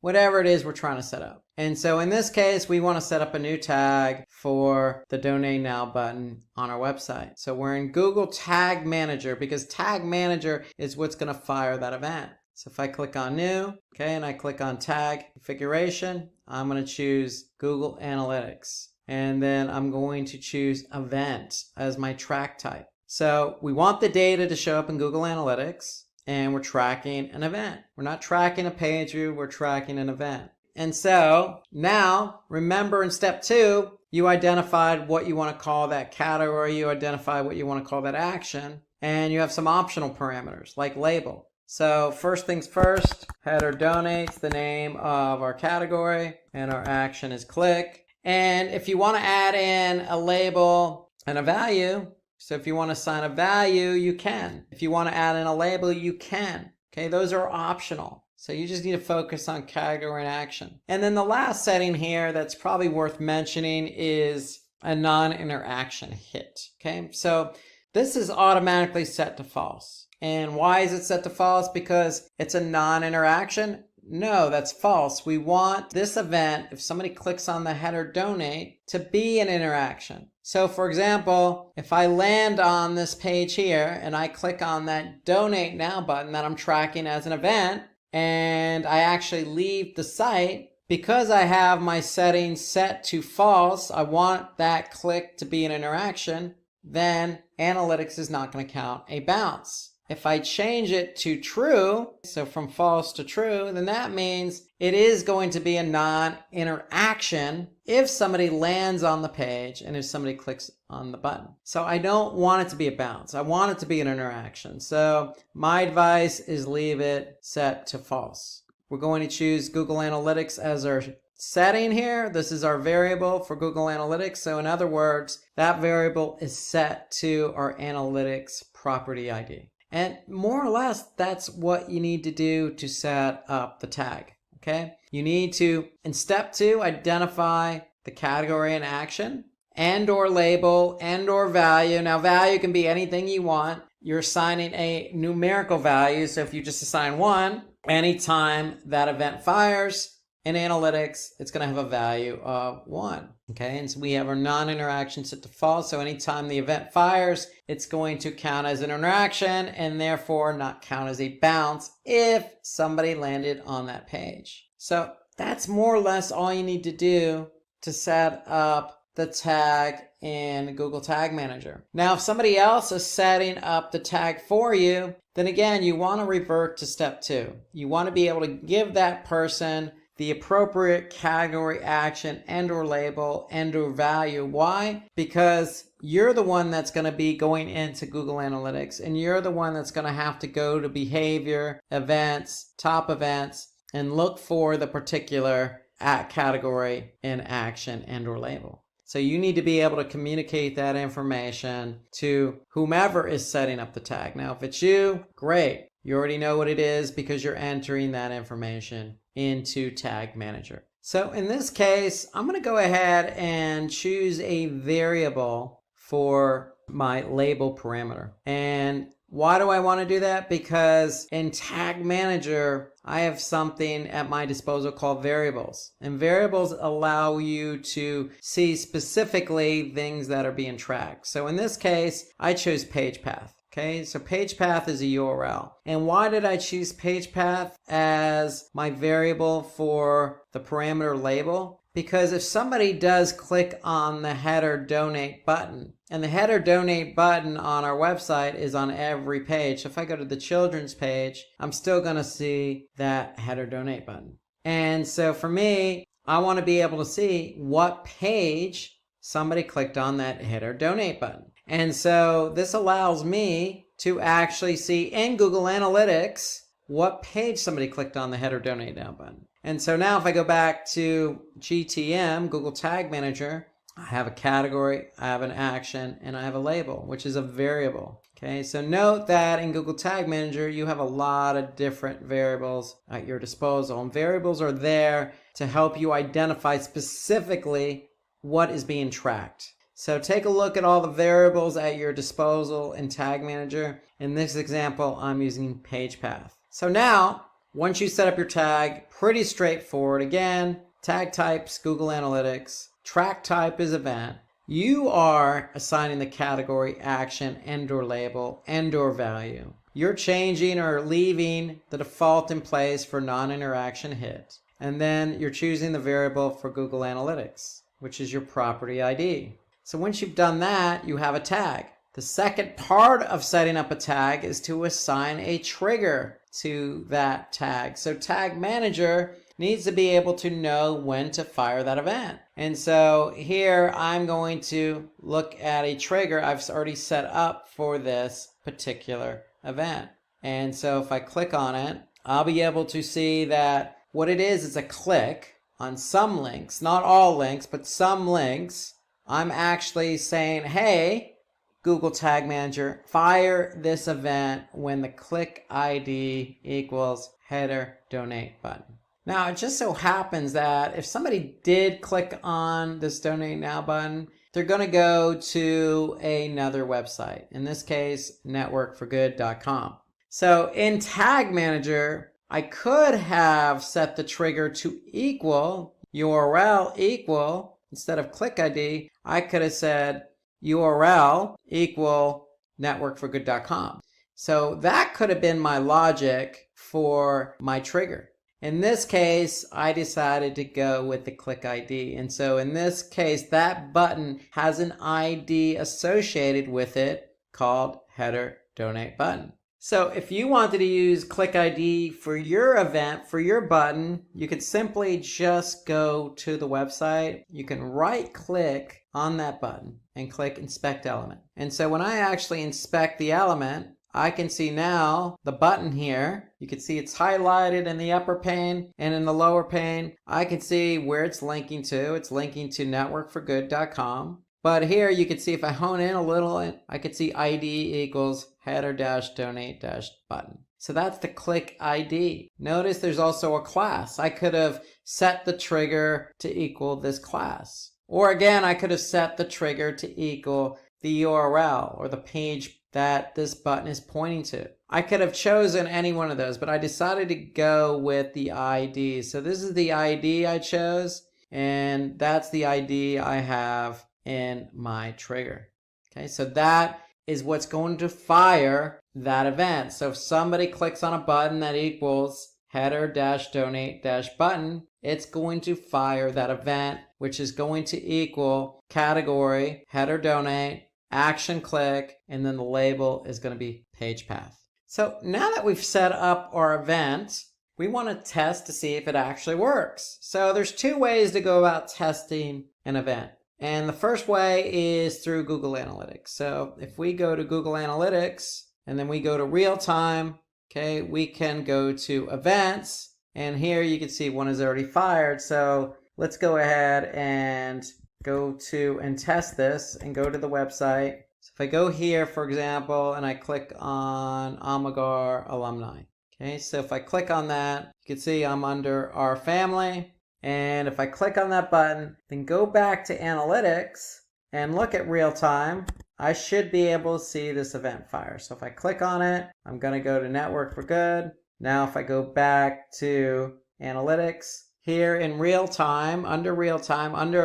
Speaker 4: whatever it is we're trying to set up. And so in this case, we want to set up a new tag for the Donate Now button on our website. So we're in Google Tag Manager because Tag Manager is what's going to fire that event. So if I click on New, okay, and I click on Tag Configuration, I'm going to choose Google Analytics. And then I'm going to choose Event as my track type. So we want the data to show up in Google Analytics, and we're tracking an event. We're not tracking a page view, we're tracking an event. And so now, remember in step 2, you identified what you want to call that category, you identify what you want to call that action, and you have some optional parameters like label. So first things first, header donates, the name of our category, and our action is click. And if you want to add in a label and a value, so if you want to assign a value, you can. If you want to add in a label, you can. Okay, those are optional. So you just need to focus on category and action. And then the last setting here that's probably worth mentioning is a non-interaction hit. Okay, so this is automatically set to false. And why is it set to false? Because it's a non-interaction? No, that's false. We want this event, if somebody clicks on the header donate, to be an interaction. So for example, if I land on this page here and I click on that Donate Now button that I'm tracking as an event, and I actually leave the site, because I have my settings set to false, I want that click to be an interaction, then analytics is not going to count a bounce. If I change it to true, so from false to true, then that means it is going to be a non-interaction if somebody lands on the page and if somebody clicks on the button. So I don't want it to be a bounce. I want it to be an interaction. So my advice is leave it set to false. We're going to choose Google Analytics as our setting here. This is our variable for Google Analytics. So in other words, that variable is set to our analytics property ID. And more or less, that's what you need to do to set up the tag, okay? You need to, in step 2, identify the category and action, and or label, and or value. Now, value can be anything you want. You're assigning a numerical value, so if you just assign 1, anytime that event fires in analytics, it's going to have a value of 1. Okay, and so we have our non-interaction set to false. So anytime the event fires, it's going to count as an interaction and therefore not count as a bounce if somebody landed on that page. So that's more or less all you need to do to set up the tag in Google Tag Manager. Now, if somebody else is setting up the tag for you, then again, you want to revert to step 2. You want to be able to give that person the appropriate category, action, and or label, and or value. Why? Because you're the one that's going to be going into Google Analytics, and you're the one that's going to have to go to behavior, events, top events, and look for the particular category and action and or label. So you need to be able to communicate that information to whomever is setting up the tag. Now, if it's you, great. You already know what it is because you're entering that information into Tag Manager. So in this case, I'm going to go ahead and choose a variable for my label parameter. And why do I want to do that? Because in Tag Manager, I have something at my disposal called variables. And variables allow you to see specifically things that are being tracked. So in this case, I chose page path. Okay, so page path is a URL. And why did I choose page path as my variable for the parameter label? Because if somebody does click on the header donate button, and the header donate button on our website is on every page. So if I go to the children's page, I'm still going to see that header donate button. And so for me, I want to be able to see what page somebody clicked on that header donate button. And so this allows me to actually see in Google Analytics what page somebody clicked on the header donate now button. And so now if I go back to GTM, Google Tag Manager, I have a category, I have an action, and I have a label, which is a variable. Okay, so note that in Google Tag Manager, you have a lot of different variables at your disposal. And variables are there to help you identify specifically what is being tracked. So take a look at all the variables at your disposal in Tag Manager. In this example, I'm using page path. So now, once you set up your tag, pretty straightforward. Again, tag types, Google Analytics. Track type is event. You are assigning the category, action, and/or label, and/or value. You're changing or leaving the default in place for non-interaction hit. And then you're choosing the variable for Google Analytics, which is your property ID. So once you've done that, you have a tag. The second part of setting up a tag is to assign a trigger to that tag. So Tag Manager needs to be able to know when to fire that event. And so here I'm going to look at a trigger I've already set up for this particular event. And so if I click on it, I'll be able to see that what it is a click on some links, not all links, but some links. I'm actually saying, hey, Google Tag Manager, fire this event when the click ID equals header donate button. Now, it just so happens that if somebody did click on this donate now button, they're going to go to another website. In this case, networkforgood.com. So in Tag Manager, I could have set the trigger to equal URL equal, instead of click ID, I could have said URL equal networkforgood.com. So that could have been my logic for my trigger. In this case, I decided to go with the click ID. And so in this case, that button has an ID associated with it called header donate button. So if you wanted to use click ID for your event, for your button, you could simply just go to the website. You can right click on that button and click inspect element. And so when I actually inspect the element, I can see now the button here. You can see it's highlighted in the upper pane, and in the lower pane, I can see where it's linking to. It's linking to networkforgood.com. But here you can see if I hone in a little, I could see ID equals header dash donate dash button. So that's the click ID. Notice there's also a class. I could have set the trigger to equal this class. Or again, I could have set the trigger to equal the URL or the page that this button is pointing to. I could have chosen any one of those, but I decided to go with the ID. So this is the ID I chose, and that's the ID I have in my trigger. Okay, so that is what's going to fire that event. So if somebody clicks on a button that equals header dash donate dash button, it's going to fire that event, which is going to equal category header donate action click, and then the label is going to be page path. So now that we've set up our event, we want to test to see if it actually works. So there's two ways to go about testing an event. And the first way is through Google Analytics. So if we go to Google Analytics and then we go to real time, okay, we can go to events, and here you can see one is already fired. So let's go ahead and go to and test this and go to the website. So if I go here, for example, and I click on Amagar alumni. Okay, so if I click on that, you can see I'm under our family. And if I click on that button, then go back to analytics and look at real time, I should be able to see this event fire. So if I click on it, I'm going to go to Network for Good. Now if I go back to analytics, here in real time, under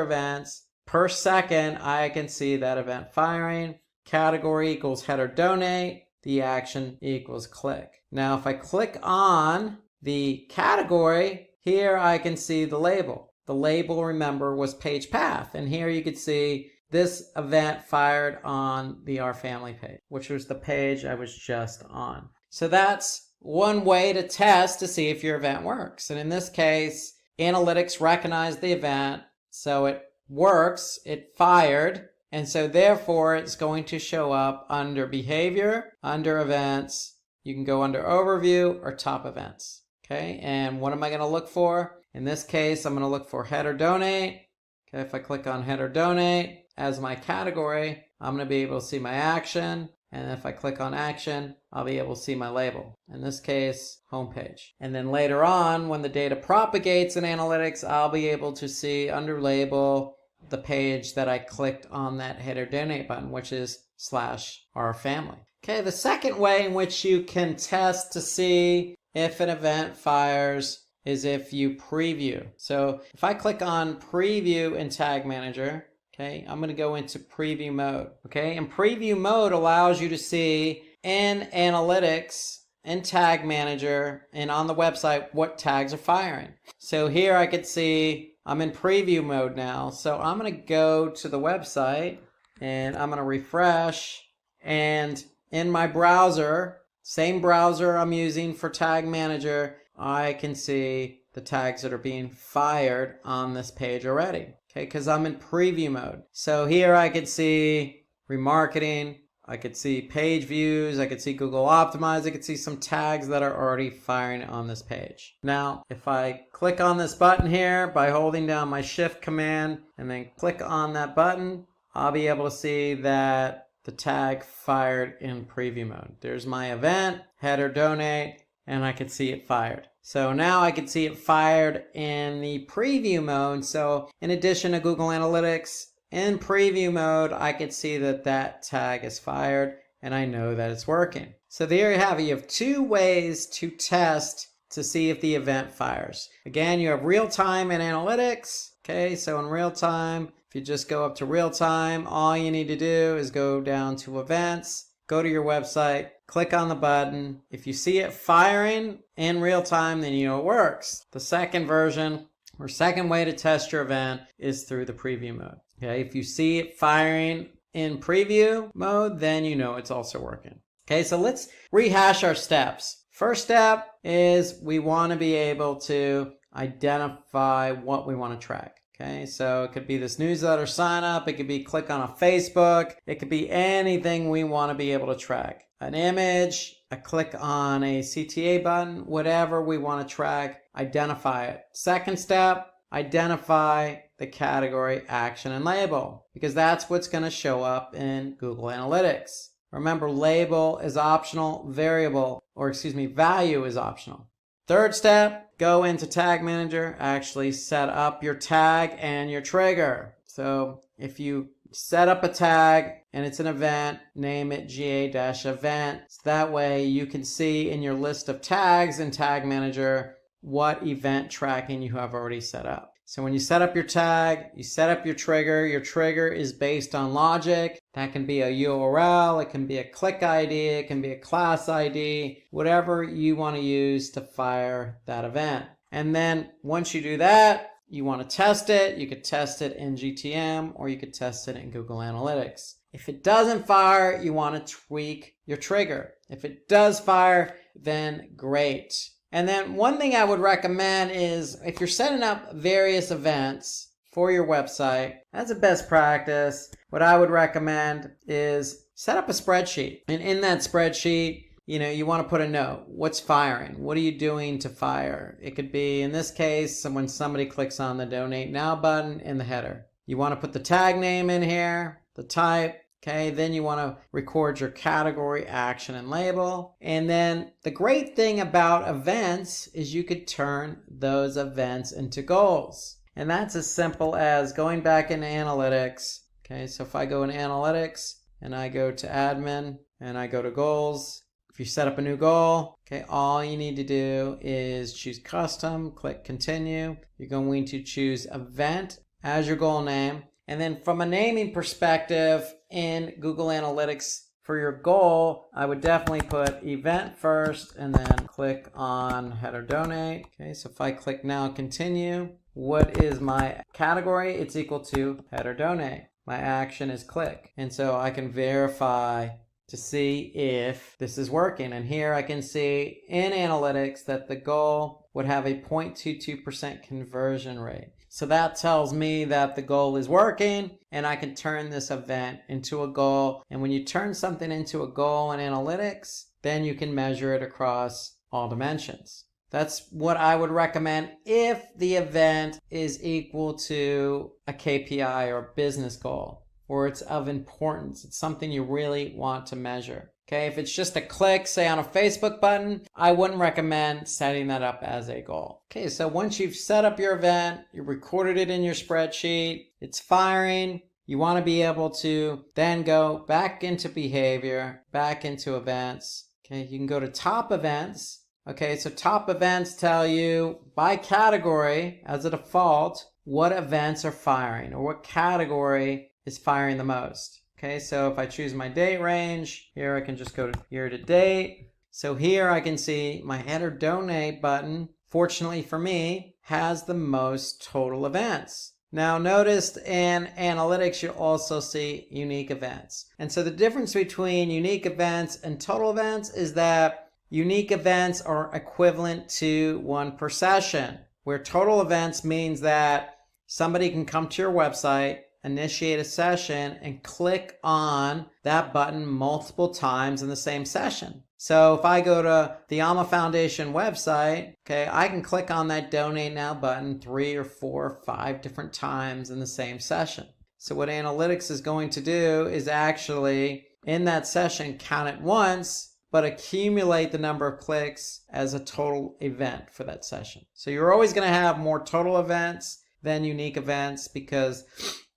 Speaker 4: events, per second, I can see that event firing. Category equals header donate. the action equals click. Now, if I click on the category, here I can see the label. The label, remember, was page path. And here you could see this event fired on the Our Family page, which was the page I was just on. So that's one way to test to see if your event works. And in this case, analytics recognized the event, so it works, it fired, and so therefore it's going to show up under behavior, under events. You can go under overview or top events. Okay, and what am I going to look for? In this case, I'm going to look for header donate. Okay, if I click on header donate as my category, I'm going to be able to see my action. And if I click on action, I'll be able to see my label. In this case, homepage. And then later on, when the data propagates in analytics, I'll be able to see under label the page that I clicked on that header donate button, which is /ourfamily. Okay, the second way in which you can test to see if an event fires is if you preview. So if I click on preview in Tag Manager, okay, I'm going to go into preview mode. Okay, and preview mode allows you to see in analytics, in Tag Manager, and on the website what tags are firing. So here I could see I'm in preview mode now. So I'm going to go to the website and I'm going to refresh. And in my browser, same browser I'm using for Tag Manager, I can see the tags that are being fired on this page already. Okay, because I'm in preview mode. So here I could see remarketing, I could see page views, I could see Google Optimize, I could see some tags that are already firing on this page. Now, if I click on this button here by holding down my Shift command and then click on that button, I'll be able to see that the tag fired in preview mode. There's my event, header donate, and I can see it fired. So now I can see it fired in the preview mode. So in addition to Google Analytics, in preview mode, I can see that that tag is fired and I know that it's working. So there you have it. You have two ways to test to see if the event fires. Again, you have real time and analytics. Okay, so in real time, if you just go up to real time, all you need to do is go down to events, go to your website, click on the button. If you see it firing in real time, then you know it works. The second version or second way to test your event is through the preview mode. Okay, if you see it firing in preview mode, then you know it's also working. Okay, so let's rehash our steps. First step is we want to be able to identify what we want to track. Okay, so it could be this newsletter sign up, it could be click on a Facebook, it could be anything we want to be able to track. An image, a click on a CTA button, whatever we want to track, identify it. Second step, identify the category, action, and label, because that's what's going to show up in Google Analytics. Remember, label is optional, value is optional. Third step, go into Tag Manager, actually set up your tag and your trigger. So if you set up a tag and it's an event, name it GA-event. So that way you can see in your list of tags in Tag Manager what event tracking you have already set up. So when you set up your tag, you set up your trigger. Your trigger is based on logic. That can be a URL, it can be a click ID, it can be a class ID, whatever you want to use to fire that event. And then once you do that, you want to test it. You could test it in GTM or you could test it in Google Analytics. If it doesn't fire, you want to tweak your trigger. If it does fire, then great. And then one thing I would recommend is if you're setting up various events for your website, as a best practice, what I would recommend is set up a spreadsheet. And in that spreadsheet, you want to put a note. What's firing? What are you doing to fire? It could be, in this case, when somebody clicks on the Donate Now button in the header. You want to put the tag name in here, the type. Okay, then you want to record your category, action, and label. And then the great thing about events is you could turn those events into goals. And that's as simple as going back into analytics. Okay, so if I go in analytics and I go to admin and I go to goals, if you set up a new goal, okay, all you need to do is choose custom, click continue. You're going to choose event as your goal name. And then from a naming perspective in Google Analytics for your goal, I would definitely put event first and then click on header donate. Okay, so if I click now continue, what is my category? It's equal to header donate. My action is click. And so I can verify to see if this is working. And here I can see in analytics that the goal would have a 0.22% conversion rate. So that tells me that the goal is working, and I can turn this event into a goal. And when you turn something into a goal in analytics, then you can measure it across all dimensions. That's what I would recommend if the event is equal to a KPI or business goal, or it's of importance. It's something you really want to measure. Okay, if it's just a click, say on a Facebook button, I wouldn't recommend setting that up as a goal. Okay, so once you've set up your event, you recorded it in your spreadsheet, it's firing, you want to be able to then go back into behavior, back into events. Okay, you can go to top events. Okay, so top events tell you by category as a default what events are firing or what category is firing the most. Okay, so if I choose my date range, here I can just go to year to date. So here I can see my header donate button, fortunately for me, has the most total events. Now notice in analytics, you'll also see unique events. And so the difference between unique events and total events is that unique events are equivalent to one per session, where total events means that somebody can come to your website, initiate a session, and click on that button multiple times in the same session. So if I go to the Alma Foundation website, okay, I can click on that donate now button 3 or 4 or 5 different times in the same session. So what analytics is going to do is actually in that session count it once, but accumulate the number of clicks as a total event for that session. So you're always going to have more total events than unique events, because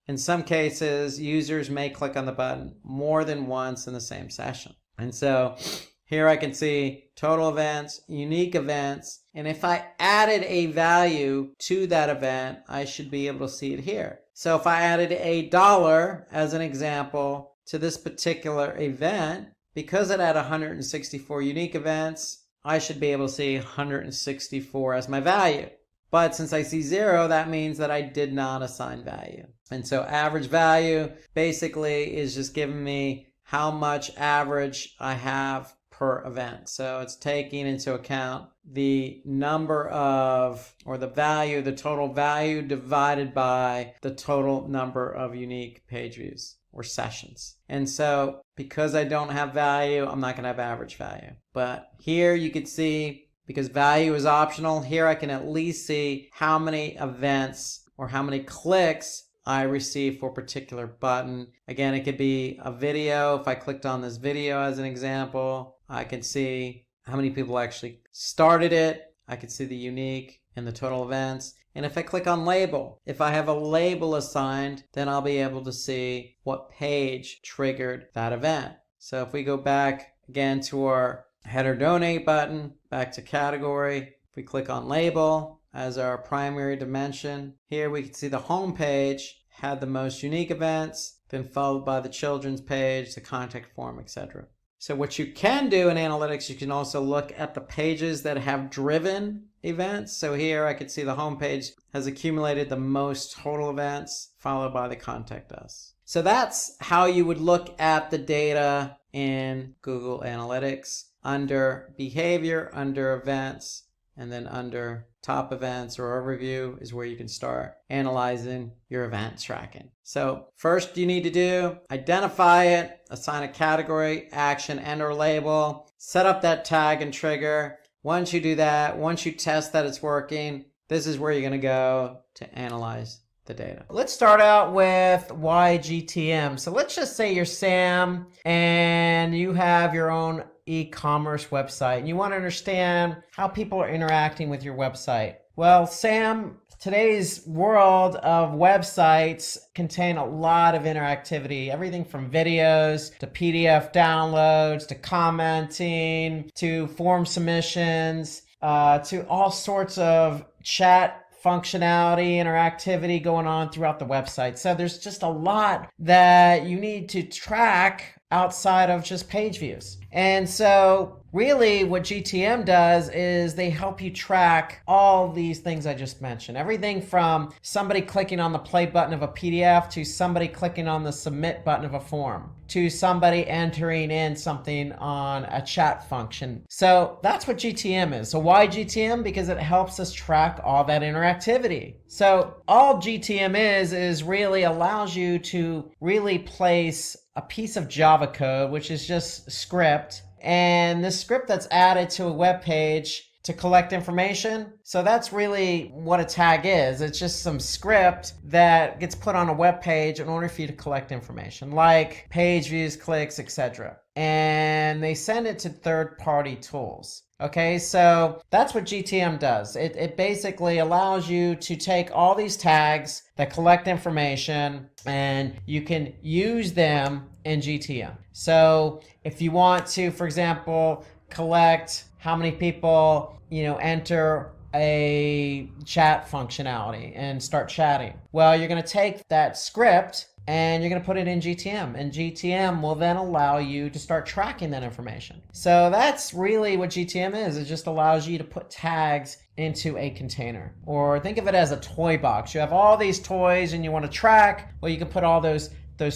Speaker 4: in some cases, users may click on the button more than once in the same session. And so here I can see total events, unique events, and if I added a value to that event, I should be able to see it here. So if I added $1 as an example to this particular event, because it had 164 unique events, I should be able to see 164 as my value. But since I see 0, that means that I did not assign value. And so average value basically is just giving me how much average I have per event. So it's taking into account the number of, or the value, the total value divided by the total number of unique page views or sessions. And so because I don't have value, I'm not going to have average value. But here you could see, because value is optional, here I can at least see how many events or how many clicks I receive for a particular button. Again, it could be a video. If I clicked on this video as an example, I can see how many people actually started it. I can see the unique and the total events. And if I click on label, if I have a label assigned, then I'll be able to see what page triggered that event. So if we go back again to our header donate button, back to category, if we click on label as our primary dimension, here we can see the home page had the most unique events, then followed by the children's page, the contact form, etc. So what you can do in analytics, you can also look at the pages that have driven events. So here I can see the home page has accumulated the most total events, followed by the contact us. So that's how you would look at the data in Google Analytics. Under behavior, under events, and then under top events or overview is where you can start analyzing your event tracking. So first you need to do, identify it, assign a category, action, and or label, set up that tag and trigger. Once you do that, once you test that it's working, this is where you're going to go to analyze the data. Let's start out with YGTM. So let's just say you're Sam and you have your own e-commerce website and you want to understand how people are interacting with your website. Well, Sam, today's world of websites contain a lot of interactivity, everything from videos to PDF downloads to commenting to form submissions to all sorts of chat functionality, interactivity going on throughout the website. So there's just a lot that you need to track outside of just page views. And so really what GTM does is they help you track all these things I just mentioned. Everything from somebody clicking on the play button of a PDF to somebody clicking on the submit button of a form to somebody entering in something on a chat function. So that's what GTM is. So why GTM? Because it helps us track all that interactivity. So all GTM is really allows you to really place a piece of Java code, which is just script, and this script that's added to a web page to collect information. So that's really what a tag is. It's just some script that gets put on a web page in order for you to collect information, like page views, clicks, etc. And they send it to third-party tools. Okay, so that's what GTM does. It basically allows you to take all these tags that collect information and you can use them in GTM. So if you want to, for example, collect how many people, enter a chat functionality and start chatting. Well, you're going to take that script and you're going to put it in GTM, and GTM will then allow you to start tracking that information. So that's really what GTM is. It just allows you to put tags into a container, or think of it as a toy box. You have all these toys and you want to track, well, you can put all those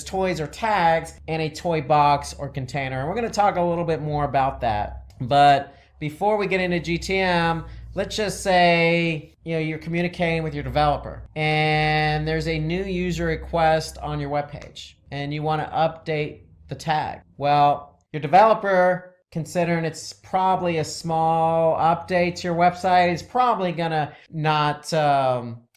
Speaker 4: toys or tags in a toy box or container. And we're going to talk a little bit more about that. But before we get into GTM, let's just say, you're communicating with your developer and there's a new user request on your webpage and you want to update the tag. Well, your developer, considering it's probably a small update to your website, is probably gonna not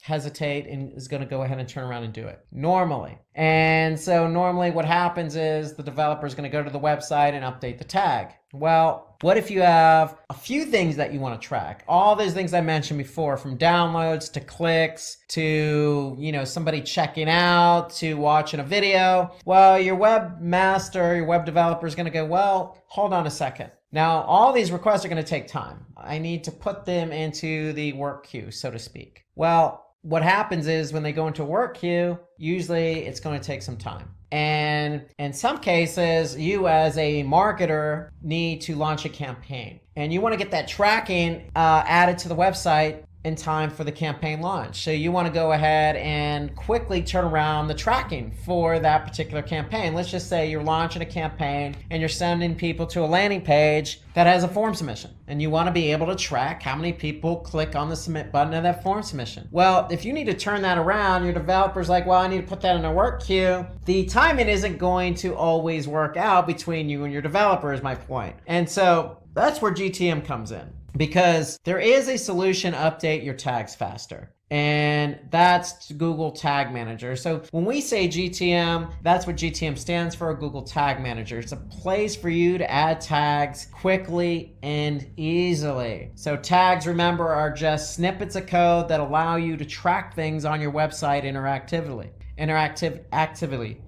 Speaker 4: hesitate and is going to go ahead and turn around and do it normally. And so normally what happens is the developer is going to go to the website and update the tag. Well, what if you have a few things that you want to track? All those things I mentioned before, from downloads to clicks to, somebody checking out to watching a video. Well, your webmaster, your web developer is going to go, well, hold on a second. Now, all these requests are going to take time. I need to put them into the work queue, so to speak. Well, what happens is when they go into work queue, usually it's going to take some time. And in some cases, you as a marketer need to launch a campaign. And you want to get that tracking added to the website in time for the campaign launch. So you want to go ahead and quickly turn around the tracking for that particular campaign. Let's just say you're launching a campaign and you're sending people to a landing page that has a form submission. And you want to be able to track how many people click on the submit button of that form submission. Well, if you need to turn that around, your developer's like, well, I need to put that in a work queue. The timing isn't going to always work out between you and your developer, is my point. And so that's where GTM comes in. Because there is a solution to update your tags faster, and that's Google Tag Manager. So when we say GTM, that's what GTM stands for, Google Tag Manager. It's a place for you to add tags quickly and easily. So tags, remember, are just snippets of code that allow you to track things on your website interactively.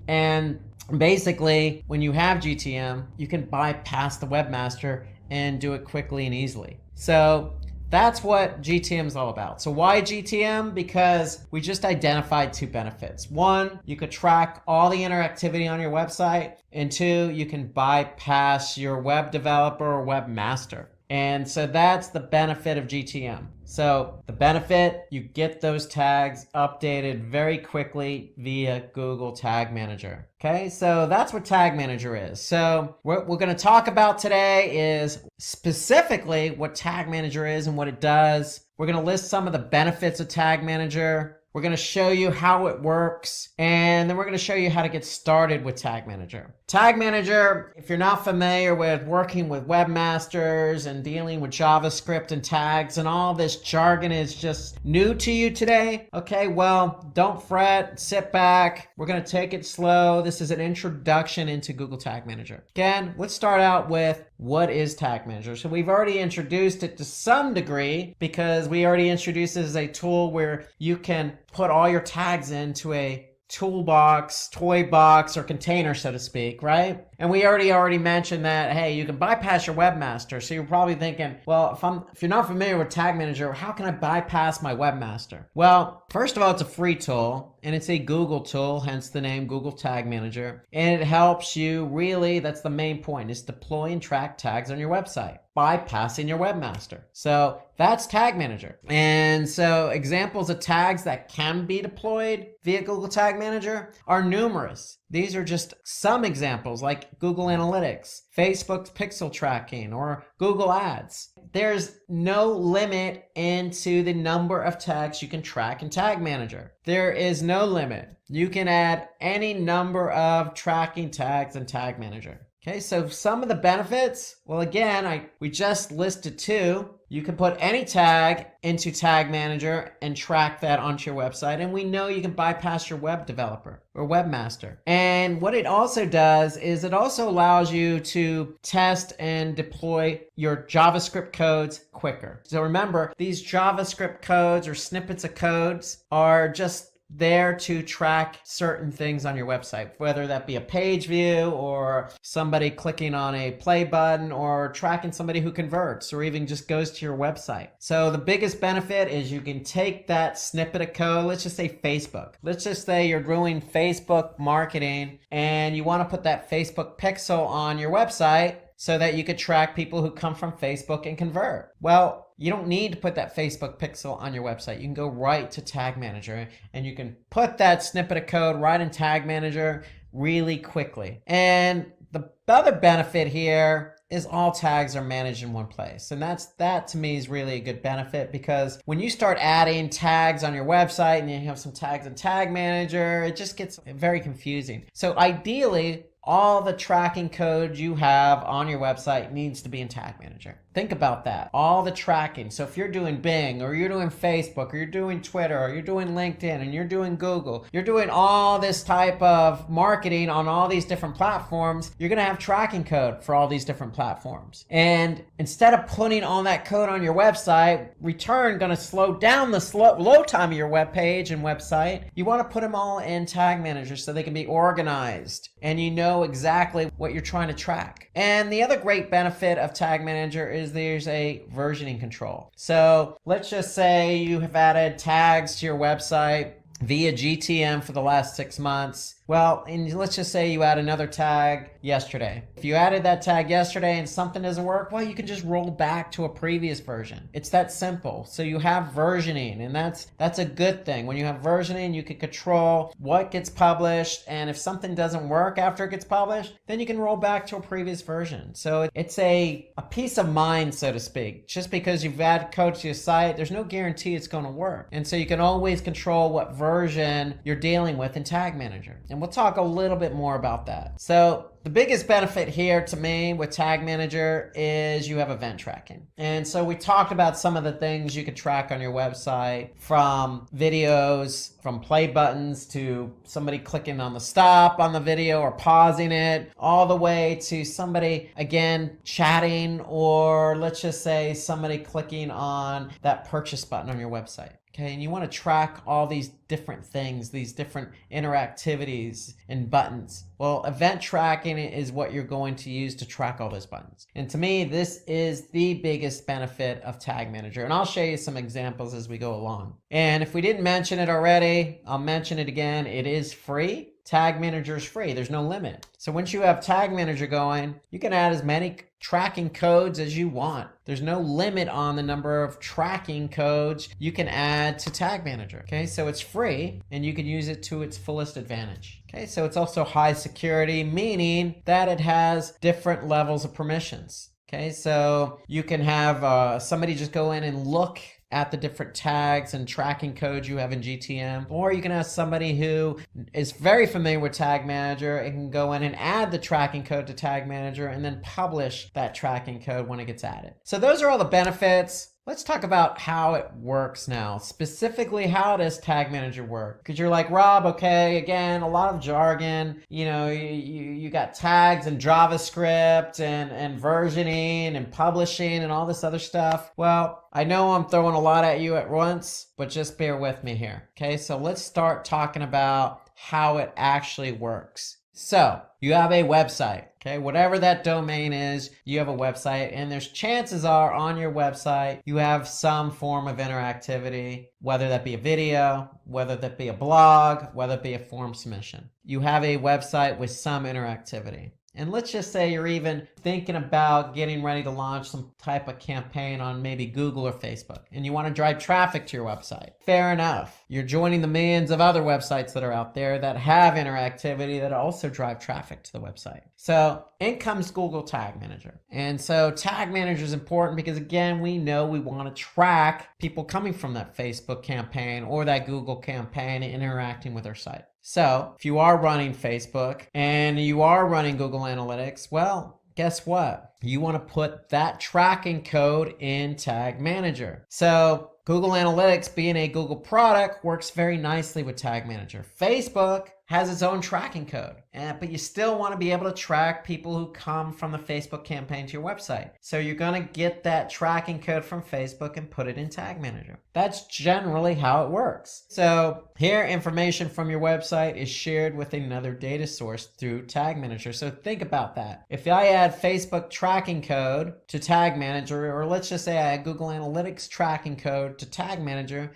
Speaker 4: And basically, when you have GTM, you can bypass the webmaster and do it quickly and easily. So that's what GTM is all about. So why GTM? Because we just identified two benefits. One, you could track all the interactivity on your website. And two, you can bypass your web developer or webmaster. And so that's the benefit of GTM. So the benefit, you get those tags updated very quickly via Google Tag Manager. Okay, so that's what Tag Manager is. So what we're going to talk about today is specifically what Tag Manager is and what it does. We're going to list some of the benefits of Tag Manager. We're going to show you how it works, and then we're going to show you how to get started with Tag Manager. Tag Manager, if you're not familiar with working with webmasters and dealing with JavaScript and tags and all this jargon is just new to you today, okay, well, don't fret, sit back. We're going to take it slow. This is an introduction into Google Tag Manager. Again, let's start out with what is Tag Manager. So we've already introduced it to some degree because we already introduced it as a tool where you can put all your tags into a toolbox, toy box, or container, so to speak, right? And we already mentioned that, hey, you can bypass your webmaster. So you're probably thinking, well, if you're not familiar with Tag Manager, how can I bypass my webmaster? Well, first of all, it's a free tool. and it's a Google tool, hence the name Google Tag Manager. And it helps you really, that's the main point, is deploy and track tags on your website, bypassing your webmaster. So that's Tag Manager. And so examples of tags that can be deployed via Google Tag Manager are numerous. These are just some examples like Google Analytics, Facebook's pixel tracking, or Google Ads. There's no limit into the number of tags you can track in Tag Manager. There is no limit. You can add any number of tracking tags in Tag Manager. Okay, so some of the benefits, well, again, we just listed two. You can put any tag into Tag Manager and track that onto your website. And we know you can bypass your web developer or webmaster. And what it also does is it also allows you to test and deploy your JavaScript codes quicker. So remember, these JavaScript codes or snippets of codes are just there to track certain things on your website, whether that be a page view or somebody clicking on a play button or tracking somebody who converts or even just goes to your website. So the biggest benefit is you can take that snippet of code, let's just say Facebook. Let's just say you're doing Facebook marketing and you want to put that Facebook pixel on your website so that you could track people who come from Facebook and convert. Well, you don't need to put that Facebook pixel on your website. You can go right to Tag Manager and you can put that snippet of code right in Tag Manager really quickly. And the other benefit here is all tags are managed in one place. And that to me is really a good benefit, because when you start adding tags on your website and you have some tags in Tag Manager, it just gets very confusing. So ideally, all the tracking code you have on your website needs to be in Tag Manager. Think about that. All the tracking. So if you're doing Bing or you're doing Facebook or you're doing Twitter or you're doing LinkedIn and you're doing Google, you're doing all this type of marketing on all these different platforms, you're going to have tracking code for all these different platforms. And instead of putting all that code on your website, return going to slow down the load time of your web page and website. You want to put them all in Tag Manager so they can be organized and you know exactly what you're trying to track. And the other great benefit of Tag Manager is there's a versioning control. So let's just say you have added tags to your website via GTM for the last 6 months. Well, and let's just say you add another tag yesterday. If you added that tag yesterday and something doesn't work, well, you can just roll back to a previous version. It's that simple. So you have versioning, and that's a good thing. When you have versioning, you can control what gets published, and if something doesn't work after it gets published, then you can roll back to a previous version. So it's a peace of mind, so to speak. Just because you've added code to your site, there's no guarantee it's going to work. And so you can always control what version you're dealing with in Tag Manager. And we'll talk a little bit more about that. So the biggest benefit here to me with Tag Manager is you have event tracking. And so we talked about some of the things you could track on your website, from videos, from play buttons to somebody clicking on the stop on the video or pausing it, all the way to somebody, again, chatting, or let's just say somebody clicking on that purchase button on your website. Okay, and you want to track all these different things, these different interactivities and buttons. Well, event tracking is what you're going to use to track all those buttons. And to me, this is the biggest benefit of Tag Manager. And I'll show you some examples as we go along. And if we didn't mention it already, I'll mention it again. It is free. Tag Manager is free. There's no limit. So once you have Tag Manager going, you can add as many tracking codes as you want. There's no limit on the number of tracking codes you can add to Tag Manager. Okay, so it's free and you can use it to its fullest advantage. Okay, so it's also high security, meaning that it has different levels of permissions. Okay, so you can have somebody just go in and look at the different tags and tracking codes you have in GTM, or you can have somebody who is very familiar with Tag Manager and can go in and add the tracking code to Tag Manager and then publish that tracking code when it gets added. So those are all the benefits. Let's talk about how it works now. Specifically, how does Tag Manager work? Because you're like, Rob, okay, again, a lot of jargon. You know, you got tags and JavaScript and versioning and publishing and all this other stuff. Well, I know I'm throwing a lot at you at once, but just bear with me here. Okay, so let's start talking about how it actually works. So you have a website, okay? Whatever that domain is, you have a website, and there's chances are on your website you have some form of interactivity, whether that be a video, whether that be a blog, whether it be a form submission. You have a website with some interactivity. And let's just say you're even thinking about getting ready to launch some type of campaign on maybe Google or Facebook, and you want to drive traffic to your website. Fair enough. You're joining the millions of other websites that are out there that have interactivity that also drive traffic to the website. So in comes Google Tag Manager. And so Tag Manager is important because, again, we know we want to track people coming from that Facebook campaign or that Google campaign and interacting with our site. So if you are running Facebook and you are running Google Analytics, well, guess what? You want to put that tracking code in Tag Manager. So Google Analytics, being a Google product, works very nicely with Tag Manager. Facebook has its own tracking code, but you still want to be able to track people who come from the Facebook campaign to your website. So you're going to get that tracking code from Facebook and put it in Tag Manager. That's generally how it works. So here, information from your website is shared with another data source through Tag Manager. So think about that. If I add Facebook tracking code to Tag Manager, or let's just say I add Google Analytics tracking code to Tag Manager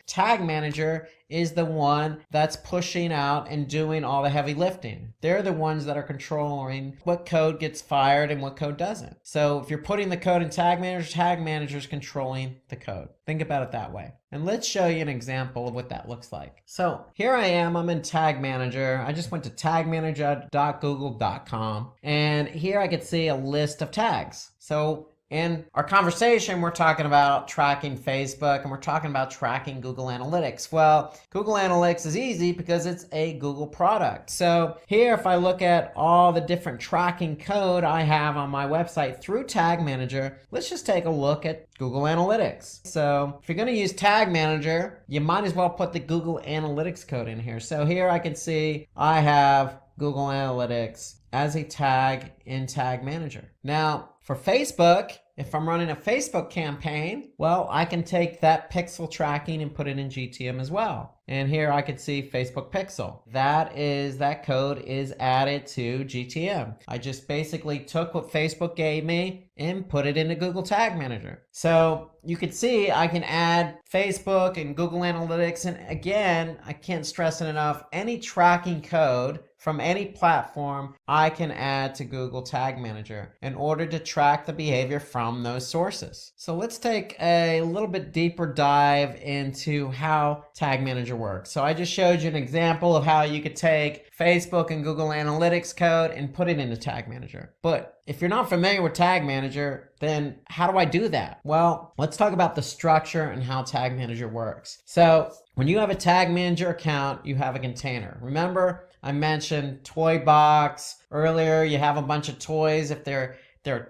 Speaker 4: is the one that's pushing out and doing all the heavy lifting. They're the ones that are controlling what code gets fired and what code doesn't. So if you're putting the code in Tag Manager is controlling the code. Think about it that way. And let's show you an example of what that looks like. So here I am, I'm in Tag Manager. I just went to tagmanager.google.com, and here I could see a list of tags. So in our conversation, we're talking about tracking Facebook and we're talking about tracking Google Analytics. Well, Google Analytics is easy because it's a Google product. So here, if I look at all the different tracking code I have on my website through Tag Manager, let's just take a look at Google Analytics. So if you're going to use Tag Manager, you might as well put the Google Analytics code in here. So here I can see I have Google Analytics as a tag in Tag Manager. Now, for Facebook, if I'm running a Facebook campaign, well, I can take that pixel tracking and put it in GTM as well. And here I can see Facebook pixel. That code is added to GTM. I just basically took what Facebook gave me and put it into Google Tag Manager. So you can see I can add Facebook and Google Analytics. And again, I can't stress it enough, any tracking code from any platform I can add to Google Tag Manager in order to track the behavior from those sources. So let's take a little bit deeper dive into how Tag Manager works. So I just showed you an example of how you could take Facebook and Google Analytics code and put it into Tag Manager. But if you're not familiar with Tag Manager, then how do I do that? Well, let's talk about the structure and how Tag Manager works. So when you have a Tag Manager account, you have a container. Remember, I mentioned toy box earlier. You have a bunch of toys. If they're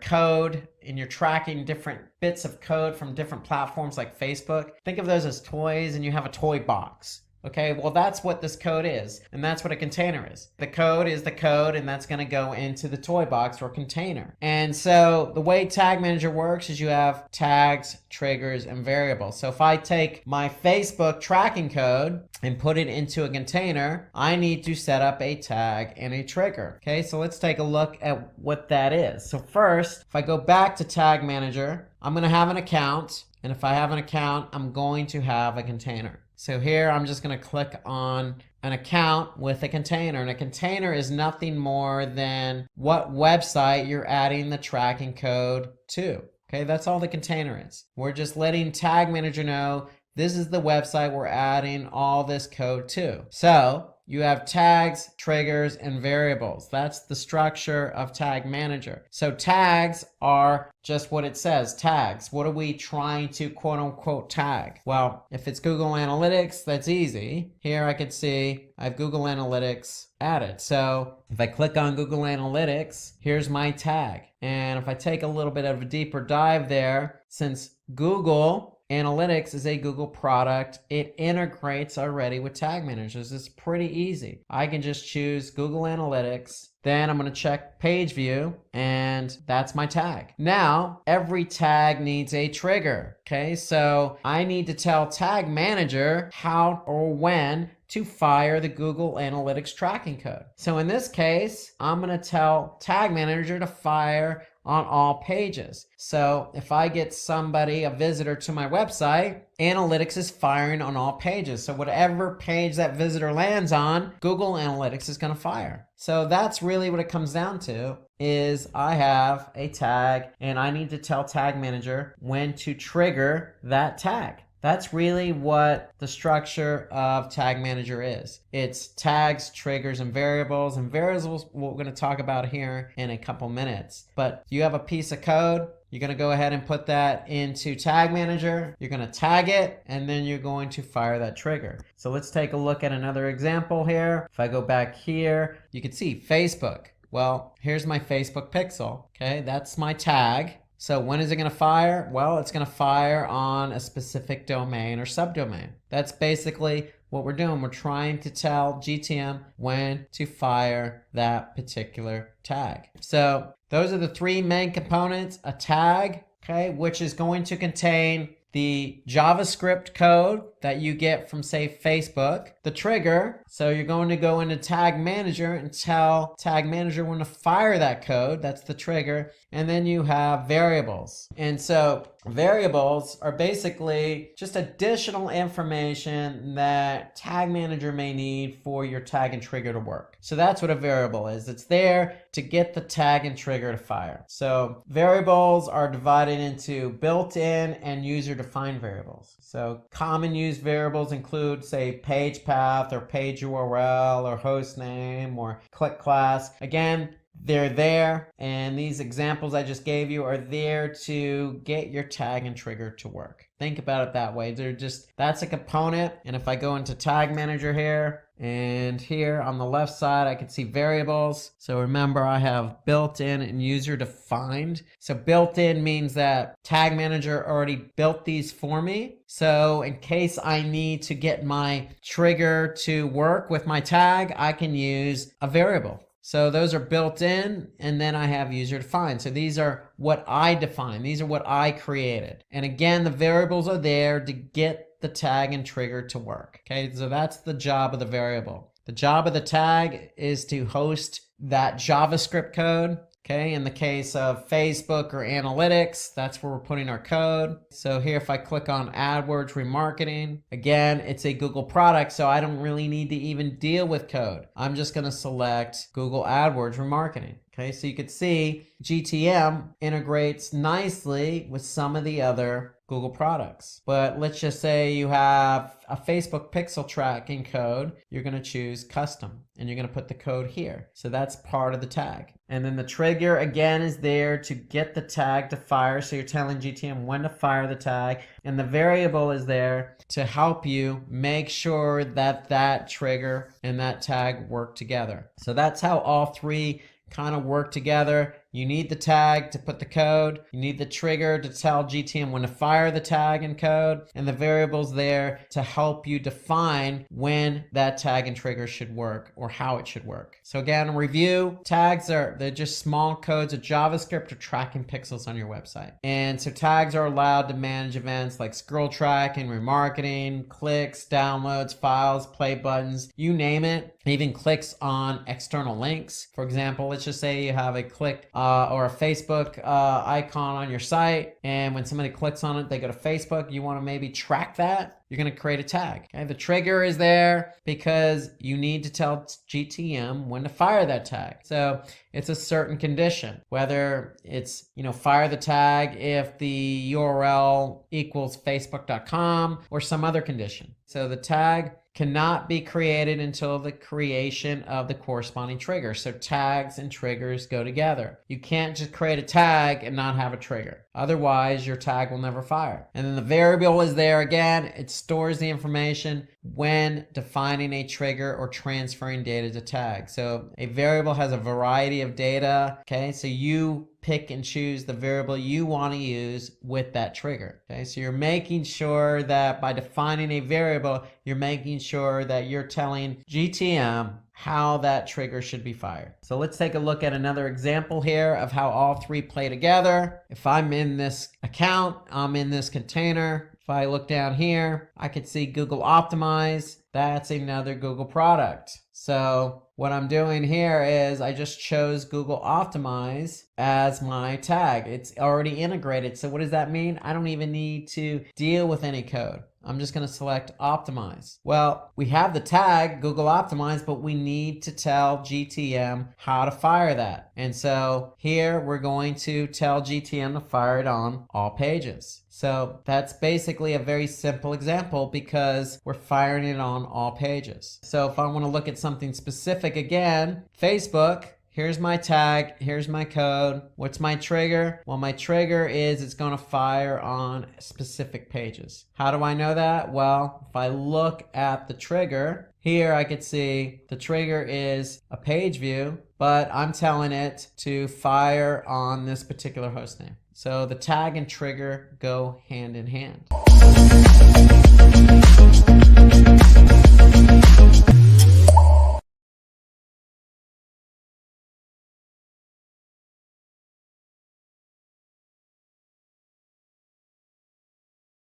Speaker 4: code and you're tracking different bits of code from different platforms like Facebook, think of those as toys, and you have a toy box. Okay, well, that's what this code is, and that's what a container is. The code is the code, and that's going to go into the toy box or container. And so the way Tag Manager works is you have tags, triggers, and variables. So if I take my Facebook tracking code and put it into a container, I need to set up a tag and a trigger. Okay, so let's take a look at what that is. So first, if I go back to Tag Manager, I'm going to have an account, and if I have an account, I'm going to have a container. So here I'm just going to click on an account with a container, and a container is nothing more than what website you're adding the tracking code to. Okay, that's all the container is. We're just letting Tag Manager know this is the website we're adding all this code to. So you have tags, triggers, and variables. That's the structure of Tag Manager. So tags are just what it says, tags. What are we trying to quote unquote tag? Well, if it's Google Analytics, that's easy. Here I can see I have Google Analytics added. So if I click on Google Analytics, here's my tag. And if I take a little bit of a deeper dive there, since Google Analytics is a Google product, it integrates already with Tag Managers. It's pretty easy. I can just choose Google Analytics, then I'm going to check page view, and that's my tag. Now, every tag needs a trigger. Okay, so I need to tell Tag Manager how or when to fire the Google Analytics tracking code. So in this case, I'm going to tell Tag Manager to fire on all pages. So if I get somebody, a visitor to my website, Analytics is firing on all pages. So whatever page that visitor lands on, Google Analytics is going to fire. So that's really what it comes down to, is I have a tag and I need to tell Tag Manager when to trigger that tag. That's really what the structure of Tag Manager is. It's tags, triggers, and variables. And variables we're going to talk about here in a couple minutes. But you have a piece of code, you're going to go ahead and put that into Tag Manager. You're going to tag it, and then you're going to fire that trigger. So let's take a look at another example here. If I go back here, you can see Facebook. Well, here's my Facebook pixel. Okay, that's my tag. So when is it going to fire? Well, it's going to fire on a specific domain or subdomain. That's basically what we're doing. We're trying to tell GTM when to fire that particular tag. So those are the three main components: a tag, okay, which is going to contain the JavaScript code that you get from, say, Facebook, the trigger. So you're going to go into Tag Manager and tell Tag Manager when to fire that code. That's the trigger. And then you have variables. And so variables are basically just additional information that Tag Manager may need for your tag and trigger to work. So that's what a variable is. It's there to get the tag and trigger to fire. So variables are divided into built-in and user-defined variables. So common use variables include, say, page path or page URL or host name or click class. Again, they're there, and these examples I just gave you are there to get your tag and trigger to work. Think about it that way. That's a component. And if I go into Tag Manager here, and here on the left side, I can see variables. So remember, I have built-in and user-defined. So built-in means that Tag Manager already built these for me. So in case I need to get my trigger to work with my tag, I can use a variable. So those are built in, and then I have user defined. So these are what I define. These are what I created. And again, the variables are there to get the tag and trigger to work. Okay, so that's the job of the variable. The job of the tag is to host that JavaScript code. Okay, in the case of Facebook or analytics, that's where we're putting our code. So here, if I click on AdWords remarketing, again, it's a Google product, so I don't really need to even deal with code. I'm just going to select Google AdWords remarketing. Okay, so you can see GTM integrates nicely with some of the other Google products. But let's just say you have a Facebook pixel tracking code. You're going to choose custom, and you're going to put the code here. So that's part of the tag. And then the trigger, again, is there to get the tag to fire. So you're telling GTM when to fire the tag. And the variable is there to help you make sure that that trigger and that tag work together. So that's how all three kind of work together. You need the tag to put the code. You need the trigger to tell GTM when to fire the tag and code. And the variables there to help you define when that tag and trigger should work or how it should work. So again, review, tags they're just small codes of JavaScript or tracking pixels on your website. And so tags are allowed to manage events like scroll tracking, remarketing, clicks, downloads, files, play buttons, you name it. Even clicks on external links. For example, let's just say you have a click or a Facebook icon on your site, and when somebody clicks on it, they go to Facebook. You want to maybe track that. You're going to create a tag. Okay? The trigger is there because you need to tell GTM when to fire that tag. So it's a certain condition, whether it's, fire the tag if the URL equals facebook.com or some other condition. So the tag cannot be created until the creation of the corresponding trigger. So tags and triggers go together. You can't just create a tag and not have a trigger. Otherwise, your tag will never fire. And then the variable is there again. It stores the information when defining a trigger or transferring data to tag. So a variable has a variety of data. Okay, so you pick and choose the variable you want to use with that trigger. Okay, so you're making sure that by defining a variable, you're making sure that you're telling GTM how that trigger should be fired. So let's take a look at another example here of how all three play together. If I'm in this account, I'm in this container, If I look down here, I could see Google Optimize. That's another Google product. So what I'm doing here is I just chose Google Optimize as my tag. It's already integrated. So what does that mean? I don't even need to deal with any code. I'm just going to select Optimize. Well, we have the tag Google Optimize, but we need to tell GTM how to fire that. And so here we're going to tell GTM to fire it on all pages. So that's basically a very simple example because we're firing it on all pages. So if I want to look at something specific again, Facebook, here's my tag, here's my code. What's my trigger? Well, my trigger is it's going to fire on specific pages. How do I know that? Well, if I look at the trigger, here I could see the trigger is a page view, but I'm telling it to fire on this particular hostname. So the tag and trigger go hand in hand.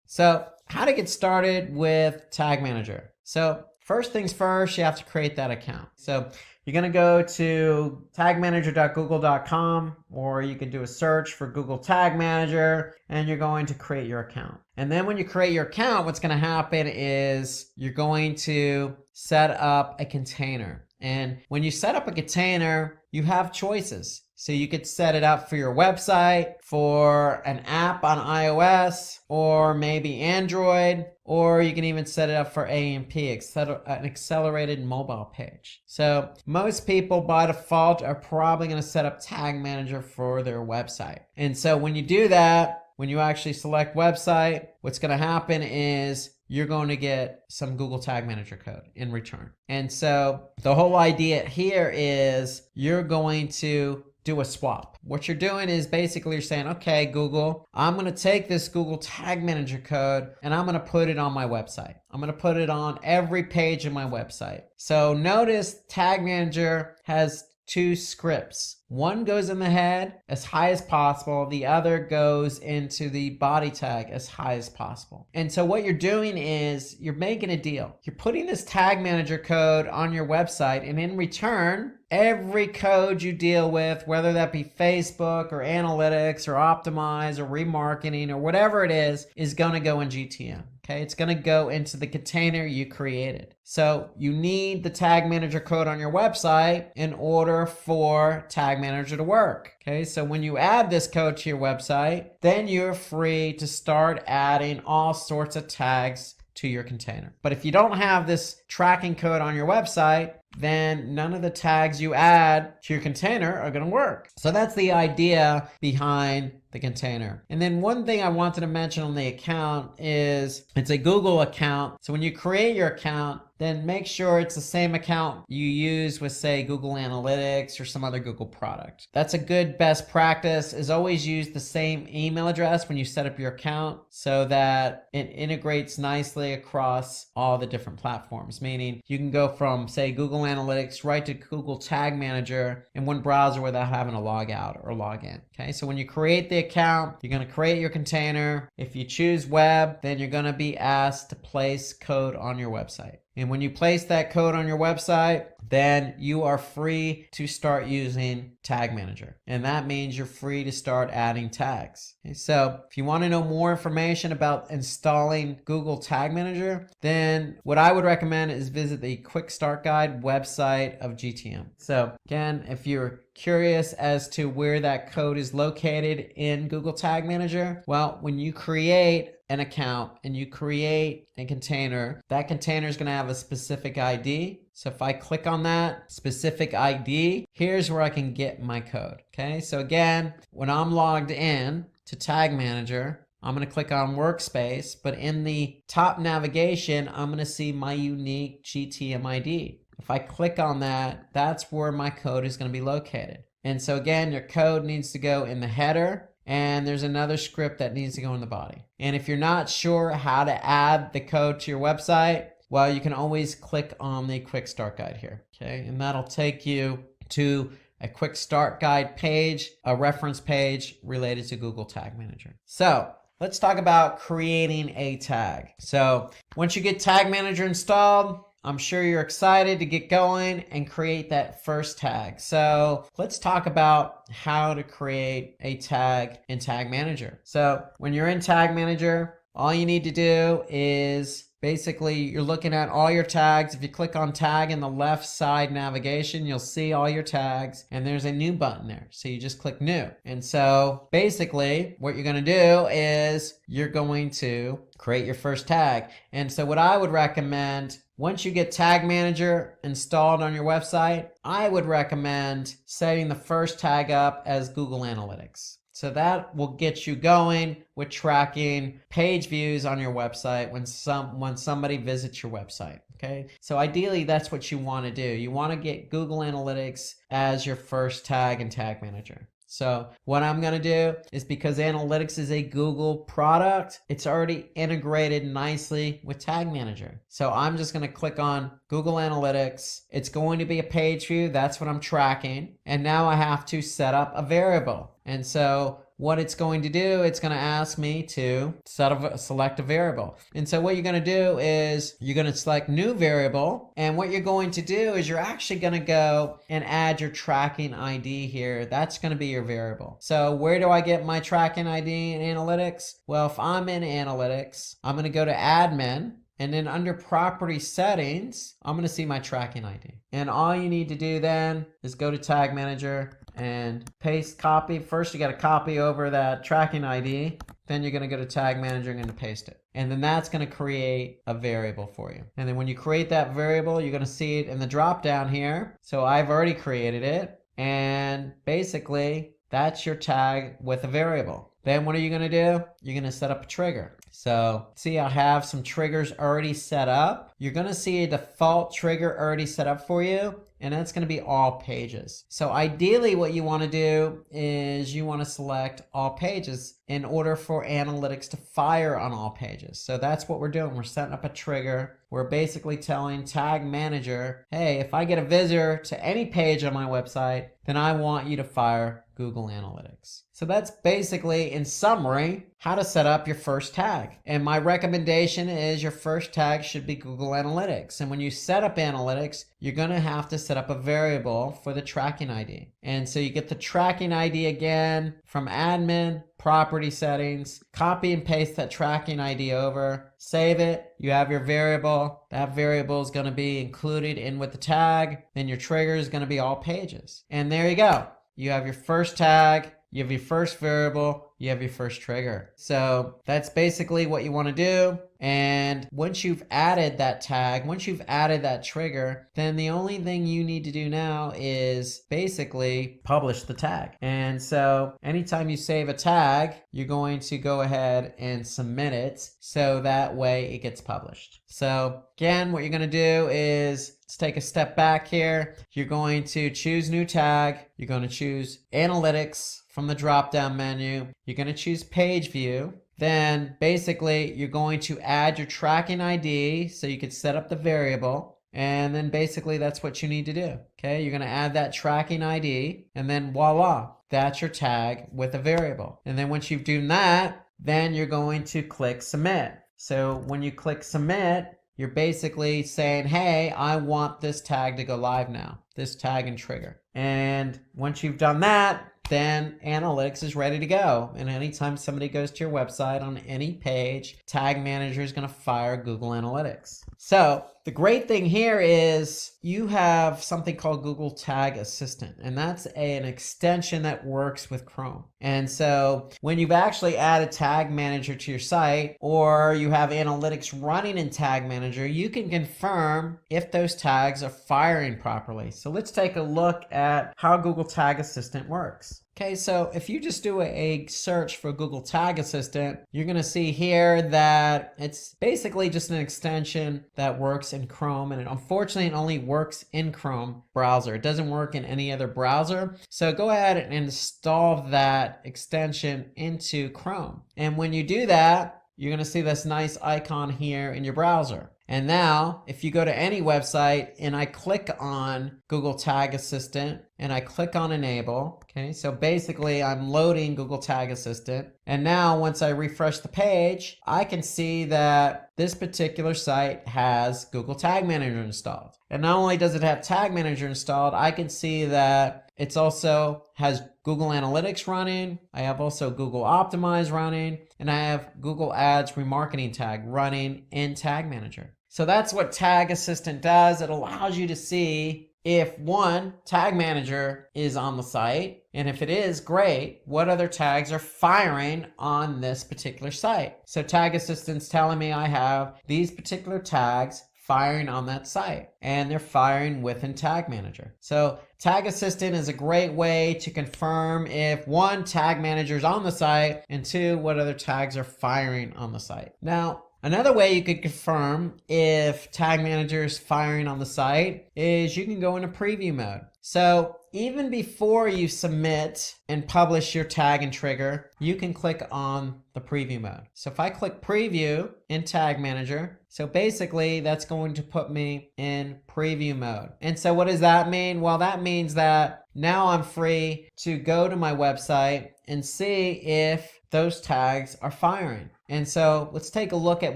Speaker 4: So how to get started with Tag Manager. So first things first, you have to create that account. So you're going to go to tagmanager.google.com, or you can do a search for Google Tag Manager, and you're going to create your account. And then when you create your account, what's going to happen is you're going to set up a container. And when you set up a container, you have choices. So you could set it up for your website, for an app on iOS, or maybe Android, or you can even set it up for AMP, an accelerated mobile page. So most people by default are probably going to set up Tag Manager for their website. And so when you do that, when you actually select website, what's going to happen is you're going to get some Google Tag Manager code in return. And so the whole idea here is you're going to do a swap. What you're doing is basically you're saying, okay, Google, I'm going to take this Google Tag Manager code and I'm going to put it on my website. I'm going to put it on every page of my website. So notice Tag Manager has two scripts. One goes in the head as high as possible. The other goes into the body tag as high as possible. And so what you're doing is you're making a deal. You're putting this Tag Manager code on your website, and in return, every code you deal with, whether that be Facebook or analytics or optimize or remarketing or whatever it is going to go in GTM. Okay, it's going to go into the container you created. So you need the Tag Manager code on your website in order for Tag Manager to work. Okay, so when you add this code to your website, then you're free to start adding all sorts of tags to your container. But if you don't have this tracking code on your website, then none of the tags you add to your container are going to work. So that's the idea behind the container. And then one thing I wanted to mention on the account is it's a Google account. So when you create your account, then make sure it's the same account you use with, say, Google Analytics or some other Google product. That's a good best practice, is always use the same email address when you set up your account so that it integrates nicely across all the different platforms. Meaning you can go from, say, Google Analytics right to Google Tag Manager in one browser without having to log out or log in. Okay, so when you create the account, you're going to create your container. If you choose web, then you're going to be asked to place code on your website. And when you place that code on your website, then you are free to start using Tag Manager. And that means you're free to start adding tags. Okay, so if you want to know more information about installing Google Tag Manager, then what I would recommend is visit the Quick Start Guide website of GTM. So again, if you're curious as to where that code is located in Google Tag Manager, well, when you create an account and you create a container, that container is going to have a specific ID. So if I click on that specific ID, here's where I can get my code. Okay, so again, when I'm logged in to Tag Manager, I'm going to click on Workspace, but in the top navigation, I'm going to see my unique GTM ID. If I click on that, that's where my code is going to be located. And so again, your code needs to go in the header, and there's another script that needs to go in the body. And if you're not sure how to add the code to your website, well, you can always click on the Quick Start Guide here. Okay, and that'll take you to a Quick Start Guide page, a reference page related to Google Tag Manager. So let's talk about creating a tag. So once you get Tag Manager installed, I'm sure you're excited to get going and create that first tag. So let's talk about how to create a tag in Tag Manager. So when you're in Tag Manager, all you need to do is basically you're looking at all your tags. If you click on tag in the left side navigation, you'll see all your tags and there's a new button there. So you just click new. And so basically what you're going to do is you're going to create your first tag. And so what I would recommend, once you get Tag Manager installed on your website, I would recommend setting the first tag up as Google Analytics. So that will get you going with tracking page views on your website when somebody visits your website. Okay, so ideally that's what you want to do. You want to get Google Analytics as your first tag in Tag Manager. So what I'm going to do is, because Analytics is a Google product, it's already integrated nicely with Tag Manager. So I'm just going to click on Google Analytics. It's going to be a page view. That's what I'm tracking. And now I have to set up a variable. And so what it's going to do, it's going to ask me to select a variable. And so what you're going to do is you're going to select new variable. And what you're going to do is you're actually going to go and add your tracking ID here. That's going to be your variable. So where do I get my tracking ID in Analytics? Well, if I'm in Analytics, I'm going to go to admin. And then under property settings, I'm going to see my tracking ID. And all you need to do then is go to Tag Manager and paste copy. First, you got to copy over that tracking ID. Then you're going to go to Tag Manager and paste it. And then that's going to create a variable for you. And then when you create that variable, you're going to see it in the drop down here. So I've already created it. And basically, that's your tag with a variable. Then what are you going to do? You're going to set up a trigger. So see, I have some triggers already set up. You're going to see a default trigger already set up for you, and that's going to be all pages. So ideally what you want to do is you want to select all pages in order for Analytics to fire on all pages. So that's what we're doing. We're setting up a trigger. We're basically telling Tag Manager, hey, if I get a visitor to any page on my website, then I want you to fire Google Analytics. So that's basically, in summary, how to set up your first tag. And my recommendation is your first tag should be Google Analytics. And when you set up Analytics, you're going to have to set up a variable for the tracking ID. And so you get the tracking ID again from admin, property settings, copy and paste that tracking ID over, save it, you have your variable. That variable is going to be included in with the tag. Then your trigger is going to be all pages. And there you go. You have your first tag, you have your first variable, you have your first trigger. So that's basically what you want to do. And once you've added that tag, once you've added that trigger, then the only thing you need to do now is basically publish the tag. And so anytime you save a tag, you're going to go ahead and submit it so that way it gets published. So again, what you're going to do is let's take a step back here. You're going to choose new tag. You're going to choose Analytics from the drop-down menu. You're going to choose page view. Then basically you're going to add your tracking ID so you can set up the variable. And then basically that's what you need to do. Okay, you're going to add that tracking ID and then voila, that's your tag with a variable. And then once you've done that, then you're going to click submit. So when you click submit, you're basically saying, hey, I want this tag to go live now, this tag and trigger. And once you've done that, then Analytics is ready to go. And anytime somebody goes to your website on any page, Tag Manager is going to fire Google Analytics. So the great thing here is you have something called Google Tag Assistant, and that's an extension that works with Chrome. And so when you've actually added Tag Manager to your site, or you have Analytics running in Tag Manager, you can confirm if those tags are firing properly. So let's take a look at how Google Tag Assistant works. Okay, so if you just do a search for Google Tag Assistant, you're going to see here that it's basically just an extension that works in Chrome, and unfortunately it only works in Chrome browser. It doesn't work in any other browser. So go ahead and install that extension into Chrome. And when you do that, you're going to see this nice icon here in your browser. And now, if you go to any website and I click on Google Tag Assistant and I click on Enable, okay, so basically I'm loading Google Tag Assistant. And now once I refresh the page, I can see that this particular site has Google Tag Manager installed. And not only does it have Tag Manager installed, I can see that it's also has Google Analytics running. I have also Google Optimize running, and I have Google Ads Remarketing Tag running in Tag Manager. So that's what Tag Assistant does. It allows you to see if one, Tag Manager is on the site, and if it is, great, what other tags are firing on this particular site. So Tag Assistant's telling me I have these particular tags firing on that site, and they're firing within Tag Manager. So Tag Assistant is a great way to confirm if one, Tag Manager is on the site, and two, what other tags are firing on the site. Now, another way you could confirm if Tag Manager is firing on the site is you can go into preview mode. So even before you submit and publish your tag and trigger, you can click on the preview mode. So if I click preview in Tag Manager, so basically that's going to put me in preview mode. And so what does that mean? Well, that means that now I'm free to go to my website and see if those tags are firing. And so let's take a look at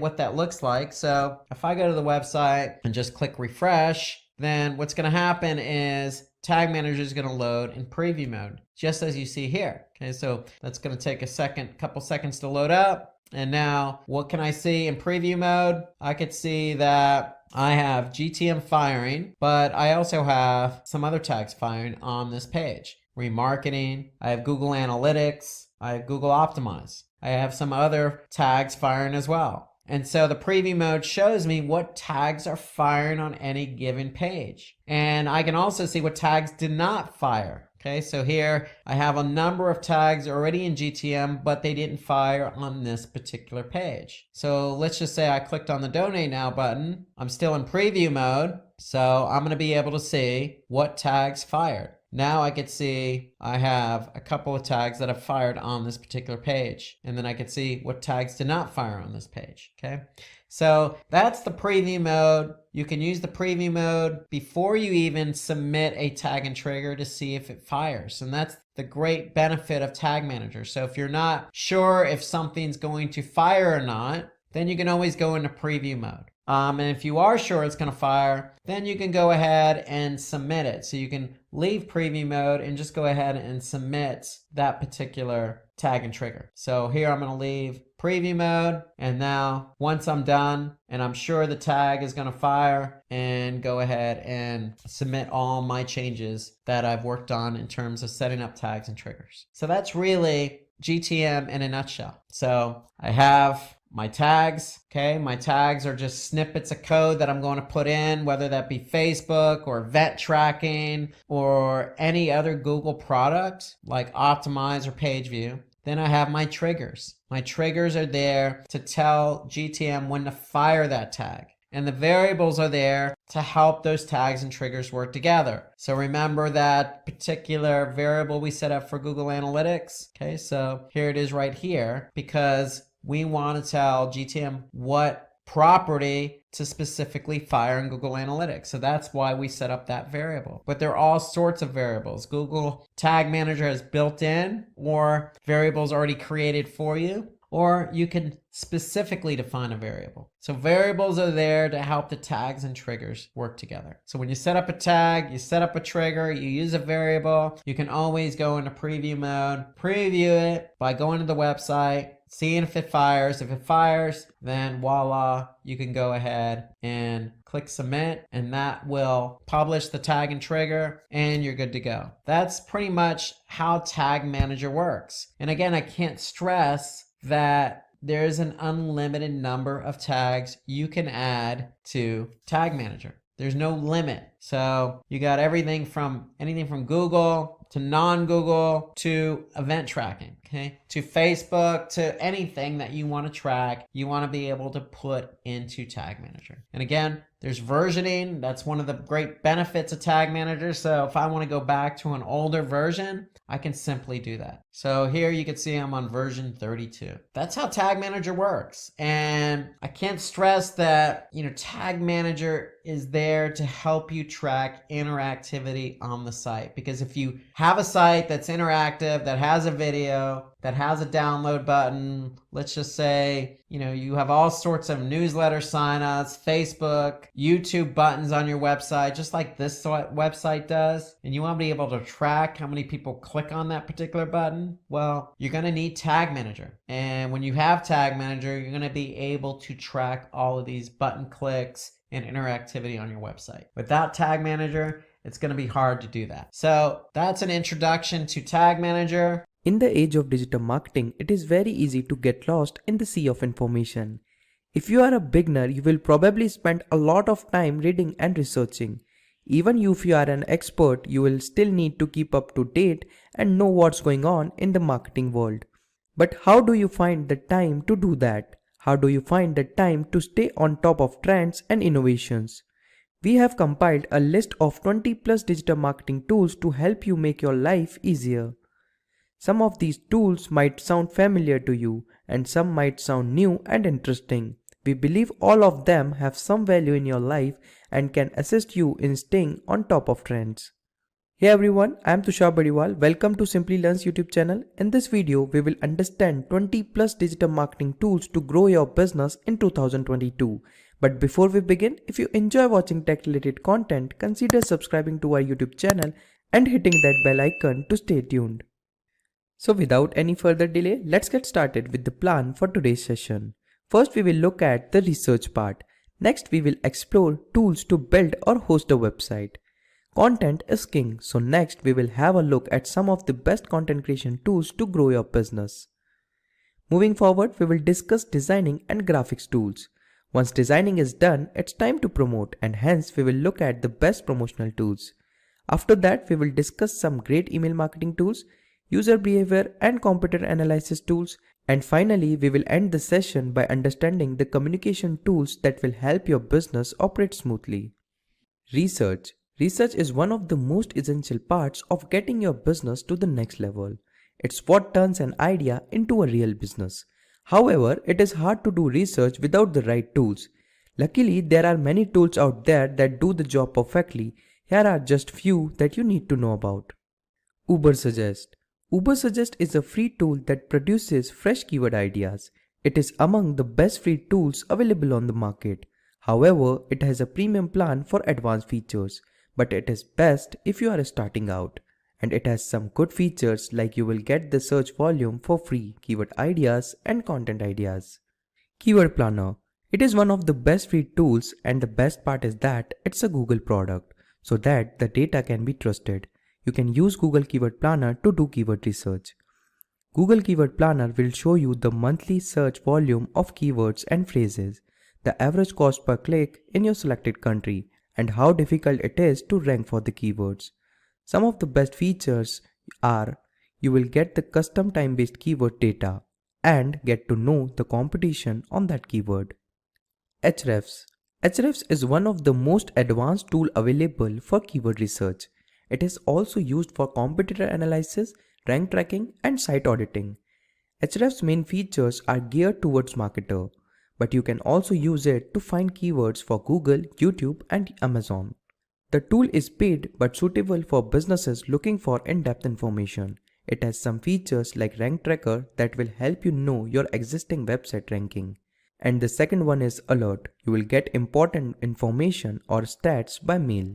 Speaker 4: what that looks like. So if I go to the website and just click refresh, then what's going to happen is Tag Manager is going to load in preview mode, just as you see here. Okay, so that's going to take a couple seconds to load up. And now what can I see in preview mode? I could see that I have GTM firing, but I also have some other tags firing on this page. Remarketing, I have Google Analytics, I have Google Optimize. I have some other tags firing as well. And so the preview mode shows me what tags are firing on any given page. And I can also see what tags did not fire. Okay, so here I have a number of tags already in GTM, but they didn't fire on this particular page. So let's just say I clicked on the Donate Now button. I'm still in preview mode, so I'm going to be able to see what tags fired. Now I could see I have a couple of tags that have fired on this particular page. And then I could see what tags did not fire on this page. Okay, so that's the preview mode. You can use the preview mode before you even submit a tag and trigger to see if it fires. And that's the great benefit of Tag Manager. So if you're not sure if something's going to fire or not, then you can always go into preview mode. And if you are sure it's going to fire, then you can go ahead and submit it. So you can leave preview mode and just go ahead and submit that particular tag and trigger. So here I'm going to leave preview mode, and now once I'm done and I'm sure the tag is going to fire, and go ahead and submit all my changes that I've worked on in terms of setting up tags and triggers. So that's really GTM in a nutshell. So I have my tags, okay? My tags are just snippets of code that I'm going to put in, whether that be Facebook or event tracking or any other Google product like Optimize or Page View. Then I have my triggers. My triggers are there to tell GTM when to fire that tag. And the variables are there to help those tags and triggers work together. So remember that particular variable we set up for Google Analytics. Okay, so here it is right here, because we want to tell GTM what property to specifically fire in Google Analytics. So that's why we set up that variable. But there are all sorts of variables. Google Tag Manager has built in, or variables already created for you, or you can specifically define a variable. So variables are there to help the tags and triggers work together. So when you set up a tag, you set up a trigger, you use a variable, you can always go into preview mode, preview it by going to the website, seeing if it fires. If it fires, then voila, you can go ahead and click submit, and that will publish the tag and trigger, and you're good to go. That's pretty much how Tag Manager works. And again, I can't stress that there's an unlimited number of tags you can add to Tag Manager. There's no limit. So you got anything from Google to non-Google, to event tracking, okay? To Facebook, to anything that you want to track, you want to be able to put into Tag Manager. And again, there's versioning. That's one of the great benefits of Tag Manager. So if I want to go back to an older version, I can simply do that. So here you can see I'm on version 32. That's how Tag Manager works. And I can't stress that, Tag Manager is there to help you track interactivity on the site. Because if you have a site that's interactive, that has a video, that has a download button, let's just say, you have all sorts of newsletter signups, Facebook, YouTube buttons on your website, just like this website does, and you want to be able to track how many people click on that particular button, well, you're going to need Tag Manager. And when you have Tag Manager, you're going to be able to track all of these button clicks and interactivity on your website. Without Tag Manager, it's going to be hard to do that. So that's an introduction to Tag Manager.
Speaker 3: In the age of digital marketing, it is very easy to get lost in the sea of information. If you are a beginner, you will probably spend a lot of time reading and researching. Even if you are an expert, you will still need to keep up to date and know what's going on in the marketing world. But how do you find the time to do that? How do you find the time to stay on top of trends and innovations? We have compiled a list of 20 plus digital marketing tools to help you make your life easier. Some of these tools might sound familiar to you and some might sound new and interesting. We believe all of them have some value in your life and can assist you in staying on top of trends. Hey everyone, I am Tushar Badiwal. Welcome to Simplilearn's YouTube channel. In this video, we will understand 20 plus digital marketing tools to grow your business in 2022. But before we begin, if you enjoy watching tech related content, consider subscribing to our YouTube channel and hitting that bell icon to stay tuned. So without any further delay, let's get started with the plan for today's session. First, we will look at the research part. Next, we will explore tools to build or host a website. Content is king, so next we will have a look at some of the best content creation tools to grow your business. Moving forward, we will discuss designing and graphics tools. Once designing is done, it's time to promote, and hence we will look at the best promotional tools. After that, we will discuss some great email marketing tools, user behavior and competitor analysis tools, and finally we will end the session by understanding the communication tools that will help your business operate smoothly. Research. Research is one of the most essential parts of getting your business to the next level. It's what turns an idea into a real business. However, it is hard to do research without the right tools. Luckily, there are many tools out there that do the job perfectly. Here are just few that you need to know about. Ubersuggest. Ubersuggest is a free tool that produces fresh keyword ideas. It is among the best free tools available on the market. However, it has a premium plan for advanced features, but it is best if you are starting out. And it has some good features like you will get the search volume for free, keyword ideas and content ideas. Keyword Planner. It is one of the best free tools, and the best part is that it's a Google product, so that the data can be trusted. You can use Google Keyword Planner to do keyword research. Google Keyword Planner will show you the monthly search volume of keywords and phrases, the average cost per click in your selected country, and how difficult it is to rank for the keywords. Some of the best features are you will get the custom time-based keyword data and get to know the competition on that keyword. Ahrefs. Ahrefs is one of the most advanced tool available for keyword research. It is also used for competitor analysis, rank tracking, and site auditing. Ahrefs' main features are geared towards marketer, but you can also use it to find keywords for Google, YouTube, and Amazon. The tool is paid but suitable for businesses looking for in-depth information. It has some features like rank tracker that will help you know your existing website ranking. And the second one is alert. You will get important information or stats by mail.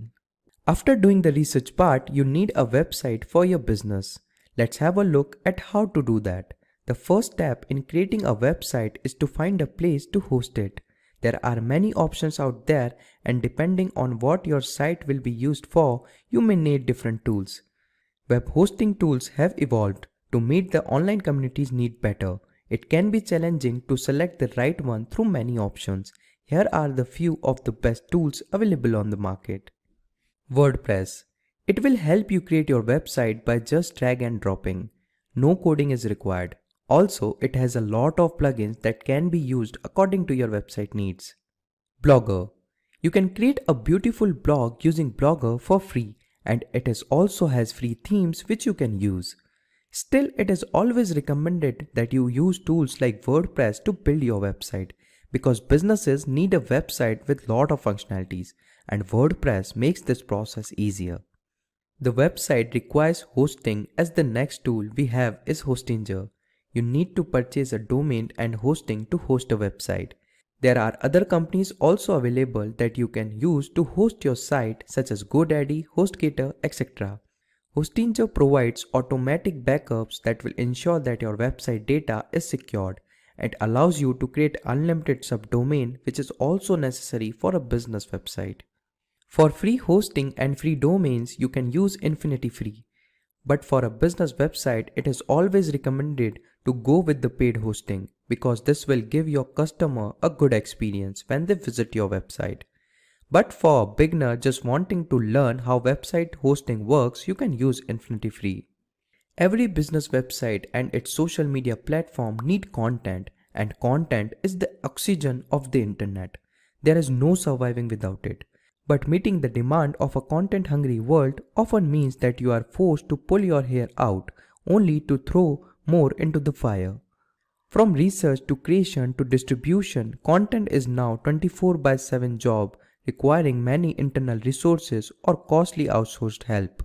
Speaker 3: After doing the research part, you need a website for your business. Let's have a look at how to do that. The first step in creating a website is to find a place to host it. There are many options out there, and depending on what your site will be used for, you may need different tools. Web hosting tools have evolved to meet the online community's need better. It can be challenging to select the right one through many options. Here are the few of the best tools available on the market. WordPress. It will help you create your website by just drag and dropping. No coding is required. Also, it has a lot of plugins that can be used according to your website needs. Blogger. You can create a beautiful blog using Blogger for free, and it also has free themes which you can use. Still, it is always recommended that you use tools like WordPress to build your website, because businesses need a website with lot of functionalities, and WordPress makes this process easier. The website requires hosting, as the next tool we have is Hostinger. You need to purchase a domain and hosting to host a website. There are other companies also available that you can use to host your site, such as GoDaddy, HostGator, etc. Hostinger provides automatic backups that will ensure that your website data is secured. It allows you to create unlimited subdomain, which is also necessary for a business website. For free hosting and free domains, you can use Infinity Free. But for a business website, it is always recommended to go with the paid hosting, because this will give your customer a good experience when they visit your website. But for a beginner just wanting to learn how website hosting works, you can use Infinity Free. Every business website and its social media platform need content, and content is the oxygen of the internet. There is no surviving without it. But meeting the demand of a content-hungry world often means that you are forced to pull your hair out only to throw more into the fire. From research to creation to distribution, content is now 24/7 job requiring many internal resources or costly outsourced help.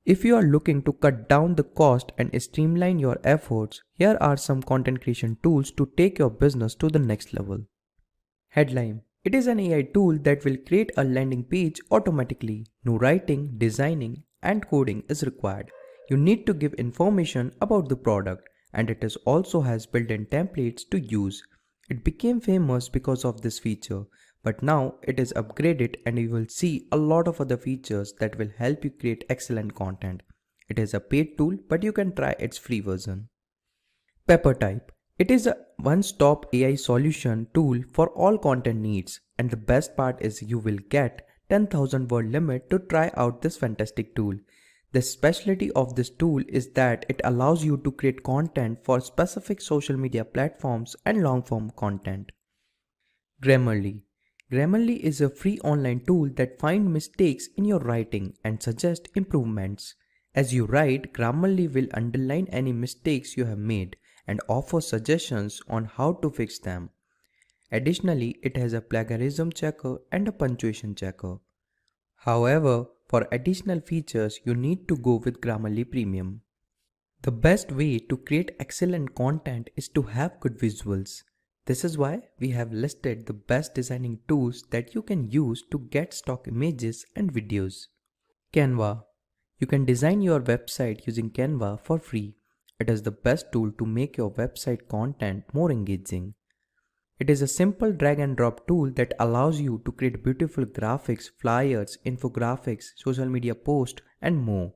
Speaker 3: If you are looking to cut down the cost and streamline your efforts, here are some content creation tools to take your business to the next level. Headline. It is an AI tool that will create a landing page automatically. No writing, designing, and coding is required. You need to give information about the product, and it also has built-in templates to use. It became famous because of this feature, but now it is upgraded and you will see a lot of other features that will help you create excellent content. It is a paid tool, but you can try its free version. PepperType. It is a one-stop AI solution tool for all content needs, and the best part is you will get 10,000 word limit to try out this fantastic tool. The specialty of this tool is that it allows you to create content for specific social media platforms and long-form content. Grammarly. Grammarly is a free online tool that finds mistakes in your writing and suggests improvements. As you write, Grammarly will underline any mistakes you have made and offer suggestions on how to fix them. Additionally, it has a plagiarism checker and a punctuation checker. However, for additional features, you need to go with Grammarly Premium. The best way to create excellent content is to have good visuals. This is why we have listed the best designing tools that you can use to get stock images and videos. Canva. You can design your website using Canva for free. It is the best tool to make your website content more engaging. It is a simple drag and drop tool that allows you to create beautiful graphics, flyers, infographics, social media posts, and more.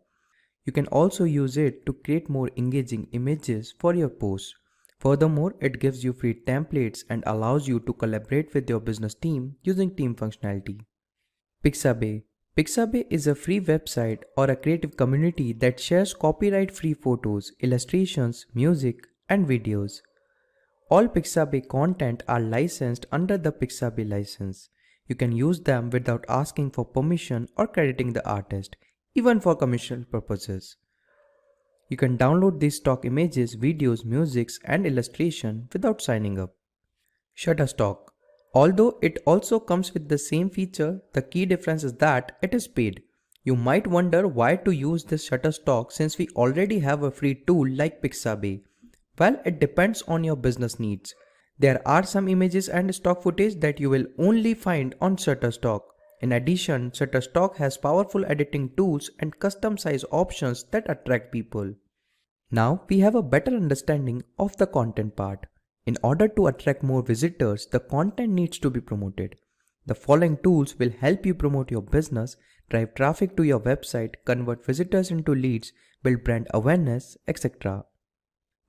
Speaker 3: You can also use it to create more engaging images for your posts. Furthermore, it gives you free templates and allows you to collaborate with your business team using team functionality. Pixabay. Pixabay is a free website or a creative community that shares copyright-free photos, illustrations, music, and videos. All Pixabay content are licensed under the Pixabay license. You can use them without asking for permission or crediting the artist, even for commercial purposes. You can download these stock images, videos, musics, and illustration without signing up. Shutterstock. Although it also comes with the same feature, the key difference is that it is paid. You might wonder why to use this Shutterstock since we already have a free tool like Pixabay. Well, it depends on your business needs. There are some images and stock footage that you will only find on Shutterstock. In addition, Shutterstock has powerful editing tools and custom size options that attract people. Now we have a better understanding of the content part. In order to attract more visitors, the content needs to be promoted. The following tools will help you promote your business, drive traffic to your website, convert visitors into leads, build brand awareness, etc.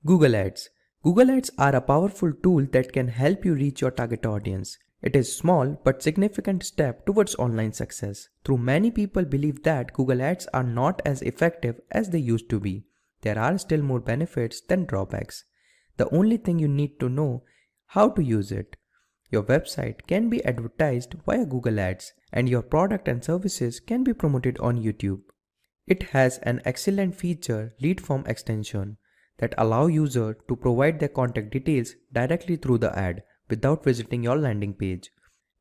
Speaker 3: Google Ads. Google Ads are a powerful tool that can help you reach your target audience. It is small but significant step towards online success. Through many people believe that Google Ads are not as effective as they used to be. There are still more benefits than drawbacks. The only thing you need to know how to use it. Your website can be advertised via Google Ads and your product and services can be promoted on YouTube. It has an excellent feature, lead form extension, that allow user to provide their contact details directly through the ad without visiting your landing page.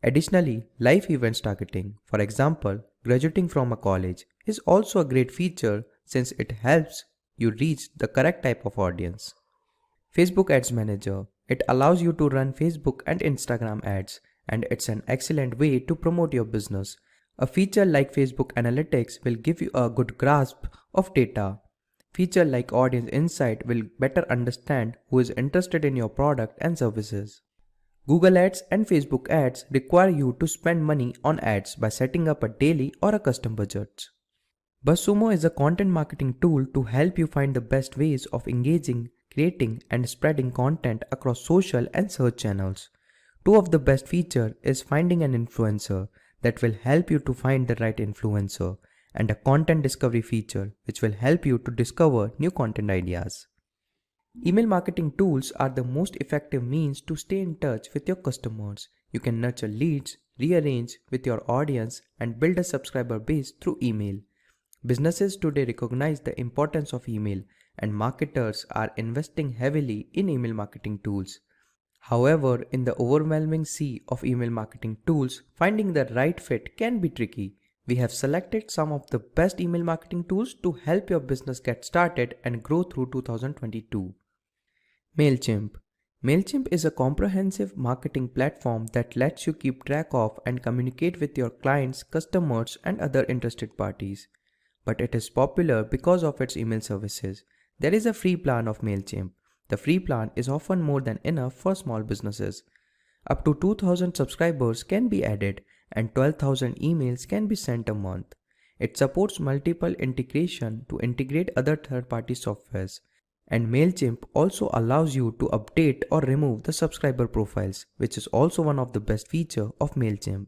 Speaker 3: Additionally, live events targeting, for example, graduating from a college, is also a great feature since it helps you reach the correct type of audience. Facebook Ads Manager. It allows you to run Facebook and Instagram ads, and it's an excellent way to promote your business. A feature like Facebook Analytics will give you a good grasp of data. Feature like Audience Insight will better understand who is interested in your product and services. Google Ads and Facebook Ads require you to spend money on ads by setting up a daily or a custom budget. BuzzSumo is a content marketing tool to help you find the best ways of engaging, creating and spreading content across social and search channels. Two of the best features is finding an influencer that will help you to find the right influencer, and a content discovery feature which will help you to discover new content ideas. Email marketing tools are the most effective means to stay in touch with your customers. You can nurture leads, rearrange with your audience and build a subscriber base through email. Businesses today recognize the importance of email and marketers are investing heavily in email marketing tools. However, in the overwhelming sea of email marketing tools, finding the right fit can be tricky. We have selected some of the best email marketing tools to help your business get started and grow through 2022. Mailchimp. Mailchimp is a comprehensive marketing platform that lets you keep track of and communicate with your clients, customers, and other interested parties. But it is popular because of its email services. There is a free plan of Mailchimp. The free plan is often more than enough for small businesses. Up to 2,000 subscribers can be added and 12,000 emails can be sent a month. It supports multiple integration to integrate other third-party softwares. And Mailchimp also allows you to update or remove the subscriber profiles, which is also one of the best features of Mailchimp.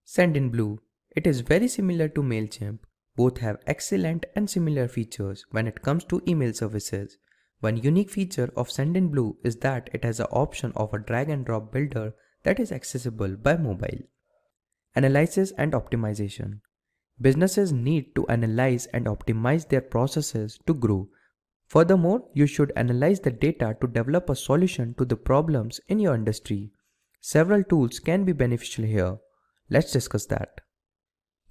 Speaker 3: Sendinblue. It is very similar to Mailchimp. Both have excellent and similar features when it comes to email services. One unique feature of Sendinblue is that it has an option of a drag and drop builder that is accessible by mobile. Analysis and optimization. Businesses need to analyze and optimize their processes to grow. Furthermore, you should analyze the data to develop a solution to the problems in your industry. Several tools can be beneficial here. Let's discuss that.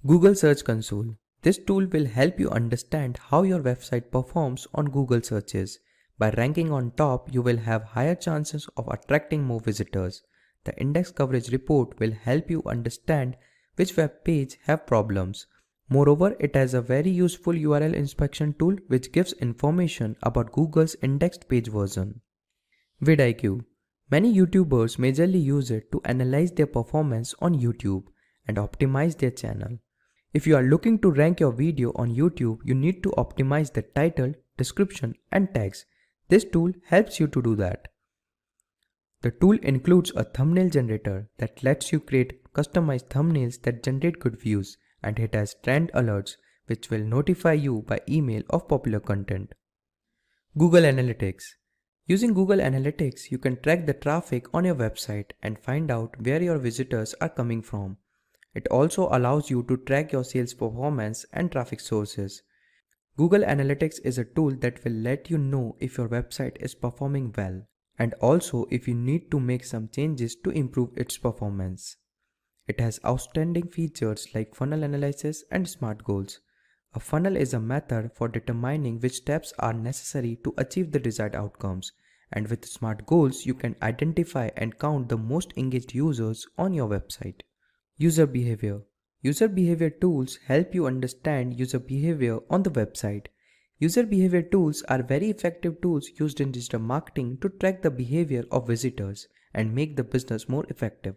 Speaker 3: Google Search Console. This tool will help you understand how your website performs on Google searches. By ranking on top, you will have higher chances of attracting more visitors. The index coverage report will help you understand which web page have problems. Moreover, it has a very useful URL inspection tool which gives information about Google's indexed page version. vidIQ. Many YouTubers majorly use it to analyze their performance on YouTube and optimize their channel. If you are looking to rank your video on YouTube, you need to optimize the title, description, and tags. This tool helps you to do that. The tool includes a thumbnail generator that lets you create customized thumbnails that generate good views, and it has trend alerts which will notify you by email of popular content. Google Analytics. Using Google Analytics, you can track the traffic on your website and find out where your visitors are coming from. It also allows you to track your sales performance and traffic sources. Google Analytics is a tool that will let you know if your website is performing well, and also if you need to make some changes to improve its performance. It has outstanding features like funnel analysis and smart goals. A funnel is a method for determining which steps are necessary to achieve the desired outcomes, and with smart goals you can identify and count the most engaged users on your website. User behavior. User behavior tools help you understand user behavior on the website. User behavior tools are very effective tools used in digital marketing to track the behavior of visitors and make the business more effective.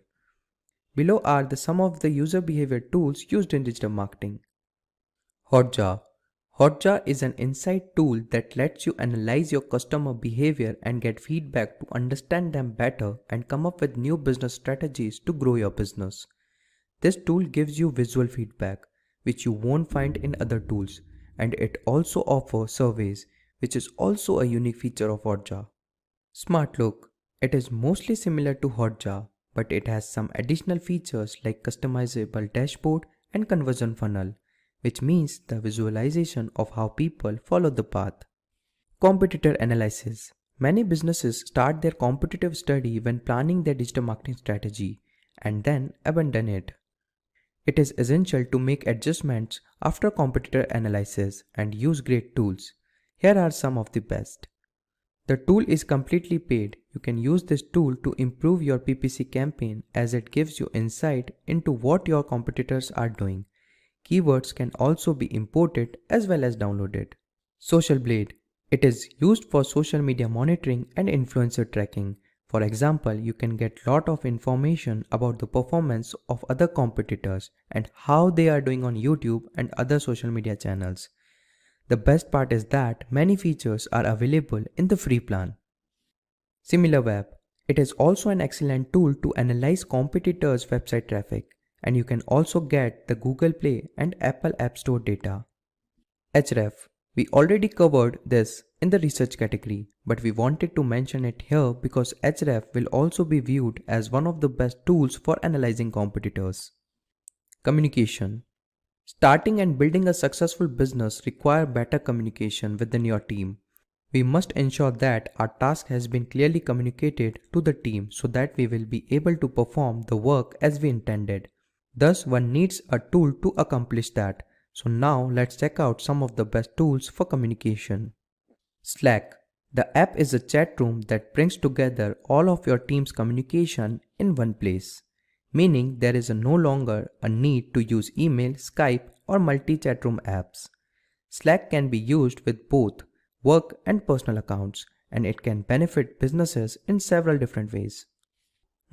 Speaker 3: Below are some of the user behavior tools used in digital marketing. Hotjar. Hotjar is an insight tool that lets you analyze your customer behavior and get feedback to understand them better and come up with new business strategies to grow your business. This tool gives you visual feedback, which you won't find in other tools, and it also offers surveys, which is also a unique feature of Hotjar. Smart Look. It is mostly similar to Hotjar, but it has some additional features like customizable dashboard and conversion funnel, which means the visualization of how people follow the path. Competitor analysis. Many businesses start their competitive study when planning their digital marketing strategy and then abandon it. It is essential to make adjustments after competitor analysis and use great tools. Here are some of the best. The tool is completely paid. You can use this tool to improve your PPC campaign as it gives you insight into what your competitors are doing. Keywords can also be imported as well as downloaded. Social Blade. It is used for social media monitoring and influencer tracking. For example, you can get a lot of information about the performance of other competitors and how they are doing on YouTube and other social media channels. The best part is that many features are available in the free plan. SimilarWeb. It is also an excellent tool to analyze competitors' website traffic, and you can also get the Google Play and Apple App Store data. Href. We already covered this in the research category, but we wanted to mention it here because Href will also be viewed as one of the best tools for analyzing competitors. Communication. Starting and building a successful business require better communication within your team. We must ensure that our task has been clearly communicated to the team so that we will be able to perform the work as we intended. Thus, one needs a tool to accomplish that. So now let's check out some of the best tools for communication. Slack. The app is a chat room that brings together all of your team's communication in one place, meaning there is no longer a need to use email, Skype, or multi-chat room apps. Slack can be used with both work and personal accounts, and it can benefit businesses in several different ways.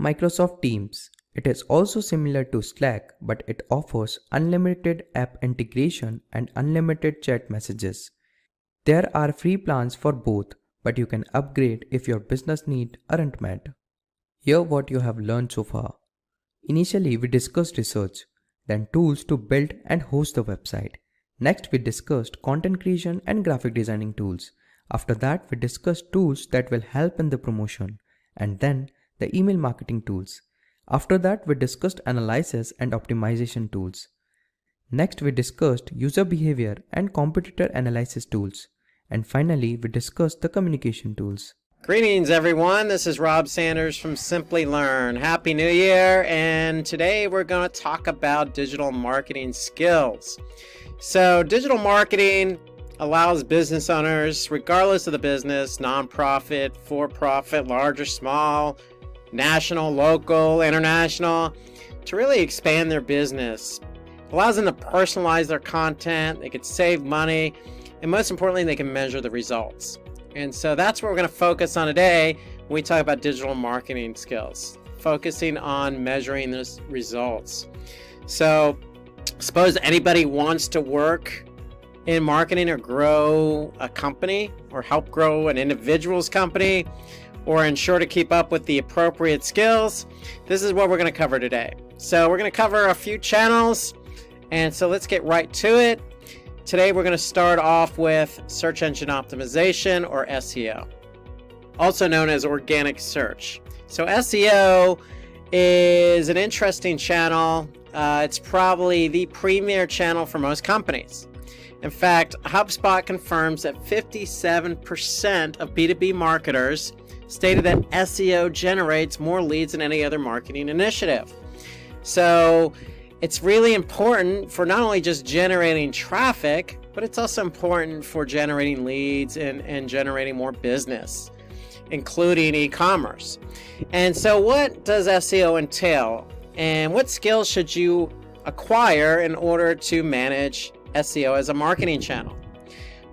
Speaker 3: Microsoft Teams. It is also similar to Slack, but it offers unlimited app integration and unlimited chat messages. There are free plans for both, but you can upgrade if your business needs aren't met. Here what you have learned so far. Initially we discussed research, then tools to build and host the website. Next we discussed content creation and graphic designing tools. After that we discussed tools that will help in the promotion, and then the email marketing tools. After that we discussed analysis and optimization tools. Next we discussed user behavior and competitor analysis tools. And finally we discussed the communication tools.
Speaker 4: Greetings everyone, this is Rob Sanders from Simplilearn. Happy New Year, and today we're going to talk about digital marketing skills. So digital marketing allows business owners, regardless of the business, nonprofit, for-profit, large or small, national, local, international, to really expand their business. It allows them to personalize their content, they can save money, and most importantly, they can measure the results. And so that's what we're going to focus on today when we talk about digital marketing skills, focusing on measuring those results. So suppose anybody wants to work in marketing or grow a company or help grow an individual's company or ensure to keep up with the appropriate skills. This is what we're going to cover today. So we're going to cover a few channels, and so let's get right to it. Today we're going to start off with search engine optimization, or SEO, also known as organic search. So SEO is an interesting channel. It's probably the premier channel for most companies. In fact, HubSpot confirms that 57% of B2B marketers stated that SEO generates more leads than any other marketing initiative. So it's really important for not only just generating traffic, but it's also important for generating leads and generating more business, including e-commerce. And so what does SEO entail? And what skills should you acquire in order to manage SEO as a marketing channel?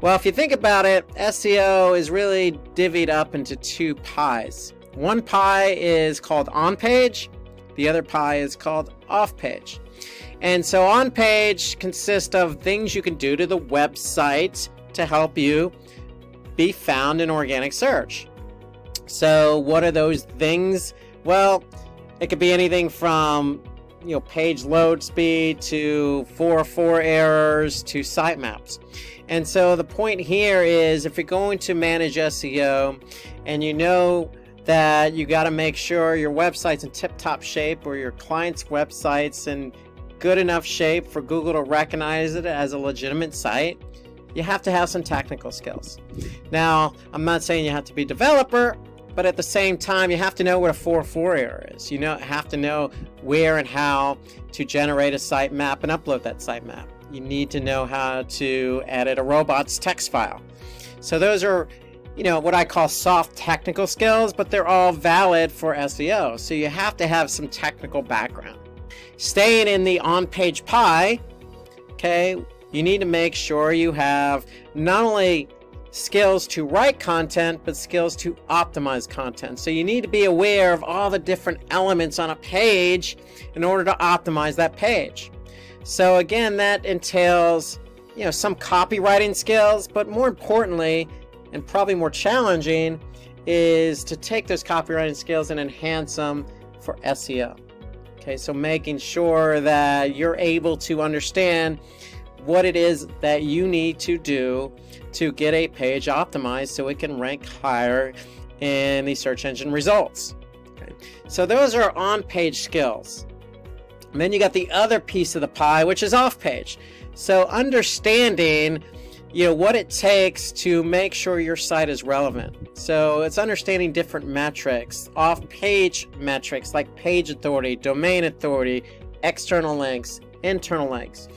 Speaker 4: Well, if you think about it, SEO is really divvied up into two pies. One pie is called on-page, The other pie is called off-page. And so on-page consists of things you can do to the website to help you be found in organic search. So what are those things? Well, it could be anything from page load speed to 404 errors to sitemaps. And so the point here is, if you're going to manage SEO and you know that you got to make sure your website's in tip-top shape, or your client's website's in good enough shape for Google to recognize it as a legitimate site, you have to have some technical skills. Now, I'm not saying you have to be a developer, but at the same time, you have to know what a 404 error is. You have to know where and how to generate a sitemap and upload that sitemap. You need to know how to edit a robot's text file. So those are, what I call soft technical skills, but they're all valid for SEO. So you have to have some technical background. Staying in the on-page pie, okay, you need to make sure you have not only skills to write content, but skills to optimize content. So you need to be aware of all the different elements on a page in order to optimize that page. So again, that entails, some copywriting skills, but more importantly, and probably more challenging, is to take those copywriting skills and enhance them for SEO. Okay, so making sure that you're able to understand what it is that you need to do to get a page optimized so it can rank higher in the search engine results. Okay. So those are on-page skills. And then you got the other piece of the pie, which is off-page. So understanding, what it takes to make sure your site is relevant. So it's understanding different metrics, off-page metrics like page authority, domain authority, external links, internal links.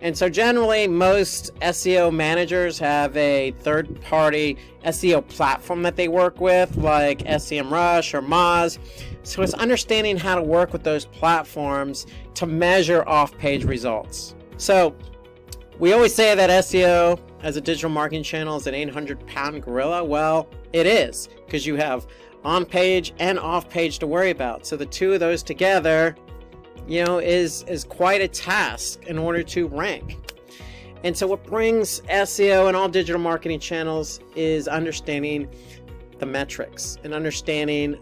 Speaker 4: And so generally, most SEO managers have a third-party SEO platform that they work with, like SEMrush or Moz. So it's understanding how to work with those platforms to measure off-page results. So we always say that SEO as a digital marketing channel is an 800-pound gorilla. Well, it is, because you have on-page and off-page to worry about. So the two of those together, is quite a task in order to rank. And so what brings SEO and all digital marketing channels is understanding the metrics and understanding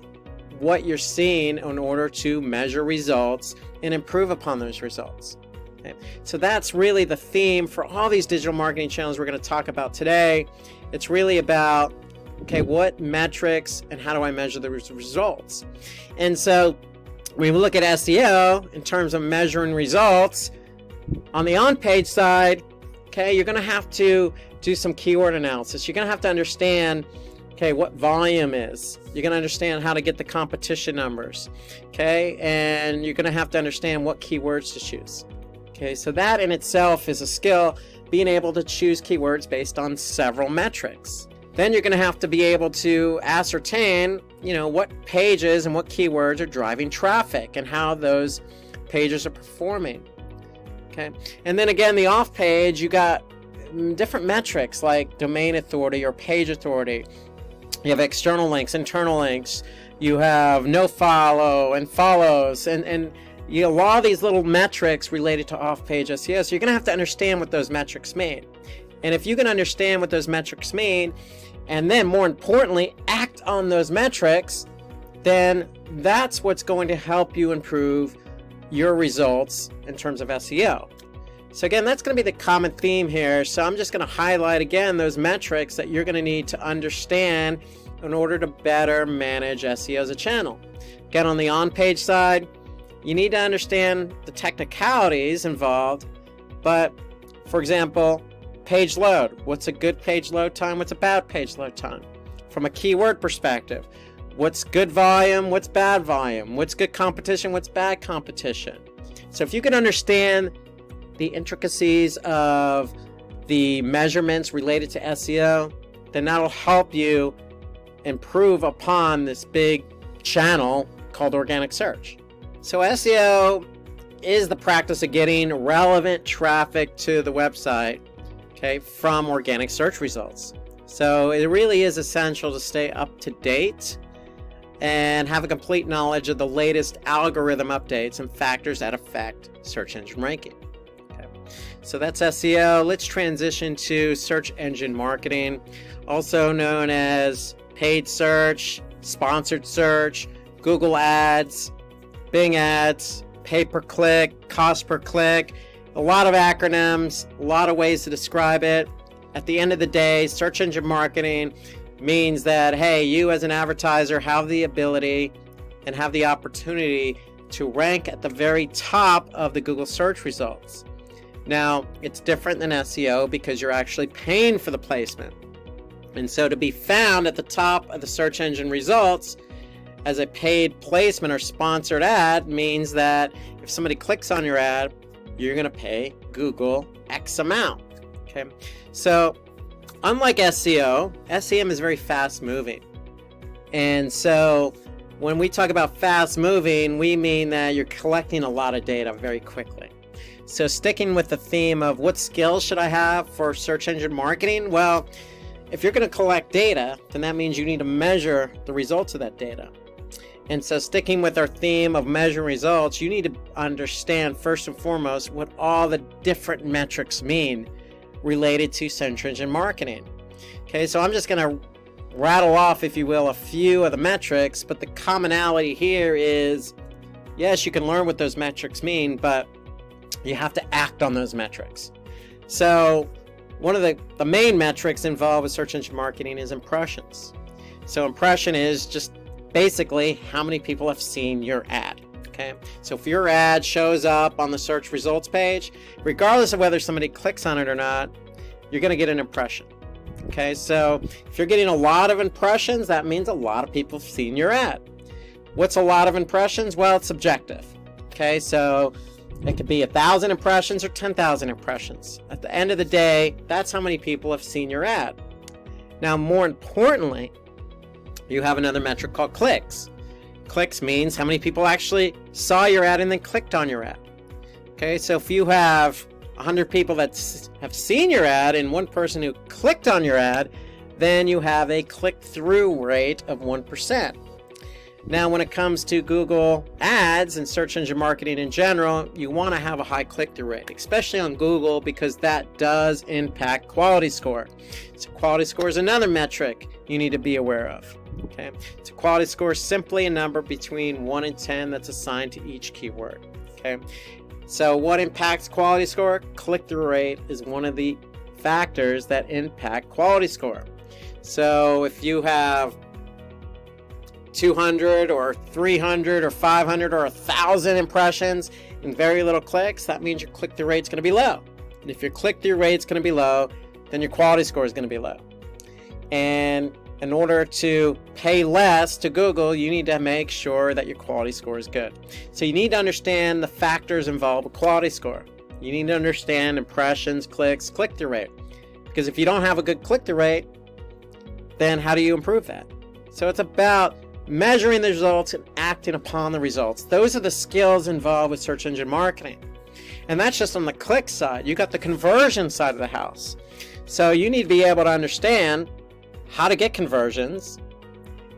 Speaker 4: what you're seeing in order to measure results and improve upon those results. Okay. So that's really the theme for all these digital marketing channels we're going to talk about today. It's really about, what metrics and how do I measure the results? And so when we look at SEO in terms of measuring results, on the on-page side, you're going to have to do some keyword analysis. You're going to have to understand, what volume is. You're going to understand how to get the competition numbers, and you're going to have to understand what keywords to choose. So that in itself is a skill, being able to choose keywords based on several metrics. Then you're going to have to be able to ascertain, what pages and what keywords are driving traffic and how those pages are performing. And then again, the off page, you got different metrics like domain authority or page authority. You have external links, internal links. You have no follow and follows, and a lot of these little metrics related to off-page SEO. So you're going to have to understand what those metrics mean. And if you can understand what those metrics mean, and then more importantly, act on those metrics, then that's what's going to help you improve your results in terms of SEO. So again, that's going to be the common theme here. So I'm just going to highlight again those metrics that you're going to need to understand in order to better manage SEO as a channel. Again, on the on-page side, you need to understand the technicalities involved, but for example, page load. What's a good page load time? What's a bad page load time? From a keyword perspective, what's good volume? What's bad volume? What's good competition? What's bad competition? So if you can understand the intricacies of the measurements related to SEO, then that'll help you improve upon this big channel called organic search. So SEO is the practice of getting relevant traffic to the website, from organic search results. So it really is essential to stay up to date and have a complete knowledge of the latest algorithm updates and factors that affect search engine ranking. Okay. So that's SEO. Let's transition to search engine marketing, also known as paid search, sponsored search, Google Ads, Bing Ads, pay-per-click, cost per click, a lot of acronyms, a lot of ways to describe it. At the end of the day, search engine marketing means that, hey, you as an advertiser have the ability and have the opportunity to rank at the very top of the Google search results. Now, it's different than SEO because you're actually paying for the placement. And so to be found at the top of the search engine results as a paid placement or sponsored ad means that if somebody clicks on your ad, you're going to pay Google X amount. Okay, so unlike SEO, SEM is very fast moving. And so when we talk about fast moving, we mean that you're collecting a lot of data very quickly. So sticking with the theme of what skills should I have for search engine marketing? Well, if you're going to collect data, then that means you need to measure the results of that data. And so sticking with our theme of measuring results, you need to understand first and foremost what all the different metrics mean related to search engine marketing. Okay, so I'm just going to rattle off, if you will, a few of the metrics, but the commonality here is, yes, you can learn what those metrics mean, but you have to act on those metrics. So one of the main metrics involved with search engine marketing is impressions. So impression is just basically how many people have seen your ad. Okay, so if your ad shows up on the search results page, regardless of whether somebody clicks on it or not, you're going to get an impression. Okay, so if you're getting a lot of impressions, that means a lot of people have seen your ad. What's a lot of impressions? Well, it's subjective. Okay, so it could be 1,000 impressions or 10,000 impressions. At the end of the day, that's how many people have seen your ad. Now, more importantly, you have another metric called clicks. Clicks means how many people actually saw your ad and then clicked on your ad. Okay, so if you have 100 people that have seen your ad and one person who clicked on your ad, then you have a click-through rate of 1%. Now, when it comes to Google Ads and search engine marketing in general, you want to have a high click-through rate, especially on Google, because that does impact quality score. So quality score is another metric you need to be aware of. Okay, so quality score is simply a number between 1 and 10 that's assigned to each keyword. Okay, so what impacts quality score? Click-through rate is one of the factors that impact quality score. So if you have 200 or 300 or 500 or 1,000 impressions and very little clicks, that means your click-through rate is going to be low. And if your click-through rate is going to be low, then your quality score is going to be low. And in order to pay less to Google, you need to make sure that your quality score is good. So you need to understand the factors involved with quality score. You need to understand impressions, clicks, click-through rate. Because if you don't have a good click-through rate, then how do you improve that? So it's about measuring the results and acting upon the results. Those are the skills involved with search engine marketing. And that's just on the click side. You got the conversion side of the house. So you need to be able to understand how to get conversions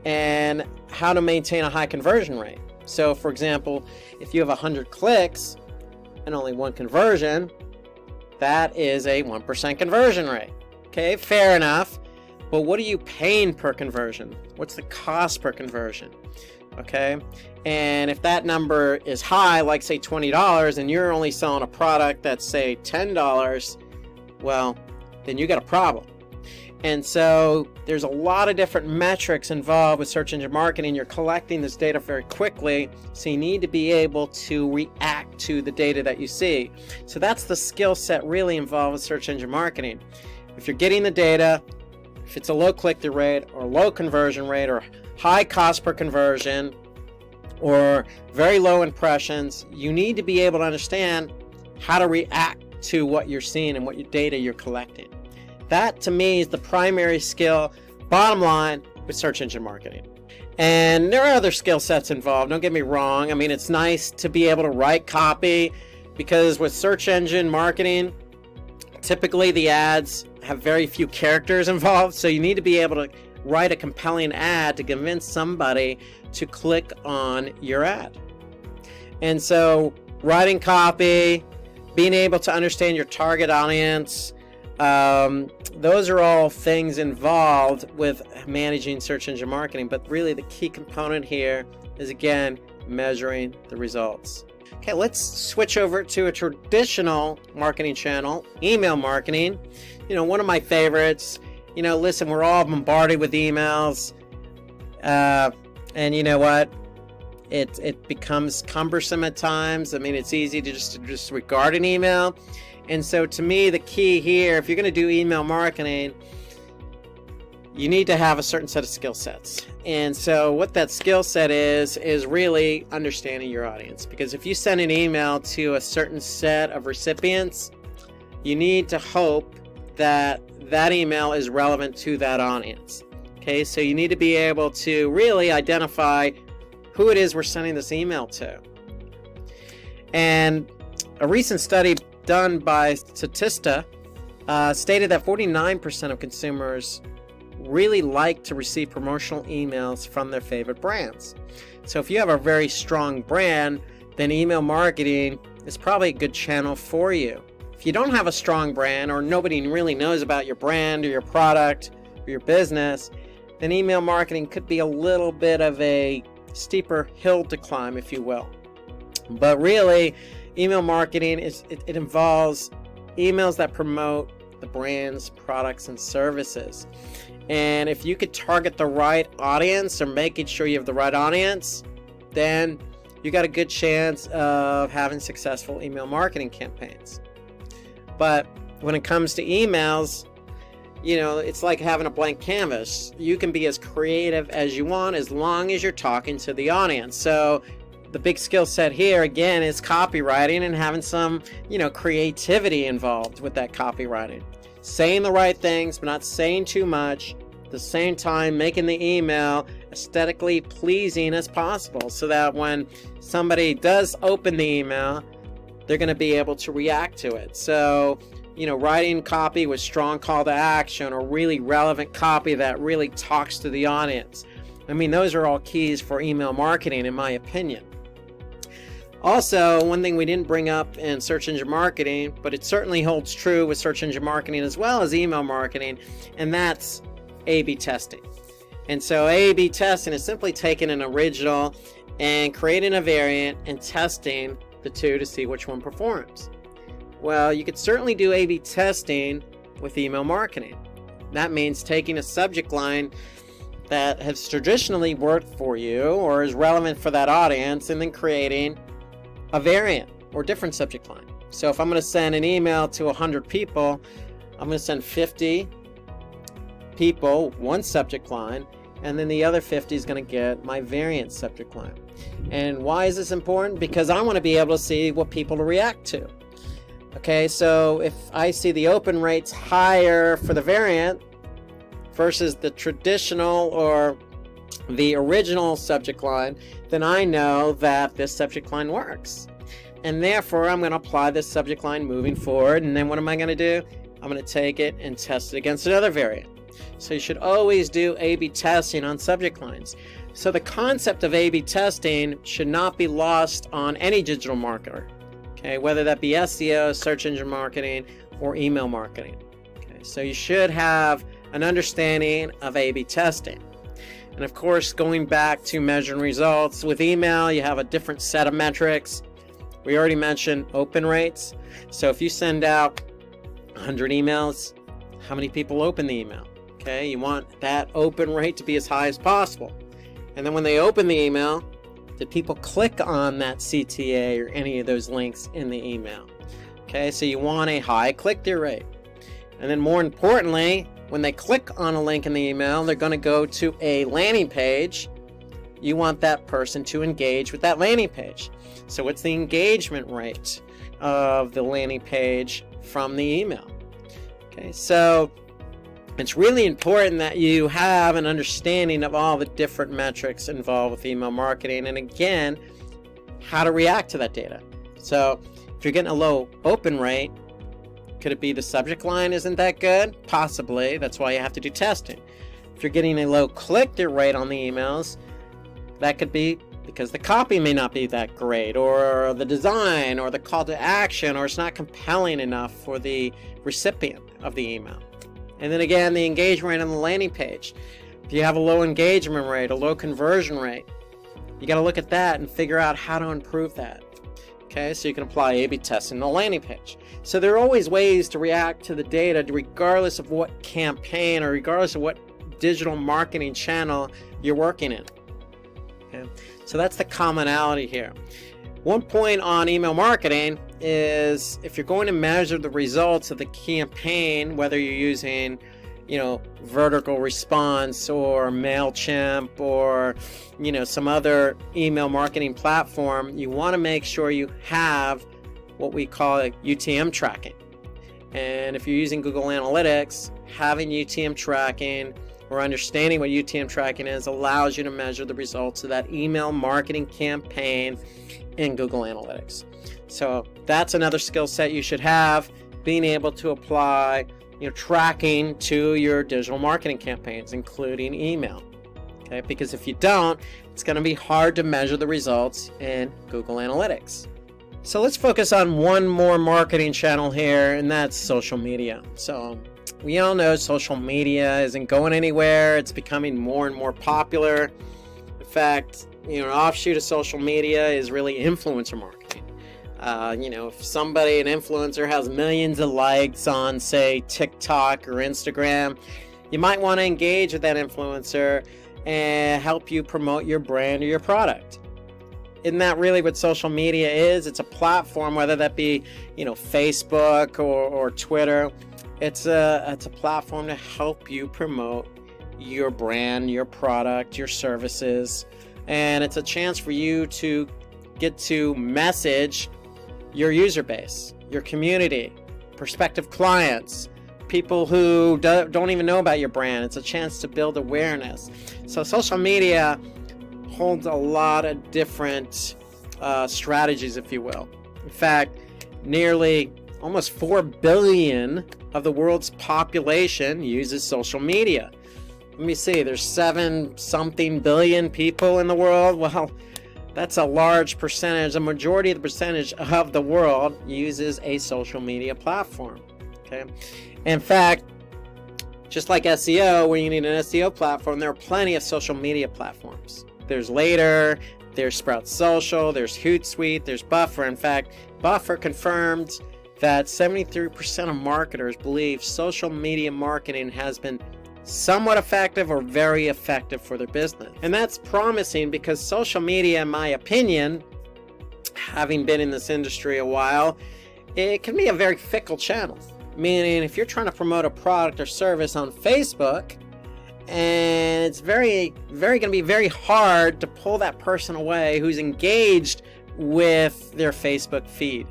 Speaker 4: and how to maintain a high conversion rate. So for example, if you have 100 clicks and only one conversion, that is a 1% conversion rate. Okay, fair enough. But what are you paying per conversion? What's the cost per conversion? Okay, and if that number is high, like say $20, and you're only selling a product that's say $10, well, then you got a problem. And so there's a lot of different metrics involved with search engine marketing. You're collecting this data very quickly, so you need to be able to react to the data that you see. So that's the skill set really involved with search engine marketing. If you're getting the data, if it's a low click-through rate or low conversion rate or high cost per conversion or very low impressions, you need to be able to understand how to react to what you're seeing and what your data you're collecting. That to me is the primary skill, bottom line, with search engine marketing. And there are other skill sets involved, don't get me wrong. I mean, it's nice to be able to write copy because with search engine marketing, typically the ads have very few characters involved, so you need to be able to write a compelling ad to convince somebody to click on your ad. And so writing copy, being able to understand your target audience, those are all things involved with managing search engine marketing. But really the key component here is, again, measuring the results. Okay, let's switch over to a traditional marketing channel, email marketing. One of my favorites. Listen, we're all bombarded with emails. And you know what? It becomes cumbersome at times. I mean, it's easy to just disregard an email. And so to me, the key here, if you're going to do email marketing, you need to have a certain set of skill sets. And so what that skill set is really understanding your audience. Because if you send an email to a certain set of recipients, you need to hope that that email is relevant to that audience. Okay, so you need to be able to really identify who it is we're sending this email to. And a recent study done by Statista stated that 49% of consumers really like to receive promotional emails from their favorite brands. So if you have a very strong brand, then email marketing is probably a good channel for you. If you don't have a strong brand, or nobody really knows about your brand or your product or your business, then email marketing could be a little bit of a steeper hill to climb, if you will. But really, email marketing it involves emails that promote the brand's products and services. And if you could target the right audience, or making sure you have the right audience, then you got a good chance of having successful email marketing campaigns. But when it comes to emails, it's like having a blank canvas. You can be as creative as you want as long as you're talking to the audience. So the big skill set here, again, is copywriting and having some, creativity involved with that copywriting. Saying the right things, but not saying too much. At the same time, making the email aesthetically pleasing as possible, so that when somebody does open the email, they're going to be able to react to it. So, writing copy with strong call to action, or really relevant copy that really talks to the audience. I mean, those are all keys for email marketing, in my opinion. Also, one thing we didn't bring up in search engine marketing, but it certainly holds true with search engine marketing as well as email marketing, and that's A/B testing. And so A/B testing is simply taking an original and creating a variant and testing the two to see which one performs. Well, you could certainly do A/B testing with email marketing. That means taking a subject line that has traditionally worked for you or is relevant for that audience, and then creating a variant or different subject line. So if I'm going to send an email to 100 people, I'm going to send 50 people one subject line, and then the other 50 is going to get my variant subject line. And why is this important? Because I want to be able to see what people react to. Okay, so if I see the open rates higher for the variant versus the traditional or the original subject line, then I know that this subject line works. And therefore, I'm going to apply this subject line moving forward. And then what am I going to do? I'm going to take it and test it against another variant. So you should always do A/B testing on subject lines. So the concept of A/B testing should not be lost on any digital marketer. Okay, whether that be SEO, search engine marketing, or email marketing. Okay, so you should have an understanding of A/B testing. And of course, going back to measuring results, with email, you have a different set of metrics. We already mentioned open rates. So if you send out 100 emails, how many people open the email? Okay, you want that open rate to be as high as possible. And then when they open the email, did people click on that CTA or any of those links in the email? Okay, so you want a high click-through rate. And then more importantly, when they click on a link in the email, they're going to go to a landing page. You want that person to engage with that landing page. So what's the engagement rate of the landing page from the email? Okay, so it's really important that you have an understanding of all the different metrics involved with email marketing, and again, how to react to that data. So if you're getting a low open rate, could it be the subject line isn't that good? Possibly. That's why you have to do testing. If you're getting a low click-through rate on the emails, That could be because the copy may not be that great, or the design, or the call to action, or it's not compelling enough for the recipient of the email. And then again, the engagement rate on the landing page. If you have a low engagement rate, a low conversion rate, you got to look at that and figure out how to improve that. Okay, so you can apply A/B testing on the landing page. So there are always ways to react to the data regardless of what campaign or regardless of what digital marketing channel you're working in. Okay, so that's the commonality here. One point on email marketing is if you're going to measure the results of the campaign, whether you're using, vertical response or Mailchimp or, some other email marketing platform, you want to make sure you have what we call UTM tracking. And if you're using Google Analytics, having UTM tracking or understanding what UTM tracking is allows you to measure the results of that email marketing campaign in Google Analytics. So that's another skill set you should have, being able to apply tracking to your digital marketing campaigns, including email. Okay, because if you don't, it's going to be hard to measure the results in Google Analytics. So let's focus on one more marketing channel here, and that's social media. So we all know social media isn't going anywhere. It's becoming more and more popular. In fact, an offshoot of social media is really influencer marketing. If an influencer has millions of likes on, say, TikTok or Instagram, you might want to engage with that influencer and help you promote your brand or your product. Isn't that really what social media is? It's a platform, whether that be, Facebook or Twitter. It's a platform to help you promote your brand, your product, your services, and it's a chance for you to get to message your user base, your community, prospective clients, people who don't even know about your brand. It's a chance to build awareness. So social media holds a lot of different strategies, if you will. In fact, nearly almost 4 billion of the world's population uses social media. Let me see, there's 7-something billion people in the world. Well, that's a large percentage. A majority of the percentage of the world uses a social media platform. Okay. In fact, just like SEO, when you need an SEO platform, there are plenty of social media platforms. There's Later, there's Sprout Social, there's Hootsuite, there's Buffer. In fact, Buffer confirmed that 73% of marketers believe social media marketing has been somewhat effective or very effective for their business. And that's promising because social media, in my opinion, having been in this industry a while, it can be a very fickle channel. Meaning if you're trying to promote a product or service on Facebook, and it's going to be very hard to pull that person away who's engaged with their Facebook feed.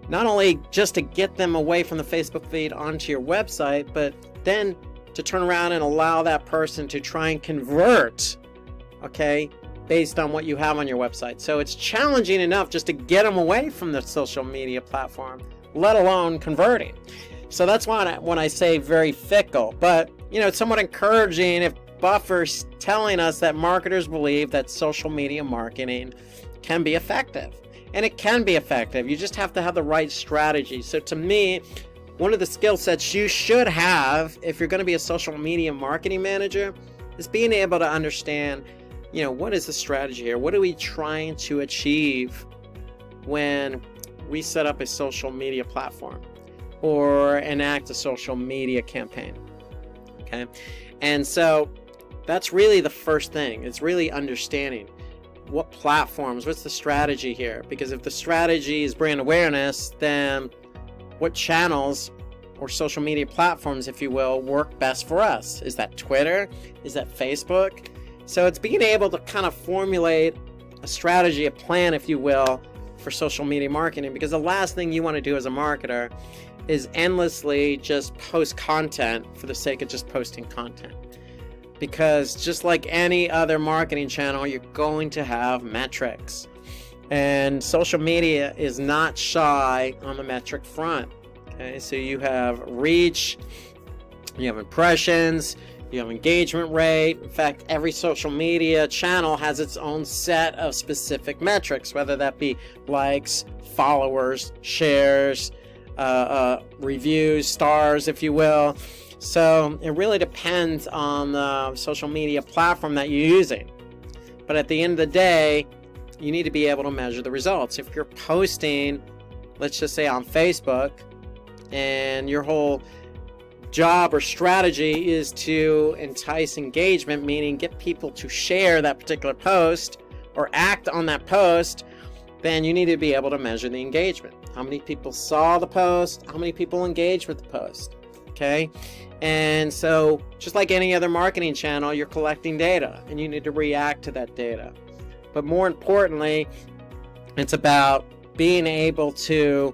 Speaker 4: Not only just to get them away from the Facebook feed onto your website, but then to turn around and allow that person to try and convert, okay, based on what you have on your website. So it's challenging enough just to get them away from the social media platform, let alone converting. So that's why when I say very fickle, but it's somewhat encouraging if Buffer's telling us that marketers believe that social media marketing can be effective. And it can be effective. You just have to have the right strategy. So to me, one of the skill sets you should have if you're going to be a social media marketing manager is being able to understand, what is the strategy here? What are we trying to achieve when we set up a social media platform or enact a social media campaign? Okay. And so that's really the first thing. It's really understanding what platforms, what's the strategy here? Because if the strategy is brand awareness, then what channels or social media platforms, if you will, work best for us? Is that Twitter? Is that Facebook? So it's being able to kind of formulate a strategy, a plan, if you will, for social media marketing, because the last thing you want to do as a marketer is endlessly just post content for the sake of just posting content. Because just like any other marketing channel, you're going to have metrics. And social media is not shy on the metric front. Okay, so you have reach, you have impressions,
Speaker 15: you have engagement rate. In fact, every social media channel has its own set of specific metrics, whether that be likes, followers, shares, reviews, stars, if you will. So it really depends on the social media platform that you're using. But at the end of the day, you need to be able to measure the results. If you're posting, let's just say on Facebook, and your whole job or strategy is to entice engagement, meaning get people to share that particular post or act on that post, then you need to be able to measure the engagement. How many people saw the post? How many people engaged with the post? Okay? And so, just like any other marketing channel, you're collecting data and you need to react to that data. But more importantly, it's about being able to,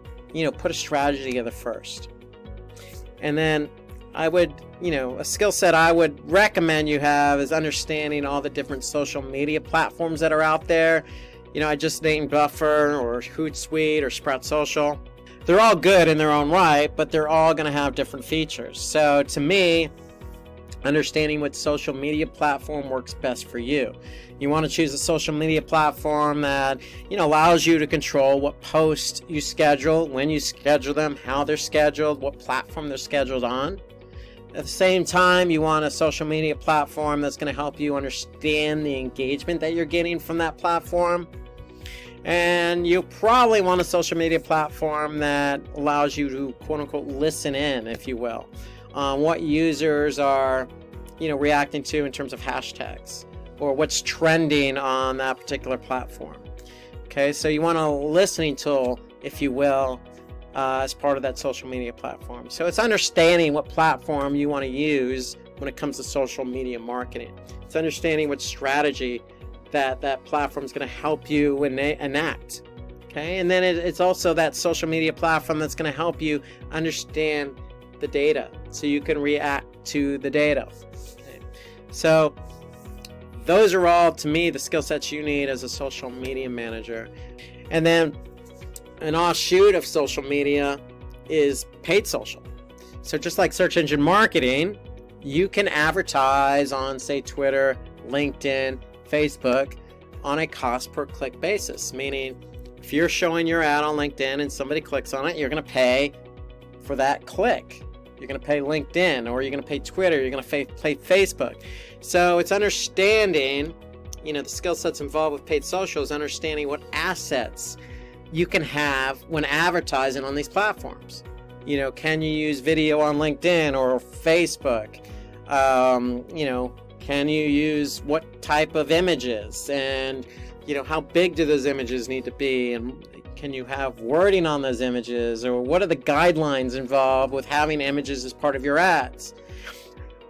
Speaker 15: put a strategy together first. And then I would, a skill set I would recommend you have is understanding all the different social media platforms that are out there. I just named Buffer or Hootsuite or Sprout Social. They're all good in their own right, but they're all going to have different features. So to me, understanding what social media platform works best for you. You want to choose a social media platform that, allows you to control what posts you schedule, when you schedule them, how they're scheduled, what platform they're scheduled on. At the same time, you want a social media platform that's going to help you understand the engagement that you're getting from that platform. And you probably want a social media platform that allows you to, quote unquote, listen in, if you will, on what users are, reacting to in terms of hashtags or what's trending on that particular platform. Okay, so you want a listening tool, if you will, as part of that social media platform. So it's understanding what platform you want to use when it comes to social media marketing. It's understanding what strategy that platform is going to help you enact. Okay, and then it's also that social media platform that's going to help you understand the data so you can react to the data. Okay. So those are all, to me, the skill sets you need as a social media manager. And then an offshoot of social media is paid social. So just like search engine marketing, you can advertise on, say, Twitter, LinkedIn, Facebook on a cost per click basis, meaning if you're showing your ad on LinkedIn and somebody clicks on it, you're going to pay for that click. You're going to pay LinkedIn, or you're going to pay Twitter, you're going to pay Facebook. So it's understanding, the skill sets involved with paid social is understanding what assets you can have when advertising on these platforms. Can you use video on LinkedIn or Facebook? Can you use what type of images, and how big do those images need to be, and can you have wording on those images, or what are the guidelines involved with having images as part of your ads?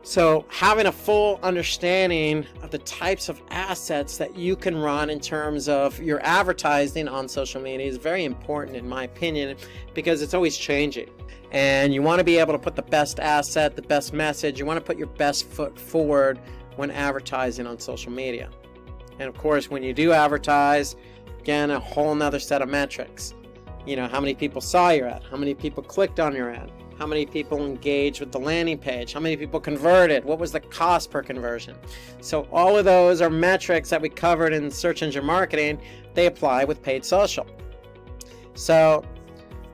Speaker 15: So having a full understanding of the types of assets that you can run in terms of your advertising on social media is very important, in my opinion, because it's always changing. And you want to be able to put the best asset, the best message, you want to put your best foot forward when advertising on social media. And of course, when you do advertise, again, a whole nother set of metrics. How many people saw your ad? How many people clicked on your ad? How many people engaged with the landing page? How many people converted? What was the cost per conversion? So all of those are metrics that we covered in search engine marketing. They apply with paid social. So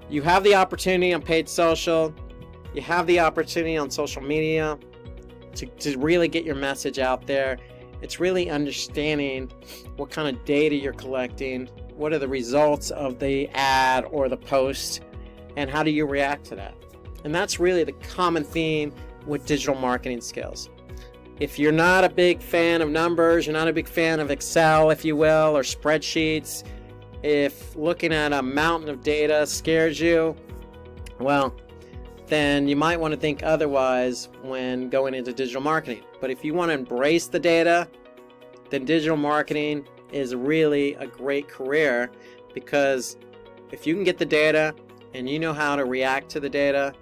Speaker 15: you have the opportunity on paid social. You have the opportunity on social media to really get your message out there. It's really understanding what kind of data you're collecting, what are the results of the ad or the post, and how do you react to that? And that's really the common theme with digital marketing skills. If you're not a big fan of numbers, you're not a big fan of Excel, if you will, or spreadsheets, if looking at a mountain of data scares you, well, then you might want to think otherwise when going into digital marketing. But if you want to embrace the data, then digital marketing is really a great career, because if you can get the data and you know how to react to the data,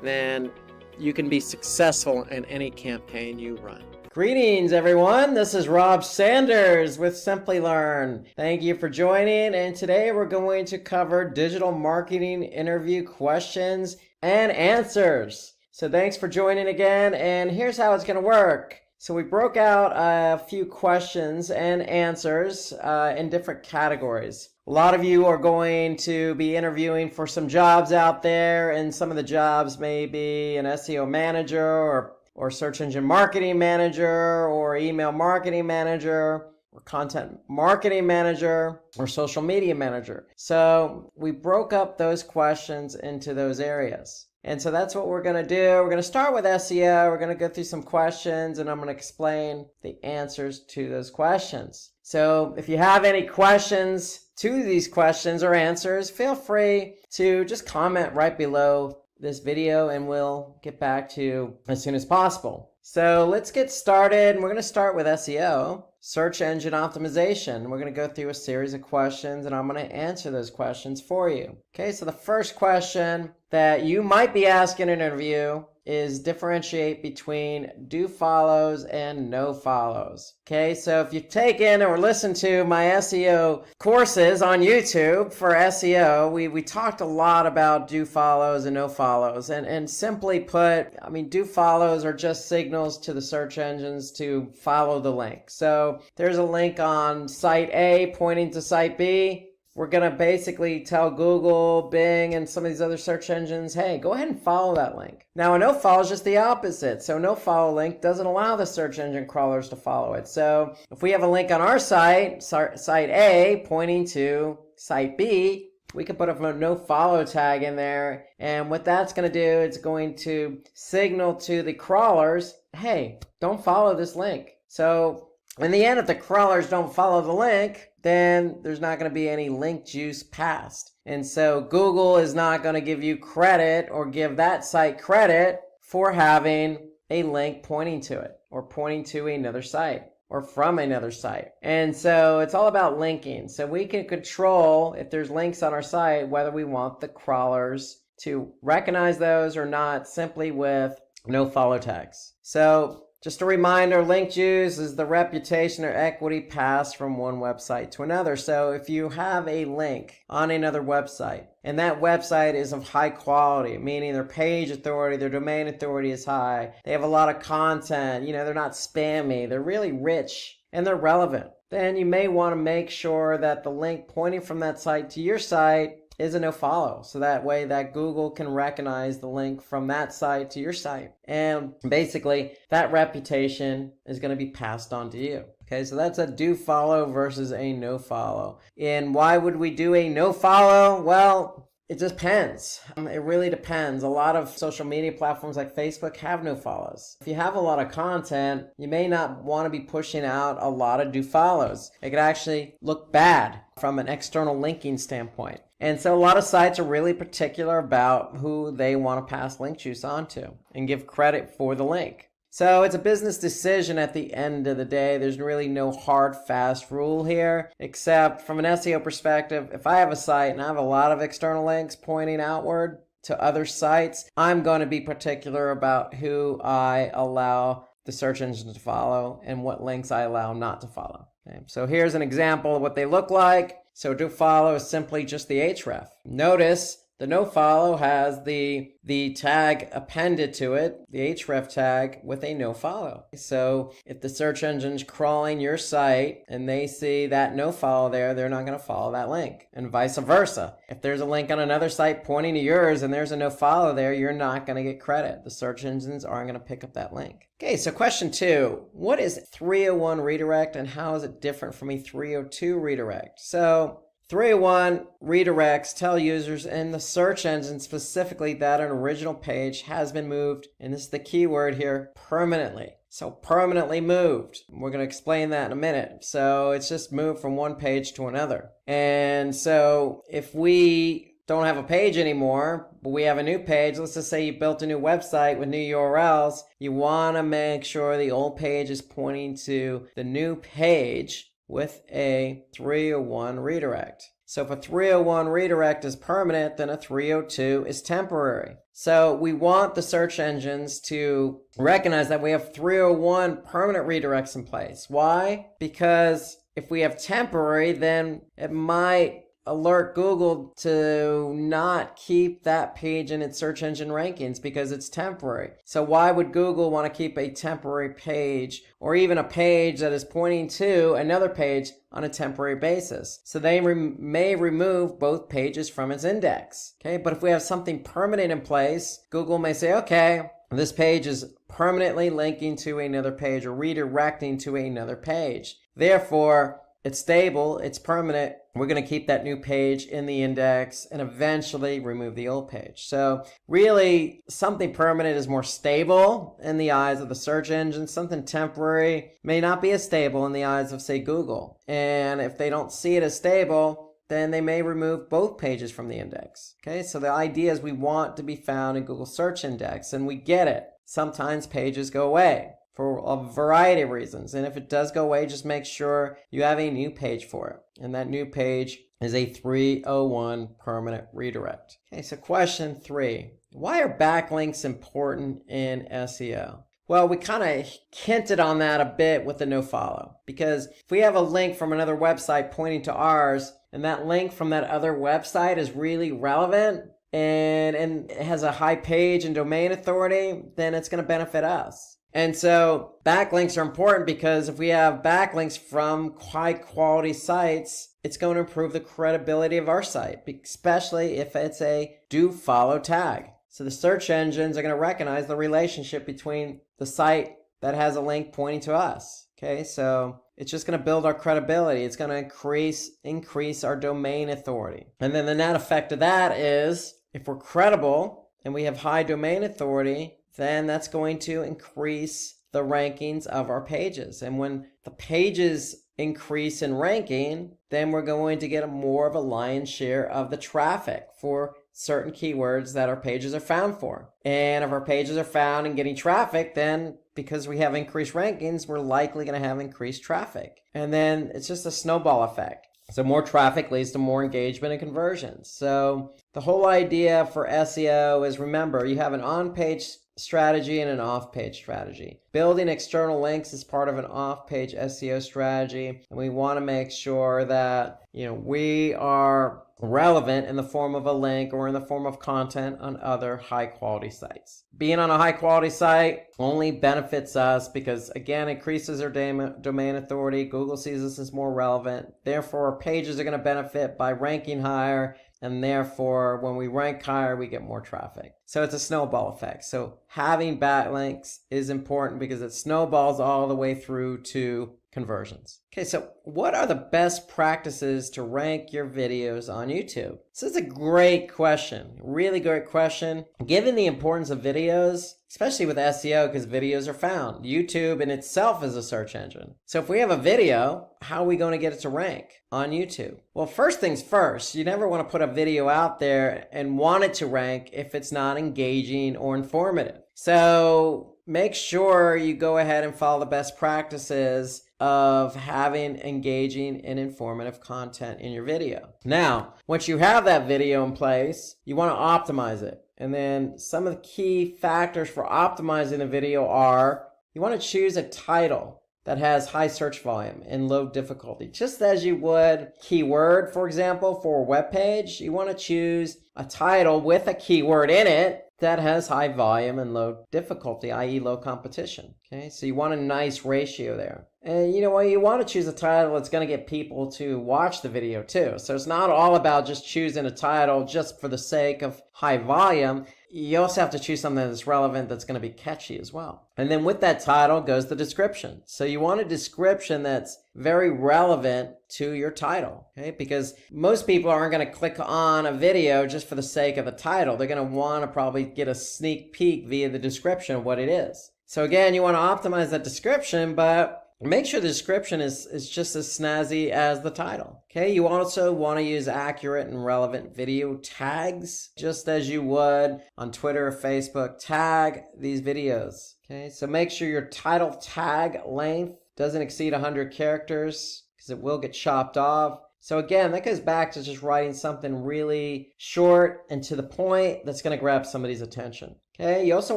Speaker 15: then you can be successful in any campaign you run. Greetings, everyone. This is Rob Sanders with Simplilearn. Thank you for joining, and today we're going to cover digital marketing interview questions and answers. So thanks for joining again, and here's how it's going to work. So we broke out a few questions and answers in different categories. A lot of you are going to be interviewing for some jobs out there, and some of the jobs may be an SEO manager or search engine marketing manager or email marketing manager or content marketing manager or social media manager. So we broke up those questions into those areas. And so that's what we're going to do. We're going to start with SEO. We're going to go through some questions, and I'm going to explain the answers to those questions. So if you have any questions to these questions or answers, feel free to just comment right below this video, and we'll get back to you as soon as possible. So let's get started. We're going to start with SEO, search engine optimization. We're going to go through a series of questions, and I'm going to answer those questions for you. Okay, so the first question that you might be asking in an interview is differentiate between do follows and no follows. Okay, so if you've taken or listened to my SEO courses on YouTube for SEO, we talked a lot about do follows and no follows. And simply put, I mean, do follows are just signals to the search engines to follow the link. So there's a link on site A pointing to site B. We're going to basically tell Google, Bing, and some of these other search engines, hey, go ahead and follow that link. Now, a no-follow is just the opposite. So no-follow link doesn't allow the search engine crawlers to follow it. So if we have a link on our site, site A, pointing to site B, we can put a no-follow tag in there. And what that's going to do, it's going to signal to the crawlers, hey, don't follow this link. So in the end, if the crawlers don't follow the link, then there's not going to be any link juice passed. And so Google is not going to give you credit or give that site credit for having a link pointing to it or pointing to another site or from another site. And so it's all about linking. So we can control if there's links on our site, whether we want the crawlers to recognize those or not, simply with no follow tags. So just a reminder, link juice is the reputation or equity passed from one website to another. So if you have a link on another website and that website is of high quality, meaning their page authority, their domain authority is high, they have a lot of content, they're not spammy, they're really rich and they're relevant, then you may want to make sure that the link pointing from that site to your site is a no follow. So that way that Google can recognize the link from that site to your site. And basically that reputation is going to be passed on to you. Okay, so that's a do follow versus a no follow. And why would we do a no follow? Well, it just depends. It really depends. A lot of social media platforms like Facebook have no follows. If you have a lot of content, you may not want to be pushing out a lot of do follows. It could actually look bad from an external linking standpoint. And so a lot of sites are really particular about who they want to pass link juice onto and give credit for the link. So it's a business decision at the end of the day. There's really no hard, fast rule here, except from an SEO perspective, if I have a site and I have a lot of external links pointing outward to other sites, I'm going to be particular about who I allow the search engine to follow and what links I allow not to follow. Okay. So here's an example of what they look like. So do follow is simply just the href. Notice the no follow has the tag appended to it, the href tag with a no follow. So if the search engine's crawling your site and they see that no follow there, they're not going to follow that link, and vice versa. If there's a link on another site pointing to yours and there's a no follow there, you're not going to get credit. The search engines aren't going to pick up that link. Okay, so question 2, what is 301 redirect and how is it different from a 302 redirect? So 301 redirects tell users in the search engine specifically that an original page has been moved, and this is the key word here, permanently. So permanently moved. We're going to explain that in a minute. So it's just moved from one page to another. And so if we don't have a page anymore, but we have a new page, let's just say you built a new website with new URLs, you want to make sure the old page is pointing to the new page with a 301 redirect. So if a 301 redirect is permanent, then a 302 is temporary. So we want the search engines to recognize that we have 301 permanent redirects in place. Why? Because if we have temporary, then it might alert Google to not keep that page in its search engine rankings because it's temporary. So why would Google want to keep a temporary page or even a page that is pointing to another page on a temporary basis? So they may remove both pages from its index. Okay, but if we have something permanent in place, Google may say, okay, this page is permanently linking to another page or redirecting to another page. Therefore, it's stable, it's permanent. We're going to keep that new page in the index and eventually remove the old page. So really, something permanent is more stable in the eyes of the search engine. Something temporary may not be as stable in the eyes of, say, Google. And if they don't see it as stable, then they may remove both pages from the index. Okay, so the idea is we want to be found in Google Search Index, and we get it. Sometimes pages go away for a variety of reasons. And if it does go away, just make sure you have a new page for it. And that new page is a 301 permanent redirect. Okay, so question 3. Why are backlinks important in SEO? Well, we kind of hinted on that a bit with the nofollow. Because if we have a link from another website pointing to ours, and that link from that other website is really relevant, and it has a high page and domain authority, then it's going to benefit us. And so backlinks are important because if we have backlinks from high quality sites, it's going to improve the credibility of our site, especially if it's a do follow tag. So the search engines are going to recognize the relationship between the site that has a link pointing to us. Okay, so it's just going to build our credibility. It's going to increase our domain authority. And then the net effect of that is if we're credible and we have high domain authority, then that's going to increase the rankings of our pages. And when the pages increase in ranking, then we're going to get more of a lion's share of the traffic for certain keywords that our pages are found for. And if our pages are found and getting traffic, then because we have increased rankings, we're likely going to have increased traffic. And then it's just a snowball effect. So more traffic leads to more engagement and conversions. So the whole idea for SEO is, remember, you have an on-page strategy and an off-page strategy. Building external links is part of an off-page SEO strategy, and we want to make sure that we are relevant in the form of a link or in the form of content on other high-quality sites. Being on a high-quality site only benefits us because, again, increases our domain authority. Google sees us as more relevant. Therefore, our pages are going to benefit by ranking higher, and therefore, when we rank higher, we get more traffic. So it's a snowball effect. So having backlinks is important because it snowballs all the way through to conversions. Okay, so what are the best practices to rank your videos on YouTube? So it's a great question, really great question. Given the importance of videos, especially with SEO, because videos are found. YouTube in itself is a search engine. So if we have a video, how are we going to get it to rank on YouTube? Well, first things first, you never want to put a video out there and want it to rank if it's not engaging or informative. So make sure you go ahead and follow the best practices of having engaging and informative content in your video. Now, once you have that video in place, you want to optimize it. And then some of the key factors for optimizing a video are, you want to choose a title that has high search volume and low difficulty. Just as you would keyword, for example, for a web page, you want to choose a title with a keyword in it that has high volume and low difficulty, i.e. low competition. Okay, so you want a nice ratio there. And you want to choose a title that's going to get people to watch the video too. So it's not all about just choosing a title just for the sake of high volume. You also have to choose something that's relevant, that's going to be catchy as well. And then with that title goes the description. So you want a description that's very relevant to your title, okay? Because most people aren't going to click on a video just for the sake of the title. They're going to want to probably get a sneak peek via the description of what it is. So again, you want to optimize that description, but make sure the description is just as snazzy as the title. Okay, you also want to use accurate and relevant video tags, just as you would on Twitter or Facebook. Tag these videos. Okay, so make sure your title tag length doesn't exceed 100 characters because it will get chopped off. So again, that goes back to just writing something really short and to the point that's going to grab somebody's attention. Okay, you also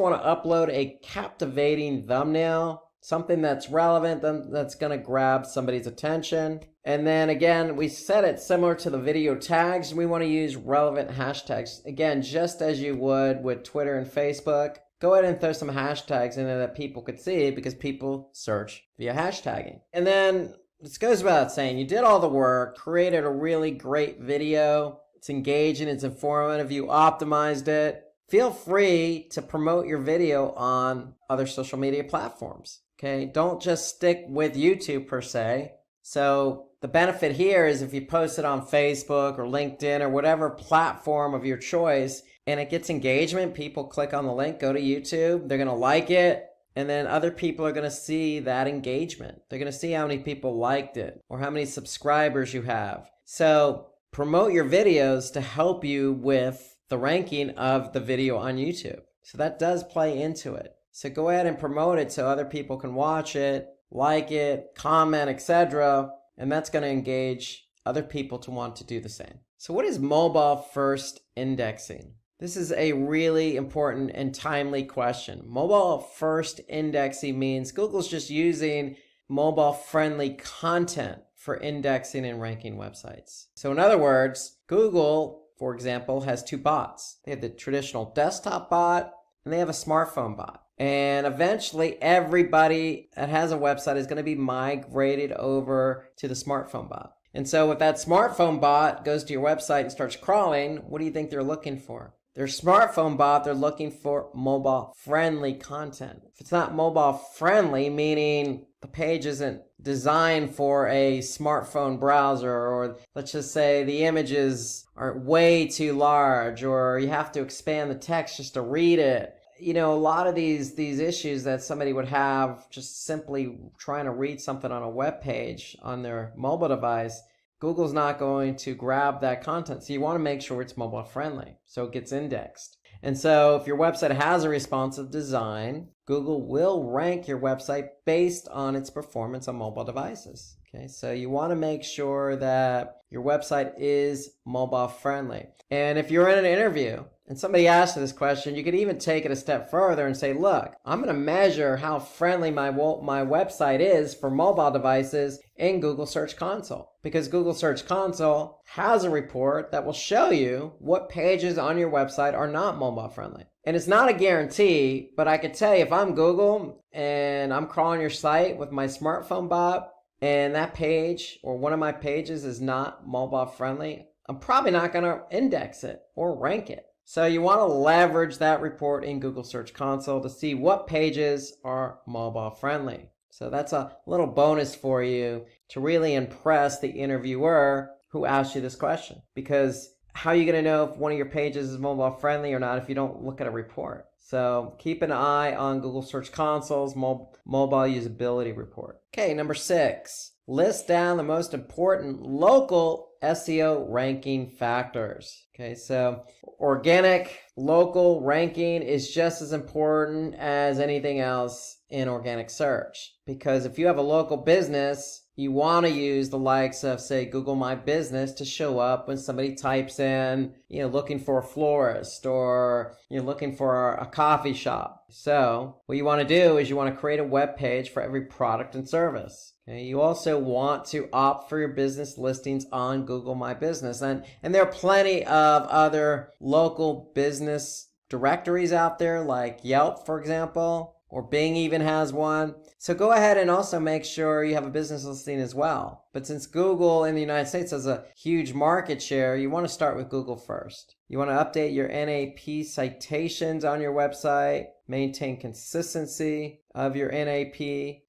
Speaker 15: want to upload a captivating thumbnail something that's relevant, that's going to grab somebody's attention. And then again, we set it similar to the video tags. We want to use relevant hashtags. Again, just as you would with Twitter and Facebook, go ahead and throw some hashtags in there that people could see because people search via hashtagging. And then this goes without saying, you did all the work, created a really great video. It's engaging, it's informative, you optimized it. Feel free to promote your video on other social media platforms. Okay, don't just stick with YouTube per se. So the benefit here is if you post it on Facebook or LinkedIn or whatever platform of your choice and it gets engagement, people click on the link, go to YouTube, they're going to like it, and then other people are going to see that engagement. They're going to see how many people liked it or how many subscribers you have. So promote your videos to help you with the ranking of the video on YouTube. So that does play into it. So go ahead and promote it so other people can watch it, like it, comment, etc. And that's going to engage other people to want to do the same. So what is mobile first indexing? This is a really important and timely question. Mobile first indexing means Google's just using mobile friendly content for indexing and ranking websites. So in other words, Google, for example, has two bots. They have the traditional desktop bot and they have a smartphone bot. And eventually everybody that has a website is going to be migrated over to the smartphone bot. And so if that smartphone bot goes to your website and starts crawling, what do you think they're looking for? Their smartphone bot, they're looking for mobile friendly content. If it's not mobile friendly, meaning the page isn't designed for a smartphone browser, or let's just say the images are way too large, or you have to expand the text just to read it. You know, a lot of these issues that somebody would have just simply trying to read something on a web page on their mobile device, Google's not going to grab that content. So you want to make sure it's mobile friendly so it gets indexed. And so if your website has a responsive design, Google will rank your website based on its performance on mobile devices. Okay, so you want to make sure that your website is mobile friendly. And if you're in an interview and somebody asks you this question, you could even take it a step further and say, look, I'm going to measure how friendly my website is for mobile devices in Google Search Console. Because Google Search Console has a report that will show you what pages on your website are not mobile friendly. And it's not a guarantee, but I could tell you if I'm Google and I'm crawling your site with my smartphone bot and that page or one of my pages is not mobile friendly, I'm probably not going to index it or rank it. So you want to leverage that report in Google Search Console to see what pages are mobile friendly. So that's a little bonus for you to really impress the interviewer who asked you this question. Because how are you going to know if one of your pages is mobile friendly or not if you don't look at a report? So keep an eye on Google Search Console's mobile usability report. Okay, number 6. List down the most important local SEO ranking factors. Okay, so organic local ranking is just as important as anything else in organic search. Because if you have a local business, you want to use the likes of, say, Google My Business to show up when somebody types in, looking for a florist or you're looking for a coffee shop. So what you want to do is you want to create a web page for every product and service. Okay, you also want to opt for your business listings on Google My Business. And there are plenty of other local business directories out there like Yelp, for example, or Bing even has one. So go ahead and also make sure you have a business listing as well. But since Google in the United States has a huge market share, you want to start with Google first. You want to update your NAP citations on your website, maintain consistency of your NAP.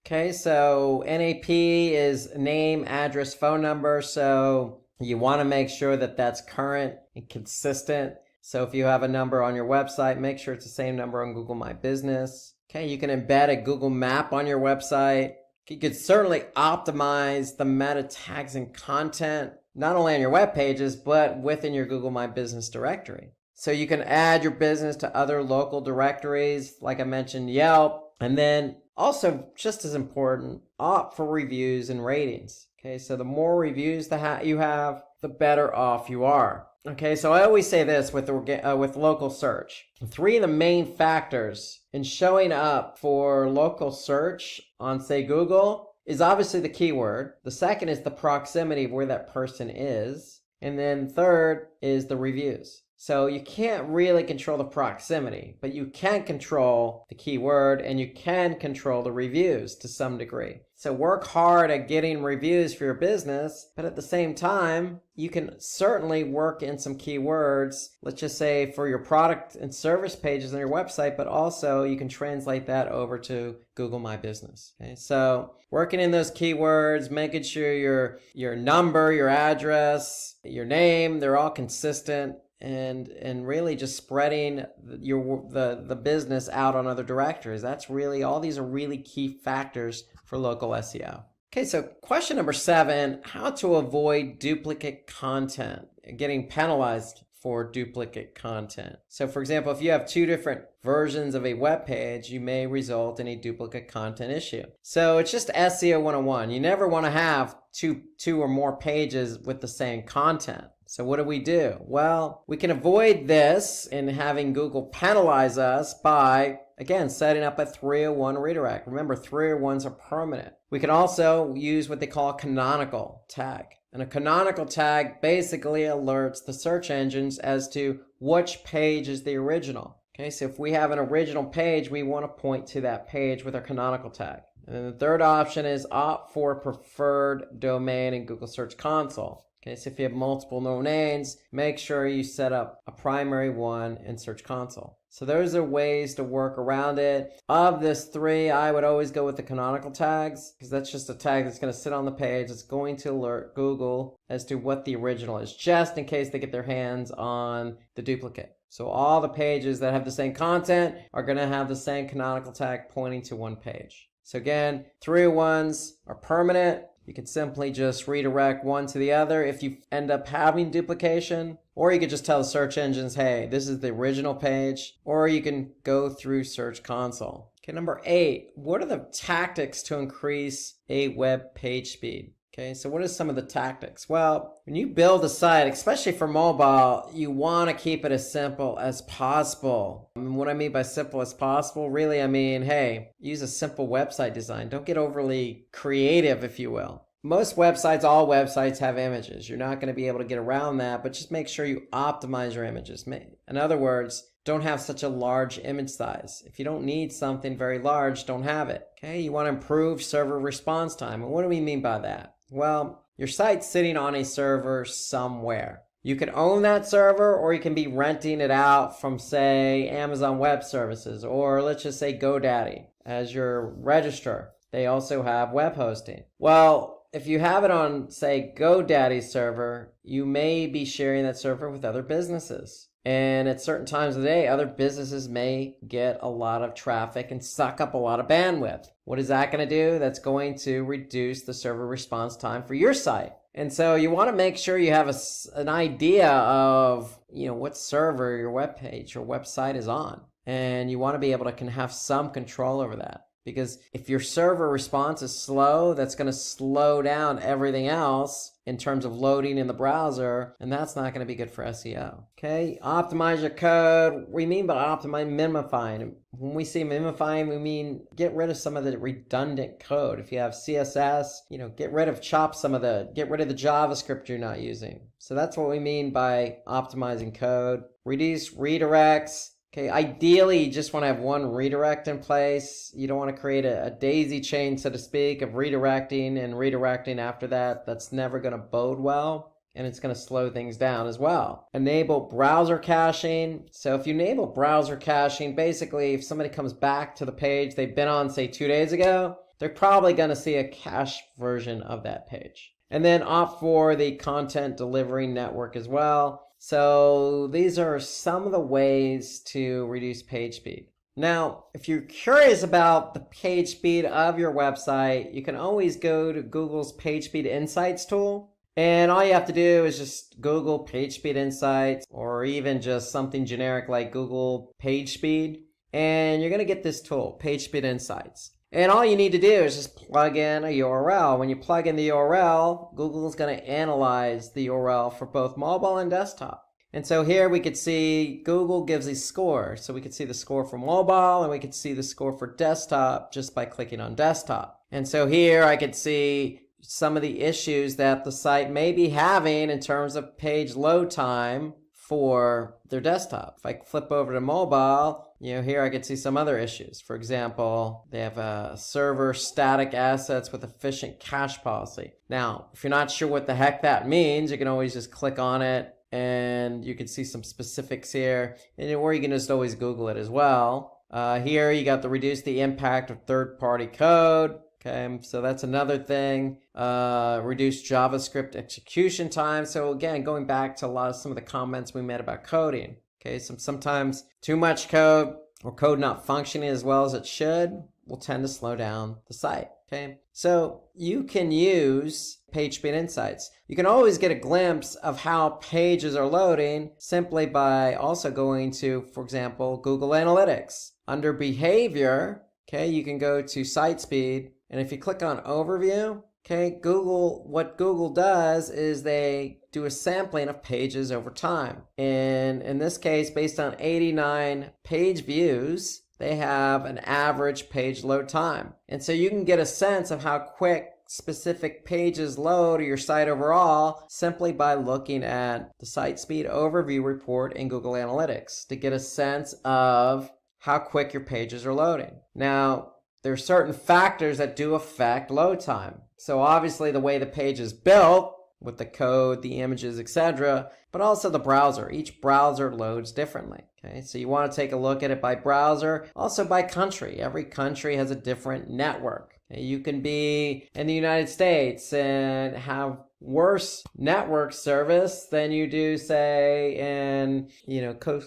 Speaker 15: Okay, so NAP is name, address, phone number. So you want to make sure that that's current and consistent. So if you have a number on your website, make sure it's the same number on Google My Business. Okay, you can embed a Google map on your website. You could certainly optimize the meta tags and content, not only on your web pages, but within your Google My Business directory. So you can add your business to other local directories, like I mentioned, Yelp. And then also, just as important, opt for reviews and ratings. Okay, so the more reviews you have, the better off you are.
Speaker 4: Okay, so I always say this with local search. 3 of the main factors in showing up for local search on, say, Google is obviously the keyword. The second is the proximity of where that person is. And then third is the reviews. So you can't really control the proximity, but you can control the keyword and you can control the reviews to some degree. So work hard at getting reviews for your business, but at the same time, you can certainly work in some keywords, let's just say for your product and service pages on your website, but also you can translate that over to Google My Business. Okay, so working in those keywords, making sure your number, your address, your name, they're all consistent. And really just spreading the business out on other directories. That's really, all these are really key factors for local SEO. Okay, so question number 7, how to avoid duplicate content, getting penalized for duplicate content. So for example, if you have 2 different versions of a web page, you may result in a duplicate content issue. So it's just SEO 101. You never want to have two or more pages with the same content. So what do? Well, we can avoid this in having Google penalize us by, again, setting up a 301 redirect. Remember, 301s are permanent. We can also use what they call a canonical tag. And a canonical tag basically alerts the search engines as to which page is the original. Okay, so if we have an original page, we want to point to that page with our canonical tag. And then the third option is opt for preferred domain in Google Search Console. Okay, so if you have multiple domains, make sure you set up a primary one in Search Console. So those are ways to work around it. Of this 3, I would always go with the canonical tags, because that's just a tag that's going to sit on the page. It's going to alert Google as to what the original is, just in case they get their hands on the duplicate. So all the pages that have the same content are going to have the same canonical tag pointing to one page. So again, 301s are permanent. You can simply just redirect one to the other if you end up having duplication, or you could just tell the search engines, hey, this is the original page, or you can go through Search Console. Okay, number 8, what are the tactics to increase a web page speed? Okay, so what are some of the tactics? Well, when you build a site, especially for mobile, you want to keep it as simple as possible. And what I mean by simple as possible, really, I mean, hey, use a simple website design. Don't get overly creative, if you will. Most websites, all websites have images. You're not going to be able to get around that, but just make sure you optimize your images. In other words, don't have such a large image size. If you don't need something very large, don't have it. Okay, you want to improve server response time. And what do we mean by that? Well, your site's sitting on a server somewhere. You can own that server, or you can be renting it out from, say, Amazon Web Services, or let's just say GoDaddy as your registrar. They also have web hosting. Well, if you have it on, say, GoDaddy's server, you may be sharing that server with other businesses. And at certain times of the day, other businesses may get a lot of traffic and suck up a lot of bandwidth. What is that going to do? That's going to reduce the server response time for your site. And so you want to make sure you have an idea of, what server your web page or website is on. And you want to be able to have some control over that. Because if your server response is slow, that's going to slow down everything else in terms of loading in the browser, and that's not going to be good for SEO. Okay, optimize your code. We mean by optimize, minifying. When we say minifying, we mean get rid of some of the redundant code. If you have CSS, get rid of the JavaScript you're not using. So that's what we mean by optimizing code. Reduce redirects. Okay, ideally, you just want to have one redirect in place. You don't want to create a daisy chain, so to speak, of redirecting and redirecting after that. That's never going to bode well, and it's going to slow things down as well. Enable browser caching. So if you enable browser caching, basically, if somebody comes back to the page they've been on, say, 2 days ago, they're probably going to see a cached version of that page. And then opt for the content delivery network as well. So these are some of the ways to reduce page speed. Now, if you're curious about the page speed of your website, you can always go to Google's Page Speed Insights tool. And all you have to do is just Google Page Speed Insights, or even just something generic like Google Page Speed. And you're going to get this tool, Page Speed Insights. And all you need to do is just plug in a URL. When you plug in the URL, Google is going to analyze the URL for both mobile and desktop. And so here we could see Google gives a score. So we could see the score for mobile and we could see the score for desktop just by clicking on desktop. And so here I could see some of the issues that the site may be having in terms of page load time for their desktop. If I flip over to mobile, here I could see some other issues. For example, they have a server static assets with efficient cache policy. Now, if you're not sure what the heck that means, you can always just click on it and you can see some specifics here, or you can just always Google it as well. Here you got to reduce the impact of third-party code. Okay, so that's another thing. Reduce JavaScript execution time. So again, going back to some of the comments we made about coding. Okay, sometimes too much code or code not functioning as well as it should will tend to slow down the site. Okay, so you can use page speed insights. You can always get a glimpse of how pages are loading simply by also going to, for example, Google Analytics. Under behavior, okay, you can go to site speed. And if you click on overview, okay, what Google does is they do a sampling of pages over time. And in this case, based on 89 page views, they have an average page load time. And so you can get a sense of how quick specific pages load or your site overall simply by looking at the site speed overview report in Google Analytics to get a sense of how quick your pages are loading. Now, there are certain factors that do affect load time. So obviously the way the page is built with the code, the images, etc., but also the browser. Each browser loads differently. Okay, so you want to take a look at it by browser, also by country. Every country has a different network. Okay, you can be in the United States and have worse network service than you do, say, in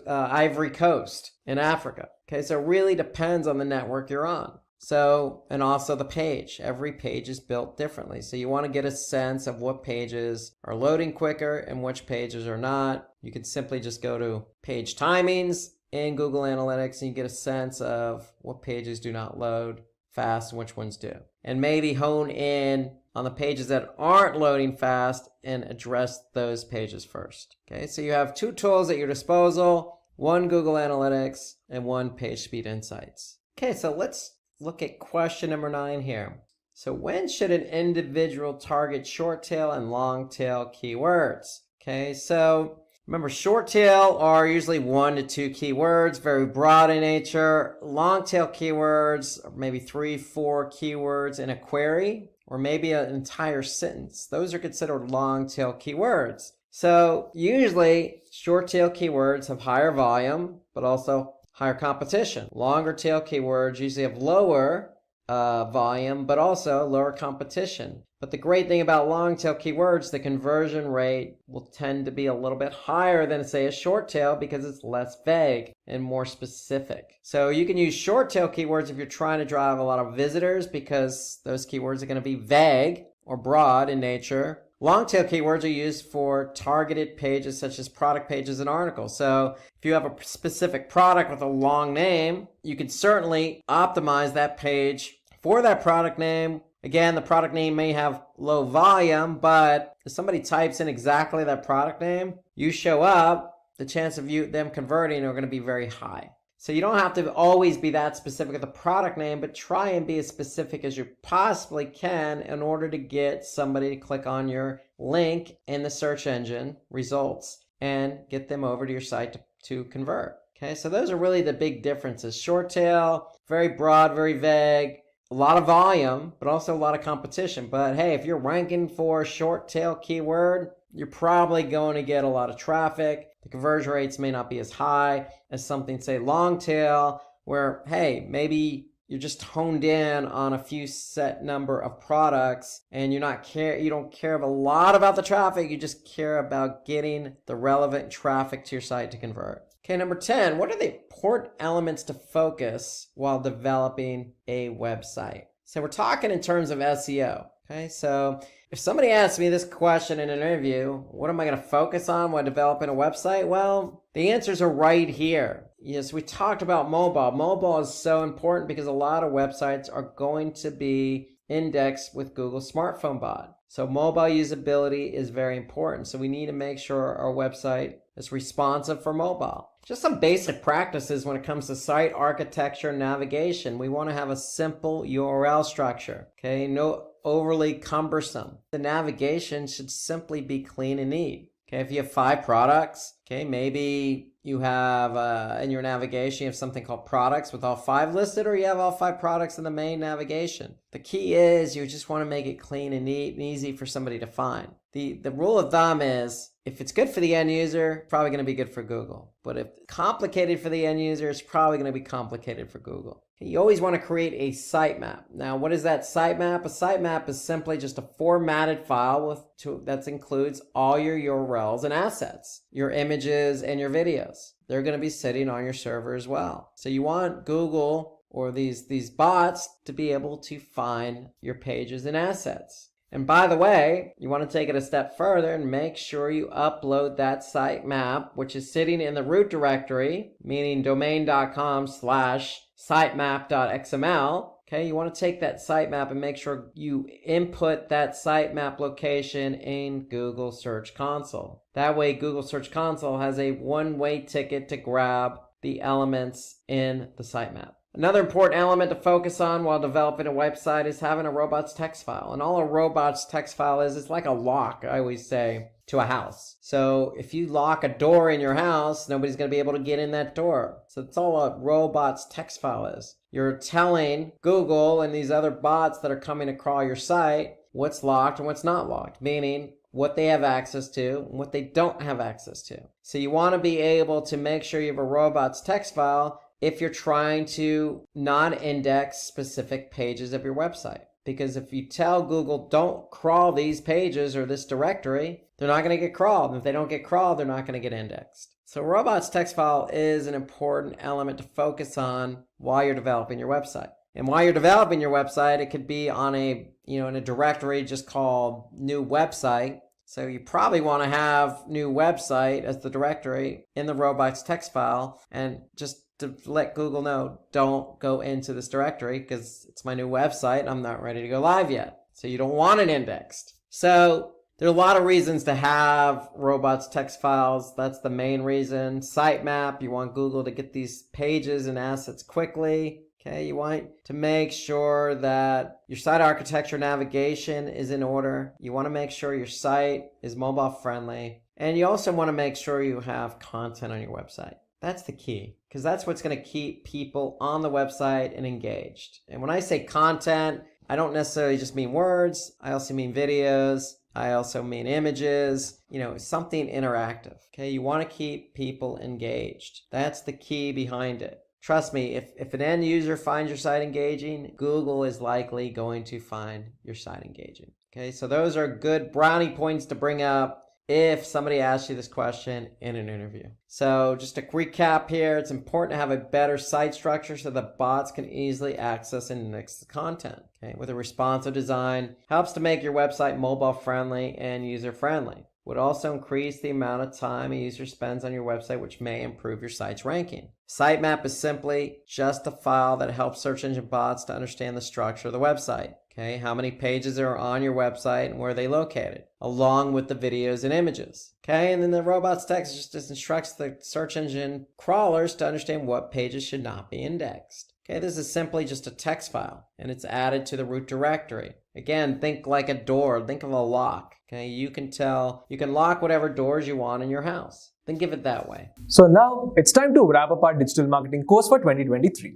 Speaker 4: Ivory Coast in Africa. Okay, so it really depends on the network you're on. So, and also the page. Every page is built differently. So you want to get a sense of what pages are loading quicker and which pages are not. You can simply just go to page timings in Google Analytics and you get a sense of what pages do not load fast and which ones do. And maybe hone in on the pages that aren't loading fast and address those pages first. Okay, so you have two tools at your disposal, one Google Analytics and one Page Speed Insights. Okay, so let's look at question number 9 here. So when should an individual target short tail and long tail keywords? Okay, so remember, short tail are usually 1 to 2 keywords, very broad in nature. Long tail keywords are maybe 3, 4 keywords in a query, or maybe an entire sentence. Those are considered long tail keywords. So usually short tail keywords have higher volume, but also higher competition. Longer tail keywords usually have lower volume, but also lower competition. But the great thing about long tail keywords, the conversion rate will tend to be a little bit higher than, say, a short tail because it's less vague and more specific. So you can use short tail keywords if you're trying to drive a lot of visitors because those keywords are going to be vague or broad in nature. Long tail keywords are used for targeted pages such as product pages and articles. So if you have a specific product with a long name, you can certainly optimize that page for that product name. Again, the product name may have low volume, but if somebody types in exactly that product name, you show up, the chance of them converting are going to be very high. So you don't have to always be that specific with the product name, but try and be as specific as you possibly can in order to get somebody to click on your link in the search engine results and get them over to your site to convert. Okay, so those are really the big differences. Short tail, very broad, very vague, a lot of volume, but also a lot of competition. But hey, if you're ranking for a short tail keyword, you're probably going to get a lot of traffic. The conversion rates may not be as high as something, say, long tail, where, hey, maybe you're just honed in on a few set number of products and you don't care a lot about the traffic, you just care about getting the relevant traffic to your site to convert. Okay, number 10, what are the important elements to focus while developing a website? So we're talking in terms of SEO. Okay, so if somebody asks me this question in an interview, what am I going to focus on while developing a website? Well, the answers are right here. Yes, we talked about mobile. Mobile is so important because a lot of websites are going to be indexed with Google Smartphone Bot. So mobile usability is very important. So we need to make sure our website is responsive for mobile. Just some basic practices when it comes to site architecture and navigation. We want to have a simple URL structure, okay? No overly cumbersome. The navigation should simply be clean and neat. Okay, if you have 5 products, okay, maybe you have in your navigation, you have something called products with all 5 listed, or you have all 5 products in the main navigation. The key is you just want to make it clean and neat and easy for somebody to find. The rule of thumb is if it's good for the end user, it's probably going to be good for Google. But if it's complicated for the end user, it's probably going to be complicated for Google. You always want to create a sitemap. Now, what is that sitemap? A sitemap is simply just a formatted file that includes all your URLs and assets, your images and your videos. They're going to be sitting on your server as well. So you want Google or these bots to be able to find your pages and assets. And by the way, you want to take it a step further and make sure you upload that sitemap, which is sitting in the root directory, meaning domain.com/sitemap.xml. Okay, you want to take that sitemap and make sure you input that sitemap location in Google Search Console. That way, Google Search Console has a one-way ticket to grab the elements in the sitemap. Another important element to focus on while developing a website is having a robots text file. And all a robots text file is, it's like a lock, I always say, to a house. So if you lock a door in your house, nobody's going to be able to get in that door. So that's all a robots text file is. You're telling Google and these other bots that are coming to crawl your site what's locked and what's not locked, meaning what they have access to and what they don't have access to. So you want to be able to make sure you have a robots text file if you're trying to non-index specific pages of your website. Because if you tell Google, don't crawl these pages or this directory, they're not going to get crawled. And if they don't get crawled, they're not going to get indexed. So robots text file is an important element to focus on while you're developing your website. And while you're developing your website, it could be on in a directory just called new website. So you probably want to have new website as the directory in the robots text file, and just to let Google know, don't go into this directory because it's my new website and I'm not ready to go live yet. So you don't want it indexed. So there are a lot of reasons to have robots text files. That's the main reason. Sitemap, you want Google to get these pages and assets quickly. Okay, you want to make sure that your site architecture navigation is in order. You want to make sure your site is mobile friendly. And you also want to make sure you have content on your website. That's the key, because that's what's going to keep people on the website and engaged. And when I say content, I don't necessarily just mean words. I also mean videos. I also mean images, something interactive. Okay, you want to keep people engaged. That's the key behind it. Trust me, if an end user finds your site engaging, Google is likely going to find your site engaging. Okay, so those are good brownie points to bring up if somebody asks you this question in an interview. So just to recap here, it's important to have a better site structure so that bots can easily access and index the content. Okay, with a responsive design, helps to make your website mobile friendly and user friendly. Would also increase the amount of time a user spends on your website, which may improve your site's ranking. Sitemap is simply just a file that helps search engine bots to understand the structure of the website. Okay, how many pages are on your website and where are they located, along with the videos and images. Okay, and then the robots text just instructs the search engine crawlers to understand what pages should not be indexed. Okay, this is simply just a text file, and it's added to the root directory. Again, think like a door, think of a lock. Okay, you can lock whatever doors you want in your house. Think of it that way.
Speaker 1: So now it's time to wrap up our digital marketing course for 2023.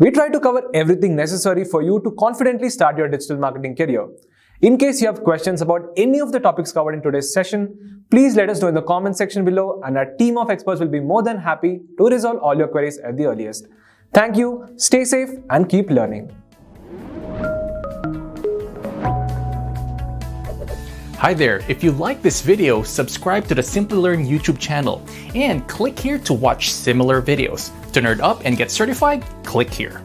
Speaker 1: We try to cover everything necessary for you to confidently start your digital marketing career. In case you have questions about any of the topics covered in today's session, please let us know in the comment section below, and our team of experts will be more than happy to resolve all your queries at the earliest. Thank you, stay safe, and keep learning.
Speaker 16: Hi there, if you like this video, subscribe to the Simplilearn YouTube channel and click here to watch similar videos. To nerd up and get certified, click here.